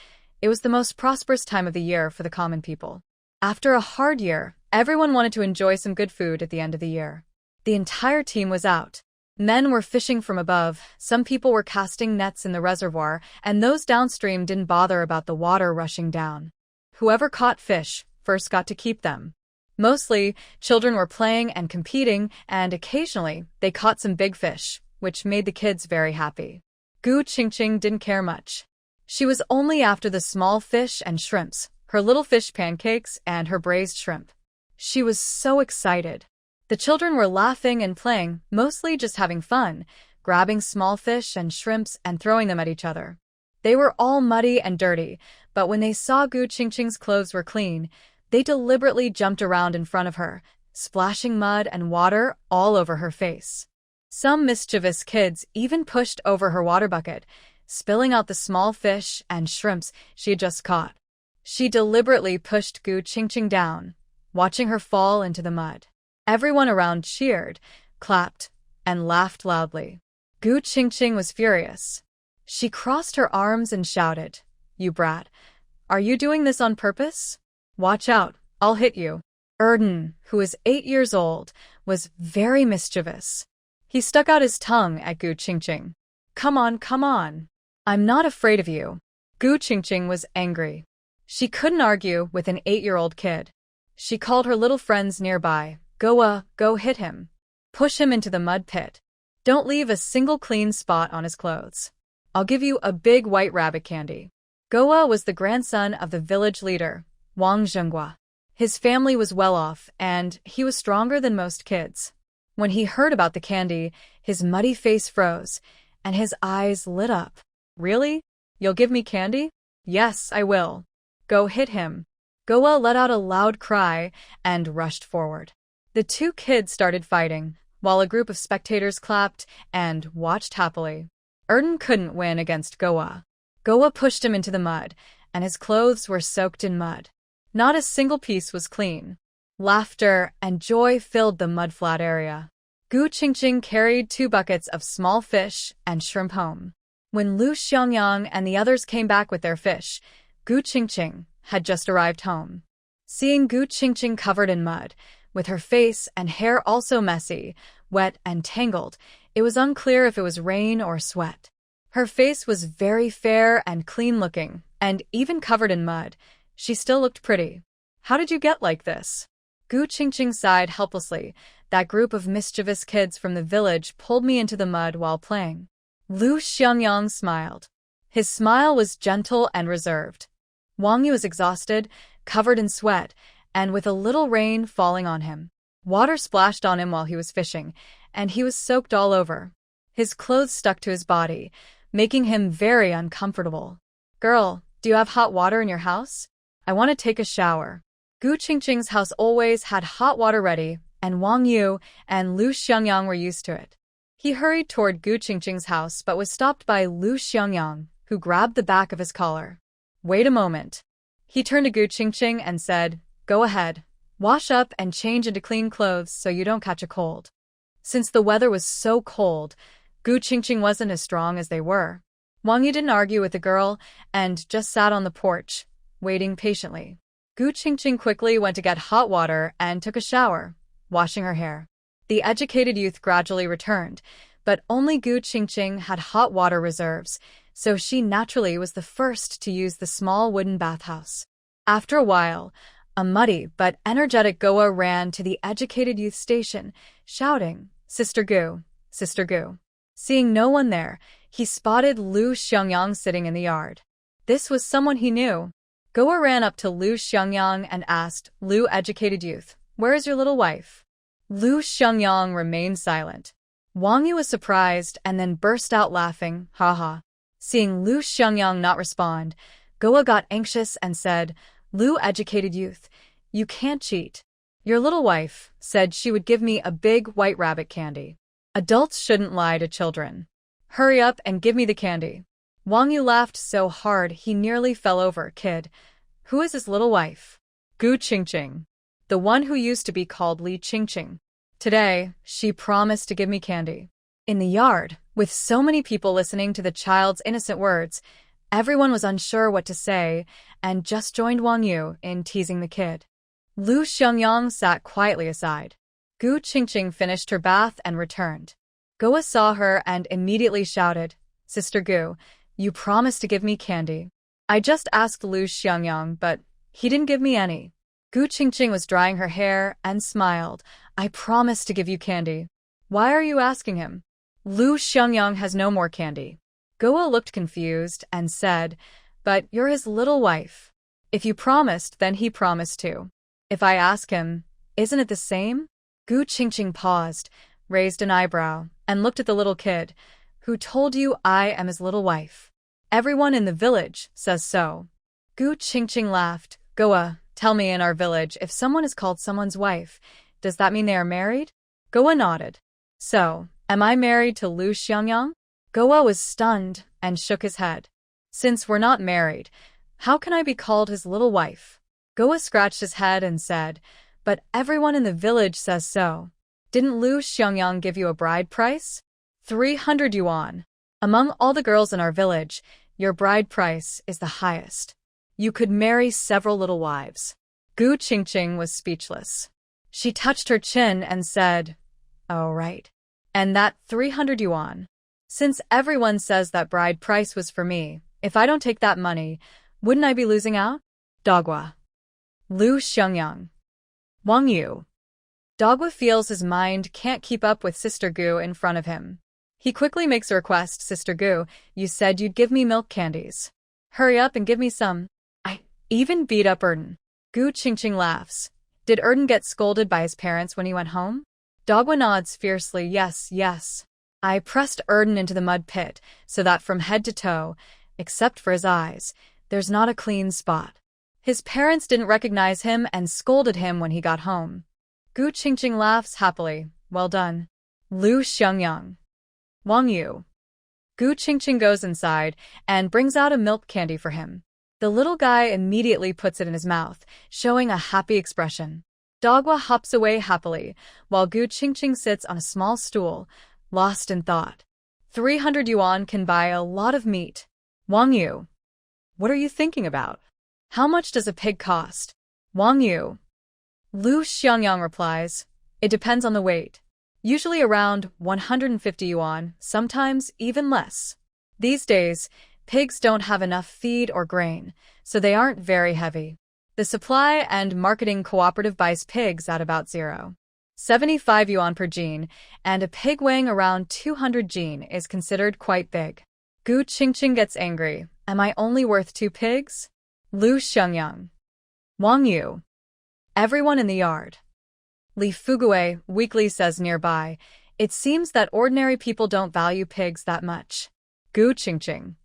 it was the most prosperous time of the year for the common people. After a hard year, everyone wanted to enjoy some good food at the end of the year. The entire team was out. Men were fishing from above, some people were casting nets in the reservoir, and those downstream didn't bother about the water rushing down. Whoever caught fish first got to keep them. Mostly, children were playing and competing, and occasionally, they caught some big fish, which made the kids very happy. Gu Qingqing didn't care much. She was only after the small fish and shrimps, her little fish pancakes, and her braised shrimp. She was so excited. The children were laughing and playing, mostly just having fun, grabbing small fish and shrimps and throwing them at each other. They were all muddy and dirty, but when they saw Gu Qingqing's clothes were clean, they deliberately jumped around in front of her, splashing mud and water all over her face. Some mischievous kids even pushed over her water bucket, spilling out the small fish and shrimps she had just caught. She deliberately pushed Gu Qingqing down, watching her fall into the mud. Everyone around cheered, clapped, and laughed loudly. Gu Qingqing was furious. She crossed her arms and shouted, "You brat! Are you doing this on purpose? Watch out, I'll hit you." Erden, who was 8 years old, was very mischievous. He stuck out his tongue at Gu Qingqing. Come on. I'm not afraid of you." Gu Qingqing was angry. She couldn't argue with an 8-year-old kid. She called her little friends nearby. Go hit him. Push him into the mud pit. Don't leave a single clean spot on his clothes. I'll give you a big white rabbit candy. Goa was the grandson of the village leader, Wang Zhenghua. His family was well off, and he was stronger than most kids. When he heard about the candy, his muddy face froze, and his eyes lit up. Really? You'll give me candy? Yes, I will. Go hit him. Goa let out a loud cry and rushed forward. The two kids started fighting, while a group of spectators clapped and watched happily. Erden couldn't win against Goa. Goa pushed him into the mud, and his clothes were soaked in mud. Not a single piece was clean. Laughter and joy filled the mud-flat area. Gu Qingqing carried 2 buckets of small fish and shrimp home. When Lu Xiangyang and the others came back with their fish, Gu Qingqing had just arrived home. Seeing Gu Qingqing covered in mud, with her face and hair also messy, wet and tangled, it was unclear if it was rain or sweat. Her face was very fair and clean-looking, and even covered in mud, she still looked pretty. How did you get like this? Gu Qingqing sighed helplessly. That group of mischievous kids from the village pulled me into the mud while playing. Lu Xiangyang smiled. His smile was gentle and reserved. Wang Yu was exhausted, covered in sweat, and with a little rain falling on him. Water splashed on him while he was fishing, and he was soaked all over. His clothes stuck to his body, making him very uncomfortable. Girl, do you have hot water in your house? I want to take a shower. Gu Qingqing's house always had hot water ready, and Wang Yu and Lu Xiangyang were used to it. He hurried toward Gu Qingqing's house but was stopped by Lu Xiangyang, who grabbed the back of his collar. Wait a moment. He turned to Gu Qingqing and said, Go ahead. Wash up and change into clean clothes so you don't catch a cold. Since the weather was so cold, Gu Qingqing wasn't as strong as they were. Wang Yu didn't argue with the girl and just sat on the porch, waiting patiently. Gu Qingqing quickly went to get hot water and took a shower, washing her hair. The educated youth gradually returned, but only Gu Qingqing had hot water reserves, so she naturally was the first to use the small wooden bathhouse. After a while, a muddy but energetic Goa ran to the educated youth station, shouting, Sister Gu, Sister Gu. Seeing no one there, he spotted Lu Xiangyang sitting in the yard. This was someone he knew. Goa ran up to Lu Xiangyang and asked, Lu educated youth, where is your little wife? Lu Xiangyang remained silent. Wang Yu was surprised and then burst out laughing, ha ha. Seeing Lu Xiangyang not respond, Goa got anxious and said, Lu educated youth, you can't cheat. Your little wife said she would give me a big white rabbit candy. Adults shouldn't lie to children. Hurry up and give me the candy. Wang Yu laughed so hard he nearly fell over. Kid, who is his little wife? Gu Qingqing, the one who used to be called Li Qingqing. Today, she promised to give me candy. In the yard, with so many people listening to the child's innocent words, everyone was unsure what to say and just joined Wang Yu in teasing the kid. Lu Xiangyang sat quietly aside. Gu Qingqing finished her bath and returned. Goa saw her and immediately shouted, Sister Gu, you promised to give me candy. I just asked Lu Xiangyang, but he didn't give me any. Gu Qingqing was drying her hair and smiled. I promised to give you candy. Why are you asking him? Lu Xiangyang has no more candy. Goa looked confused and said, But you're his little wife. If you promised, then he promised too. If I ask him, isn't it the same? Gu Qingqing paused, raised an eyebrow, and looked at the little kid. Who told you I am his little wife? Everyone in the village says so. Gu Qingqing laughed. Goa, tell me in our village if someone is called someone's wife, Does that mean they are married? Goa nodded. So, am I married to Lu Xiangyang? Goa was stunned and shook his head. Since we're not married, how can I be called his little wife? Goa scratched his head and said, but everyone in the village says so. Didn't Lu Xiangyang give you a bride price? 300 yuan. Among all the girls in our village, your bride price is the highest. You could marry several little wives. Gu Qingqing was speechless. She touched her chin and said, oh, right. And that 300 yuan. Since everyone says that bride price was for me, if I don't take that money, wouldn't I be losing out? Dogwa. Lu Xiangyang. Wang Yu. Dogwa feels his mind can't keep up with Sister Gu in front of him. He quickly makes a request. Sister Gu, you said you'd give me milk candies. Hurry up and give me some. I even beat up Erden. Gu Qingqing laughs. Did Erden get scolded by his parents when he went home? Dogwa nods fiercely. Yes, yes. I pressed Erden into the mud pit so that from head to toe, except for his eyes, there's not a clean spot. His parents didn't recognize him and scolded him when he got home. Gu Qingqing laughs happily. Well done. Lu Xiangyang. Wang Yu. Gu Qingqing goes inside and brings out a milk candy for him. The little guy immediately puts it in his mouth, showing a happy expression. Dogwa hops away happily, while Gu Qingqing sits on a small stool, lost in thought. 300 yuan can buy a lot of meat. Wang Yu. What are you thinking about? How much does a pig cost? Wang Yu. Lu Xiangyang replies, it depends on the weight. Usually around 150 yuan, sometimes even less. These days, pigs don't have enough feed or grain, so they aren't very heavy. The supply and marketing cooperative buys pigs at about 0.75 yuan per gene, and a pig weighing around 200 gene is considered quite big. Gu Qingqing gets angry. Am I only worth 2 pigs? Lu Xiangyang. Wang Yu. Everyone in the yard. Li Fugue weakly says nearby, it seems that ordinary people don't value pigs that much. Gu Qingqing.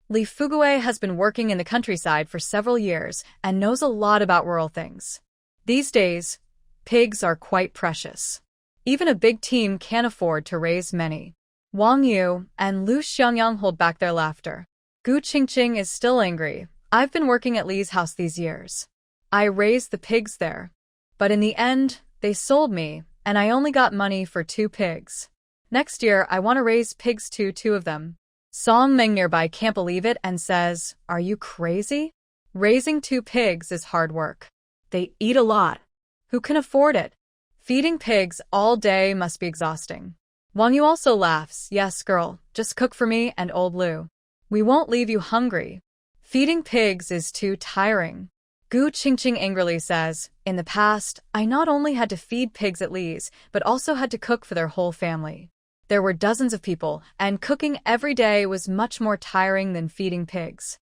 Li Fugue has been working in the countryside for several years and knows a lot about rural things. These days, pigs are quite precious. Even a big team can't afford to raise many. Wang Yu and Lu Xiangyang hold back their laughter. Gu Qingqing is still angry. I've been working at Li's house these years. I raised the pigs there. But in the end, they sold me, and I only got money for 2 pigs. Next year, I want to raise pigs too, 2 of them. Song Meng nearby can't believe it and says, are you crazy? Raising 2 pigs is hard work. They eat a lot. Who can afford it? Feeding pigs all day must be exhausting. Wang Yu also laughs. Yes, girl, just cook for me and old Lu. We won't leave you hungry. Feeding pigs is too tiring. Gu Qingqing angrily says, in the past, I not only had to feed pigs at Li's, but also had to cook for their whole family. There were dozens of people, and cooking every day was much more tiring than feeding pigs.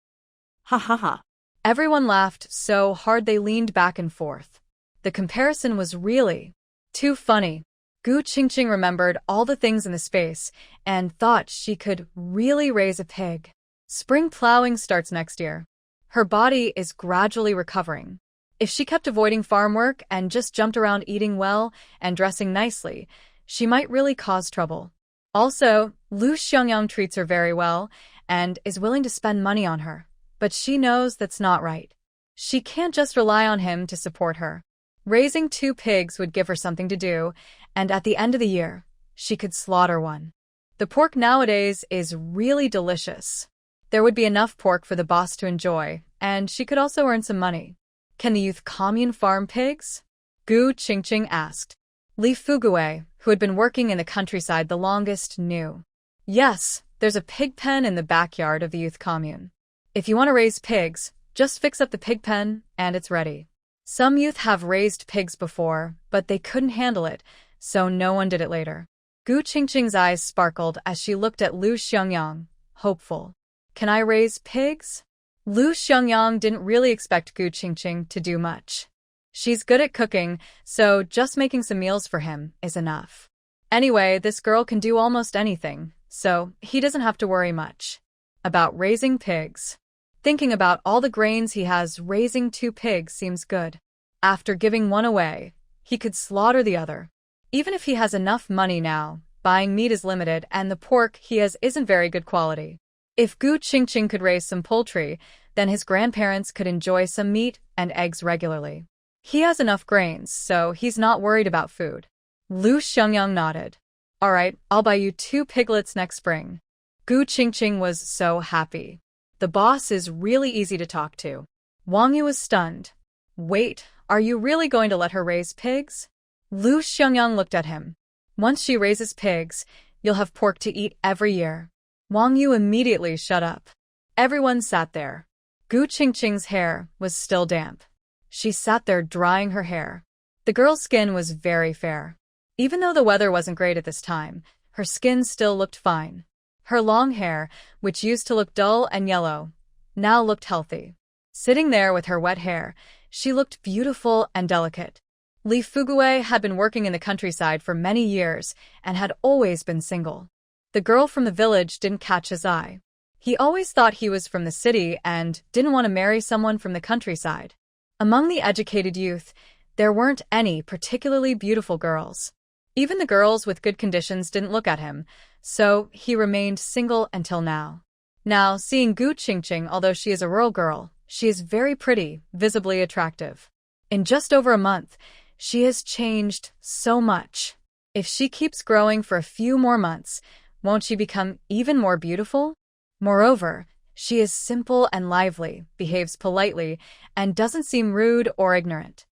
Ha ha ha. Everyone laughed so hard they leaned back and forth. The comparison was really too funny. Gu Qingqing remembered all the things in the space and thought she could really raise a pig. Spring plowing starts next year. Her body is gradually recovering. If she kept avoiding farm work and just jumped around eating well and dressing nicely, she might really cause trouble. Also, Lu Xiangyang treats her very well and is willing to spend money on her. But she knows that's not right. She can't just rely on him to support her. Raising 2 pigs would give her something to do, and at the end of the year, she could slaughter one. The pork nowadays is really delicious. There would be enough pork for the boss to enjoy, and she could also earn some money. Can the youth commune farm pigs? Gu Qingqing asked. Li Fugue, who had been working in the countryside the longest, knew. Yes, there's a pig pen in the backyard of the youth commune. If you want to raise pigs, just fix up the pig pen, and it's ready. Some youth have raised pigs before, but they couldn't handle it, so no one did it later. Gu Qingqing's eyes sparkled as she looked at Lu Xiangyang, hopeful. Can I raise pigs? Lu Xiangyang didn't really expect Gu Qingqing to do much. She's good at cooking, so just making some meals for him is enough. Anyway, this girl can do almost anything, so he doesn't have to worry much about raising pigs. Thinking about all the grains he has, raising 2 pigs seems good. After giving one away, he could slaughter the other. Even if he has enough money now, buying meat is limited and the pork he has isn't very good quality. If Gu Qingqing could raise some poultry, then his grandparents could enjoy some meat and eggs regularly. He has enough grains, so he's not worried about food. Lu Xiangyang nodded. All right, I'll buy you 2 piglets next spring. Gu Qingqing was so happy. The boss is really easy to talk to. Wang Yu was stunned. Wait, are you really going to let her raise pigs? Lu Xiangyang looked at him. Once she raises pigs, you'll have pork to eat every year. Wang Yu immediately shut up. Everyone sat there. Gu Qingqing's hair was still damp. She sat there drying her hair. The girl's skin was very fair. Even though the weather wasn't great at this time, her skin still looked fine. Her long hair, which used to look dull and yellow, now looked healthy. Sitting there with her wet hair, she looked beautiful and delicate. Li Fugui had been working in the countryside for many years and had always been single. The girl from the village didn't catch his eye. He always thought he was from the city and didn't want to marry someone from the countryside. Among the educated youth, there weren't any particularly beautiful girls. Even the girls with good conditions didn't look at him, so he remained single until now. Now, seeing Gu Qingqing, although she is a rural girl, she is very pretty, visibly attractive. In just over a month, she has changed so much. If she keeps growing for a few more months, won't she become even more beautiful? Moreover, she is simple and lively, behaves politely, and doesn't seem rude or ignorant.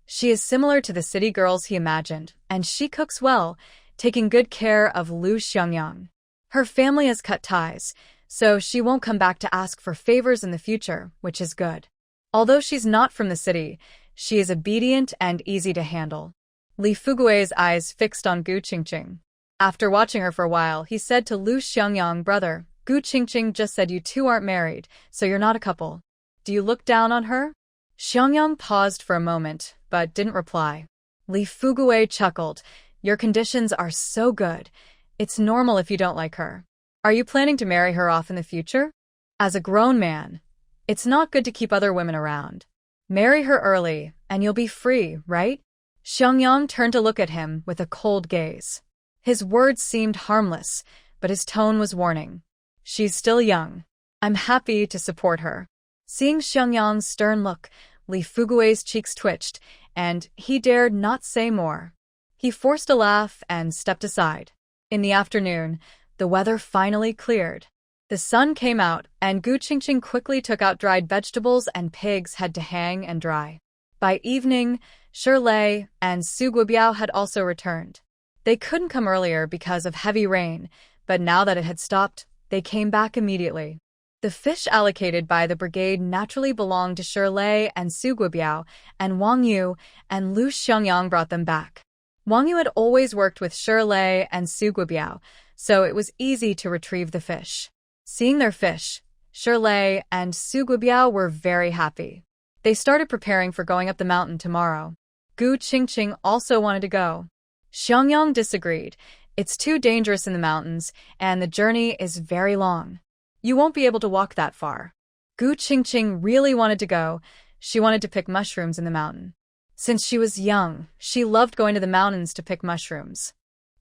She is similar to the city girls he imagined, and she cooks well, taking good care of Lu Xiangyang. Her family has cut ties, so she won't come back to ask for favors in the future, which is good. Although she's not from the city, she is obedient and easy to handle. Li Fugui's eyes fixed on Gu Qingqing. After watching her for a while, he said to Lu Xiangyang, brother, Gu Qingqing just said you two aren't married, so you're not a couple. Do you look down on her? Xiangyang paused for a moment, but didn't reply. Li Fugui chuckled. Your conditions are so good. It's normal if you don't like her. Are you planning to marry her off in the future? As a grown man, it's not good to keep other women around. Marry her early, and you'll be free, right? Xiangyang turned to look at him with a cold gaze. His words seemed harmless, but his tone was warning. She's still young. I'm happy to support her. Seeing Xiangyang's stern look, Li Fugui's cheeks twitched, and he dared not say more. He forced a laugh and stepped aside. In the afternoon, the weather finally cleared. The sun came out, and Gu Qingqing quickly took out dried vegetables and pigs had to hang and dry. By evening, Shirlei and Su Guobiao had also returned. They couldn't come earlier because of heavy rain, but now that it had stopped, they came back immediately. The fish allocated by the brigade naturally belonged to Shirlei and Su Guobiao, and Wang Yu and Lu Xiangyang brought them back. Wang Yu had always worked with Shirlei and Su Guobiao, so it was easy to retrieve the fish. Seeing their fish, Shirlei and Su Guobiao were very happy. They started preparing for going up the mountain tomorrow. Gu Qingqing also wanted to go. Xiangyang disagreed. It's too dangerous in the mountains, and the journey is very long. You won't be able to walk that far. Gu Qingqing really wanted to go. She wanted to pick mushrooms in the mountain. Since she was young, she loved going to the mountains to pick mushrooms.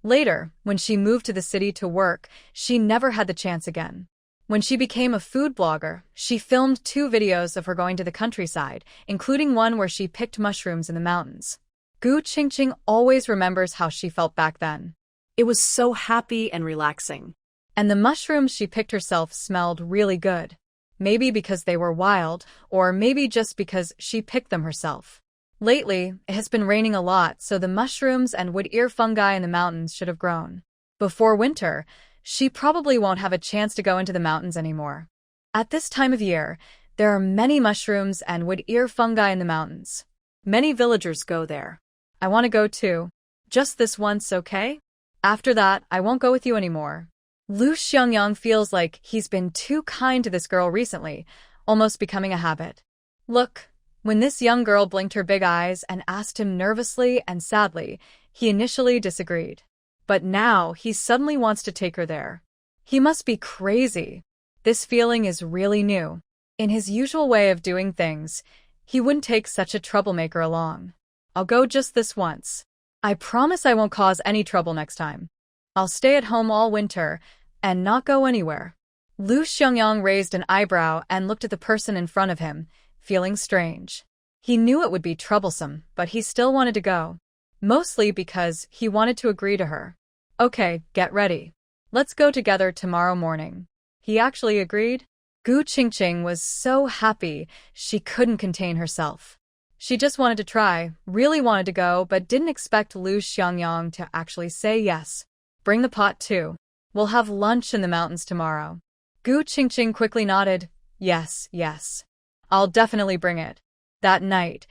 Later, when she moved to the city to work, she never had the chance again. When she became a food blogger, she filmed 2 videos of her going to the countryside, including one where she picked mushrooms in the mountains. Gu Qingqing always remembers how she felt back then. It was so happy and relaxing. And the mushrooms she picked herself smelled really good. Maybe because they were wild, or maybe just because she picked them herself. Lately, it has been raining a lot, so the mushrooms and wood-ear fungi in the mountains should have grown. Before winter, she probably won't have a chance to go into the mountains anymore. At this time of year, there are many mushrooms and wood-ear fungi in the mountains. Many villagers go there. I want to go too. Just this once, okay? After that, I won't go with you anymore. Lu Xiangyang feels like he's been too kind to this girl recently, almost becoming a habit. Look, when this young girl blinked her big eyes and asked him nervously and sadly, he initially disagreed. But now he suddenly wants to take her there. He must be crazy. This feeling is really new. In his usual way of doing things, he wouldn't take such a troublemaker along. I'll go just this once. I promise I won't cause any trouble next time. I'll stay at home all winter and not go anywhere. Lu Xiangyang raised an eyebrow and looked at the person in front of him, feeling strange. He knew it would be troublesome, but he still wanted to go. Mostly because he wanted to agree to her. Okay, get ready. Let's go together tomorrow morning. He actually agreed. Gu Qingqing was so happy she couldn't contain herself. She just wanted to try, really wanted to go, but didn't expect Lu Xiangyang to actually say yes. Bring the pot too. We'll have lunch in the mountains tomorrow. Gu Qingqing quickly nodded. Yes, yes. I'll definitely bring it. That night,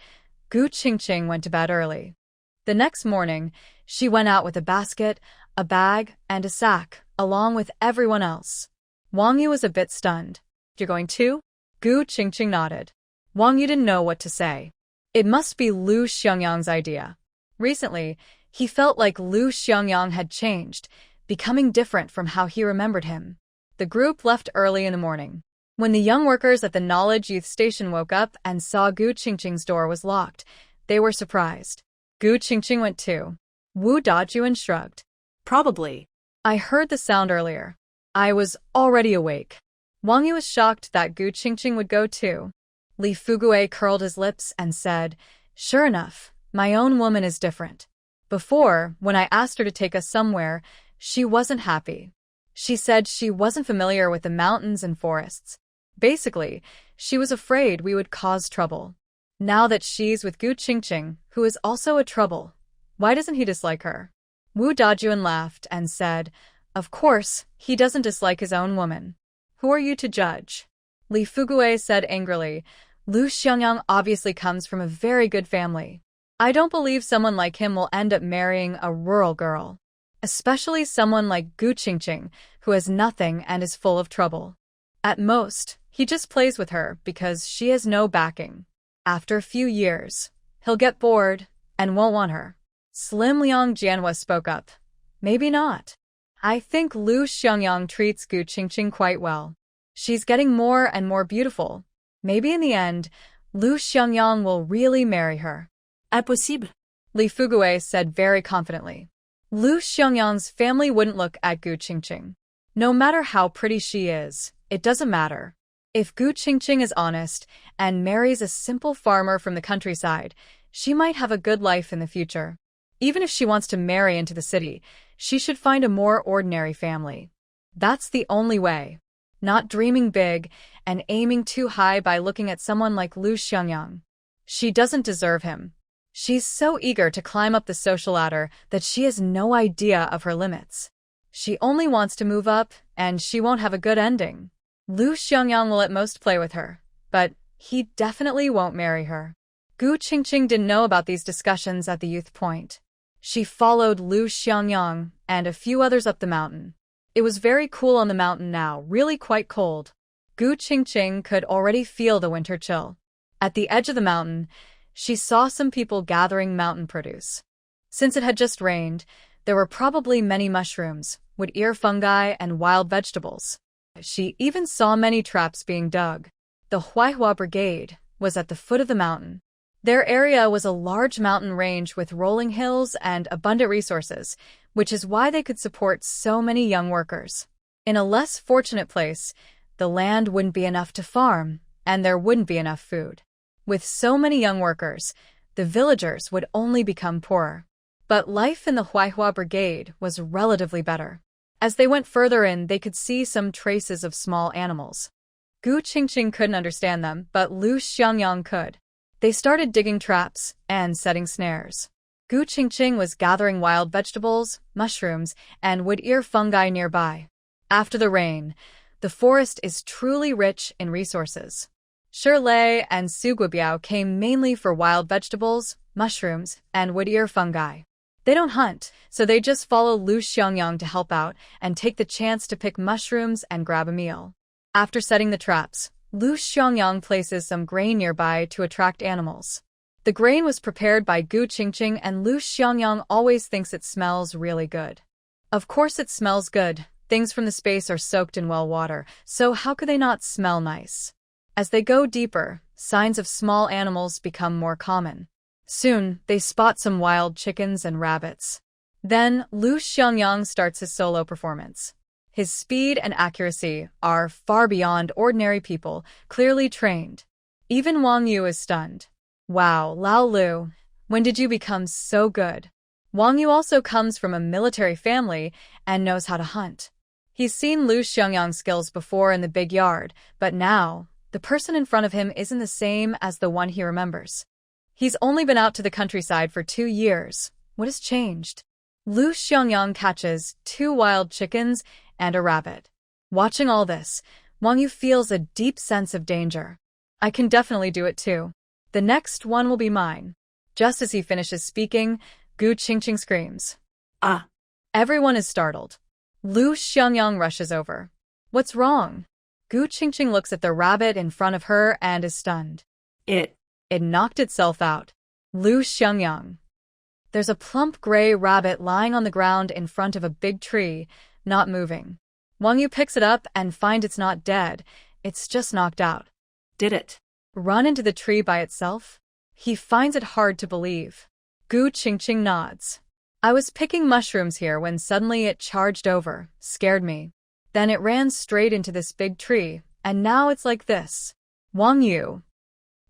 Gu Qingqing went to bed early. The next morning, she went out with a basket, a bag, and a sack, along with everyone else. Wang Yu was a bit stunned. You're going too? Gu Qingqing nodded. Wang Yu didn't know what to say. It must be Lu Xiangyang's idea. Recently, he felt like Lu Xiangyang had changed, becoming different from how he remembered him. The group left early in the morning. When the young workers at the Knowledge Youth Station woke up and saw Gu Qingqing's door was locked, they were surprised. Gu Qingqing went too. Wu Dajun shrugged. Probably. I heard the sound earlier. I was already awake. Wang Yu was shocked that Gu Qingqing would go too. Li Fugue curled his lips and said, Sure enough, my own woman is different. Before, when I asked her to take us somewhere, she wasn't happy. She said she wasn't familiar with the mountains and forests. Basically, she was afraid we would cause trouble. Now that she's with Gu Qingqing, who is also a trouble, why doesn't he dislike her? Wu Dajun laughed and said, Of course, he doesn't dislike his own woman. Who are you to judge? Li Fugue said angrily, Lu Xiangyang obviously comes from a very good family. I don't believe someone like him will end up marrying a rural girl. Especially someone like Gu Qingqing, who has nothing and is full of trouble. At most, he just plays with her because she has no backing. After a few years, he'll get bored and won't want her. Slim Liang Jianhua spoke up. Maybe not. I think Lu Xiangyang treats Gu Qingqing quite well. She's getting more and more beautiful. Maybe in the end, Lu Xiangyang will really marry her. Impossible. Li Fugue said very confidently. Lu Xiangyang's family wouldn't look at Gu Qingqing. No matter how pretty she is, it doesn't matter. If Gu Qingqing is honest and marries a simple farmer from the countryside, she might have a good life in the future. Even if she wants to marry into the city, she should find a more ordinary family. That's the only way. Not dreaming big and aiming too high by looking at someone like Lu Xiangyang. She doesn't deserve him. She's so eager to climb up the social ladder that she has no idea of her limits. She only wants to move up, and she won't have a good ending. Lu Xiangyang will at most play with her, but he definitely won't marry her. Gu Qingqing didn't know about these discussions at the youth point. She followed Lu Xiangyang and a few others up the mountain. It was very cool on the mountain now, really quite cold. Gu Qingqing could already feel the winter chill. At the edge of the mountain, she saw some people gathering mountain produce. Since it had just rained, there were probably many mushrooms, wood-ear fungi, and wild vegetables. She even saw many traps being dug. The Huaihua Brigade was at the foot of the mountain. Their area was a large mountain range with rolling hills and abundant resources, which is why they could support so many young workers. In a less fortunate place, the land wouldn't be enough to farm, and there wouldn't be enough food. With so many young workers, the villagers would only become poorer. But life in the Huaihua Brigade was relatively better. As they went further in, they could see some traces of small animals. Gu Qingqing couldn't understand them, but Lu Xiangyang could. They started digging traps and setting snares. Gu Qingqing was gathering wild vegetables, mushrooms, and wood-ear fungi nearby. After the rain, the forest is truly rich in resources. Shirlei and Suguobiao came mainly for wild vegetables, mushrooms, and wood-ear fungi. They don't hunt, so they just follow Lu Xiangyang to help out and take the chance to pick mushrooms and grab a meal. After setting the traps, Lu Xiangyang places some grain nearby to attract animals. The grain was prepared by Gu Qingqing, and Lu Xiangyang always thinks it smells really good. Of course it smells good. Things from the space are soaked in well water, so how could they not smell nice? As they go deeper, signs of small animals become more common. Soon, they spot some wild chickens and rabbits. Then, Lu Xiangyang starts his solo performance. His speed and accuracy are far beyond ordinary people, clearly trained. Even Wang Yu is stunned. Wow, Lao Lu, when did you become so good? Wang Yu also comes from a military family and knows how to hunt. He's seen Lu Xiangyang's skills before in the big yard, but now, the person in front of him isn't the same as the one he remembers. He's only been out to the countryside for 2 years. What has changed? Lu Xiangyang catches 2 wild chickens and a rabbit. Watching all this, Wang Yu feels a deep sense of danger. I can definitely do it too. The next one will be mine. Just as he finishes speaking, Gu Qingqing screams. Ah! Everyone is startled. Lu Xiangyang rushes over. What's wrong? Gu Qingqing looks at the rabbit in front of her and is stunned. It knocked itself out. Lu Xiangyang. There's a plump gray rabbit lying on the ground in front of a big tree, not moving. Wang Yu picks it up and finds it's not dead, it's just knocked out. did it. Run into the tree by itself? He finds it hard to believe. Gu Qingqing nods. I was picking mushrooms here when suddenly it charged over, scared me. Then it ran straight into this big tree, and now it's like this. Wang Yu.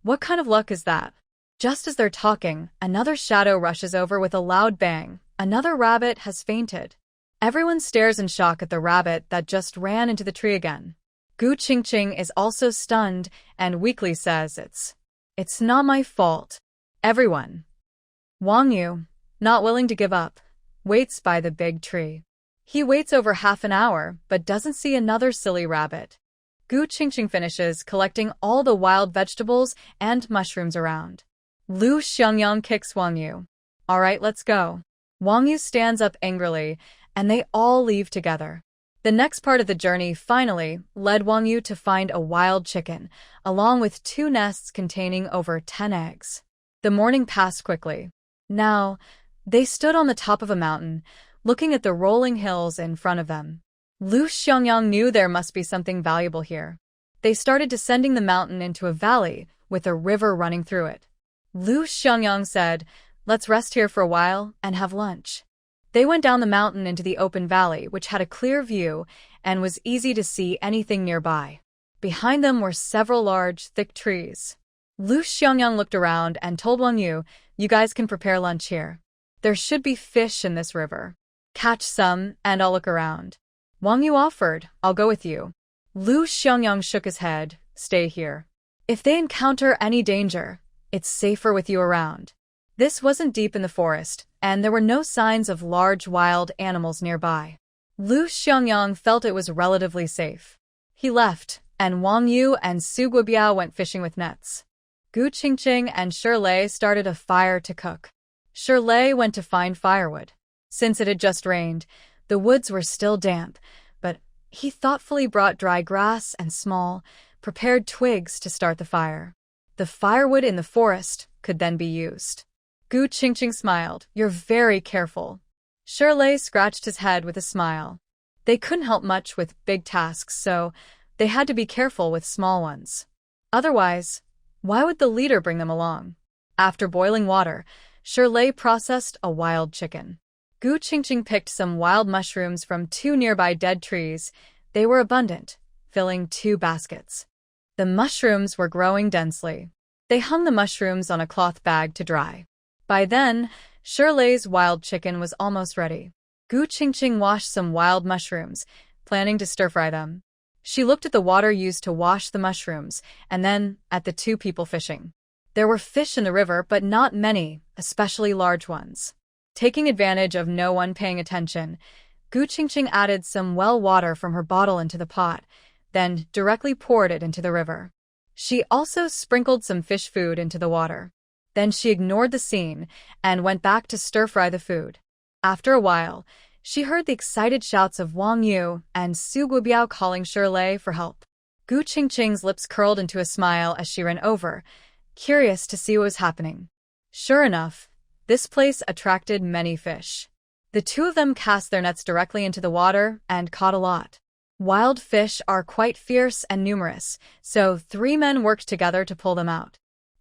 What kind of luck is that? Just as they're talking, another shadow rushes over with a loud bang. Another rabbit has fainted. Everyone stares in shock at the rabbit that just ran into the tree again. Gu Qingqing is also stunned and weakly says it's not my fault. Everyone. Wang Yu, not willing to give up, waits by the big tree. He waits over half an hour but doesn't see another silly rabbit. Gu Qingqing finishes collecting all the wild vegetables and mushrooms around. Lu Xiangyang kicks Wang Yu. All right, let's go. Wang Yu stands up angrily, and they all leave together. The next part of the journey finally led Wang Yu to find a wild chicken, along with 2 nests containing over 10 eggs. The morning passed quickly. Now, they stood on the top of a mountain, looking at the rolling hills in front of them. Lu Xiangyang knew there must be something valuable here. They started descending the mountain into a valley with a river running through it. Lu Xiangyang said, let's rest here for a while and have lunch. They went down the mountain into the open valley, which had a clear view and was easy to see anything nearby. Behind them were several large, thick trees. Lu Xiangyang looked around and told Wang Yu, you guys can prepare lunch here. There should be fish in this river. Catch some, and I'll look around. Wang Yu offered, I'll go with you. Lu Xiangyang shook his head, stay here. If they encounter any danger, it's safer with you around. This wasn't deep in the forest, and there were no signs of large wild animals nearby. Lu Xiangyang felt it was relatively safe. He left, and Wang Yu and Su Guobiao went fishing with nets. Gu Qingqing and Shirlei started a fire to cook. Shirlei went to find firewood. Since it had just rained, the woods were still damp, but he thoughtfully brought dry grass and small, prepared twigs to start the fire. The firewood in the forest could then be used. Gu Qingqing smiled. You're very careful. Shirlei scratched his head with a smile. They couldn't help much with big tasks, so they had to be careful with small ones. Otherwise, why would the leader bring them along? After boiling water, Shirlei processed a wild chicken. Gu Qingqing picked some wild mushrooms from 2 nearby dead trees. They were abundant, filling 2 baskets. The mushrooms were growing densely. They hung the mushrooms on a cloth bag to dry. By then, Shirlei's wild chicken was almost ready. Gu Qingqing washed some wild mushrooms, planning to stir-fry them. She looked at the water used to wash the mushrooms, and then at the 2 people fishing. There were fish in the river, but not many, especially large ones. Taking advantage of no one paying attention, Gu Qingqing added some well water from her bottle into the pot, then directly poured it into the river. She also sprinkled some fish food into the water. Then she ignored the scene and went back to stir-fry the food. After a while, she heard the excited shouts of Wang Yu and Su Guobiao calling Shirlei for help. Gu Qingqing's lips curled into a smile as she ran over, curious to see what was happening. Sure enough, this place attracted many fish. The 2 of them cast their nets directly into the water and caught a lot. Wild fish are quite fierce and numerous, so 3 men worked together to pull them out.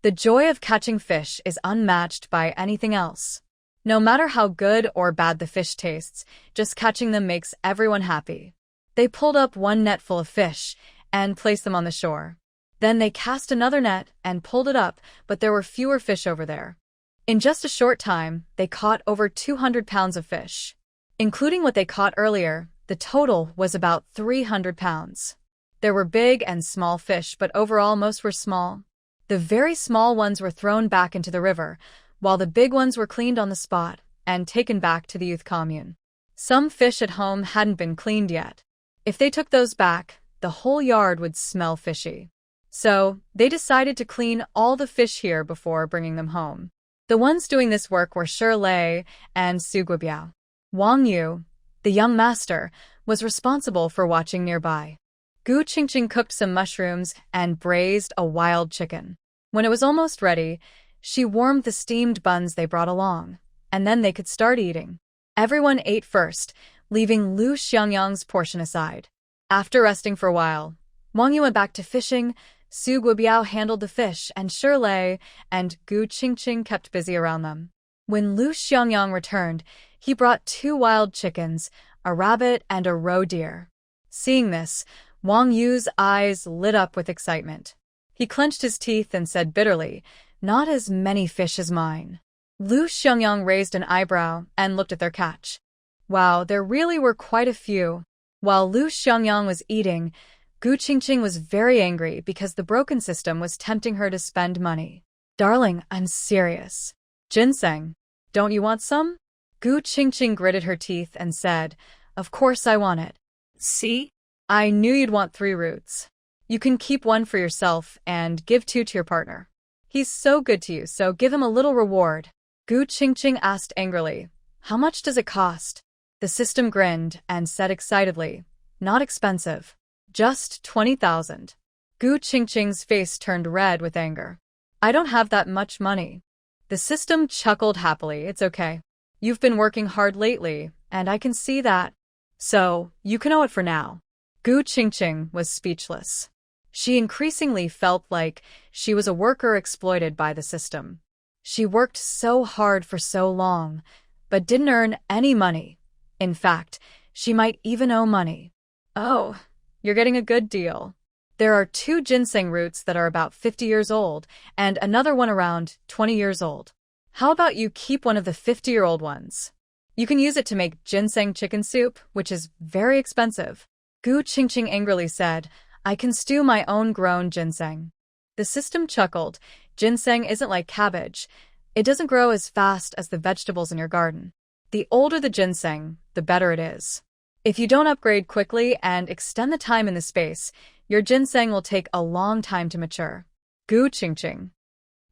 The joy of catching fish is unmatched by anything else. No matter how good or bad the fish tastes, just catching them makes everyone happy. They pulled up one net full of fish and placed them on the shore. Then they cast another net and pulled it up, but there were fewer fish over there. In just a short time, they caught over 200 pounds of fish. Including what they caught earlier, the total was about 300 pounds. There were big and small fish, but overall most were small. The very small ones were thrown back into the river, while the big ones were cleaned on the spot and taken back to the youth commune. Some fish at home hadn't been cleaned yet. If they took those back, the whole yard would smell fishy. So, they decided to clean all the fish here before bringing them home. The ones doing this work were Shirley and Su Guobiao. Wang Yu, the young master, was responsible for watching nearby. Gu Qingqing cooked some mushrooms and braised a wild chicken. When it was almost ready, she warmed the steamed buns they brought along, and then they could start eating. Everyone ate first, leaving Lu Xiangyang's portion aside. After resting for a while, Wang Yu went back to fishing, Su Guobiao handled the fish, and Shirley and Gu Qingqing kept busy around them. When Lu Xiangyang returned, he brought 2 wild chickens, a rabbit and a roe deer. Seeing this, Wang Yu's eyes lit up with excitement. He clenched his teeth and said bitterly, "Not as many fish as mine." Lu Xiangyang raised an eyebrow and looked at their catch. Wow, there really were quite a few. While Lu Xiangyang was eating, Gu Qingqing was very angry because the broken system was tempting her to spend money. "Darling, I'm serious. Ginseng, don't you want some?" Gu Qingqing gritted her teeth and said, "Of course I want it." See? I knew you'd want 3 roots. You can keep 1 for yourself and give 2 to your partner. He's so good to you, so give him a little reward. Gu Qingqing asked angrily, "How much does it cost?" The system grinned and said excitedly, "Not expensive. Just 20,000. Gu Qingqing's face turned red with anger. "I don't have that much money." The system chuckled happily. "It's okay. You've been working hard lately, and I can see that. So, you can owe it for now." Gu Qingqing was speechless. She increasingly felt like she was a worker exploited by the system. She worked so hard for so long, but didn't earn any money. In fact, she might even owe money. "Oh, you're getting a good deal. There are 2 ginseng roots that are about 50 years old, and another one around 20 years old. How about you keep one of the 50-year-old ones? You can use it to make ginseng chicken soup, which is very expensive." Gu Qingqing angrily said, "I can stew my own grown ginseng." The system chuckled. "Ginseng isn't like cabbage. It doesn't grow as fast as the vegetables in your garden. The older the ginseng, the better it is. If you don't upgrade quickly and extend the time in the space, your ginseng will take a long time to mature." Gu Qingqing.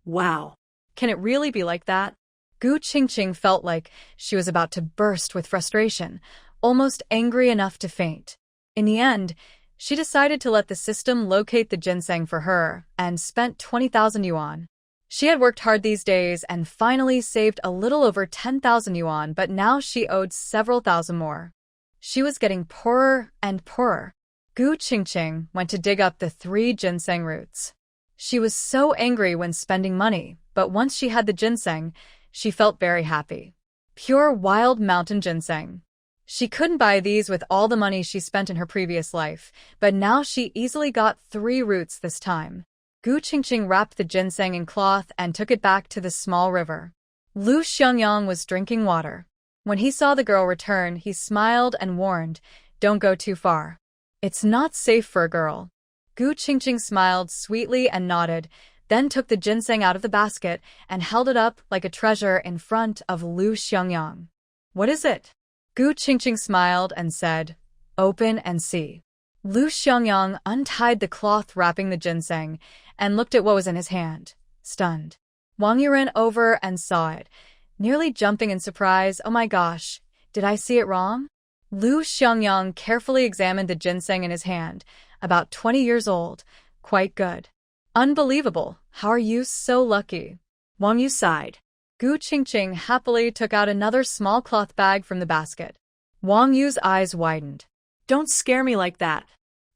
Wow. Can it really be like that? Gu Qingqing felt like she was about to burst with frustration, almost angry enough to faint. In the end, she decided to let the system locate the ginseng for her and spent 20,000 yuan. She had worked hard these days and finally saved a little over 10,000 yuan, but now she owed several thousand more. She was getting poorer and poorer. Gu Qingqing went to dig up the 3 ginseng roots. She was so angry when spending money, but once she had the ginseng, she felt very happy. Pure wild mountain ginseng. She couldn't buy these with all the money she spent in her previous life, but now she easily got 3 roots this time. Gu Qingqing wrapped the ginseng in cloth and took it back to the small river. Lu Xiangyang was drinking water. When he saw the girl return, he smiled and warned, "Don't go too far. It's not safe for a girl." Gu Qingqing smiled sweetly and nodded, then took the ginseng out of the basket and held it up like a treasure in front of Lu Xiangyang. "What is it?" Gu Qingqing smiled and said, "Open and see." Lu Xiangyang untied the cloth wrapping the ginseng and looked at what was in his hand, stunned. Wang Yu ran over and saw it, nearly jumping in surprise. "Oh my gosh, did I see it wrong?" Lu Xiangyang carefully examined the ginseng in his hand, about 20 years old, quite good. "Unbelievable, how are you so lucky?" Wang Yu sighed. Gu Qingqing happily took out another small cloth bag from the basket. Wang Yu's eyes widened. "Don't scare me like that."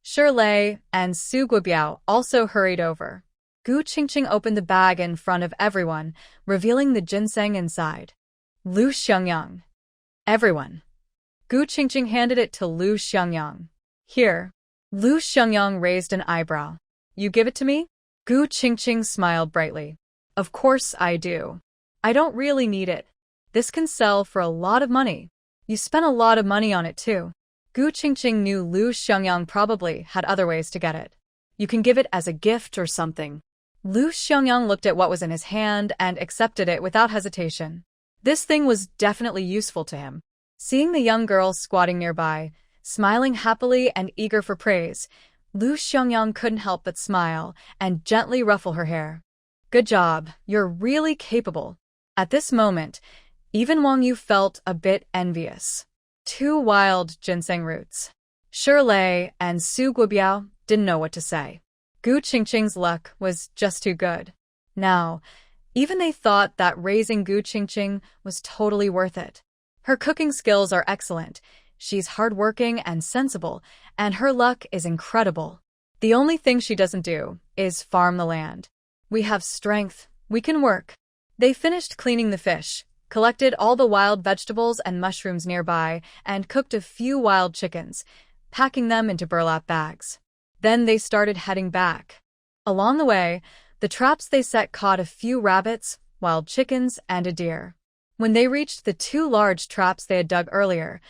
Shirley and Su Guobiao also hurried over. Gu Qingqing opened the bag in front of everyone, revealing the ginseng inside. Lu Xiangyang. Everyone. Gu Qingqing handed it to Lu Xiangyang. Here. Lu Xiangyang raised an eyebrow. You give it to me? Gu Qingqing smiled brightly. Of course I do. I don't really need it. This can sell for a lot of money. You spent a lot of money on it too. Gu Qingqing knew Lu Xiangyang probably had other ways to get it. You can give it as a gift or something. Lu Xiangyang looked at what was in his hand and accepted it without hesitation. This thing was definitely useful to him. Seeing the young girl squatting nearby, smiling happily and eager for praise, Lu Xiangyang couldn't help but smile and gently ruffle her hair. Good job, you're really capable. At this moment, even Wang Yu felt a bit envious. 2 wild ginseng roots. Shirley and Su Guobiao didn't know what to say. Gu Qingqing's luck was just too good. Now, even they thought that raising Gu Qingqing was totally worth it. Her cooking skills are excellent, she's hardworking and sensible, and her luck is incredible. The only thing she doesn't do is farm the land. We have strength, we can work. They finished cleaning the fish, collected all the wild vegetables and mushrooms nearby, and cooked a few wild chickens, packing them into burlap bags. Then they started heading back. Along the way, the traps they set caught a few rabbits, wild chickens, and a deer. When they reached the 2 large traps they had dug earlier,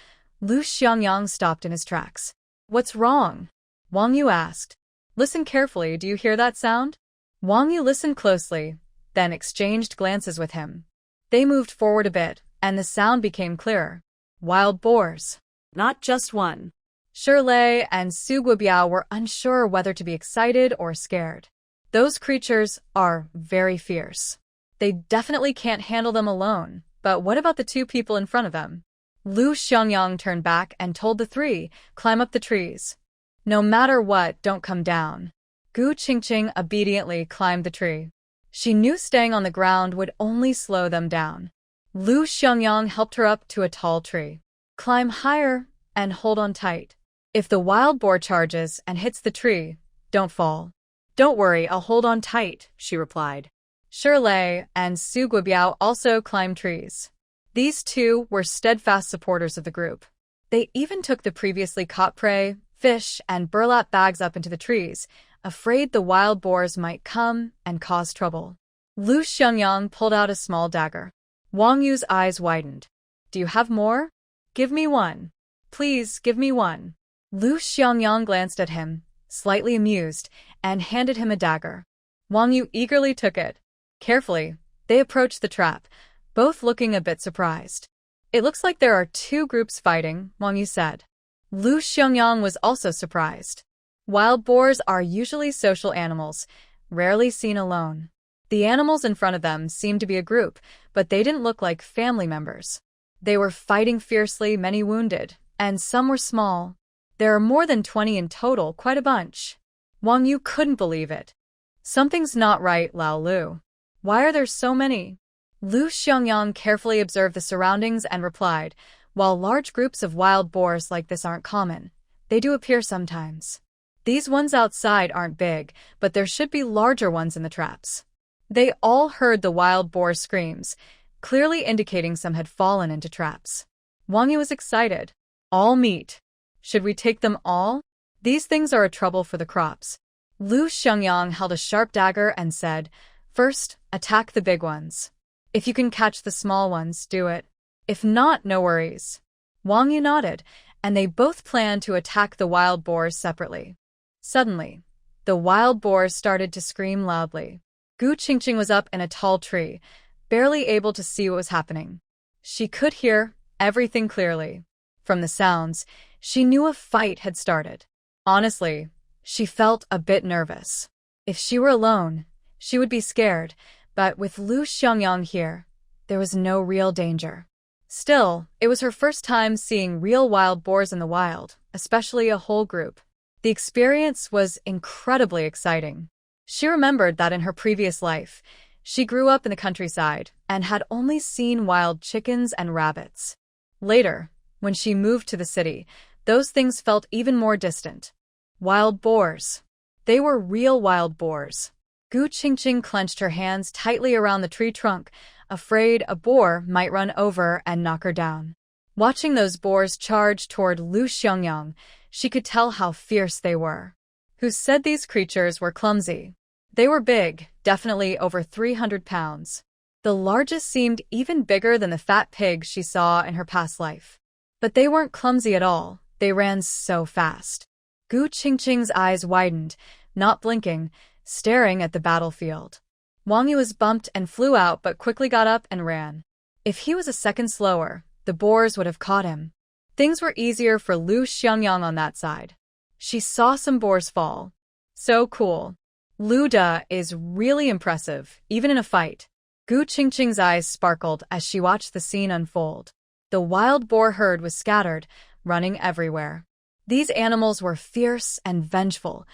Lu Xiangyang stopped in his tracks. What's wrong? Wang Yu asked. Listen carefully, do you hear that sound? Wang Yu listened closely, then exchanged glances with him. They moved forward a bit, and the sound became clearer. Wild boars. Not just one. Shirley and Su Guobiao were unsure whether to be excited or scared. Those creatures are very fierce. They definitely can't handle them alone, but what about the 2 people in front of them? Lu Xiangyang turned back and told the 3, climb up the trees. No matter what, don't come down. Gu Qingqing obediently climbed the tree. She knew staying on the ground would only slow them down. Lu Xiangyang helped her up to a tall tree. Climb higher and hold on tight. If the wild boar charges and hits the tree, don't fall. Don't worry, I'll hold on tight, she replied. Shirley and Su Guobiao also climbed trees. These 2 were steadfast supporters of the group. They even took the previously caught prey, fish, and burlap bags up into the trees, afraid the wild boars might come and cause trouble. Lu Xiangyang pulled out a small dagger. Wang Yu's eyes widened. Do you have more? Give me one. Please, give me one. Lu Xiangyang glanced at him, slightly amused, and handed him a dagger. Wang Yu eagerly took it. Carefully, they approached the trap, both looking a bit surprised. It looks like there are 2 groups fighting, Wang Yu said. Lu Xiangyang was also surprised. Wild boars are usually social animals, rarely seen alone. The animals in front of them seemed to be a group, but they didn't look like family members. They were fighting fiercely, many wounded, and some were small. There are more than 20 in total, quite a bunch. Wang Yu couldn't believe it. Something's not right, Lao Lu. Why are there so many? Lu Xiangyang carefully observed the surroundings and replied, while large groups of wild boars like this aren't common, they do appear sometimes. These ones outside aren't big, but there should be larger ones in the traps. They all heard the wild boar screams, clearly indicating some had fallen into traps. Wang Yu was excited. All meat. Should we take them all? These things are a trouble for the crops. Lu Xiangyang held a sharp dagger and said, First, attack the big ones. If you can catch the small ones, do it. If not, no worries. Wang Yu nodded, and they both planned to attack the wild boars separately. Suddenly, the wild boars started to scream loudly. Gu Qingqing was up in a tall tree, barely able to see what was happening. She could hear everything clearly. From the sounds, she knew a fight had started. Honestly, she felt a bit nervous. If she were alone, she would be scared, but with Lu Xiangyang here, there was no real danger. Still, it was her first time seeing real wild boars in the wild, especially a whole group. The experience was incredibly exciting. She remembered that in her previous life, she grew up in the countryside and had only seen wild chickens and rabbits. Later, when she moved to the city, those things felt even more distant. Wild boars. They were real wild boars. Gu Qingqing clenched her hands tightly around the tree trunk, afraid a boar might run over and knock her down. Watching those boars charge toward Lu Xiangyang, she could tell how fierce they were. Who said these creatures were clumsy? They were big, definitely over 300 pounds. The largest seemed even bigger than the fat pig she saw in her past life. But they weren't clumsy at all. They ran so fast. Gu Qingqing's eyes widened, not blinking, staring at the battlefield. Wang Yu was bumped and flew out but quickly got up and ran. If he was a second slower, the boars would have caught him. Things were easier for Lu Xiangyang on that side. She saw some boars fall. So cool. Lu Da is really impressive, even in a fight. Gu Qingqing's eyes sparkled as she watched the scene unfold. The wild boar herd was scattered, running everywhere. These animals were fierce and vengeful.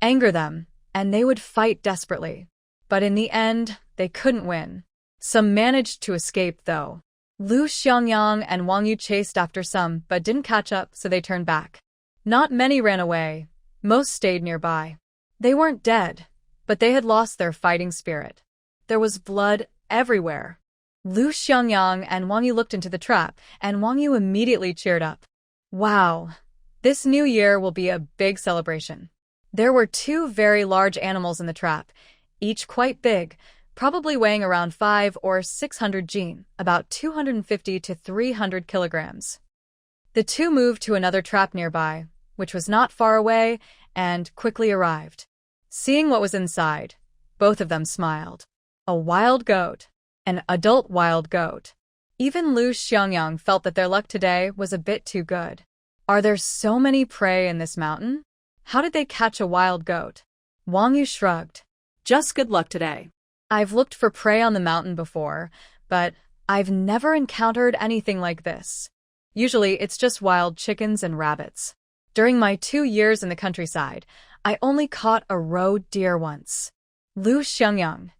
Anger them, and they would fight desperately. But in the end, they couldn't win. Some managed to escape, though. Lu Xiangyang and Wang Yu chased after some, but didn't catch up, so they turned back. Not many ran away. Most stayed nearby. They weren't dead, but they had lost their fighting spirit. There was blood everywhere. Lu Xiangyang and Wang Yu looked into the trap, and Wang Yu immediately cheered up. Wow, this new year will be a big celebration. There were 2 very large animals in the trap, each quite big, probably weighing around 500 or 600 jin, about 250 to 300 kilograms. The 2 moved to another trap nearby, which was not far away, and quickly arrived. Seeing what was inside, both of them smiled. A wild goat. An adult wild goat. Even Lu Xiangyang felt that their luck today was a bit too good. Are there so many prey in this mountain? How did they catch a wild goat? Wang Yu shrugged. Just good luck today. I've looked for prey on the mountain before, but I've never encountered anything like this. Usually it's just wild chickens and rabbits. During my 2 years in the countryside, I only caught a roe deer once. Lu Xiangyang.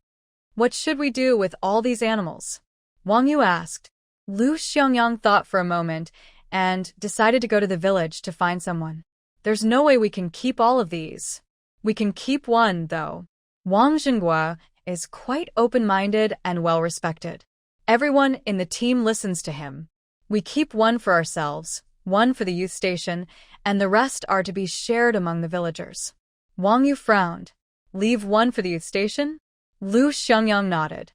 What should we do with all these animals? Wang Yu asked. Lu Xiangyang thought for a moment and decided to go to the village to find someone. There's no way we can keep all of these. We can keep one, though. Wang Zhenghua is quite open-minded and well-respected. Everyone in the team listens to him. We keep one for ourselves, one for the youth station, and the rest are to be shared among the villagers. Wang Yu frowned. Leave one for the youth station? Lu Xiangyang nodded.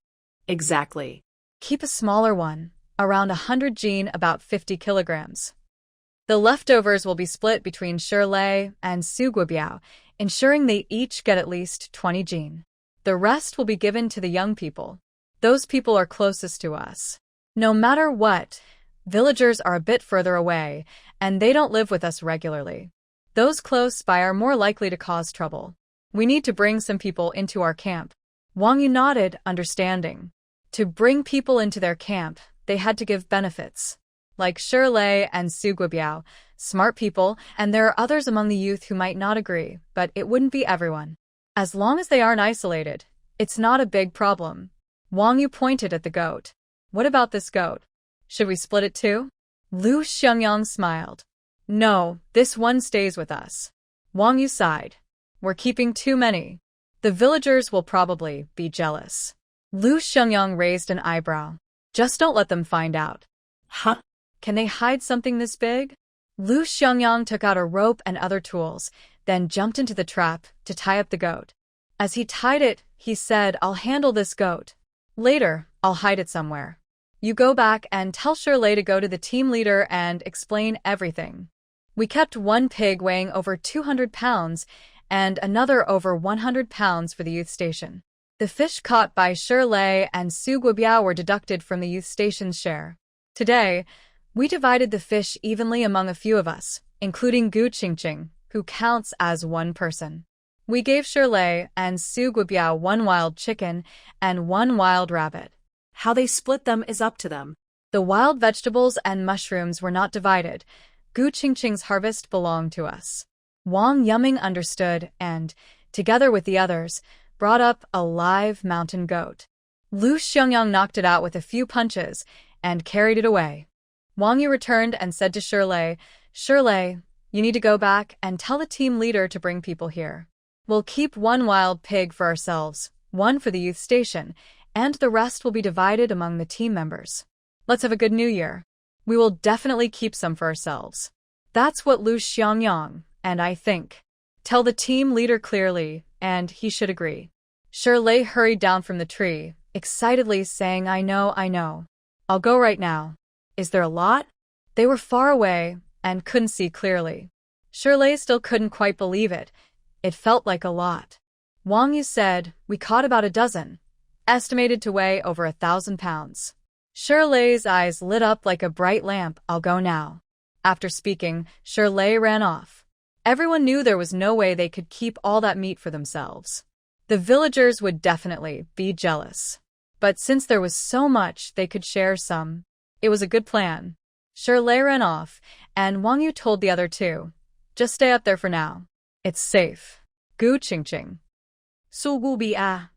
Exactly. Keep a smaller one, around 100 jin, about 50 kilograms. The leftovers will be split between Shirlei and Su Guobiao, ensuring they each get at least 20 jin. The rest will be given to the young people. Those people are closest to us. No matter what, villagers are a bit further away, and they don't live with us regularly. Those close by are more likely to cause trouble. We need to bring some people into our camp. Wang Yu nodded, understanding. To bring people into their camp, they had to give benefits. Like Shirlei and Su Guobiao, smart people, and there are others among the youth who might not agree, but it wouldn't be everyone. As long as they aren't isolated, it's not a big problem. Wang Yu pointed at the goat. What about this goat? Should we split it too? Lu Xiangyang smiled. No, this one stays with us. Wang Yu sighed. We're keeping too many. The villagers will probably be jealous. Lu Xiangyang raised an eyebrow. Just don't let them find out. Huh? Can they hide something this big? Lu Xiangyang took out a rope and other tools, then jumped into the trap to tie up the goat. As he tied it, he said, I'll handle this goat. Later, I'll hide it somewhere. You go back and tell Shirlei to go to the team leader and explain everything. We kept one pig weighing over 200 pounds and another over 100 pounds for the youth station. The fish caught by Shirlei and Su Guobiao were deducted from the youth station's share. Today, we divided the fish evenly among a few of us, including Gu Qingqing, who counts as one person. We gave Shirlei and Su Guobiao one wild chicken and one wild rabbit. How they split them is up to them. The wild vegetables and mushrooms were not divided. Gu Qingqing's harvest belonged to us. Wang Yuming understood and, together with the others, brought up a live mountain goat. Lu Xiangyang knocked it out with a few punches and carried it away. Wang Yu returned and said to Shirlei, Shirlei, you need to go back and tell the team leader to bring people here. We'll keep one wild pig for ourselves, one for the youth station, and the rest will be divided among the team members. Let's have a good new year. We will definitely keep some for ourselves. That's what Lu Xiangyang and I think. Tell the team leader clearly, and he should agree. Shirley hurried down from the tree, excitedly saying, I know. I'll go right now. Is there a lot? They were far away and couldn't see clearly. Shirley still couldn't quite believe it. It felt like a lot. Wang Yu said, we caught about a dozen, estimated to weigh over 1,000 pounds. Shirley's eyes lit up like a bright lamp. I'll go now. After speaking, Shirley ran off. Everyone knew there was no way they could keep all that meat for themselves. The villagers would definitely be jealous. But since there was so much, they could share some. It was a good plan. Shirley ran off, and Wang Yu told the other two, just stay up there for now. It's safe. Gu Qingqing. Su gu bi a.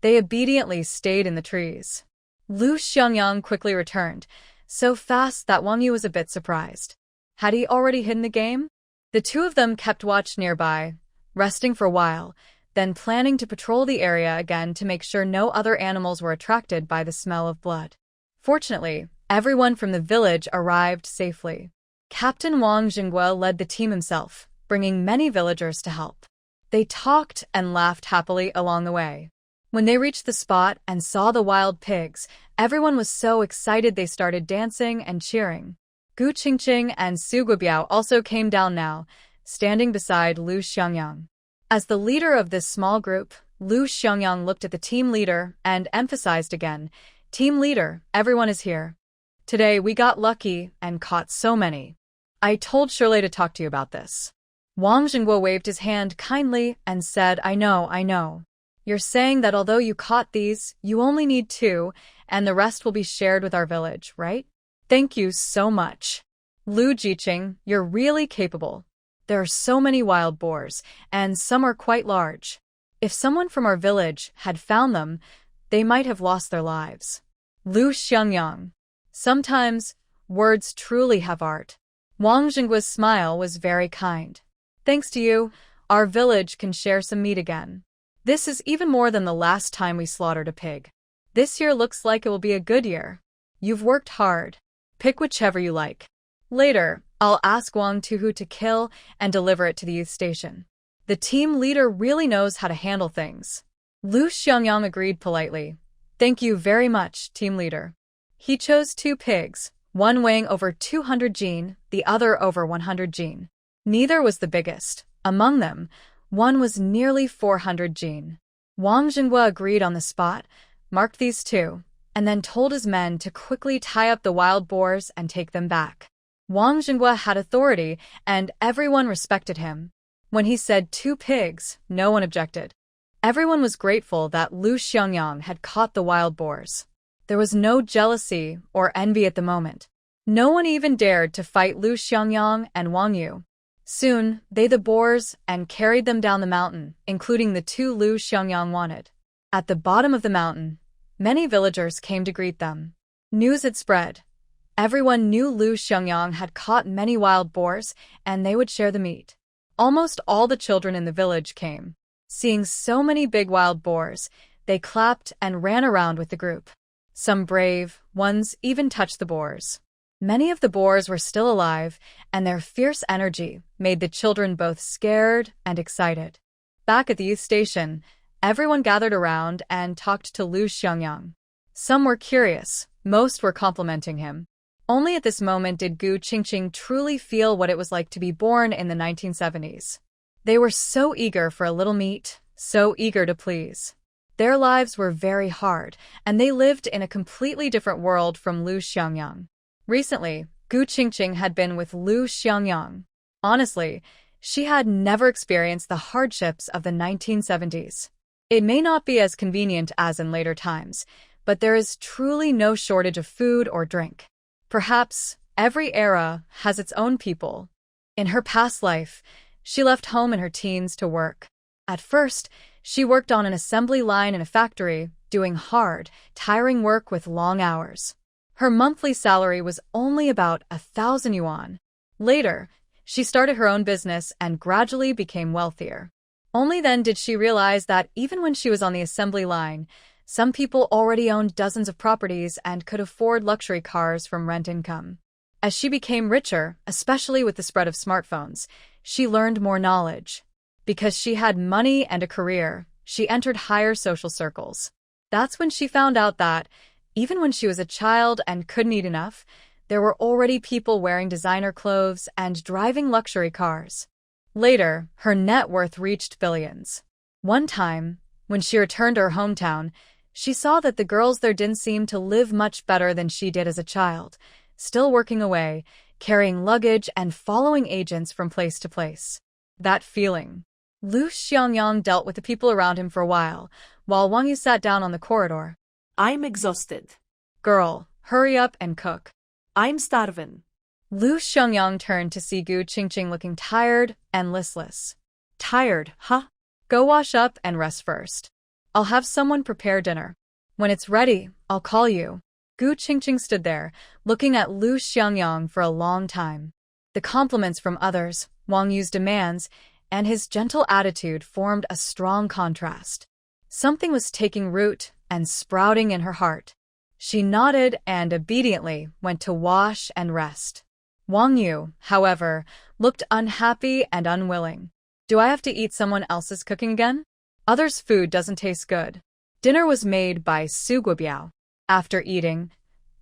They obediently stayed in the trees. Lu Xiangyang quickly returned, so fast that Wang Yu was a bit surprised. Had he already hidden the game? The two of them kept watch nearby, resting for a while, then planning to patrol the area again to make sure no other animals were attracted by the smell of blood. Fortunately, everyone from the village arrived safely. Captain Wang Jinghua led the team himself, bringing many villagers to help. They talked and laughed happily along the way. When they reached the spot and saw the wild pigs, everyone was so excited they started dancing and cheering. Gu Qingqing and Su Guobiao also came down now, standing beside Lu Xiangyang. As the leader of this small group, Lu Xiangyang looked at the team leader and emphasized again, Team leader, everyone is here. Today we got lucky and caught so many. I told Shirley to talk to you about this. Wang Jinghua waved his hand kindly and said, I know. You're saying that although you caught these, you only need 2, and the rest will be shared with our village, right? Thank you so much. Lu Jiqing, you're really capable. There are so many wild boars, and some are quite large. If someone from our village had found them, they might have lost their lives. Lu Xiangyang. Sometimes, words truly have art. Wang Jinggua's smile was very kind. Thanks to you, our village can share some meat again. This is even more than the last time we slaughtered a pig. This year looks like it will be a good year. You've worked hard. Pick whichever you like. Later, I'll ask Wang Tuhu to kill and deliver it to the youth station. The team leader really knows how to handle things. Lu Xiangyang agreed politely. Thank you very much, team leader. He chose 2 pigs, one weighing over 200 jin, the other over 100 jin. Neither was the biggest. Among them, one was nearly 400 jin. Wang Jinghua agreed on the spot, marked these 2, and then told his men to quickly tie up the wild boars and take them back. Wang Jinghua had authority, and everyone respected him. When he said 2 pigs, no one objected. Everyone was grateful that Lu Xiangyang had caught the wild boars. There was no jealousy or envy at the moment. No one even dared to fight Lu Xiangyang and Wang Yu. Soon, they the boars and carried them down the mountain, including the 2 Lu Xiangyang wanted. At the bottom of the mountain, many villagers came to greet them. News had spread. Everyone knew Lu Xiangyang had caught many wild boars, and they would share the meat. Almost all the children in the village came. Seeing so many big wild boars, they clapped and ran around with the group. Some brave ones even touched the boars. Many of the boars were still alive, and their fierce energy made the children both scared and excited. Back at the youth station, everyone gathered around and talked to Lu Xiangyang. Some were curious, most were complimenting him. Only at this moment did Gu Qingqing truly feel what it was like to be born in the 1970s. They were so eager for a little meat, so eager to please. Their lives were very hard, and they lived in a completely different world from Lu Xiangyang. Recently, Gu Qingqing had been with Lu Xiangyang. Honestly, she had never experienced the hardships of the 1970s. It may not be as convenient as in later times, but there is truly no shortage of food or drink. Perhaps every era has its own people. In her past life, she left home in her teens to work. At first, she worked on an assembly line in a factory, doing hard, tiring work with long hours. Her monthly salary was only about 1,000 yuan. Later, she started her own business and gradually became wealthier. Only then did she realize that even when she was on the assembly line, some people already owned dozens of properties and could afford luxury cars from rent income. As she became richer, especially with the spread of smartphones, she learned more knowledge. Because she had money and a career, she entered higher social circles. That's when she found out that, even when she was a child and couldn't eat enough, there were already people wearing designer clothes and driving luxury cars. Later, her net worth reached billions. One time, when she returned to her hometown, she saw that the girls there didn't seem to live much better than she did as a child, still working away, carrying luggage and following agents from place to place. That feeling. Lu Xiangyang dealt with the people around him for a while Wang Yu sat down on the corridor. I'm exhausted. Girl, hurry up and cook. I'm starving. Lu Xiangyang turned to see Gu Qingqing looking tired and listless. Tired, huh? Go wash up and rest first. I'll have someone prepare dinner. When it's ready, I'll call you. Gu Qingqing stood there, looking at Lu Xiangyang for a long time. The compliments from others, Wang Yu's demands, and his gentle attitude formed a strong contrast. Something was taking root and sprouting in her heart. She nodded and obediently went to wash and rest. Wang Yu, however, looked unhappy and unwilling. Do I have to eat someone else's cooking again? Others' food doesn't taste good. Dinner was made by Su Guobiao. After eating,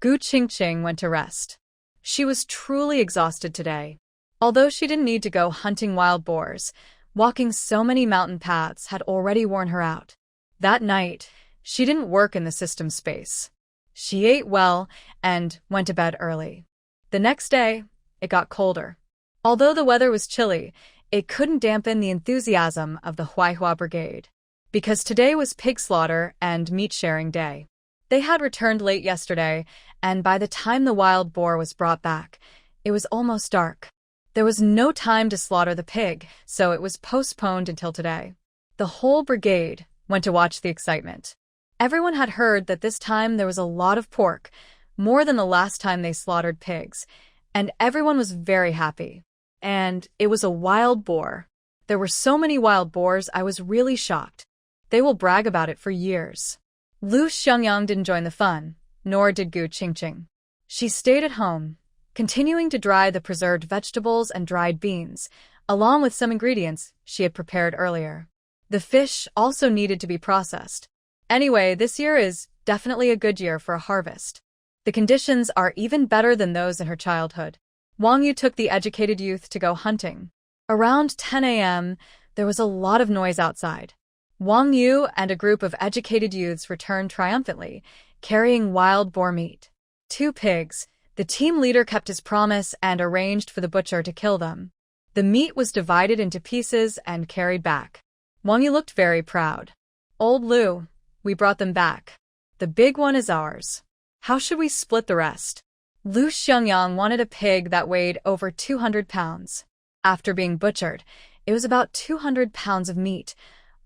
Gu Qingqing went to rest. She was truly exhausted today. Although she didn't need to go hunting wild boars, walking so many mountain paths had already worn her out. That night, she didn't work in the system space. She ate well and went to bed early. The next day, it got colder. Although the weather was chilly, it couldn't dampen the enthusiasm of the Huaihua Brigade. Because today was pig slaughter and meat-sharing day. They had returned late yesterday, and by the time the wild boar was brought back, it was almost dark. There was no time to slaughter the pig, so it was postponed until today. The whole brigade went to watch the excitement. Everyone had heard that this time there was a lot of pork, more than the last time they slaughtered pigs, and everyone was very happy. And it was a wild boar. There were so many wild boars, I was really shocked. They will brag about it for years. Lu Xiangyang didn't join the fun, nor did Gu Qingqing. She stayed at home, continuing to dry the preserved vegetables and dried beans, along with some ingredients she had prepared earlier. The fish also needed to be processed. Anyway, this year is definitely a good year for a harvest. The conditions are even better than those in her childhood. Wang Yu took the educated youth to go hunting. Around 10 a.m., there was a lot of noise outside. Wang Yu and a group of educated youths returned triumphantly, carrying wild boar meat. 2 pigs. The team leader kept his promise and arranged for the butcher to kill them. The meat was divided into pieces and carried back. Wang Yu looked very proud. Old Lu, we brought them back. The big one is ours. How should we split the rest? Lu Xiangyang wanted a pig that weighed over 200 pounds. After being butchered, it was about 200 pounds of meat,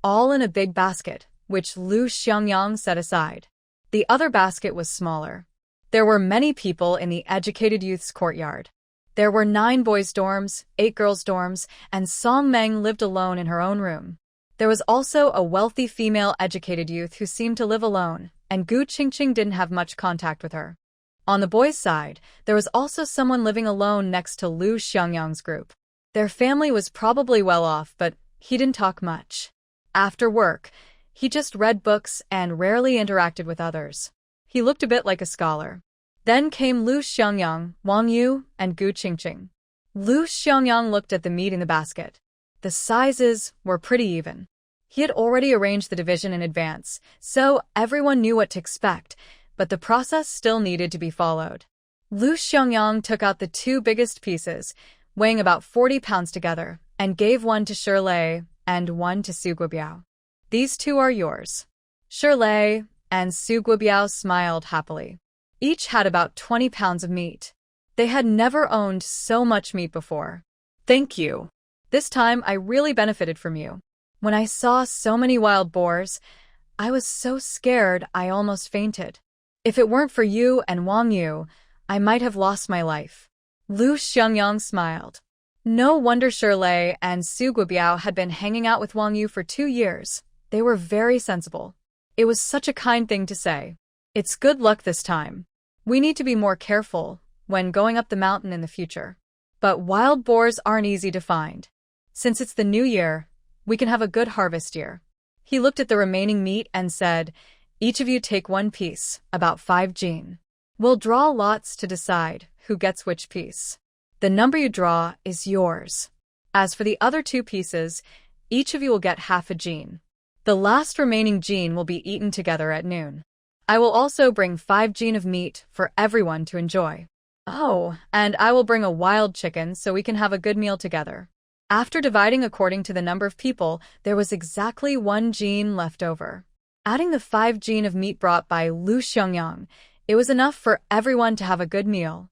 all in a big basket, which Lu Xiangyang set aside. The other basket was smaller. There were many people in the educated youth's courtyard. There were 9 boys' dorms, 8 girls' dorms, and Song Meng lived alone in her own room. There was also a wealthy female educated youth who seemed to live alone, and Gu Qingqing didn't have much contact with her. On the boys' side, there was also someone living alone next to Lu Xiangyang's group. Their family was probably well off, but he didn't talk much. After work, he just read books and rarely interacted with others. He looked a bit like a scholar. Then came Lu Xiangyang, Wang Yu, and Gu Qingqing. Lu Xiangyang looked at the meat in the basket. The sizes were pretty even. He had already arranged the division in advance, so everyone knew what to expect, but the process still needed to be followed. Lu Xiangyang took out the 2 biggest pieces, weighing about 40 pounds together, and gave one to Shirley and one to Su Guobiao. These 2 are yours. Shirley and Su Guobiao smiled happily. Each had about 20 pounds of meat. They had never owned so much meat before. Thank you. This time I really benefited from you. When I saw so many wild boars, I was so scared I almost fainted. If it weren't for you and Wang Yu, I might have lost my life. Lu Xiangyang smiled. No wonder Shirley and Su Guobiao had been hanging out with Wang Yu for 2 years. They were very sensible. It was such a kind thing to say. It's good luck this time. We need to be more careful when going up the mountain in the future. But wild boars aren't easy to find. Since it's the new year, we can have a good harvest year. He looked at the remaining meat and said, each of you take one piece, about 5 jin. We'll draw lots to decide who gets which piece. The number you draw is yours. As for the other 2 pieces, each of you will get half a jin. The last remaining jin will be eaten together at noon. I will also bring 5 jin of meat for everyone to enjoy. Oh, and I will bring a wild chicken so we can have a good meal together. After dividing according to the number of people, there was exactly 1 jin left over. Adding the 5 jin of meat brought by Lu Xiangyang, it was enough for everyone to have a good meal.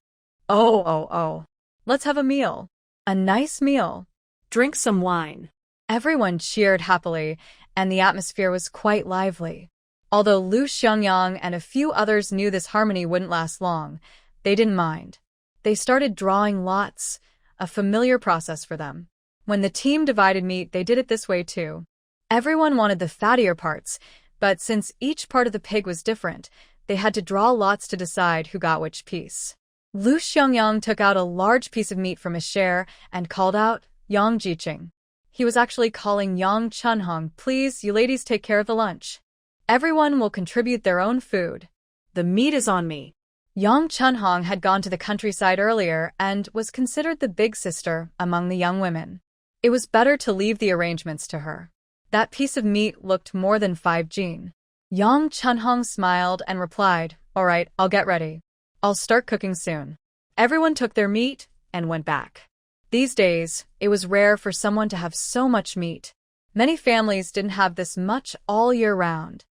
Oh. Let's have a meal. A nice meal. Drink some wine. Everyone cheered happily, and the atmosphere was quite lively. Although Lu Xiangyang and a few others knew this harmony wouldn't last long, they didn't mind. They started drawing lots, a familiar process for them. When the team divided meat, they did it this way too. Everyone wanted the fattier parts, but since each part of the pig was different, they had to draw lots to decide who got which piece. Lu Xiangyang took out a large piece of meat from his share and called out, Yang Jiqing. He was actually calling Yang Chunhong, please, you ladies take care of the lunch. Everyone will contribute their own food. The meat is on me. Yang Chunhong had gone to the countryside earlier and was considered the big sister among the young women. It was better to leave the arrangements to her. That piece of meat looked more than 5 jin. Yang Chunhong smiled and replied, all right, I'll get ready. I'll start cooking soon. Everyone took their meat and went back. These days, it was rare for someone to have so much meat. Many families didn't have this much all year round.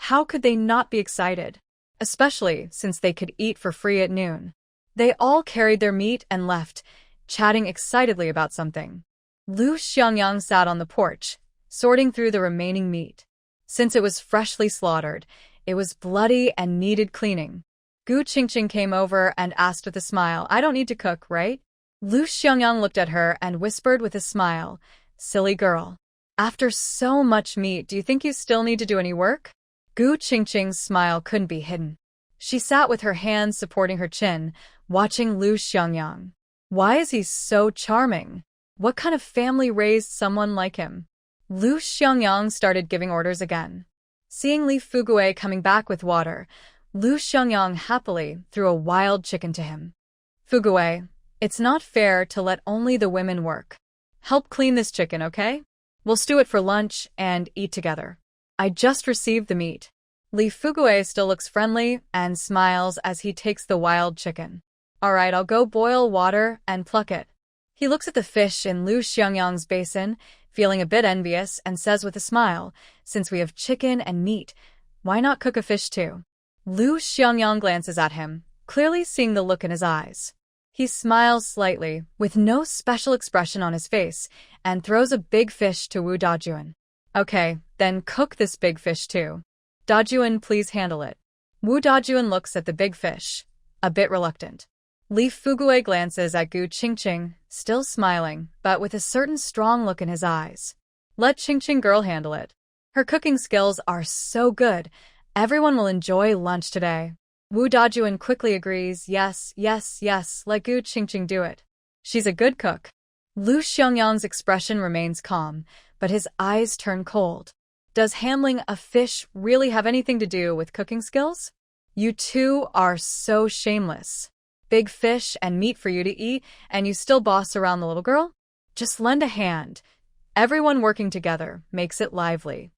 How could they not be excited? Especially since they could eat for free at noon. They all carried their meat and left, chatting excitedly about something. Lu Xiangyang sat on the porch, sorting through the remaining meat. Since it was freshly slaughtered, it was bloody and needed cleaning. Gu Qingqing came over and asked with a smile, I don't need to cook, right? Lu Xiangyang looked at her and whispered with a smile, silly girl. After so much meat, do you think you still need to do any work? Gu Qingqing's smile couldn't be hidden. She sat with her hands supporting her chin, watching Lu Xiangyang. Why is he so charming? What kind of family raised someone like him? Lu Xiangyang started giving orders again. Seeing Li Fugui coming back with water, Lu Xiangyang happily threw a wild chicken to him. Fugui, it's not fair to let only the women work. Help clean this chicken, okay? We'll stew it for lunch and eat together. I just received the meat. Li Fugui still looks friendly and smiles as he takes the wild chicken. All right, I'll go boil water and pluck it. He looks at the fish in Lu Xiangyang's basin, feeling a bit envious, and says with a smile, since we have chicken and meat, why not cook a fish too? Lu Xiangyang glances at him, clearly seeing the look in his eyes. He smiles slightly, with no special expression on his face, and throws a big fish to Wu Dajuan. Okay, then cook this big fish too. Dajuan, please handle it. Wu Dajuan looks at the big fish, a bit reluctant. Li Fugui glances at Gu Qingqing, still smiling, but with a certain strong look in his eyes. Let Qingqing girl handle it. Her cooking skills are so good. Everyone will enjoy lunch today. Wu Dajuan quickly agrees, yes, let Gu Qingqing do it. She's a good cook. Lu Xiangyang's expression remains calm, but his eyes turn cold. Does handling a fish really have anything to do with cooking skills? You two are so shameless. Big fish and meat for you to eat, and you still boss around the little girl? Just lend a hand. Everyone working together makes it lively.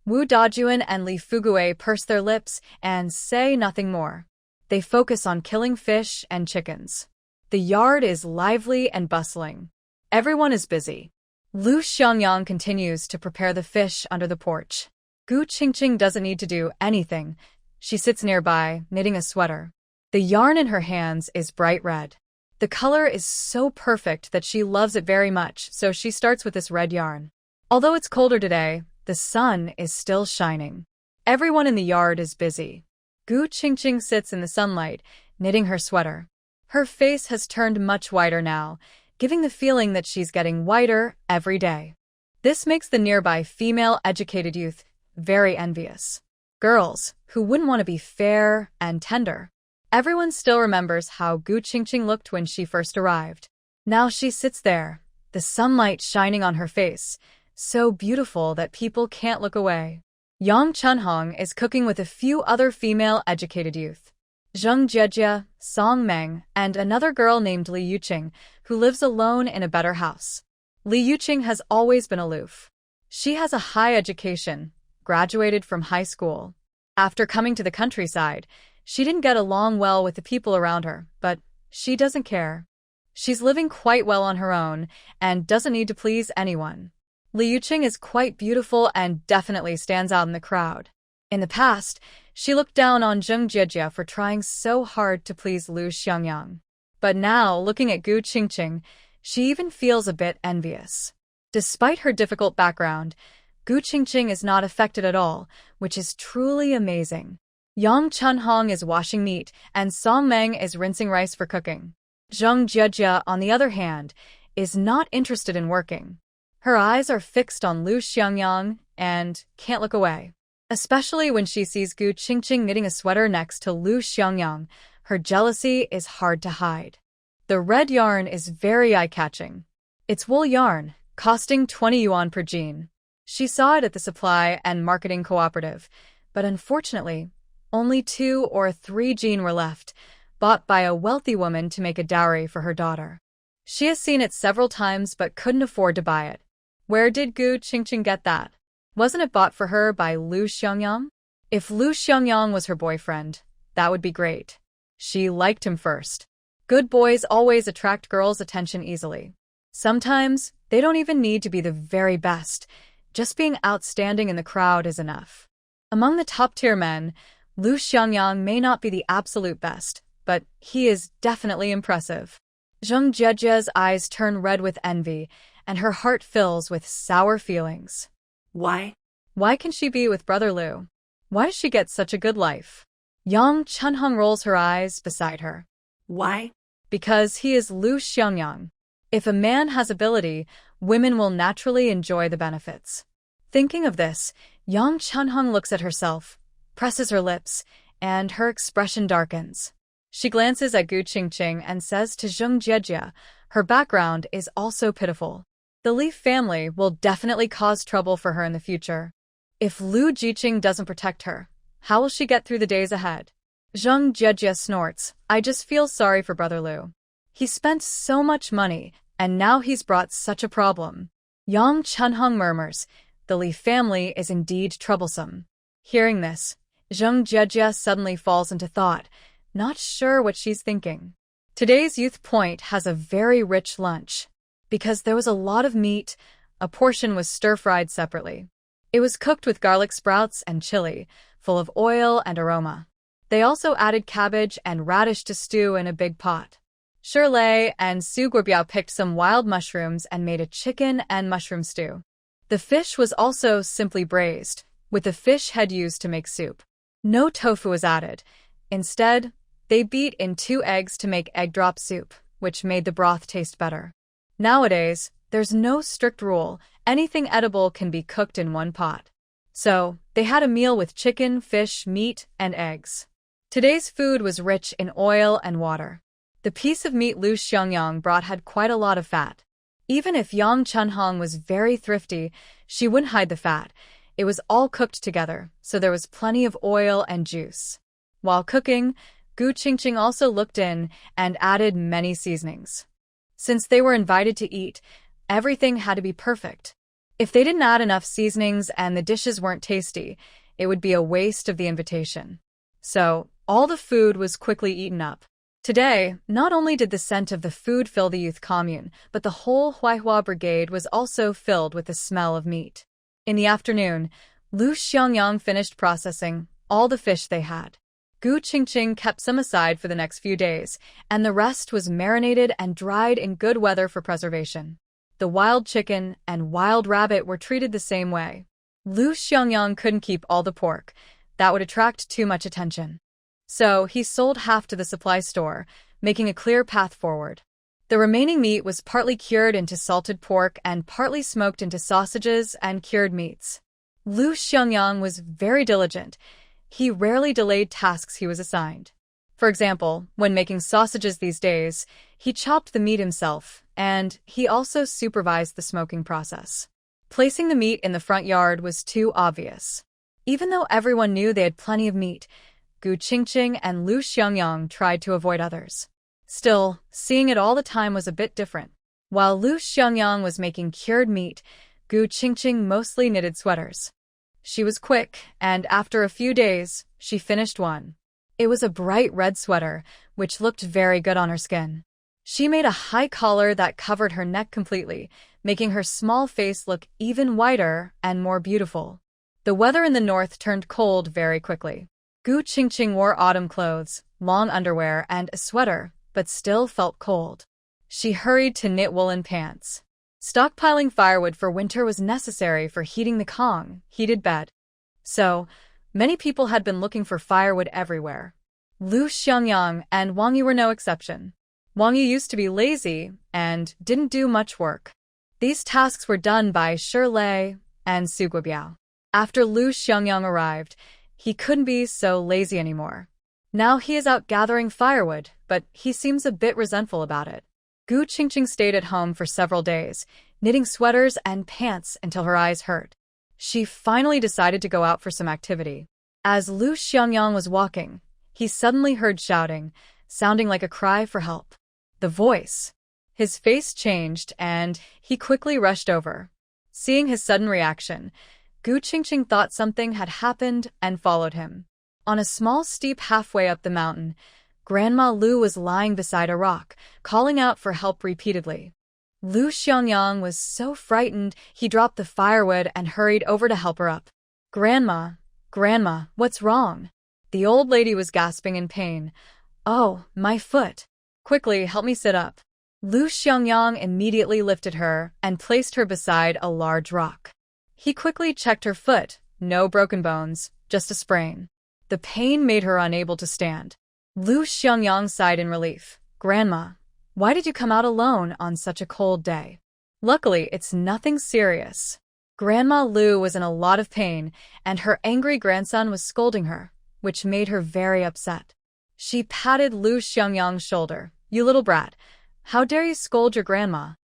Wu Dajuan and Li Fugui purse their lips and say nothing more. They focus on killing fish and chickens. The yard is lively and bustling. Everyone is busy. Lu Xiangyang continues to prepare the fish under the porch. Gu Qingqing doesn't need to do anything. She sits nearby, knitting a sweater. The yarn in her hands is bright red. The color is so perfect that she loves it very much, so she starts with this red yarn. Although it's colder today, the sun is still shining. Everyone in the yard is busy. Gu Qingqing sits in the sunlight, knitting her sweater. Her face has turned much whiter now, giving the feeling that she's getting whiter every day. This makes the nearby female educated youth very envious. Girls who wouldn't want to be fair and tender. Everyone still remembers how Gu Qingqing looked when she first arrived. Now she sits there, the sunlight shining on her face, so beautiful that people can't look away. Yang Chunhong is cooking with a few other female educated youth. Zheng Jiejie, Song Meng, and another girl named Li Yuqing, who lives alone in a better house. Li Yuqing has always been aloof. She has a high education, graduated from high school. After coming to the countryside, she didn't get along well with the people around her, but she doesn't care. She's living quite well on her own and doesn't need to please anyone. Li Yuqing is quite beautiful and definitely stands out in the crowd. In the past, she looked down on Zheng Jiejie for trying so hard to please Lu Xiangyang. But now, looking at Gu Qingqing, she even feels a bit envious. Despite her difficult background, Gu Qingqing is not affected at all, which is truly amazing. Yang Chunhong is washing meat, and Song Meng is rinsing rice for cooking. Zheng Jiejie, on the other hand, is not interested in working. Her eyes are fixed on Lu Xiangyang and can't look away. Especially when she sees Gu Qingqing knitting a sweater next to Lu Xiangyang, her jealousy is hard to hide. The red yarn is very eye-catching. It's wool yarn, costing 20 yuan per jean. She saw it at the supply and marketing cooperative, but unfortunately, only 2 or 3 jean were left, bought by a wealthy woman to make a dowry for her daughter. She has seen it several times but couldn't afford to buy it. Where did Gu Qingqing get that? Wasn't it bought for her by Lu Xiangyang? If Lu Xiangyang was her boyfriend, that would be great. She liked him first. Good boys always attract girls' attention easily. Sometimes, they don't even need to be the very best. Just being outstanding in the crowd is enough. Among the top-tier men, Lu Xiangyang may not be the absolute best, but he is definitely impressive. Zheng Jiejie's eyes turn red with envy, and her heart fills with sour feelings. Why? Why can she be with Brother Lu? Why does she get such a good life? Yang Chunhong rolls her eyes beside her. Why? Because he is Lu Xiangyang. If a man has ability, women will naturally enjoy the benefits. Thinking of this, Yang Chunhong looks at herself, presses her lips, and her expression darkens. She glances at Gu Qingqing and says to Zheng Jiejie, her background is also pitiful. The Li family will definitely cause trouble for her in the future. If Lu Jiqing doesn't protect her, how will she get through the days ahead? Zheng Jiejie snorts, I just feel sorry for Brother Lu. He spent so much money, and now he's brought such a problem. Yang Chunhong murmurs, the Li family is indeed troublesome. Hearing this, Zheng Jiejie suddenly falls into thought, not sure what she's thinking. Today's youth point has a very rich lunch. Because there was a lot of meat, a portion was stir-fried separately. It was cooked with garlic sprouts and chili, full of oil and aroma. They also added cabbage and radish to stew in a big pot. Shirley and Su Guobiao picked some wild mushrooms and made a chicken and mushroom stew. The fish was also simply braised, with the fish head used to make soup. No tofu was added. Instead, they beat in 2 eggs to make egg drop soup, which made the broth taste better. Nowadays, there's no strict rule. Anything edible can be cooked in one pot. So, they had a meal with chicken, fish, meat, and eggs. Today's food was rich in oil and water. The piece of meat Lu Xiangyang brought had quite a lot of fat. Even if Yang Chunhong was very thrifty, she wouldn't hide the fat. It was all cooked together, so there was plenty of oil and juice. While cooking, Gu Qingqing also looked in and added many seasonings. Since they were invited to eat, everything had to be perfect. If they didn't add enough seasonings and the dishes weren't tasty, it would be a waste of the invitation. So, all the food was quickly eaten up. Today, not only did the scent of the food fill the youth commune, but the whole Huaihua brigade was also filled with the smell of meat. In the afternoon, Lu Xiangyang finished processing all the fish they had. Gu Qingqing kept some aside for the next few days, and the rest was marinated and dried in good weather for preservation. The wild chicken and wild rabbit were treated the same way. Lu Xiangyang couldn't keep all the pork. That would attract too much attention. So he sold half to the supply store, making a clear path forward. The remaining meat was partly cured into salted pork and partly smoked into sausages and cured meats. Lu Xiangyang was very diligent. He rarely delayed tasks he was assigned. For example, when making sausages these days, he chopped the meat himself, and he also supervised the smoking process. Placing the meat in the front yard was too obvious. Even though everyone knew they had plenty of meat, Gu Qingqing and Lu Xiangyang tried to avoid others. Still, seeing it all the time was a bit different. While Lu Xiangyang was making cured meat, Gu Qingqing mostly knitted sweaters. She was quick, and after a few days, she finished one. It was a bright red sweater, which looked very good on her skin. She made a high collar that covered her neck completely, making her small face look even whiter and more beautiful. The weather in the north turned cold very quickly. Gu Qingqing wore autumn clothes, long underwear, and a sweater, but still felt cold. She hurried to knit woolen pants. Stockpiling firewood for winter was necessary for heating the heated bed. So, many people had been looking for firewood everywhere. Lu Xiangyang and Wang Yi were no exception. Wang Yi used to be lazy and didn't do much work. These tasks were done by Shi Lei and Su Guobiao. After Lu Xiangyang arrived, he couldn't be so lazy anymore. Now he is out gathering firewood, but he seems a bit resentful about it. Gu Qingqing stayed at home for several days, knitting sweaters and pants until her eyes hurt. She finally decided to go out for some activity. As Lu Xiangyang was walking, he suddenly heard shouting, sounding like a cry for help. The voice. His face changed, and he quickly rushed over. Seeing his sudden reaction, Gu Qingqing thought something had happened and followed him. On a small steep halfway up the mountain, Grandma Lu was lying beside a rock, calling out for help repeatedly. Lu Xiangyang was so frightened he dropped the firewood and hurried over to help her up. Grandma, what's wrong? The old lady was gasping in pain. Oh, my foot. Quickly, help me sit up. Lu Xiangyang immediately lifted her and placed her beside a large rock. He quickly checked her foot. No broken bones, just a sprain. The pain made her unable to stand. Lu Xiangyang sighed in relief. Grandma, why did you come out alone on such a cold day? Luckily, it's nothing serious. Grandma Lu was in a lot of pain, and her angry grandson was scolding her, which made her very upset. She patted Lu Xiangyang's shoulder. You little brat, how dare you scold your grandma?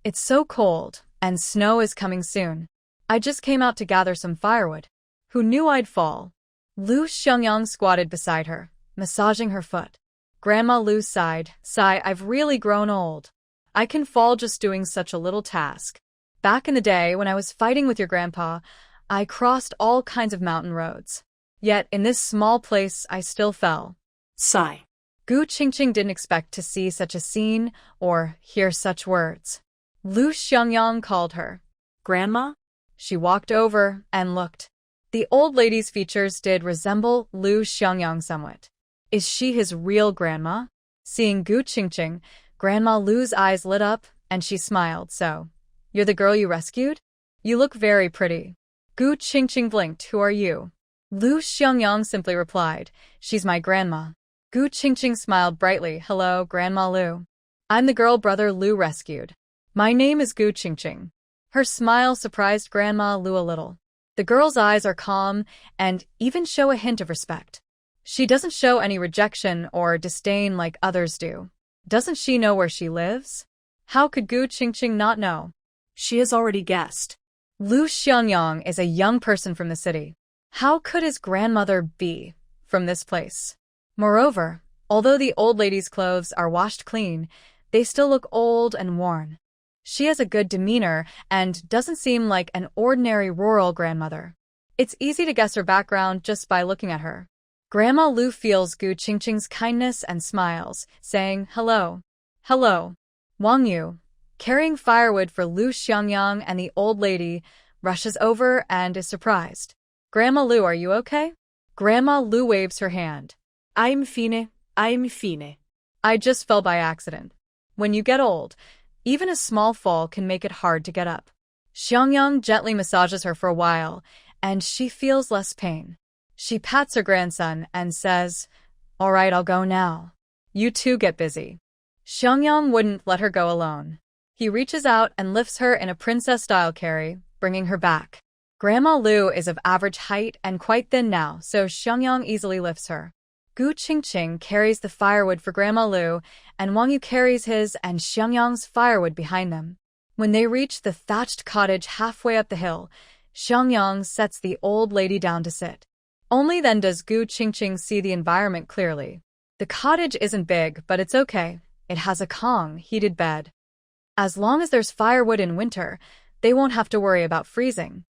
It's so cold, and snow is coming soon. I just came out to gather some firewood. Who knew I'd fall? Lu Xiangyang squatted beside her, massaging her foot. Grandma Lu sighed. I've really grown old. I can fall just doing such a little task. Back in the day when I was fighting with your grandpa, I crossed all kinds of mountain roads. Yet in this small place I still fell. Sigh. Gu Qingqing didn't expect to see such a scene or hear such words. Lu Xiangyang called her. Grandma? She walked over and looked. The old lady's features did resemble Lu Xiangyang somewhat. Is she his real grandma? Seeing Gu Qingqing, Grandma Lu's eyes lit up, and she smiled. So, you're the girl you rescued? You look very pretty. Gu Qingqing blinked. Who are you? Lu Xiangyang simply replied, she's my grandma. Gu Qingqing smiled brightly. Hello, Grandma Lu. I'm the girl brother Lu rescued. My name is Gu Qingqing. Her smile surprised Grandma Lu a little. The girl's eyes are calm and even show a hint of respect. She doesn't show any rejection or disdain like others do. Doesn't she know where she lives? How could Gu Qingqing not know? She has already guessed. Lu Xiangyang is a young person from the city. How could his grandmother be from this place? Moreover, although the old lady's clothes are washed clean, they still look old and worn. She has a good demeanor and doesn't seem like an ordinary rural grandmother. It's easy to guess her background just by looking at her. Grandma Lu feels Gu Qingqing's kindness and smiles, saying, Hello. Hello. Wang Yu, carrying firewood for Lu Xiangyang and the old lady, rushes over and is surprised. Grandma Lu, are you okay? Grandma Lu waves her hand. I'm fine. I just fell by accident. When you get old, even a small fall can make it hard to get up. Xiangyang gently massages her for a while, and she feels less pain. She pats her grandson and says, All right, I'll go now. You two get busy. Xiangyang wouldn't let her go alone. He reaches out and lifts her in a princess-style carry, bringing her back. Grandma Lu is of average height and quite thin now, so Xiangyang easily lifts her. Gu Qingqing carries the firewood for Grandma Lu, and Wang Yu carries his and Xiangyang's firewood behind them. When they reach the thatched cottage halfway up the hill, Xiangyang sets the old lady down to sit. Only then does Gu Qingqing see the environment clearly. The cottage isn't big, but it's okay. It has a Kong, heated bed. As long as there's firewood in winter, they won't have to worry about freezing.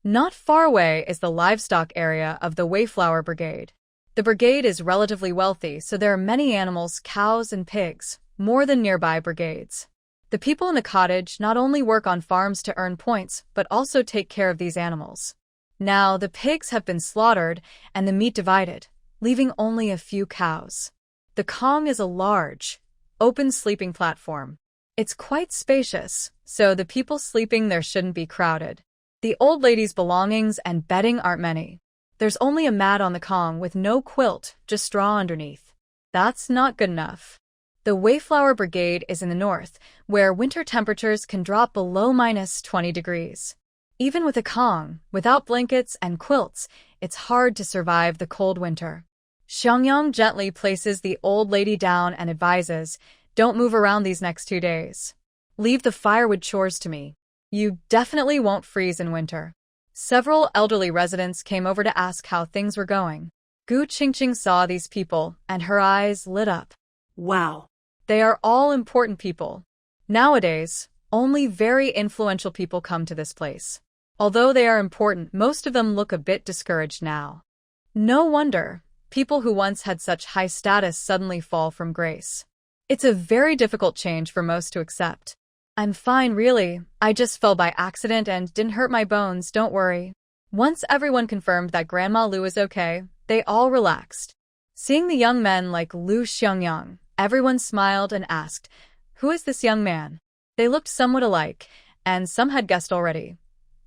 Not far away is the livestock area of the Wayflower Brigade. The brigade is relatively wealthy, so there are many animals, cows and pigs, more than nearby brigades. The people in the cottage not only work on farms to earn points, but also take care of these animals. Now, the pigs have been slaughtered and the meat divided, leaving only a few cows. The Kong is a large, open sleeping platform. It's quite spacious, so the people sleeping there shouldn't be crowded. The old lady's belongings and bedding aren't many. There's only a mat on the Kong with no quilt, just straw underneath. That's not good enough. The Wayflower Brigade is in the north, where winter temperatures can drop below -20 degrees. Even with a Kong, without blankets and quilts, it's hard to survive the cold winter. Xiangyang gently places the old lady down and advises, "Don't move around these next 2 days. Leave the firewood chores to me. You definitely won't freeze in winter." Several elderly residents came over to ask how things were going. Gu Qingqing saw these people, and her eyes lit up. Wow. They are all important people. Nowadays, only very influential people come to this place. Although they are important, most of them look a bit discouraged now. No wonder people who once had such high status suddenly fall from grace. It's a very difficult change for most to accept. "I'm fine, really. I just fell by accident and didn't hurt my bones, don't worry." Once everyone confirmed that Grandma Lu is okay, they all relaxed. Seeing the young men like Lu Xiangyang, everyone smiled and asked, "Who is this young man?" They looked somewhat alike, and some had guessed already.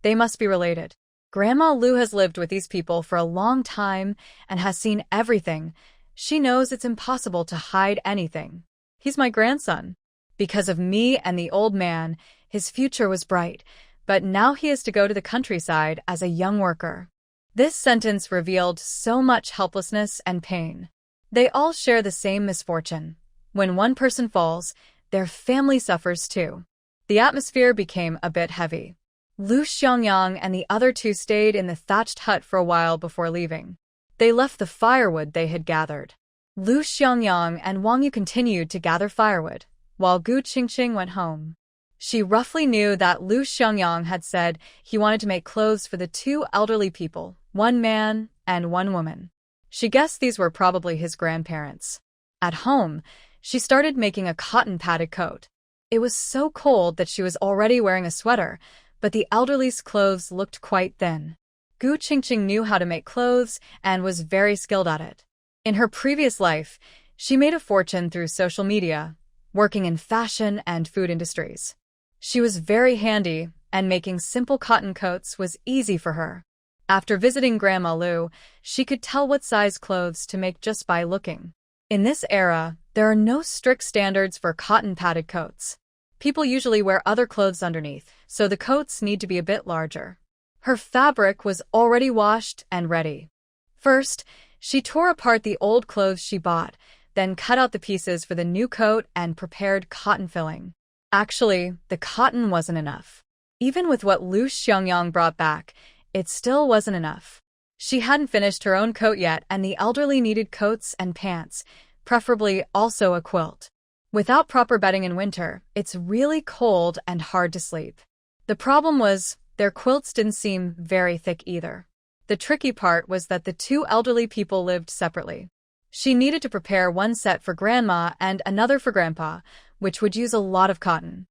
They must be related. Grandma Lu has lived with these people for a long time and has seen everything. She knows it's impossible to hide anything. "He's my grandson. Because of me and the old man, his future was bright, but now he is to go to the countryside as a young worker." This sentence revealed so much helplessness and pain. They all share the same misfortune. When one person falls, their family suffers too. The atmosphere became a bit heavy. Lu Xiangyang and the other two stayed in the thatched hut for a while before leaving. They left the firewood they had gathered. Lu Xiangyang and Wang Yu continued to gather firewood, while Gu Qingqing went home. She roughly knew that Lu Xiangyang had said he wanted to make clothes for the two elderly people, one man and one woman. She guessed these were probably his grandparents. At home, she started making a cotton padded coat. It was so cold that she was already wearing a sweater, but the elderly's clothes looked quite thin. Gu Qingqing knew how to make clothes and was very skilled at it. In her previous life, she made a fortune through social media, working in fashion and food industries. She was very handy, and making simple cotton coats was easy for her. After visiting Grandma Lu, she could tell what size clothes to make just by looking. In this era, there are no strict standards for cotton padded coats. People usually wear other clothes underneath, so the coats need to be a bit larger. Her fabric was already washed and ready. First, she tore apart the old clothes she bought, then cut out the pieces for the new coat and prepared cotton filling. Actually, the cotton wasn't enough. Even with what Lu Xiangyang brought back, it still wasn't enough. She hadn't finished her own coat yet, and the elderly needed coats and pants, preferably also a quilt. Without proper bedding in winter, it's really cold and hard to sleep. The problem was, their quilts didn't seem very thick either. The tricky part was that the two elderly people lived separately. She needed to prepare one set for Grandma and another for Grandpa, which would use a lot of cotton.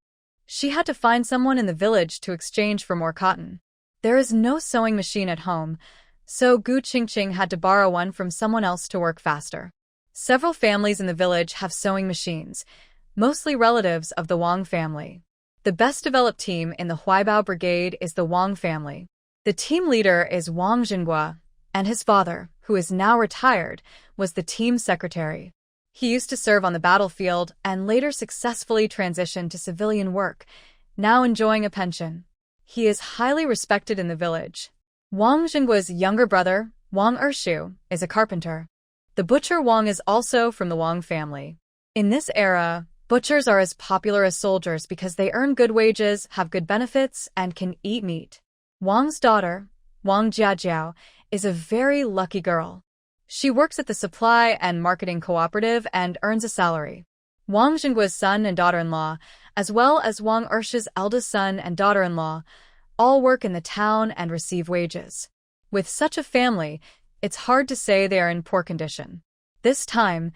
She had to find someone in the village to exchange for more cotton. There is no sewing machine at home, so Gu Qingqing had to borrow one from someone else to work faster. Several families in the village have sewing machines, mostly relatives of the Wang family. The best developed team in the Huaibao Brigade is the Wang family. The team leader is Wang Jinghua, and his father, who is now retired, was the team secretary. He used to serve on the battlefield and later successfully transitioned to civilian work, now enjoying a pension. He is highly respected in the village. Wang Jingguo's younger brother, Wang Ershu, is a carpenter. The butcher Wang is also from the Wang family. In this era, butchers are as popular as soldiers because they earn good wages, have good benefits, and can eat meat. Wang's daughter, Wang Jiajiao, is a very lucky girl. She works at the supply and marketing cooperative and earns a salary. Wang Jingguo's son and daughter-in-law, as well as Wang Ershu's eldest son and daughter-in-law, all work in the town and receive wages. With such a family, it's hard to say they are in poor condition. This time,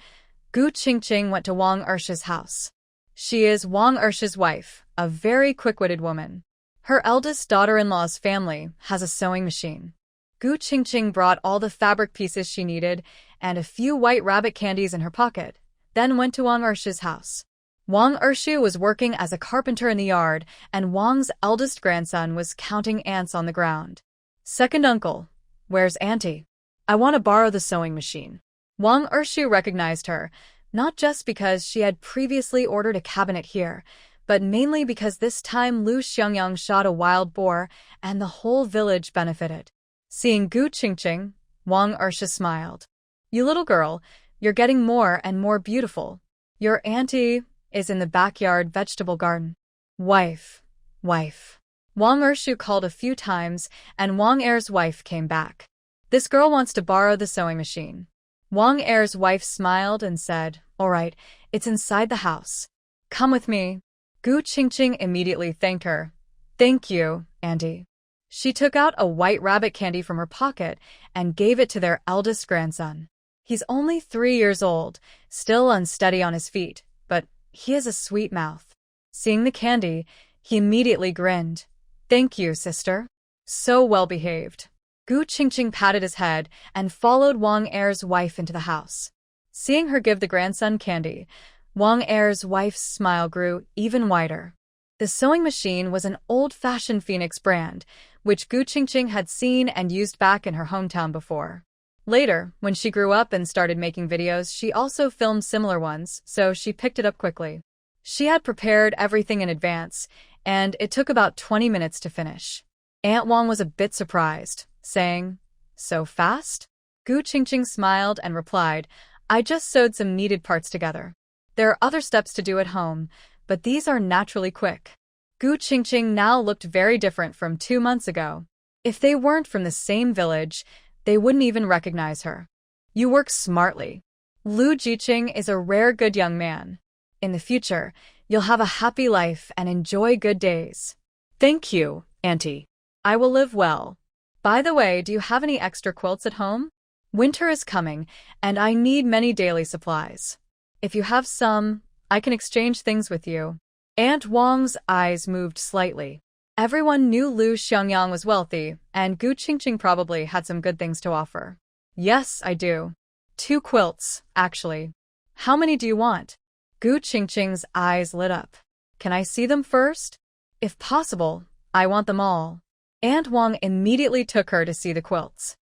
Gu Qingqing went to Wang Ershu's house. She is Wang Ershu's wife, a very quick-witted woman. Her eldest daughter-in-law's family has a sewing machine. Gu Qingqing brought all the fabric pieces she needed and a few white rabbit candies in her pocket, then went to Wang Ershu's house. Wang Ershu was working as a carpenter in the yard, and Wang's eldest grandson was counting ants on the ground. Second uncle, where's Auntie? I want to borrow the sewing machine. Wang Ershu recognized her, not just because she had previously ordered a cabinet here, but mainly because this time Lu Xiangyang shot a wild boar and the whole village benefited. Seeing Gu Qingqing, Wang Ershu smiled. You little girl, you're getting more and more beautiful. Your auntie is in the backyard vegetable garden. Wife. Wang Ershu called a few times and Wang Er's wife came back. This girl wants to borrow the sewing machine. Wang Er's wife smiled and said, all right, it's inside the house. Come with me. Gu Qingqing immediately thanked her. Thank you, Auntie. She took out a white rabbit candy from her pocket and gave it to their eldest grandson. He's only 3 years old, still unsteady on his feet, but he has a sweet mouth. Seeing the candy, he immediately grinned. Thank you, sister. So well behaved. Gu Qingqing patted his head and followed Wang Er's wife into the house. Seeing her give the grandson candy, Wang Er's wife's smile grew even wider. The sewing machine was an old-fashioned Phoenix brand, which Gu Qingqing had seen and used back in her hometown before. Later, when she grew up and started making videos, she also filmed similar ones, so she picked it up quickly. She had prepared everything in advance, and it took about 20 minutes to finish. Aunt Wang was a bit surprised, saying, so fast? Gu Qingqing smiled and replied, I just sewed some needed parts together. There are other steps to do at home, but these are naturally quick. Gu Qingqing now looked very different from 2 months ago. If they weren't from the same village, they wouldn't even recognize her. You work smartly. Lu Jiqing is a rare good young man. In the future, you'll have a happy life and enjoy good days. Thank you, Auntie. I will live well. By the way, do you have any extra quilts at home? Winter is coming, and I need many daily supplies. If you have some, I can exchange things with you. Aunt Wang's eyes moved slightly. Everyone knew Lu Xiangyang was wealthy, and Gu Qingqing probably had some good things to offer. Yes, I do. 2 quilts, actually. How many do you want? Gu Qingqing's eyes lit up. Can I see them first? If possible, I want them all. Aunt Wang immediately took her to see the quilts.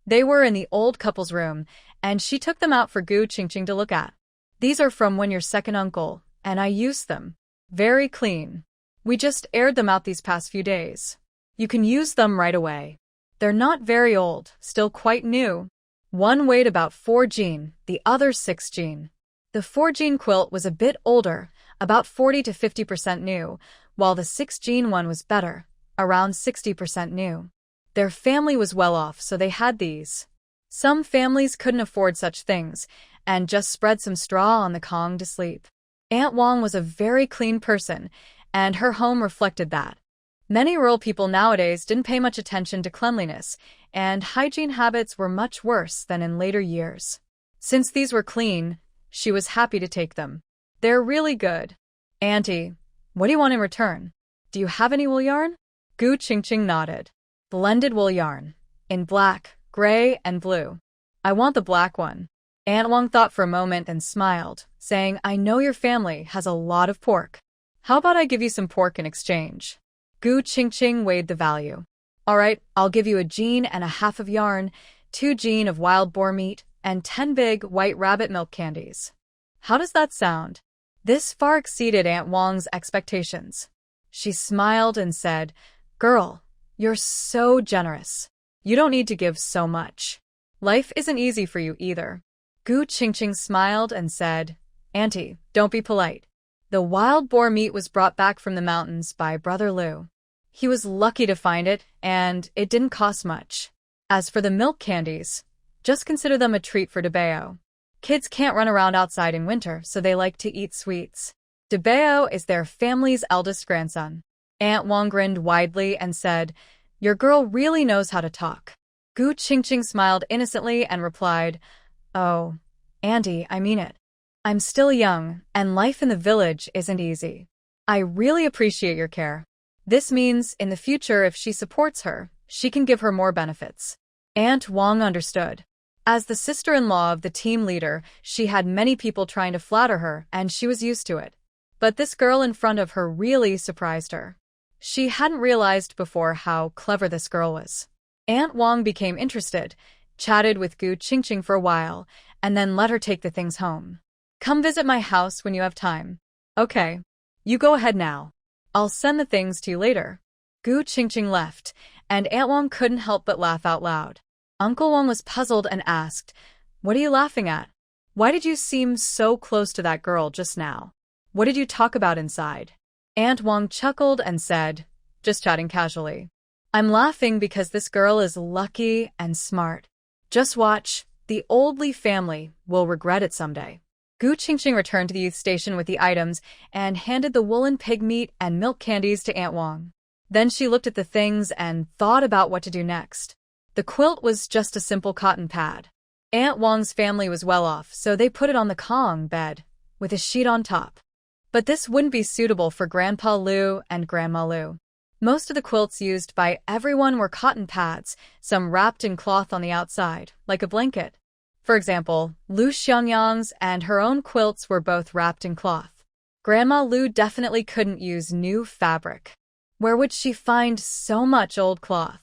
They were in the old couple's room, and she took them out for Gu Qingqing to look at. These are from when your second uncle, and I used them. Very clean. We just aired them out these past few days. You can use them right away. They're not very old, still quite new. One weighed about 4 jin, the other 6 jin. The 4 jin quilt was a bit older, about 40 to 50% new, while the 6 jin one was better, around 60% new. Their family was well off, so they had these. Some families couldn't afford such things, and just spread some straw on the kong to sleep. Aunt Wang was a very clean person, and her home reflected that. Many rural people nowadays didn't pay much attention to cleanliness, and hygiene habits were much worse than in later years. Since these were clean, she was happy to take them. They're really good. Auntie, what do you want in return? Do you have any wool yarn? Gu Qingqing nodded. Blended wool yarn. In black, gray, and blue. I want the black one. Aunt Wang thought for a moment and smiled, saying, I know your family has a lot of pork. How about I give you some pork in exchange? Gu Qingqing weighed the value. All right, I'll give you a jean and a half of yarn, 2 jean of wild boar meat, and 10 big white rabbit milk candies. How does that sound? This far exceeded Aunt Wang's expectations. She smiled and said, "Girl, you're so generous. You don't need to give so much. Life isn't easy for you either." Gu Qingqing smiled and said, "Auntie, don't be polite." The wild boar meat was brought back from the mountains by Brother Liu. He was lucky to find it, and it didn't cost much. As for the milk candies, just consider them a treat for Debeo. Kids can't run around outside in winter, so they like to eat sweets. Debeo is their family's eldest grandson. Aunt Wang grinned widely and said, "Your girl really knows how to talk." Gu Qingqing smiled innocently and replied, "Oh, Auntie, I mean it. I'm still young, and life in the village isn't easy. I really appreciate your care. This means, in the future, if she supports her, she can give her more benefits." Aunt Wang understood. As the sister-in-law of the team leader, she had many people trying to flatter her, and she was used to it. But this girl in front of her really surprised her. She hadn't realized before how clever this girl was. Aunt Wang became interested, chatted with Gu Qingqing for a while, and then let her take the things home. "Come visit my house when you have time." "Okay. You go ahead now. I'll send the things to you later." Gu Qingqing left, and Aunt Wang couldn't help but laugh out loud. Uncle Wang was puzzled and asked, "What are you laughing at? Why did you seem so close to that girl just now? What did you talk about inside?" Aunt Wang chuckled and said, "Just chatting casually. I'm laughing because this girl is lucky and smart. Just watch, the old Li family will regret it someday." Gu Qingqing returned to the youth station with the items and handed the woolen pig meat and milk candies to Aunt Wang. Then she looked at the things and thought about what to do next. The quilt was just a simple cotton pad. Aunt Wang's family was well off, so they put it on the Kong bed, with a sheet on top. But this wouldn't be suitable for Grandpa Liu and Grandma Liu. Most of the quilts used by everyone were cotton pads, some wrapped in cloth on the outside, like a blanket. For example, Lu Xiangyang's and her own quilts were both wrapped in cloth. Grandma Liu definitely couldn't use new fabric. Where would she find so much old cloth?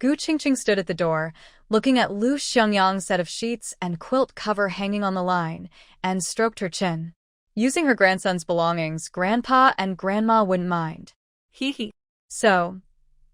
Gu Qingqing stood at the door, looking at Lu Xiangyang's set of sheets and quilt cover hanging on the line, and stroked her chin. Using her grandson's belongings, Grandpa and Grandma wouldn't mind. Hee. So,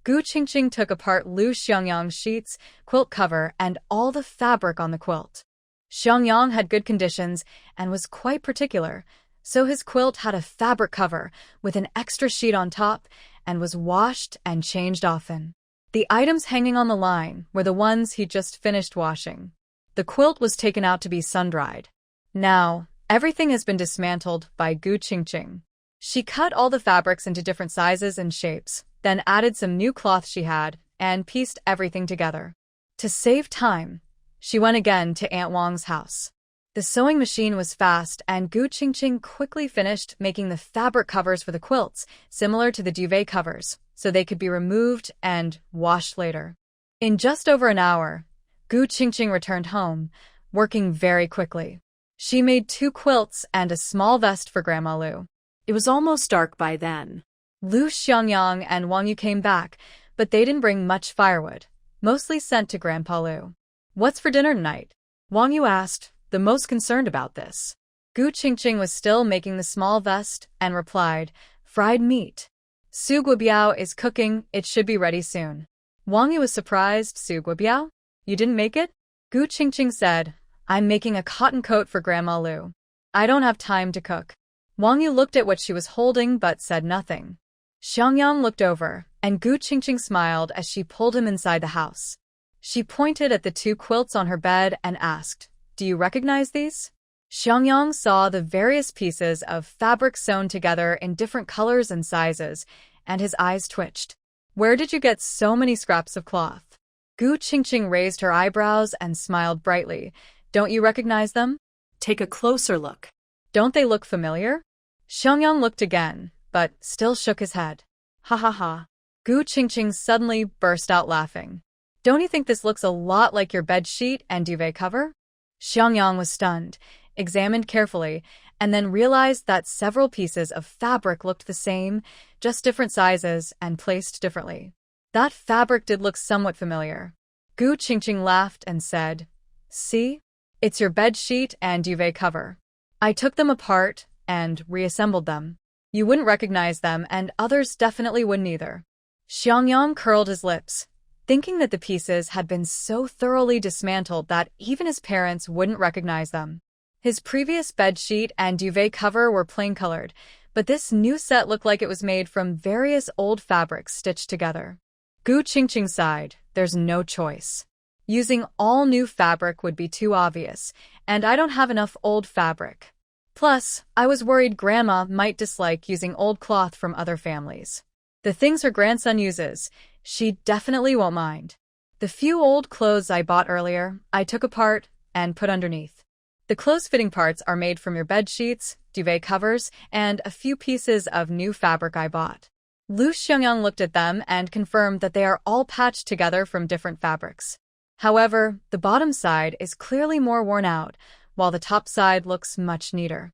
Gu Qingqing took apart Lu Xiangyang's sheets, quilt cover, and all the fabric on the quilt. Xiangyang had good conditions and was quite particular, so his quilt had a fabric cover with an extra sheet on top and was washed and changed often. The items hanging on the line were the ones he just finished washing. The quilt was taken out to be sun-dried. Now, everything has been dismantled by Gu Qingqing. She cut all the fabrics into different sizes and shapes, then added some new cloth she had, and pieced everything together. To save time, she went again to Aunt Wang's house. The sewing machine was fast, and Gu Qingqing quickly finished making the fabric covers for the quilts, similar to the duvet covers, so they could be removed and washed later. In just over an hour, Gu Qingqing returned home, working very quickly. She made 2 quilts and a small vest for Grandma Liu. It was almost dark by then. Lu Xiangyang and Wang Yu came back, but they didn't bring much firewood, mostly sent to Grandpa Liu. "What's for dinner tonight?" Wang Yu asked, the most concerned about this. Gu Qingqing was still making the small vest and replied, "Fried meat. Su Guobiao is cooking, it should be ready soon." Wang Yu was surprised. "Su Guobiao? You didn't make it?" Gu Qingqing said, "I'm making a cotton coat for Grandma Liu. I don't have time to cook." Wang Yu looked at what she was holding but said nothing. Xiangyang looked over, and Gu Qingqing smiled as she pulled him inside the house. She pointed at the 2 quilts on her bed and asked, "Do you recognize these?" Xiangyang saw the various pieces of fabric sewn together in different colors and sizes, and his eyes twitched. "Where did you get so many scraps of cloth?" Gu Qingqing raised her eyebrows and smiled brightly. "Don't you recognize them?" Take a closer look. "Don't they look familiar?" Xiangyang looked again, but still shook his head. "Ha ha ha." Gu Qingqing suddenly burst out laughing. "Don't you think this looks a lot like your bed sheet and duvet cover?" Xiangyang was stunned, examined carefully, and then realized that several pieces of fabric looked the same, just different sizes and placed differently. That fabric did look somewhat familiar. Gu Qingqing laughed and said, "See? It's your bed sheet and duvet cover." I took them apart and reassembled them. You wouldn't recognize them, and others definitely wouldn't either. Xiangyang curled his lips, thinking that the pieces had been so thoroughly dismantled that even his parents wouldn't recognize them. His previous bedsheet and duvet cover were plain-colored, but this new set looked like it was made from various old fabrics stitched together. Gu Qingqing sighed. There's no choice. Using all new fabric would be too obvious, and I don't have enough old fabric. Plus, I was worried Grandma might dislike using old cloth from other families. The things her grandson uses, she definitely won't mind. The few old clothes I bought earlier, I took apart and put underneath. The clothes-fitting parts are made from your bed sheets, duvet covers, and a few pieces of new fabric I bought. Lu Xiangyang looked at them and confirmed that they are all patched together from different fabrics. However, the bottom side is clearly more worn out, while the top side looks much neater.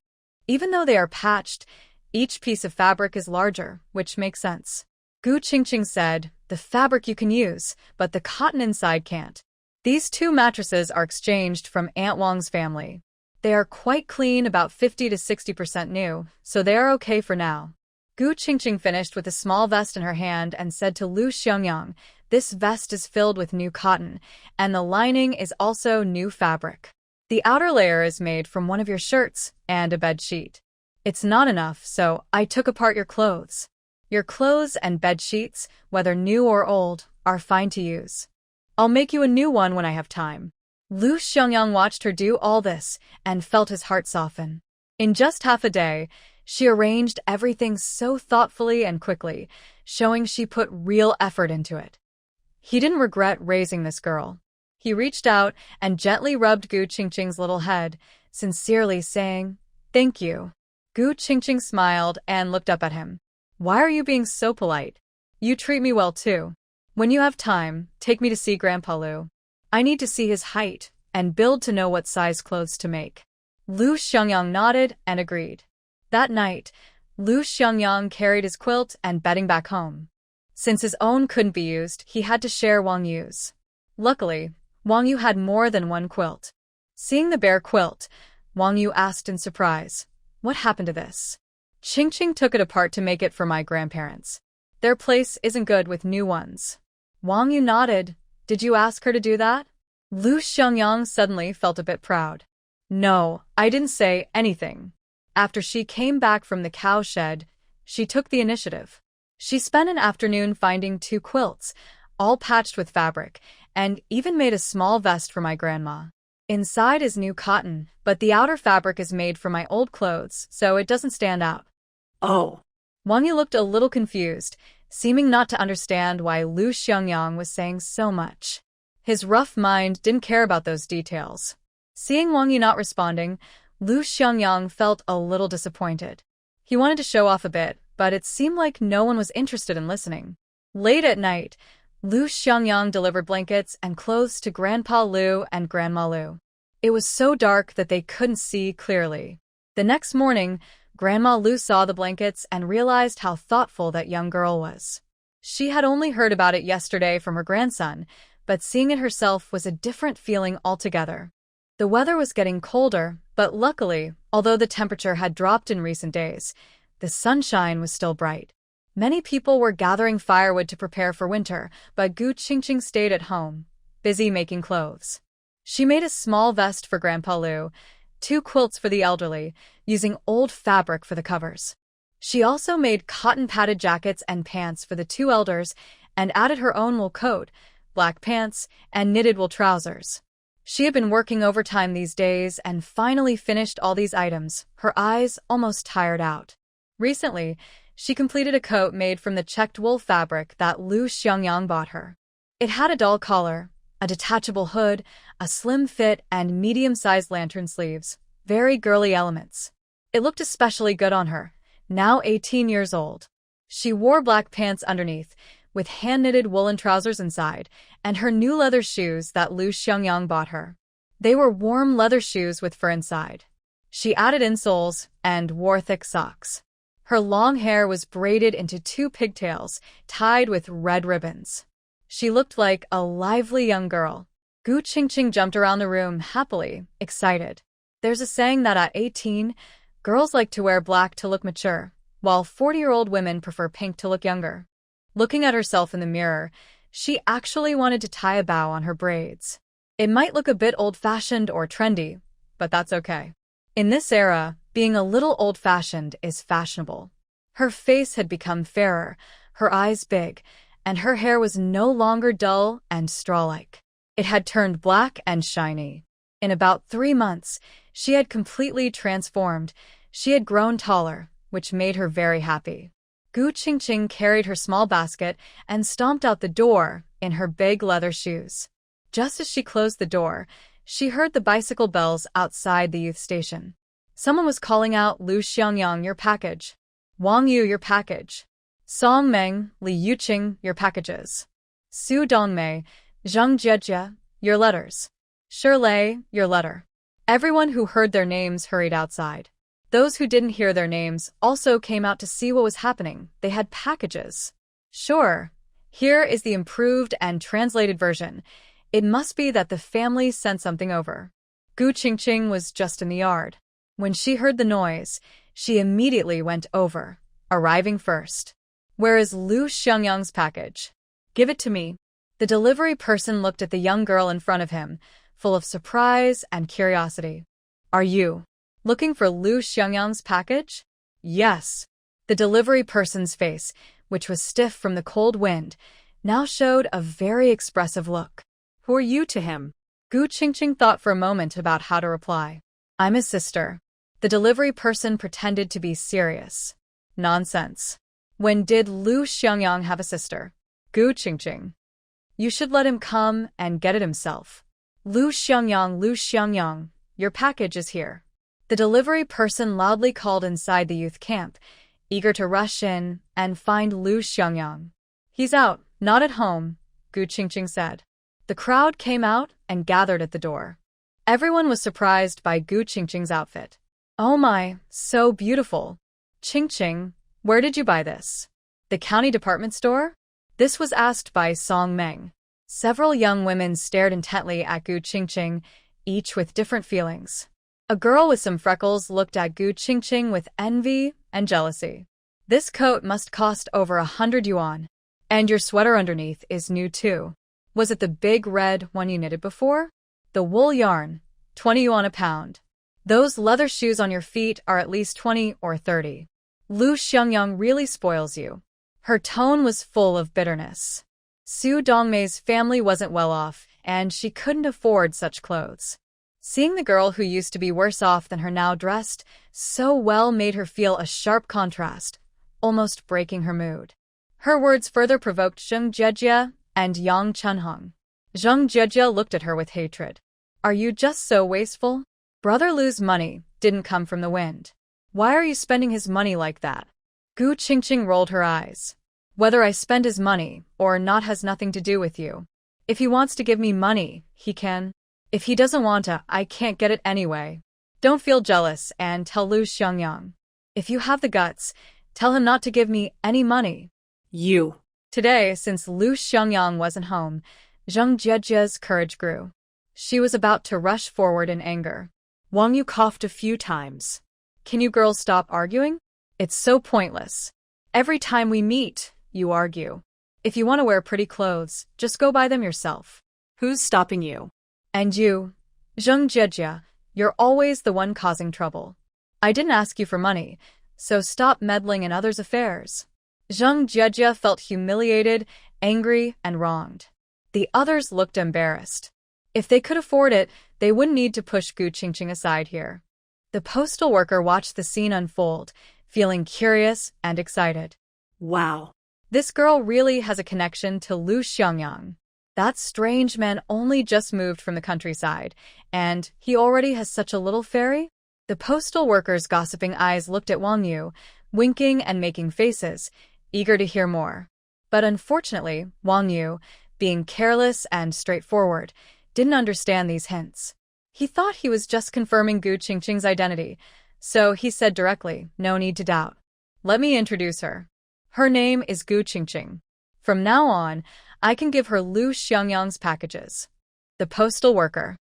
Even though they are patched, each piece of fabric is larger, which makes sense. Gu Qingqing said, the fabric you can use, but the cotton inside can't. These two mattresses are exchanged from Aunt Wang's family. They are quite clean, about 50 to 60% new, so they are okay for now. Gu Qingqing finished with a small vest in her hand and said to Lu Xiangyang, this vest is filled with new cotton, and the lining is also new fabric. The outer layer is made from one of your shirts and a bed sheet. It's not enough, so I took apart your clothes. Your clothes and bed sheets, whether new or old, are fine to use. I'll make you a new one when I have time. Lu Xiangyang watched her do all this and felt his heart soften. In just half a day, she arranged everything so thoughtfully and quickly, showing she put real effort into it. He didn't regret raising this girl. He reached out and gently rubbed Gu Qingqing's little head, sincerely saying, thank you. Gu Qingqing smiled and looked up at him. Why are you being so polite? You treat me well too. When you have time, take me to see Grandpa Lu. I need to see his height and build to know what size clothes to make. Lu Xiangyang nodded and agreed. That night, Lu Xiangyang carried his quilt and bedding back home. Since his own couldn't be used, he had to share Wang Yu's. Luckily, Wang Yu had more than one quilt. Seeing the bare quilt, Wang Yu asked in surprise, what happened to this? Qingqing took it apart to make it for my grandparents. Their place isn't good with new ones. Wang Yu nodded. Did you ask her to do that? Lu Xiangyang suddenly felt a bit proud. No, I didn't say anything. After she came back from the cow shed, she took the initiative. She spent an afternoon finding 2 quilts, all patched with fabric, and even made a small vest for my grandma. Inside is new cotton, but the outer fabric is made from my old clothes, so it doesn't stand out. Oh. Wang Yu looked a little confused, seeming not to understand why Lu Xiangyang was saying so much. His rough mind didn't care about those details. Seeing Wang Yu not responding, Lu Xiangyang felt a little disappointed. He wanted to show off a bit, but it seemed like no one was interested in listening. Late at night, Lu Xiangyang delivered blankets and clothes to Grandpa Lu and Grandma Lu. It was so dark that they couldn't see clearly. The next morning, Grandma Lu saw the blankets and realized how thoughtful that young girl was. She had only heard about it yesterday from her grandson, but seeing it herself was a different feeling altogether. The weather was getting colder, but luckily, although the temperature had dropped in recent days, the sunshine was still bright. Many people were gathering firewood to prepare for winter, but Gu Qingqing stayed at home, busy making clothes. She made a small vest for Grandpa Lu, 2 quilts for the elderly, using old fabric for the covers. She also made cotton-padded jackets and pants for the 2 elders and added her own wool coat, black pants, and knitted wool trousers. She had been working overtime these days and finally finished all these items, her eyes almost tired out. Recently, she completed a coat made from the checked wool fabric that Lu Xiangyang bought her. It had a dull collar, a detachable hood, a slim fit, and medium-sized lantern sleeves, very girly elements. It looked especially good on her, now 18 years old. She wore black pants underneath, with hand-knitted woolen trousers inside, and her new leather shoes that Lu Xiangyang bought her. They were warm leather shoes with fur inside. She added insoles and wore thick socks. Her long hair was braided into 2 pigtails, tied with red ribbons. She looked like a lively young girl. Gu Qingqing jumped around the room happily, excited. There's a saying that at 18, girls like to wear black to look mature, while 40-year-old women prefer pink to look younger. Looking at herself in the mirror, she actually wanted to tie a bow on her braids. It might look a bit old-fashioned or trendy, but that's okay. In this era, being a little old-fashioned is fashionable. Her face had become fairer, her eyes big, and her hair was no longer dull and straw-like. It had turned black and shiny. In about 3 months, she had completely transformed. She had grown taller, which made her very happy. Gu Qingqing carried her small basket and stomped out the door in her big leather shoes. Just as she closed the door, she heard the bicycle bells outside the youth station. Someone was calling out, "Lu Xiangyang, your package. Wang Yu, your package. Song Meng, Li Yuqing, your packages. Su Dongmei, Zhang Jiejie, your letters. Shirlei, your letter." Everyone who heard their names hurried outside. Those who didn't hear their names also came out to see what was happening. They had packages. Sure, here is the improved and translated version. It must be that the family sent something over. Gu Qingqing was just in the yard. When she heard the noise, she immediately went over, arriving first. "Where is Lu Xiangyang's package? Give it to me." The delivery person looked at the young girl in front of him, full of surprise and curiosity. "Are you looking for Lu Xiangyang's package?" "Yes." The delivery person's face, which was stiff from the cold wind, now showed a very expressive look. Who are you to him? Gu Qingqing thought for a moment about how to reply. "I'm his sister." The delivery person pretended to be serious. "Nonsense. When did Lu Xiangyang have a sister?" "Gu Qingqing. You should let him come and get it himself." Lu Xiangyang, your package is here." The delivery person loudly called inside the youth camp, eager to rush in and find Lu Xiangyang. "He's out, not at home," Gu Qingqing said. The crowd came out and gathered at the door. Everyone was surprised by Gu Qingqing's outfit. "Oh my, so beautiful. Qingqing, where did you buy this? The county department store?" This was asked by Song Meng. Several young women stared intently at Gu Qingqing, each with different feelings. A girl with some freckles looked at Gu Qingqing with envy and jealousy. "This coat must cost over 100 yuan. And your sweater underneath is new too. Was it the big red one you knitted before? The wool yarn, 20 yuan a pound. Those leather shoes on your feet are at least 20 or 30. Lu Xiangyang really spoils you." Her tone was full of bitterness. Su Dongmei's family wasn't well off, and she couldn't afford such clothes. Seeing the girl who used to be worse off than her now dressed so well made her feel a sharp contrast, almost breaking her mood. Her words further provoked Zhang Jiejie and Yang Chunhong. Zhang Jiejie looked at her with hatred. "Are you just so wasteful? Brother Lu's money didn't come from the wind. Why are you spending his money like that?" Gu Qingqing rolled her eyes. "Whether I spend his money or not has nothing to do with you. If he wants to give me money, he can. If he doesn't want to, I can't get it anyway. Don't feel jealous and tell Lu Xiangyang. If you have the guts, tell him not to give me any money." You. Today, since Lu Xiangyang wasn't home, Zhang Jiejie's courage grew. She was about to rush forward in anger. Wang Yu coughed a few times. "Can you girls stop arguing? It's so pointless. Every time we meet, you argue. If you want to wear pretty clothes, just go buy them yourself." Who's stopping you? "And you, Zhang Jiejie, you're always the one causing trouble. I didn't ask you for money, so stop meddling in others' affairs." Zhang Jiejie felt humiliated, angry, and wronged. The others looked embarrassed. If they could afford it, they wouldn't need to push Gu Qingqing aside here. The postal worker watched the scene unfold, feeling curious and excited. Wow. This girl really has a connection to Lu Xiangyang. That strange man only just moved from the countryside, and he already has such a little fairy? The postal worker's gossiping eyes looked at Wang Yu, winking and making faces, eager to hear more. But unfortunately, Wang Yu, being careless and straightforward, didn't understand these hints. He thought he was just confirming Gu Qingqing's identity, so he said directly, "No need to doubt. Let me introduce her. Her name is Gu Qingqing. From now on, I can give her Lu Xiangyang's packages." The postal worker.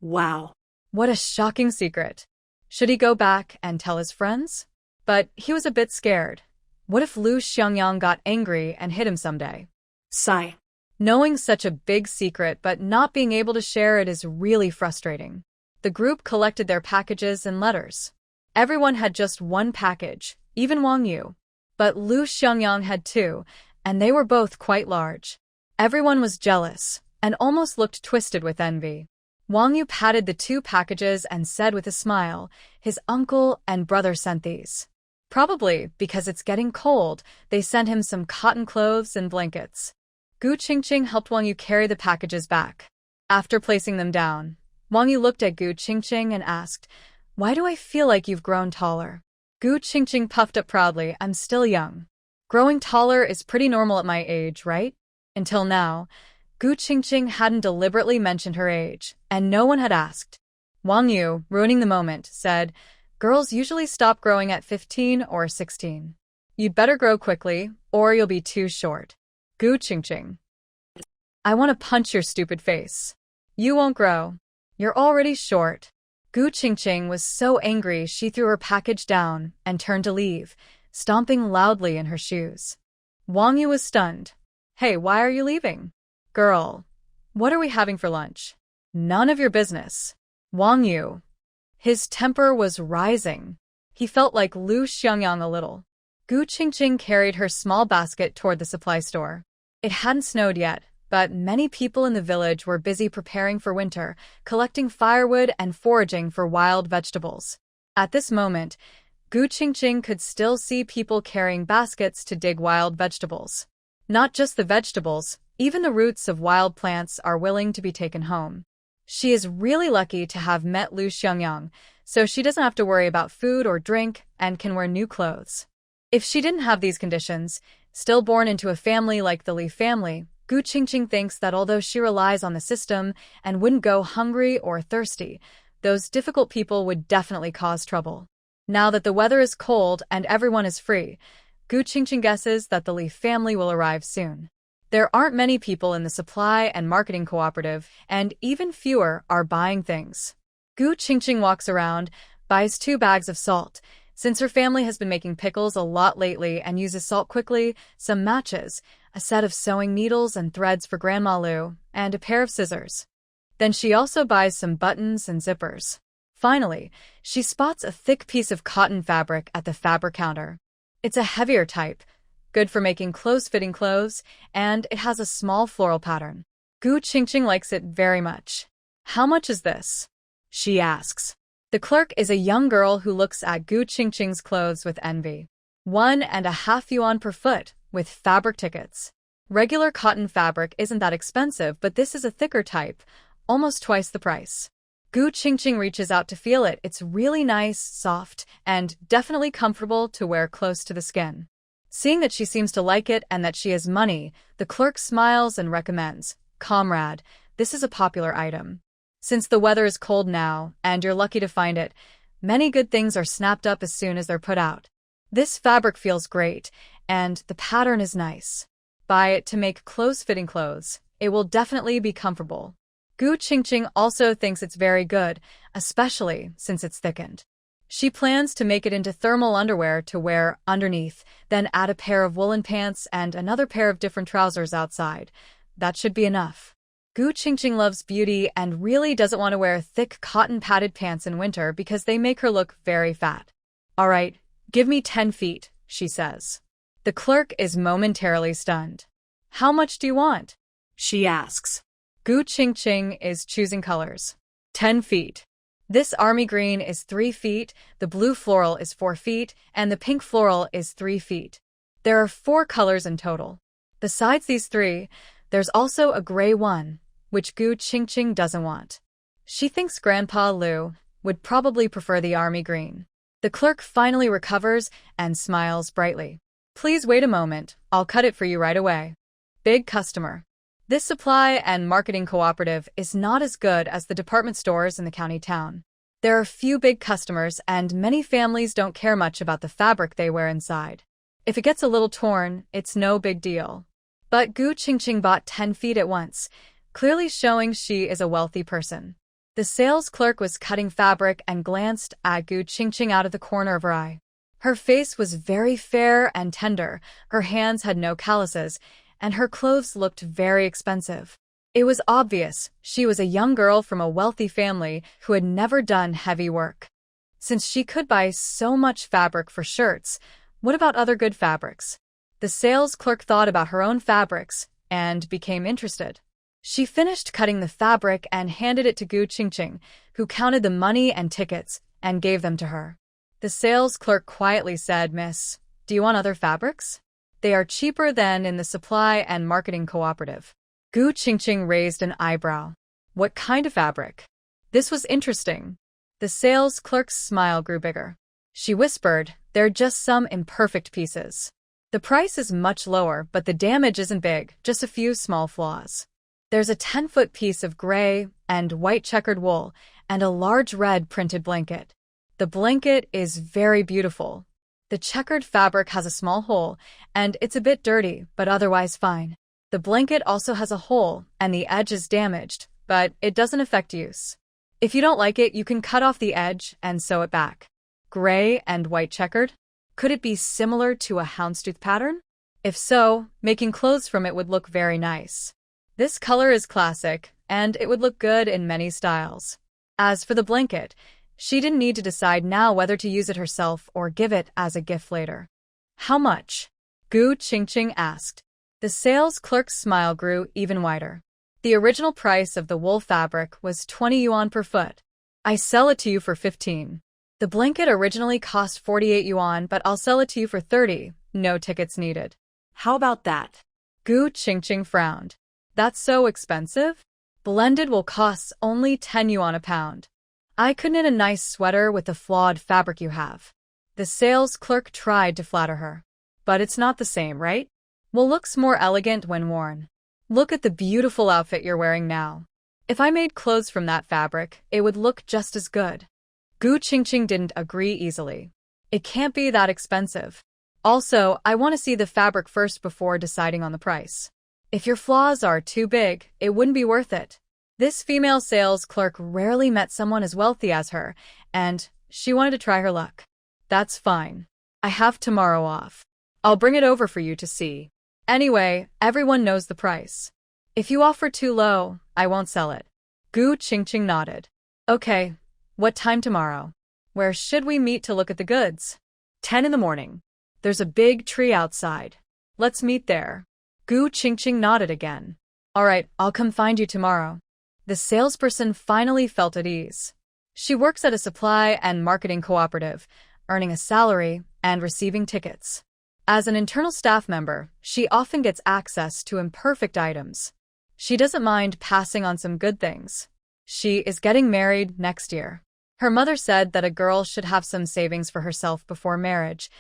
Wow. What a shocking secret. Should he go back and tell his friends? But he was a bit scared. What if Lu Xiangyang got angry and hit him someday? Sigh. Knowing such a big secret but not being able to share it is really frustrating. The group collected their packages and letters. Everyone had just one package, even Wang Yu. But Lu Xiangyang had two, and they were both quite large. Everyone was jealous, and almost looked twisted with envy. Wang Yu patted the two packages and said with a smile, his uncle and brother sent these. Probably because it's getting cold, they sent him some cotton clothes and blankets. Gu Qingqing helped Wang Yu carry the packages back. After placing them down, Wang Yu looked at Gu Qingqing and asked, "Why do I feel like you've grown taller?" Gu Qingqing puffed up proudly, "I'm still young. Growing taller is pretty normal at my age, right?" Until now, Gu Qingqing hadn't deliberately mentioned her age, and no one had asked. Wang Yu, ruining the moment, said, "Girls usually stop growing at 15 or 16. You'd better grow quickly, or you'll be too short." Gu Qingqing. "I want to punch your stupid face. You won't grow. You're already short." Gu Qingqing was so angry she threw her package down and turned to leave, stomping loudly in her shoes. Wang Yu was stunned. "Hey, why are you leaving? Girl, what are we having for lunch?" "None of your business." Wang Yu. His temper was rising. He felt like Lu Xiangyang a little. Gu Qingqing carried her small basket toward the supply store. It hadn't snowed yet, but many people in the village were busy preparing for winter, collecting firewood and foraging for wild vegetables. At this moment, Gu Qingqing could still see people carrying baskets to dig wild vegetables. Not just the vegetables, even the roots of wild plants are willing to be taken home. She is really lucky to have met Lu Xiangyang, so she doesn't have to worry about food or drink and can wear new clothes. If she didn't have these conditions, still born into a family like the Li family, Gu Qingqing thinks that although she relies on the system and wouldn't go hungry or thirsty, those difficult people would definitely cause trouble. Now that the weather is cold and everyone is free, Gu Qingqing guesses that the Li family will arrive soon. There aren't many people in the supply and marketing cooperative, and even fewer are buying things. Gu Qingqing walks around, buys 2 bags of salt, since her family has been making pickles a lot lately and uses salt quickly, some matches, a set of sewing needles and threads for Grandma Lu, and a pair of scissors. Then she also buys some buttons and zippers. Finally, she spots a thick piece of cotton fabric at the fabric counter. It's a heavier type, good for making close-fitting clothes, and it has a small floral pattern. Gu Qingqing likes it very much. "How much is this?" she asks. The clerk is a young girl who looks at Gu Qingqing's clothes with envy. 1.5 yuan per foot, with fabric tickets. Regular cotton fabric isn't that expensive, but this is a thicker type, almost twice the price. Gu Qingqing reaches out to feel it. It's really nice, soft, and definitely comfortable to wear close to the skin. Seeing that she seems to like it and that she has money, the clerk smiles and recommends, "Comrade, this is a popular item. Since the weather is cold now, and you're lucky to find it, many good things are snapped up as soon as they're put out. This fabric feels great, and the pattern is nice. Buy it to make close-fitting clothes. It will definitely be comfortable." Gu Qingqing also thinks it's very good, especially since it's thickened. She plans to make it into thermal underwear to wear underneath, then add a pair of woolen pants and another pair of different trousers outside. That should be enough. Gu Qingqing loves beauty and really doesn't want to wear thick cotton-padded pants in winter because they make her look very fat. "All right, give me 10 feet, she says. The clerk is momentarily stunned. "How much do you want?" she asks. Gu Qingqing is choosing colors. 10 feet. This army green is 3 feet, the blue floral is 4 feet, and the pink floral is 3 feet. There are 4 colors in total. Besides these 3, there's also a gray one, which Gu Qingqing doesn't want. She thinks Grandpa Lu would probably prefer the army green. The clerk finally recovers and smiles brightly. "Please wait a moment, I'll cut it for you right away." Big customer. This supply and marketing cooperative is not as good as the department stores in the county town. There are few big customers and many families don't care much about the fabric they wear inside. If it gets a little torn, it's no big deal. But Gu Qingqing bought 10 feet at once, clearly showing she is a wealthy person. The sales clerk was cutting fabric and glanced at Gu Qingqing out of the corner of her eye. Her face was very fair and tender, her hands had no calluses, and her clothes looked very expensive. It was obvious she was a young girl from a wealthy family who had never done heavy work. Since she could buy so much fabric for shirts, what about other good fabrics? The sales clerk thought about her own fabrics and became interested. She finished cutting the fabric and handed it to Gu Qingqing, who counted the money and tickets and gave them to her. The sales clerk quietly said, "Miss, do you want other fabrics? They are cheaper than in the supply and marketing cooperative." Gu Qingqing raised an eyebrow. What kind of fabric? This was interesting. The sales clerk's smile grew bigger. She whispered, "They're just some imperfect pieces. The price is much lower, but the damage isn't big, just a few small flaws. There's a 10-foot piece of gray and white checkered wool and a large red printed blanket. The blanket is very beautiful. The checkered fabric has a small hole, and it's a bit dirty, but otherwise fine. The blanket also has a hole, and the edge is damaged, but it doesn't affect use. If you don't like it, you can cut off the edge and sew it back." Gray and white checkered? Could it be similar to a houndstooth pattern? If so, making clothes from it would look very nice. This color is classic, and it would look good in many styles. As for the blanket, she didn't need to decide now whether to use it herself or give it as a gift later. "How much?" Gu Qingqing asked. The sales clerk's smile grew even wider. "The original price of the wool fabric was 20 yuan per foot. I sell it to you for 15. The blanket originally cost 48 yuan, but I'll sell it to you for 30, no tickets needed." How about that? Gu Qingqing frowned. "That's so expensive? Blended wool costs only 10 yuan a pound. I could knit a nice sweater with the flawed fabric you have." The sales clerk tried to flatter her. "But it's not the same, right? Wool looks more elegant when worn. Look at the beautiful outfit you're wearing now. If I made clothes from that fabric, it would look just as good." Gu Qingqing didn't agree easily. "It can't be that expensive. Also, I want to see the fabric first before deciding on the price. If your flaws are too big, it wouldn't be worth it." This female sales clerk rarely met someone as wealthy as her, and she wanted to try her luck. "That's fine. I have tomorrow off. I'll bring it over for you to see. Anyway, everyone knows the price. If you offer too low, I won't sell it." Gu Qingqing nodded. "Okay, what time tomorrow? Where should we meet to look at the goods?" 10 in the morning. There's a big tree outside. Let's meet there." Gu Qingqing nodded again. "All right, I'll come find you tomorrow." The salesperson finally felt at ease. She works at a supply and marketing cooperative, earning a salary and receiving tickets. As an internal staff member, she often gets access to imperfect items. She doesn't mind passing on some good things. She is getting married next year. Her mother said that a girl should have some savings for herself before marriage,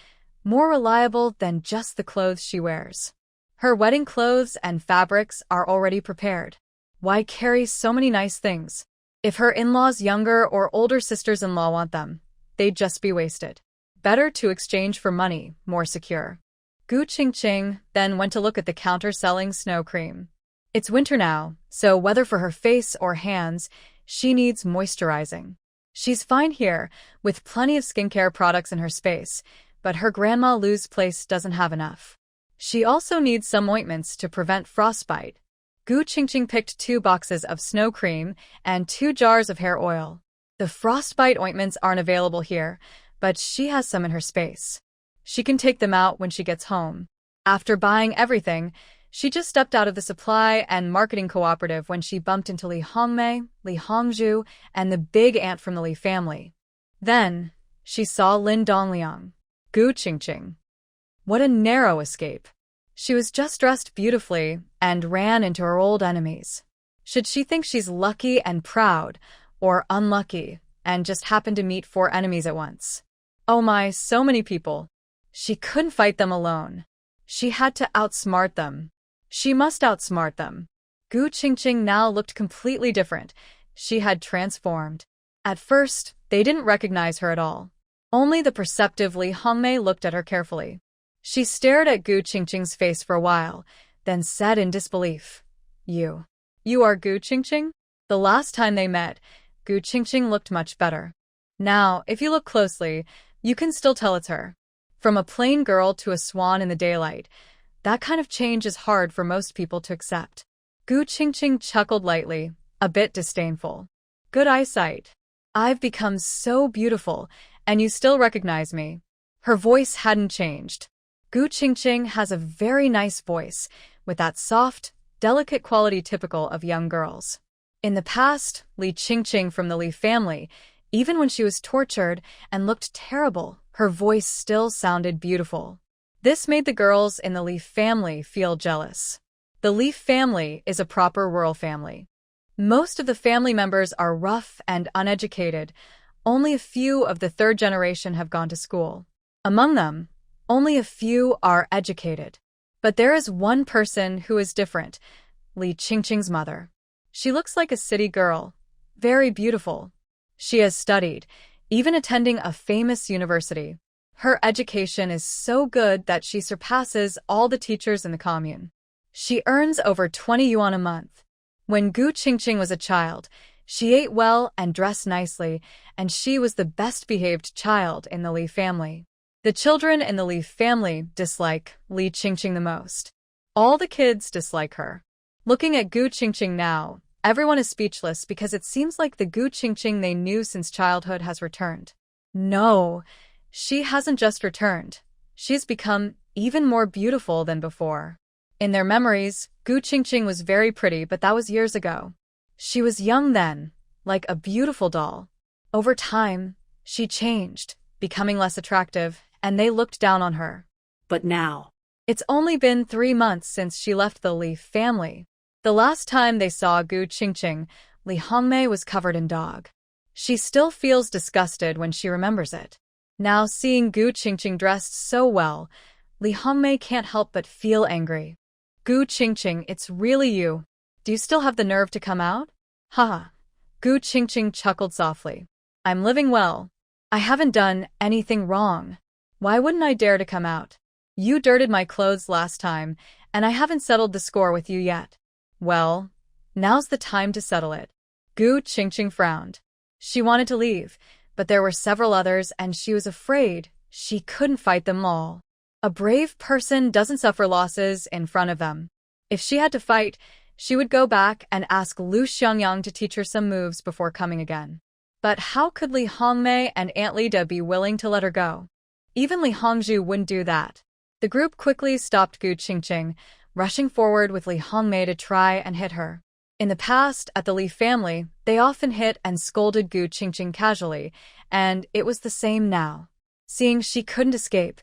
more reliable than just the clothes she wears. Her wedding clothes and fabrics are already prepared. Why carry so many nice things? If her in-laws' younger or older sisters-in-law want them, they'd just be wasted. Better to exchange for money, more secure. Gu Qingqing then went to look at the counter selling snow cream. It's winter now, so whether for her face or hands, she needs moisturizing. She's fine here, with plenty of skincare products in her space, but her Grandma Lu's place doesn't have enough. She also needs some ointments to prevent frostbite. Gu Qingqing picked 2 boxes of snow cream and 2 jars of hair oil. The frostbite ointments aren't available here, but she has some in her space. She can take them out when she gets home. After buying everything, she just stepped out of the supply and marketing cooperative when she bumped into Li Hongmei, Li Hongzhu, and the big aunt from the Li family. Then, she saw Lin Dongliang. Gu Qingqing. What a narrow escape. She was just dressed beautifully and ran into her old enemies. Should she think she's lucky and proud, or unlucky, and just happen to meet 4 enemies at once? Oh my, so many people. She couldn't fight them alone. She had to outsmart them. She must outsmart them. Gu Qingqing now looked completely different. She had transformed. At first, they didn't recognize her at all. Only the perceptive Li Hongmei looked at her carefully. She stared at Gu Qingqing's face for a while, then said in disbelief, You are Gu Qingqing?" The last time they met, Gu Qingqing looked much better. Now, if you look closely, you can still tell it's her. From a plain girl to a swan in the daylight, that kind of change is hard for most people to accept. Gu Qingqing chuckled lightly, a bit disdainful. Good eyesight. I've become so beautiful, and you still recognize me. Her voice hadn't changed. Gu Qingqing has a very nice voice, with that soft, delicate quality typical of young girls. In the past, Li Qingqing from the Li family, even when she was tortured and looked terrible, her voice still sounded beautiful. This made the girls in the Li family feel jealous. The Li family is a proper royal family. Most of the family members are rough and uneducated. Only a few of the third generation have gone to school. Among them, only a few are educated. But there is one person who is different, Li Qingqing's mother. She looks like a city girl, very beautiful. She has studied, even attending a famous university. Her education is so good that she surpasses all the teachers in the commune. She earns over 20 yuan a month. When Gu Qingqing was a child, she ate well and dressed nicely, and she was the best-behaved child in the Li family. The children in the Li family dislike Li Qingqing the most. All the kids dislike her. Looking at Gu Qingqing now, everyone is speechless because it seems like the Gu Qingqing they knew since childhood has returned. No, she hasn't just returned. She's become even more beautiful than before. In their memories, Gu Qingqing was very pretty, but that was years ago. She was young then, like a beautiful doll. Over time, she changed, becoming less attractive, and they looked down on her. But now, it's only been 3 months since she left the Li family. The last time they saw Gu Qingqing, Li Hongmei was covered in dog. She still feels disgusted when she remembers it. Now seeing Gu Qingqing dressed so well, Li Hongmei can't help but feel angry. Gu Qingqing, it's really you. Do you still have the nerve to come out? Haha. Gu Qingqing chuckled softly. I'm living well. I haven't done anything wrong. Why wouldn't I dare to come out? You dirted my clothes last time, and I haven't settled the score with you yet. Well, now's the time to settle it. Gu Qingqing frowned. She wanted to leave, but there were several others and she was afraid she couldn't fight them all. A brave person doesn't suffer losses in front of them. If she had to fight, she would go back and ask Lu Xiangyang to teach her some moves before coming again. But how could Li Hongmei and Aunt Lida be willing to let her go? Even Li Hongzhu wouldn't do that. The group quickly stopped Gu Qingqing, rushing forward with Li Hongmei to try and hit her. In the past, at the Li family, they often hit and scolded Gu Qingqing casually, and it was the same now. Seeing she couldn't escape,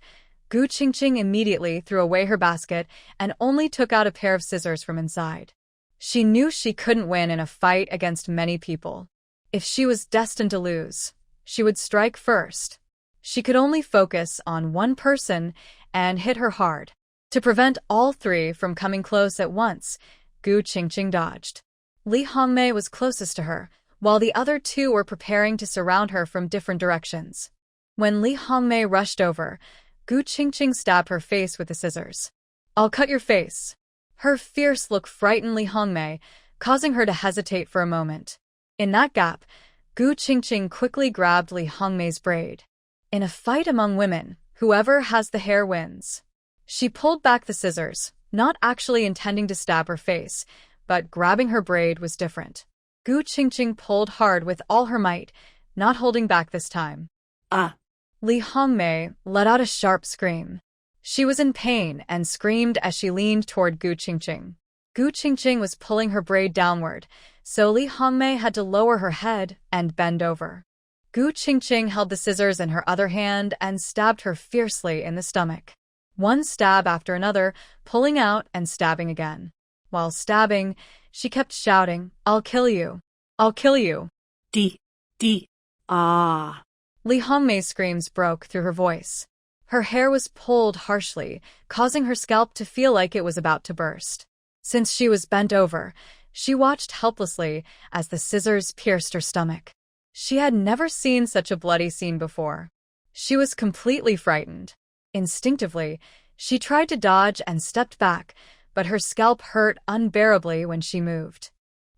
Gu Qingqing immediately threw away her basket and only took out a pair of scissors from inside. She knew she couldn't win in a fight against many people. If she was destined to lose, she would strike first. She could only focus on one person and hit her hard. To prevent all three from coming close at once, Gu Qingqing dodged. Li Hongmei was closest to her, while the other two were preparing to surround her from different directions. When Li Hongmei rushed over, Gu Qingqing stabbed her face with the scissors. I'll cut your face. Her fierce look frightened Li Hongmei, causing her to hesitate for a moment. In that gap, Gu Qingqing quickly grabbed Li Hongmei's braid. In a fight among women, whoever has the hair wins. She pulled back the scissors, not actually intending to stab her face, but grabbing her braid was different. Gu Qingqing pulled hard with all her might, not holding back this time. Ah! Li Hongmei let out a sharp scream. She was in pain and screamed as she leaned toward Gu Qingqing. Gu Qingqing was pulling her braid downward, so Li Hongmei had to lower her head and bend over. Gu Qingqing held the scissors in her other hand and stabbed her fiercely in the stomach. One stab after another, pulling out and stabbing again. While stabbing, she kept shouting, I'll kill you. I'll kill you. Ah. Li Hongmei's screams broke through her voice. Her hair was pulled harshly, causing her scalp to feel like it was about to burst. Since she was bent over, she watched helplessly as the scissors pierced her stomach. She had never seen such a bloody scene before. She was completely frightened. Instinctively, she tried to dodge and stepped back, but her scalp hurt unbearably when she moved.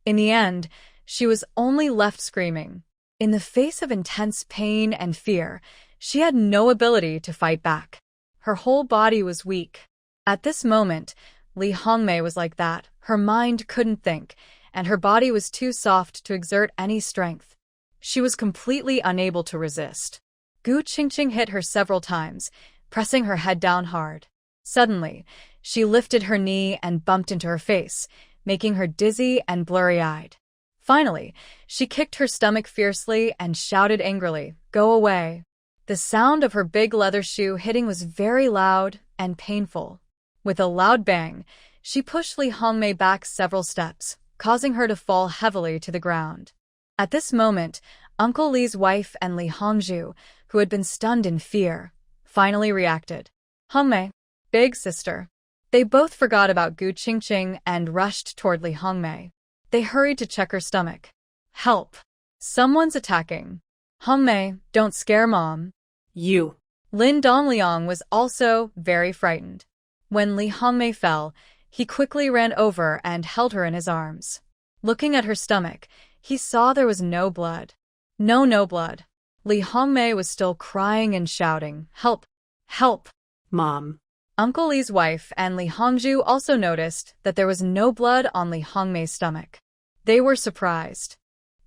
In the end, She was only left screaming. In the face of intense pain and fear, she had no ability to fight back. Her whole body was weak. At this moment, Li Hongmei was like that. Her mind couldn't think, and her body was too soft to exert any strength. She was completely unable to resist. Gu Qingqing hit her several times, pressing her head down hard. Suddenly, she lifted her knee and bumped into her face, making her dizzy and blurry-eyed. Finally, she kicked her stomach fiercely and shouted angrily, "Go away." The sound of her big leather shoe hitting was very loud and painful. With a loud bang, she pushed Li Hongmei back several steps, causing her to fall heavily to the ground. At this moment, Uncle Li's wife and Li Hongzhu, who had been stunned in fear, finally reacted. "Hongmei, big sister." They both forgot about Gu Qingqing and rushed toward Li Hongmei. They hurried to check her stomach. "Help! Someone's attacking." "Hongmei, don't scare Mom." You. Lin Dongliang was also very frightened. When Li Hongmei fell, he quickly ran over and held her in his arms. Looking at her stomach, he saw there was no blood. No blood. Li Hongmei was still crying and shouting, "Help! Help!" Mom. Uncle Li's wife and Li Hongzhu also noticed that there was no blood on Li Hongmei's stomach. They were surprised.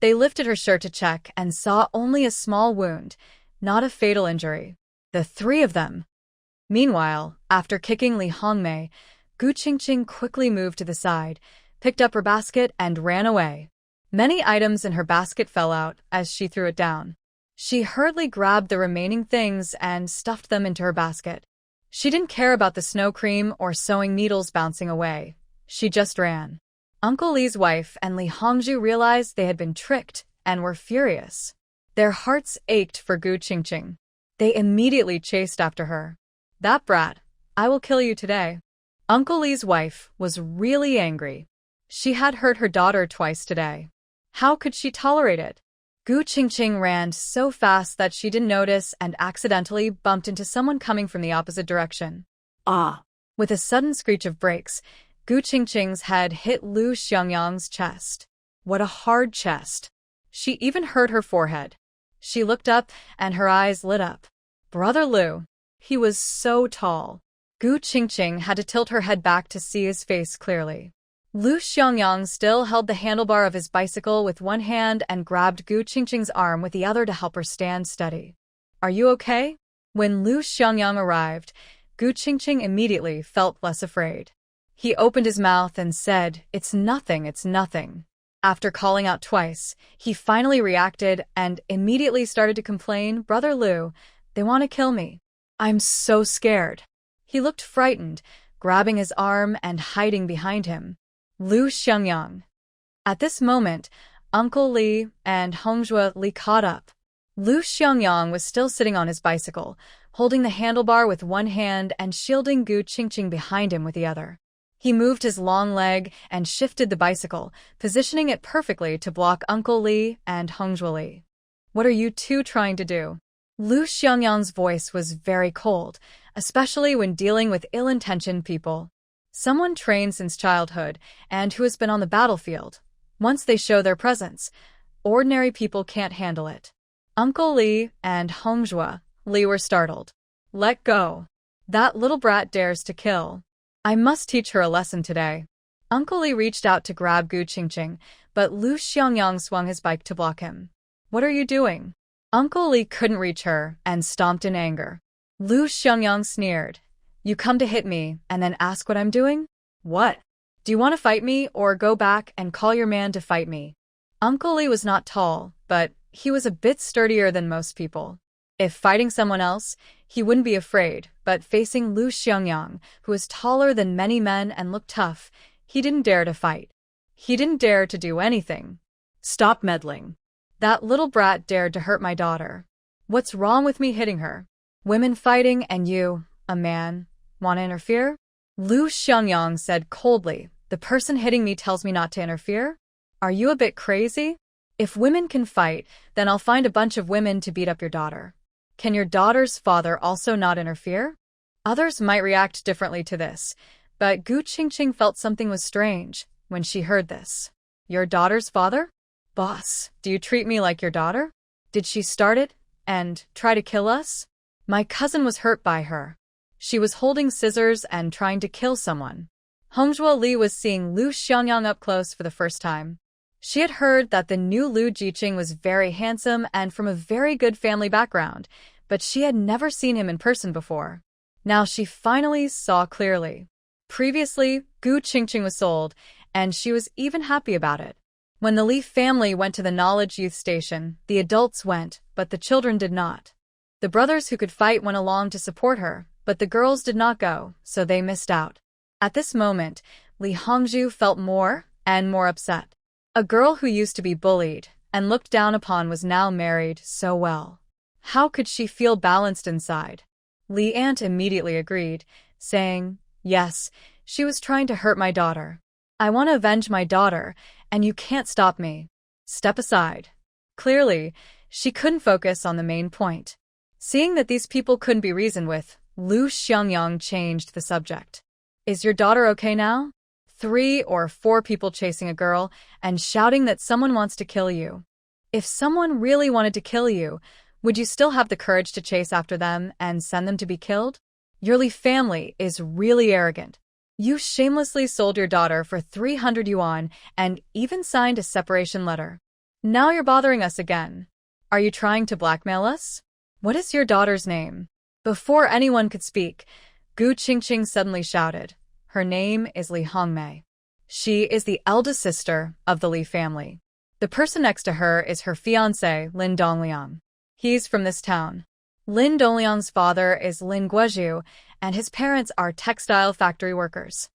They lifted her shirt to check and saw only a small wound, not a fatal injury. The three of them. Meanwhile, after kicking Li Hongmei, Gu Qingqing quickly moved to the side, picked up her basket and ran away. Many items in her basket fell out as she threw it down. She hurriedly grabbed the remaining things and stuffed them into her basket. She didn't care about the snow cream or sewing needles bouncing away. She just ran. Uncle Li's wife and Li Hongzhu realized they had been tricked and were furious. Their hearts ached for Gu Qingqing. They immediately chased after her. "That brat, I will kill you today." Uncle Li's wife was really angry. She had hurt her daughter twice today. How could she tolerate it? Gu Qingqing ran so fast that she didn't notice and accidentally bumped into someone coming from the opposite direction. Ah. With a sudden screech of brakes, Gu Qingqing's head hit Lu Xiangyang's chest. What a hard chest. She even hurt her forehead. She looked up and her eyes lit up. Brother Lu. He was so tall. Gu Qingqing had to tilt her head back to see his face clearly. Lu Xiangyang still held the handlebar of his bicycle with one hand and grabbed Gu Qingqing's arm with the other to help her stand steady. "Are you okay?" When Lu Xiangyang arrived, Gu Qingqing immediately felt less afraid. He opened his mouth and said, it's nothing." After calling out twice, he finally reacted and immediately started to complain, "Brother Lu, they want to kill me. I'm so scared." He looked frightened, grabbing his arm and hiding behind him. Lu Xiangyang. At this moment, Uncle Li and Hongzhu Li caught up. Lu Xiangyang was still sitting on his bicycle, holding the handlebar with one hand and shielding Gu Qingqing behind him with the other. He moved his long leg and shifted the bicycle, positioning it perfectly to block Uncle Li and Hongzhu Li. "What are you two trying to do?" Lu Xiangyang's voice was very cold, especially when dealing with ill-intentioned people. Someone trained since childhood and who has been on the battlefield. Once they show their presence, ordinary people can't handle it. Uncle Li and Hongzhu Li were startled. "Let go. That little brat dares to kill. I must teach her a lesson today." Uncle Li reached out to grab Gu Qingqing, but Lu Xiangyang swung his bike to block him. "What are you doing?" Uncle Li couldn't reach her and stomped in anger. Lu Xiangyang sneered. "You come to hit me and then ask what I'm doing? What? Do you want to fight me or go back and call your man to fight me?" Uncle Li was not tall, but he was a bit sturdier than most people. If fighting someone else, he wouldn't be afraid, but facing Lu Xiangyang, who was taller than many men and looked tough, he didn't dare to fight. He didn't dare to do anything. "Stop meddling. That little brat dared to hurt my daughter. What's wrong with me hitting her? Women fighting and you, a man, want to interfere?" Lu Xiangyang said coldly, "The person hitting me tells me not to interfere? Are you a bit crazy? If women can fight, then I'll find a bunch of women to beat up your daughter. Can your daughter's father also not interfere?" Others might react differently to this, but Gu Qingqing felt something was strange when she heard this. "Your daughter's father? Boss, do you treat me like your daughter? Did she start it and try to kill us? My cousin was hurt by her. She was holding scissors and trying to kill someone. Hongzhuo Li was seeing Lu Xiangyang up close for the first time. She had heard that the new Lu Jiqing was very handsome and from a very good family background, but she had never seen him in person before. Now she finally saw clearly. Previously, Gu Qingqing was sold, and she was even happy about it. When the Li family went to the Knowledge Youth Station, the adults went, but the children did not. The brothers who could fight went along to support her, but the girls did not go, so they missed out. At this moment, Li Hongzhu felt more and more upset. A girl who used to be bullied and looked down upon was now married so well. How could she feel balanced inside? Li Aunt immediately agreed, saying, "Yes, she was trying to hurt my daughter. I want to avenge my daughter, and you can't stop me. Step aside." Clearly, she couldn't focus on the main point. Seeing that these people couldn't be reasoned with, Lu Xiangyang changed the subject. "Is your daughter okay now? 3 or 4 people chasing a girl and shouting that someone wants to kill you. If someone really wanted to kill you, would you still have the courage to chase after them and send them to be killed? Your Li family is really arrogant. You shamelessly sold your daughter for 300 yuan and even signed a separation letter. Now you're bothering us again. Are you trying to blackmail us? What is your daughter's name?" Before anyone could speak, Gu Qingqing suddenly shouted. Her name is Li Hongmei. She is the eldest sister of the Li family. The person next to her is her fiancé, Lin Dongliang. He's from this town. Lin Dongliang's father is Lin Guozhu, and his parents are textile factory workers.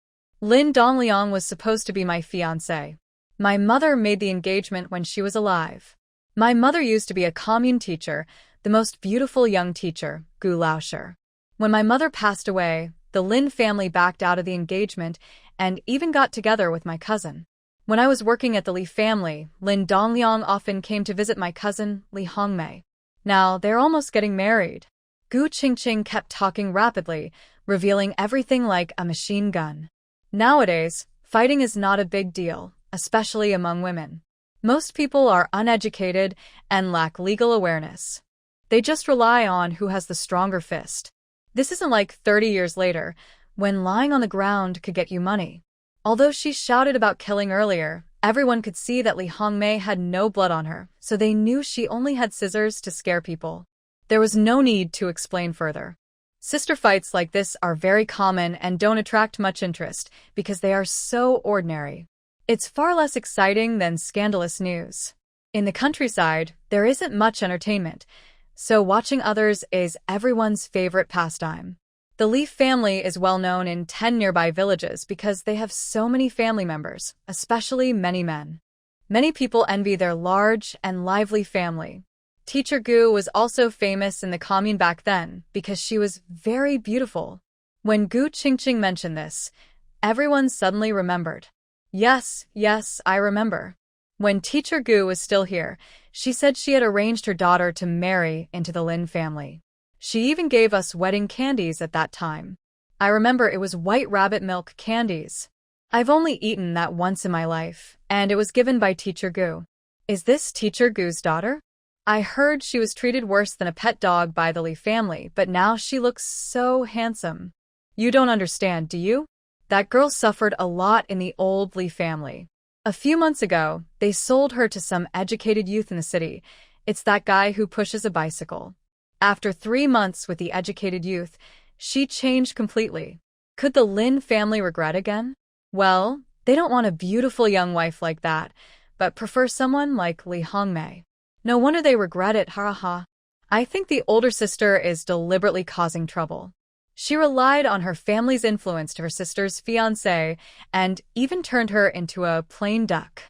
Lin Dongliang was supposed to be my fiancé. My mother made the engagement when she was alive. My mother used to be a commune teacher, the most beautiful young teacher, Gu Laosher. When my mother passed away, the Lin family backed out of the engagement and even got together with my cousin. When I was working at the Li family, Lin Dongliang often came to visit my cousin, Li Hongmei. Now they're almost getting married. Gu Qingqing kept talking rapidly, revealing everything like a machine gun. Nowadays, fighting is not a big deal, especially among women. Most people are uneducated and lack legal awareness. They just rely on who has the stronger fist. This isn't like 30 years later, when lying on the ground could get you money. Although she shouted about killing earlier, everyone could see that Li Hongmei had no blood on her, so they knew she only had scissors to scare people. There was no need to explain further. Sister fights like this are very common and don't attract much interest because they are so ordinary. It's far less exciting than scandalous news. In the countryside, there isn't much entertainment, so watching others is everyone's favorite pastime. The Li family is well known in 10 nearby villages because they have so many family members, especially many men. Many people envy their large and lively family. Teacher Gu was also famous in the commune back then because she was very beautiful. When Gu Qingqing mentioned this, everyone suddenly remembered. Yes, I remember. When Teacher Gu was still here, she said she had arranged her daughter to marry into the Lin family. She even gave us wedding candies at that time. I remember it was white rabbit milk candies. I've only eaten that once in my life, and it was given by Teacher Gu. Is this Teacher Gu's daughter? I heard she was treated worse than a pet dog by the Li family, but now she looks so handsome. You don't understand, do you? That girl suffered a lot in the old Li family. A few months ago, they sold her to some educated youth in the city. It's that guy who pushes a bicycle. After 3 months with the educated youth, she changed completely. Could the Lin family regret again? Well, they don't want a beautiful young wife like that, but prefer someone like Li Hongmei. No wonder they regret it, ha. I think the older sister is deliberately causing trouble. She relied on her family's influence to her sister's fiancé and even turned her into a plain duck.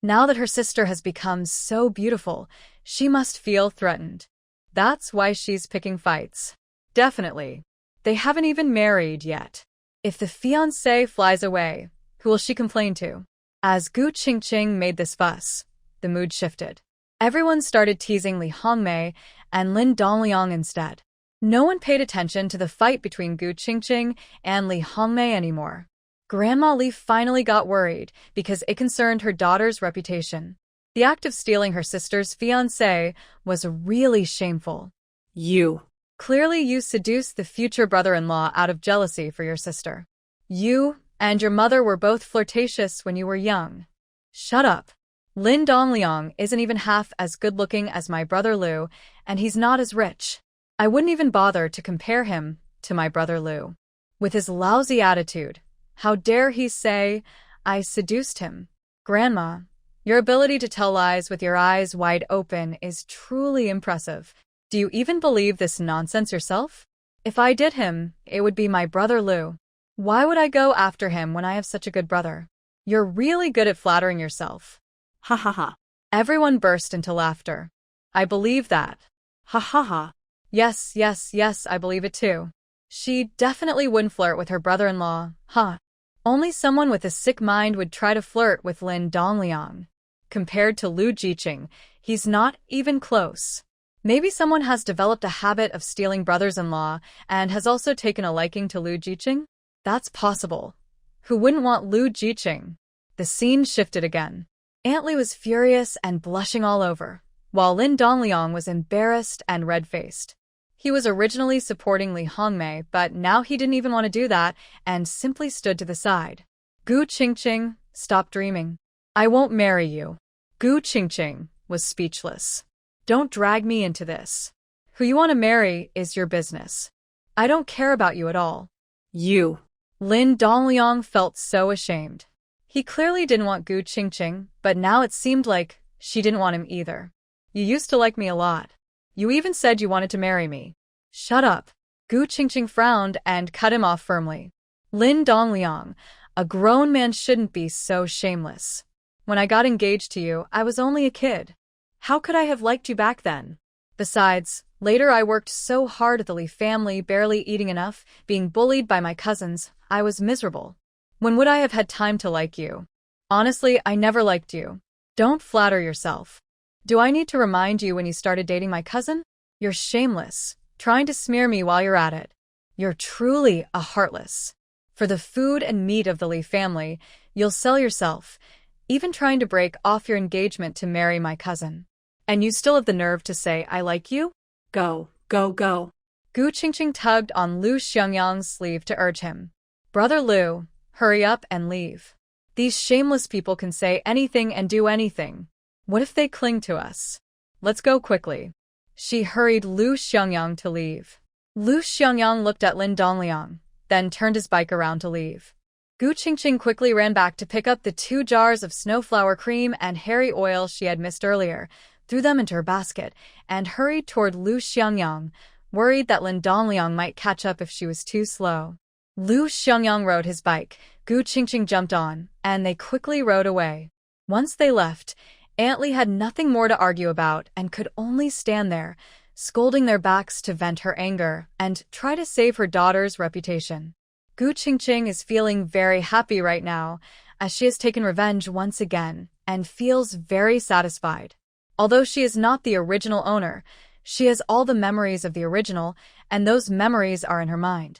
Now that her sister has become so beautiful, she must feel threatened. That's why she's picking fights. Definitely. They haven't even married yet. If the fiancé flies away, who will she complain to? As Gu Qingqing made this fuss, the mood shifted. Everyone started teasing Li Hongmei and Lin Dongliang instead. No one paid attention to the fight between Gu Qingqing and Li Hongmei anymore. Grandma Li finally got worried because it concerned her daughter's reputation. The act of stealing her sister's fiancé was really shameful. You. Clearly you seduced the future brother-in-law out of jealousy for your sister. You and your mother were both flirtatious when you were young. Shut up. Lin Dongliang isn't even half as good-looking as my brother Lu, and he's not as rich. I wouldn't even bother to compare him to my brother Lu. With his lousy attitude, how dare he say, I seduced him? Grandma, your ability to tell lies with your eyes wide open is truly impressive. Do you even believe this nonsense yourself? If I did him, it would be my brother Lu. Why would I go after him when I have such a good brother? You're really good at flattering yourself. Ha ha ha. Everyone burst into laughter. I believe that. Ha ha ha. Yes, yes, yes, I believe it too. She definitely wouldn't flirt with her brother-in-law, huh? Only someone with a sick mind would try to flirt with Lin Dongliang. Compared to Lu Jiqing, he's not even close. Maybe someone has developed a habit of stealing brothers-in-law and has also taken a liking to Lu Jiqing? That's possible. Who wouldn't want Lu Jiqing? The scene shifted again. Aunt Li was furious and blushing all over, while Lin Dongliang was embarrassed and red-faced. He was originally supporting Li Hongmei, but now he didn't even want to do that and simply stood to the side. Gu Qingqing, stop dreaming. I won't marry you. Gu Qingqing was speechless. Don't drag me into this. Who you want to marry is your business. I don't care about you at all. You. Lin Dongliang felt so ashamed. He clearly didn't want Gu Qingqing, but now it seemed like she didn't want him either. You used to like me a lot. You even said you wanted to marry me. Shut up. Gu Qingqing frowned and cut him off firmly. Lin Dongliang, a grown man shouldn't be so shameless. When I got engaged to you, I was only a kid. How could I have liked you back then? Besides, later I worked so hard at the Li family, barely eating enough, being bullied by my cousins. I was miserable. When would I have had time to like you? Honestly, I never liked you. Don't flatter yourself. Do I need to remind you when you started dating my cousin? You're shameless, trying to smear me while you're at it. You're truly a heartless. For the food and meat of the Li family, you'll sell yourself, even trying to break off your engagement to marry my cousin. And you still have the nerve to say, I like you? Go, go, go. Gu Qingqing tugged on Lu Xiangyang's sleeve to urge him. Brother Lu, hurry up and leave. These shameless people can say anything and do anything. What if they cling to us? Let's go quickly. She hurried Lu Xiangyang to leave. Lu Xiangyang looked at Lin Dongliang, then turned his bike around to leave. Gu Qingqing quickly ran back to pick up the 2 jars of snowflower cream and hairy oil she had missed earlier, threw them into her basket, and hurried toward Lu Xiangyang, worried that Lin Dongliang might catch up if she was too slow. Lu Xiangyang rode his bike, Gu Qingqing jumped on, and they quickly rode away. Once they left, Aunt Li had nothing more to argue about and could only stand there, scolding their backs to vent her anger and try to save her daughter's reputation. Gu Qingqing is feeling very happy right now, as she has taken revenge once again and feels very satisfied. Although she is not the original owner, she has all the memories of the original, and those memories are in her mind.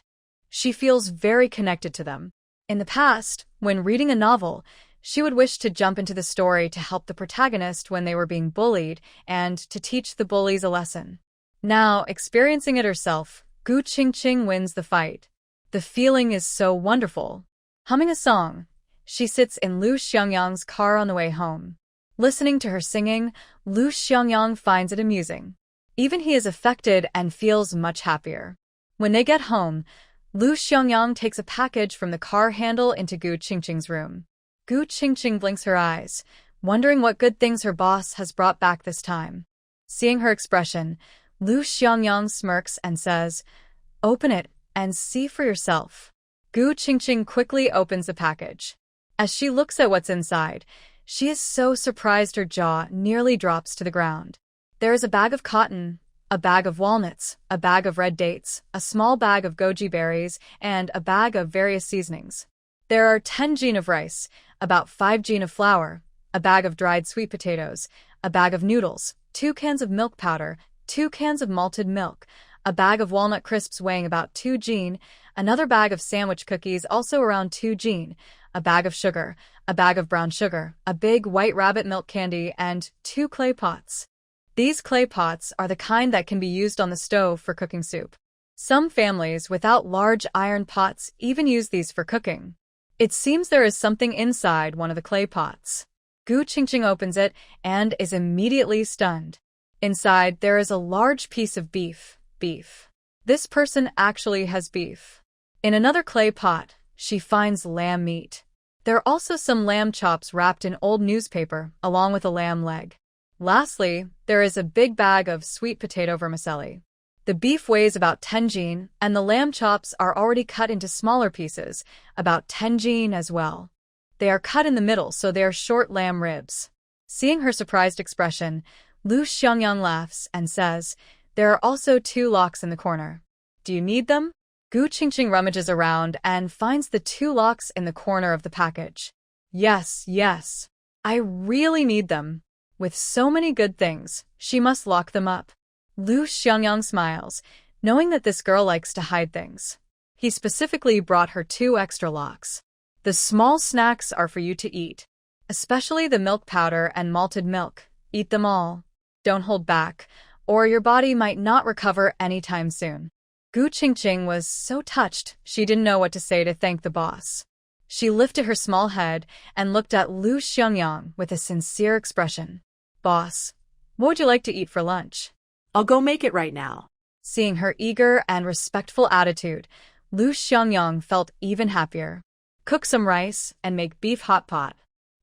She feels very connected to them. In the past, when reading a novel, she would wish to jump into the story to help the protagonist when they were being bullied and to teach the bullies a lesson. Now, experiencing it herself, Gu Qingqing wins the fight. The feeling is so wonderful. Humming a song, she sits in Lu Xiangyang's car on the way home. Listening to her singing, Lu Xiangyang finds it amusing. Even he is affected and feels much happier. When they get home, Lu Xiangyang takes a package from the car handle into Gu Qingqing's room. Gu Qingqing blinks her eyes, wondering what good things her boss has brought back this time. Seeing her expression, Lu Xiangyang smirks and says, "Open it and see for yourself." Gu Qingqing quickly opens the package. As she looks at what's inside, she is so surprised her jaw nearly drops to the ground. There is a bag of cotton, a bag of walnuts, a bag of red dates, a small bag of goji berries, and a bag of various seasonings. There are 10 jin of rice, about 5 jin of flour, a bag of dried sweet potatoes, a bag of noodles, 2 cans of milk powder, 2 cans of malted milk, a bag of walnut crisps weighing about 2 jin, another bag of sandwich cookies also around 2 jin, a bag of sugar, a bag of brown sugar, a big white rabbit milk candy, and 2 clay pots. These clay pots are the kind that can be used on the stove for cooking soup. Some families without large iron pots even use these for cooking. It seems there is something inside one of the clay pots. Gu Qingqing opens it and is immediately stunned. Inside, there is a large piece of beef. This person actually has beef. In another clay pot, she finds lamb meat. There are also some lamb chops wrapped in old newspaper, along with a lamb leg. Lastly, there is a big bag of sweet potato vermicelli. The beef weighs about 10 jin, and the lamb chops are already cut into smaller pieces, about 10 jin as well. They are cut in the middle, so they are short lamb ribs. Seeing her surprised expression, Lu Xiangyang laughs and says, "There are also 2 locks in the corner. Do you need them?" Gu Qingqing rummages around and finds the 2 locks in the corner of the package. Yes. I really need them. With so many good things, she must lock them up. Lu Xiangyang smiles, knowing that this girl likes to hide things. He specifically brought her 2 extra locks. The small snacks are for you to eat, especially the milk powder and malted milk. Eat them all. Don't hold back, or your body might not recover anytime soon. Gu Qingqing was so touched she didn't know what to say to thank the boss. She lifted her small head and looked at Lu Xiangyang with a sincere expression. "Boss, what would you like to eat for lunch?" I'll go make it right now. Seeing her eager and respectful attitude, Lu Xiangyang felt even happier. "Cook some rice and make beef hot pot."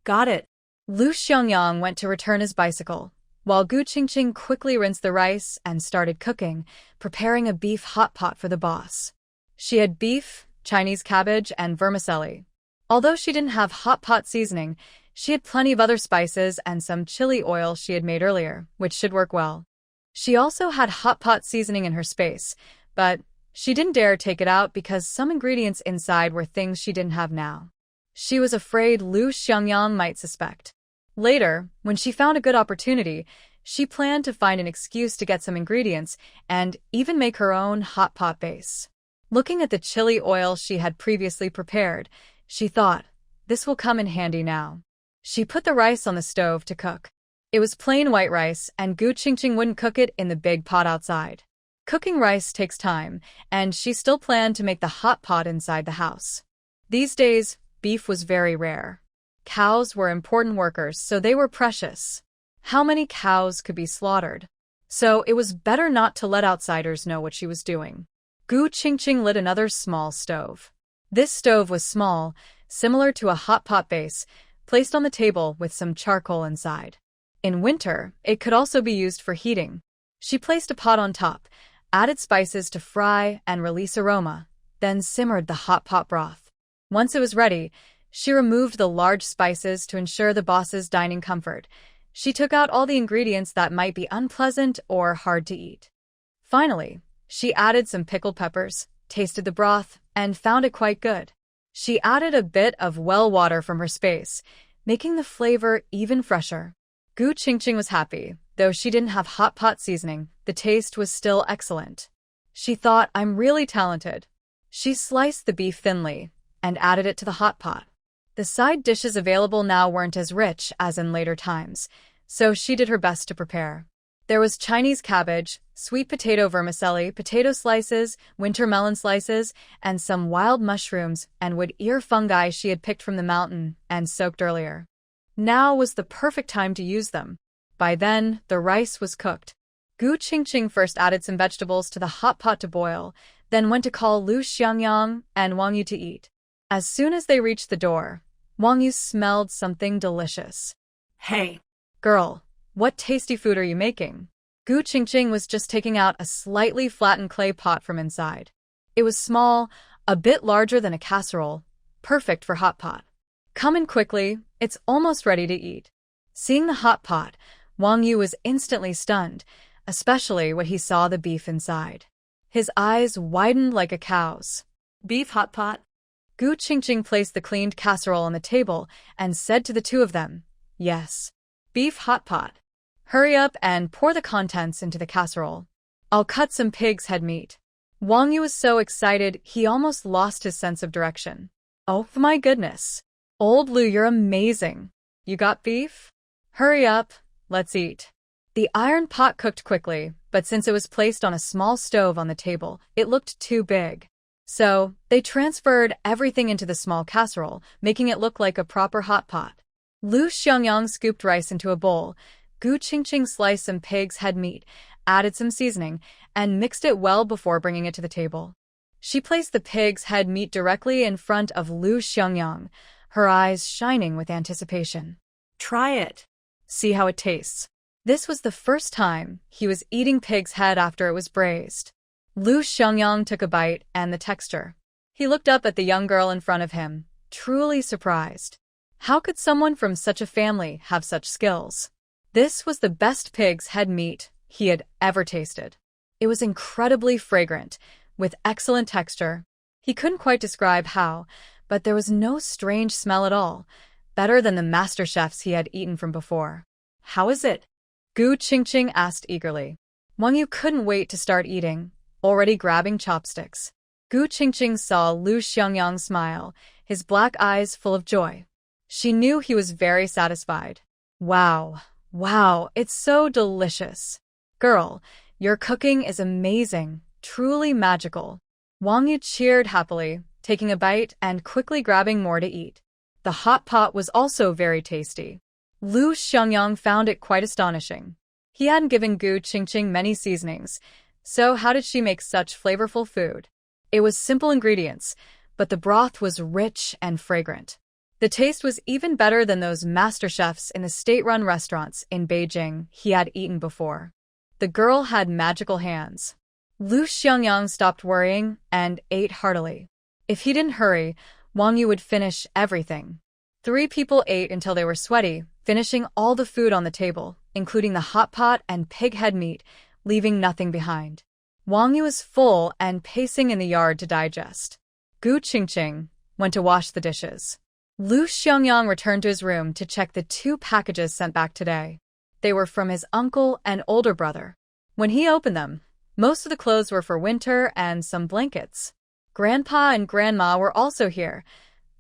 Got it. Lu Xiangyang went to return his bicycle, while Gu Qingqing quickly rinsed the rice and started cooking, preparing a beef hot pot for the boss. She had beef, Chinese cabbage, and vermicelli. Although she didn't have hot pot seasoning, she had plenty of other spices and some chili oil she had made earlier, which should work well. She also had hot pot seasoning in her space, but she didn't dare take it out because some ingredients inside were things she didn't have now. She was afraid Lu Xiangyang might suspect. Later, when she found a good opportunity, she planned to find an excuse to get some ingredients and even make her own hot pot base. Looking at the chili oil she had previously prepared, she thought, this will come in handy now. She put the rice on the stove to cook. It was plain white rice, and Gu Qingqing wouldn't cook it in the big pot outside. Cooking rice takes time, and she still planned to make the hot pot inside the house. These days, beef was very rare. Cows were important workers, so they were precious. How many cows could be slaughtered? So it was better not to let outsiders know what she was doing. Gu Qingqing lit another small stove. This stove was small, similar to a hot pot base, placed on the table with some charcoal inside. In winter, it could also be used for heating. She placed a pot on top, added spices to fry and release aroma, then simmered the hot pot broth. Once it was ready, she removed the large spices to ensure the boss's dining comfort. She took out all the ingredients that might be unpleasant or hard to eat. Finally, she added some pickled peppers, tasted the broth, and found it quite good. She added a bit of well water from her space, making the flavor even fresher. Gu Qingqing was happy. Though she didn't have hot pot seasoning, the taste was still excellent. She thought, I'm really talented. She sliced the beef thinly and added it to the hot pot. The side dishes available now weren't as rich as in later times, so she did her best to prepare. There was Chinese cabbage, sweet potato vermicelli, potato slices, winter melon slices, and some wild mushrooms and wood ear fungi she had picked from the mountain and soaked earlier. Now was the perfect time to use them. By then, the rice was cooked. Gu Qingqing first added some vegetables to the hot pot to boil, then went to call Lu Xiangyang and Wang Yu to eat. As soon as they reached the door, Wang Yu smelled something delicious. Hey, girl, what tasty food are you making? Gu Qingqing was just taking out a slightly flattened clay pot from inside. It was small, a bit larger than a casserole, perfect for hot pot. Come in quickly, it's almost ready to eat. Seeing the hot pot, Wang Yu was instantly stunned, especially when he saw the beef inside. His eyes widened like a cow's. Beef hot pot? Gu Qingqing placed the cleaned casserole on the table and said to the two of them, Yes. Beef hot pot. Hurry up and pour the contents into the casserole. I'll cut some pig's head meat. Wang Yu was so excited he almost lost his sense of direction. Oh my goodness. Old Lu, you're amazing. You got beef? Hurry up, let's eat. The iron pot cooked quickly, but since it was placed on a small stove on the table, it looked too big. So, they transferred everything into the small casserole, making it look like a proper hot pot. Lu Xiangyang scooped rice into a bowl. Gu Qingqing sliced some pig's head meat, added some seasoning, and mixed it well before bringing it to the table. She placed the pig's head meat directly in front of Lu Xiangyang, her eyes shining with anticipation. Try it. See how it tastes. This was the first time he was eating pig's head after it was braised. Lu Xiangyang took a bite and the texture. He looked up at the young girl in front of him, truly surprised. How could someone from such a family have such skills? This was the best pig's head meat he had ever tasted. It was incredibly fragrant, with excellent texture. He couldn't quite describe how, but there was no strange smell at all, better than the master chefs he had eaten from before. How is it? Gu Qingqing asked eagerly. Wang Yu couldn't wait to start eating, already grabbing chopsticks. Gu Qingqing saw Lu Xiangyang smile, his black eyes full of joy. She knew he was very satisfied. Wow, it's so delicious. Girl, your cooking is amazing, truly magical. Wang Yu cheered happily, taking a bite and quickly grabbing more to eat. The hot pot was also very tasty. Lu Xiangyang found it quite astonishing. He hadn't given Gu Qingqing many seasonings, so how did she make such flavorful food? It was simple ingredients, but the broth was rich and fragrant. The taste was even better than those master chefs in the state-run restaurants in Beijing he had eaten before. The girl had magical hands. Lu Xiangyang stopped worrying and ate heartily. If he didn't hurry, Wang Yu would finish everything. 3 people ate until they were sweaty, finishing all the food on the table, including the hot pot and pig head meat, leaving nothing behind. Wang Yu was full and pacing in the yard to digest. Gu Qingqing went to wash the dishes. Lu Xiangyang returned to his room to check the 2 packages sent back today. They were from his uncle and older brother. When he opened them, most of the clothes were for winter and some blankets. Grandpa and Grandma were also here.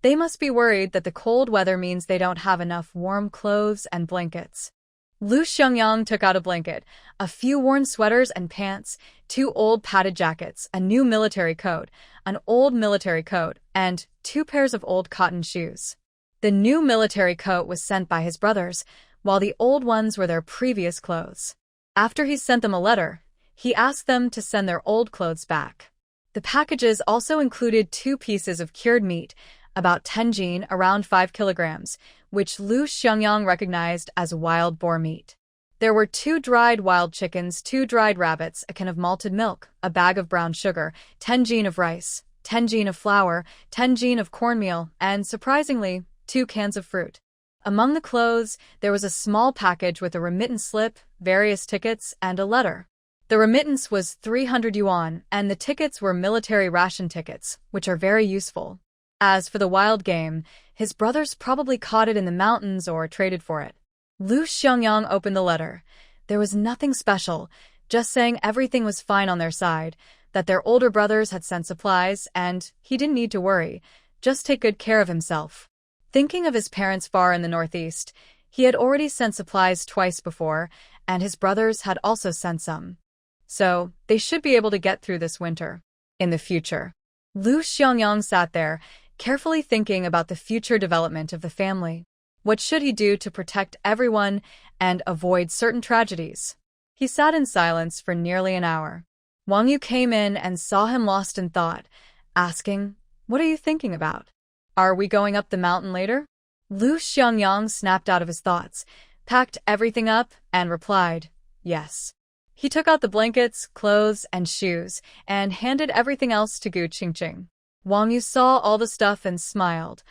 They must be worried that the cold weather means they don't have enough warm clothes and blankets. Lu Xiangyang took out a blanket, a few worn sweaters and pants, 2 old padded jackets, a new military coat, an old military coat, and 2 pairs of old cotton shoes. The new military coat was sent by his brothers, while the old ones were their previous clothes. After he sent them a letter, he asked them to send their old clothes back. The packages also included 2 pieces of cured meat, about 10 jin, around 5 kilograms, which Lu Xiangyang recognized as wild boar meat. There were 2 dried wild chickens, 2 dried rabbits, a can of malted milk, a bag of brown sugar, 10 jin of rice, 10 jin of flour, 10 jin of cornmeal, and, surprisingly, 2 cans of fruit. Among the clothes, there was a small package with a remittance slip, various tickets, and a letter. The remittance was 300 yuan, and the tickets were military ration tickets, which are very useful. As for the wild game, his brothers probably caught it in the mountains or traded for it. Lu Xiangyang opened the letter. There was nothing special, just saying everything was fine on their side, that their older brothers had sent supplies, and he didn't need to worry, just take good care of himself. Thinking of his parents far in the northeast, he had already sent supplies twice before, and his brothers had also sent some. So, they should be able to get through this winter. In the future. Lu Xiangyang sat there, carefully thinking about the future development of the family. What should he do to protect everyone and avoid certain tragedies? He sat in silence for nearly an hour. Wang Yu came in and saw him lost in thought, asking, "What are you thinking about? Are we going up the mountain later?" Lu Xiangyang snapped out of his thoughts, packed everything up, and replied, "Yes." He took out the blankets, clothes, and shoes, and handed everything else to Gu Qingqing. Wang Yu saw all the stuff and smiled.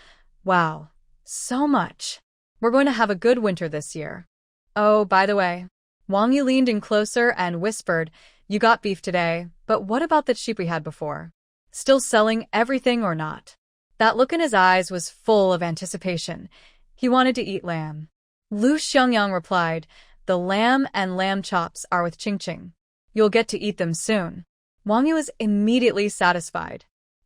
Wow, so much. We're going to have a good winter this year. Oh, by the way. Wang Yu leaned in closer and whispered, "You got beef today, but what about that sheep we had before? Still selling everything or not?" That look in his eyes was full of anticipation. He wanted to eat lamb. Lu Xiangyang replied, "The lamb and lamb chops are with Qingqing. You'll get to eat them soon." Wang Yu was immediately satisfied.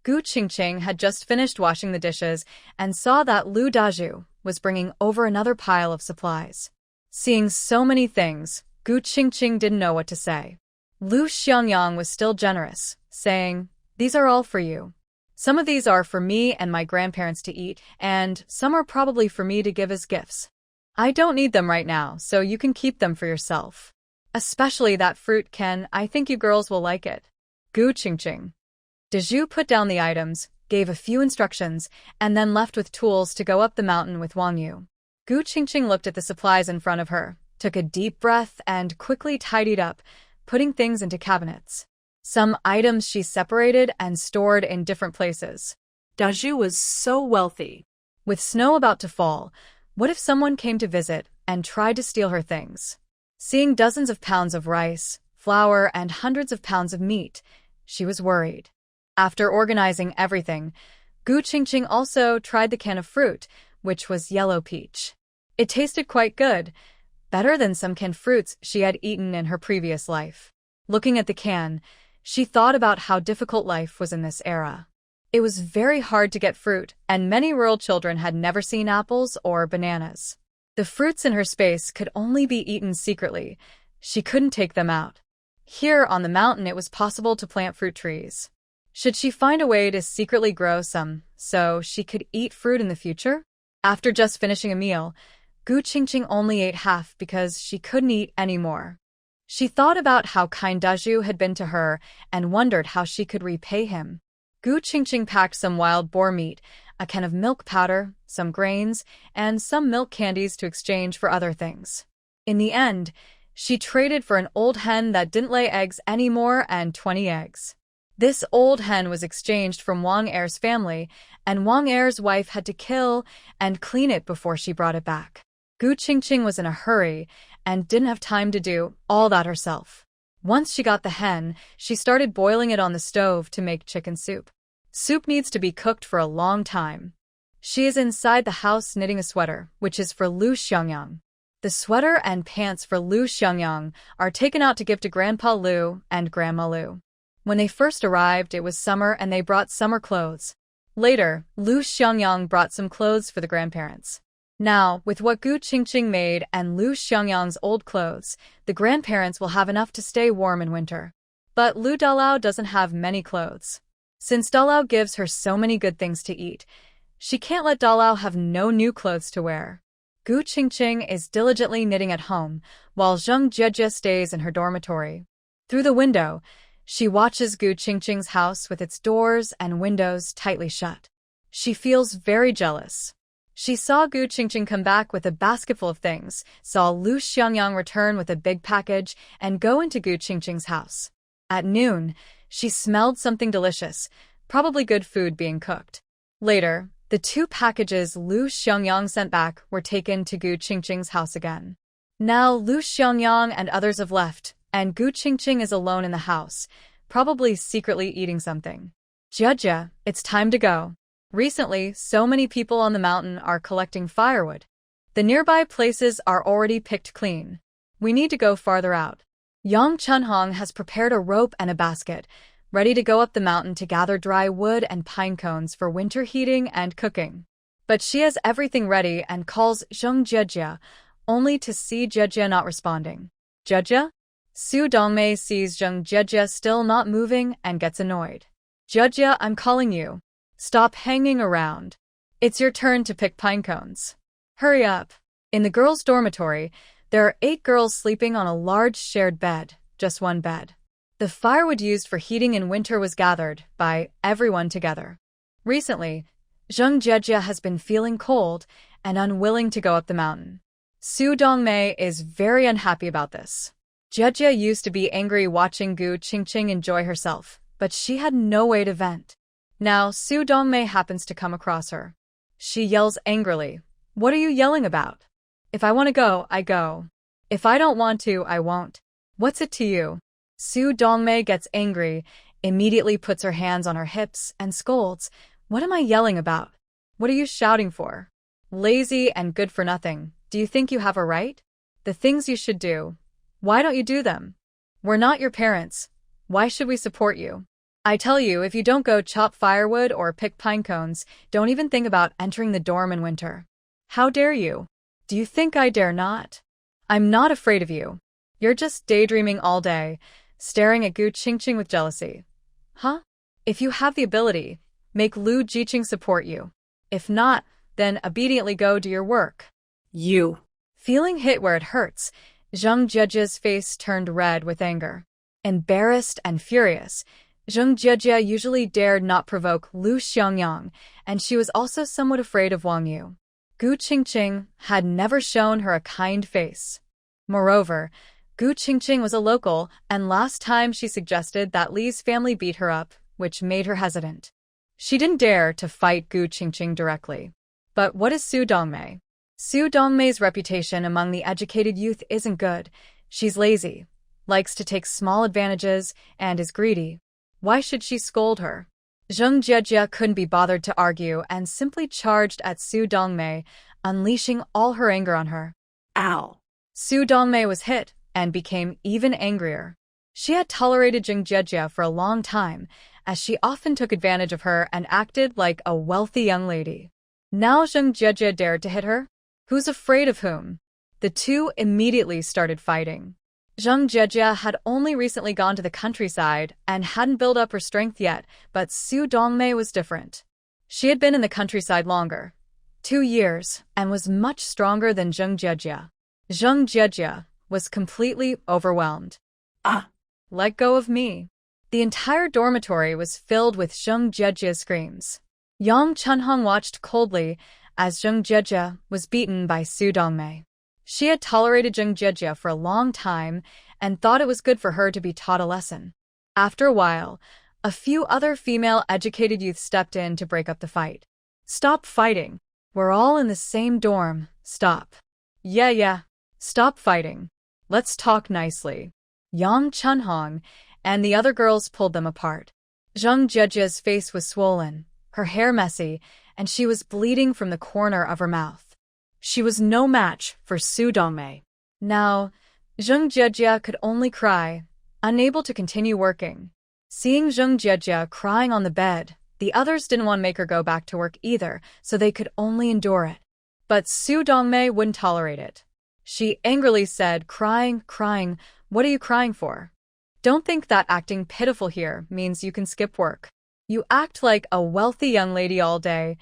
Gu Qingqing had just finished washing the dishes and saw that Lu Dazhu was bringing over another pile of supplies. Seeing so many things, Gu Qingqing didn't know what to say. Lu Xiangyang was still generous, saying, "These are all for you. Some of these are for me and my grandparents to eat, and some are probably for me to give as gifts. I don't need them right now, so you can keep them for yourself. Especially that fruit, Ken. I think you girls will like it." Gu Qingqing. Dazhu put down the items, gave a few instructions, and then left with tools to go up the mountain with Wang Yu. Gu Qingqing looked at the supplies in front of her, took a deep breath, and quickly tidied up, putting things into cabinets. Some items she separated and stored in different places. Dazhu was so wealthy. With snow about to fall, what if someone came to visit and tried to steal her things? Seeing dozens of pounds of rice, flour, and hundreds of pounds of meat, she was worried. After organizing everything, Gu Qingqing also tried the can of fruit, which was yellow peach. It tasted quite good, better than some canned fruits she had eaten in her previous life. Looking at the can, she thought about how difficult life was in this era. It was very hard to get fruit, and many rural children had never seen apples or bananas. The fruits in her space could only be eaten secretly. She couldn't take them out. Here on the mountain it was possible to plant fruit trees. Should she find a way to secretly grow some so she could eat fruit in the future? After just finishing a meal, Gu Qingqing only ate half because she couldn't eat any more. She thought about how kind Dazhu had been to her and wondered how she could repay him. Gu Qingqing packed some wild boar meat, a can of milk powder, some grains, and some milk candies to exchange for other things. In the end, she traded for an old hen that didn't lay eggs anymore and 20 eggs. This old hen was exchanged from Wang Er's family, and Wang Er's wife had to kill and clean it before she brought it back. Gu Qingqing was in a hurry and didn't have time to do all that herself. Once she got the hen, she started boiling it on the stove to make chicken soup. Soup needs to be cooked for a long time. She is inside the house knitting a sweater, which is for Lu Xiangyang. The sweater and pants for Lu Xiangyang are taken out to give to Grandpa Lu and Grandma Lu. When they first arrived, it was summer and they brought summer clothes. Later, Lu Xiangyang brought some clothes for the grandparents. Now, with what Gu Qingqing made and Lu Xiangyang's old clothes, the grandparents will have enough to stay warm in winter. But Lu Dalao doesn't have many clothes. Since Dalao gives her so many good things to eat, she can't let Dalao have no new clothes to wear. Gu Qingqing is diligently knitting at home, while Zheng Jiejie stays in her dormitory. Through the window, she watches Gu Qingqing's house with its doors and windows tightly shut. She feels very jealous. She saw Gu Qingqing come back with a basketful of things, saw Lu Xiangyang return with a big package, and go into Gu Qingqing's house. At noon, she smelled something delicious, probably good food being cooked. Later, the 2 packages Lu Xiangyang sent back were taken to Gu Qingqing's house again. Now Lu Xiangyang and others have left, and Gu Qingqing is alone in the house, probably secretly eating something. Jiejie, it's time to go. Recently, so many people on the mountain are collecting firewood. The nearby places are already picked clean. We need to go farther out. Yang Chunhong has prepared a rope and a basket, ready to go up the mountain to gather dry wood and pine cones for winter heating and cooking. But she has everything ready and calls Zheng Jiejie, only to see Jiejie not responding. Jiejie? Su Dongmei sees Zheng Jiejie still not moving and gets annoyed. Jiejie, I'm calling you. Stop hanging around. It's your turn to pick pine cones. Hurry up. In the girls' dormitory, there are 8 girls sleeping on a large shared bed, just one bed. The firewood used for heating in winter was gathered by everyone together. Recently, Zheng Jiejie has been feeling cold and unwilling to go up the mountain. Su Dongmei is very unhappy about this. Jiejie used to be angry watching Gu Qingqing enjoy herself, but she had no way to vent. Now, Su Dongmei happens to come across her. She yells angrily, "What are you yelling about? If I want to go, I go. If I don't want to, I won't. What's it to you?" Su Dongmei gets angry, immediately puts her hands on her hips, and scolds, "What am I yelling about? What are you shouting for? Lazy and good for nothing. Do you think you have a right? The things you should do. Why don't you do them? We're not your parents. Why should we support you?" I tell you, if you don't go chop firewood or pick pine cones, don't even think about entering the dorm in winter. How dare you? Do you think I dare not? I'm not afraid of you. You're just daydreaming all day, staring at Gu Qingqing with jealousy. Huh? If you have the ability, make Lu Jiqing support you. If not, then obediently go do your work. You. Feeling hit where it hurts, Zheng Jiejia's face turned red with anger. Embarrassed and furious, Zheng Jiejie usually dared not provoke Lu Xiangyang, and she was also somewhat afraid of Wang Yu. Gu Qingqing had never shown her a kind face. Moreover, Gu Qingqing was a local, and last time she suggested that Li's family beat her up, which made her hesitant. She didn't dare to fight Gu Qingqing directly. But what is Su Dongmei? Su Dongmei's reputation among the educated youth isn't good. She's lazy, likes to take small advantages, and is greedy. Why should she scold her? Zheng Jiejie couldn't be bothered to argue and simply charged at Su Dongmei, unleashing all her anger on her. Ow. Su Dongmei was hit and became even angrier. She had tolerated Zheng Jiejie for a long time, as she often took advantage of her and acted like a wealthy young lady. Now Zheng Jiejie dared to hit her? Who's afraid of whom? The two immediately started fighting. Zheng Jiejie had only recently gone to the countryside and hadn't built up her strength yet, but Su Dongmei was different. She had been in the countryside longer, 2 years, and was much stronger than Zheng Jiejie. Zheng Jiejie was completely overwhelmed. Let go of me. The entire dormitory was filled with Zheng Jiejie's screams. Yang Chunhong watched coldly as Zheng Jiejie was beaten by Su Dongmei. She had tolerated Zheng Jiejie for a long time and thought it was good for her to be taught a lesson. After a while, a few other female educated youth stepped in to break up the fight. Stop fighting. We're all in the same dorm. Stop. Yeah. Stop fighting. Let's talk nicely. Yang Chunhong and the other girls pulled them apart. Zheng Jiejie's face was swollen, her hair messy, and she was bleeding from the corner of her mouth. She was no match for Su Dongmei. Now, Zheng Jiejie could only cry, unable to continue working. Seeing Zheng Jiejie crying on the bed, the others didn't want to make her go back to work either, so they could only endure it. But Su Dongmei wouldn't tolerate it. She angrily said, crying, what are you crying for? Don't think that acting pitiful here means you can skip work. You act like a wealthy young lady all day,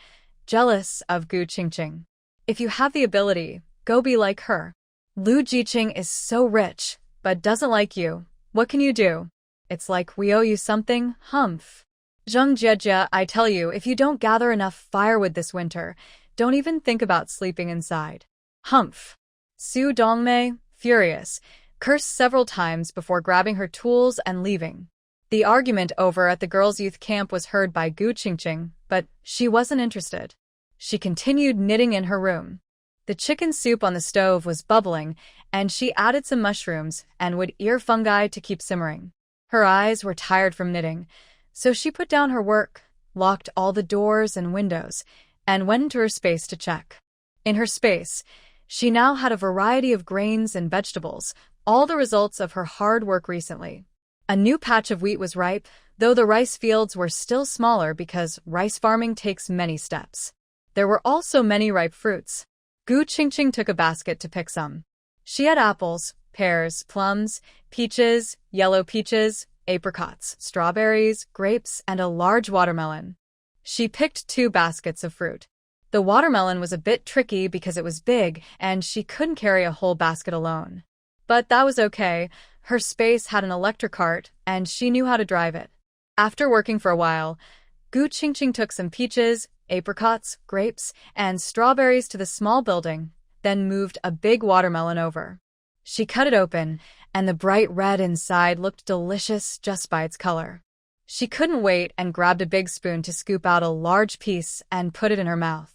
jealous of Gu Qingqing. If you have the ability, go be like her. Lu Jiqing is so rich, but doesn't like you. What can you do? It's like we owe you something, humph. Zheng Jiejie, I tell you, if you don't gather enough firewood this winter, don't even think about sleeping inside. Humph. Su Dongmei, furious, cursed several times before grabbing her tools and leaving. The argument over at the girls' youth camp was heard by Gu Qingqing, but she wasn't interested. She continued knitting in her room. The chicken soup on the stove was bubbling, and she added some mushrooms and wood ear fungi to keep simmering. Her eyes were tired from knitting, so she put down her work, locked all the doors and windows, and went into her space to check. In her space, she now had a variety of grains and vegetables, all the results of her hard work recently. A new patch of wheat was ripe, though the rice fields were still smaller because rice farming takes many steps. There were also many ripe fruits. Gu Qingqing took a basket to pick some. She had apples, pears, plums, peaches, yellow peaches, apricots, strawberries, grapes, and a large watermelon. She picked 2 baskets of fruit. The watermelon was a bit tricky because it was big and she couldn't carry a whole basket alone. But that was okay. Her space had an electric cart and she knew how to drive it. After working for a while, Gu Qingqing took some peaches, apricots, grapes, and strawberries to the small building, then moved a big watermelon over. She cut it open, and the bright red inside looked delicious just by its color. She couldn't wait and grabbed a big spoon to scoop out a large piece and put it in her mouth.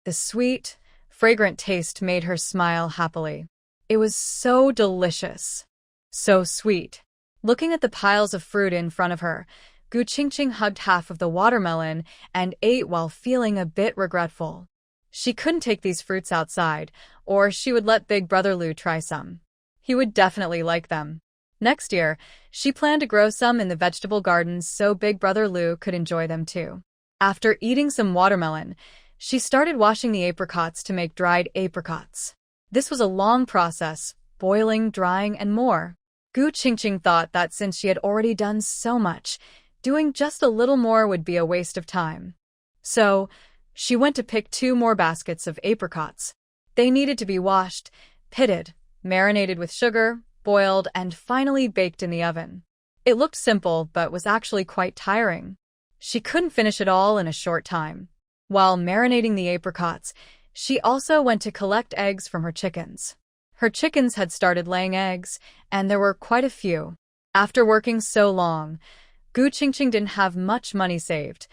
The sweet, fragrant taste made her smile happily. It was so delicious. So sweet. Looking at the piles of fruit in front of her, Gu Qingqing hugged half of the watermelon and ate while feeling a bit regretful. She couldn't take these fruits outside, or she would let Big Brother Lu try some. He would definitely like them. Next year, she planned to grow some in the vegetable gardens so Big Brother Lou could enjoy them too. After eating some watermelon, she started washing the apricots to make dried apricots. This was a long process, boiling, drying, and more. Gu Qingqing thought that since she had already done so much, doing just a little more would be a waste of time. So, she went to pick 2 more baskets of apricots. They needed to be washed, pitted, marinated with sugar, boiled, and finally baked in the oven. It looked simple but was actually quite tiring. She couldn't finish it all in a short time. While marinating the apricots, she also went to collect eggs from her chickens. Her chickens had started laying eggs, and there were quite a few. After working so long, Gu Qingqing didn't have much money saved,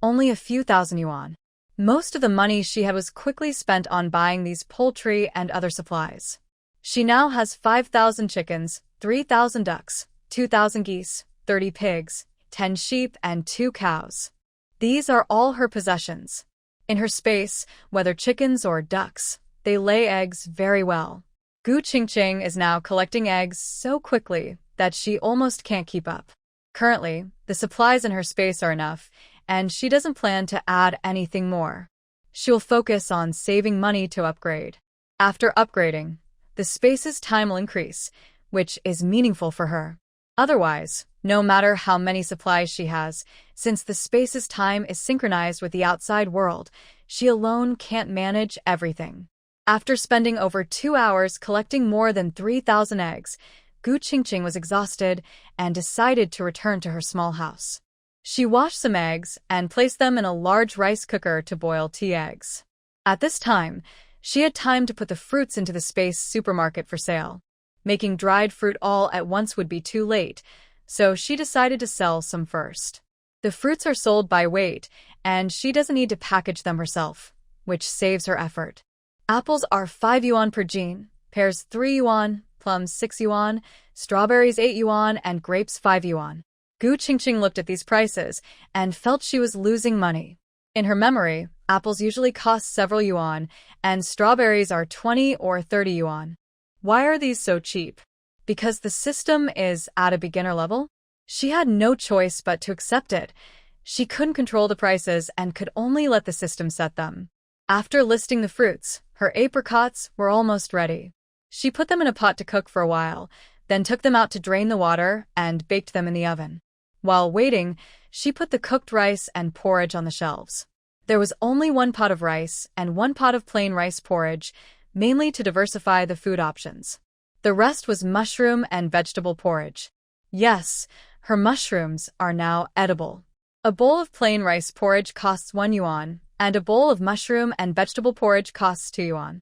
only a few thousand yuan. Most of the money she had was quickly spent on buying these poultry and other supplies. She now has 5,000 chickens, 3,000 ducks, 2,000 geese, 30 pigs, 10 sheep, and 2 cows. These are all her possessions. In her space, whether chickens or ducks, they lay eggs very well. Gu Qingqing is now collecting eggs so quickly that she almost can't keep up. Currently, the supplies in her space are enough, and she doesn't plan to add anything more. She will focus on saving money to upgrade. After upgrading, the space's time will increase, which is meaningful for her. Otherwise, no matter how many supplies she has, since the space's time is synchronized with the outside world, she alone can't manage everything. After spending over 2 hours collecting more than 3,000 eggs, Gu Qingqing was exhausted and decided to return to her small house. She washed some eggs and placed them in a large rice cooker to boil tea eggs. At this time, she had time to put the fruits into the space supermarket for sale. Making dried fruit all at once would be too late, so she decided to sell some first. The fruits are sold by weight, and she doesn't need to package them herself, which saves her effort. Apples are 5 yuan per gene, pears 3 yuan, plums 6 yuan, strawberries 8 yuan, and grapes 5 yuan. Gu Qingqing looked at these prices and felt she was losing money. In her memory, apples usually cost several yuan, and strawberries are 20 or 30 yuan. Why are these so cheap? Because the system is at a beginner level? She had no choice but to accept it. She couldn't control the prices and could only let the system set them. After listing the fruits, her apricots were almost ready. She put them in a pot to cook for a while, then took them out to drain the water and baked them in the oven. While waiting, she put the cooked rice and porridge on the shelves. There was only 1 pot of rice and 1 pot of plain rice porridge, mainly to diversify the food options. The rest was mushroom and vegetable porridge. Yes, her mushrooms are now edible. A bowl of plain rice porridge costs 1 yuan, and a bowl of mushroom and vegetable porridge costs 2 yuan.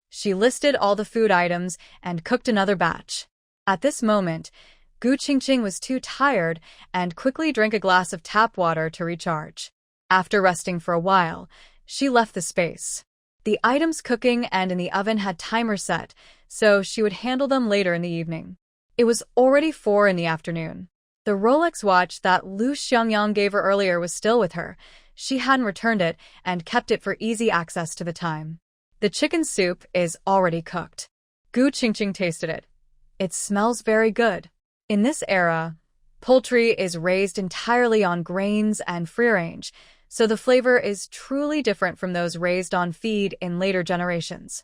She listed all the food items and cooked another batch. At this moment, Gu Qingqing was too tired and quickly drank a glass of tap water to recharge. After resting for a while, she left the space. The items cooking and in the oven had timers set, so she would handle them later in the evening. It was already 4 in the afternoon. The Rolex watch that Lu Xiangyang gave her earlier was still with her. She hadn't returned it and kept it for easy access to the time. The chicken soup is already cooked. Gu Qingqing tasted it. It smells very good. In this era, poultry is raised entirely on grains and free-range, so the flavor is truly different from those raised on feed in later generations.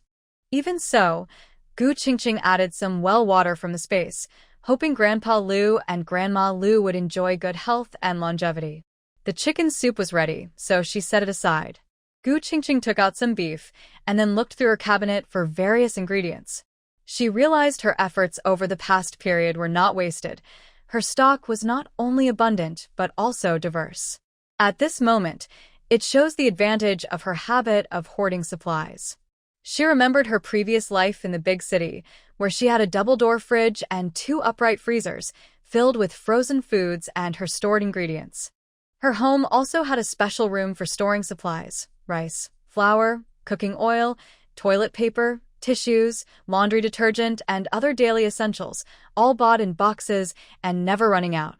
Even so, Gu Qingqing added some well water from the space, hoping Grandpa Lu and Grandma Lu would enjoy good health and longevity. The chicken soup was ready, so she set it aside. Gu Qingqing took out some beef and then looked through her cabinet for various ingredients. She realized her efforts over the past period were not wasted. Her stock was not only abundant, but also diverse. At this moment, it shows the advantage of her habit of hoarding supplies. She remembered her previous life in the big city, where she had a double-door fridge and 2 upright freezers filled with frozen foods and her stored ingredients. Her home also had a special room for storing supplies: rice, flour, cooking oil, toilet paper, tissues, laundry detergent, and other daily essentials, all bought in boxes and never running out.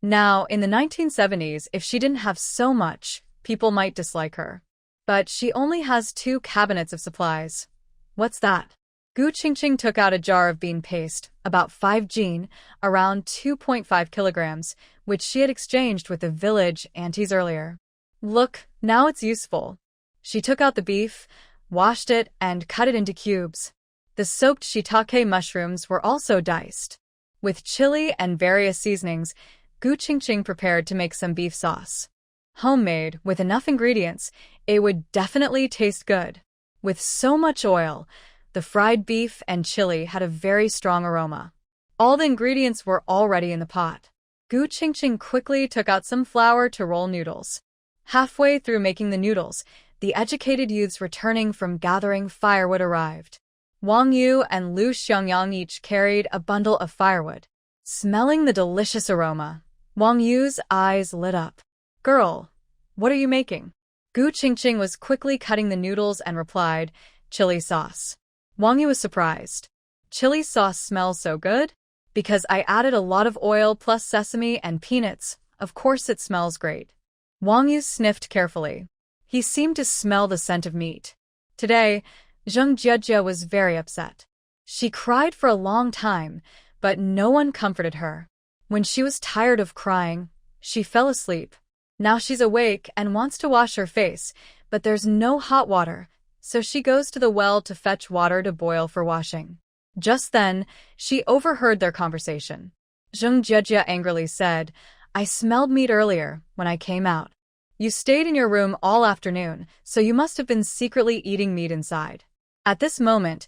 Now, in the 1970s, if she didn't have so much, people might dislike her. But she only has 2 cabinets of supplies. What's that? Gu Qingqing took out a jar of bean paste, about 5 jin, around 2.5 kilograms, which she had exchanged with the village aunties earlier. Look, now it's useful. She took out the beef, washed it, and cut it into cubes. The soaked shiitake mushrooms were also diced. With chili and various seasonings, Gu Qingqing prepared to make some beef sauce. Homemade, with enough ingredients, it would definitely taste good. With so much oil, the fried beef and chili had a very strong aroma. All the ingredients were already in the pot. Gu Qingqing quickly took out some flour to roll noodles. Halfway through making the noodles, the educated youths returning from gathering firewood arrived. Wang Yu and Lu Xiangyang each carried a bundle of firewood. Smelling the delicious aroma, Wang Yu's eyes lit up. "Girl, what are you making?" Gu Qingqing was quickly cutting the noodles and replied, "Chili sauce." Wang Yu was surprised. "Chili sauce smells so good?" "Because I added a lot of oil plus sesame and peanuts. Of course it smells great." Wang Yu sniffed carefully. He seemed to smell the scent of meat. Today, Zheng Jiejie was very upset. She cried for a long time, but no one comforted her. When she was tired of crying, she fell asleep. Now she's awake and wants to wash her face, but there's no hot water, so she goes to the well to fetch water to boil for washing. Just then, she overheard their conversation. Zheng Jiejie angrily said, "I smelled meat earlier, when I came out. You stayed in your room all afternoon, so you must have been secretly eating meat inside." At this moment,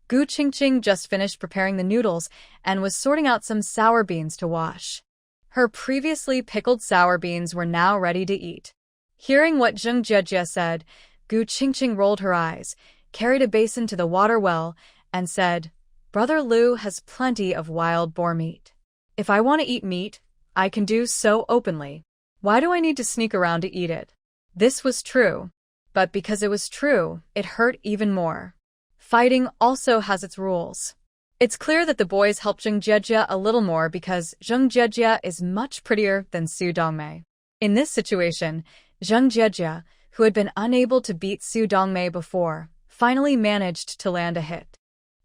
Gu Qingqing just finished preparing the noodles and was sorting out some sour beans to wash. Her previously pickled sour beans were now ready to eat. Hearing what Zheng Jiejie said, Gu Qingqing rolled her eyes, carried a basin to the water well, and said, "Brother Lu has plenty of wild boar meat. If I want to eat meat, I can do so openly. Why do I need to sneak around to eat it?" This was true, but because it was true, it hurt even more. Fighting also has its rules. It's clear that the boys helped Zheng Jiejie a little more because Zheng Jiejie is much prettier than Su Dongmei. In this situation, Zheng Jiejie, who had been unable to beat Su Dongmei before, finally managed to land a hit.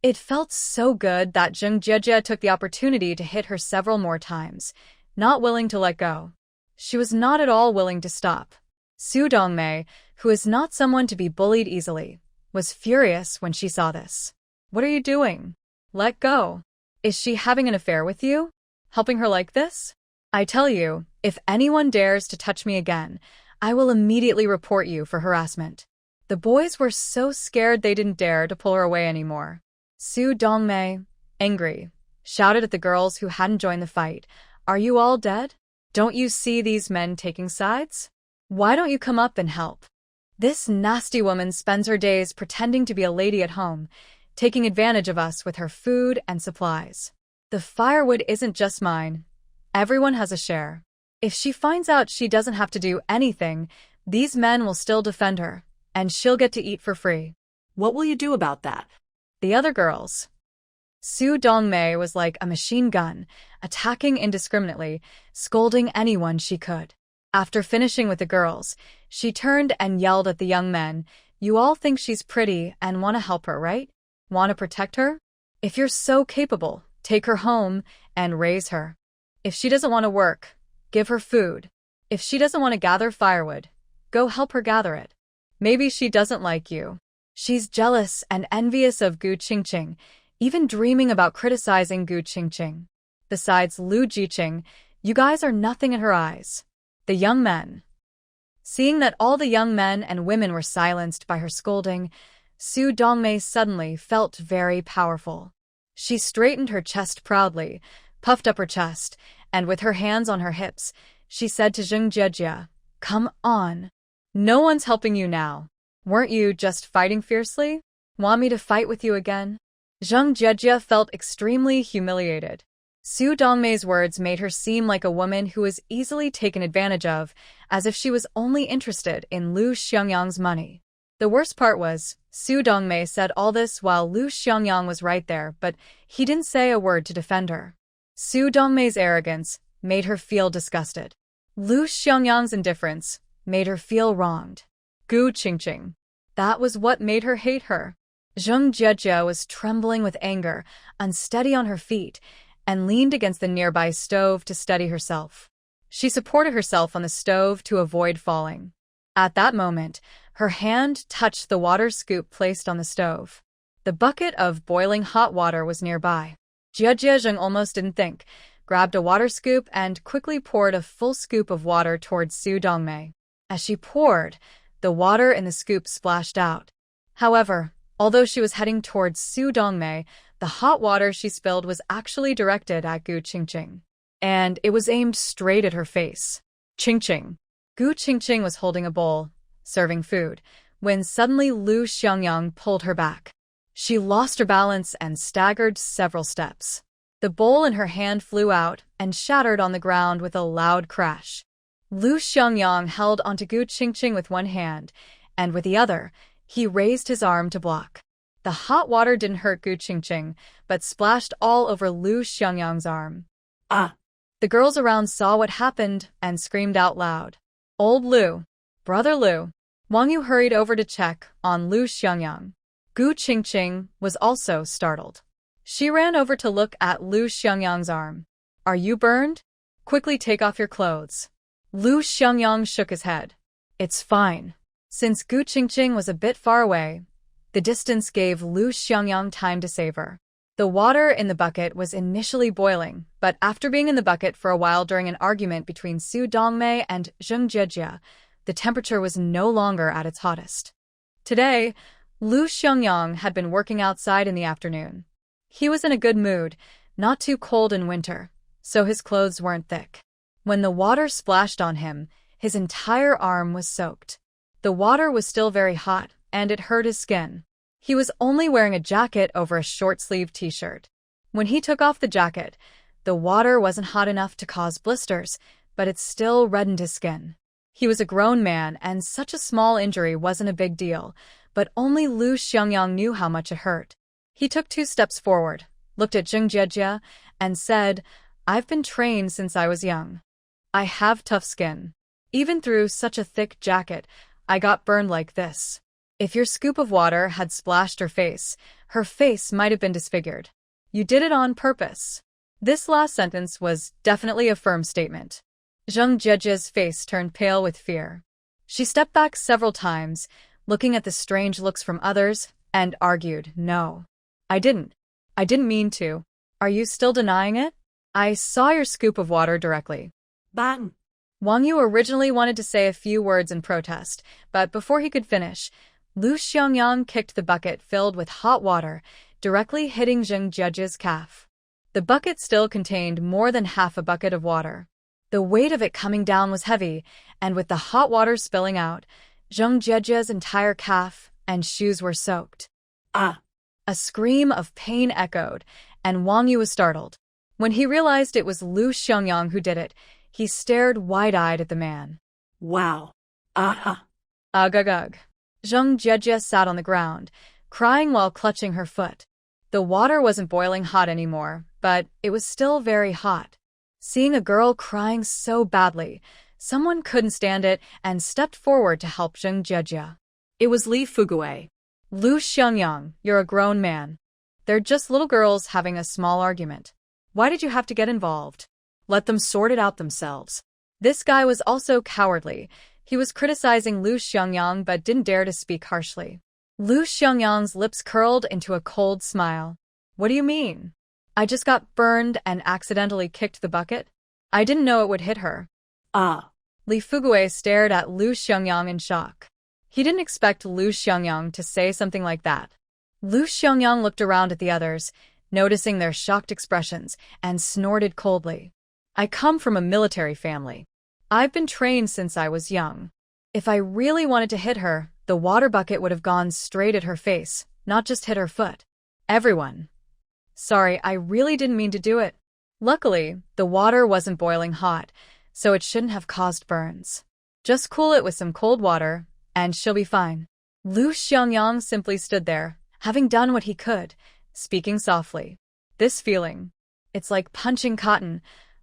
It felt so good that Zheng Jiejie took the opportunity to hit her several more times, not willing to let go. She was not at all willing to stop. Su Dongmei, who is not someone to be bullied easily, was furious when she saw this. "What are you doing? Let go. Is she having an affair with you? Helping her like this? I tell you, if anyone dares to touch me again, I will immediately report you for harassment." The boys were so scared they didn't dare to pull her away anymore. Su Dongmei, angry, shouted at the girls who hadn't joined the fight, "Are you all dead? Don't you see these men taking sides? Why don't you come up and help? This nasty woman spends her days pretending to be a lady at home, taking advantage of us with her food and supplies. The firewood isn't just mine. Everyone has a share. If she finds out she doesn't have to do anything, these men will still defend her, and she'll get to eat for free." What will you do about that? The other girls. Su Dongmei was like a machine gun, attacking indiscriminately, scolding anyone she could. After finishing with the girls, she turned and yelled at the young men, "You all think she's pretty and want to help her, right? Want to protect her? If you're so capable, take her home and raise her. If she doesn't want to work, give her food. If she doesn't want to gather firewood, go help her gather it. Maybe she doesn't like you. She's jealous and envious of Gu Qingqing, even dreaming about criticizing Gu Qingqing. Besides Lu Jiqing, you guys are nothing in her eyes." The young men. Seeing that all the young men and women were silenced by her scolding, Su Dongmei suddenly felt very powerful. She straightened her chest proudly, puffed up her chest, and with her hands on her hips, she said to Zheng Jiejie, "Come on. No one's helping you now. Weren't you just fighting fiercely? Want me to fight with you again?" Zheng Jiejie felt extremely humiliated. Su Dongmei's words made her seem like a woman who was easily taken advantage of, as if she was only interested in Lu Xiangyang's money. The worst part was, Su Dongmei said all this while Lu Xiangyang was right there, but he didn't say a word to defend her. Su Dongmei's arrogance made her feel disgusted. Lu Xiangyang's indifference made her feel wronged. Gu Qingqing. That was what made her hate her. Zheng Jiejie was trembling with anger, unsteady on her feet, and leaned against the nearby stove to steady herself. She supported herself on the stove to avoid falling. At that moment, her hand touched the water scoop placed on the stove. The bucket of boiling hot water was nearby. Jiejie almost didn't think, grabbed a water scoop and quickly poured a full scoop of water towards Su Dongmei. As she poured, the water in the scoop splashed out. However, although she was heading towards Su Dongmei, the hot water she spilled was actually directed at Gu Qingqing. And it was aimed straight at her face. Qingqing. Gu Qingqing was holding a bowl, serving food, when suddenly Lu Xiangyang pulled her back. She lost her balance and staggered several steps. The bowl in her hand flew out and shattered on the ground with a loud crash. Lu Xiangyang held onto Gu Qingqing with one hand, and with the other, he raised his arm to block. The hot water didn't hurt Gu Qingqing, but splashed all over Lu Xiangyang's arm. Ah! The girls around saw what happened and screamed out loud. Old Lu! Brother Lu! Wang Yu hurried over to check on Lu Xiangyang. Gu Qingqing was also startled. She ran over to look at Lu Xiangyang's arm. Are you burned? Quickly take off your clothes. Lu Xiangyang shook his head. It's fine. Since Gu Qingqing was a bit far away, the distance gave Lu Xiangyang time to save her. The water in the bucket was initially boiling, but after being in the bucket for a while during an argument between Su Dongmei and Zheng Jiejie, the temperature was no longer at its hottest. Today, Lu Xiangyang had been working outside in the afternoon. He was in a good mood, not too cold in winter, so his clothes weren't thick. When the water splashed on him, his entire arm was soaked. The water was still very hot, and it hurt his skin. He was only wearing a jacket over a short-sleeved t-shirt. When he took off the jacket, the water wasn't hot enough to cause blisters, but it still reddened his skin. He was a grown man, and such a small injury wasn't a big deal, but only Lu Xiangyang knew how much it hurt. He took 2 steps forward, looked at Zheng Jiejie, and said, I've been trained since I was young. I have tough skin. Even through such a thick jacket, I got burned like this. If your scoop of water had splashed her face might have been disfigured. You did it on purpose. This last sentence was definitely a firm statement. Zheng Jiejie's face turned pale with fear. She stepped back several times, looking at the strange looks from others, and argued, No. I didn't mean to. Are you still denying it? I saw your scoop of water directly. Bang! Wang Yu originally wanted to say a few words in protest, but before he could finish, Lu Xiangyang kicked the bucket filled with hot water, directly hitting Zheng Jiejie's calf. The bucket still contained more than half a bucket of water. The weight of it coming down was heavy, and with the hot water spilling out, Zheng Jiejie's entire calf and shoes were soaked. Ah! A scream of pain echoed, and Wang Yu was startled. When he realized it was Lu Xiangyang who did it, he stared wide-eyed at the man. Wow! Ah! Ugh ugh ugh. Zheng Jiejie sat on the ground, crying while clutching her foot. The water wasn't boiling hot anymore, but it was still very hot. Seeing a girl crying so badly, someone couldn't stand it and stepped forward to help Zheng Jiejie. It was Li Fugui. Lu Xiangyang, you're a grown man. They're just little girls having a small argument. Why did you have to get involved? Let them sort it out themselves. This guy was also cowardly. He was criticizing Lu Xiangyang but didn't dare to speak harshly. Lu Xiangyang's lips curled into a cold smile. What do you mean? I just got burned and accidentally kicked the bucket? I didn't know it would hit her. Ah! Li Fugui stared at Lu Xiangyang in shock. He didn't expect Lu Xiangyang to say something like that. Lu Xiangyang looked around at the others, noticing their shocked expressions, and snorted coldly. I come from a military family. I've been trained since I was young. If I really wanted to hit her, the water bucket would have gone straight at her face, not just hit her foot. Everyone. Sorry, I really didn't mean to do it. Luckily, the water wasn't boiling hot, so it shouldn't have caused burns. Just cool it with some cold water, and she'll be fine. Lu Xiangyang simply stood there, having done what he could, speaking softly. This feeling. It's like punching cotton.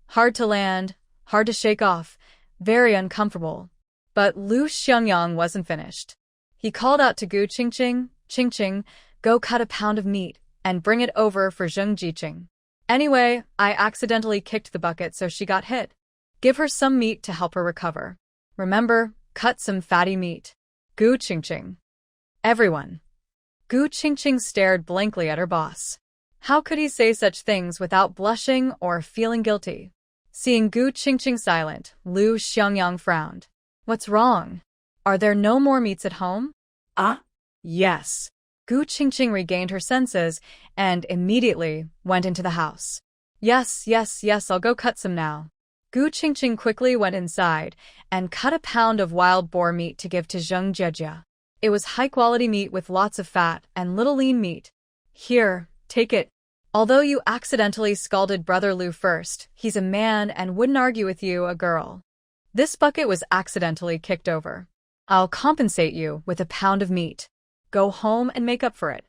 Hard to land, hard to shake off, very uncomfortable. But Lu Xiangyang wasn't finished. He called out to Gu Qingqing, Qingqing, Go cut a pound of meat and bring it over for Zheng Jiqing. Anyway, I accidentally kicked the bucket so she got hit. Give her some meat to help her recover. Remember, cut some fatty meat. Gu Qingqing. Everyone. Gu Qingqing stared blankly at her boss. How could he say such things without blushing or feeling guilty? Seeing Gu Qingqing silent, Lu Xiangyang frowned. What's wrong? Are there no more meats at home? Yes. Gu Qingqing regained her senses and immediately went into the house. Yes, I'll go cut some now. Gu Qingqing quickly went inside and cut a pound of wild boar meat to give to Zheng Jejia. It was high-quality meat with lots of fat and little lean meat. Here, take it. Although you accidentally scalded Brother Lu first, he's a man and wouldn't argue with you, a girl. This bucket was accidentally kicked over. I'll compensate you with a pound of meat. Go home and make up for it.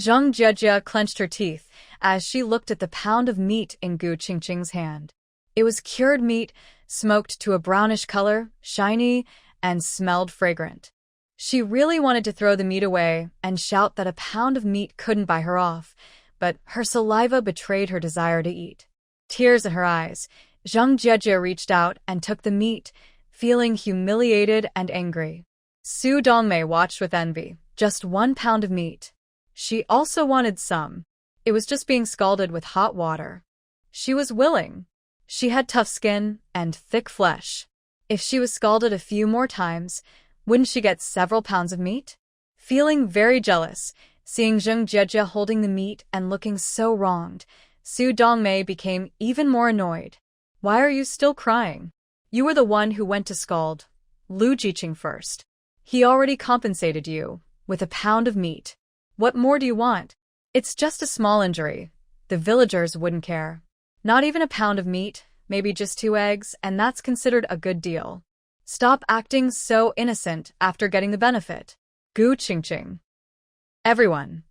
Zheng Jejia clenched her teeth as she looked at the pound of meat in Gu Qingqing's hand. It was cured meat, smoked to a brownish color, shiny, and smelled fragrant. She really wanted to throw the meat away and shout that a pound of meat couldn't buy her off, but her saliva betrayed her desire to eat. Tears in her eyes, Zheng Jejia reached out and took the meat, feeling humiliated and angry. Su Dongmei watched with envy. Just 1 pound of meat. She also wanted some. It was just being scalded with hot water. She was willing. She had tough skin and thick flesh. If she was scalded a few more times, wouldn't she get several pounds of meat? Feeling very jealous, seeing Zheng Jejia holding the meat and looking so wronged, Su Dongmei became even more annoyed. Why are you still crying? You were the one who went to scald Lu Jiqing first. He already compensated you with a pound of meat. What more do you want? It's just a small injury. The villagers wouldn't care. Not even a pound of meat, maybe just 2 eggs, and that's considered a good deal. Stop acting so innocent after getting the benefit. Gu Qingqing. Everyone.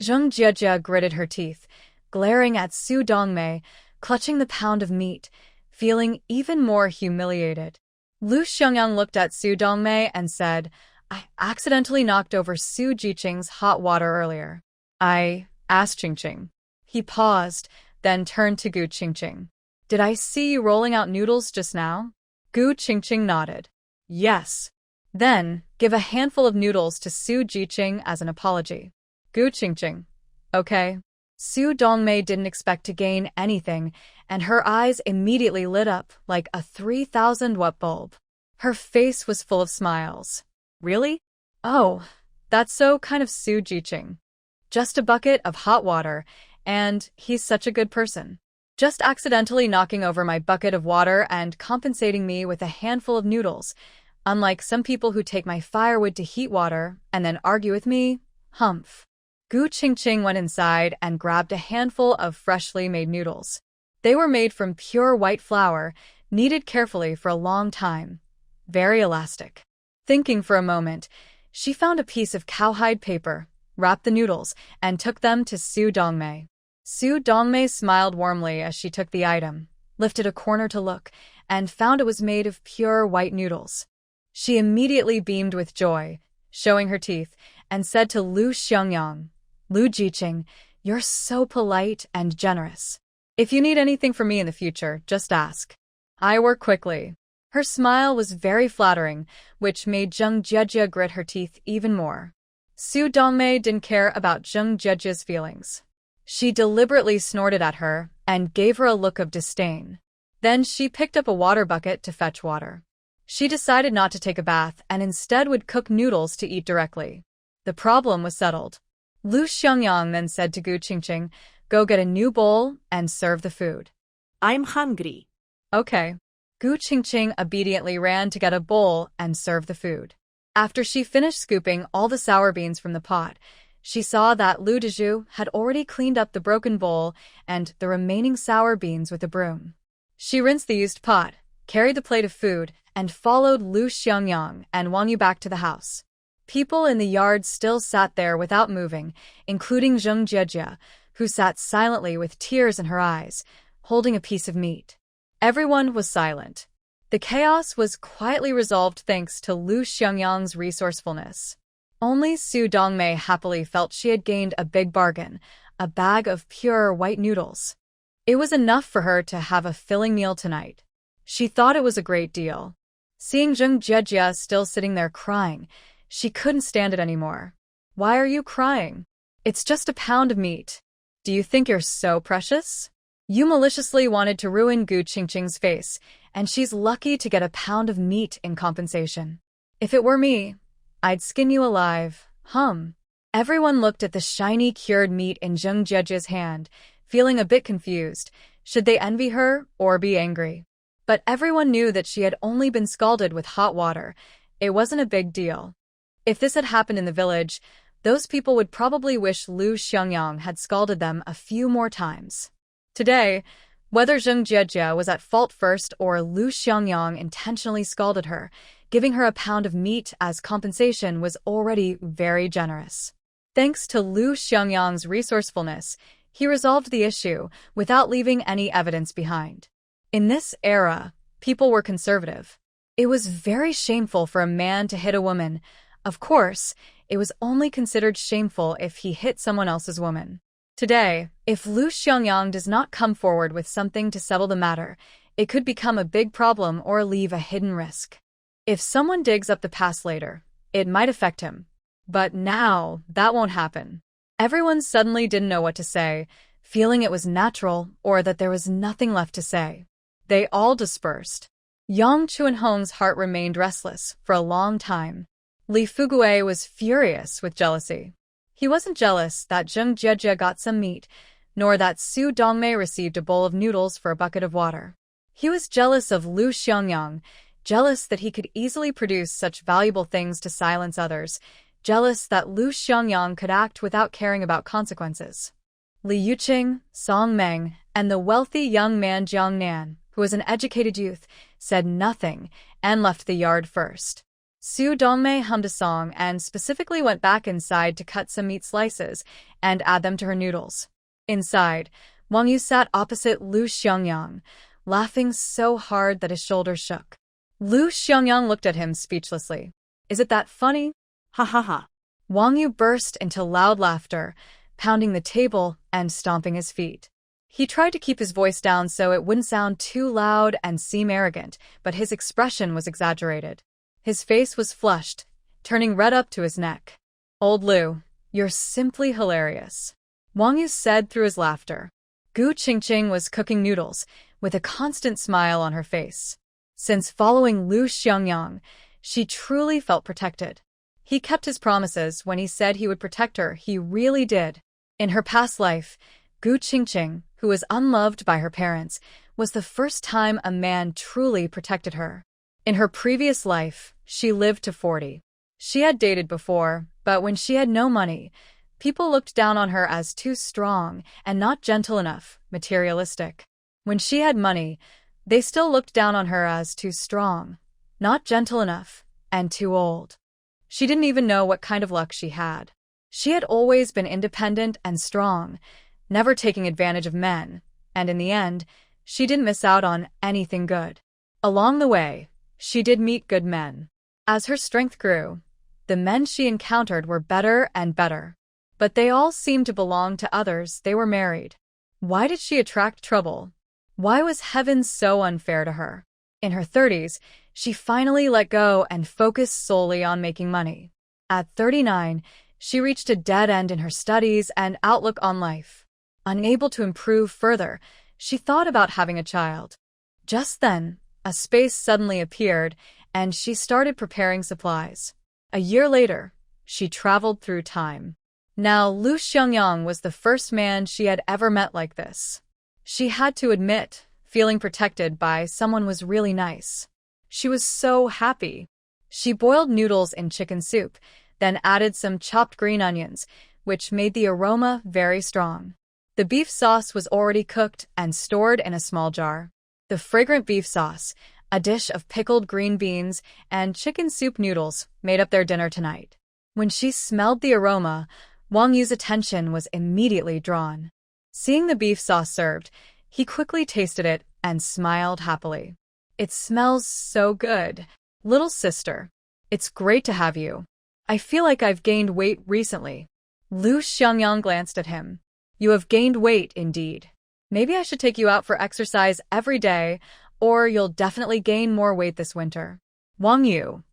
Zheng Jejia gritted her teeth, glaring at Su Dongmei, clutching the pound of meat, feeling even more humiliated. Lu Xiangyang looked at Su Dongmei and said, I accidentally knocked over Su Jiqing's hot water earlier. I asked Qingqing. He paused, then turned to Gu Qingqing. Did I see you rolling out noodles just now? Gu Qingqing nodded. Yes. Then, give a handful of noodles to Su Jiqing as an apology. Gu Qingqing. Okay. Su Dongmei didn't expect to gain anything, and her eyes immediately lit up like a 3,000-watt bulb. Her face was full of smiles. Really? Oh, that's so kind of Su Jiqing. Just a bucket of hot water, and he's such a good person. Just accidentally knocking over my bucket of water and compensating me with a handful of noodles, unlike some people who take my firewood to heat water and then argue with me. Humph. Gu Qingqing went inside and grabbed a handful of freshly made noodles. They were made from pure white flour, kneaded carefully for a long time. Very elastic. Thinking for a moment, she found a piece of cowhide paper, wrapped the noodles, and took them to Su Dongmei. Su Dongmei smiled warmly as she took the item, lifted a corner to look, and found it was made of pure white noodles. She immediately beamed with joy, showing her teeth, and said to Lu Xiangyang, Lu Jiqing, you're so polite and generous. If you need anything from me in the future, just ask. I work quickly. Her smile was very flattering, which made Zheng Jejia grit her teeth even more. Su Dongmei didn't care about Zheng Jejia's feelings. She deliberately snorted at her and gave her a look of disdain. Then she picked up a water bucket to fetch water. She decided not to take a bath and instead would cook noodles to eat directly. The problem was settled. Lu Xiangyang then said to Gu Qingqing, go get a new bowl and serve the food. I'm hungry. Okay. Gu Qingqing obediently ran to get a bowl and serve the food. After she finished scooping all the sour beans from the pot, she saw that Lu Dezhu had already cleaned up the broken bowl and the remaining sour beans with a broom. She rinsed the used pot, carried the plate of food, and followed Lu Xiangyang and Wang Yu back to the house. People in the yard still sat there without moving, including Zheng Jejia, who sat silently with tears in her eyes, holding a piece of meat. Everyone was silent. The chaos was quietly resolved thanks to Lu Xiangyang's resourcefulness. Only Su Dongmei happily felt she had gained a big bargain, a bag of pure white noodles. It was enough for her to have a filling meal tonight. She thought it was a great deal. Seeing Zheng Jiejia still sitting there crying, she couldn't stand it anymore. Why are you crying? It's just a pound of meat. Do you think you're so precious? You maliciously wanted to ruin Gu Qingqing's face, and she's lucky to get a pound of meat in compensation. If it were me, I'd skin you alive. Everyone looked at the shiny cured meat in Zheng Jiejia's hand, feeling a bit confused. Should they envy her or be angry? But everyone knew that she had only been scalded with hot water. It wasn't a big deal. If this had happened in the village, those people would probably wish Lu Xiangyang had scalded them a few more times. Today, whether Zheng Jiejia was at fault first or Lu Xiangyang intentionally scalded her, giving her a pound of meat as compensation was already very generous. Thanks to Lu Xiangyang's resourcefulness, he resolved the issue without leaving any evidence behind. In this era, people were conservative. It was very shameful for a man to hit a woman. Of course, it was only considered shameful if he hit someone else's woman. Today, if Lu Xiangyang does not come forward with something to settle the matter, it could become a big problem or leave a hidden risk. If someone digs up the past later, it might affect him. But now, that won't happen. Everyone suddenly didn't know what to say, feeling it was natural or that there was nothing left to say. They all dispersed. Yang Chuanhong's heart remained restless for a long time. Li Fugui was furious with jealousy. He wasn't jealous that Zheng Jiejia got some meat, nor that Su Dongmei received a bowl of noodles for a bucket of water. He was jealous of Lu Xiangyang, jealous that he could easily produce such valuable things to silence others, jealous that Lu Xiangyang could act without caring about consequences. Li Yuqing, Song Meng, and the wealthy young man Jiang Nan, who was an educated youth, said nothing and left the yard first. Su Dongmei hummed a song and specifically went back inside to cut some meat slices and add them to her noodles. Inside, Wang Yu sat opposite Lu Xiangyang, laughing so hard that his shoulders shook. Lu Xiangyang looked at him speechlessly. Is it that funny? Ha ha ha. Wang Yu burst into loud laughter, pounding the table and stomping his feet. He tried to keep his voice down so it wouldn't sound too loud and seem arrogant, but his expression was exaggerated. His face was flushed, turning red up to his neck. Old Lu, you're simply hilarious, Wang Yu said through his laughter. Gu Qingqing was cooking noodles, with a constant smile on her face. Since following Lu Xiangyang, she truly felt protected. He kept his promises when he said he would protect her. He really did. In her past life, Gu Qingqing, who was unloved by her parents, was the first time a man truly protected her. In her previous life, she lived to 40. She had dated before, but when she had no money, people looked down on her as too strong and not gentle enough, materialistic. When she had money, they still looked down on her as too strong, not gentle enough, and too old. She didn't even know what kind of luck she had. She had always been independent and strong, never taking advantage of men, and in the end, she didn't miss out on anything good. Along the way, she did meet good men. As her strength grew, the men she encountered were better and better. But they all seemed to belong to others. They were married. Why did she attract trouble? Why was heaven so unfair to her? In her 30s, she finally let go and focused solely on making money. At 39, she reached a dead end in her studies and outlook on life. Unable to improve further, she thought about having a child. Just then, a space suddenly appeared, and she started preparing supplies. A year later, she traveled through time. Now, Lu Xiangyang was the first man she had ever met like this. She had to admit, feeling protected by someone was really nice. She was so happy. She boiled noodles in chicken soup, then added some chopped green onions, which made the aroma very strong. The beef sauce was already cooked and stored in a small jar. The fragrant beef sauce, a dish of pickled green beans, and chicken soup noodles made up their dinner tonight. When she smelled the aroma, Wang Yu's attention was immediately drawn. Seeing the beef sauce served, he quickly tasted it and smiled happily. It smells so good. Little sister, it's great to have you. I feel like I've gained weight recently. Lu Xiangyang glanced at him. You have gained weight, indeed. Maybe I should take you out for exercise every day, or you'll definitely gain more weight this winter. Wang Yu.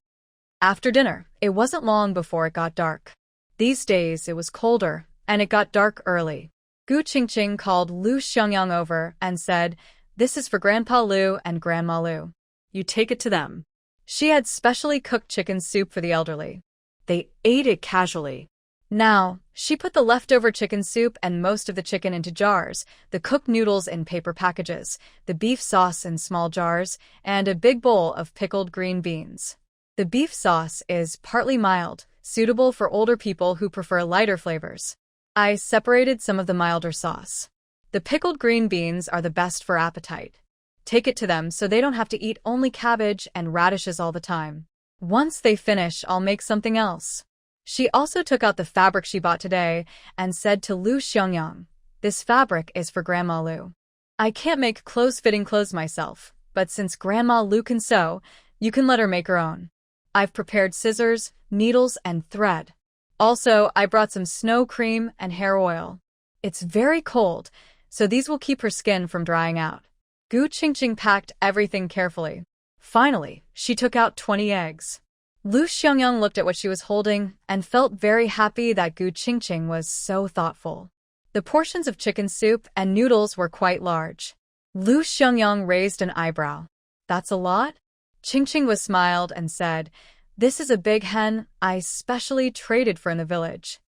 After dinner, it wasn't long before it got dark. These days, it was colder, and it got dark early. Gu Qingqing called Lu Xiangyang over and said, "This is for Grandpa Lu and Grandma Lu. You take it to them." She had specially cooked chicken soup for the elderly. They ate it casually. Now, she put the leftover chicken soup and most of the chicken into jars, the cooked noodles in paper packages, the beef sauce in small jars, and a big bowl of pickled green beans. The beef sauce is partly mild, suitable for older people who prefer lighter flavors. I separated some of the milder sauce. The pickled green beans are the best for appetite. Take it to them so they don't have to eat only cabbage and radishes all the time. Once they finish, I'll make something else. She also took out the fabric she bought today and said to Lu Xiangyang, "This fabric is for Grandma Lu. I can't make close-fitting clothes myself, but since Grandma Lu can sew, you can let her make her own. I've prepared scissors, needles, and thread. Also, I brought some snow cream and hair oil. It's very cold, so these will keep her skin from drying out." Gu Qingqing packed everything carefully. Finally, she took out 20 eggs. Lu Xiangyang looked at what she was holding and felt very happy that Gu Qingqing was so thoughtful. The portions of chicken soup and noodles were quite large. Lu Xiangyang raised an eyebrow. "That's a lot?" Qingqing was smiled and said, "This is a big hen I specially traded for in the village.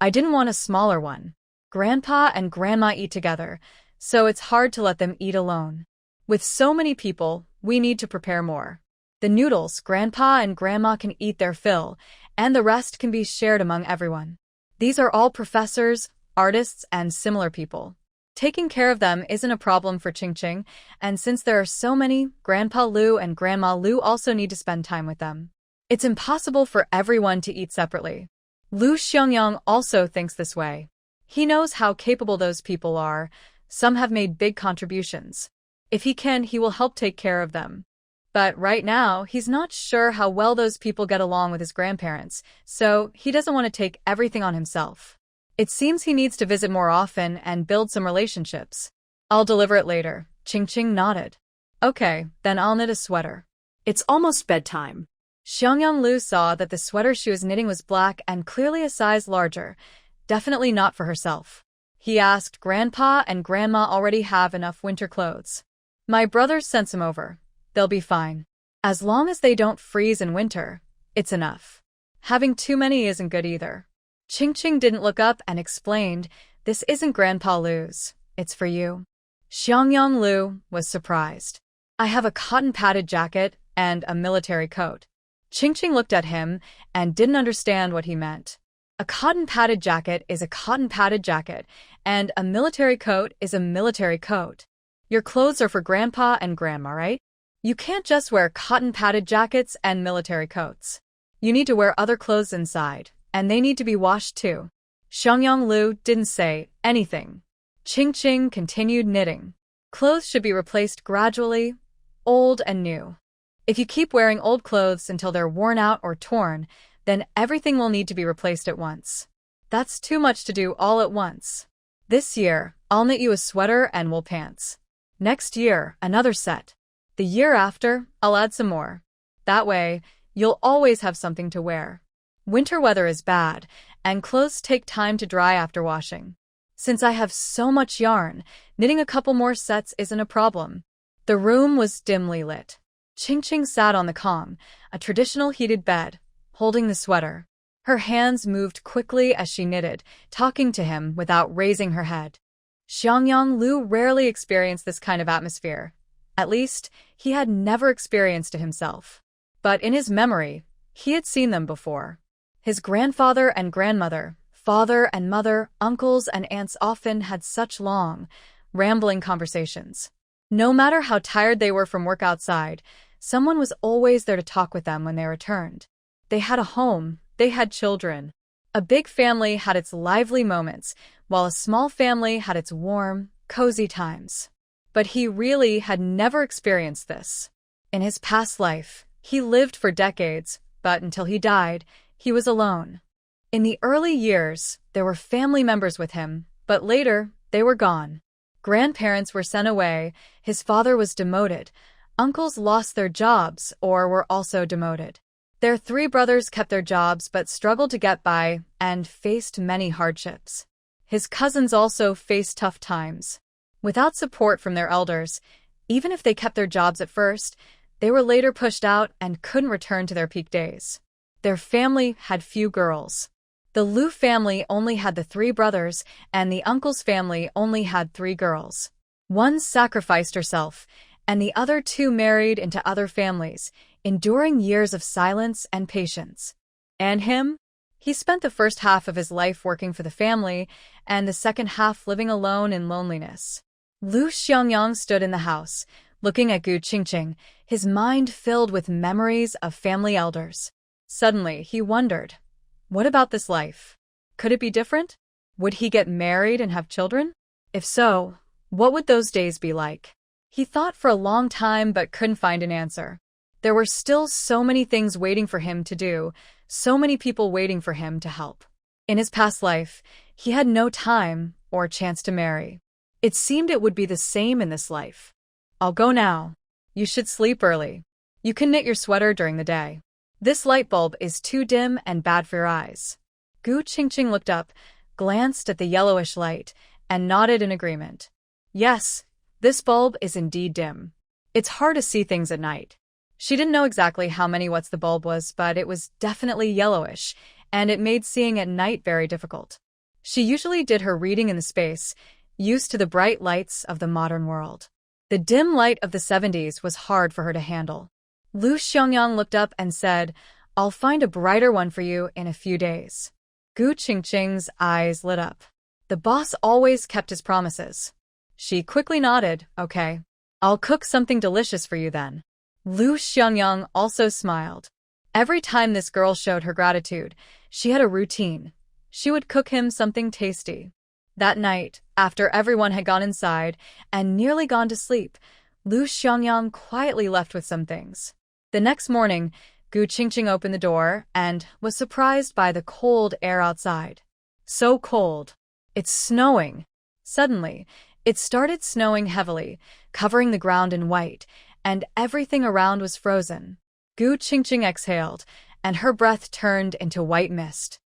I didn't want a smaller one. Grandpa and Grandma eat together, so it's hard to let them eat alone. With so many people, we need to prepare more. The noodles, Grandpa and Grandma can eat their fill, and the rest can be shared among everyone. These are all professors, artists, and similar people. Taking care of them isn't a problem for Qingqing, and since there are so many, Grandpa Lu and Grandma Lu also need to spend time with them. It's impossible for everyone to eat separately." Lu Xiangyang also thinks this way. He knows how capable those people are. Some have made big contributions. If he can, he will help take care of them. But right now, he's not sure how well those people get along with his grandparents, so he doesn't want to take everything on himself. It seems he needs to visit more often and build some relationships. "I'll deliver it later," Qingqing nodded. "Okay, then I'll knit a sweater." It's almost bedtime. Xiangyang Lu saw that the sweater she was knitting was black and clearly a size larger, definitely not for herself. He asked, "Grandpa and Grandma already have enough winter clothes?" "My brothers sent some over. They'll be fine. As long as they don't freeze in winter, it's enough. Having too many isn't good either." Qingqing didn't look up and explained, "This isn't Grandpa Lu's. It's for you." Xiangyang Lu was surprised. "I have a cotton-padded jacket and a military coat." Qingqing looked at him and didn't understand what he meant. A cotton-padded jacket is a cotton-padded jacket, and a military coat is a military coat. Your clothes are for Grandpa and Grandma, right? You can't just wear cotton-padded jackets and military coats. You need to wear other clothes inside, and they need to be washed too. Xiangyang Lu didn't say anything. Qingqing continued knitting. Clothes should be replaced gradually, old and new. If you keep wearing old clothes until they're worn out or torn, then everything will need to be replaced at once. That's too much to do all at once. This year, I'll knit you a sweater and wool pants. Next year, another set. The year after, I'll add some more. That way, you'll always have something to wear. Winter weather is bad, and clothes take time to dry after washing. Since I have so much yarn, knitting a couple more sets isn't a problem." The room was dimly lit. Qingqing sat on the kong, a traditional heated bed, holding the sweater. Her hands moved quickly as she knitted, talking to him without raising her head. Xiangyang Lu rarely experienced this kind of atmosphere. At least, he had never experienced it himself. But in his memory, he had seen them before. His grandfather and grandmother, father and mother, uncles and aunts often had such long, rambling conversations. No matter how tired they were from work outside, someone was always there to talk with them when they returned. They had a home, they had children. A big family had its lively moments, while a small family had its warm, cozy times. But he really had never experienced this. In his past life, he lived for decades, but until he died, He was alone. In the early years, there were family members with him, but later, they were gone. Grandparents were sent away, his father was demoted, uncles lost their jobs or were also demoted. Their 3 brothers kept their jobs but struggled to get by and faced many hardships. His cousins also faced tough times. Without support from their elders, even if they kept their jobs at first, they were later pushed out and couldn't return to their peak days. Their family had few girls. The Liu family only had the 3 brothers, and the uncle's family only had 3 girls. One sacrificed herself, and the other 2 married into other families, enduring years of silence and patience. And him? He spent the first half of his life working for the family, and the second half living alone in loneliness. Liu Xiangyang stood in the house, looking at Gu Qingqing, his mind filled with memories of family elders. Suddenly, he wondered, what about this life? Could it be different? Would he get married and have children? If so, what would those days be like? He thought for a long time but couldn't find an answer. There were still so many things waiting for him to do, so many people waiting for him to help. In his past life, he had no time or chance to marry. It seemed it would be the same in this life. I'll go now. You should sleep early. You can knit your sweater during the day. This light bulb is too dim and bad for your eyes. Gu Qingqing looked up, glanced at the yellowish light, and nodded in agreement. Yes, this bulb is indeed dim. It's hard to see things at night. She didn't know exactly how many watts the bulb was, but it was definitely yellowish, and it made seeing at night very difficult. She usually did her reading in the space, used to the bright lights of the modern world. The dim light of the 70s was hard for her to handle. Liu Xiangyang looked up and said, I'll find a brighter one for you in a few days. Gu Qingqing's eyes lit up. The boss always kept his promises. She quickly nodded, okay. I'll cook something delicious for you then. Liu Xiangyang also smiled. Every time this girl showed her gratitude, she had a routine. She would cook him something tasty. That night, after everyone had gone inside and nearly gone to sleep, Liu Xiangyang quietly left with some things. The next morning, Gu Qingqing opened the door and was surprised by the cold air outside. So cold. It's snowing. Suddenly, it started snowing heavily, covering the ground in white, and everything around was frozen. Gu Qingqing exhaled, and her breath turned into white mist.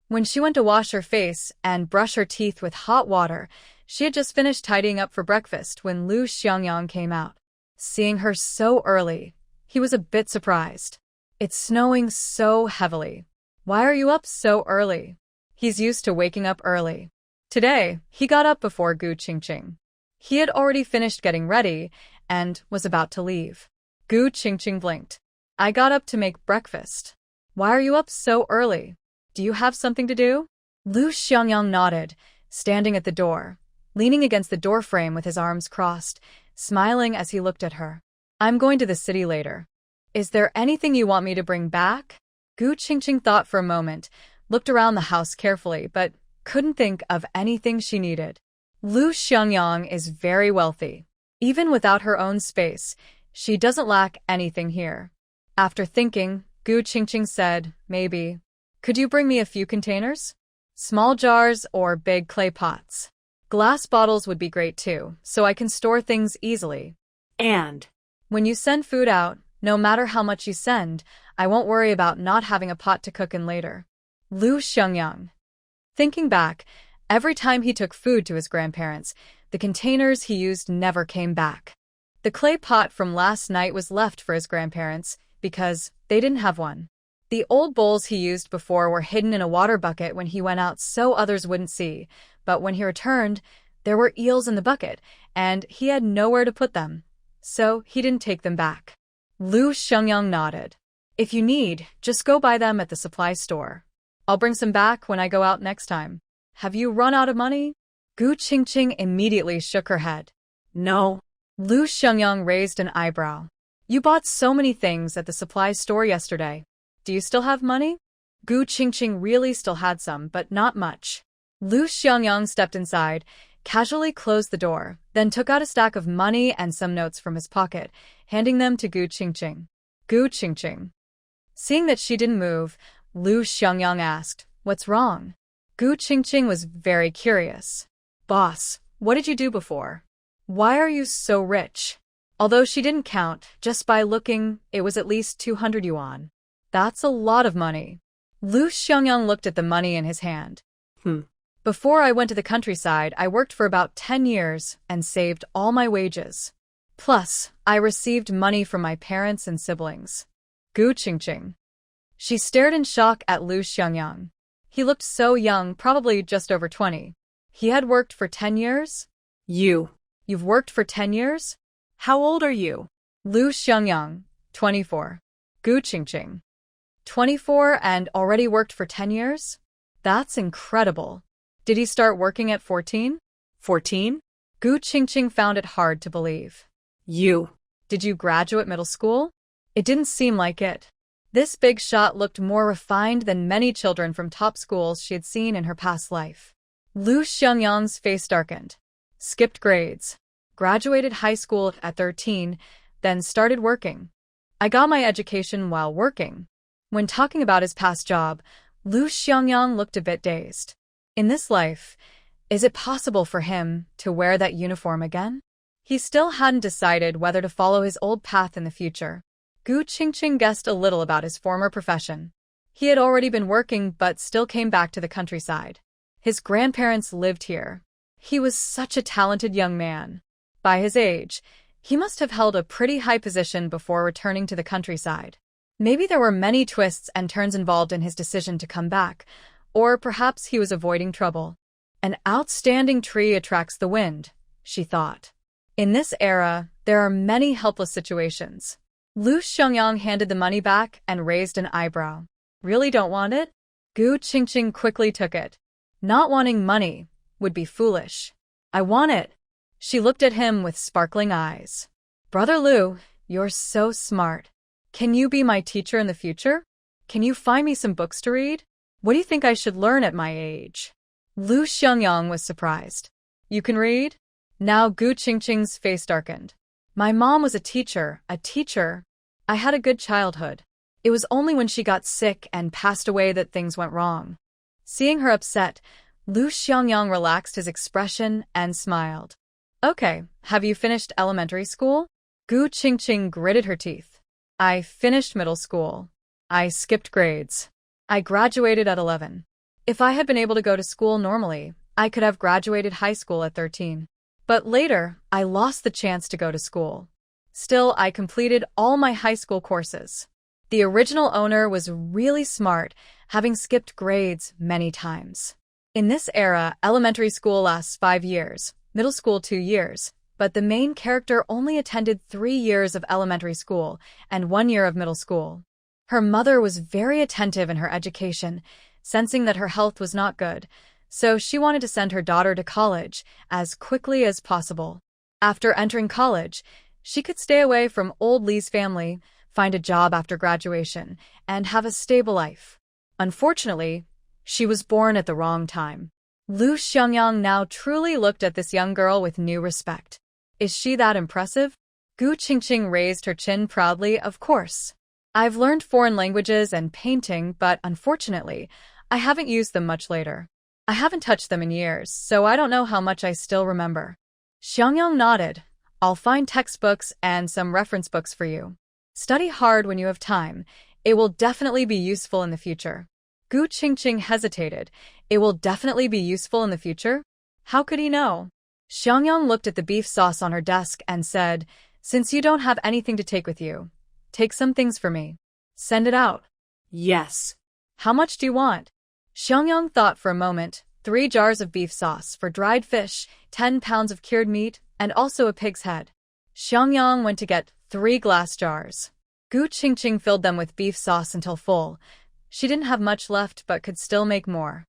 When she went to wash her face and brush her teeth with hot water, she had just finished tidying up for breakfast when Liu Xiangyang came out. Seeing her so early, he was a bit surprised. It's snowing so heavily. Why are you up so early? He's used to waking up early. Today, he got up before Gu Qingqing. He had already finished getting ready and was about to leave. Gu Qingqing blinked. I got up to make breakfast. Why are you up so early? Do you have something to do? Liu Xiangyang nodded, standing at the door, leaning against the doorframe with his arms crossed, smiling as he looked at her. I'm going to the city later. Is there anything you want me to bring back? Gu Qingqing thought for a moment, looked around the house carefully, but couldn't think of anything she needed. Liu Xiangyang is very wealthy. Even without her own space, she doesn't lack anything here. After thinking, Gu Qingqing said, maybe. Could you bring me a few containers? Small jars or big clay pots? Glass bottles would be great too, so I can store things easily. And when you send food out, no matter how much you send, I won't worry about not having a pot to cook in later. Liu Xiangyang. Thinking back, every time he took food to his grandparents, the containers he used never came back. The clay pot from last night was left for his grandparents because they didn't have one. The old bowls he used before were hidden in a water bucket when he went out so others wouldn't see, but when he returned, there were eels in the bucket, and he had nowhere to put them, so he didn't take them back. Liu Xiangyang nodded. If you need, just go buy them at the supply store. I'll bring some back when I go out next time. Have you run out of money? Gu Qingqing immediately shook her head. no. Liu Xiangyang raised an eyebrow. You bought so many things at the supply store yesterday. Do you still have money? Gu Qingqing really still had some, but not much. Liu Xiangyang stepped inside, casually closed the door, then took out a stack of money and some notes from his pocket, handing them to Gu Qingqing. Gu Qingqing. Seeing that she didn't move, Lu Xiangyang asked. What's wrong? Gu Qingqing was very curious. Boss, what did you do before? Why are you so rich? Although she didn't count, just by looking, it was at least 200 yuan. That's a lot of money. Lu Xiangyang looked at the money in his hand. Before I went to the countryside, I worked for about 10 years and saved all my wages. Plus, I received money from my parents and siblings. Gu Qingqing. She stared in shock at Lu Xiangyang. He looked so young, probably just over 20. He had worked for 10 years? You've worked for 10 years? How old are you? Lu Xiangyang, 24. Gu Qingqing. 24 and already worked for 10 years? That's incredible. Did he start working at 14? 14? Gu Qingqing found it hard to believe. Did you graduate middle school? It didn't seem like it. This big shot looked more refined than many children from top schools she had seen in her past life. Lu Xiangyang's face darkened. Skipped grades. Graduated high school at 13, then started working. I got my education while working. When talking about his past job, Lu Xiangyang looked a bit dazed. In this life, is it possible for him to wear that uniform again? He still hadn't decided whether to follow his old path in the future. Gu Qingqing guessed a little about his former profession. He had already been working but still came back to the countryside. His grandparents lived here. He was such a talented young man. By his age, he must have held a pretty high position before returning to the countryside. Maybe there were many twists and turns involved in his decision to come back, or perhaps he was avoiding trouble. An outstanding tree attracts the wind, she thought. In this era, there are many helpless situations. Lu Xiangyang handed the money back and raised an eyebrow. Really don't want it? Gu Qingqing quickly took it. Not wanting money would be foolish. I want it. She looked at him with sparkling eyes. Brother Lu, you're so smart. Can you be my teacher in the future? Can you find me some books to read? What do you think I should learn at my age? Lu Xiangyang was surprised. You can read? Now Gu Qingqing's face darkened. My mom was a teacher. I had a good childhood. It was only when she got sick and passed away that things went wrong. Seeing her upset, Lu Xiangyang relaxed his expression and smiled. Okay, have you finished elementary school? Gu Qingqing gritted her teeth. I finished middle school. I skipped grades. I graduated at 11. If I had been able to go to school normally, I could have graduated high school at 13. But later, I lost the chance to go to school. Still, I completed all my high school courses. The original owner was really smart, having skipped grades many times. In this era, elementary school lasts 5 years, middle school 2 years, but the main character only attended 3 years of elementary school and 1 year of middle school. Her mother was very attentive in her education, sensing that her health was not good, so she wanted to send her daughter to college as quickly as possible. After entering college, she could stay away from old Lee's family, find a job after graduation, and have a stable life. Unfortunately, she was born at the wrong time. Lu Xiangyang now truly looked at this young girl with new respect. Is she that impressive? Gu Qingqing raised her chin proudly. Of course. I've learned foreign languages and painting, but unfortunately, I haven't used them much later. I haven't touched them in years, so I don't know how much I still remember. Xiangyang nodded. I'll find textbooks and some reference books for you. Study hard when you have time. It will definitely be useful in the future. Gu Qingqing hesitated. It will definitely be useful in the future? How could he know? Xiangyang looked at the beef sauce on her desk and said, Since you don't have anything to take with you, take some things for me. Send it out. Yes. How much do you want? Xiangyang thought for a moment. 3 jars of beef sauce for dried fish, 10 pounds of cured meat, and also a pig's head. Xiangyang went to get 3 glass jars. Gu Qingqing filled them with beef sauce until full. She didn't have much left but could still make more.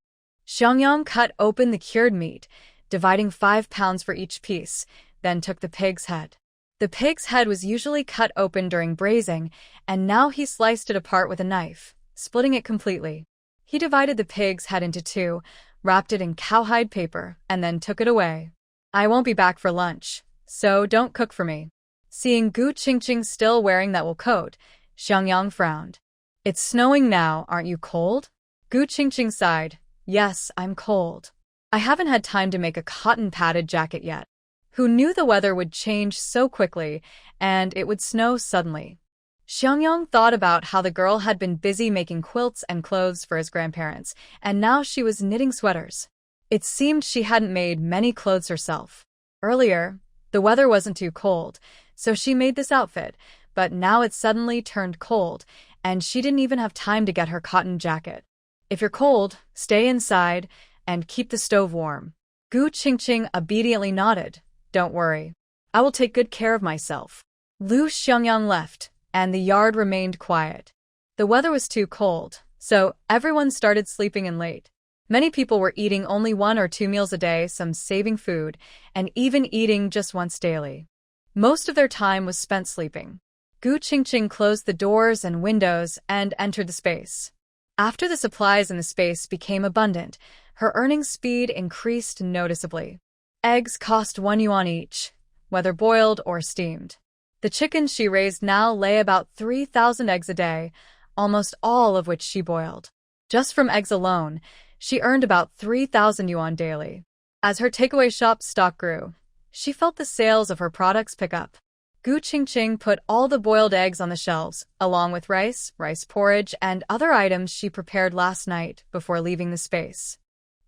Xiangyang cut open the cured meat, dividing 5 pounds for each piece, then took the pig's head. The pig's head was usually cut open during braising, and now he sliced it apart with a knife, splitting it completely. He divided the pig's head into 2, wrapped it in cowhide paper, and then took it away. I won't be back for lunch, so don't cook for me. Seeing Gu Qingqing still wearing that wool coat, Xiangyang frowned. It's snowing now, aren't you cold? Gu Qingqing sighed. Yes, I'm cold. I haven't had time to make a cotton-padded jacket yet. Who knew the weather would change so quickly, and it would snow suddenly? Xiangyang thought about how the girl had been busy making quilts and clothes for his grandparents, and now she was knitting sweaters. It seemed she hadn't made many clothes herself. Earlier, the weather wasn't too cold, so she made this outfit, but now it suddenly turned cold, and she didn't even have time to get her cotton jacket. If you're cold, stay inside and keep the stove warm. Gu Qingqing obediently nodded. Don't worry. I will take good care of myself. Lu Xiangyang left, and the yard remained quiet. The weather was too cold, so everyone started sleeping in late. Many people were eating only 1 or 2 meals a day, some saving food, and even eating just once daily. Most of their time was spent sleeping. Gu Qingqing closed the doors and windows and entered the space. After the supplies in the space became abundant, her earning speed increased noticeably. Eggs cost 1 yuan each, whether boiled or steamed. The chickens she raised now lay about 3,000 eggs a day, almost all of which she boiled. Just from eggs alone, she earned about 3,000 yuan daily. As her takeaway shop stock grew, she felt the sales of her products pick up. Gu Qingqing put all the boiled eggs on the shelves, along with rice porridge, and other items she prepared last night before leaving the space.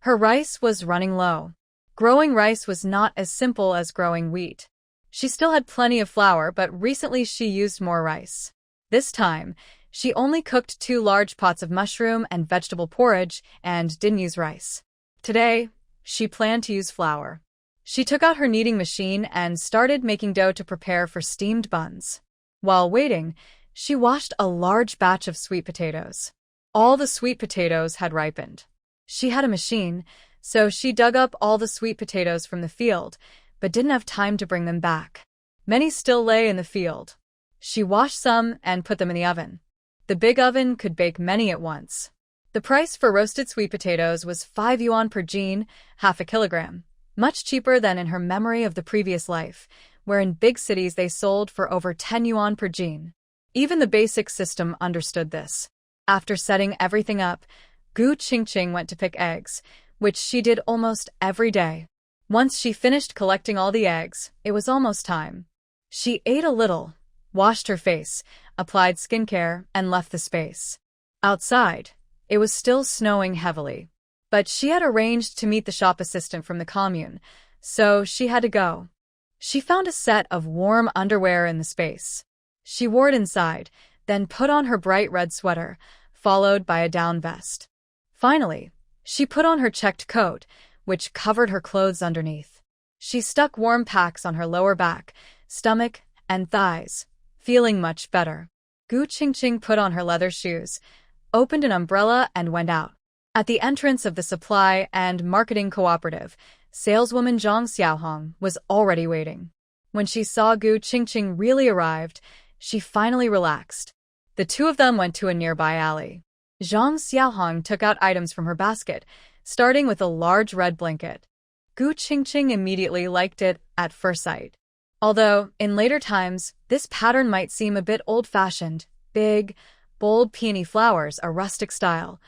Her rice was running low. Growing rice was not as simple as growing wheat. She still had plenty of flour, but recently she used more rice. This time, she only cooked 2 large pots of mushroom and vegetable porridge and didn't use rice. Today, she planned to use flour. She took out her kneading machine and started making dough to prepare for steamed buns. While waiting, she washed a large batch of sweet potatoes. All the sweet potatoes had ripened. She had a machine, so she dug up all the sweet potatoes from the field, but didn't have time to bring them back. Many still lay in the field. She washed some and put them in the oven. The big oven could bake many at once. The price for roasted sweet potatoes was 5 yuan per jean, half a kilogram, much cheaper than in her memory of the previous life, where in big cities they sold for over 10 yuan per jean. Even the basic system understood this. After setting everything up, Gu Qingqing went to pick eggs, which she did almost every day. Once she finished collecting all the eggs, it was almost time. She ate a little, washed her face, applied skincare, and left the space. Outside, it was still snowing heavily. But she had arranged to meet the shop assistant from the commune, so she had to go. She found a set of warm underwear in the space. She wore it inside, then put on her bright red sweater, followed by a down vest. Finally, she put on her checked coat, which covered her clothes underneath. She stuck warm packs on her lower back, stomach, and thighs, feeling much better. Gu Qingqing put on her leather shoes, opened an umbrella, and went out. At the entrance of the supply and marketing cooperative, saleswoman Zhang Xiaohong was already waiting. When she saw Gu Qingqing really arrived, she finally relaxed. The two of them went to a nearby alley. Zhang Xiaohong took out items from her basket, starting with a large red blanket. Gu Qingqing immediately liked it at first sight. Although, in later times, this pattern might seem a bit old-fashioned, big, bold peony flowers, a rustic style.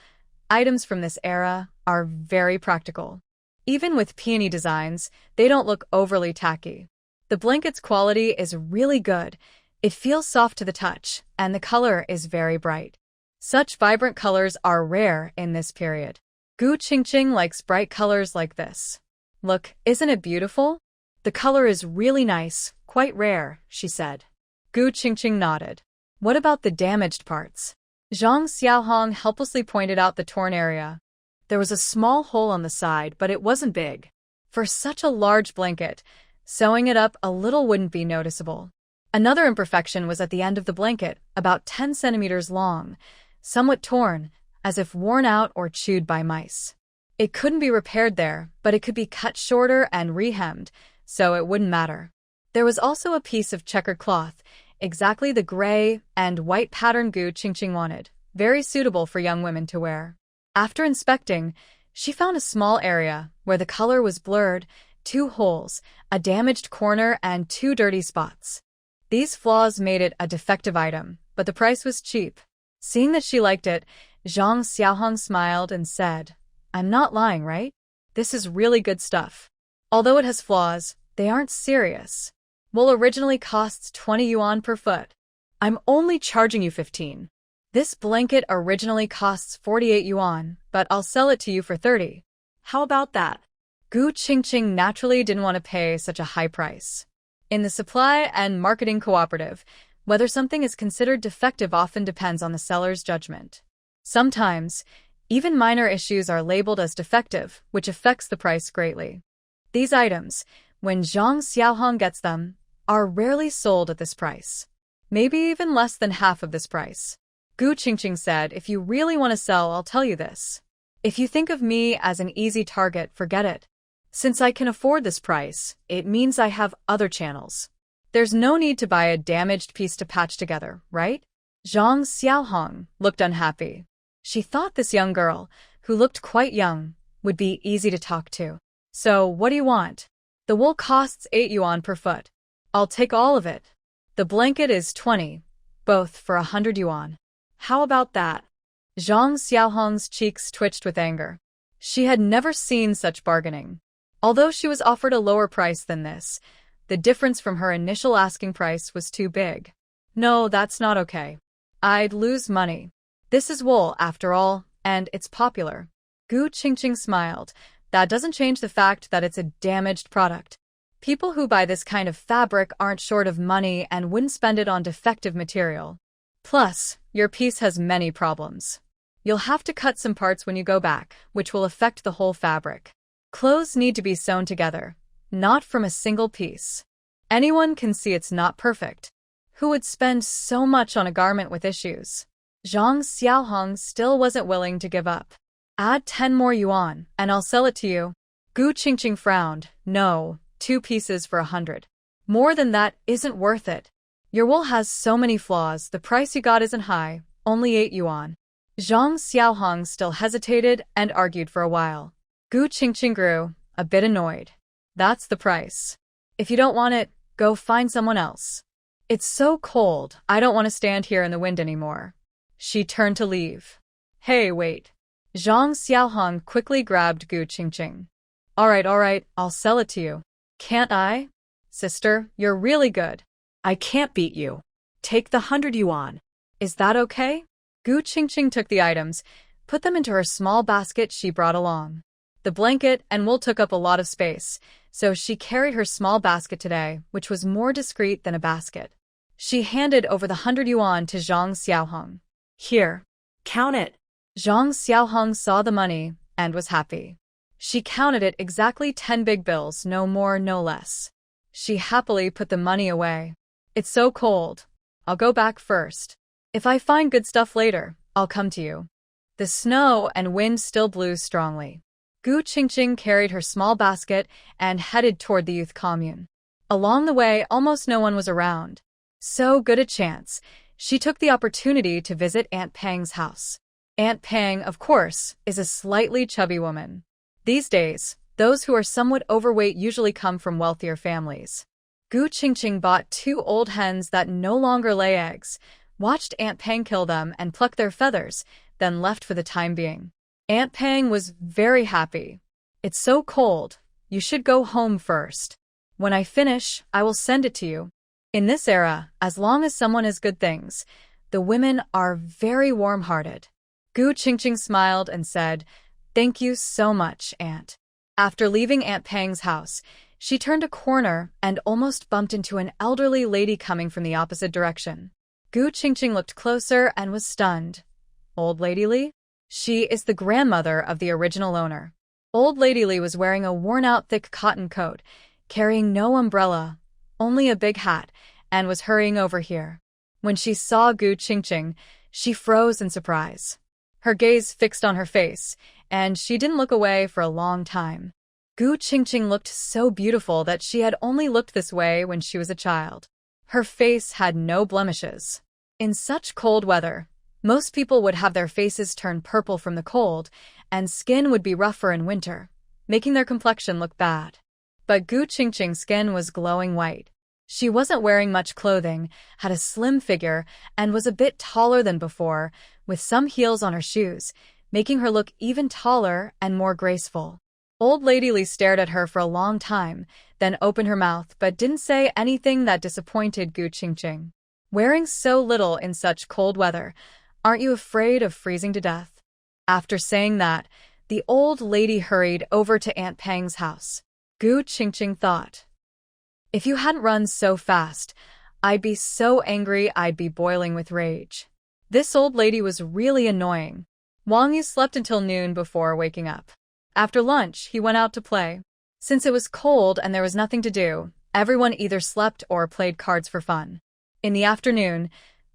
Items from this era are very practical. Even with peony designs, they don't look overly tacky. The blanket's quality is really good. It feels soft to the touch, and the color is very bright. Such vibrant colors are rare in this period. Gu Qingqing likes bright colors like this. Look, isn't it beautiful? The color is really nice, quite rare, she said. Gu Qingqing nodded. What about the damaged parts? Zhang Xiaohong helplessly pointed out the torn area. There was a small hole on the side, but it wasn't big. For such a large blanket, sewing it up a little wouldn't be noticeable. Another imperfection was at the end of the blanket, about 10 centimeters long, somewhat torn, as if worn out or chewed by mice. It couldn't be repaired there, but it could be cut shorter and rehemmed, so it wouldn't matter. There was also a piece of checkered cloth, exactly the gray and white pattern Gu Qingqing wanted, very suitable for young women to wear. After inspecting, she found a small area where the color was blurred, 2 holes, a damaged corner, and 2 dirty spots. These flaws made it a defective item, but the price was cheap. Seeing that she liked it, Zhang Xiaohong smiled and said, I'm not lying, right? This is really good stuff. Although it has flaws, they aren't serious. Wool originally costs 20 yuan per foot. I'm only charging you 15. This blanket originally costs 48 yuan, but I'll sell it to you for 30. How about that? Gu Qingqing naturally didn't want to pay such a high price. In the supply and marketing cooperative, whether something is considered defective often depends on the seller's judgment. Sometimes, even minor issues are labeled as defective, which affects the price greatly. These items, when Zhang Xiaohong gets them, are rarely sold at this price. Maybe even less than half of this price. Gu Qingqing said, if you really want to sell, I'll tell you this. If you think of me as an easy target, forget it. Since I can afford this price, it means I have other channels. There's no need to buy a damaged piece to patch together, right? Zhang Xiaohong looked unhappy. She thought this young girl, who looked quite young, would be easy to talk to. So, what do you want? The wool costs 8 yuan per foot. I'll take all of it. The blanket is 20, both for 100 yuan. How about that? Zhang Xiaohong's cheeks twitched with anger. She had never seen such bargaining. Although she was offered a lower price than this, the difference from her initial asking price was too big. No, that's not okay. I'd lose money. This is wool, after all, and it's popular. Gu Qingqing smiled. That doesn't change the fact that it's a damaged product. People who buy this kind of fabric aren't short of money and wouldn't spend it on defective material. Plus, your piece has many problems. You'll have to cut some parts when you go back, which will affect the whole fabric. Clothes need to be sewn together, not from a single piece. Anyone can see it's not perfect. Who would spend so much on a garment with issues? Zhang Xiaohong still wasn't willing to give up. Add 10 more yuan, and I'll sell it to you. Gu Qingqing frowned. No, 2 pieces for 100. More than that isn't worth it. Your wool has so many flaws, the price you got isn't high, only 8 yuan. Zhang Xiaohong still hesitated and argued for a while. Gu Qingqing grew, a bit annoyed. That's the price. If you don't want it, go find someone else. It's so cold, I don't want to stand here in the wind anymore. She turned to leave. Hey, wait. Zhang Xiaohong quickly grabbed Gu Qingqing. All right, I'll sell it to you. Can't I? Sister, you're really good. I can't beat you. Take the 100 yuan. Is that okay? Gu Qingqing took the items, put them into her small basket she brought along. The blanket and wool took up a lot of space, so she carried her small basket today, which was more discreet than a basket. She handed over the 100 yuan to Zhang Xiaohong. Here. Count it. Zhang Xiaohong saw the money and was happy. She counted it exactly 10 big bills, no more, no less. She happily put the money away. It's so cold. I'll go back first. If I find good stuff later, I'll come to you. The snow and wind still blew strongly. Gu Qingqing carried her small basket and headed toward the youth commune. Along the way, almost no one was around. So good a chance, she took the opportunity to visit Aunt Pang's house. Aunt Pang, of course, is a slightly chubby woman. These days, those who are somewhat overweight usually come from wealthier families. Gu Qingqing bought 2 old hens that no longer lay eggs, watched Aunt Pang kill them and pluck their feathers, then left for the time being. Aunt Pang was very happy. It's so cold, you should go home first. When I finish, I will send it to you. In this era, as long as someone has good things, the women are very warm-hearted. Gu Qingqing smiled and said, Thank you so much, Aunt. After leaving Aunt Pang's house, she turned a corner and almost bumped into an elderly lady coming from the opposite direction. Gu Qingqing looked closer and was stunned. Old Lady Li? She is the grandmother of the original owner. Old Lady Li was wearing a worn-out thick cotton coat, carrying no umbrella, only a big hat, and was hurrying over here. When she saw Gu Qingqing, she froze in surprise. Her gaze fixed on her face, and she didn't look away for a long time. Gu Qingqing looked so beautiful that she had only looked this way when she was a child. Her face had no blemishes. In such cold weather, most people would have their faces turn purple from the cold, and skin would be rougher in winter, making their complexion look bad. But Gu Qingqing's skin was glowing white. She wasn't wearing much clothing, had a slim figure, and was a bit taller than before, with some heels on her shoes, making her look even taller and more graceful. Old Lady Li stared at her for a long time, then opened her mouth but didn't say anything that disappointed Gu Qingqing. Wearing so little in such cold weather, aren't you afraid of freezing to death? After saying that, the old lady hurried over to Aunt Pang's house. Gu Qingqing thought, if you hadn't run so fast, I'd be so angry I'd be boiling with rage. This old lady was really annoying. Wang Yu slept until noon before waking up. After lunch, he went out to play. Since it was cold and there was nothing to do, everyone either slept or played cards for fun. In the afternoon,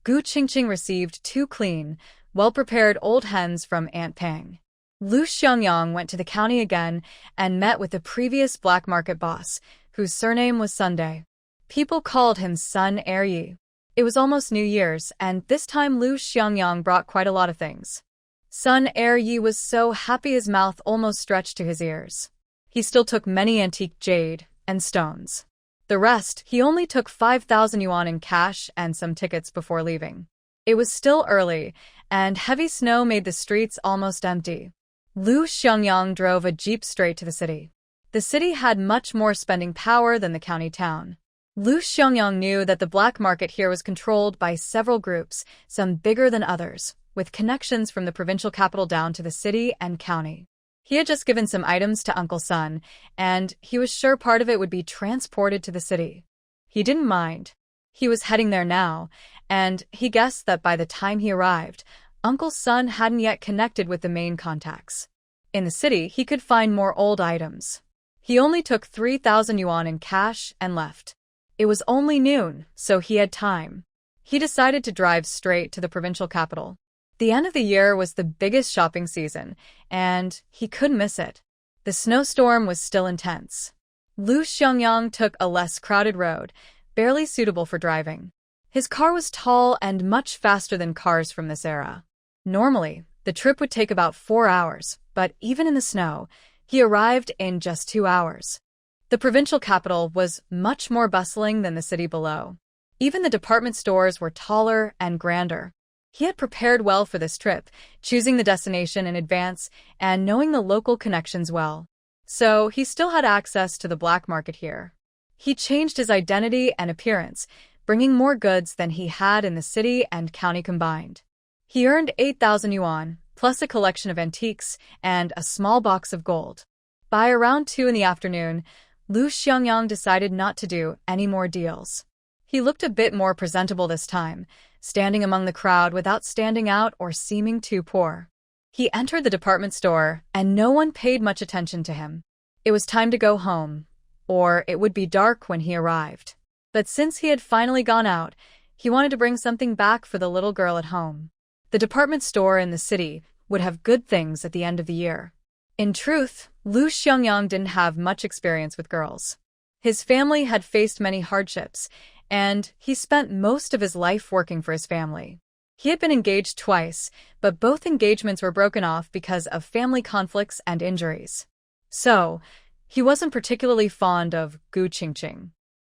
Gu Qingqing received 2 clean, well-prepared old hens from Aunt Pang. Lu Xiangyang went to the county again and met with the previous black market boss, whose surname was Sunday. People called him Sun Eryi. It was almost New Year's, and this time Lu Xiangyang brought quite a lot of things. Sun Eryi was so happy his mouth almost stretched to his ears. He still took many antique jade and stones. The rest, he only took 5,000 yuan in cash and some tickets before leaving. It was still early, and heavy snow made the streets almost empty. Lu Xiangyang drove a jeep straight to the city. The city had much more spending power than the county town. Lu Xiangyang knew that the black market here was controlled by several groups, some bigger than others, with connections from the provincial capital down to the city and county. He had just given some items to Uncle Sun, and he was sure part of it would be transported to the city. He didn't mind. He was heading there now, and he guessed that by the time he arrived, Uncle Sun hadn't yet connected with the main contacts. In the city, he could find more old items. He only took 3,000 yuan in cash and left. It was only noon, so he had time. He decided to drive straight to the provincial capital. The end of the year was the biggest shopping season, and he couldn't miss it. The snowstorm was still intense. Lu Xiangyang took a less crowded road, barely suitable for driving. His car was tall and much faster than cars from this era. Normally, the trip would take about 4 hours, but even in the snow, he arrived in just 2 hours. The provincial capital was much more bustling than the city below. Even the department stores were taller and grander. He had prepared well for this trip, choosing the destination in advance and knowing the local connections well. So he still had access to the black market here. He changed his identity and appearance, bringing more goods than he had in the city and county combined. He earned 8,000 yuan, plus a collection of antiques and a small box of gold. By around 2 in the afternoon, Lu Xiangyang decided not to do any more deals. He looked a bit more presentable this time, standing among the crowd without standing out or seeming too poor. He entered the department store, and no one paid much attention to him. It was time to go home, or it would be dark when he arrived. But since he had finally gone out, he wanted to bring something back for the little girl at home. The department store in the city would have good things at the end of the year. In truth, Lu Xiangyang didn't have much experience with girls. His family had faced many hardships, and he spent most of his life working for his family. He had been engaged twice, but both engagements were broken off because of family conflicts and injuries. So, he wasn't particularly fond of Gu Qingqing.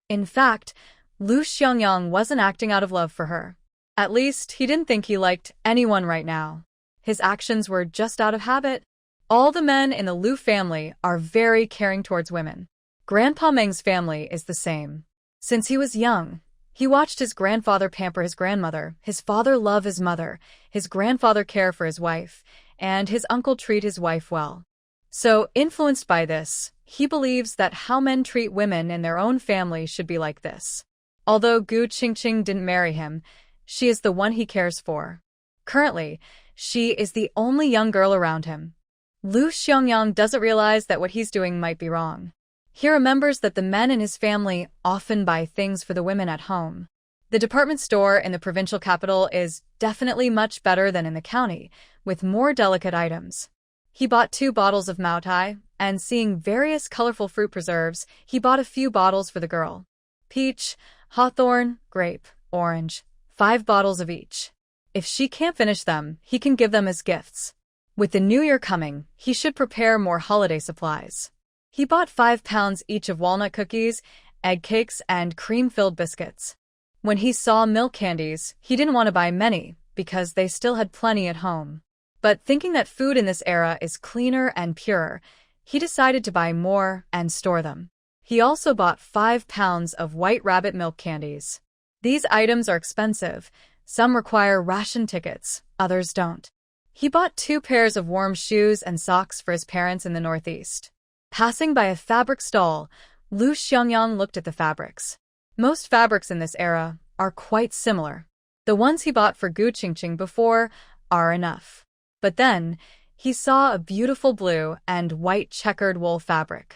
In fact, Lu Xiangyang wasn't acting out of love for her. At least, he didn't think he liked anyone right now. His actions were just out of habit. All the men in the Lu family are very caring towards women. Grandpa Meng's family is the same. Since he was young, he watched his grandfather pamper his grandmother, his father love his mother, his grandfather care for his wife, and his uncle treat his wife well. So, influenced by this, he believes that how men treat women in their own family should be like this. Although Gu Qingqing didn't marry him, she is the one he cares for. Currently, she is the only young girl around him. Lu Xiangyang doesn't realize that what he's doing might be wrong. He remembers that the men in his family often buy things for the women at home. The department store in the provincial capital is definitely much better than in the county, with more delicate items. He bought 2 bottles of Maotai, and seeing various colorful fruit preserves, he bought a few bottles for the girl. Peach, hawthorn, grape, orange, 5 bottles of each. If she can't finish them, he can give them as gifts. With the new year coming, he should prepare more holiday supplies. He bought 5 pounds each of walnut cookies egg cakes, and cream-filled biscuits. When he saw milk candies, he didn't want to buy many because they still had plenty at home. But thinking that food in this era is cleaner and purer, he decided to buy more and store them. He also bought 5 pounds of white rabbit milk candies. These items are expensive. Some require ration tickets, others don't. He bought 2 pairs of warm shoes and socks for his parents in the Northeast. Passing by a fabric stall, Lu Xiangyang looked at the fabrics. Most fabrics in this era are quite similar. The ones he bought for Gu Qingqing before are enough. But then, he saw a beautiful blue and white checkered wool fabric.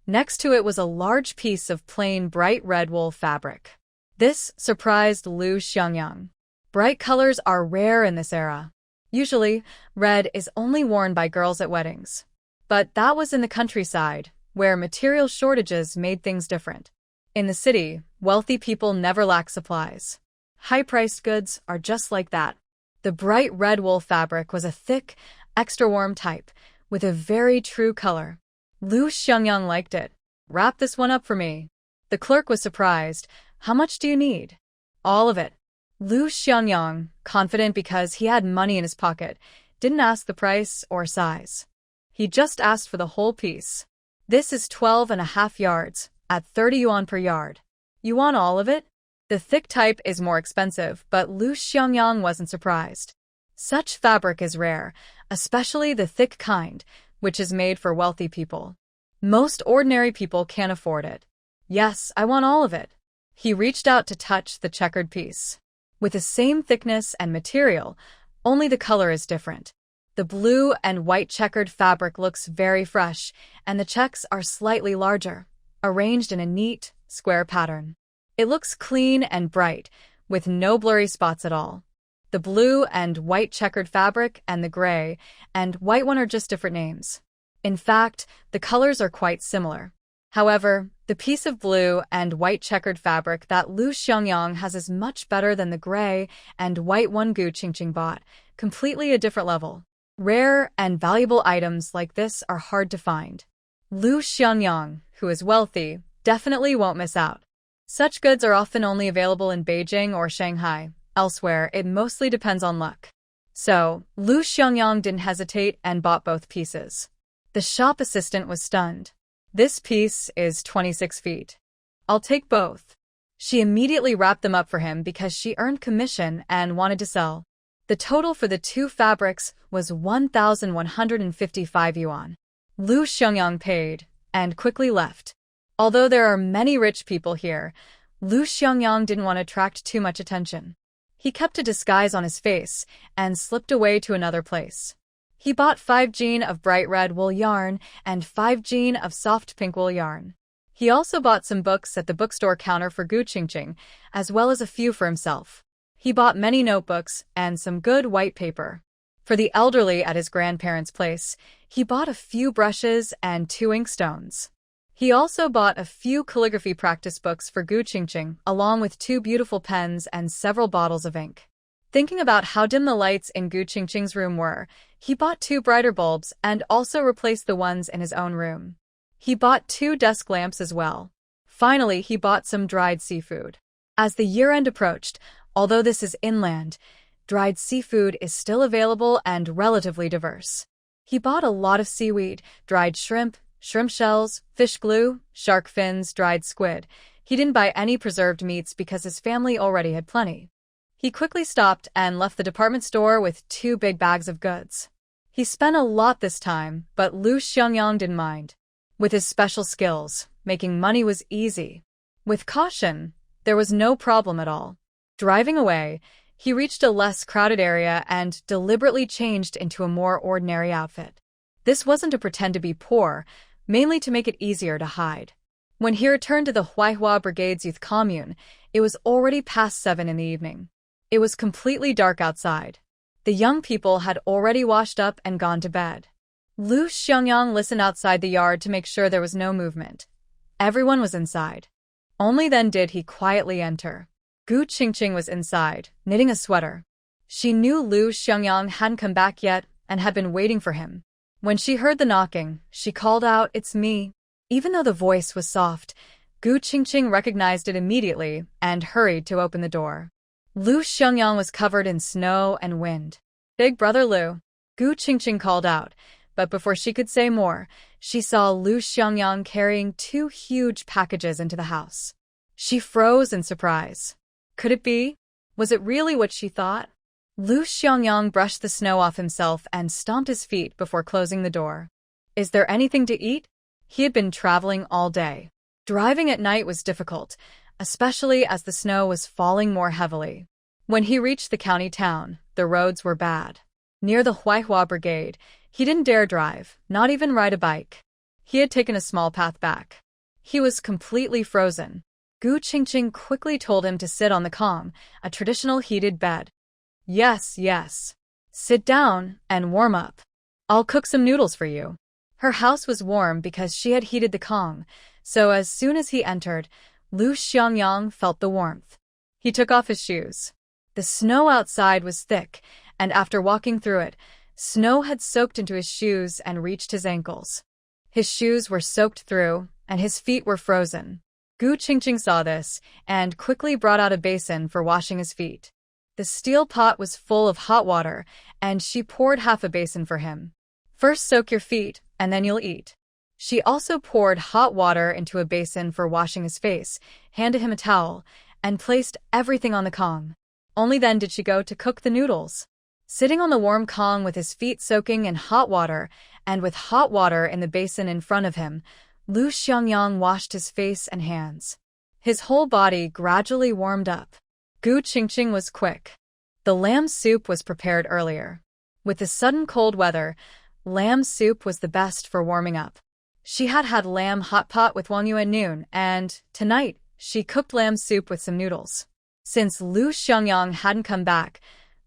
Next to it was a large piece of plain bright red wool fabric. This surprised Lu Xiangyang. Bright colors are rare in this era. Usually, red is only worn by girls at weddings. But that was in the countryside, where material shortages made things different. In the city, wealthy people never lack supplies. High-priced goods are just like that. The bright red wool fabric was a thick, extra-warm type, with a very true color. Lu Xiangyang liked it. "Wrap this one up for me." The clerk was surprised. "How much do you need?" "All of it." Lu Xiangyang, confident because he had money in his pocket, didn't ask the price or size. He just asked for the whole piece. "This is 12.5 yards, at 30 yuan per yard. You want all of it?" The thick type is more expensive, but Lu Xiangyang wasn't surprised. Such fabric is rare, especially the thick kind, which is made for wealthy people. Most ordinary people can't afford it. "Yes, I want all of it." He reached out to touch the checkered piece. With the same thickness and material, only the color is different. The blue and white checkered fabric looks very fresh, and the checks are slightly larger, arranged in a neat, square pattern. It looks clean and bright, with no blurry spots at all. The blue and white checkered fabric and the gray and white one are just different names. In fact, the colors are quite similar. However, the piece of blue and white checkered fabric that Lu Xiangyang has is much better than the gray and white one Gu Qingqing bought, completely a different level. Rare and valuable items like this are hard to find. Lu Xiangyang, who is wealthy, definitely won't miss out. Such goods are often only available in Beijing or Shanghai. Elsewhere, it mostly depends on luck. So, Lu Xiangyang didn't hesitate and bought both pieces. The shop assistant was stunned. "This piece is 26 feet. I'll take both." She immediately wrapped them up for him because she earned commission and wanted to sell. The total for the 2 fabrics was 1,155 yuan. Lu Xiangyang paid and quickly left. Although there are many rich people here, Lu Xiangyang didn't want to attract too much attention. He kept a disguise on his face and slipped away to another place. He bought 5 jean of bright red wool yarn and 5 jean of soft pink wool yarn. He also bought some books at the bookstore counter for Gu Qingqing, as well as a few for himself. He bought many notebooks and some good white paper. For the elderly at his grandparents' place, he bought a few brushes and 2 inkstones. He also bought a few calligraphy practice books for Gu Qingqing, along with 2 beautiful pens and several bottles of ink. Thinking about how dim the lights in Gu Qingqing's room were, he bought 2 brighter bulbs and also replaced the ones in his own room. He bought 2 desk lamps as well. Finally, he bought some dried seafood. As the year-end approached, although this is inland, dried seafood is still available and relatively diverse. He bought a lot of seaweed, dried shrimp, shrimp shells, fish glue, shark fins, dried squid. He didn't buy any preserved meats because his family already had plenty. He quickly stopped and left the department store with 2 big bags of goods. He spent a lot this time, but Lu Xiangyang didn't mind. With his special skills, making money was easy. With caution, there was no problem at all. Driving away, he reached a less crowded area and deliberately changed into a more ordinary outfit. This wasn't to pretend to be poor, mainly to make it easier to hide. When he returned to the Huaihua Brigade's youth commune, it was already past 7 in the evening. It was completely dark outside. The young people had already washed up and gone to bed. Lu Xiangyang listened outside the yard to make sure there was no movement. Everyone was inside. Only then did he quietly enter. Gu Qingqing was inside, knitting a sweater. She knew Lu Xiangyang hadn't come back yet and had been waiting for him. When she heard the knocking, she called out, "It's me." Even though the voice was soft, Gu Qingqing recognized it immediately and hurried to open the door. Lu Xiangyang was covered in snow and wind. "Big brother Lu," Gu Qingqing called out, but before she could say more, she saw Lu Xiangyang carrying 2 huge packages into the house. She froze in surprise. Could it be? Was it really what she thought? Lu Xiangyang brushed the snow off himself and stomped his feet before closing the door. Is there anything to eat? He had been traveling all day. Driving at night was difficult, especially as the snow was falling more heavily. When he reached the county town, the roads were bad. Near the Huaihua Brigade, he didn't dare drive, not even ride a bike. He had taken a small path back. He was completely frozen. Gu Qingqing quickly told him to sit on the kong, a traditional heated bed. Yes, yes. Sit down and warm up. I'll cook some noodles for you. Her house was warm because she had heated the kong, so as soon as he entered, Lu Xiangyang felt the warmth. He took off his shoes. The snow outside was thick, and after walking through it, snow had soaked into his shoes and reached his ankles. His shoes were soaked through, and his feet were frozen. Gu Qingqing saw this and quickly brought out a basin for washing his feet. The steel pot was full of hot water, and she poured half a basin for him. First soak your feet, and then you'll eat. She also poured hot water into a basin for washing his face, handed him a towel, and placed everything on the kong. Only then did she go to cook the noodles. Sitting on the warm kong with his feet soaking in hot water, and with hot water in the basin in front of him, Lu Xiangyang washed his face and hands. His whole body gradually warmed up. Gu Qingqing was quick. The lamb soup was prepared earlier. With the sudden cold weather, lamb soup was the best for warming up. She had had lamb hot pot with Wang Yu at noon, and, tonight, she cooked lamb soup with some noodles. Since Lu Xiangyang hadn't come back,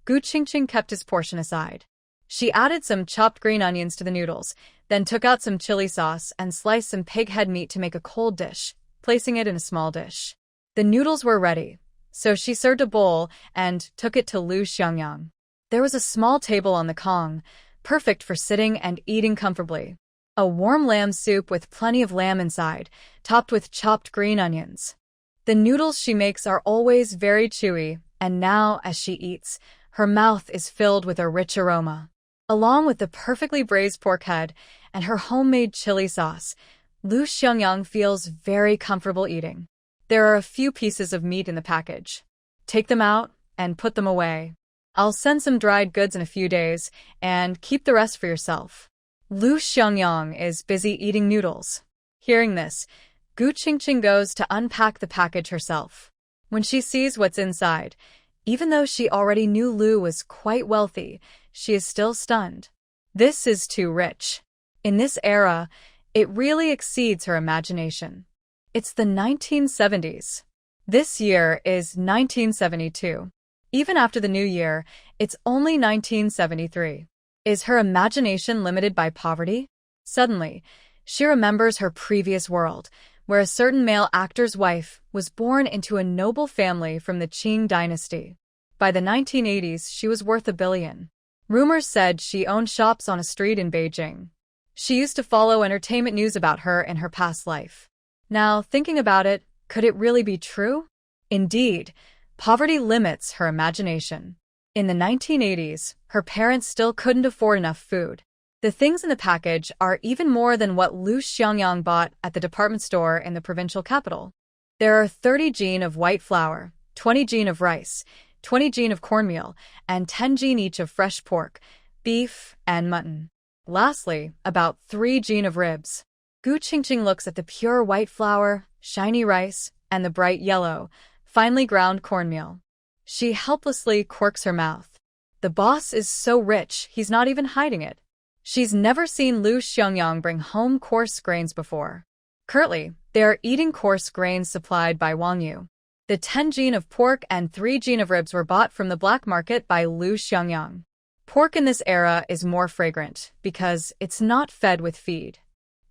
Gu Qingqing kept his portion aside. She added some chopped green onions to the noodles, then took out some chili sauce and sliced some pig head meat to make a cold dish, placing it in a small dish. The noodles were ready, so she served a bowl and took it to Lu Xiangyang. There was a small table on the kong, perfect for sitting and eating comfortably. A warm lamb soup with plenty of lamb inside, topped with chopped green onions. The noodles she makes are always very chewy, and now, as she eats, her mouth is filled with a rich aroma. Along with the perfectly braised pork head and her homemade chili sauce, Lu Xiangyang feels very comfortable eating. There are a few pieces of meat in the package. Take them out and put them away. I'll send some dried goods in a few days and keep the rest for yourself. Lu Xiangyang is busy eating noodles. Hearing this, Gu Qingqing goes to unpack the package herself. When she sees what's inside, even though she already knew Lu was quite wealthy, she is still stunned. This is too rich. In this era, it really exceeds her imagination. It's the 1970s. This year is 1972. Even after the new year, it's only 1973. Is her imagination limited by poverty? Suddenly, she remembers her previous world, where a certain male actor's wife was born into a noble family from the Qing dynasty. By the 1980s, she was worth $1 billion. Rumors said she owned shops on a street in Beijing. She used to follow entertainment news about her in her past life. Now, thinking about it, could it really be true? Indeed, poverty limits her imagination. In the 1980s, her parents still couldn't afford enough food. The things in the package are even more than what Lu Xiangyang bought at the department store in the provincial capital. There are 30 jin of white flour, 20 jin of rice, 20 jin of cornmeal, and 10 jin each of fresh pork, beef, and mutton. Lastly, about 3 jin of ribs. Gu Qingqing looks at the pure white flour, shiny rice, and the bright yellow, finely ground cornmeal. She helplessly quirks her mouth. The boss is so rich, he's not even hiding it. She's never seen Lu Xiangyang bring home coarse grains before. Currently, they are eating coarse grains supplied by Wang Yu. The 10 jin of pork and 3 jin of ribs were bought from the black market by Lu Xiangyang. Pork in this era is more fragrant because it's not fed with feed.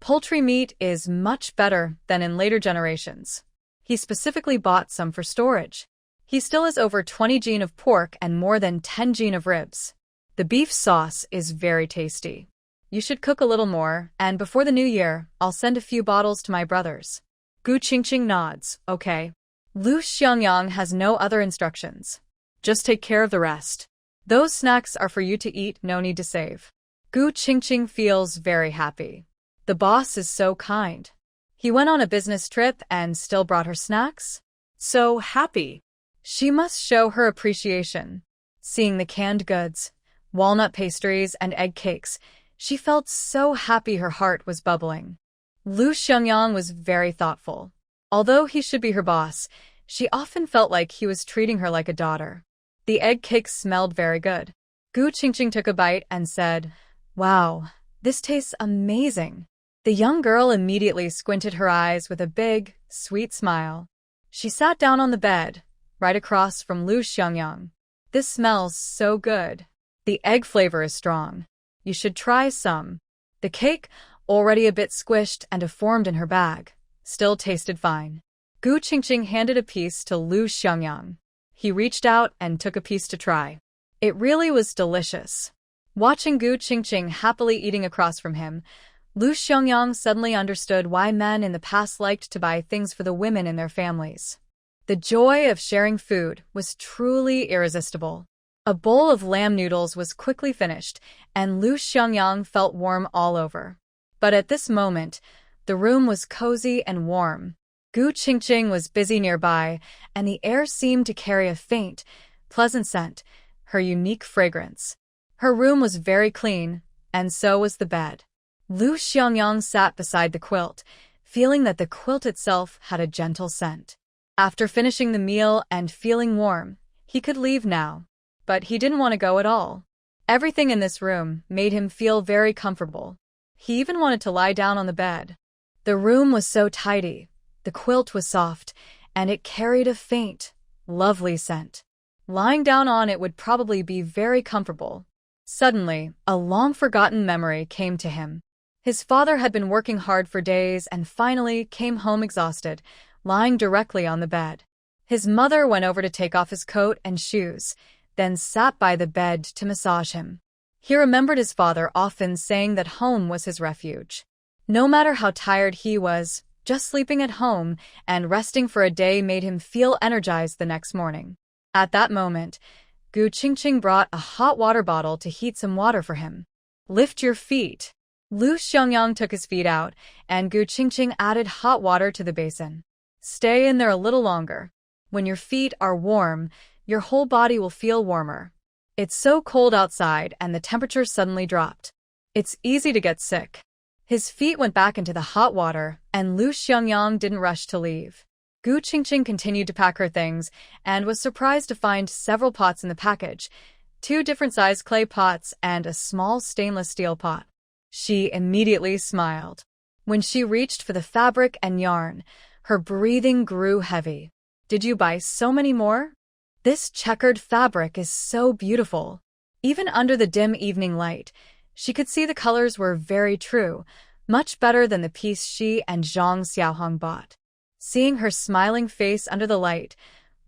Poultry meat is much better than in later generations. He specifically bought some for storage. He still has over 20 jin of pork and more than 10 jin of ribs. The beef sauce is very tasty. You should cook a little more, and before the new year, I'll send a few bottles to my brothers. Gu Qingqing nods. Okay. Lu Xiangyang has no other instructions. Just take care of the rest. Those snacks are for you to eat, no need to save. Gu Qingqing feels very happy. The boss is so kind. He went on a business trip and still brought her snacks? So happy. She must show her appreciation. Seeing the canned goods, walnut pastries, and egg cakes, she felt so happy her heart was bubbling. Lu Xiangyang was very thoughtful. Although he should be her boss, she often felt like he was treating her like a daughter. The egg cakes smelled very good. Gu Qingqing took a bite and said, "Wow, this tastes amazing." The young girl immediately squinted her eyes with a big, sweet smile. She sat down on the bed, right across from Lu Xiangyang. "This smells so good. The egg flavor is strong. You should try some." The cake, already a bit squished and deformed in her bag, still tasted fine. Gu Qingqing handed a piece to Lu Xiangyang. He reached out and took a piece to try. It really was delicious. Watching Gu Qingqing happily eating across from him, Lu Xiangyang suddenly understood why men in the past liked to buy things for the women in their families. The joy of sharing food was truly irresistible. A bowl of lamb noodles was quickly finished, and Lu Xiangyang felt warm all over. But at this moment, the room was cozy and warm. Gu Qingqing was busy nearby, and the air seemed to carry a faint, pleasant scent, her unique fragrance. Her room was very clean, and so was the bed. Lu Xiangyang sat beside the quilt, feeling that the quilt itself had a gentle scent. After finishing the meal and feeling warm, he could leave now. But he didn't want to go at all. Everything in this room made him feel very comfortable. He even wanted to lie down on the bed. The room was so tidy, the quilt was soft, and it carried a faint, lovely scent. Lying down on it would probably be very comfortable. Suddenly, a long-forgotten memory came to him. His father had been working hard for days and finally came home exhausted, lying directly on the bed. His mother went over to take off his coat and shoes, then sat by the bed to massage him. He remembered his father often saying that home was his refuge. No matter how tired he was, just sleeping at home and resting for a day made him feel energized the next morning. At that moment, Gu Qingqing brought a hot water bottle to heat some water for him. "Lift your feet." Lu Xiangyang took his feet out, and Gu Qingqing added hot water to the basin. "Stay in there a little longer. When your feet are warm, your whole body will feel warmer. It's so cold outside and the temperature suddenly dropped. It's easy to get sick." His feet went back into the hot water, and Lu Xiangyang didn't rush to leave. Gu Qingqing continued to pack her things and was surprised to find several pots in the package, 2 different-sized clay pots and a small stainless steel pot. She immediately smiled. When she reached for the fabric and yarn, her breathing grew heavy. "Did you buy so many more? This checkered fabric is so beautiful." Even under the dim evening light, she could see the colors were very true, much better than the piece she and Zhang Xiaohong bought. Seeing her smiling face under the light,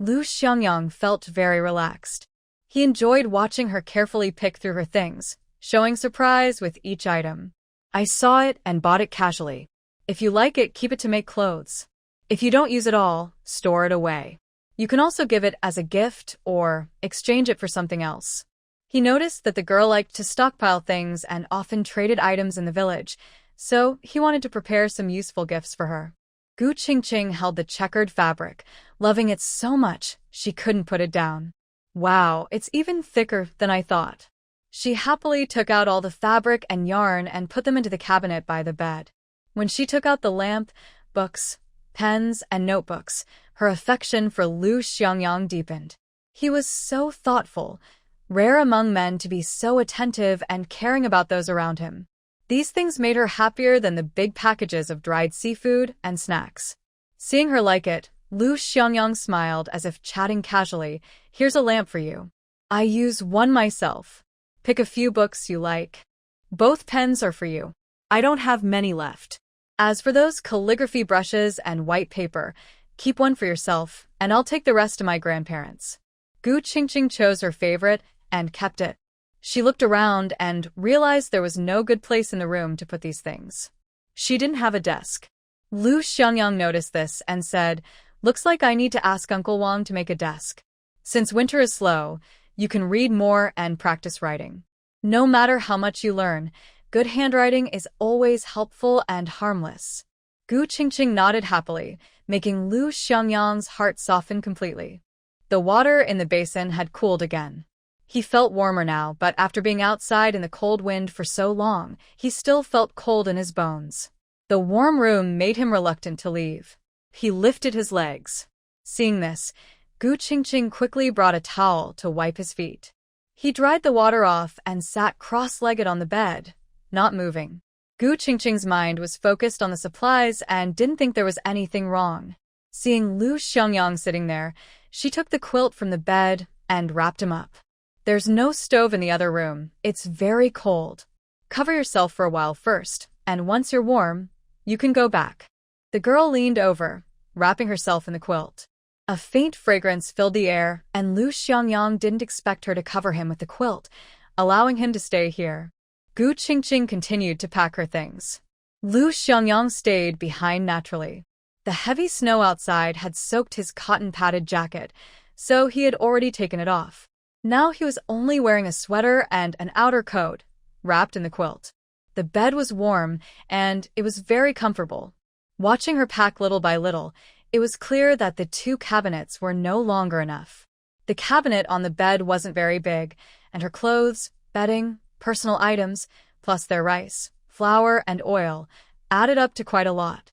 Lu Xiangyang felt very relaxed. He enjoyed watching her carefully pick through her things, showing surprise with each item. "I saw it and bought it casually. If you like it, keep it to make clothes. If you don't use it all, store it away. You can also give it as a gift or exchange it for something else." He noticed that the girl liked to stockpile things and often traded items in the village, so he wanted to prepare some useful gifts for her. Gu Qingqing held the checkered fabric, loving it so much she couldn't put it down. "Wow, it's even thicker than I thought." She happily took out all the fabric and yarn and put them into the cabinet by the bed. When she took out the lamp, books, pens, and notebooks, her affection for Lu Xiangyang deepened. He was so thoughtful, rare among men to be so attentive and caring about those around him. These things made her happier than the big packages of dried seafood and snacks. Seeing her like it, Lu Xiangyang smiled as if chatting casually. "Here's a lamp for you. I use one myself. Pick a few books you like. Both pens are for you. I don't have many left. As for those calligraphy brushes and white paper, keep one for yourself, and I'll take the rest to my grandparents." Gu Qingqing chose her favorite and kept it. She looked around and realized there was no good place in the room to put these things. She didn't have a desk. Lu Xiangyang noticed this and said, "Looks like I need to ask Uncle Wang to make a desk. Since winter is slow, you can read more and practice writing. No matter how much you learn, good handwriting is always helpful and harmless." Gu Qingqing nodded happily, making Lu Xiangyang's heart soften completely. The water in the basin had cooled again. He felt warmer now, but after being outside in the cold wind for so long, he still felt cold in his bones. The warm room made him reluctant to leave. He lifted his legs. Seeing this, Gu Qingqing quickly brought a towel to wipe his feet. He dried the water off and sat cross-legged on the bed, not moving. Gu Qingqing's mind was focused on the supplies and didn't think there was anything wrong. Seeing Lu Xiangyang sitting there, she took the quilt from the bed and wrapped him up. "There's no stove in the other room. It's very cold. Cover yourself for a while first, and once you're warm, you can go back." The girl leaned over, wrapping herself in the quilt. A faint fragrance filled the air, and Lu Xiangyang didn't expect her to cover him with the quilt, allowing him to stay here. Gu Qingqing continued to pack her things. Lu Xiangyang stayed behind naturally. The heavy snow outside had soaked his cotton-padded jacket, so he had already taken it off. Now he was only wearing a sweater and an outer coat, wrapped in the quilt. The bed was warm, and it was very comfortable. Watching her pack little by little, it was clear that the 2 cabinets were no longer enough. The cabinet on the bed wasn't very big, and her clothes, bedding, personal items, plus their rice, flour, and oil, added up to quite a lot.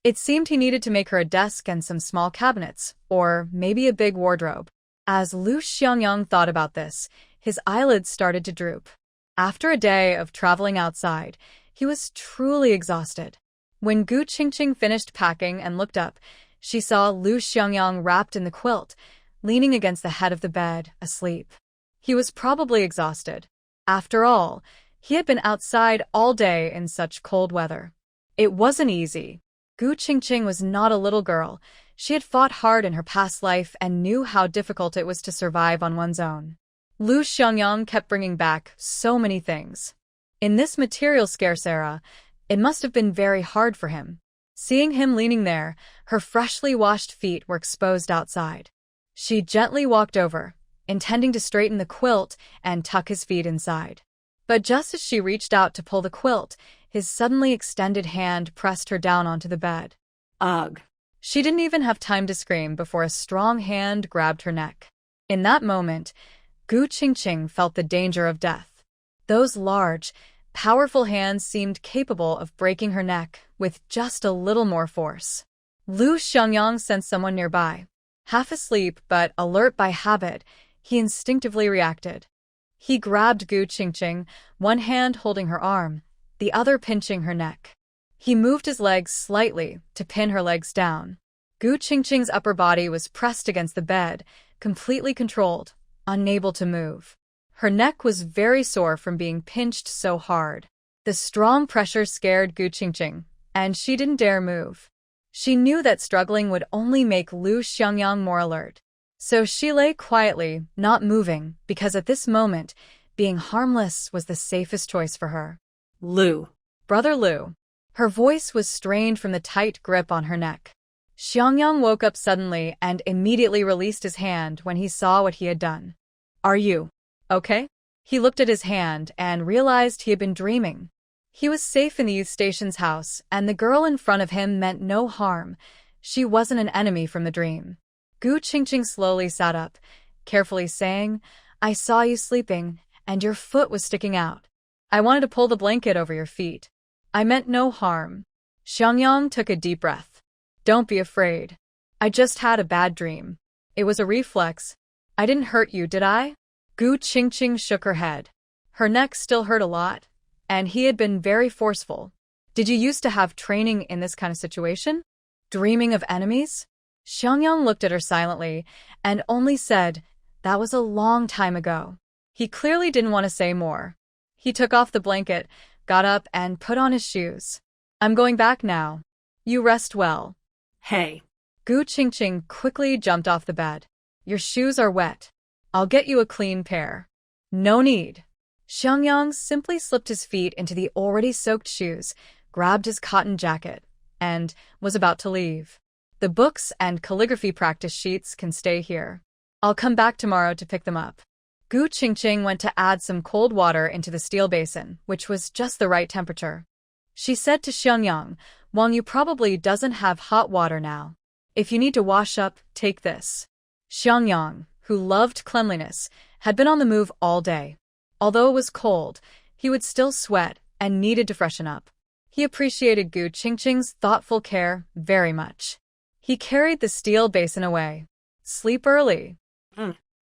It seemed he needed to make her a desk and some small cabinets, or maybe a big wardrobe. As Lu Xiangyang thought about this, his eyelids started to droop. After a day of traveling outside, he was truly exhausted. When Gu Qingqing finished packing and looked up, she saw Lu Xiangyang wrapped in the quilt, leaning against the head of the bed, asleep. He was probably exhausted. After all, he had been outside all day in such cold weather. It wasn't easy. Gu Qingqing was not a little girl. She had fought hard in her past life and knew how difficult it was to survive on one's own. Lu Xiangyang kept bringing back so many things. In this material scarce era, it must have been very hard for him. Seeing him leaning there, her freshly washed feet were exposed outside. She gently walked over, intending to straighten the quilt and tuck his feet inside. But just as she reached out to pull the quilt, his suddenly extended hand pressed her down onto the bed. Ugh. She didn't even have time to scream before a strong hand grabbed her neck. In that moment, Gu Qingqing felt the danger of death. Those large, powerful hands seemed capable of breaking her neck with just a little more force. Lu Xiangyang sensed someone nearby. Half asleep but alert by habit, he instinctively reacted. He grabbed Gu Qingqing, one hand holding her arm, the other pinching her neck. He moved his legs slightly to pin her legs down. Gu Qingqing's upper body was pressed against the bed, completely controlled, unable to move. Her neck was very sore from being pinched so hard. The strong pressure scared Gu Qingqing, and she didn't dare move. She knew that struggling would only make Lu Xiangyang more alert. So she lay quietly, not moving, because at this moment, being harmless was the safest choice for her. Lu. Brother Lu. Her voice was strained from the tight grip on her neck. Xiangyang woke up suddenly and immediately released his hand when he saw what he had done. "Are you okay?" He looked at his hand and realized he had been dreaming. He was safe in the youth station's house, and the girl in front of him meant no harm. She wasn't an enemy from the dream. Gu Qingqing slowly sat up, carefully saying, "I saw you sleeping, and your foot was sticking out. I wanted to pull the blanket over your feet. I meant no harm." Xiangyang took a deep breath. "Don't be afraid. I just had a bad dream. It was a reflex. I didn't hurt you, did I?" Gu Qingqing shook her head. Her neck still hurt a lot, and he had been very forceful. "Did you used to have training in this kind of situation? Dreaming of enemies?" Xiangyang looked at her silently and only said, "That was a long time ago." He clearly didn't want to say more. He took off the blanket, got up, and put on his shoes. "I'm going back now. You rest well." Hey. Gu Qingqing quickly jumped off the bed. "Your shoes are wet. I'll get you a clean pair." "No need." Xiangyang simply slipped his feet into the already soaked shoes, grabbed his cotton jacket, and was about to leave. The books and calligraphy practice sheets can stay here. I'll come back tomorrow to pick them up. Gu Qingqing went to add some cold water into the steel basin, which was just the right temperature. She said to Xiangyang, "Wang Yu probably doesn't have hot water now. If you need to wash up, take this." Xiangyang, who loved cleanliness, had been on the move all day. Although it was cold, he would still sweat and needed to freshen up. He appreciated Gu Qingqing's thoughtful care very much. He carried the steel basin away. "Sleep early."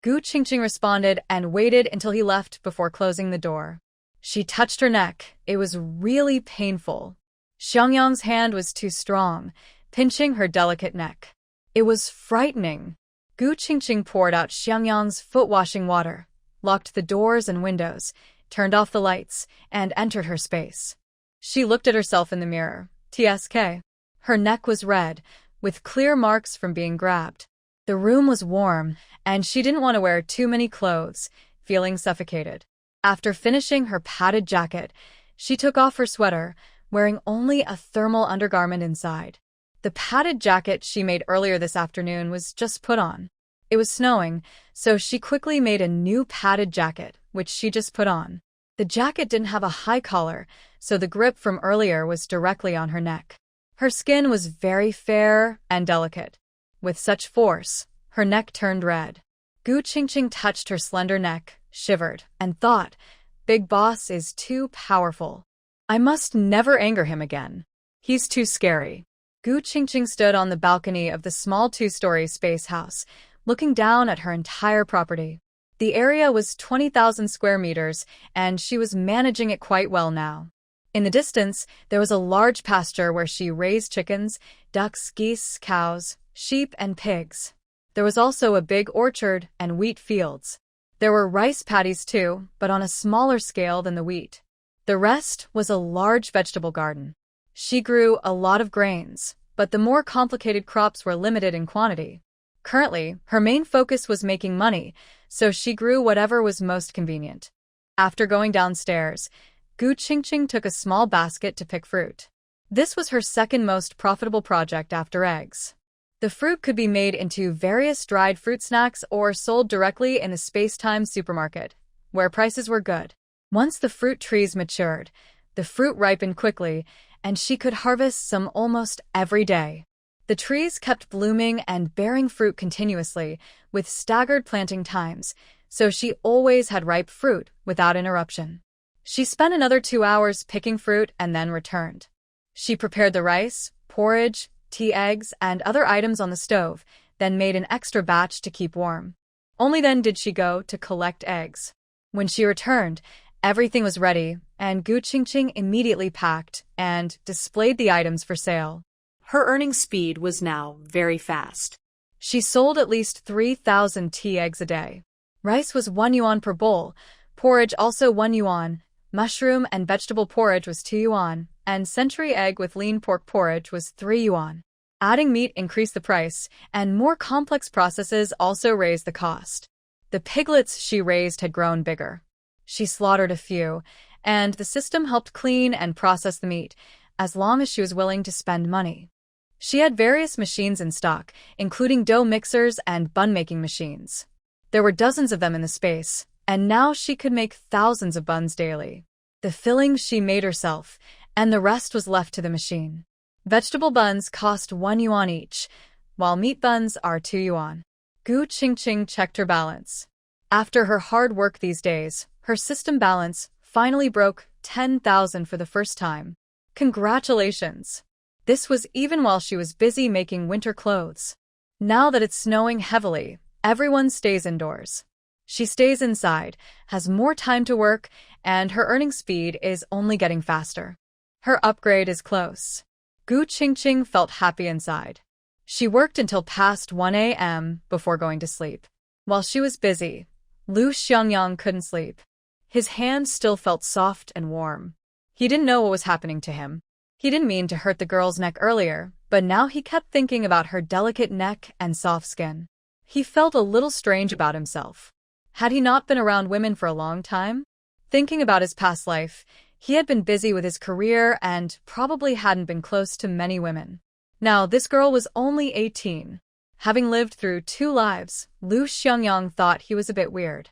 Gu Qingqing responded and waited until he left before closing the door. She touched her neck. It was really painful. Xiangyang's hand was too strong, pinching her delicate neck. It was frightening. Gu Qingqing poured out Xiangyang's foot-washing water, locked the doors and windows, turned off the lights, and entered her space. She looked at herself in the mirror. TSK. Her neck was red, with clear marks from being grabbed. The room was warm, and she didn't want to wear too many clothes, feeling suffocated. After finishing her padded jacket, she took off her sweater, wearing only a thermal undergarment inside. The padded jacket she made earlier this afternoon was just put on. It was snowing, so she quickly made a new padded jacket, which she just put on. The jacket didn't have a high collar, so the grip from earlier was directly on her neck. Her skin was very fair and delicate. With such force, her neck turned red. Gu Qingqing touched her slender neck, shivered, and thought, "Big Boss is too powerful. I must never anger him again. He's too scary." Gu Qingqing stood on the balcony of the small two-story space house, looking down at her entire property. The area was 20,000 square meters, and she was managing it quite well now. In the distance, there was a large pasture where she raised chickens, ducks, geese, cows, sheep, and pigs. There was also a big orchard and wheat fields. There were rice paddies too, but on a smaller scale than the wheat. The rest was a large vegetable garden. She grew a lot of grains, but the more complicated crops were limited in quantity. Currently, her main focus was making money, so she grew whatever was most convenient. After going downstairs, Gu Qingqing took a small basket to pick fruit. This was her second most profitable project after eggs. The fruit could be made into various dried fruit snacks or sold directly in the Space-Time supermarket, where prices were good. Once the fruit trees matured, the fruit ripened quickly, and she could harvest some almost every day. The trees kept blooming and bearing fruit continuously, with staggered planting times, so she always had ripe fruit without interruption. She spent another 2 hours picking fruit and then returned. She prepared the rice, porridge, tea, eggs, and other items on the stove, then made an extra batch to keep warm. Only then did she go to collect eggs. When she returned, everything was ready, and Gu Qingqing immediately packed and displayed the items for sale. Her earning speed was now very fast. She sold at least 3,000 tea eggs a day. Rice was 1 yuan per bowl, porridge also 1 yuan, mushroom and vegetable porridge was 2 yuan, and century egg with lean pork porridge was 3 yuan. Adding meat increased the price, and more complex processes also raised the cost. The piglets she raised had grown bigger. She slaughtered a few, and the system helped clean and process the meat, as long as she was willing to spend money. She had various machines in stock, including dough mixers and bun-making machines. There were dozens of them in the space, and now she could make thousands of buns daily. The filling she made herself, and the rest was left to the machine. Vegetable buns cost 1 yuan each, while meat buns are 2 yuan. Gu Qingqing checked her balance. After her hard work these days, her system balance finally broke 10,000 for the first time. Congratulations! This was even while she was busy making winter clothes. Now that it's snowing heavily, everyone stays indoors. She stays inside, has more time to work, and her earning speed is only getting faster. Her upgrade is close. Gu Qingqing felt happy inside. She worked until past 1 a.m. before going to sleep. While she was busy, Lu Xiangyang couldn't sleep. His hand still felt soft and warm. He didn't know what was happening to him. He didn't mean to hurt the girl's neck earlier, but now he kept thinking about her delicate neck and soft skin. He felt a little strange about himself. Had he not been around women for a long time? Thinking about his past life, He had been busy with his career and probably hadn't been close to many women. Now, this girl was only 18. Having lived through 2 lives, Lu Xiangyang thought he was a bit weird.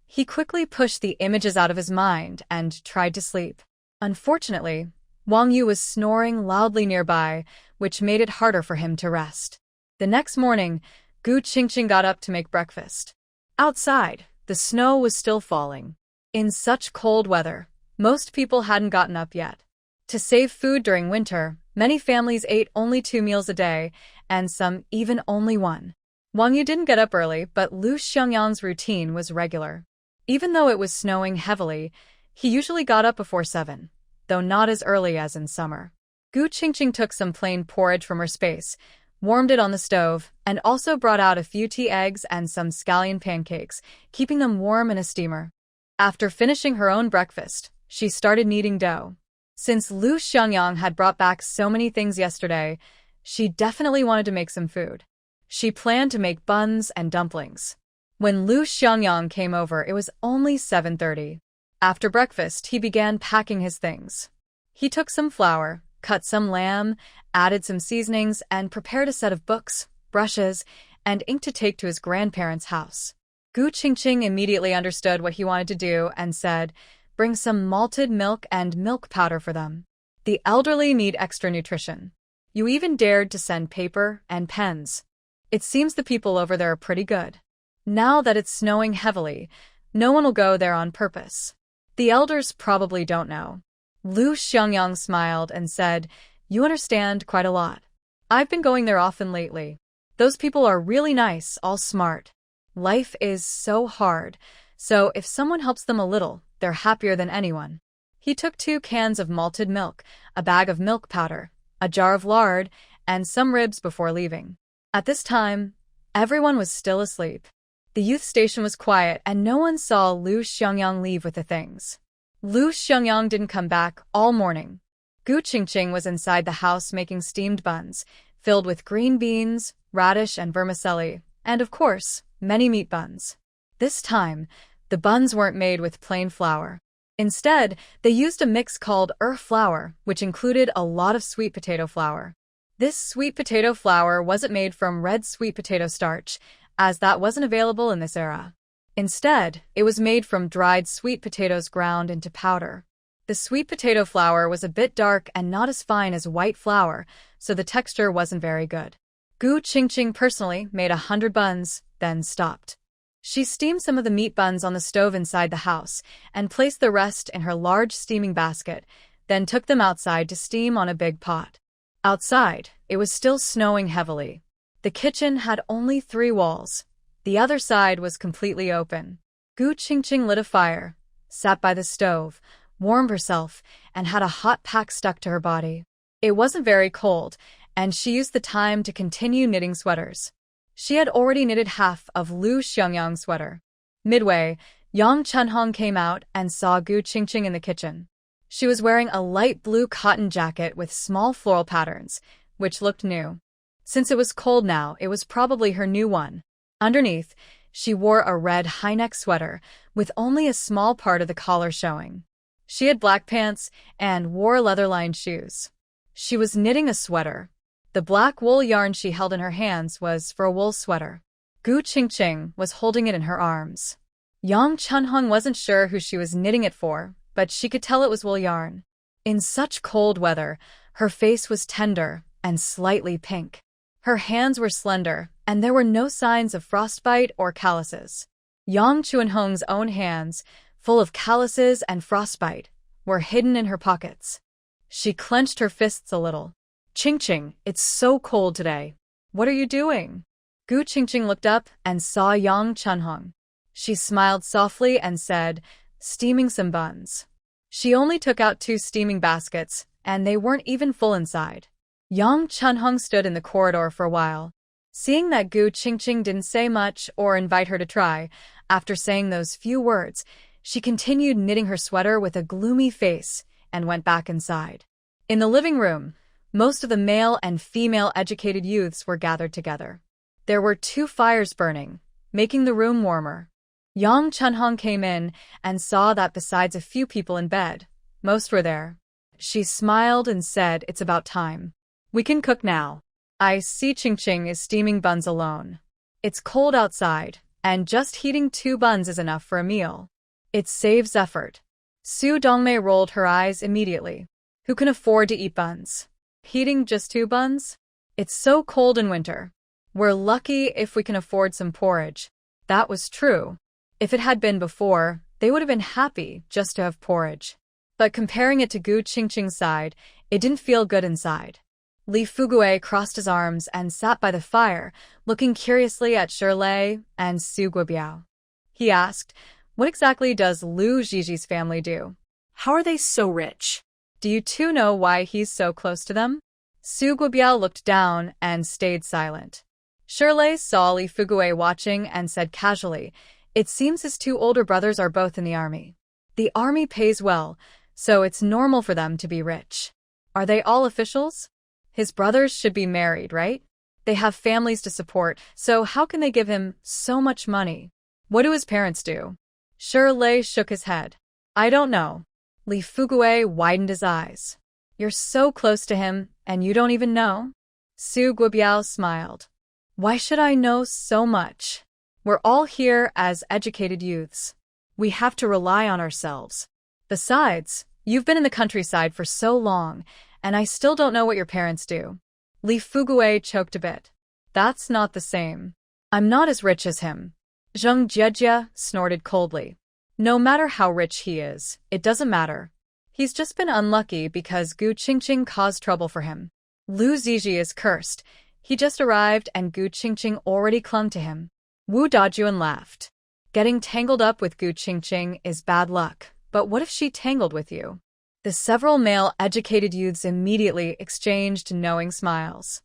He quickly pushed the images out of his mind and tried to sleep. Unfortunately, Wang Yu was snoring loudly nearby, which made it harder for him to rest. The next morning, Gu Qingqing got up to make breakfast. Outside, the snow was still falling. In such cold weather, most people hadn't gotten up yet. To save food during winter, many families ate only 2 meals a day, and some even only 1. Wang Yu didn't get up early, but Lu Xiangyang's routine was regular. Even though it was snowing heavily, he usually got up before 7, though not as early as in summer. Gu Qingqing took some plain porridge from her space, warmed it on the stove, and also brought out a few tea eggs and some scallion pancakes, keeping them warm in a steamer. After finishing her own breakfast, she started kneading dough. Since Lu Xiangyang had brought back so many things yesterday, she definitely wanted to make some food. She planned to make buns and dumplings. When Lu Xiangyang came over, it was only 7:30. After breakfast, he began packing his things. He took some flour, cut some lamb, added some seasonings, and prepared a set of books, brushes, and ink to take to his grandparents' house. Gu Qingqing immediately understood what he wanted to do and said, "Bring some malted milk and milk powder for them. The elderly need extra nutrition." You even dared to send paper and pens. It seems the people over there are pretty good. Now that it's snowing heavily, no one will go there on purpose. The elders probably don't know. Lu Xiangyang smiled and said, "You understand quite a lot. I've been going there often lately. Those people are really nice, all smart. Life is so hard, so if someone helps them a little, they're happier than anyone." He took 2 cans of malted milk, a bag of milk powder, a jar of lard, and some ribs before leaving. At this time, everyone was still asleep. The youth station was quiet and no one saw Lu Xiangyang leave with the things. Lu Xiangyang didn't come back all morning. Gu Qingqing was inside the house making steamed buns, filled with green beans, radish, and vermicelli, and of course, many meat buns. This time, the buns weren't made with plain flour. Instead, they used a mix called flour, which included a lot of sweet potato flour. This sweet potato flour wasn't made from red sweet potato starch, as that wasn't available in this era. Instead, it was made from dried sweet potatoes ground into powder. The sweet potato flour was a bit dark and not as fine as white flour, so the texture wasn't very good. Gu Qingqing personally made 100 buns, then stopped. She steamed some of the meat buns on the stove inside the house and placed the rest in her large steaming basket, then took them outside to steam on a big pot. Outside, it was still snowing heavily. The kitchen had only 3 walls. The other side was completely open. Gu Qingqing lit a fire, sat by the stove, warmed herself, and had a hot pack stuck to her body. It wasn't very cold, and she used the time to continue knitting sweaters. She had already knitted half of Lu Xiangyang's sweater. Midway, Yang Chunhong came out and saw Gu Qingqing in the kitchen. She was wearing a light blue cotton jacket with small floral patterns, which looked new. Since it was cold now, it was probably her new one. Underneath, she wore a red high-neck sweater with only a small part of the collar showing. She had black pants and wore leather-lined shoes. She was knitting a sweater. The black wool yarn she held in her hands was for a wool sweater. Gu Qingqing was holding it in her arms. Yang Chunhong wasn't sure who she was knitting it for, but she could tell it was wool yarn. In such cold weather, her face was tender and slightly pink. Her hands were slender, and there were no signs of frostbite or calluses. Yang Chunhong's own hands, full of calluses and frostbite, were hidden in her pockets. She clenched her fists a little. "Qingqing, it's so cold today. What are you doing?" Gu Qingqing looked up and saw Yang Chunhong. She smiled softly and said, "Steaming some buns." She only took out 2 steaming baskets, and they weren't even full inside. Yang Chunhong stood in the corridor for a while. Seeing that Gu Qingqing didn't say much or invite her to try, after saying those few words, she continued knitting her sweater with a gloomy face and went back inside. In the living room, most of the male and female educated youths were gathered together. There were 2 fires burning, making the room warmer. Yang Chunhong came in and saw that besides a few people in bed, Most were there. She smiled and said, "It's about time. We can cook now." I see Ching is steaming buns alone. It's cold outside, and just heating 2 buns is enough for a meal. It saves effort. Su Dongmei rolled her eyes immediately. Who can afford to eat buns? Heating just 2 buns? It's so cold in winter. We're lucky if we can afford some porridge. That was true. If it had been before, they would have been happy just to have porridge. But comparing it to Gu Qingqing's side, it didn't feel good inside. Li Fugui crossed his arms and sat by the fire, looking curiously at Shirley and Su Guobiao. He asked, "What exactly does Lu Jiji's family do? How are they so rich?" Do you two know why he's so close to them?" Su Guobiao looked down and stayed silent. Shirley saw Li Fugui watching and said casually, "It seems his 2 older brothers are both in the army. The army pays well, so it's normal for them to be rich. Are they all officials? His brothers should be married, right? They have families to support, so how can they give him so much money? What do his parents do?" Shirley shook his head. "I don't know." Li Fugui widened his eyes. "You're so close to him, and you don't even know?" Su Guobiao smiled. "Why should I know so much? We're all here as educated youths. We have to rely on ourselves. Besides, you've been in the countryside for so long, and I still don't know what your parents do." Li Fugui choked a bit. "That's not the same. I'm not as rich as him." Zheng Jiejie snorted coldly. "No matter how rich he is, it doesn't matter. He's just been unlucky because Gu Qingqing caused trouble for him. Lu Ziji is cursed. He just arrived and Gu Qingqing already clung to him." Wu Dajuan laughed. "Getting tangled up with Gu Qingqing is bad luck, but what if she tangled with you?" The several male educated youths immediately exchanged knowing smiles.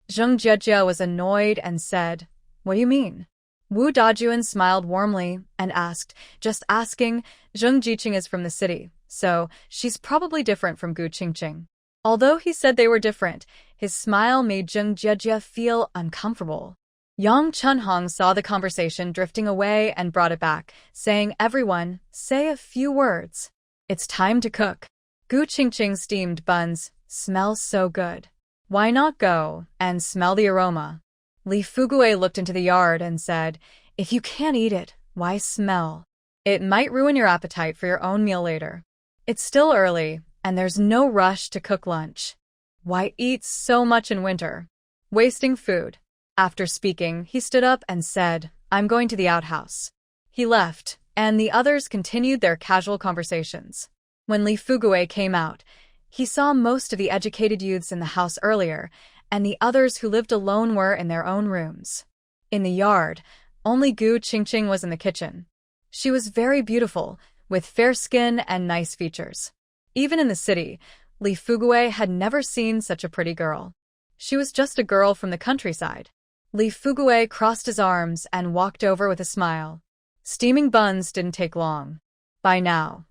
Zheng Jiejie was annoyed and said, "What do you mean?" Wu Dajuan smiled warmly and asked, "Just asking, Zheng Jiqing is from the city, so she's probably different from Gu Qingqing." Although he said they were different, his smile made Zheng Jiejie feel uncomfortable. Yang Chunhong saw the conversation drifting away and brought it back, saying, "Everyone, say a few words. It's time to cook. Gu Qingqing's steamed buns smell so good. Why not go and smell the aroma?" Li Fugui looked into the yard and said, "If you can't eat it, why smell? It might ruin your appetite for your own meal later. It's still early, and there's no rush to cook lunch. Why eat so much in winter? Wasting food." After speaking, he stood up and said, "I'm going to the outhouse." He left, and the others continued their casual conversations. When Li Fugui came out, he saw most of the educated youths in the house earlier, and the others who lived alone were in their own rooms. In the yard, only Gu Qingqing was in the kitchen. She was very beautiful, with fair skin and nice features. Even in the city, Li Fugui had never seen such a pretty girl. She was just a girl from the countryside. Li Fugui crossed his arms and walked over with a smile. Steaming buns didn't take long. By now,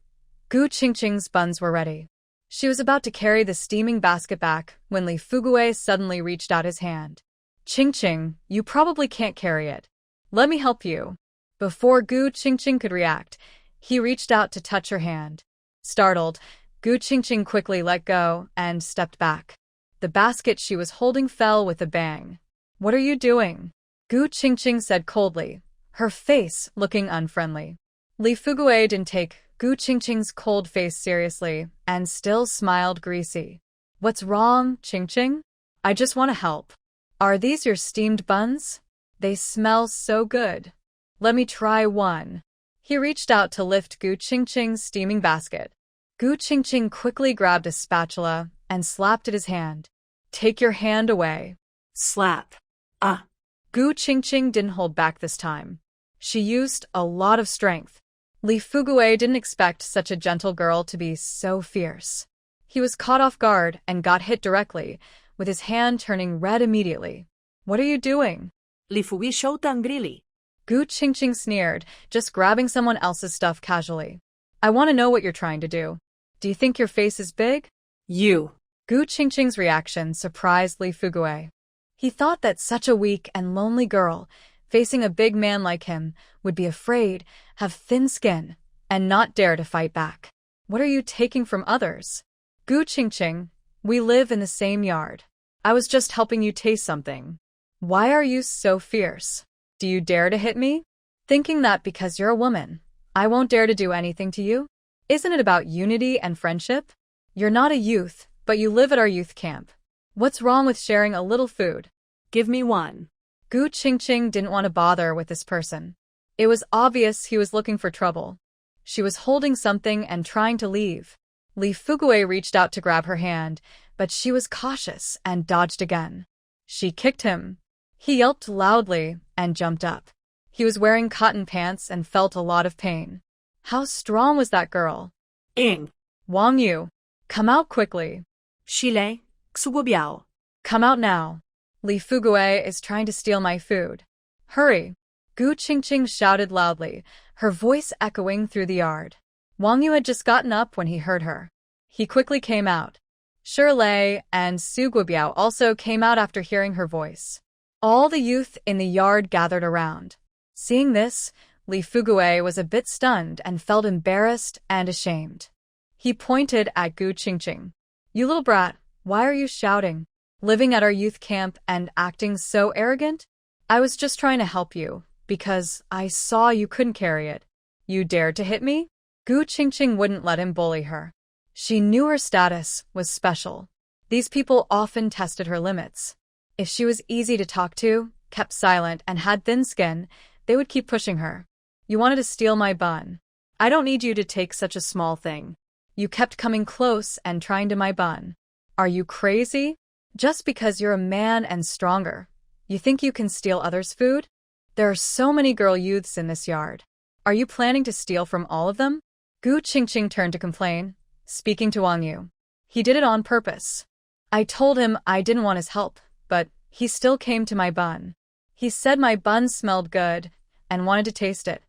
Gu Qingqing's buns were ready. She was about to carry the steaming basket back when Li Fugui suddenly reached out his hand. "Qingqing, you probably can't carry it. Let me help you." Before Gu Qingqing could react, he reached out to touch her hand. Startled, Gu Qingqing quickly let go and stepped back. The basket she was holding fell with a bang. "What are you doing?" Gu Qingqing said coldly, her face looking unfriendly. Li Fugui didn't take Gu Qingqing's cold face seriously and still smiled greasy. "What's wrong, Qingqing? I just want to help. Are these your steamed buns? They smell so good. Let me try one." He reached out to lift Gu Qingqing's steaming basket. Gu Qingqing quickly grabbed a spatula and slapped at his hand. "Take your hand away." Slap. Gu Qingqing didn't hold back this time. She used a lot of strength. Li Fugui didn't expect such a gentle girl to be so fierce. He was caught off guard and got hit directly, with his hand turning red immediately. "What are you doing?" Li Fugui shou tangrili. Gu Qingqing sneered, just grabbing someone else's stuff casually. "I want to know what you're trying to do. Do you think your face is big?" You. Gu Qingqing's reaction surprised Li Fugui. He thought that such a weak and lonely girl, facing a big man like him, would be afraid, have thin skin, and not dare to fight back. What are you taking from others? Gu Qingqing, we live in the same yard. I was just helping you taste something. Why are you so fierce? Do you dare to hit me? Thinking that because you're a woman, I won't dare to do anything to you? Isn't it about unity and friendship? You're not a youth, but you live at our youth camp. What's wrong with sharing a little food? Give me one. Gu Qingqing didn't want to bother with this person. It was obvious he was looking for trouble. She was holding something and trying to leave. Li Fugui reached out to grab her hand, but she was cautious and dodged again. She kicked him. He yelped loudly and jumped up. He was wearing cotton pants and felt a lot of pain. How strong was that girl? Ing. Wang Yu, come out quickly. Shile. Xuguobiao. Come out now. Li Fugui is trying to steal my food. Hurry. Gu Qingqing shouted loudly, her voice echoing through the yard. Wang Yu had just gotten up when he heard her. He quickly came out. Shirlei and Su Guobiao also came out after hearing her voice. All the youth in the yard gathered around. Seeing this, Li Fugui was a bit stunned and felt embarrassed and ashamed. He pointed at Gu Qingqing. You little brat, why are you shouting? Living at our youth camp and acting so arrogant? I was just trying to help you, because I saw you couldn't carry it. You dared to hit me? Gu Qingqing wouldn't let him bully her. She knew her status was special. These people often tested her limits. If she was easy to talk to, kept silent, and had thin skin, they would keep pushing her. You wanted to steal my bun. I don't need you to take such a small thing. You kept coming close and trying to my bun. Are you crazy? Just because you're a man and stronger, you think you can steal others' food? There are so many girl youths in this yard. Are you planning to steal from all of them? Gu Qingqing turned to complain, speaking to Wang Yu. He did it on purpose. I told him I didn't want his help, but he still came to my bun. He said my bun smelled good and wanted to taste it.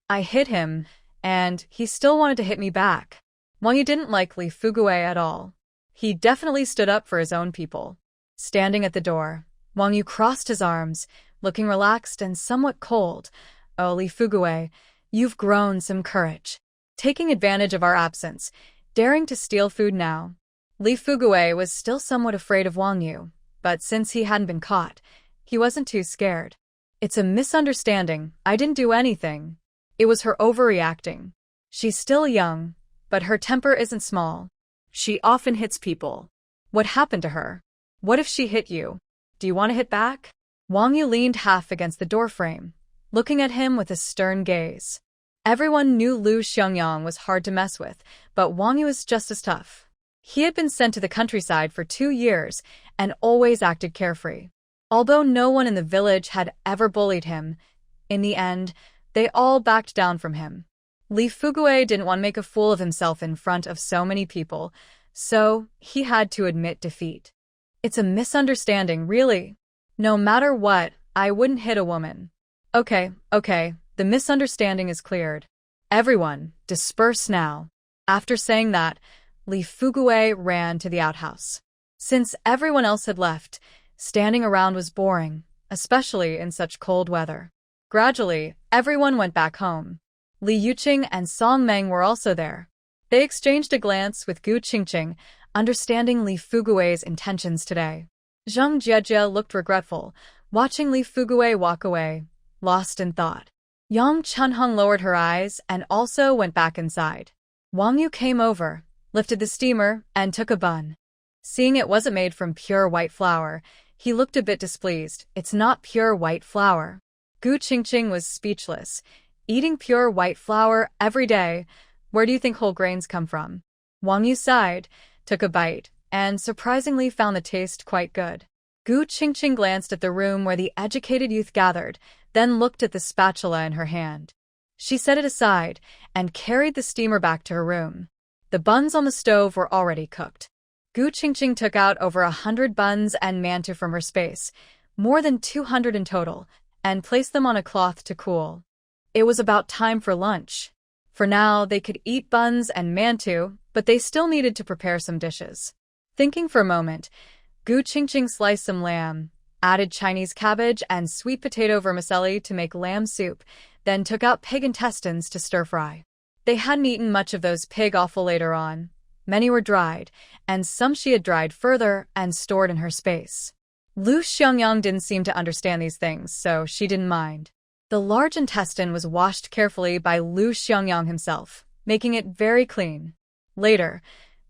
I hit him, and he still wanted to hit me back. Wang Yu didn't like Li Fugui at all. He definitely stood up for his own people. Standing at the door, Wang Yu crossed his arms, looking relaxed and somewhat cold. Oh, Li Fugui, you've grown some courage. Taking advantage of our absence, daring to steal food now. Li Fugui was still somewhat afraid of Wang Yu, but since he hadn't been caught, he wasn't too scared. It's a misunderstanding. I didn't do anything. It was her overreacting. She's still young, but her temper isn't small. She often hits people. What happened to her? What if she hit you? Do you want to hit back? Wang Yu leaned half against the doorframe, looking at him with a stern gaze. Everyone knew Lu Xiangyang was hard to mess with, but Wang Yu was just as tough. He had been sent to the countryside for 2 years and always acted carefree. Although no one in the village had ever bullied him, in the end, they all backed down from him. Li Fugui didn't want to make a fool of himself in front of so many people, so he had to admit defeat. It's a misunderstanding, really. No matter what, I wouldn't hit a woman. Okay, the misunderstanding is cleared. Everyone, disperse now. After saying that, Li Fugui ran to the outhouse. Since everyone else had left, standing around was boring, especially in such cold weather. Gradually, everyone went back home. Li Yuqing and Song Meng were also there. They exchanged a glance with Gu Qingqing, understanding Li Fugui's intentions today. Zheng Jiejie looked regretful, watching Li Fugui walk away, lost in thought. Yang Chunheng lowered her eyes and also went back inside. Wang Yu came over, lifted the steamer, and took a bun. Seeing it wasn't made from pure white flour, he looked a bit displeased. It's not pure white flour. Gu Qingqing was speechless. Eating pure white flour every day, where do you think whole grains come from? Wang Yu sighed, took a bite, and surprisingly found the taste quite good. Gu Qingqing glanced at the room where the educated youth gathered, then looked at the spatula in her hand. She set it aside and carried the steamer back to her room. The buns on the stove were already cooked. Gu Qingqing took out over 100 buns and mantou from her space, more than 200 in total, and placed them on a cloth to cool. It was about time for lunch. For now, they could eat buns and mantou, but they still needed to prepare some dishes. Thinking for a moment, Gu Qingqing sliced some lamb, added Chinese cabbage and sweet potato vermicelli to make lamb soup, then took out pig intestines to stir-fry. They hadn't eaten much of those pig offal later on. Many were dried, and some she had dried further and stored in her space. Lu Xiangyang didn't seem to understand these things, so she didn't mind. The large intestine was washed carefully by Lu Xiangyang himself, making it very clean. Later,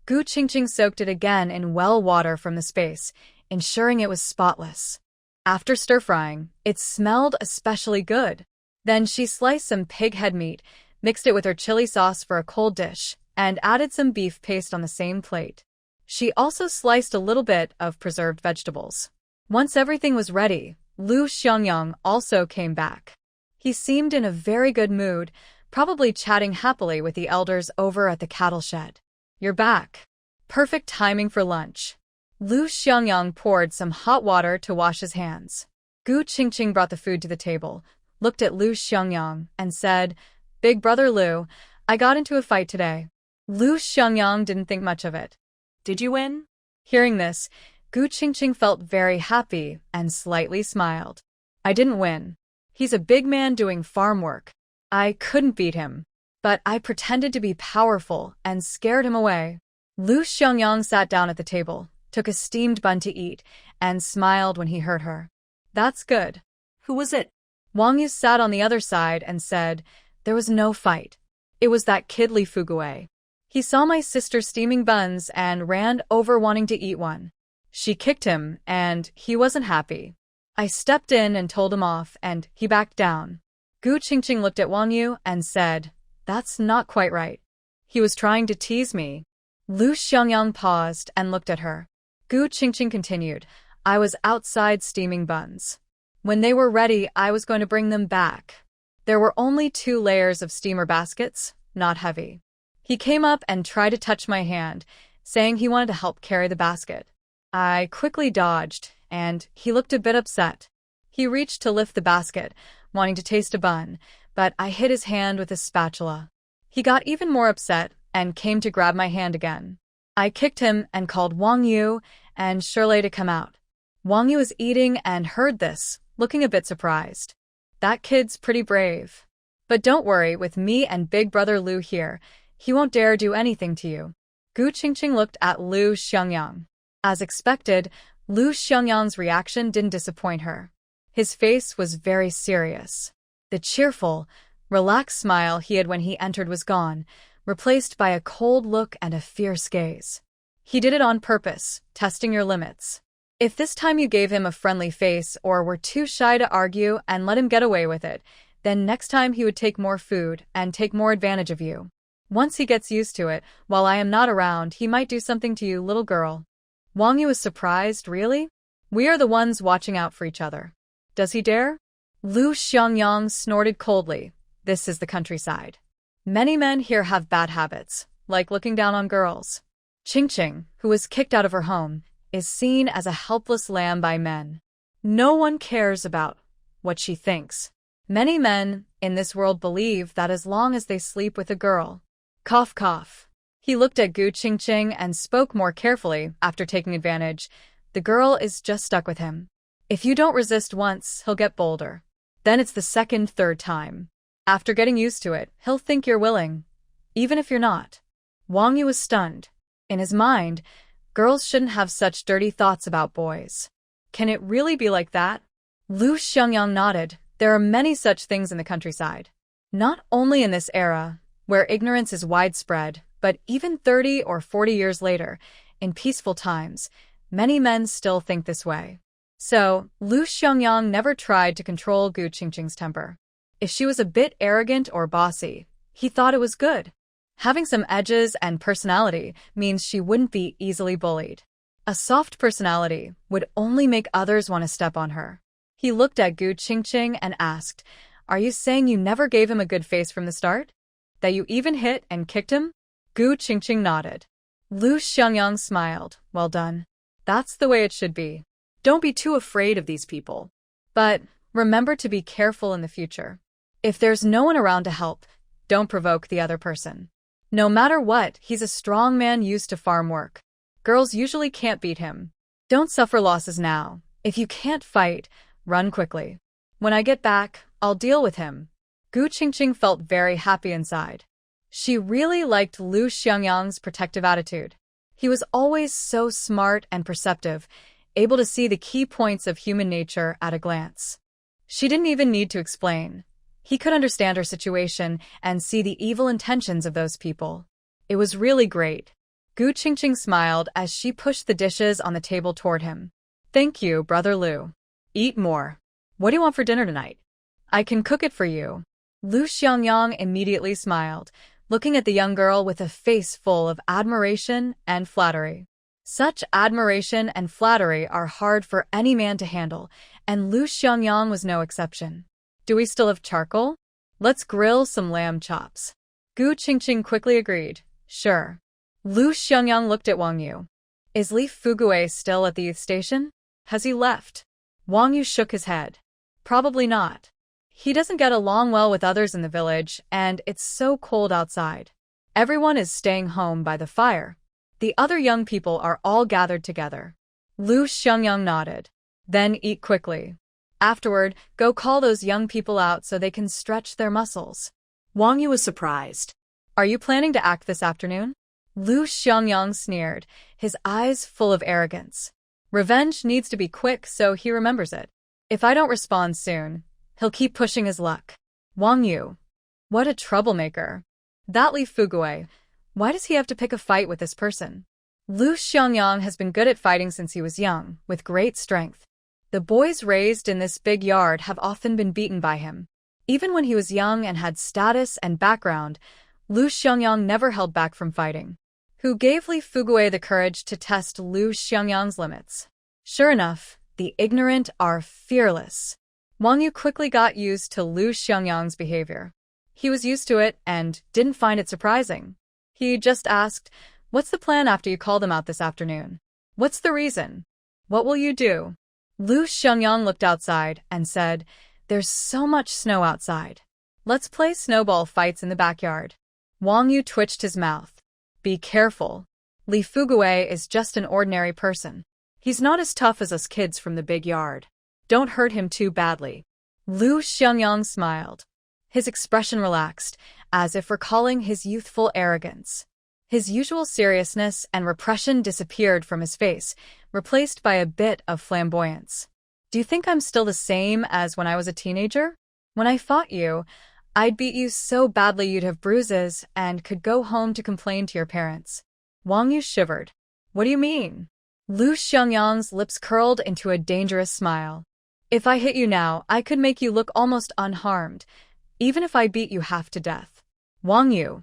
Gu Qingqing soaked it again in well water from the space, ensuring it was spotless. After stir-frying, it smelled especially good. Then she sliced some pig head meat, mixed it with her chili sauce for a cold dish, and added some beef paste on the same plate. She also sliced a little bit of preserved vegetables. Once everything was ready, Lu Xiangyang also came back. He seemed in a very good mood, probably chatting happily with the elders over at the cattle shed. "You're back. Perfect timing for lunch." Lu Xiangyang poured some hot water to wash his hands. Gu Qingqing brought the food to the table, looked at Lu Xiangyang, and said, "Big brother Lu, I got into a fight today." Lu Xiangyang didn't think much of it. Did you win? Hearing this, Gu Qingqing felt very happy and slightly smiled. "I didn't win. He's a big man doing farm work. I couldn't beat him. But I pretended to be powerful and scared him away." Lu Xiangyang sat down at the table, took a steamed bun to eat, and smiled when he heard her. "That's good." Who was it? Wang Yu sat on the other side and said, "There was no fight. It was that kid Li Fugui. He saw my sister steaming buns and ran over wanting to eat one. She kicked him, and he wasn't happy. I stepped in and told him off, and he backed down." Gu Qingqing looked at Wang Yu and said, "That's not quite right. He was trying to tease me." Lu Xiangyang paused and looked at her. Gu Qingqing continued, "I was outside steaming buns. When they were ready, I was going to bring them back. There were only 2 layers of steamer baskets, not heavy. He came up and tried to touch my hand, saying he wanted to help carry the basket. I quickly dodged, and he looked a bit upset. He reached to lift the basket, wanting to taste a bun, but I hit his hand with a spatula. He got even more upset and came to grab my hand again. I kicked him and called Wang Yu and Shirley to come out. Wang Yu was eating and heard this, looking a bit surprised. That kid's pretty brave. But don't worry, with me and big brother Lu here, he won't dare do anything to you." Gu Qingqing looked at Lu Xiangyang. As expected, Lu Xiangyang's reaction didn't disappoint her. His face was very serious. The cheerful, relaxed smile he had when he entered was gone, replaced by a cold look and a fierce gaze. "He did it on purpose, testing your limits. If this time you gave him a friendly face or were too shy to argue and let him get away with it, then next time he would take more food and take more advantage of you. Once he gets used to it, while I am not around, he might do something to you, little girl." Wang Yu was surprised. "Really? We are the ones watching out for each other. Does he dare?" Lu Xiangyang snorted coldly. "This is the countryside. Many men here have bad habits, like looking down on girls. Qingqing, who was kicked out of her home, is seen as a helpless lamb by men. No one cares about what she thinks. Many men in this world believe that as long as they sleep with a girl." Cough, cough. He looked at Gu Qingqing and spoke more carefully after taking advantage. "The girl is just stuck with him. If you don't resist once, he'll get bolder. Then it's the second, third time. After getting used to it, he'll think you're willing, even if you're not." Wang Yu was stunned. In his mind, girls shouldn't have such dirty thoughts about boys. Can it really be like that? Lu Xiangyang nodded. There are many such things in the countryside. Not only in this era, where ignorance is widespread, but even 30 or 40 years later, in peaceful times, many men still think this way. So, Lu Xiangyang never tried to control Gu Qingqing's temper. If she was a bit arrogant or bossy, he thought it was good. Having some edges and personality means she wouldn't be easily bullied. A soft personality would only make others want to step on her. He looked at Gu Qingqing and asked, "Are you saying you never gave him a good face from the start? That you even hit and kicked him?" Gu Qingqing nodded. Lu Xiangyang smiled. "Well done. That's the way it should be. Don't be too afraid of these people. But remember to be careful in the future. If there's no one around to help, don't provoke the other person. No matter what, he's a strong man used to farm work. Girls usually can't beat him. Don't suffer losses now. If you can't fight, run quickly. When I get back, I'll deal with him." Gu Qingqing felt very happy inside. She really liked Lu Xiangyang's protective attitude. He was always so smart and perceptive, able to see the key points of human nature at a glance. She didn't even need to explain. He could understand her situation and see the evil intentions of those people. It was really great. Gu Qingqing smiled as she pushed the dishes on the table toward him. Thank you, Brother Lu. Eat more. What do you want for dinner tonight? I can cook it for you. Lu Xiangyang immediately smiled, looking at the young girl with a face full of admiration and flattery. Such admiration and flattery are hard for any man to handle, and Lu Xiangyang was no exception. Do we still have charcoal? Let's grill some lamb chops. Gu Qingqing quickly agreed. Sure. Lu Xiangyang looked at Wang Yu. Is Li Fugui still at the youth station? Has he left? Wang Yu shook his head. Probably not. He doesn't get along well with others in the village, and it's so cold outside. Everyone is staying home by the fire. The other young people are all gathered together. Lu Xiangyang nodded. Then eat quickly. Afterward, go call those young people out so they can stretch their muscles. Wang Yu was surprised. Are you planning to act this afternoon? Lu Xiangyang sneered, his eyes full of arrogance. Revenge needs to be quick so he remembers it. If I don't respond soon, he'll keep pushing his luck. Wang Yu. What a troublemaker. That Li Fugui. Why does he have to pick a fight with this person? Lu Xiangyang has been good at fighting since he was young, with great strength. The boys raised in this big yard have often been beaten by him. Even when he was young and had status and background, Lu Xiangyang never held back from fighting. Who gave Li Fugui the courage to test Lu Xiangyang's limits? Sure enough, the ignorant are fearless. Wang Yu quickly got used to Lu Xiangyang's behavior. He was used to it and didn't find it surprising. He just asked, what's the plan after you call them out this afternoon? What's the reason? What will you do? Lu Xiangyang looked outside and said, there's so much snow outside. Let's play snowball fights in the backyard. Wang Yu twitched his mouth. Be careful. Li Fugui is just an ordinary person. He's not as tough as us kids from the big yard. Don't hurt him too badly. Lu Xiangyang smiled. His expression relaxed, as if recalling his youthful arrogance. His usual seriousness and repression disappeared from his face, replaced by a bit of flamboyance. Do you think I'm still the same as when I was a teenager? When I fought you, I'd beat you so badly you'd have bruises and could go home to complain to your parents. Wang Yu shivered. What do you mean? Lu Xiangyang's lips curled into a dangerous smile. If I hit you now, I could make you look almost unharmed, even if I beat you half to death. Wang Yu.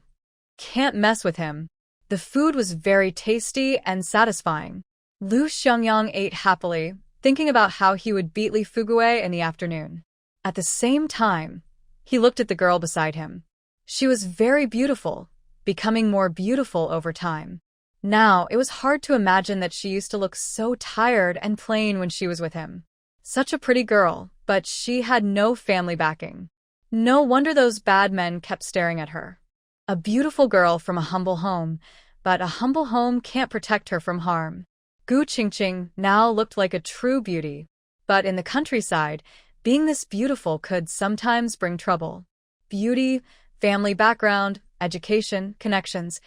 Can't mess with him. The food was very tasty and satisfying. Lu Xiangyang ate happily, thinking about how he would beat Li Fugui in the afternoon. At the same time, he looked at the girl beside him. She was very beautiful, becoming more beautiful over time. Now, it was hard to imagine that she used to look so tired and plain when she was with him. Such a pretty girl, but she had no family backing. No wonder those bad men kept staring at her. A beautiful girl from a humble home, but a humble home can't protect her from harm. Gu Qingqing now looked like a true beauty, but in the countryside, being this beautiful could sometimes bring trouble. Beauty, family background, education, connections,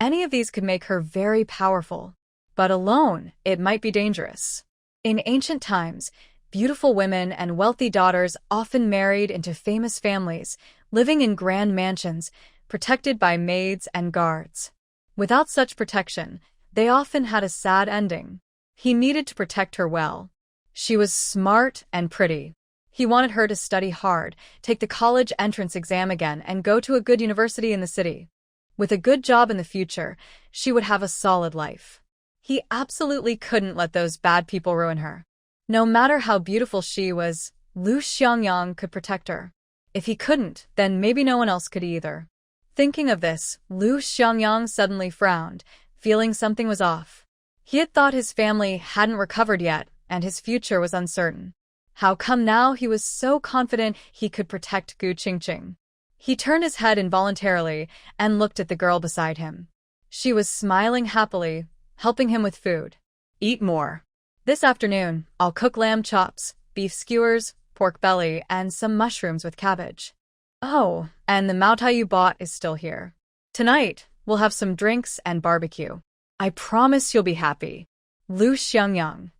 any of these could make her very powerful. But alone, it might be dangerous. In ancient times, beautiful women and wealthy daughters often married into famous families, living in grand mansions, protected by maids and guards. Without such protection, they often had a sad ending. He needed to protect her well. She was smart and pretty. He wanted her to study hard, take the college entrance exam again, and go to a good university in the city. With a good job in the future, she would have a solid life. He absolutely couldn't let those bad people ruin her. No matter how beautiful she was, Lu Xiangyang could protect her. If he couldn't, then maybe no one else could either. Thinking of this, Lu Xiangyang suddenly frowned, feeling something was off. He had thought his family hadn't recovered yet, and his future was uncertain. How come now he was so confident he could protect Gu Qingqing? He turned his head involuntarily and looked at the girl beside him. She was smiling happily, helping him with food. Eat more. This afternoon, I'll cook lamb chops, beef skewers, pork belly, and some mushrooms with cabbage. Oh, and the mao tai you bought is still here. Tonight, we'll have some drinks and barbecue. I promise you'll be happy. Lu Xiangyang.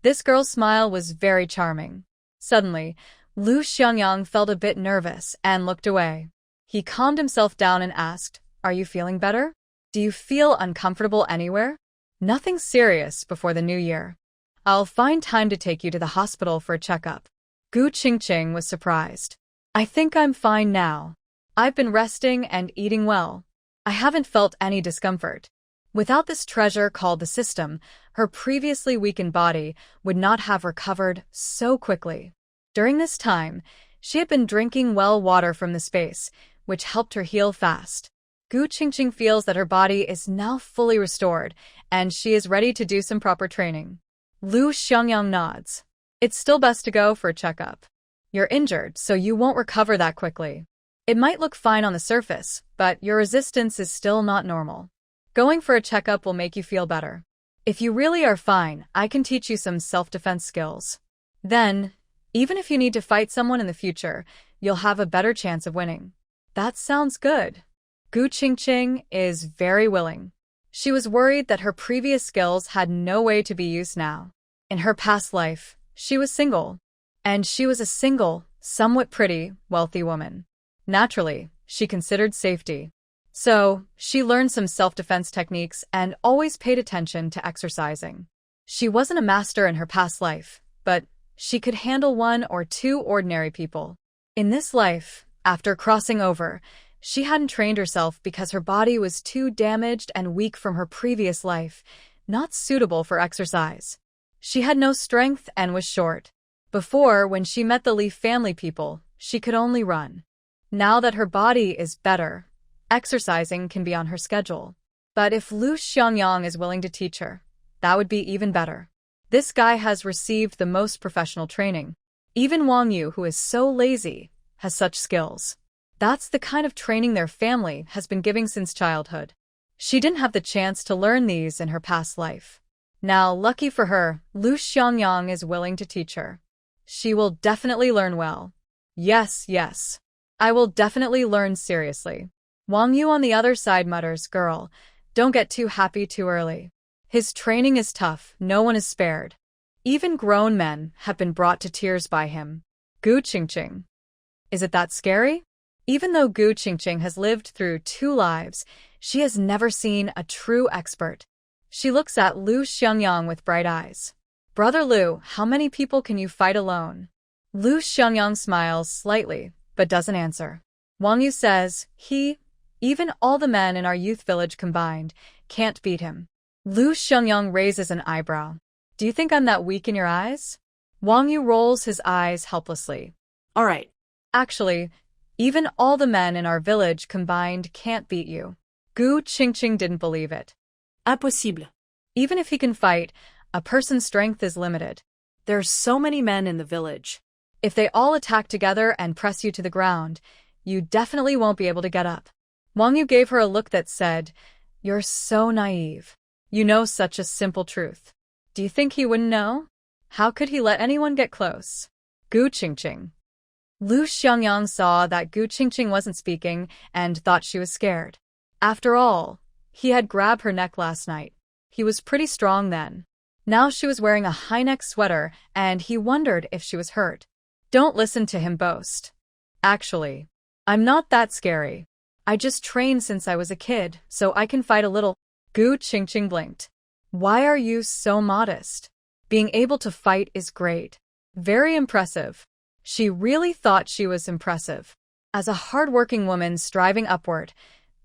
This girl's smile was very charming. Suddenly, Lu Xiangyang felt a bit nervous and looked away. He calmed himself down and asked, "Are you feeling better? Do you feel uncomfortable anywhere?" "Nothing serious before the new year. I'll find time to take you to the hospital for a checkup." Gu Qingqing was surprised. "I think I'm fine now. I've been resting and eating well. I haven't felt any discomfort." Without this treasure called the system, her previously weakened body would not have recovered so quickly. During this time, she had been drinking well water from the space, which helped her heal fast. Gu Qingqing feels that her body is now fully restored, and she is ready to do some proper training. Lu Xiangyang nods. "It's still best to go for a checkup. You're injured, so you won't recover that quickly. It might look fine on the surface, but your resistance is still not normal. Going for a checkup will make you feel better. If you really are fine, I can teach you some self-defense skills. Then, even if you need to fight someone in the future, you'll have a better chance of winning." That sounds good. Gu Qingqing is very willing. She was worried that her previous skills had no way to be used now. In her past life, she was single. And she was a single, somewhat pretty, wealthy woman. Naturally, she considered safety. So, she learned some self-defense techniques and always paid attention to exercising. She wasn't a master in her past life, but she could handle one or two ordinary people. In this life, after crossing over, she hadn't trained herself because her body was too damaged and weak from her previous life, not suitable for exercise. She had no strength and was short. Before, when she met the Li family people, she could only run. Now that her body is better, exercising can be on her schedule. But if Lu Xiangyang is willing to teach her, that would be even better. This guy has received the most professional training. Even Wang Yu, who is so lazy, has such skills. That's the kind of training their family has been giving since childhood. She didn't have the chance to learn these in her past life. Now, lucky for her, Lu Xiangyang is willing to teach her. She will definitely learn well. Yes, yes. I will definitely learn seriously. Wang Yu on the other side mutters, "Girl, don't get too happy too early. His training is tough, no one is spared. Even grown men have been brought to tears by him." Gu Qingqing. Is it that scary? Even though Gu Qingqing has lived through 2 lives, she has never seen a true expert. She looks at Lu Xiangyang with bright eyes. "Brother Lu, how many people can you fight alone?" Lu Xiangyang smiles slightly, but doesn't answer. Wang Yu says, Even all the men in our youth village combined can't beat him." Lu Xiangyang raises an eyebrow. "Do you think I'm that weak in your eyes?" Wang Yu rolls his eyes helplessly. All right. "Actually, even all the men in our village combined can't beat you." Gu Qingqing didn't believe it. Impossible. Even if he can fight, a person's strength is limited. There's so many men in the village. If they all attack together and press you to the ground, you definitely won't be able to get up. Wang Yu gave her a look that said, "You're so naive. You know such a simple truth. Do you think he wouldn't know? How could he let anyone get close?" Gu Qingqing. Lu Xiangyang saw that Gu Qingqing wasn't speaking and thought she was scared. After all, he had grabbed her neck last night. He was pretty strong then. Now she was wearing a high-neck sweater and he wondered if she was hurt. Don't listen to him boast. Actually, I'm not that scary. I just trained since I was a kid, so I can fight a little. Gu Qingqing blinked. Why are you so modest? Being able to fight is great. Very impressive. She really thought she was impressive. As a hard-working woman striving upward,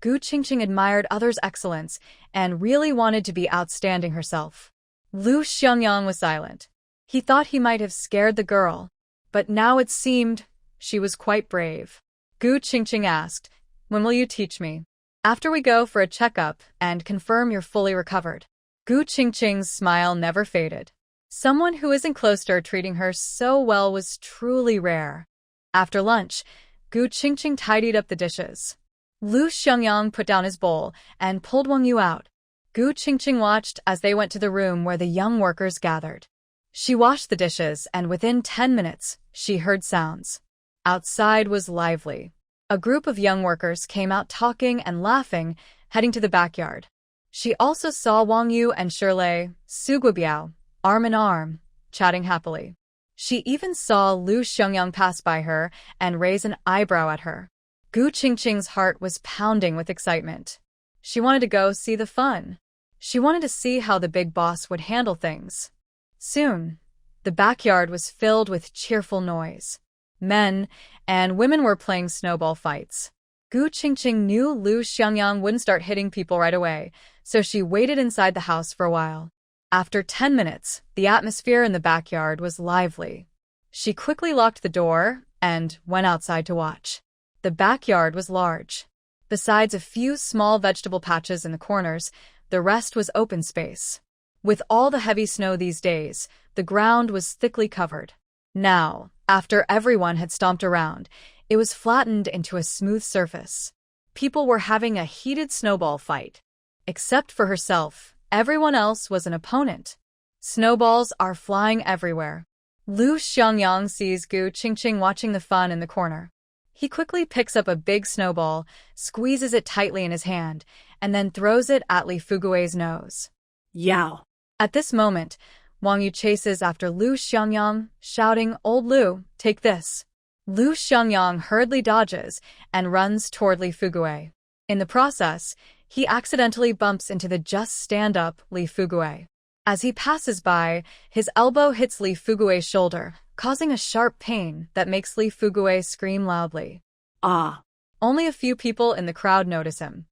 Gu Qingqing admired others' excellence and really wanted to be outstanding herself. Lu Xiangyang was silent. He thought he might have scared the girl, but now it seemed she was quite brave. Gu Qingqing asked, "When will you teach me?" "After we go for a checkup and confirm you're fully recovered." Gu Qingqing's smile never faded. Someone who isn't close to her treating her so well was truly rare. After lunch, Gu Qingqing tidied up the dishes. Lu Xiangyang put down his bowl and pulled Wang Yu out. Gu Qingqing watched as they went to the room where the young workers gathered. She washed the dishes and within 10 minutes, she heard sounds. Outside was lively. A group of young workers came out talking and laughing, heading to the backyard. She also saw Wang Yu and Shirlei, Suguobiao, arm in arm, chatting happily. She even saw Lu Xiangyang pass by her and raise an eyebrow at her. Gu Qingqing's heart was pounding with excitement. She wanted to go see the fun. She wanted to see how the big boss would handle things. Soon, the backyard was filled with cheerful noise. Men and women were playing snowball fights. Gu Qingqing knew Lu Xiangyang wouldn't start hitting people right away, so she waited inside the house for a while. After 10 minutes, the atmosphere in the backyard was lively. She quickly locked the door and went outside to watch. The backyard was large. Besides a few small vegetable patches in the corners, the rest was open space. With all the heavy snow these days, the ground was thickly covered. Now, after everyone had stomped around, it was flattened into a smooth surface. People were having a heated snowball fight. Except for herself, everyone else was an opponent. Snowballs are flying everywhere. Lu Xiangyang sees Gu Qingqing watching the fun in the corner. He quickly picks up a big snowball, squeezes it tightly in his hand, and then throws it at Li Fugui's nose. Yow! At this moment, Wang Yu chases after Lu Xiangyang, shouting, "Old Lu, take this." Lu Xiangyang hurriedly dodges and runs toward Li Fugui. In the process, he accidentally bumps into the just-stand-up Li Fugui. As he passes by, his elbow hits Li Fugui's shoulder, causing a sharp pain that makes Li Fugui scream loudly. Ah! Only a few people in the crowd notice him.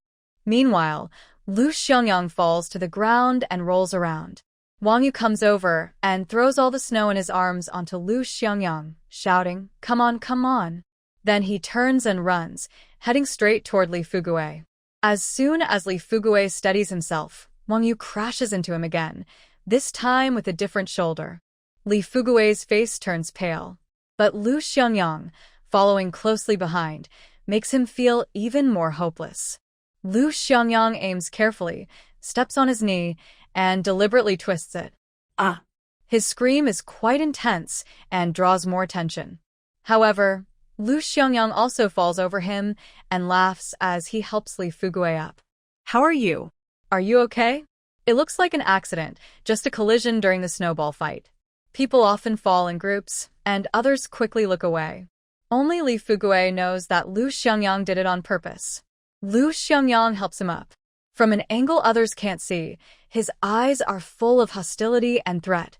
Meanwhile, Lu Xiangyang falls to the ground and rolls around. Wang Yu comes over and throws all the snow in his arms onto Lu Xiangyang, shouting, "Come on, come on." Then he turns and runs, heading straight toward Li Fugui. As soon as Li Fugui steadies himself, Wang Yu crashes into him again, this time with a different shoulder. Li Fugui's face turns pale, but Lu Xiangyang, following closely behind, makes him feel even more hopeless. Lu Xiangyang aims carefully, steps on his knee, and deliberately twists it. Ah! His scream is quite intense and draws more attention. However, Lu Xiangyang also falls over him and laughs as he helps Li Fugui up. How are you? Are you okay? It looks like an accident, just a collision during the snowball fight. People often fall in groups, and others quickly look away. Only Li Fugui knows that Lu Xiangyang did it on purpose. Lu Xiangyang helps him up. From an angle others can't see, his eyes are full of hostility and threat.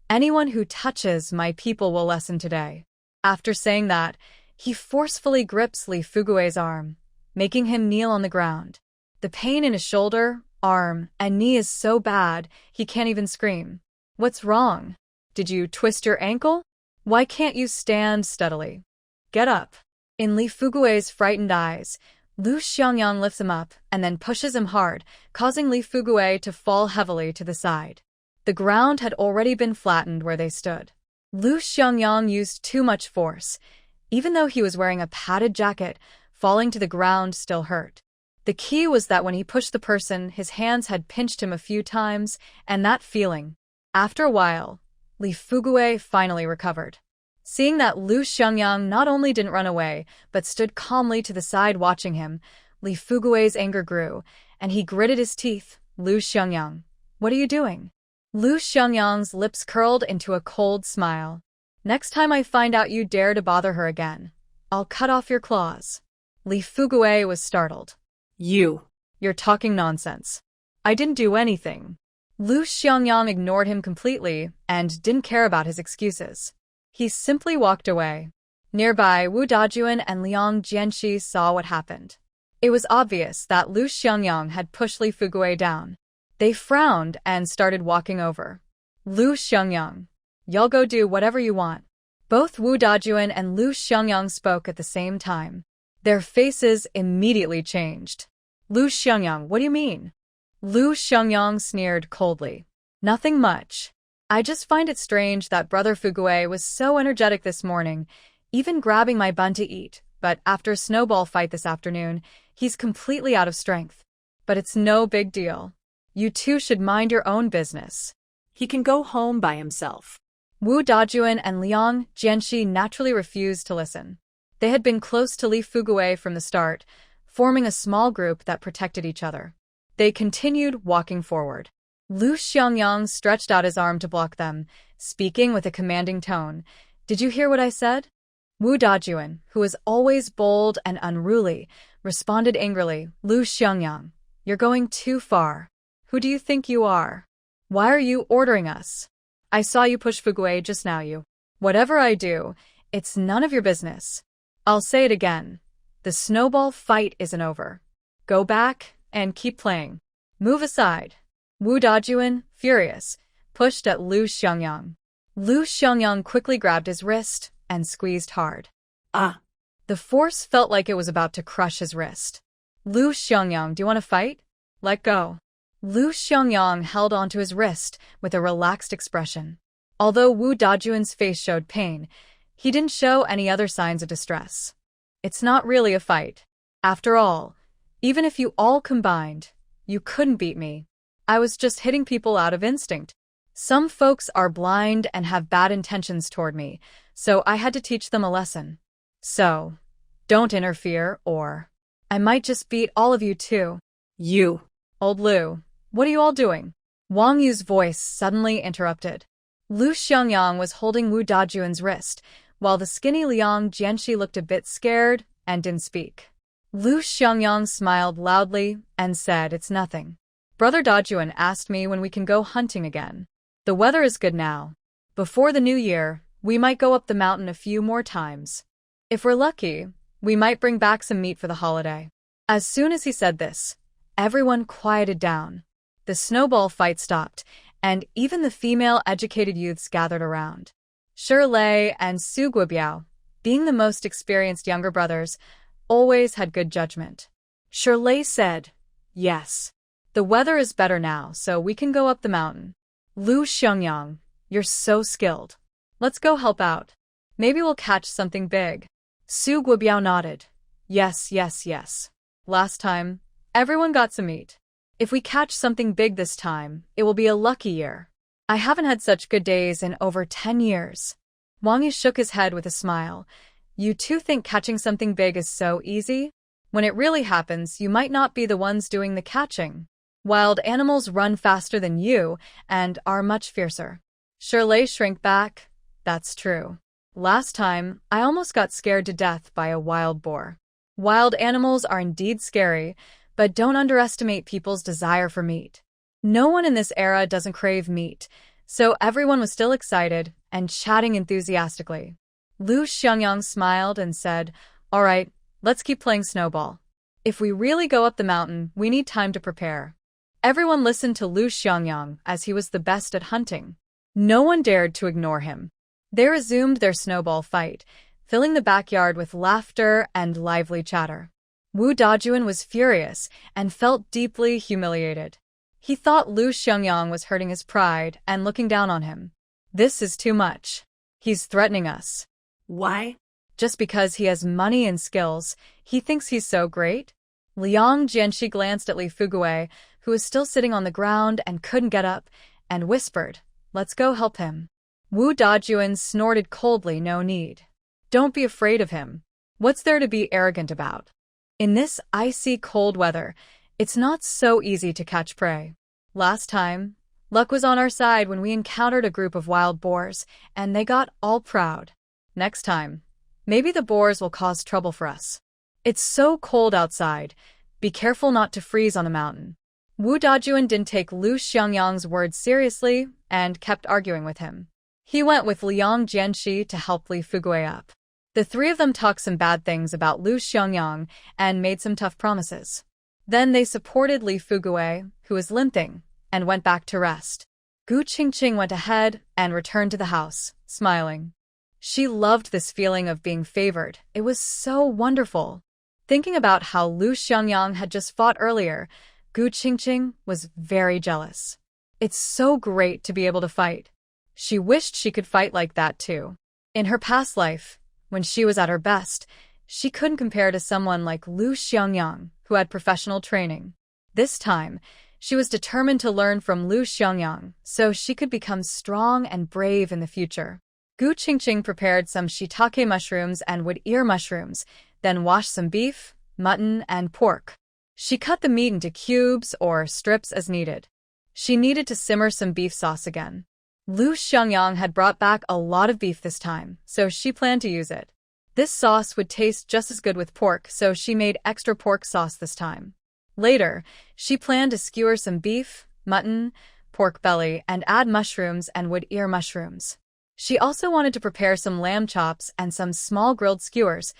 "Anyone who touches my people will lessen today." After saying that, he forcefully grips Li Fugui's arm, making him kneel on the ground. The pain in his shoulder, arm, and knee is so bad, he can't even scream. "What's wrong? Did you twist your ankle? Why can't you stand steadily? Get up." In Li Fugui's frightened eyes, Lu Xiangyang lifts him up and then pushes him hard, causing Li Fugui to fall heavily to the side. The ground had already been flattened where they stood. Lu Xiangyang used too much force. Even though he was wearing a padded jacket, falling to the ground still hurt. The key was that when he pushed the person, his hands had pinched him a few times, and that feeling. After a while, Li Fugui finally recovered. Seeing that Lu Xiangyang not only didn't run away, but stood calmly to the side watching him, Li Fugui's anger grew, and he gritted his teeth. "Lu Xiangyang, what are you doing?" Lu Xiangyang's lips curled into a cold smile. "Next time I find out you dare to bother her again, I'll cut off your claws." Li Fugui was startled. You're talking nonsense. I didn't do anything." Lu Xiangyang ignored him completely and didn't care about his excuses. He simply walked away. Nearby, Wu Dajuan and Liang Jianxi saw what happened. It was obvious that Lu Xiangyang had pushed Li Fugui down. They frowned and started walking over. "Lu Xiangyang, y'all go do whatever you want." Both Wu Dajuan and Lu Xiangyang spoke at the same time. Their faces immediately changed. "Lu Xiangyang, what do you mean?" Lu Xiangyang sneered coldly. "Nothing much. I just find it strange that Brother Fugui was so energetic this morning, even grabbing my bun to eat, but after a snowball fight this afternoon, he's completely out of strength. But it's no big deal. You two should mind your own business." He can go home by himself. Wu Dajuan and Liang Jianxi naturally refused to listen. They had been close to Li Fugui from the start, forming a small group that protected each other. They continued walking forward. Lu Xiangyang stretched out his arm to block them, speaking with a commanding tone. "Did you hear what I said?" Wu Dajuan, who was always bold and unruly, responded angrily. "Lu Xiangyang, you're going too far. Who do you think you are? Why are you ordering us? I saw you push Fugui just now, you. Whatever I do, it's none of your business. I'll say it again. The snowball fight isn't over. Go back and keep playing. Move aside." Wu Dajuan, furious, pushed at Lu Xiangyang. Lu Xiangyang quickly grabbed his wrist and squeezed hard. Ah. The force felt like it was about to crush his wrist. "Lu Xiangyang, do you want to fight? Let go." Lu Xiangyang held onto his wrist with a relaxed expression. Although Wu Dajuan's face showed pain, he didn't show any other signs of distress. "It's not really a fight. After all, even if you all combined, you couldn't beat me. I was just hitting people out of instinct. Some folks are blind and have bad intentions toward me, so I had to teach them a lesson. So, don't interfere or I might just beat all of you too." You. "Old Lu, what are you all doing?" Wang Yu's voice suddenly interrupted. Lu Xiangyang was holding Wu Dajuan's wrist, while the skinny Liang Jianxi looked a bit scared and didn't speak. Lu Xiangyang smiled loudly and said, "It's nothing. Brother Dajuan asked me when we can go hunting again. The weather is good now. Before the new year, we might go up the mountain a few more times. If we're lucky, we might bring back some meat for the holiday." As soon as he said this, everyone quieted down. The snowball fight stopped, and even the female educated youths gathered around. Shi Lei and Su Guobiao, being the most experienced younger brothers, always had good judgment. Shi Lei said, "Yes. The weather is better now, so we can go up the mountain. Lu Xiangyang, you're so skilled. Let's go help out. Maybe we'll catch something big." Su Guobiao nodded. Yes. Last time, everyone got some meat. If we catch something big this time, it will be a lucky year. I haven't had such good days in over 10 years. Wang Yi shook his head with a smile. "You two think catching something big is so easy? When it really happens, you might not be the ones doing the catching. Wild animals run faster than you and are much fiercer." Shi Lei shrank back. "That's true. Last time, I almost got scared to death by a wild boar. Wild animals are indeed scary, but don't underestimate people's desire for meat. No one in this era doesn't crave meat, so everyone was still excited and chatting enthusiastically." Lu Xiangyang smiled and said, "All right, let's keep playing snowball. If we really go up the mountain, we need time to prepare." Everyone listened to Lu Xiangyang as he was the best at hunting. No one dared to ignore him. They resumed their snowball fight, filling the backyard with laughter and lively chatter. Wu Dajuan was furious and felt deeply humiliated. He thought Lu Xiangyang was hurting his pride and looking down on him. "This is too much. He's threatening us." Why? "Just because he has money and skills, he thinks he's so great?" Liang Jianxi glanced at Li Fugui, who was still sitting on the ground and couldn't get up, and whispered, "Let's go help him." Wu Dajuan snorted coldly, "No need. Don't be afraid of him. What's there to be arrogant about? In this icy cold weather, it's not so easy to catch prey. Last time, luck was on our side when we encountered a group of wild boars, and they got all proud. Next time, maybe the boars will cause trouble for us. It's so cold outside. Be careful not to freeze on the mountain." Wu Dajuan didn't take Lu Xiangyang's words seriously and kept arguing with him. He went with Liang Jianxi to help Li Fugui up. The three of them talked some bad things about Lu Xiangyang and made some tough promises. Then they supported Li Fugui, who was limping, and went back to rest. Gu Qingqing went ahead and returned to the house, smiling. She loved this feeling of being favored. It was so wonderful. Thinking about how Lu Xiangyang had just fought earlier, Gu Qingqing was very jealous. It's so great to be able to fight. She wished she could fight like that too. In her past life, when she was at her best, she couldn't compare to someone like Lu Xiangyang, who had professional training. This time, she was determined to learn from Lu Xiangyang so she could become strong and brave in the future. Gu Qingqing prepared some shiitake mushrooms and wood ear mushrooms, then washed some beef, mutton, and pork. She cut the meat into cubes or strips as needed. She needed to simmer some beef sauce again. Lu Xiangyang had brought back a lot of beef this time, so she planned to use it. This sauce would taste just as good with pork, so she made extra pork sauce this time. Later, she planned to skewer some beef, mutton, pork belly, and add mushrooms and wood ear mushrooms. She also wanted to prepare some lamb chops and some small grilled skewers,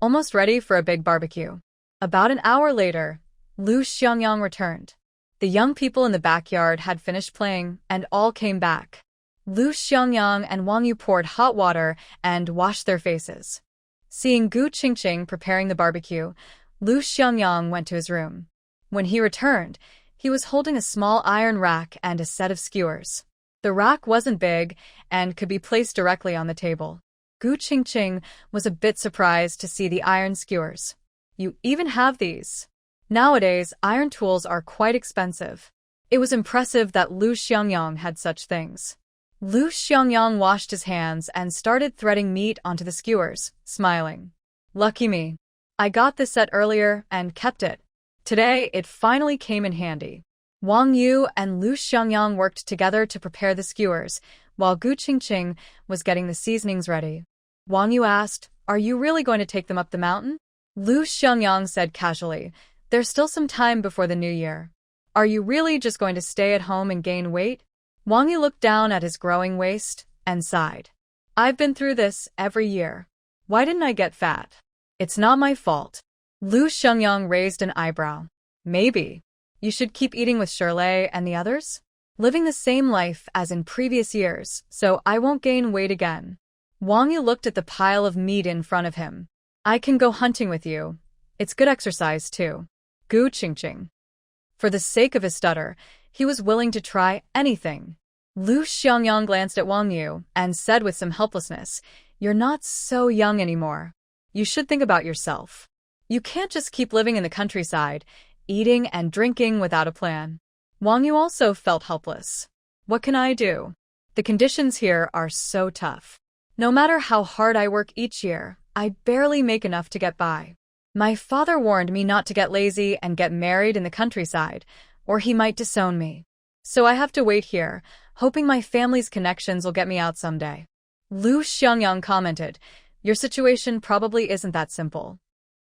almost ready for a big barbecue. About an hour later, Lu Xiangyang returned. The young people in the backyard had finished playing and all came back. Lu Xiangyang and Wang Yu poured hot water and washed their faces. Seeing Gu Qingqing preparing the barbecue, Lu Xiangyang went to his room. When he returned, he was holding a small iron rack and a set of skewers. The rack wasn't big and could be placed directly on the table. Gu Qingqing was a bit surprised to see the iron skewers. You even have these? Nowadays, iron tools are quite expensive. It was impressive that Lu Xiangyang had such things. Lu Xiangyang washed his hands and started threading meat onto the skewers, smiling. Lucky me. I got this set earlier and kept it. Today, it finally came in handy. Wang Yu and Lu Xiangyang worked together to prepare the skewers, while Gu Qingqing was getting the seasonings ready. Wang Yu asked, "Are you really going to take them up the mountain?" Lu Xiangyang said casually, "There's still some time before the new year. Are you really just going to stay at home and gain weight?" Wang Yu looked down at his growing waist and sighed. "I've been through this every year. Why didn't I get fat? It's not my fault." Lu Xiangyang raised an eyebrow. "Maybe. You should keep eating with Shirley and the others? Living the same life as in previous years, so I won't gain weight again." Wang Yu looked at the pile of meat in front of him. "I can go hunting with you. It's good exercise, too." Gu Qingqing. For the sake of his stutter, he was willing to try anything. Lu Xiangyang glanced at Wang Yu and said with some helplessness, "You're not so young anymore. You should think about yourself. You can't just keep living in the countryside, eating and drinking without a plan." Wang Yu also felt helpless. "What can I do? The conditions here are so tough. No matter how hard I work each year, I barely make enough to get by. My father warned me not to get lazy and get married in the countryside, or he might disown me. So I have to wait here, hoping my family's connections will get me out someday." Lu Xiangyang commented, "Your situation probably isn't that simple."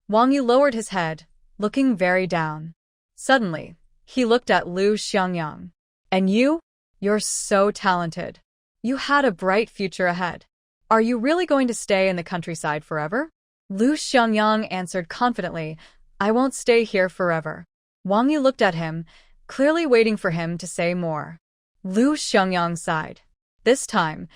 Wang Yu lowered his head, looking very down. Suddenly, he looked at Lu Xiangyang. "And you? You're so talented. You had a bright future ahead. Are you really going to stay in the countryside forever?" Lu Xiangyang answered confidently, "I won't stay here forever." Wang Yu looked at him, clearly waiting for him to say more. Lu Xiangyang sighed. This time,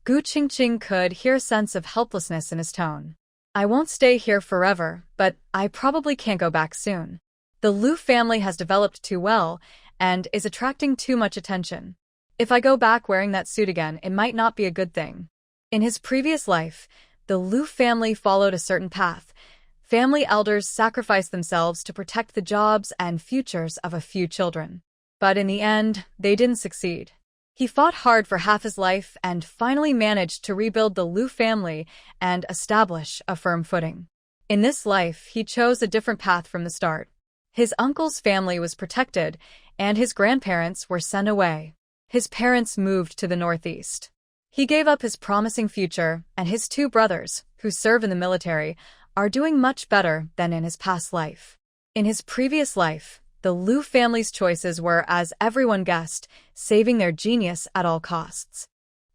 Gu Qingqing could hear a sense of helplessness in his tone. "I won't stay here forever, but I probably can't go back soon. The Lu family has developed too well and is attracting too much attention. If I go back wearing that suit again, it might not be a good thing." In his previous life, the Lu family followed a certain path. Family elders sacrificed themselves to protect the jobs and futures of a few children. But in the end, they didn't succeed. He fought hard for half his life and finally managed to rebuild the Lu family and establish a firm footing. In this life, he chose a different path from the start. His uncle's family was protected, and his grandparents were sent away. His parents moved to the northeast. He gave up his promising future, and his two brothers, who serve in the military, are doing much better than in his past life. In his previous life, the Lu family's choices were, as everyone guessed, saving their genius at all costs.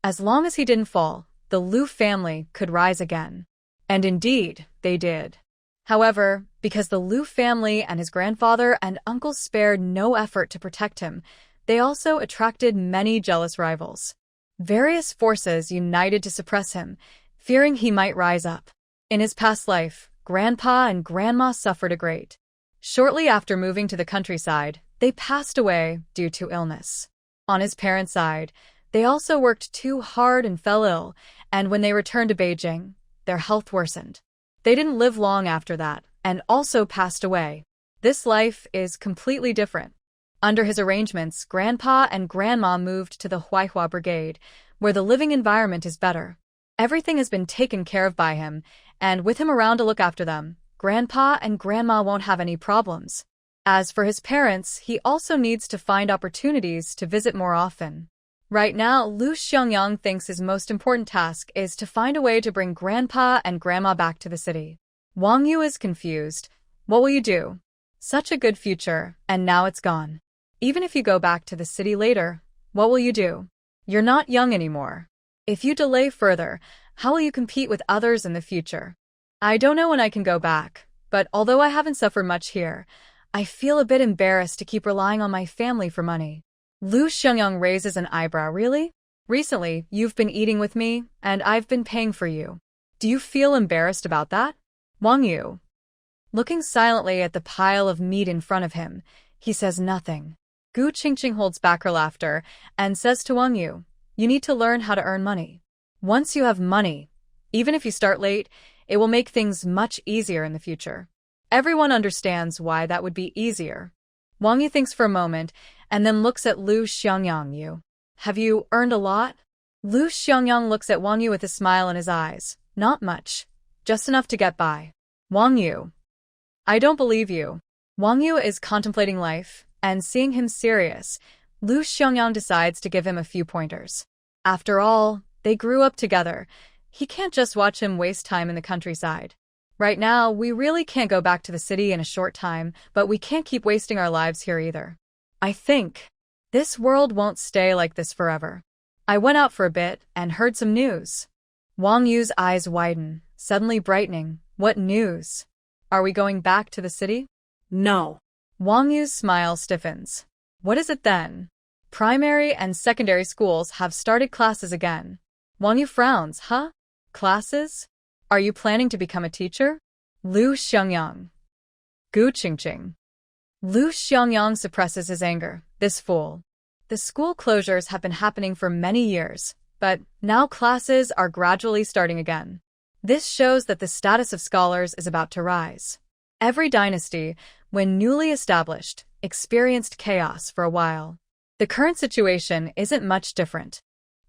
As long as he didn't fall, the Lu family could rise again. And indeed, they did. However, because the Lu family and his grandfather and uncle spared no effort to protect him, they also attracted many jealous rivals. Various forces united to suppress him, fearing he might rise up. In his past life, Grandpa and Grandma suffered a great. Shortly after moving to the countryside, they passed away due to illness. On his parents' side, they also worked too hard and fell ill, and when they returned to Beijing, their health worsened. They didn't live long after that, and also passed away. This life is completely different. Under his arrangements, Grandpa and Grandma moved to the Huaihua Brigade, where the living environment is better. Everything has been taken care of by him, and with him around to look after them, Grandpa and Grandma won't have any problems. As for his parents, he also needs to find opportunities to visit more often. Right now, Lu Xiangyang thinks his most important task is to find a way to bring Grandpa and Grandma back to the city. Wang Yu is confused. What will you do? Such a good future, and now it's gone. Even if you go back to the city later, what will you do? You're not young anymore. If you delay further, how will you compete with others in the future? I don't know when I can go back, but although I haven't suffered much here, I feel a bit embarrassed to keep relying on my family for money. Lu Xiangyang raises an eyebrow. Really? Recently, you've been eating with me, and I've been paying for you. Do you feel embarrassed about that? Wang Yu. Looking silently at the pile of meat in front of him, he says nothing. Gu Qingqing holds back her laughter and says to Wang Yu, you need to learn how to earn money. Once you have money, even if you start late, it will make things much easier in the future. Everyone understands why that would be easier. Wang Yu thinks for a moment and then looks at Lu Xiangyang. You. Have you earned a lot? Lu Xiangyang looks at Wang Yu with a smile in his eyes. Not much. Just enough to get by. Wang Yu. I don't believe you. Wang Yu is contemplating life, and seeing him serious, Lu Xiangyang decides to give him a few pointers. After all, they grew up together. He can't just watch him waste time in the countryside. Right now, we really can't go back to the city in a short time, but we can't keep wasting our lives here either. I think this world won't stay like this forever. I went out for a bit and heard some news. Wang Yu's eyes widen, suddenly brightening. What news? Are we going back to the city? No. Wang Yu's smile stiffens. What is it then? Primary and secondary schools have started classes again. Wang Yu frowns. Huh? Classes? Are you planning to become a teacher? Lu Xiangyang. Gu Qingqing. Lu Xiangyang suppresses his anger. This fool. The school closures have been happening for many years, but now classes are gradually starting again. This shows that the status of scholars is about to rise. Every dynasty, when newly established, experienced chaos for a while. The current situation isn't much different.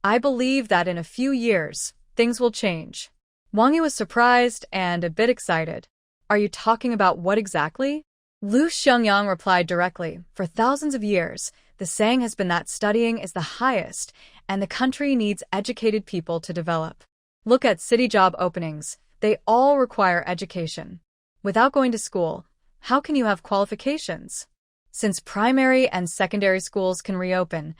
I believe that in a few years, things will change. Wang Yu was surprised and a bit excited. Are you talking about what exactly? Lu Xiangyang replied directly. For thousands of years, the saying has been that studying is the highest, and the country needs educated people to develop. Look at city job openings. They all require education. Without going to school, how can you have qualifications? Since primary and secondary schools can reopen,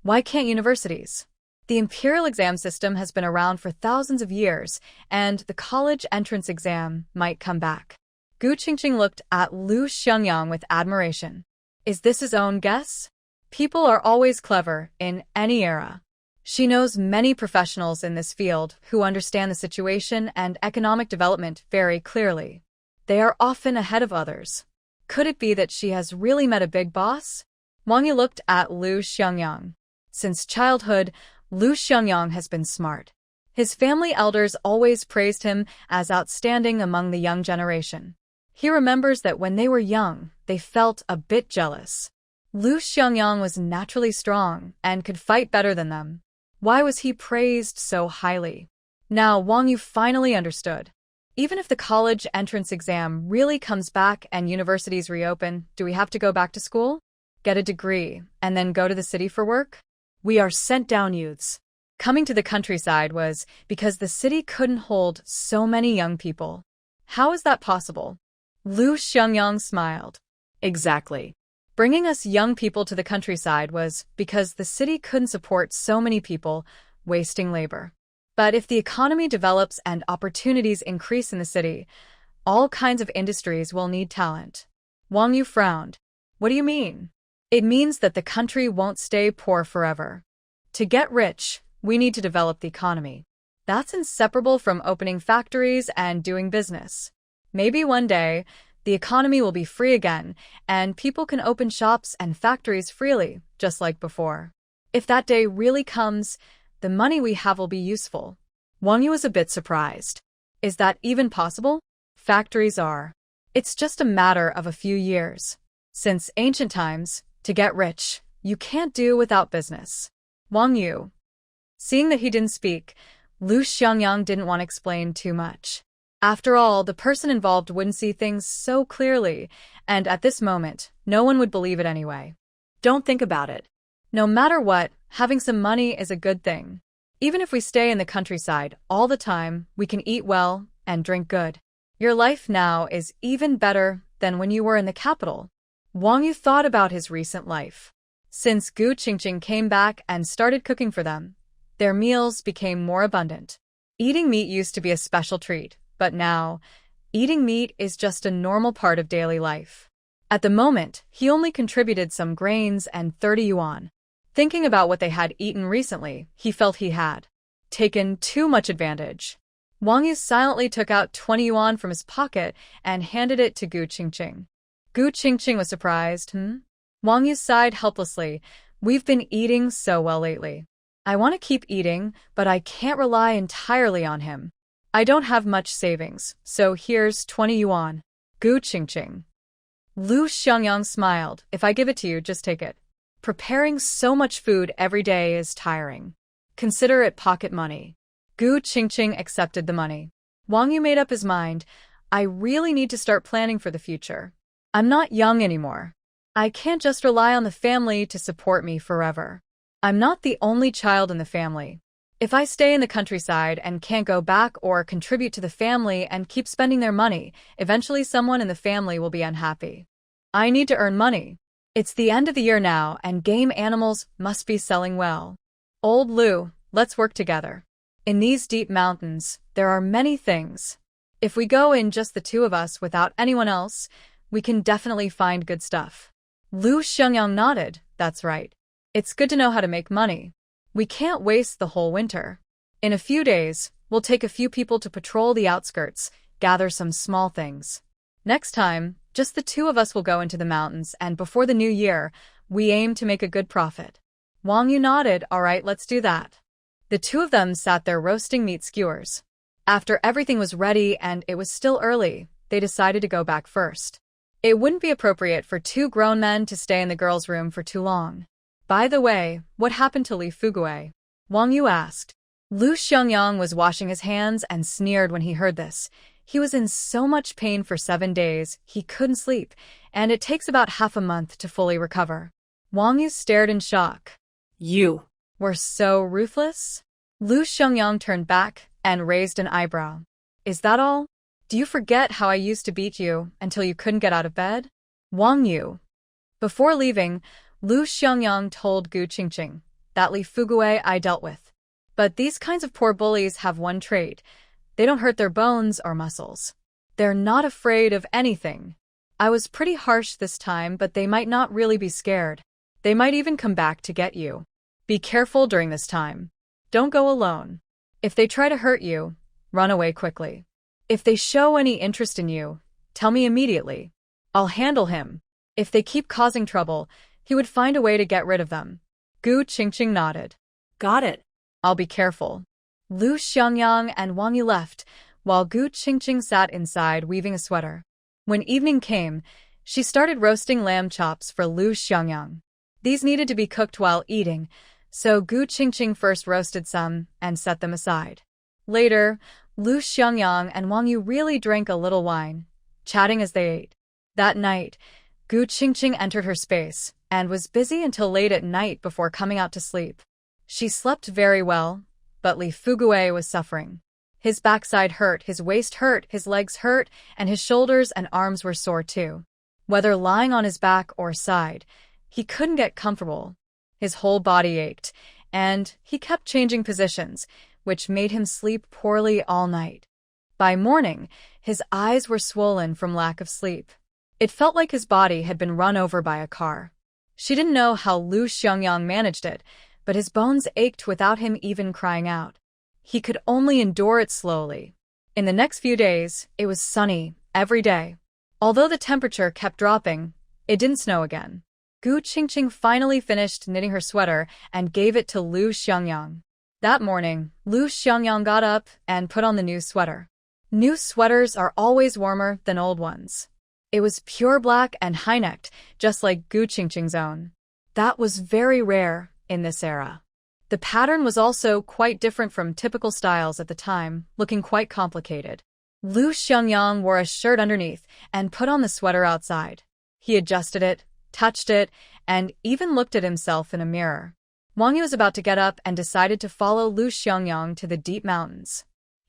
why can't universities? The imperial exam system has been around for thousands of years, and the college entrance exam might come back. Gu Qingqing looked at Lu Xiangyang with admiration. Is this his own guess? People are always clever in any era. She knows many professionals in this field who understand the situation and economic development very clearly. They are often ahead of others. Could it be that she has really met a big boss? Wang Yu looked at Lu Xiangyang. Since childhood, Lu Xiangyang has been smart. His family elders always praised him as outstanding among the young generation. He remembers that when they were young, they felt a bit jealous. Lu Xiangyang was naturally strong and could fight better than them. Why was he praised so highly? Now Wang Yu finally understood. Even if the college entrance exam really comes back and universities reopen, do we have to go back to school? Get a degree, and then go to the city for work? We are sent down youths. Coming to the countryside was because the city couldn't hold so many young people. How is that possible? Lu Xiangyang smiled. Exactly. Bringing us young people to the countryside was because the city couldn't support so many people, wasting labor. But if the economy develops and opportunities increase in the city, all kinds of industries will need talent. Wang Yu frowned. What do you mean? It means that the country won't stay poor forever. To get rich, we need to develop the economy. That's inseparable from opening factories and doing business. Maybe one day, the economy will be free again, and people can open shops and factories freely, just like before. If that day really comes, the money we have will be useful. Wang Yu was a bit surprised. Is that even possible? Factories are. It's just a matter of a few years. Since ancient times, to get rich, you can't do without business. Wang Yu. Seeing that he didn't speak, Lu Xiangyang didn't want to explain too much. After all, the person involved wouldn't see things so clearly, and at this moment, no one would believe it anyway. Don't think about it. No matter what, having some money is a good thing. Even if we stay in the countryside all the time, we can eat well and drink good. Your life now is even better than when you were in the capital. Wang Yu thought about his recent life. Since Gu Qingqing came back and started cooking for them, their meals became more abundant. Eating meat used to be a special treat, but now, eating meat is just a normal part of daily life. At the moment, he only contributed some grains and 30 yuan. Thinking about what they had eaten recently, he felt he had taken too much advantage. Wang Yu silently took out 20 yuan from his pocket and handed it to Gu Qingqing. Gu Qingqing was surprised. Wang Yu sighed helplessly. We've been eating so well lately. I want to keep eating, but I can't rely entirely on him. I don't have much savings, so here's 20 yuan. Gu Qingqing. Lu Xiangyang smiled. If I give it to you, just take it. Preparing so much food every day is tiring. Consider it pocket money. Gu Qingqing accepted the money. Wang Yu made up his mind. I really need to start planning for the future. I'm not young anymore. I can't just rely on the family to support me forever. I'm not the only child in the family. If I stay in the countryside and can't go back or contribute to the family and keep spending their money, eventually someone in the family will be unhappy. I need to earn money. It's the end of the year now and game animals must be selling well. Old Lu, let's work together. In these deep mountains, there are many things. If we go in just the two of us without anyone else, we can definitely find good stuff. Lu Xiangyang nodded. That's right. It's good to know how to make money. We can't waste the whole winter. In a few days, we'll take a few people to patrol the outskirts, gather some small things. Next time, just the two of us will go into the mountains, and before the new year, we aim to make a good profit. Wang Yu nodded. All right, let's do that. The two of them sat there roasting meat skewers. After everything was ready and it was still early, they decided to go back first. It wouldn't be appropriate for two grown men to stay in the girls' room for too long. By the way, what happened to Li Fugui? Wang Yu asked. Lu Xiangyang was washing his hands and sneered when he heard this. He was in so much pain for 7 days, he couldn't sleep, and it takes about half a month to fully recover. Wang Yu stared in shock. You were so ruthless? Lu Xiangyang turned back and raised an eyebrow. Is that all? Do you forget how I used to beat you until you couldn't get out of bed? Wang Yu. Before leaving, Lu Xiangyang told Gu Qingqing that Li Fugui I dealt with. But these kinds of poor bullies have one trait. They don't hurt their bones or muscles. They're not afraid of anything. I was pretty harsh this time, but they might not really be scared. They might even come back to get you. Be careful during this time. Don't go alone. If they try to hurt you, run away quickly. If they show any interest in you, tell me immediately. I'll handle him. If they keep causing trouble, he would find a way to get rid of them. Gu Qingqing nodded. got it. I'll be careful. Lu Xiangyang and Wang Yu left, while Gu Qingqing sat inside weaving a sweater. When evening came, she started roasting lamb chops for Lu Xiangyang. These needed to be cooked while eating, so Gu Qingqing first roasted some and set them aside. Later, Lu Xiangyang and Wang Yu really drank a little wine, chatting as they ate. That night, Gu Qingqing entered her space and was busy until late at night before coming out to sleep. She slept very well, but Li Fugui was suffering. His backside hurt, his waist hurt, his legs hurt, and his shoulders and arms were sore too. Whether lying on his back or side, he couldn't get comfortable. His whole body ached, and he kept changing positions, which made him sleep poorly all night. By morning, his eyes were swollen from lack of sleep. It felt like his body had been run over by a car. She didn't know how Lu Xiangyang managed it, but his bones ached without him even crying out. He could only endure it slowly. In the next few days, it was sunny every day. Although the temperature kept dropping, it didn't snow again. Gu Qingqing finally finished knitting her sweater and gave it to Lu Xiangyang. That morning, Lu Xiangyang got up and put on the new sweater. New sweaters are always warmer than old ones. It was pure black and high-necked, just like Gu Qingqing's own. That was very rare in this era. The pattern was also quite different from typical styles at the time, looking quite complicated. Lu Xiangyang wore a shirt underneath and put on the sweater outside. He adjusted it, touched it, and even looked at himself in a mirror. Wang Yu was about to get up and decided to follow Lu Xiangyang to the deep mountains.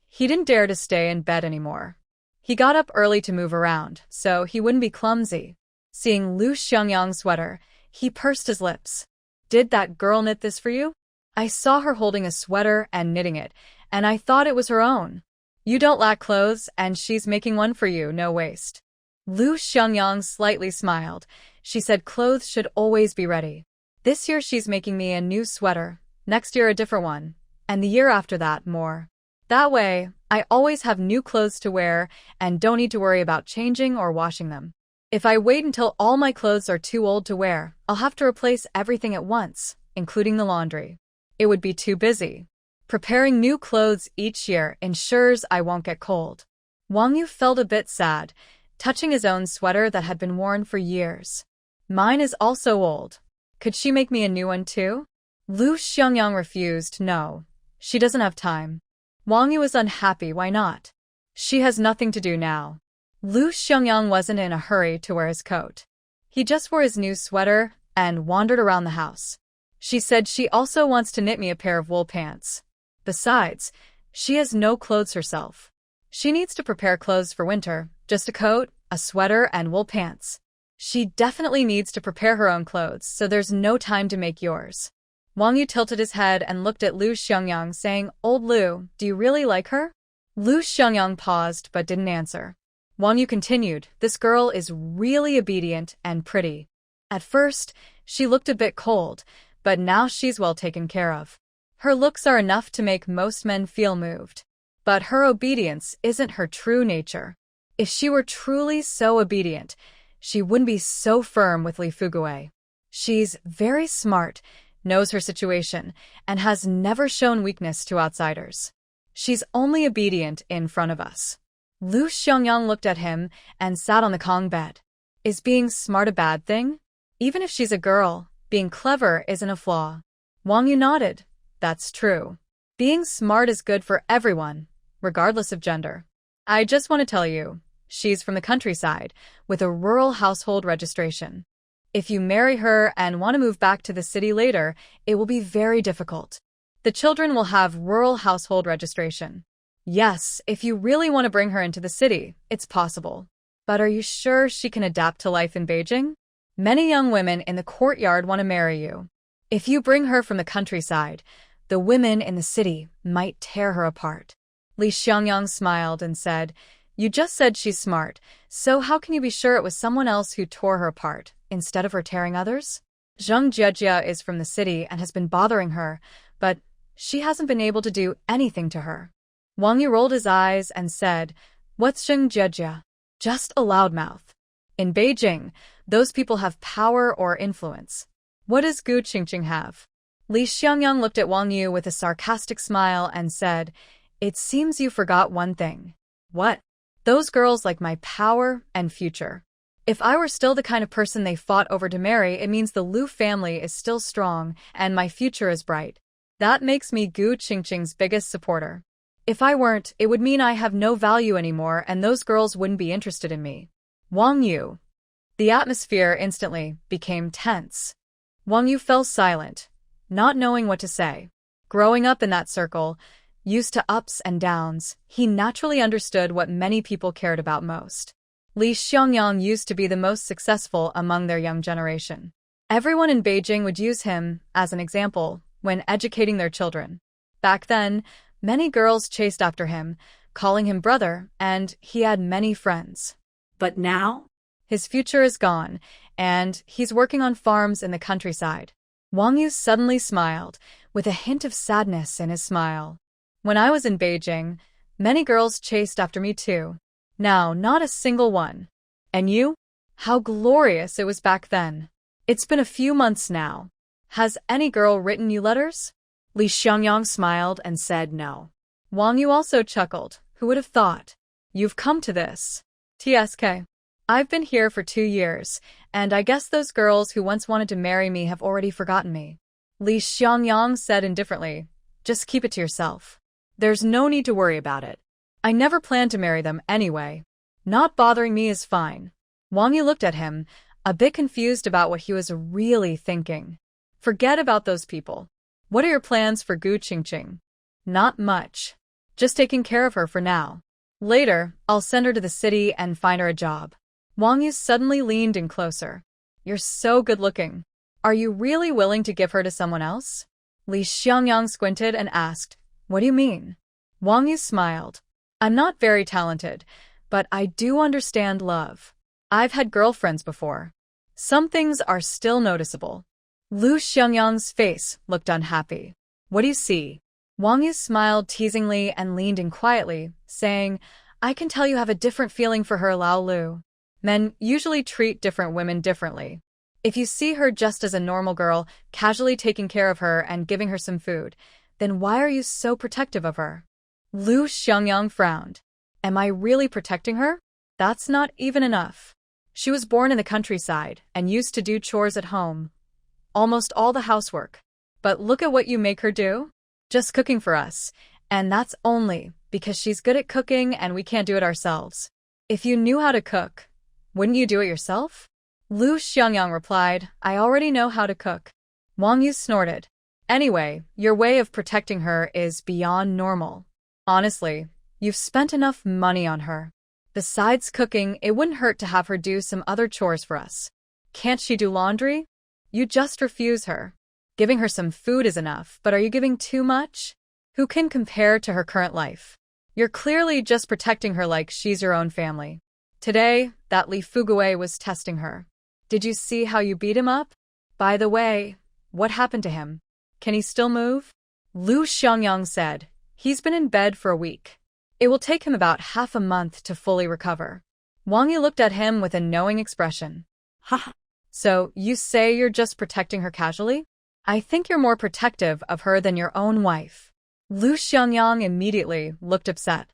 He didn't dare to stay in bed anymore. He got up early to move around, so he wouldn't be clumsy. Seeing Lu Xiangyang's sweater, he pursed his lips. "Did that girl knit this for you? I saw her holding a sweater and knitting it, and I thought it was her own. You don't lack clothes, and she's making one for you, no waste." Lu Xiangyang slightly smiled. She said clothes should always be ready. "This year she's making me a new sweater, next year a different one, and the year after that more. That way, I always have new clothes to wear and don't need to worry about changing or washing them. If I wait until all my clothes are too old to wear, I'll have to replace everything at once, including the laundry. It would be too busy. Preparing new clothes each year ensures I won't get cold." Wang Yu felt a bit sad, touching his own sweater that had been worn for years. "Mine is also old. Could she make me a new one too?" Lu Xiangyang refused. "No, she doesn't have time." Wang Yu was unhappy. "Why not?" "She has nothing to do now." Lu Xiangyang wasn't in a hurry to wear his coat. He just wore his new sweater and wandered around the house. "She said she also wants to knit me a pair of wool pants. Besides, she has no clothes herself. She needs to prepare clothes for winter, just a coat, a sweater, and wool pants. She definitely needs to prepare her own clothes, so there's no time to make yours." Wang Yu tilted his head and looked at Lu Xiangyang, saying, "Old Lu, do you really like her?" Lu Xiangyang paused but didn't answer. Wang Yu continued, "This girl is really obedient and pretty. At first, she looked a bit cold, but now she's well taken care of. Her looks are enough to make most men feel moved. But her obedience isn't her true nature. If she were truly so obedient, she wouldn't be so firm with Li Fugue. She's very smart, knows her situation, and has never shown weakness to outsiders. She's only obedient in front of us." Lu Xiangyang looked at him and sat on the Kong bed. "Is being smart a bad thing? Even if she's a girl, being clever isn't a flaw." Wang Yu nodded. "That's true. Being smart is good for everyone, regardless of gender. I just want to tell you, she's from the countryside, with a rural household registration. If you marry her and want to move back to the city later, it will be very difficult. The children will have rural household registration. Yes, if you really want to bring her into the city, it's possible. But are you sure she can adapt to life in Beijing? Many young women in the courtyard want to marry you. If you bring her from the countryside, the women in the city might tear her apart." Li Xiangyang smiled and said, "You just said she's smart, so how can you be sure it was someone else who tore her apart, instead of her tearing others? Zheng Jiejia is from the city and has been bothering her, but she hasn't been able to do anything to her." Wang Yu rolled his eyes and said, "What's Zheng Jiejia?" "Just a loudmouth. In Beijing, those people have power or influence." "What does Gu Qingqing have?" Li Xiangyang looked at Wang Yu with a sarcastic smile and said, "It seems you forgot one thing." "What?" "Those girls like my power and future. If I were still the kind of person they fought over to marry, it means the Lu family is still strong and my future is bright. That makes me Gu Qingqing's biggest supporter. If I weren't, it would mean I have no value anymore and those girls wouldn't be interested in me." Wang Yu. The atmosphere instantly became tense. Wang Yu fell silent, not knowing what to say. Growing up in that circle, used to ups and downs, he naturally understood what many people cared about most. Li Xiangyang used to be the most successful among their young generation. Everyone in Beijing would use him as an example when educating their children. Back then, many girls chased after him, calling him brother, and he had many friends. But now? His future is gone, and he's working on farms in the countryside. Wang Yu suddenly smiled, with a hint of sadness in his smile. "When I was in Beijing, many girls chased after me too. Now, not a single one. And you? How glorious it was back then. It's been a few months now. Has any girl written you letters?" Li Xiangyang smiled and said no. Wang Yu also chuckled. Who would have thought? "You've come to this. TSK. I've been here for 2 years, and I guess those girls who once wanted to marry me have already forgotten me. Li Xiangyang said indifferently. Just keep it to yourself. There's no need to worry about it. I never planned to marry them anyway. Not bothering me is fine. Wang Yu looked at him, a bit confused about what he was really thinking. Forget about those people. What are your plans for Gu Qingqing? Not much. Just taking care of her for now. Later, I'll send her to the city and find her a job. Wang Yu suddenly leaned in closer. You're so good-looking. Are you really willing to give her to someone else? Li Xiangyang squinted and asked, What do you mean? Wang Yu smiled. I'm not very talented, but I do understand love. I've had girlfriends before. Some things are still noticeable. Lu Xiangyang's face looked unhappy. What do you see? Wang Yu smiled teasingly and leaned in quietly, saying, I can tell you have a different feeling for her, Lao Lu. Men usually treat different women differently. If you see her just as a normal girl, casually taking care of her and giving her some food, then why are you so protective of her? Lu Xiangyang frowned. Am I really protecting her? That's not even enough. She was born in the countryside and used to do chores at home. Almost all the housework. But look at what you make her do. Just cooking for us. And that's only because she's good at cooking and we can't do it ourselves. If you knew how to cook, wouldn't you do it yourself? Lu Xiangyang replied, I already know how to cook. Wang Yu snorted. Anyway, your way of protecting her is beyond normal. Honestly, you've spent enough money on her. Besides cooking, it wouldn't hurt to have her do some other chores for us. Can't she do laundry? You just refuse her. Giving her some food is enough, but are you giving too much? Who can compare to her current life? You're clearly just protecting her like she's your own family. Today, that Li Fugui was testing her. Did you see how you beat him up? By the way, what happened to him? Can he still move? Lu Xiangyang said, He's been in bed for a week. It will take him about half a month to fully recover. Wang Yu looked at him with a knowing expression. Ha! So, you say you're just protecting her casually? I think you're more protective of her than your own wife. Lu Xiangyang immediately looked upset.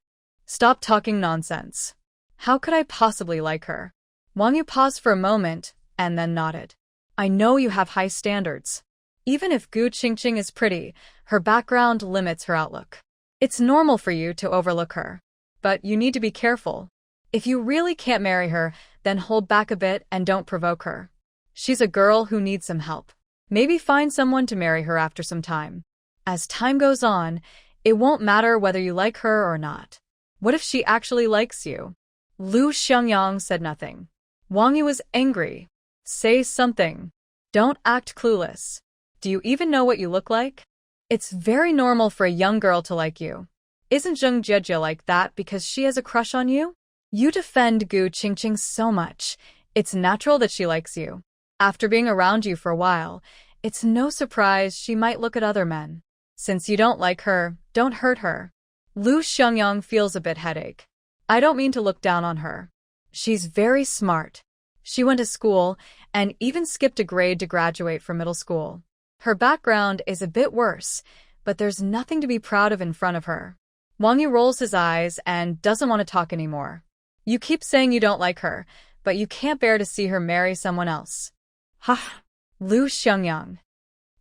Stop talking nonsense. How could I possibly like her? Wang Yu paused for a moment and then nodded. I know you have high standards. Even if Gu Qingqing is pretty, her background limits her outlook. It's normal for you to overlook her. But you need to be careful. If you really can't marry her, then hold back a bit and don't provoke her. She's a girl who needs some help. Maybe find someone to marry her after some time. As time goes on, it won't matter whether you like her or not. What if she actually likes you? Lu Xiangyang said nothing. Wang Yu was angry. Say something. Don't act clueless. Do you even know what you look like? It's very normal for a young girl to like you. Isn't Zheng Jiejie like that because she has a crush on you? You defend Gu Qingqing so much. It's natural that she likes you. After being around you for a while, it's no surprise she might look at other men. Since you don't like her, don't hurt her. Lu Xiangyang feels a bit headache. I don't mean to look down on her. She's very smart. She went to school and even skipped a grade to graduate from middle school. Her background is a bit worse, but there's nothing to be proud of in front of her. Wang Yu rolls his eyes and doesn't want to talk anymore. You keep saying you don't like her, but you can't bear to see her marry someone else. Ha! Lu Xiangyang.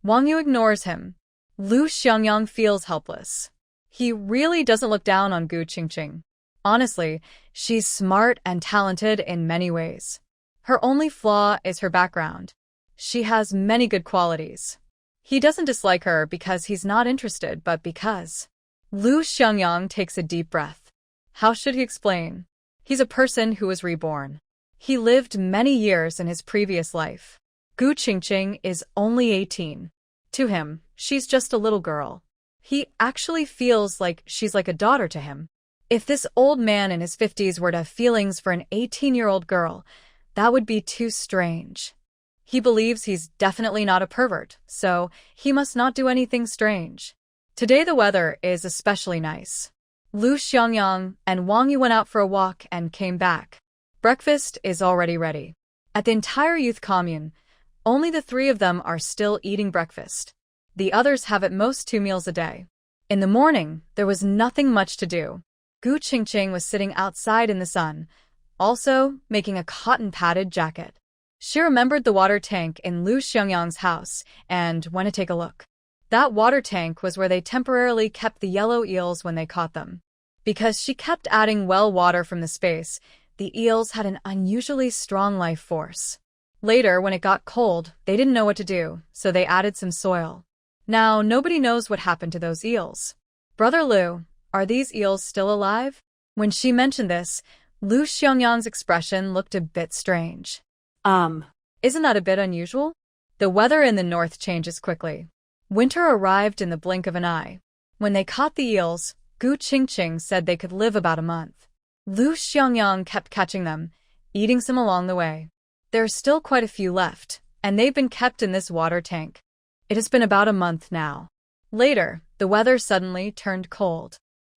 Wang Yu ignores him. Lu Xiangyang feels helpless. He really doesn't look down on Gu Qingqing. Honestly, she's smart and talented in many ways. Her only flaw is her background. She has many good qualities. He doesn't dislike her because he's not interested, but because. Lu Xiangyang takes a deep breath. How should he explain? He's a person who was reborn. He lived many years in his previous life. Gu Qingqing is only 18. To him, she's just a little girl. He actually feels like she's like a daughter to him. If this old man in his 50s were to have feelings for an 18-year-old girl, that would be too strange. He believes he's definitely not a pervert, so he must not do anything strange. Today the weather is especially nice. Lu Xiangyang and Wang Yu went out for a walk and came back. Breakfast is already ready. At the entire youth commune, only the three of them are still eating breakfast. The others have at most 2 meals a day. In the morning, there was nothing much to do. Gu Qingqing was sitting outside in the sun, also making a cotton padded jacket. She remembered the water tank in Lu Xiangyang's house and went to take a look. That water tank was where they temporarily kept the yellow eels when they caught them. Because she kept adding well water from the space, the eels had an unusually strong life force. Later, when it got cold, they didn't know what to do, so they added some soil. Now, nobody knows what happened to those eels. Brother Lu, are these eels still alive? When she mentioned this, Lu Xiangyang's expression looked a bit strange. Isn't that a bit unusual? The weather in the north changes quickly. Winter arrived in the blink of an eye. When they caught the eels, Gu Qingqing said they could live about a month. Lu Xiangyang kept catching them, eating some along the way. There are still quite a few left, and they've been kept in this water tank. It has been about a month now. Later, the weather suddenly turned cold.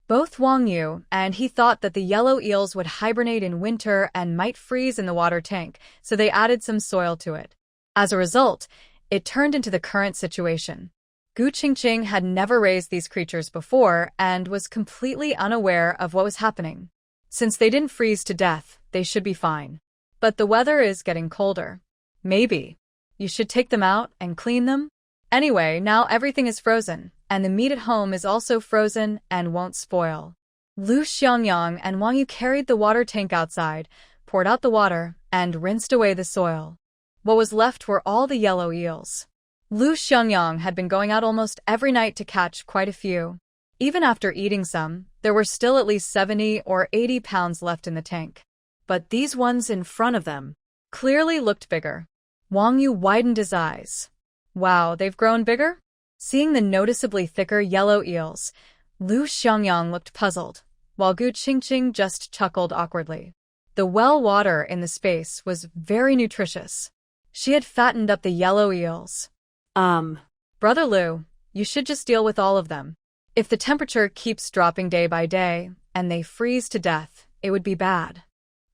Both Wang Yu and he thought that the yellow eels would hibernate in winter and might freeze in the water tank, so they added some soil to it. As a result, it turned into the current situation. Gu Qingqing had never raised these creatures before and was completely unaware of what was happening. Since they didn't freeze to death, they should be fine. But the weather is getting colder. Maybe you should take them out and clean them? Anyway, now everything is frozen, and the meat at home is also frozen and won't spoil. Lu Xiangyang and Wang Yu carried the water tank outside, poured out the water, and rinsed away the soil. What was left were all the yellow eels. Lu Xiangyang had been going out almost every night to catch quite a few. Even after eating some, there were still at least 70 or 80 pounds left in the tank. But these ones in front of them clearly looked bigger. Wang Yu widened his eyes. Wow, they've grown bigger? Seeing the noticeably thicker yellow eels, Lu Xiangyang looked puzzled, while Gu Qingqing just chuckled awkwardly. The well water in the space was very nutritious. She had fattened up the yellow eels. Brother Lu, you should just deal with all of them. If the temperature keeps dropping day by day, and they freeze to death, it would be bad.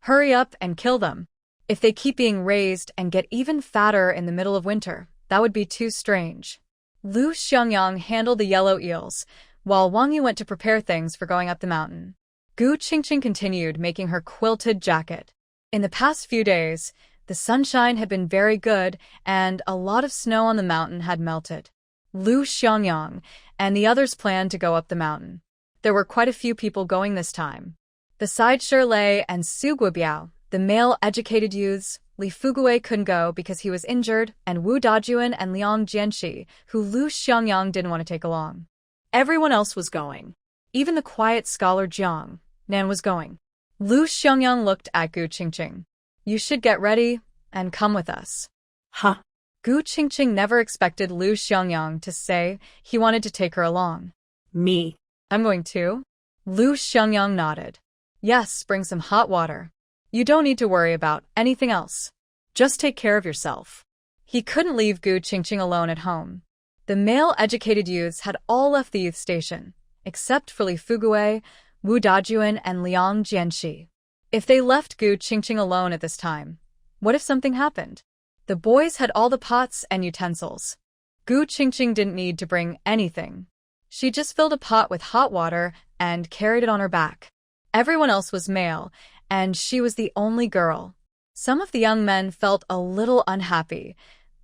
Hurry up and kill them. If they keep being raised and get even fatter in the middle of winter, that would be too strange. Lu Xiangyang handled the yellow eels, while Wang Yu went to prepare things for going up the mountain. Gu Qingqing continued making her quilted jacket. In the past few days, the sunshine had been very good, and a lot of snow on the mountain had melted. Lu Xiangyang and the others planned to go up the mountain. There were quite a few people going this time. Besides Shirlei and Su Guobiao, the male educated youths, Li Fugui couldn't go because he was injured, and Wu Dajuan and Liang Jianxi, who Lu Xiangyang didn't want to take along. Everyone else was going. Even the quiet scholar Jiang Nan was going. Lu Xiangyang looked at Gu Qingqing. You should get ready and come with us. Huh? Gu Qingqing never expected Lu Xiangyang to say he wanted to take her along. Me. I'm going too. Lu Xiangyang nodded. Yes, bring some hot water. You don't need to worry about anything else. Just take care of yourself. He couldn't leave Gu Qingqing alone at home. The male educated youths had all left the youth station, except for Li Fugui, Wu Dajuan, and Liang Jianxi. If they left Gu Qingqing alone at this time, what if something happened? The boys had all the pots and utensils. Gu Qingqing didn't need to bring anything. She just filled a pot with hot water and carried it on her back. Everyone else was male, and she was the only girl. Some of the young men felt a little unhappy,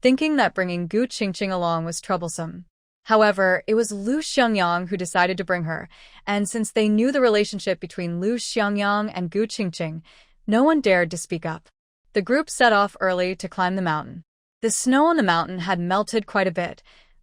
thinking that bringing Gu Qingqing along was troublesome. However, it was Lu Xiangyang who decided to bring her, and since they knew the relationship between Lu Xiangyang and Gu Qingqing, no one dared to speak up. The group set off early to climb the mountain. The snow on the mountain had melted quite a bit.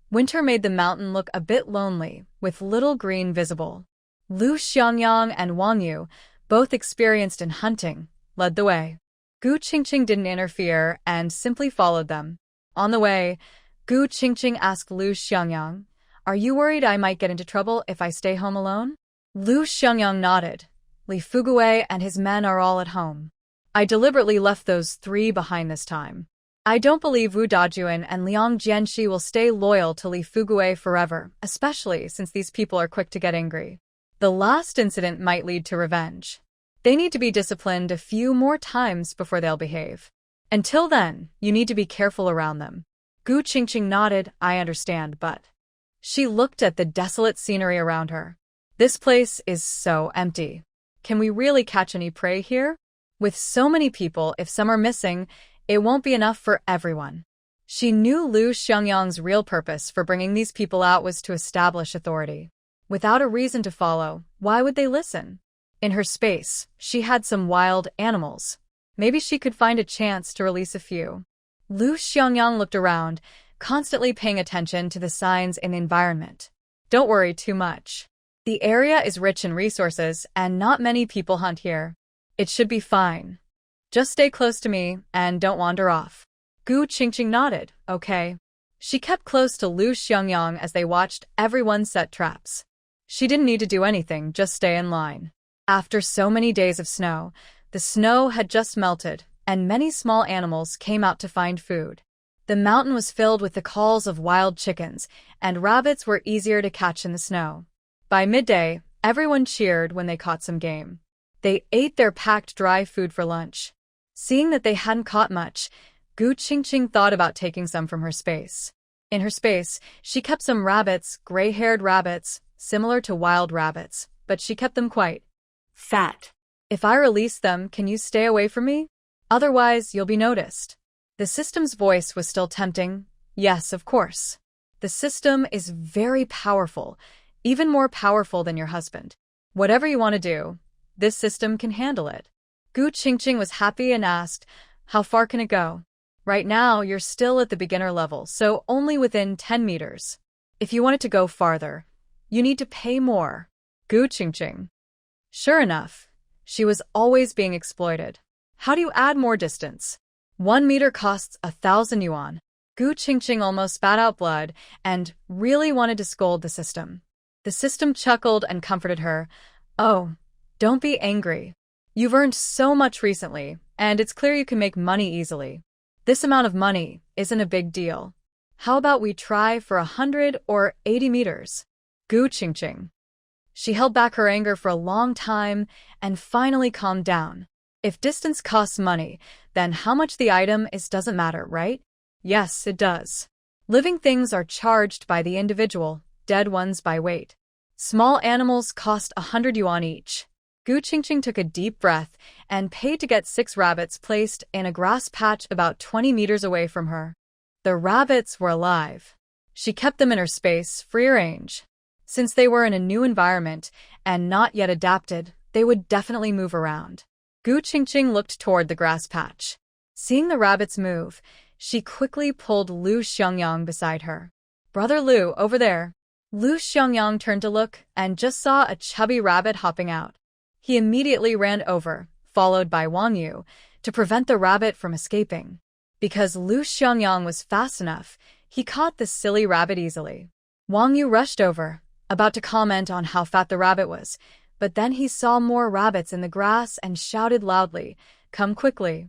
Winter made the mountain look a bit lonely, with little green visible. Lu Xiangyang and Wang Yu, both experienced in hunting, led the way. Gu Qingqing didn't interfere and simply followed them. On the way, Gu Qingqing asked Lu Xiangyang, "Are you worried I might get into trouble if I stay home alone?" Lu Xiangyang nodded. Li Fugui and his men are all at home. I deliberately left those 3 behind this time. I don't believe Wu Dajuan and Liang Jianxi will stay loyal to Li Fugui forever, especially since these people are quick to get angry. The last incident might lead to revenge. They need to be disciplined a few more times before they'll behave. Until then, you need to be careful around them. Gu Qingqing nodded. I understand, but... She looked at the desolate scenery around her. This place is so empty. Can we really catch any prey here? With so many people, if some are missing, It won't be enough for everyone. She knew Lu Xiangyang's real purpose for bringing these people out was to establish authority. Without a reason to follow, why would they listen? In her space, she had some wild animals. Maybe she could find a chance to release a few. Lu Xiangyang looked around, constantly paying attention to the signs in the environment. Don't worry too much. The area is rich in resources and not many people hunt here. It should be fine. Just stay close to me and don't wander off. Gu Qingqing nodded, okay. She kept close to Lu Xiangyang as they watched everyone set traps. She didn't need to do anything, just stay in line. After so many days of snow, the snow had just melted, and many small animals came out to find food. The mountain was filled with the calls of wild chickens, and rabbits were easier to catch in the snow. By midday, everyone cheered when they caught some game. They ate their packed dry food for lunch. Seeing that they hadn't caught much, Gu Qingqing thought about taking some from her space. In her space, she kept some rabbits, gray-haired rabbits, similar to wild rabbits, but she kept them quite fat. If I release them, can you stay away from me? Otherwise, you'll be noticed. The system's voice was still tempting. Yes, of course. The system is very powerful, even more powerful than your husband. Whatever you want to do, this system can handle it. Gu Qingqing was happy and asked, how far can it go? Right now, you're still at the beginner level, so only within 10 meters. If you want it to go farther, you need to pay more. Gu Qingqing. Sure enough, she was always being exploited. How do you add more distance? 1 meter costs 1,000 yuan. Gu Qingqing almost spat out blood and really wanted to scold the system. The system chuckled and comforted her. Oh, don't be angry. You've earned so much recently, and it's clear you can make money easily. This amount of money isn't a big deal. How about we try for 100 or 80 meters? Gu Qingqing. She held back her anger for a long time and finally calmed down. If distance costs money, then how much the item is doesn't matter, right? Yes, it does. Living things are charged by the individual, dead ones by weight. Small animals cost 100 yuan each. Gu Qingqing took a deep breath and paid to get 6 rabbits placed in a grass patch about 20 meters away from her. The rabbits were alive. She kept them in her space, free range. Since they were in a new environment and not yet adapted, they would definitely move around. Gu Qingqing looked toward the grass patch. Seeing the rabbits move, she quickly pulled Lu Xiangyang beside her. Brother Lu, over there. Lu Xiangyang turned to look and just saw a chubby rabbit hopping out. He immediately ran over, followed by Wang Yu, to prevent the rabbit from escaping. Because Lu Xiangyang was fast enough, he caught the silly rabbit easily. Wang Yu rushed over, about to comment on how fat the rabbit was, but then he saw more rabbits in the grass and shouted loudly, "Come quickly."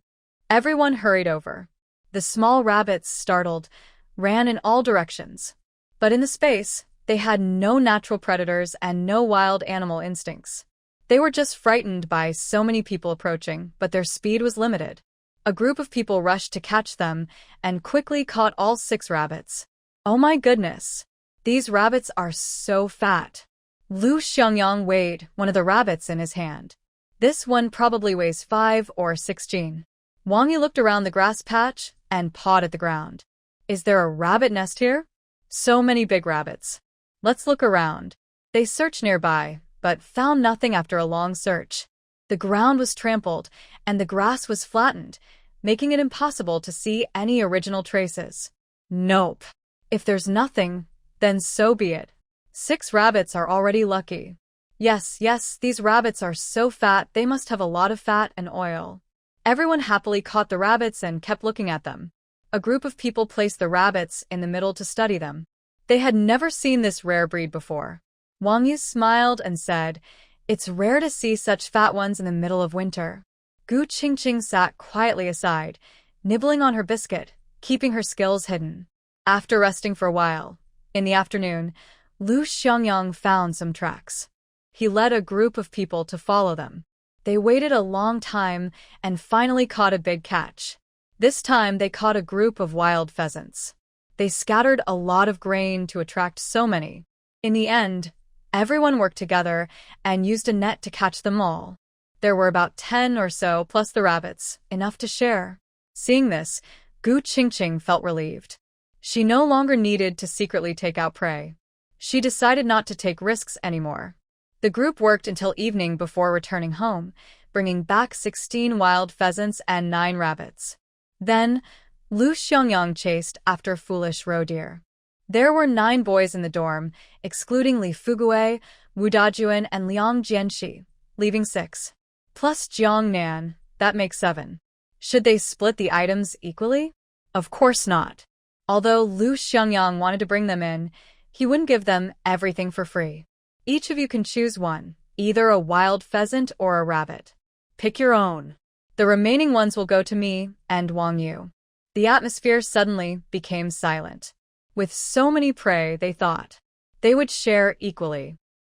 Everyone hurried over. The small rabbits, startled, ran in all directions. But in the space, they had no natural predators and no wild animal instincts. They were just frightened by so many people approaching, but their speed was limited. A group of people rushed to catch them and quickly caught all 6 rabbits. Oh my goodness! These rabbits are so fat. Lu Xiangyang weighed one of the rabbits in his hand. This one probably weighs 5 or 16. Wang Yu looked around the grass patch and pawed at the ground. Is there a rabbit nest here? So many big rabbits. Let's look around. They searched nearby, but found nothing after a long search. The ground was trampled, and the grass was flattened, making it impossible to see any original traces. Nope. If there's nothing, then so be it. 6 rabbits are already lucky. Yes, these rabbits are so fat they must have a lot of fat and oil. Everyone happily caught the rabbits and kept looking at them. A group of people placed the rabbits in the middle to study them. They had never seen this rare breed before. Wang Yu smiled and said, "It's rare to see such fat ones in the middle of winter." Gu Qingqing sat quietly aside, nibbling on her biscuit, keeping her skills hidden. After resting for a while, in the afternoon, Lu Xiangyang found some tracks. He led a group of people to follow them. They waited a long time and finally caught a big catch. This time they caught a group of wild pheasants. They scattered a lot of grain to attract so many. In the end, everyone worked together and used a net to catch them all. There were about 10 or so plus the rabbits, enough to share. Seeing this, Gu Qingqing felt relieved. She no longer needed to secretly take out prey. She decided not to take risks anymore. The group worked until evening before returning home, bringing back 16 wild pheasants and 9 rabbits. Then, Lu Xiangyang chased after foolish roe deer. There were 9 boys in the dorm, excluding Li Fuguei, Wu Dajuan, and Liang Jianxi, leaving 6. Plus Jiang Nan, that makes 7. Should they split the items equally? Of course not. Although Lu Xiangyang wanted to bring them in, he wouldn't give them everything for free. Each of you can choose one, either a wild pheasant or a rabbit. Pick your own. The remaining ones will go to me and Wang Yu. The atmosphere suddenly became silent. With so many prey, they thought they would share equally.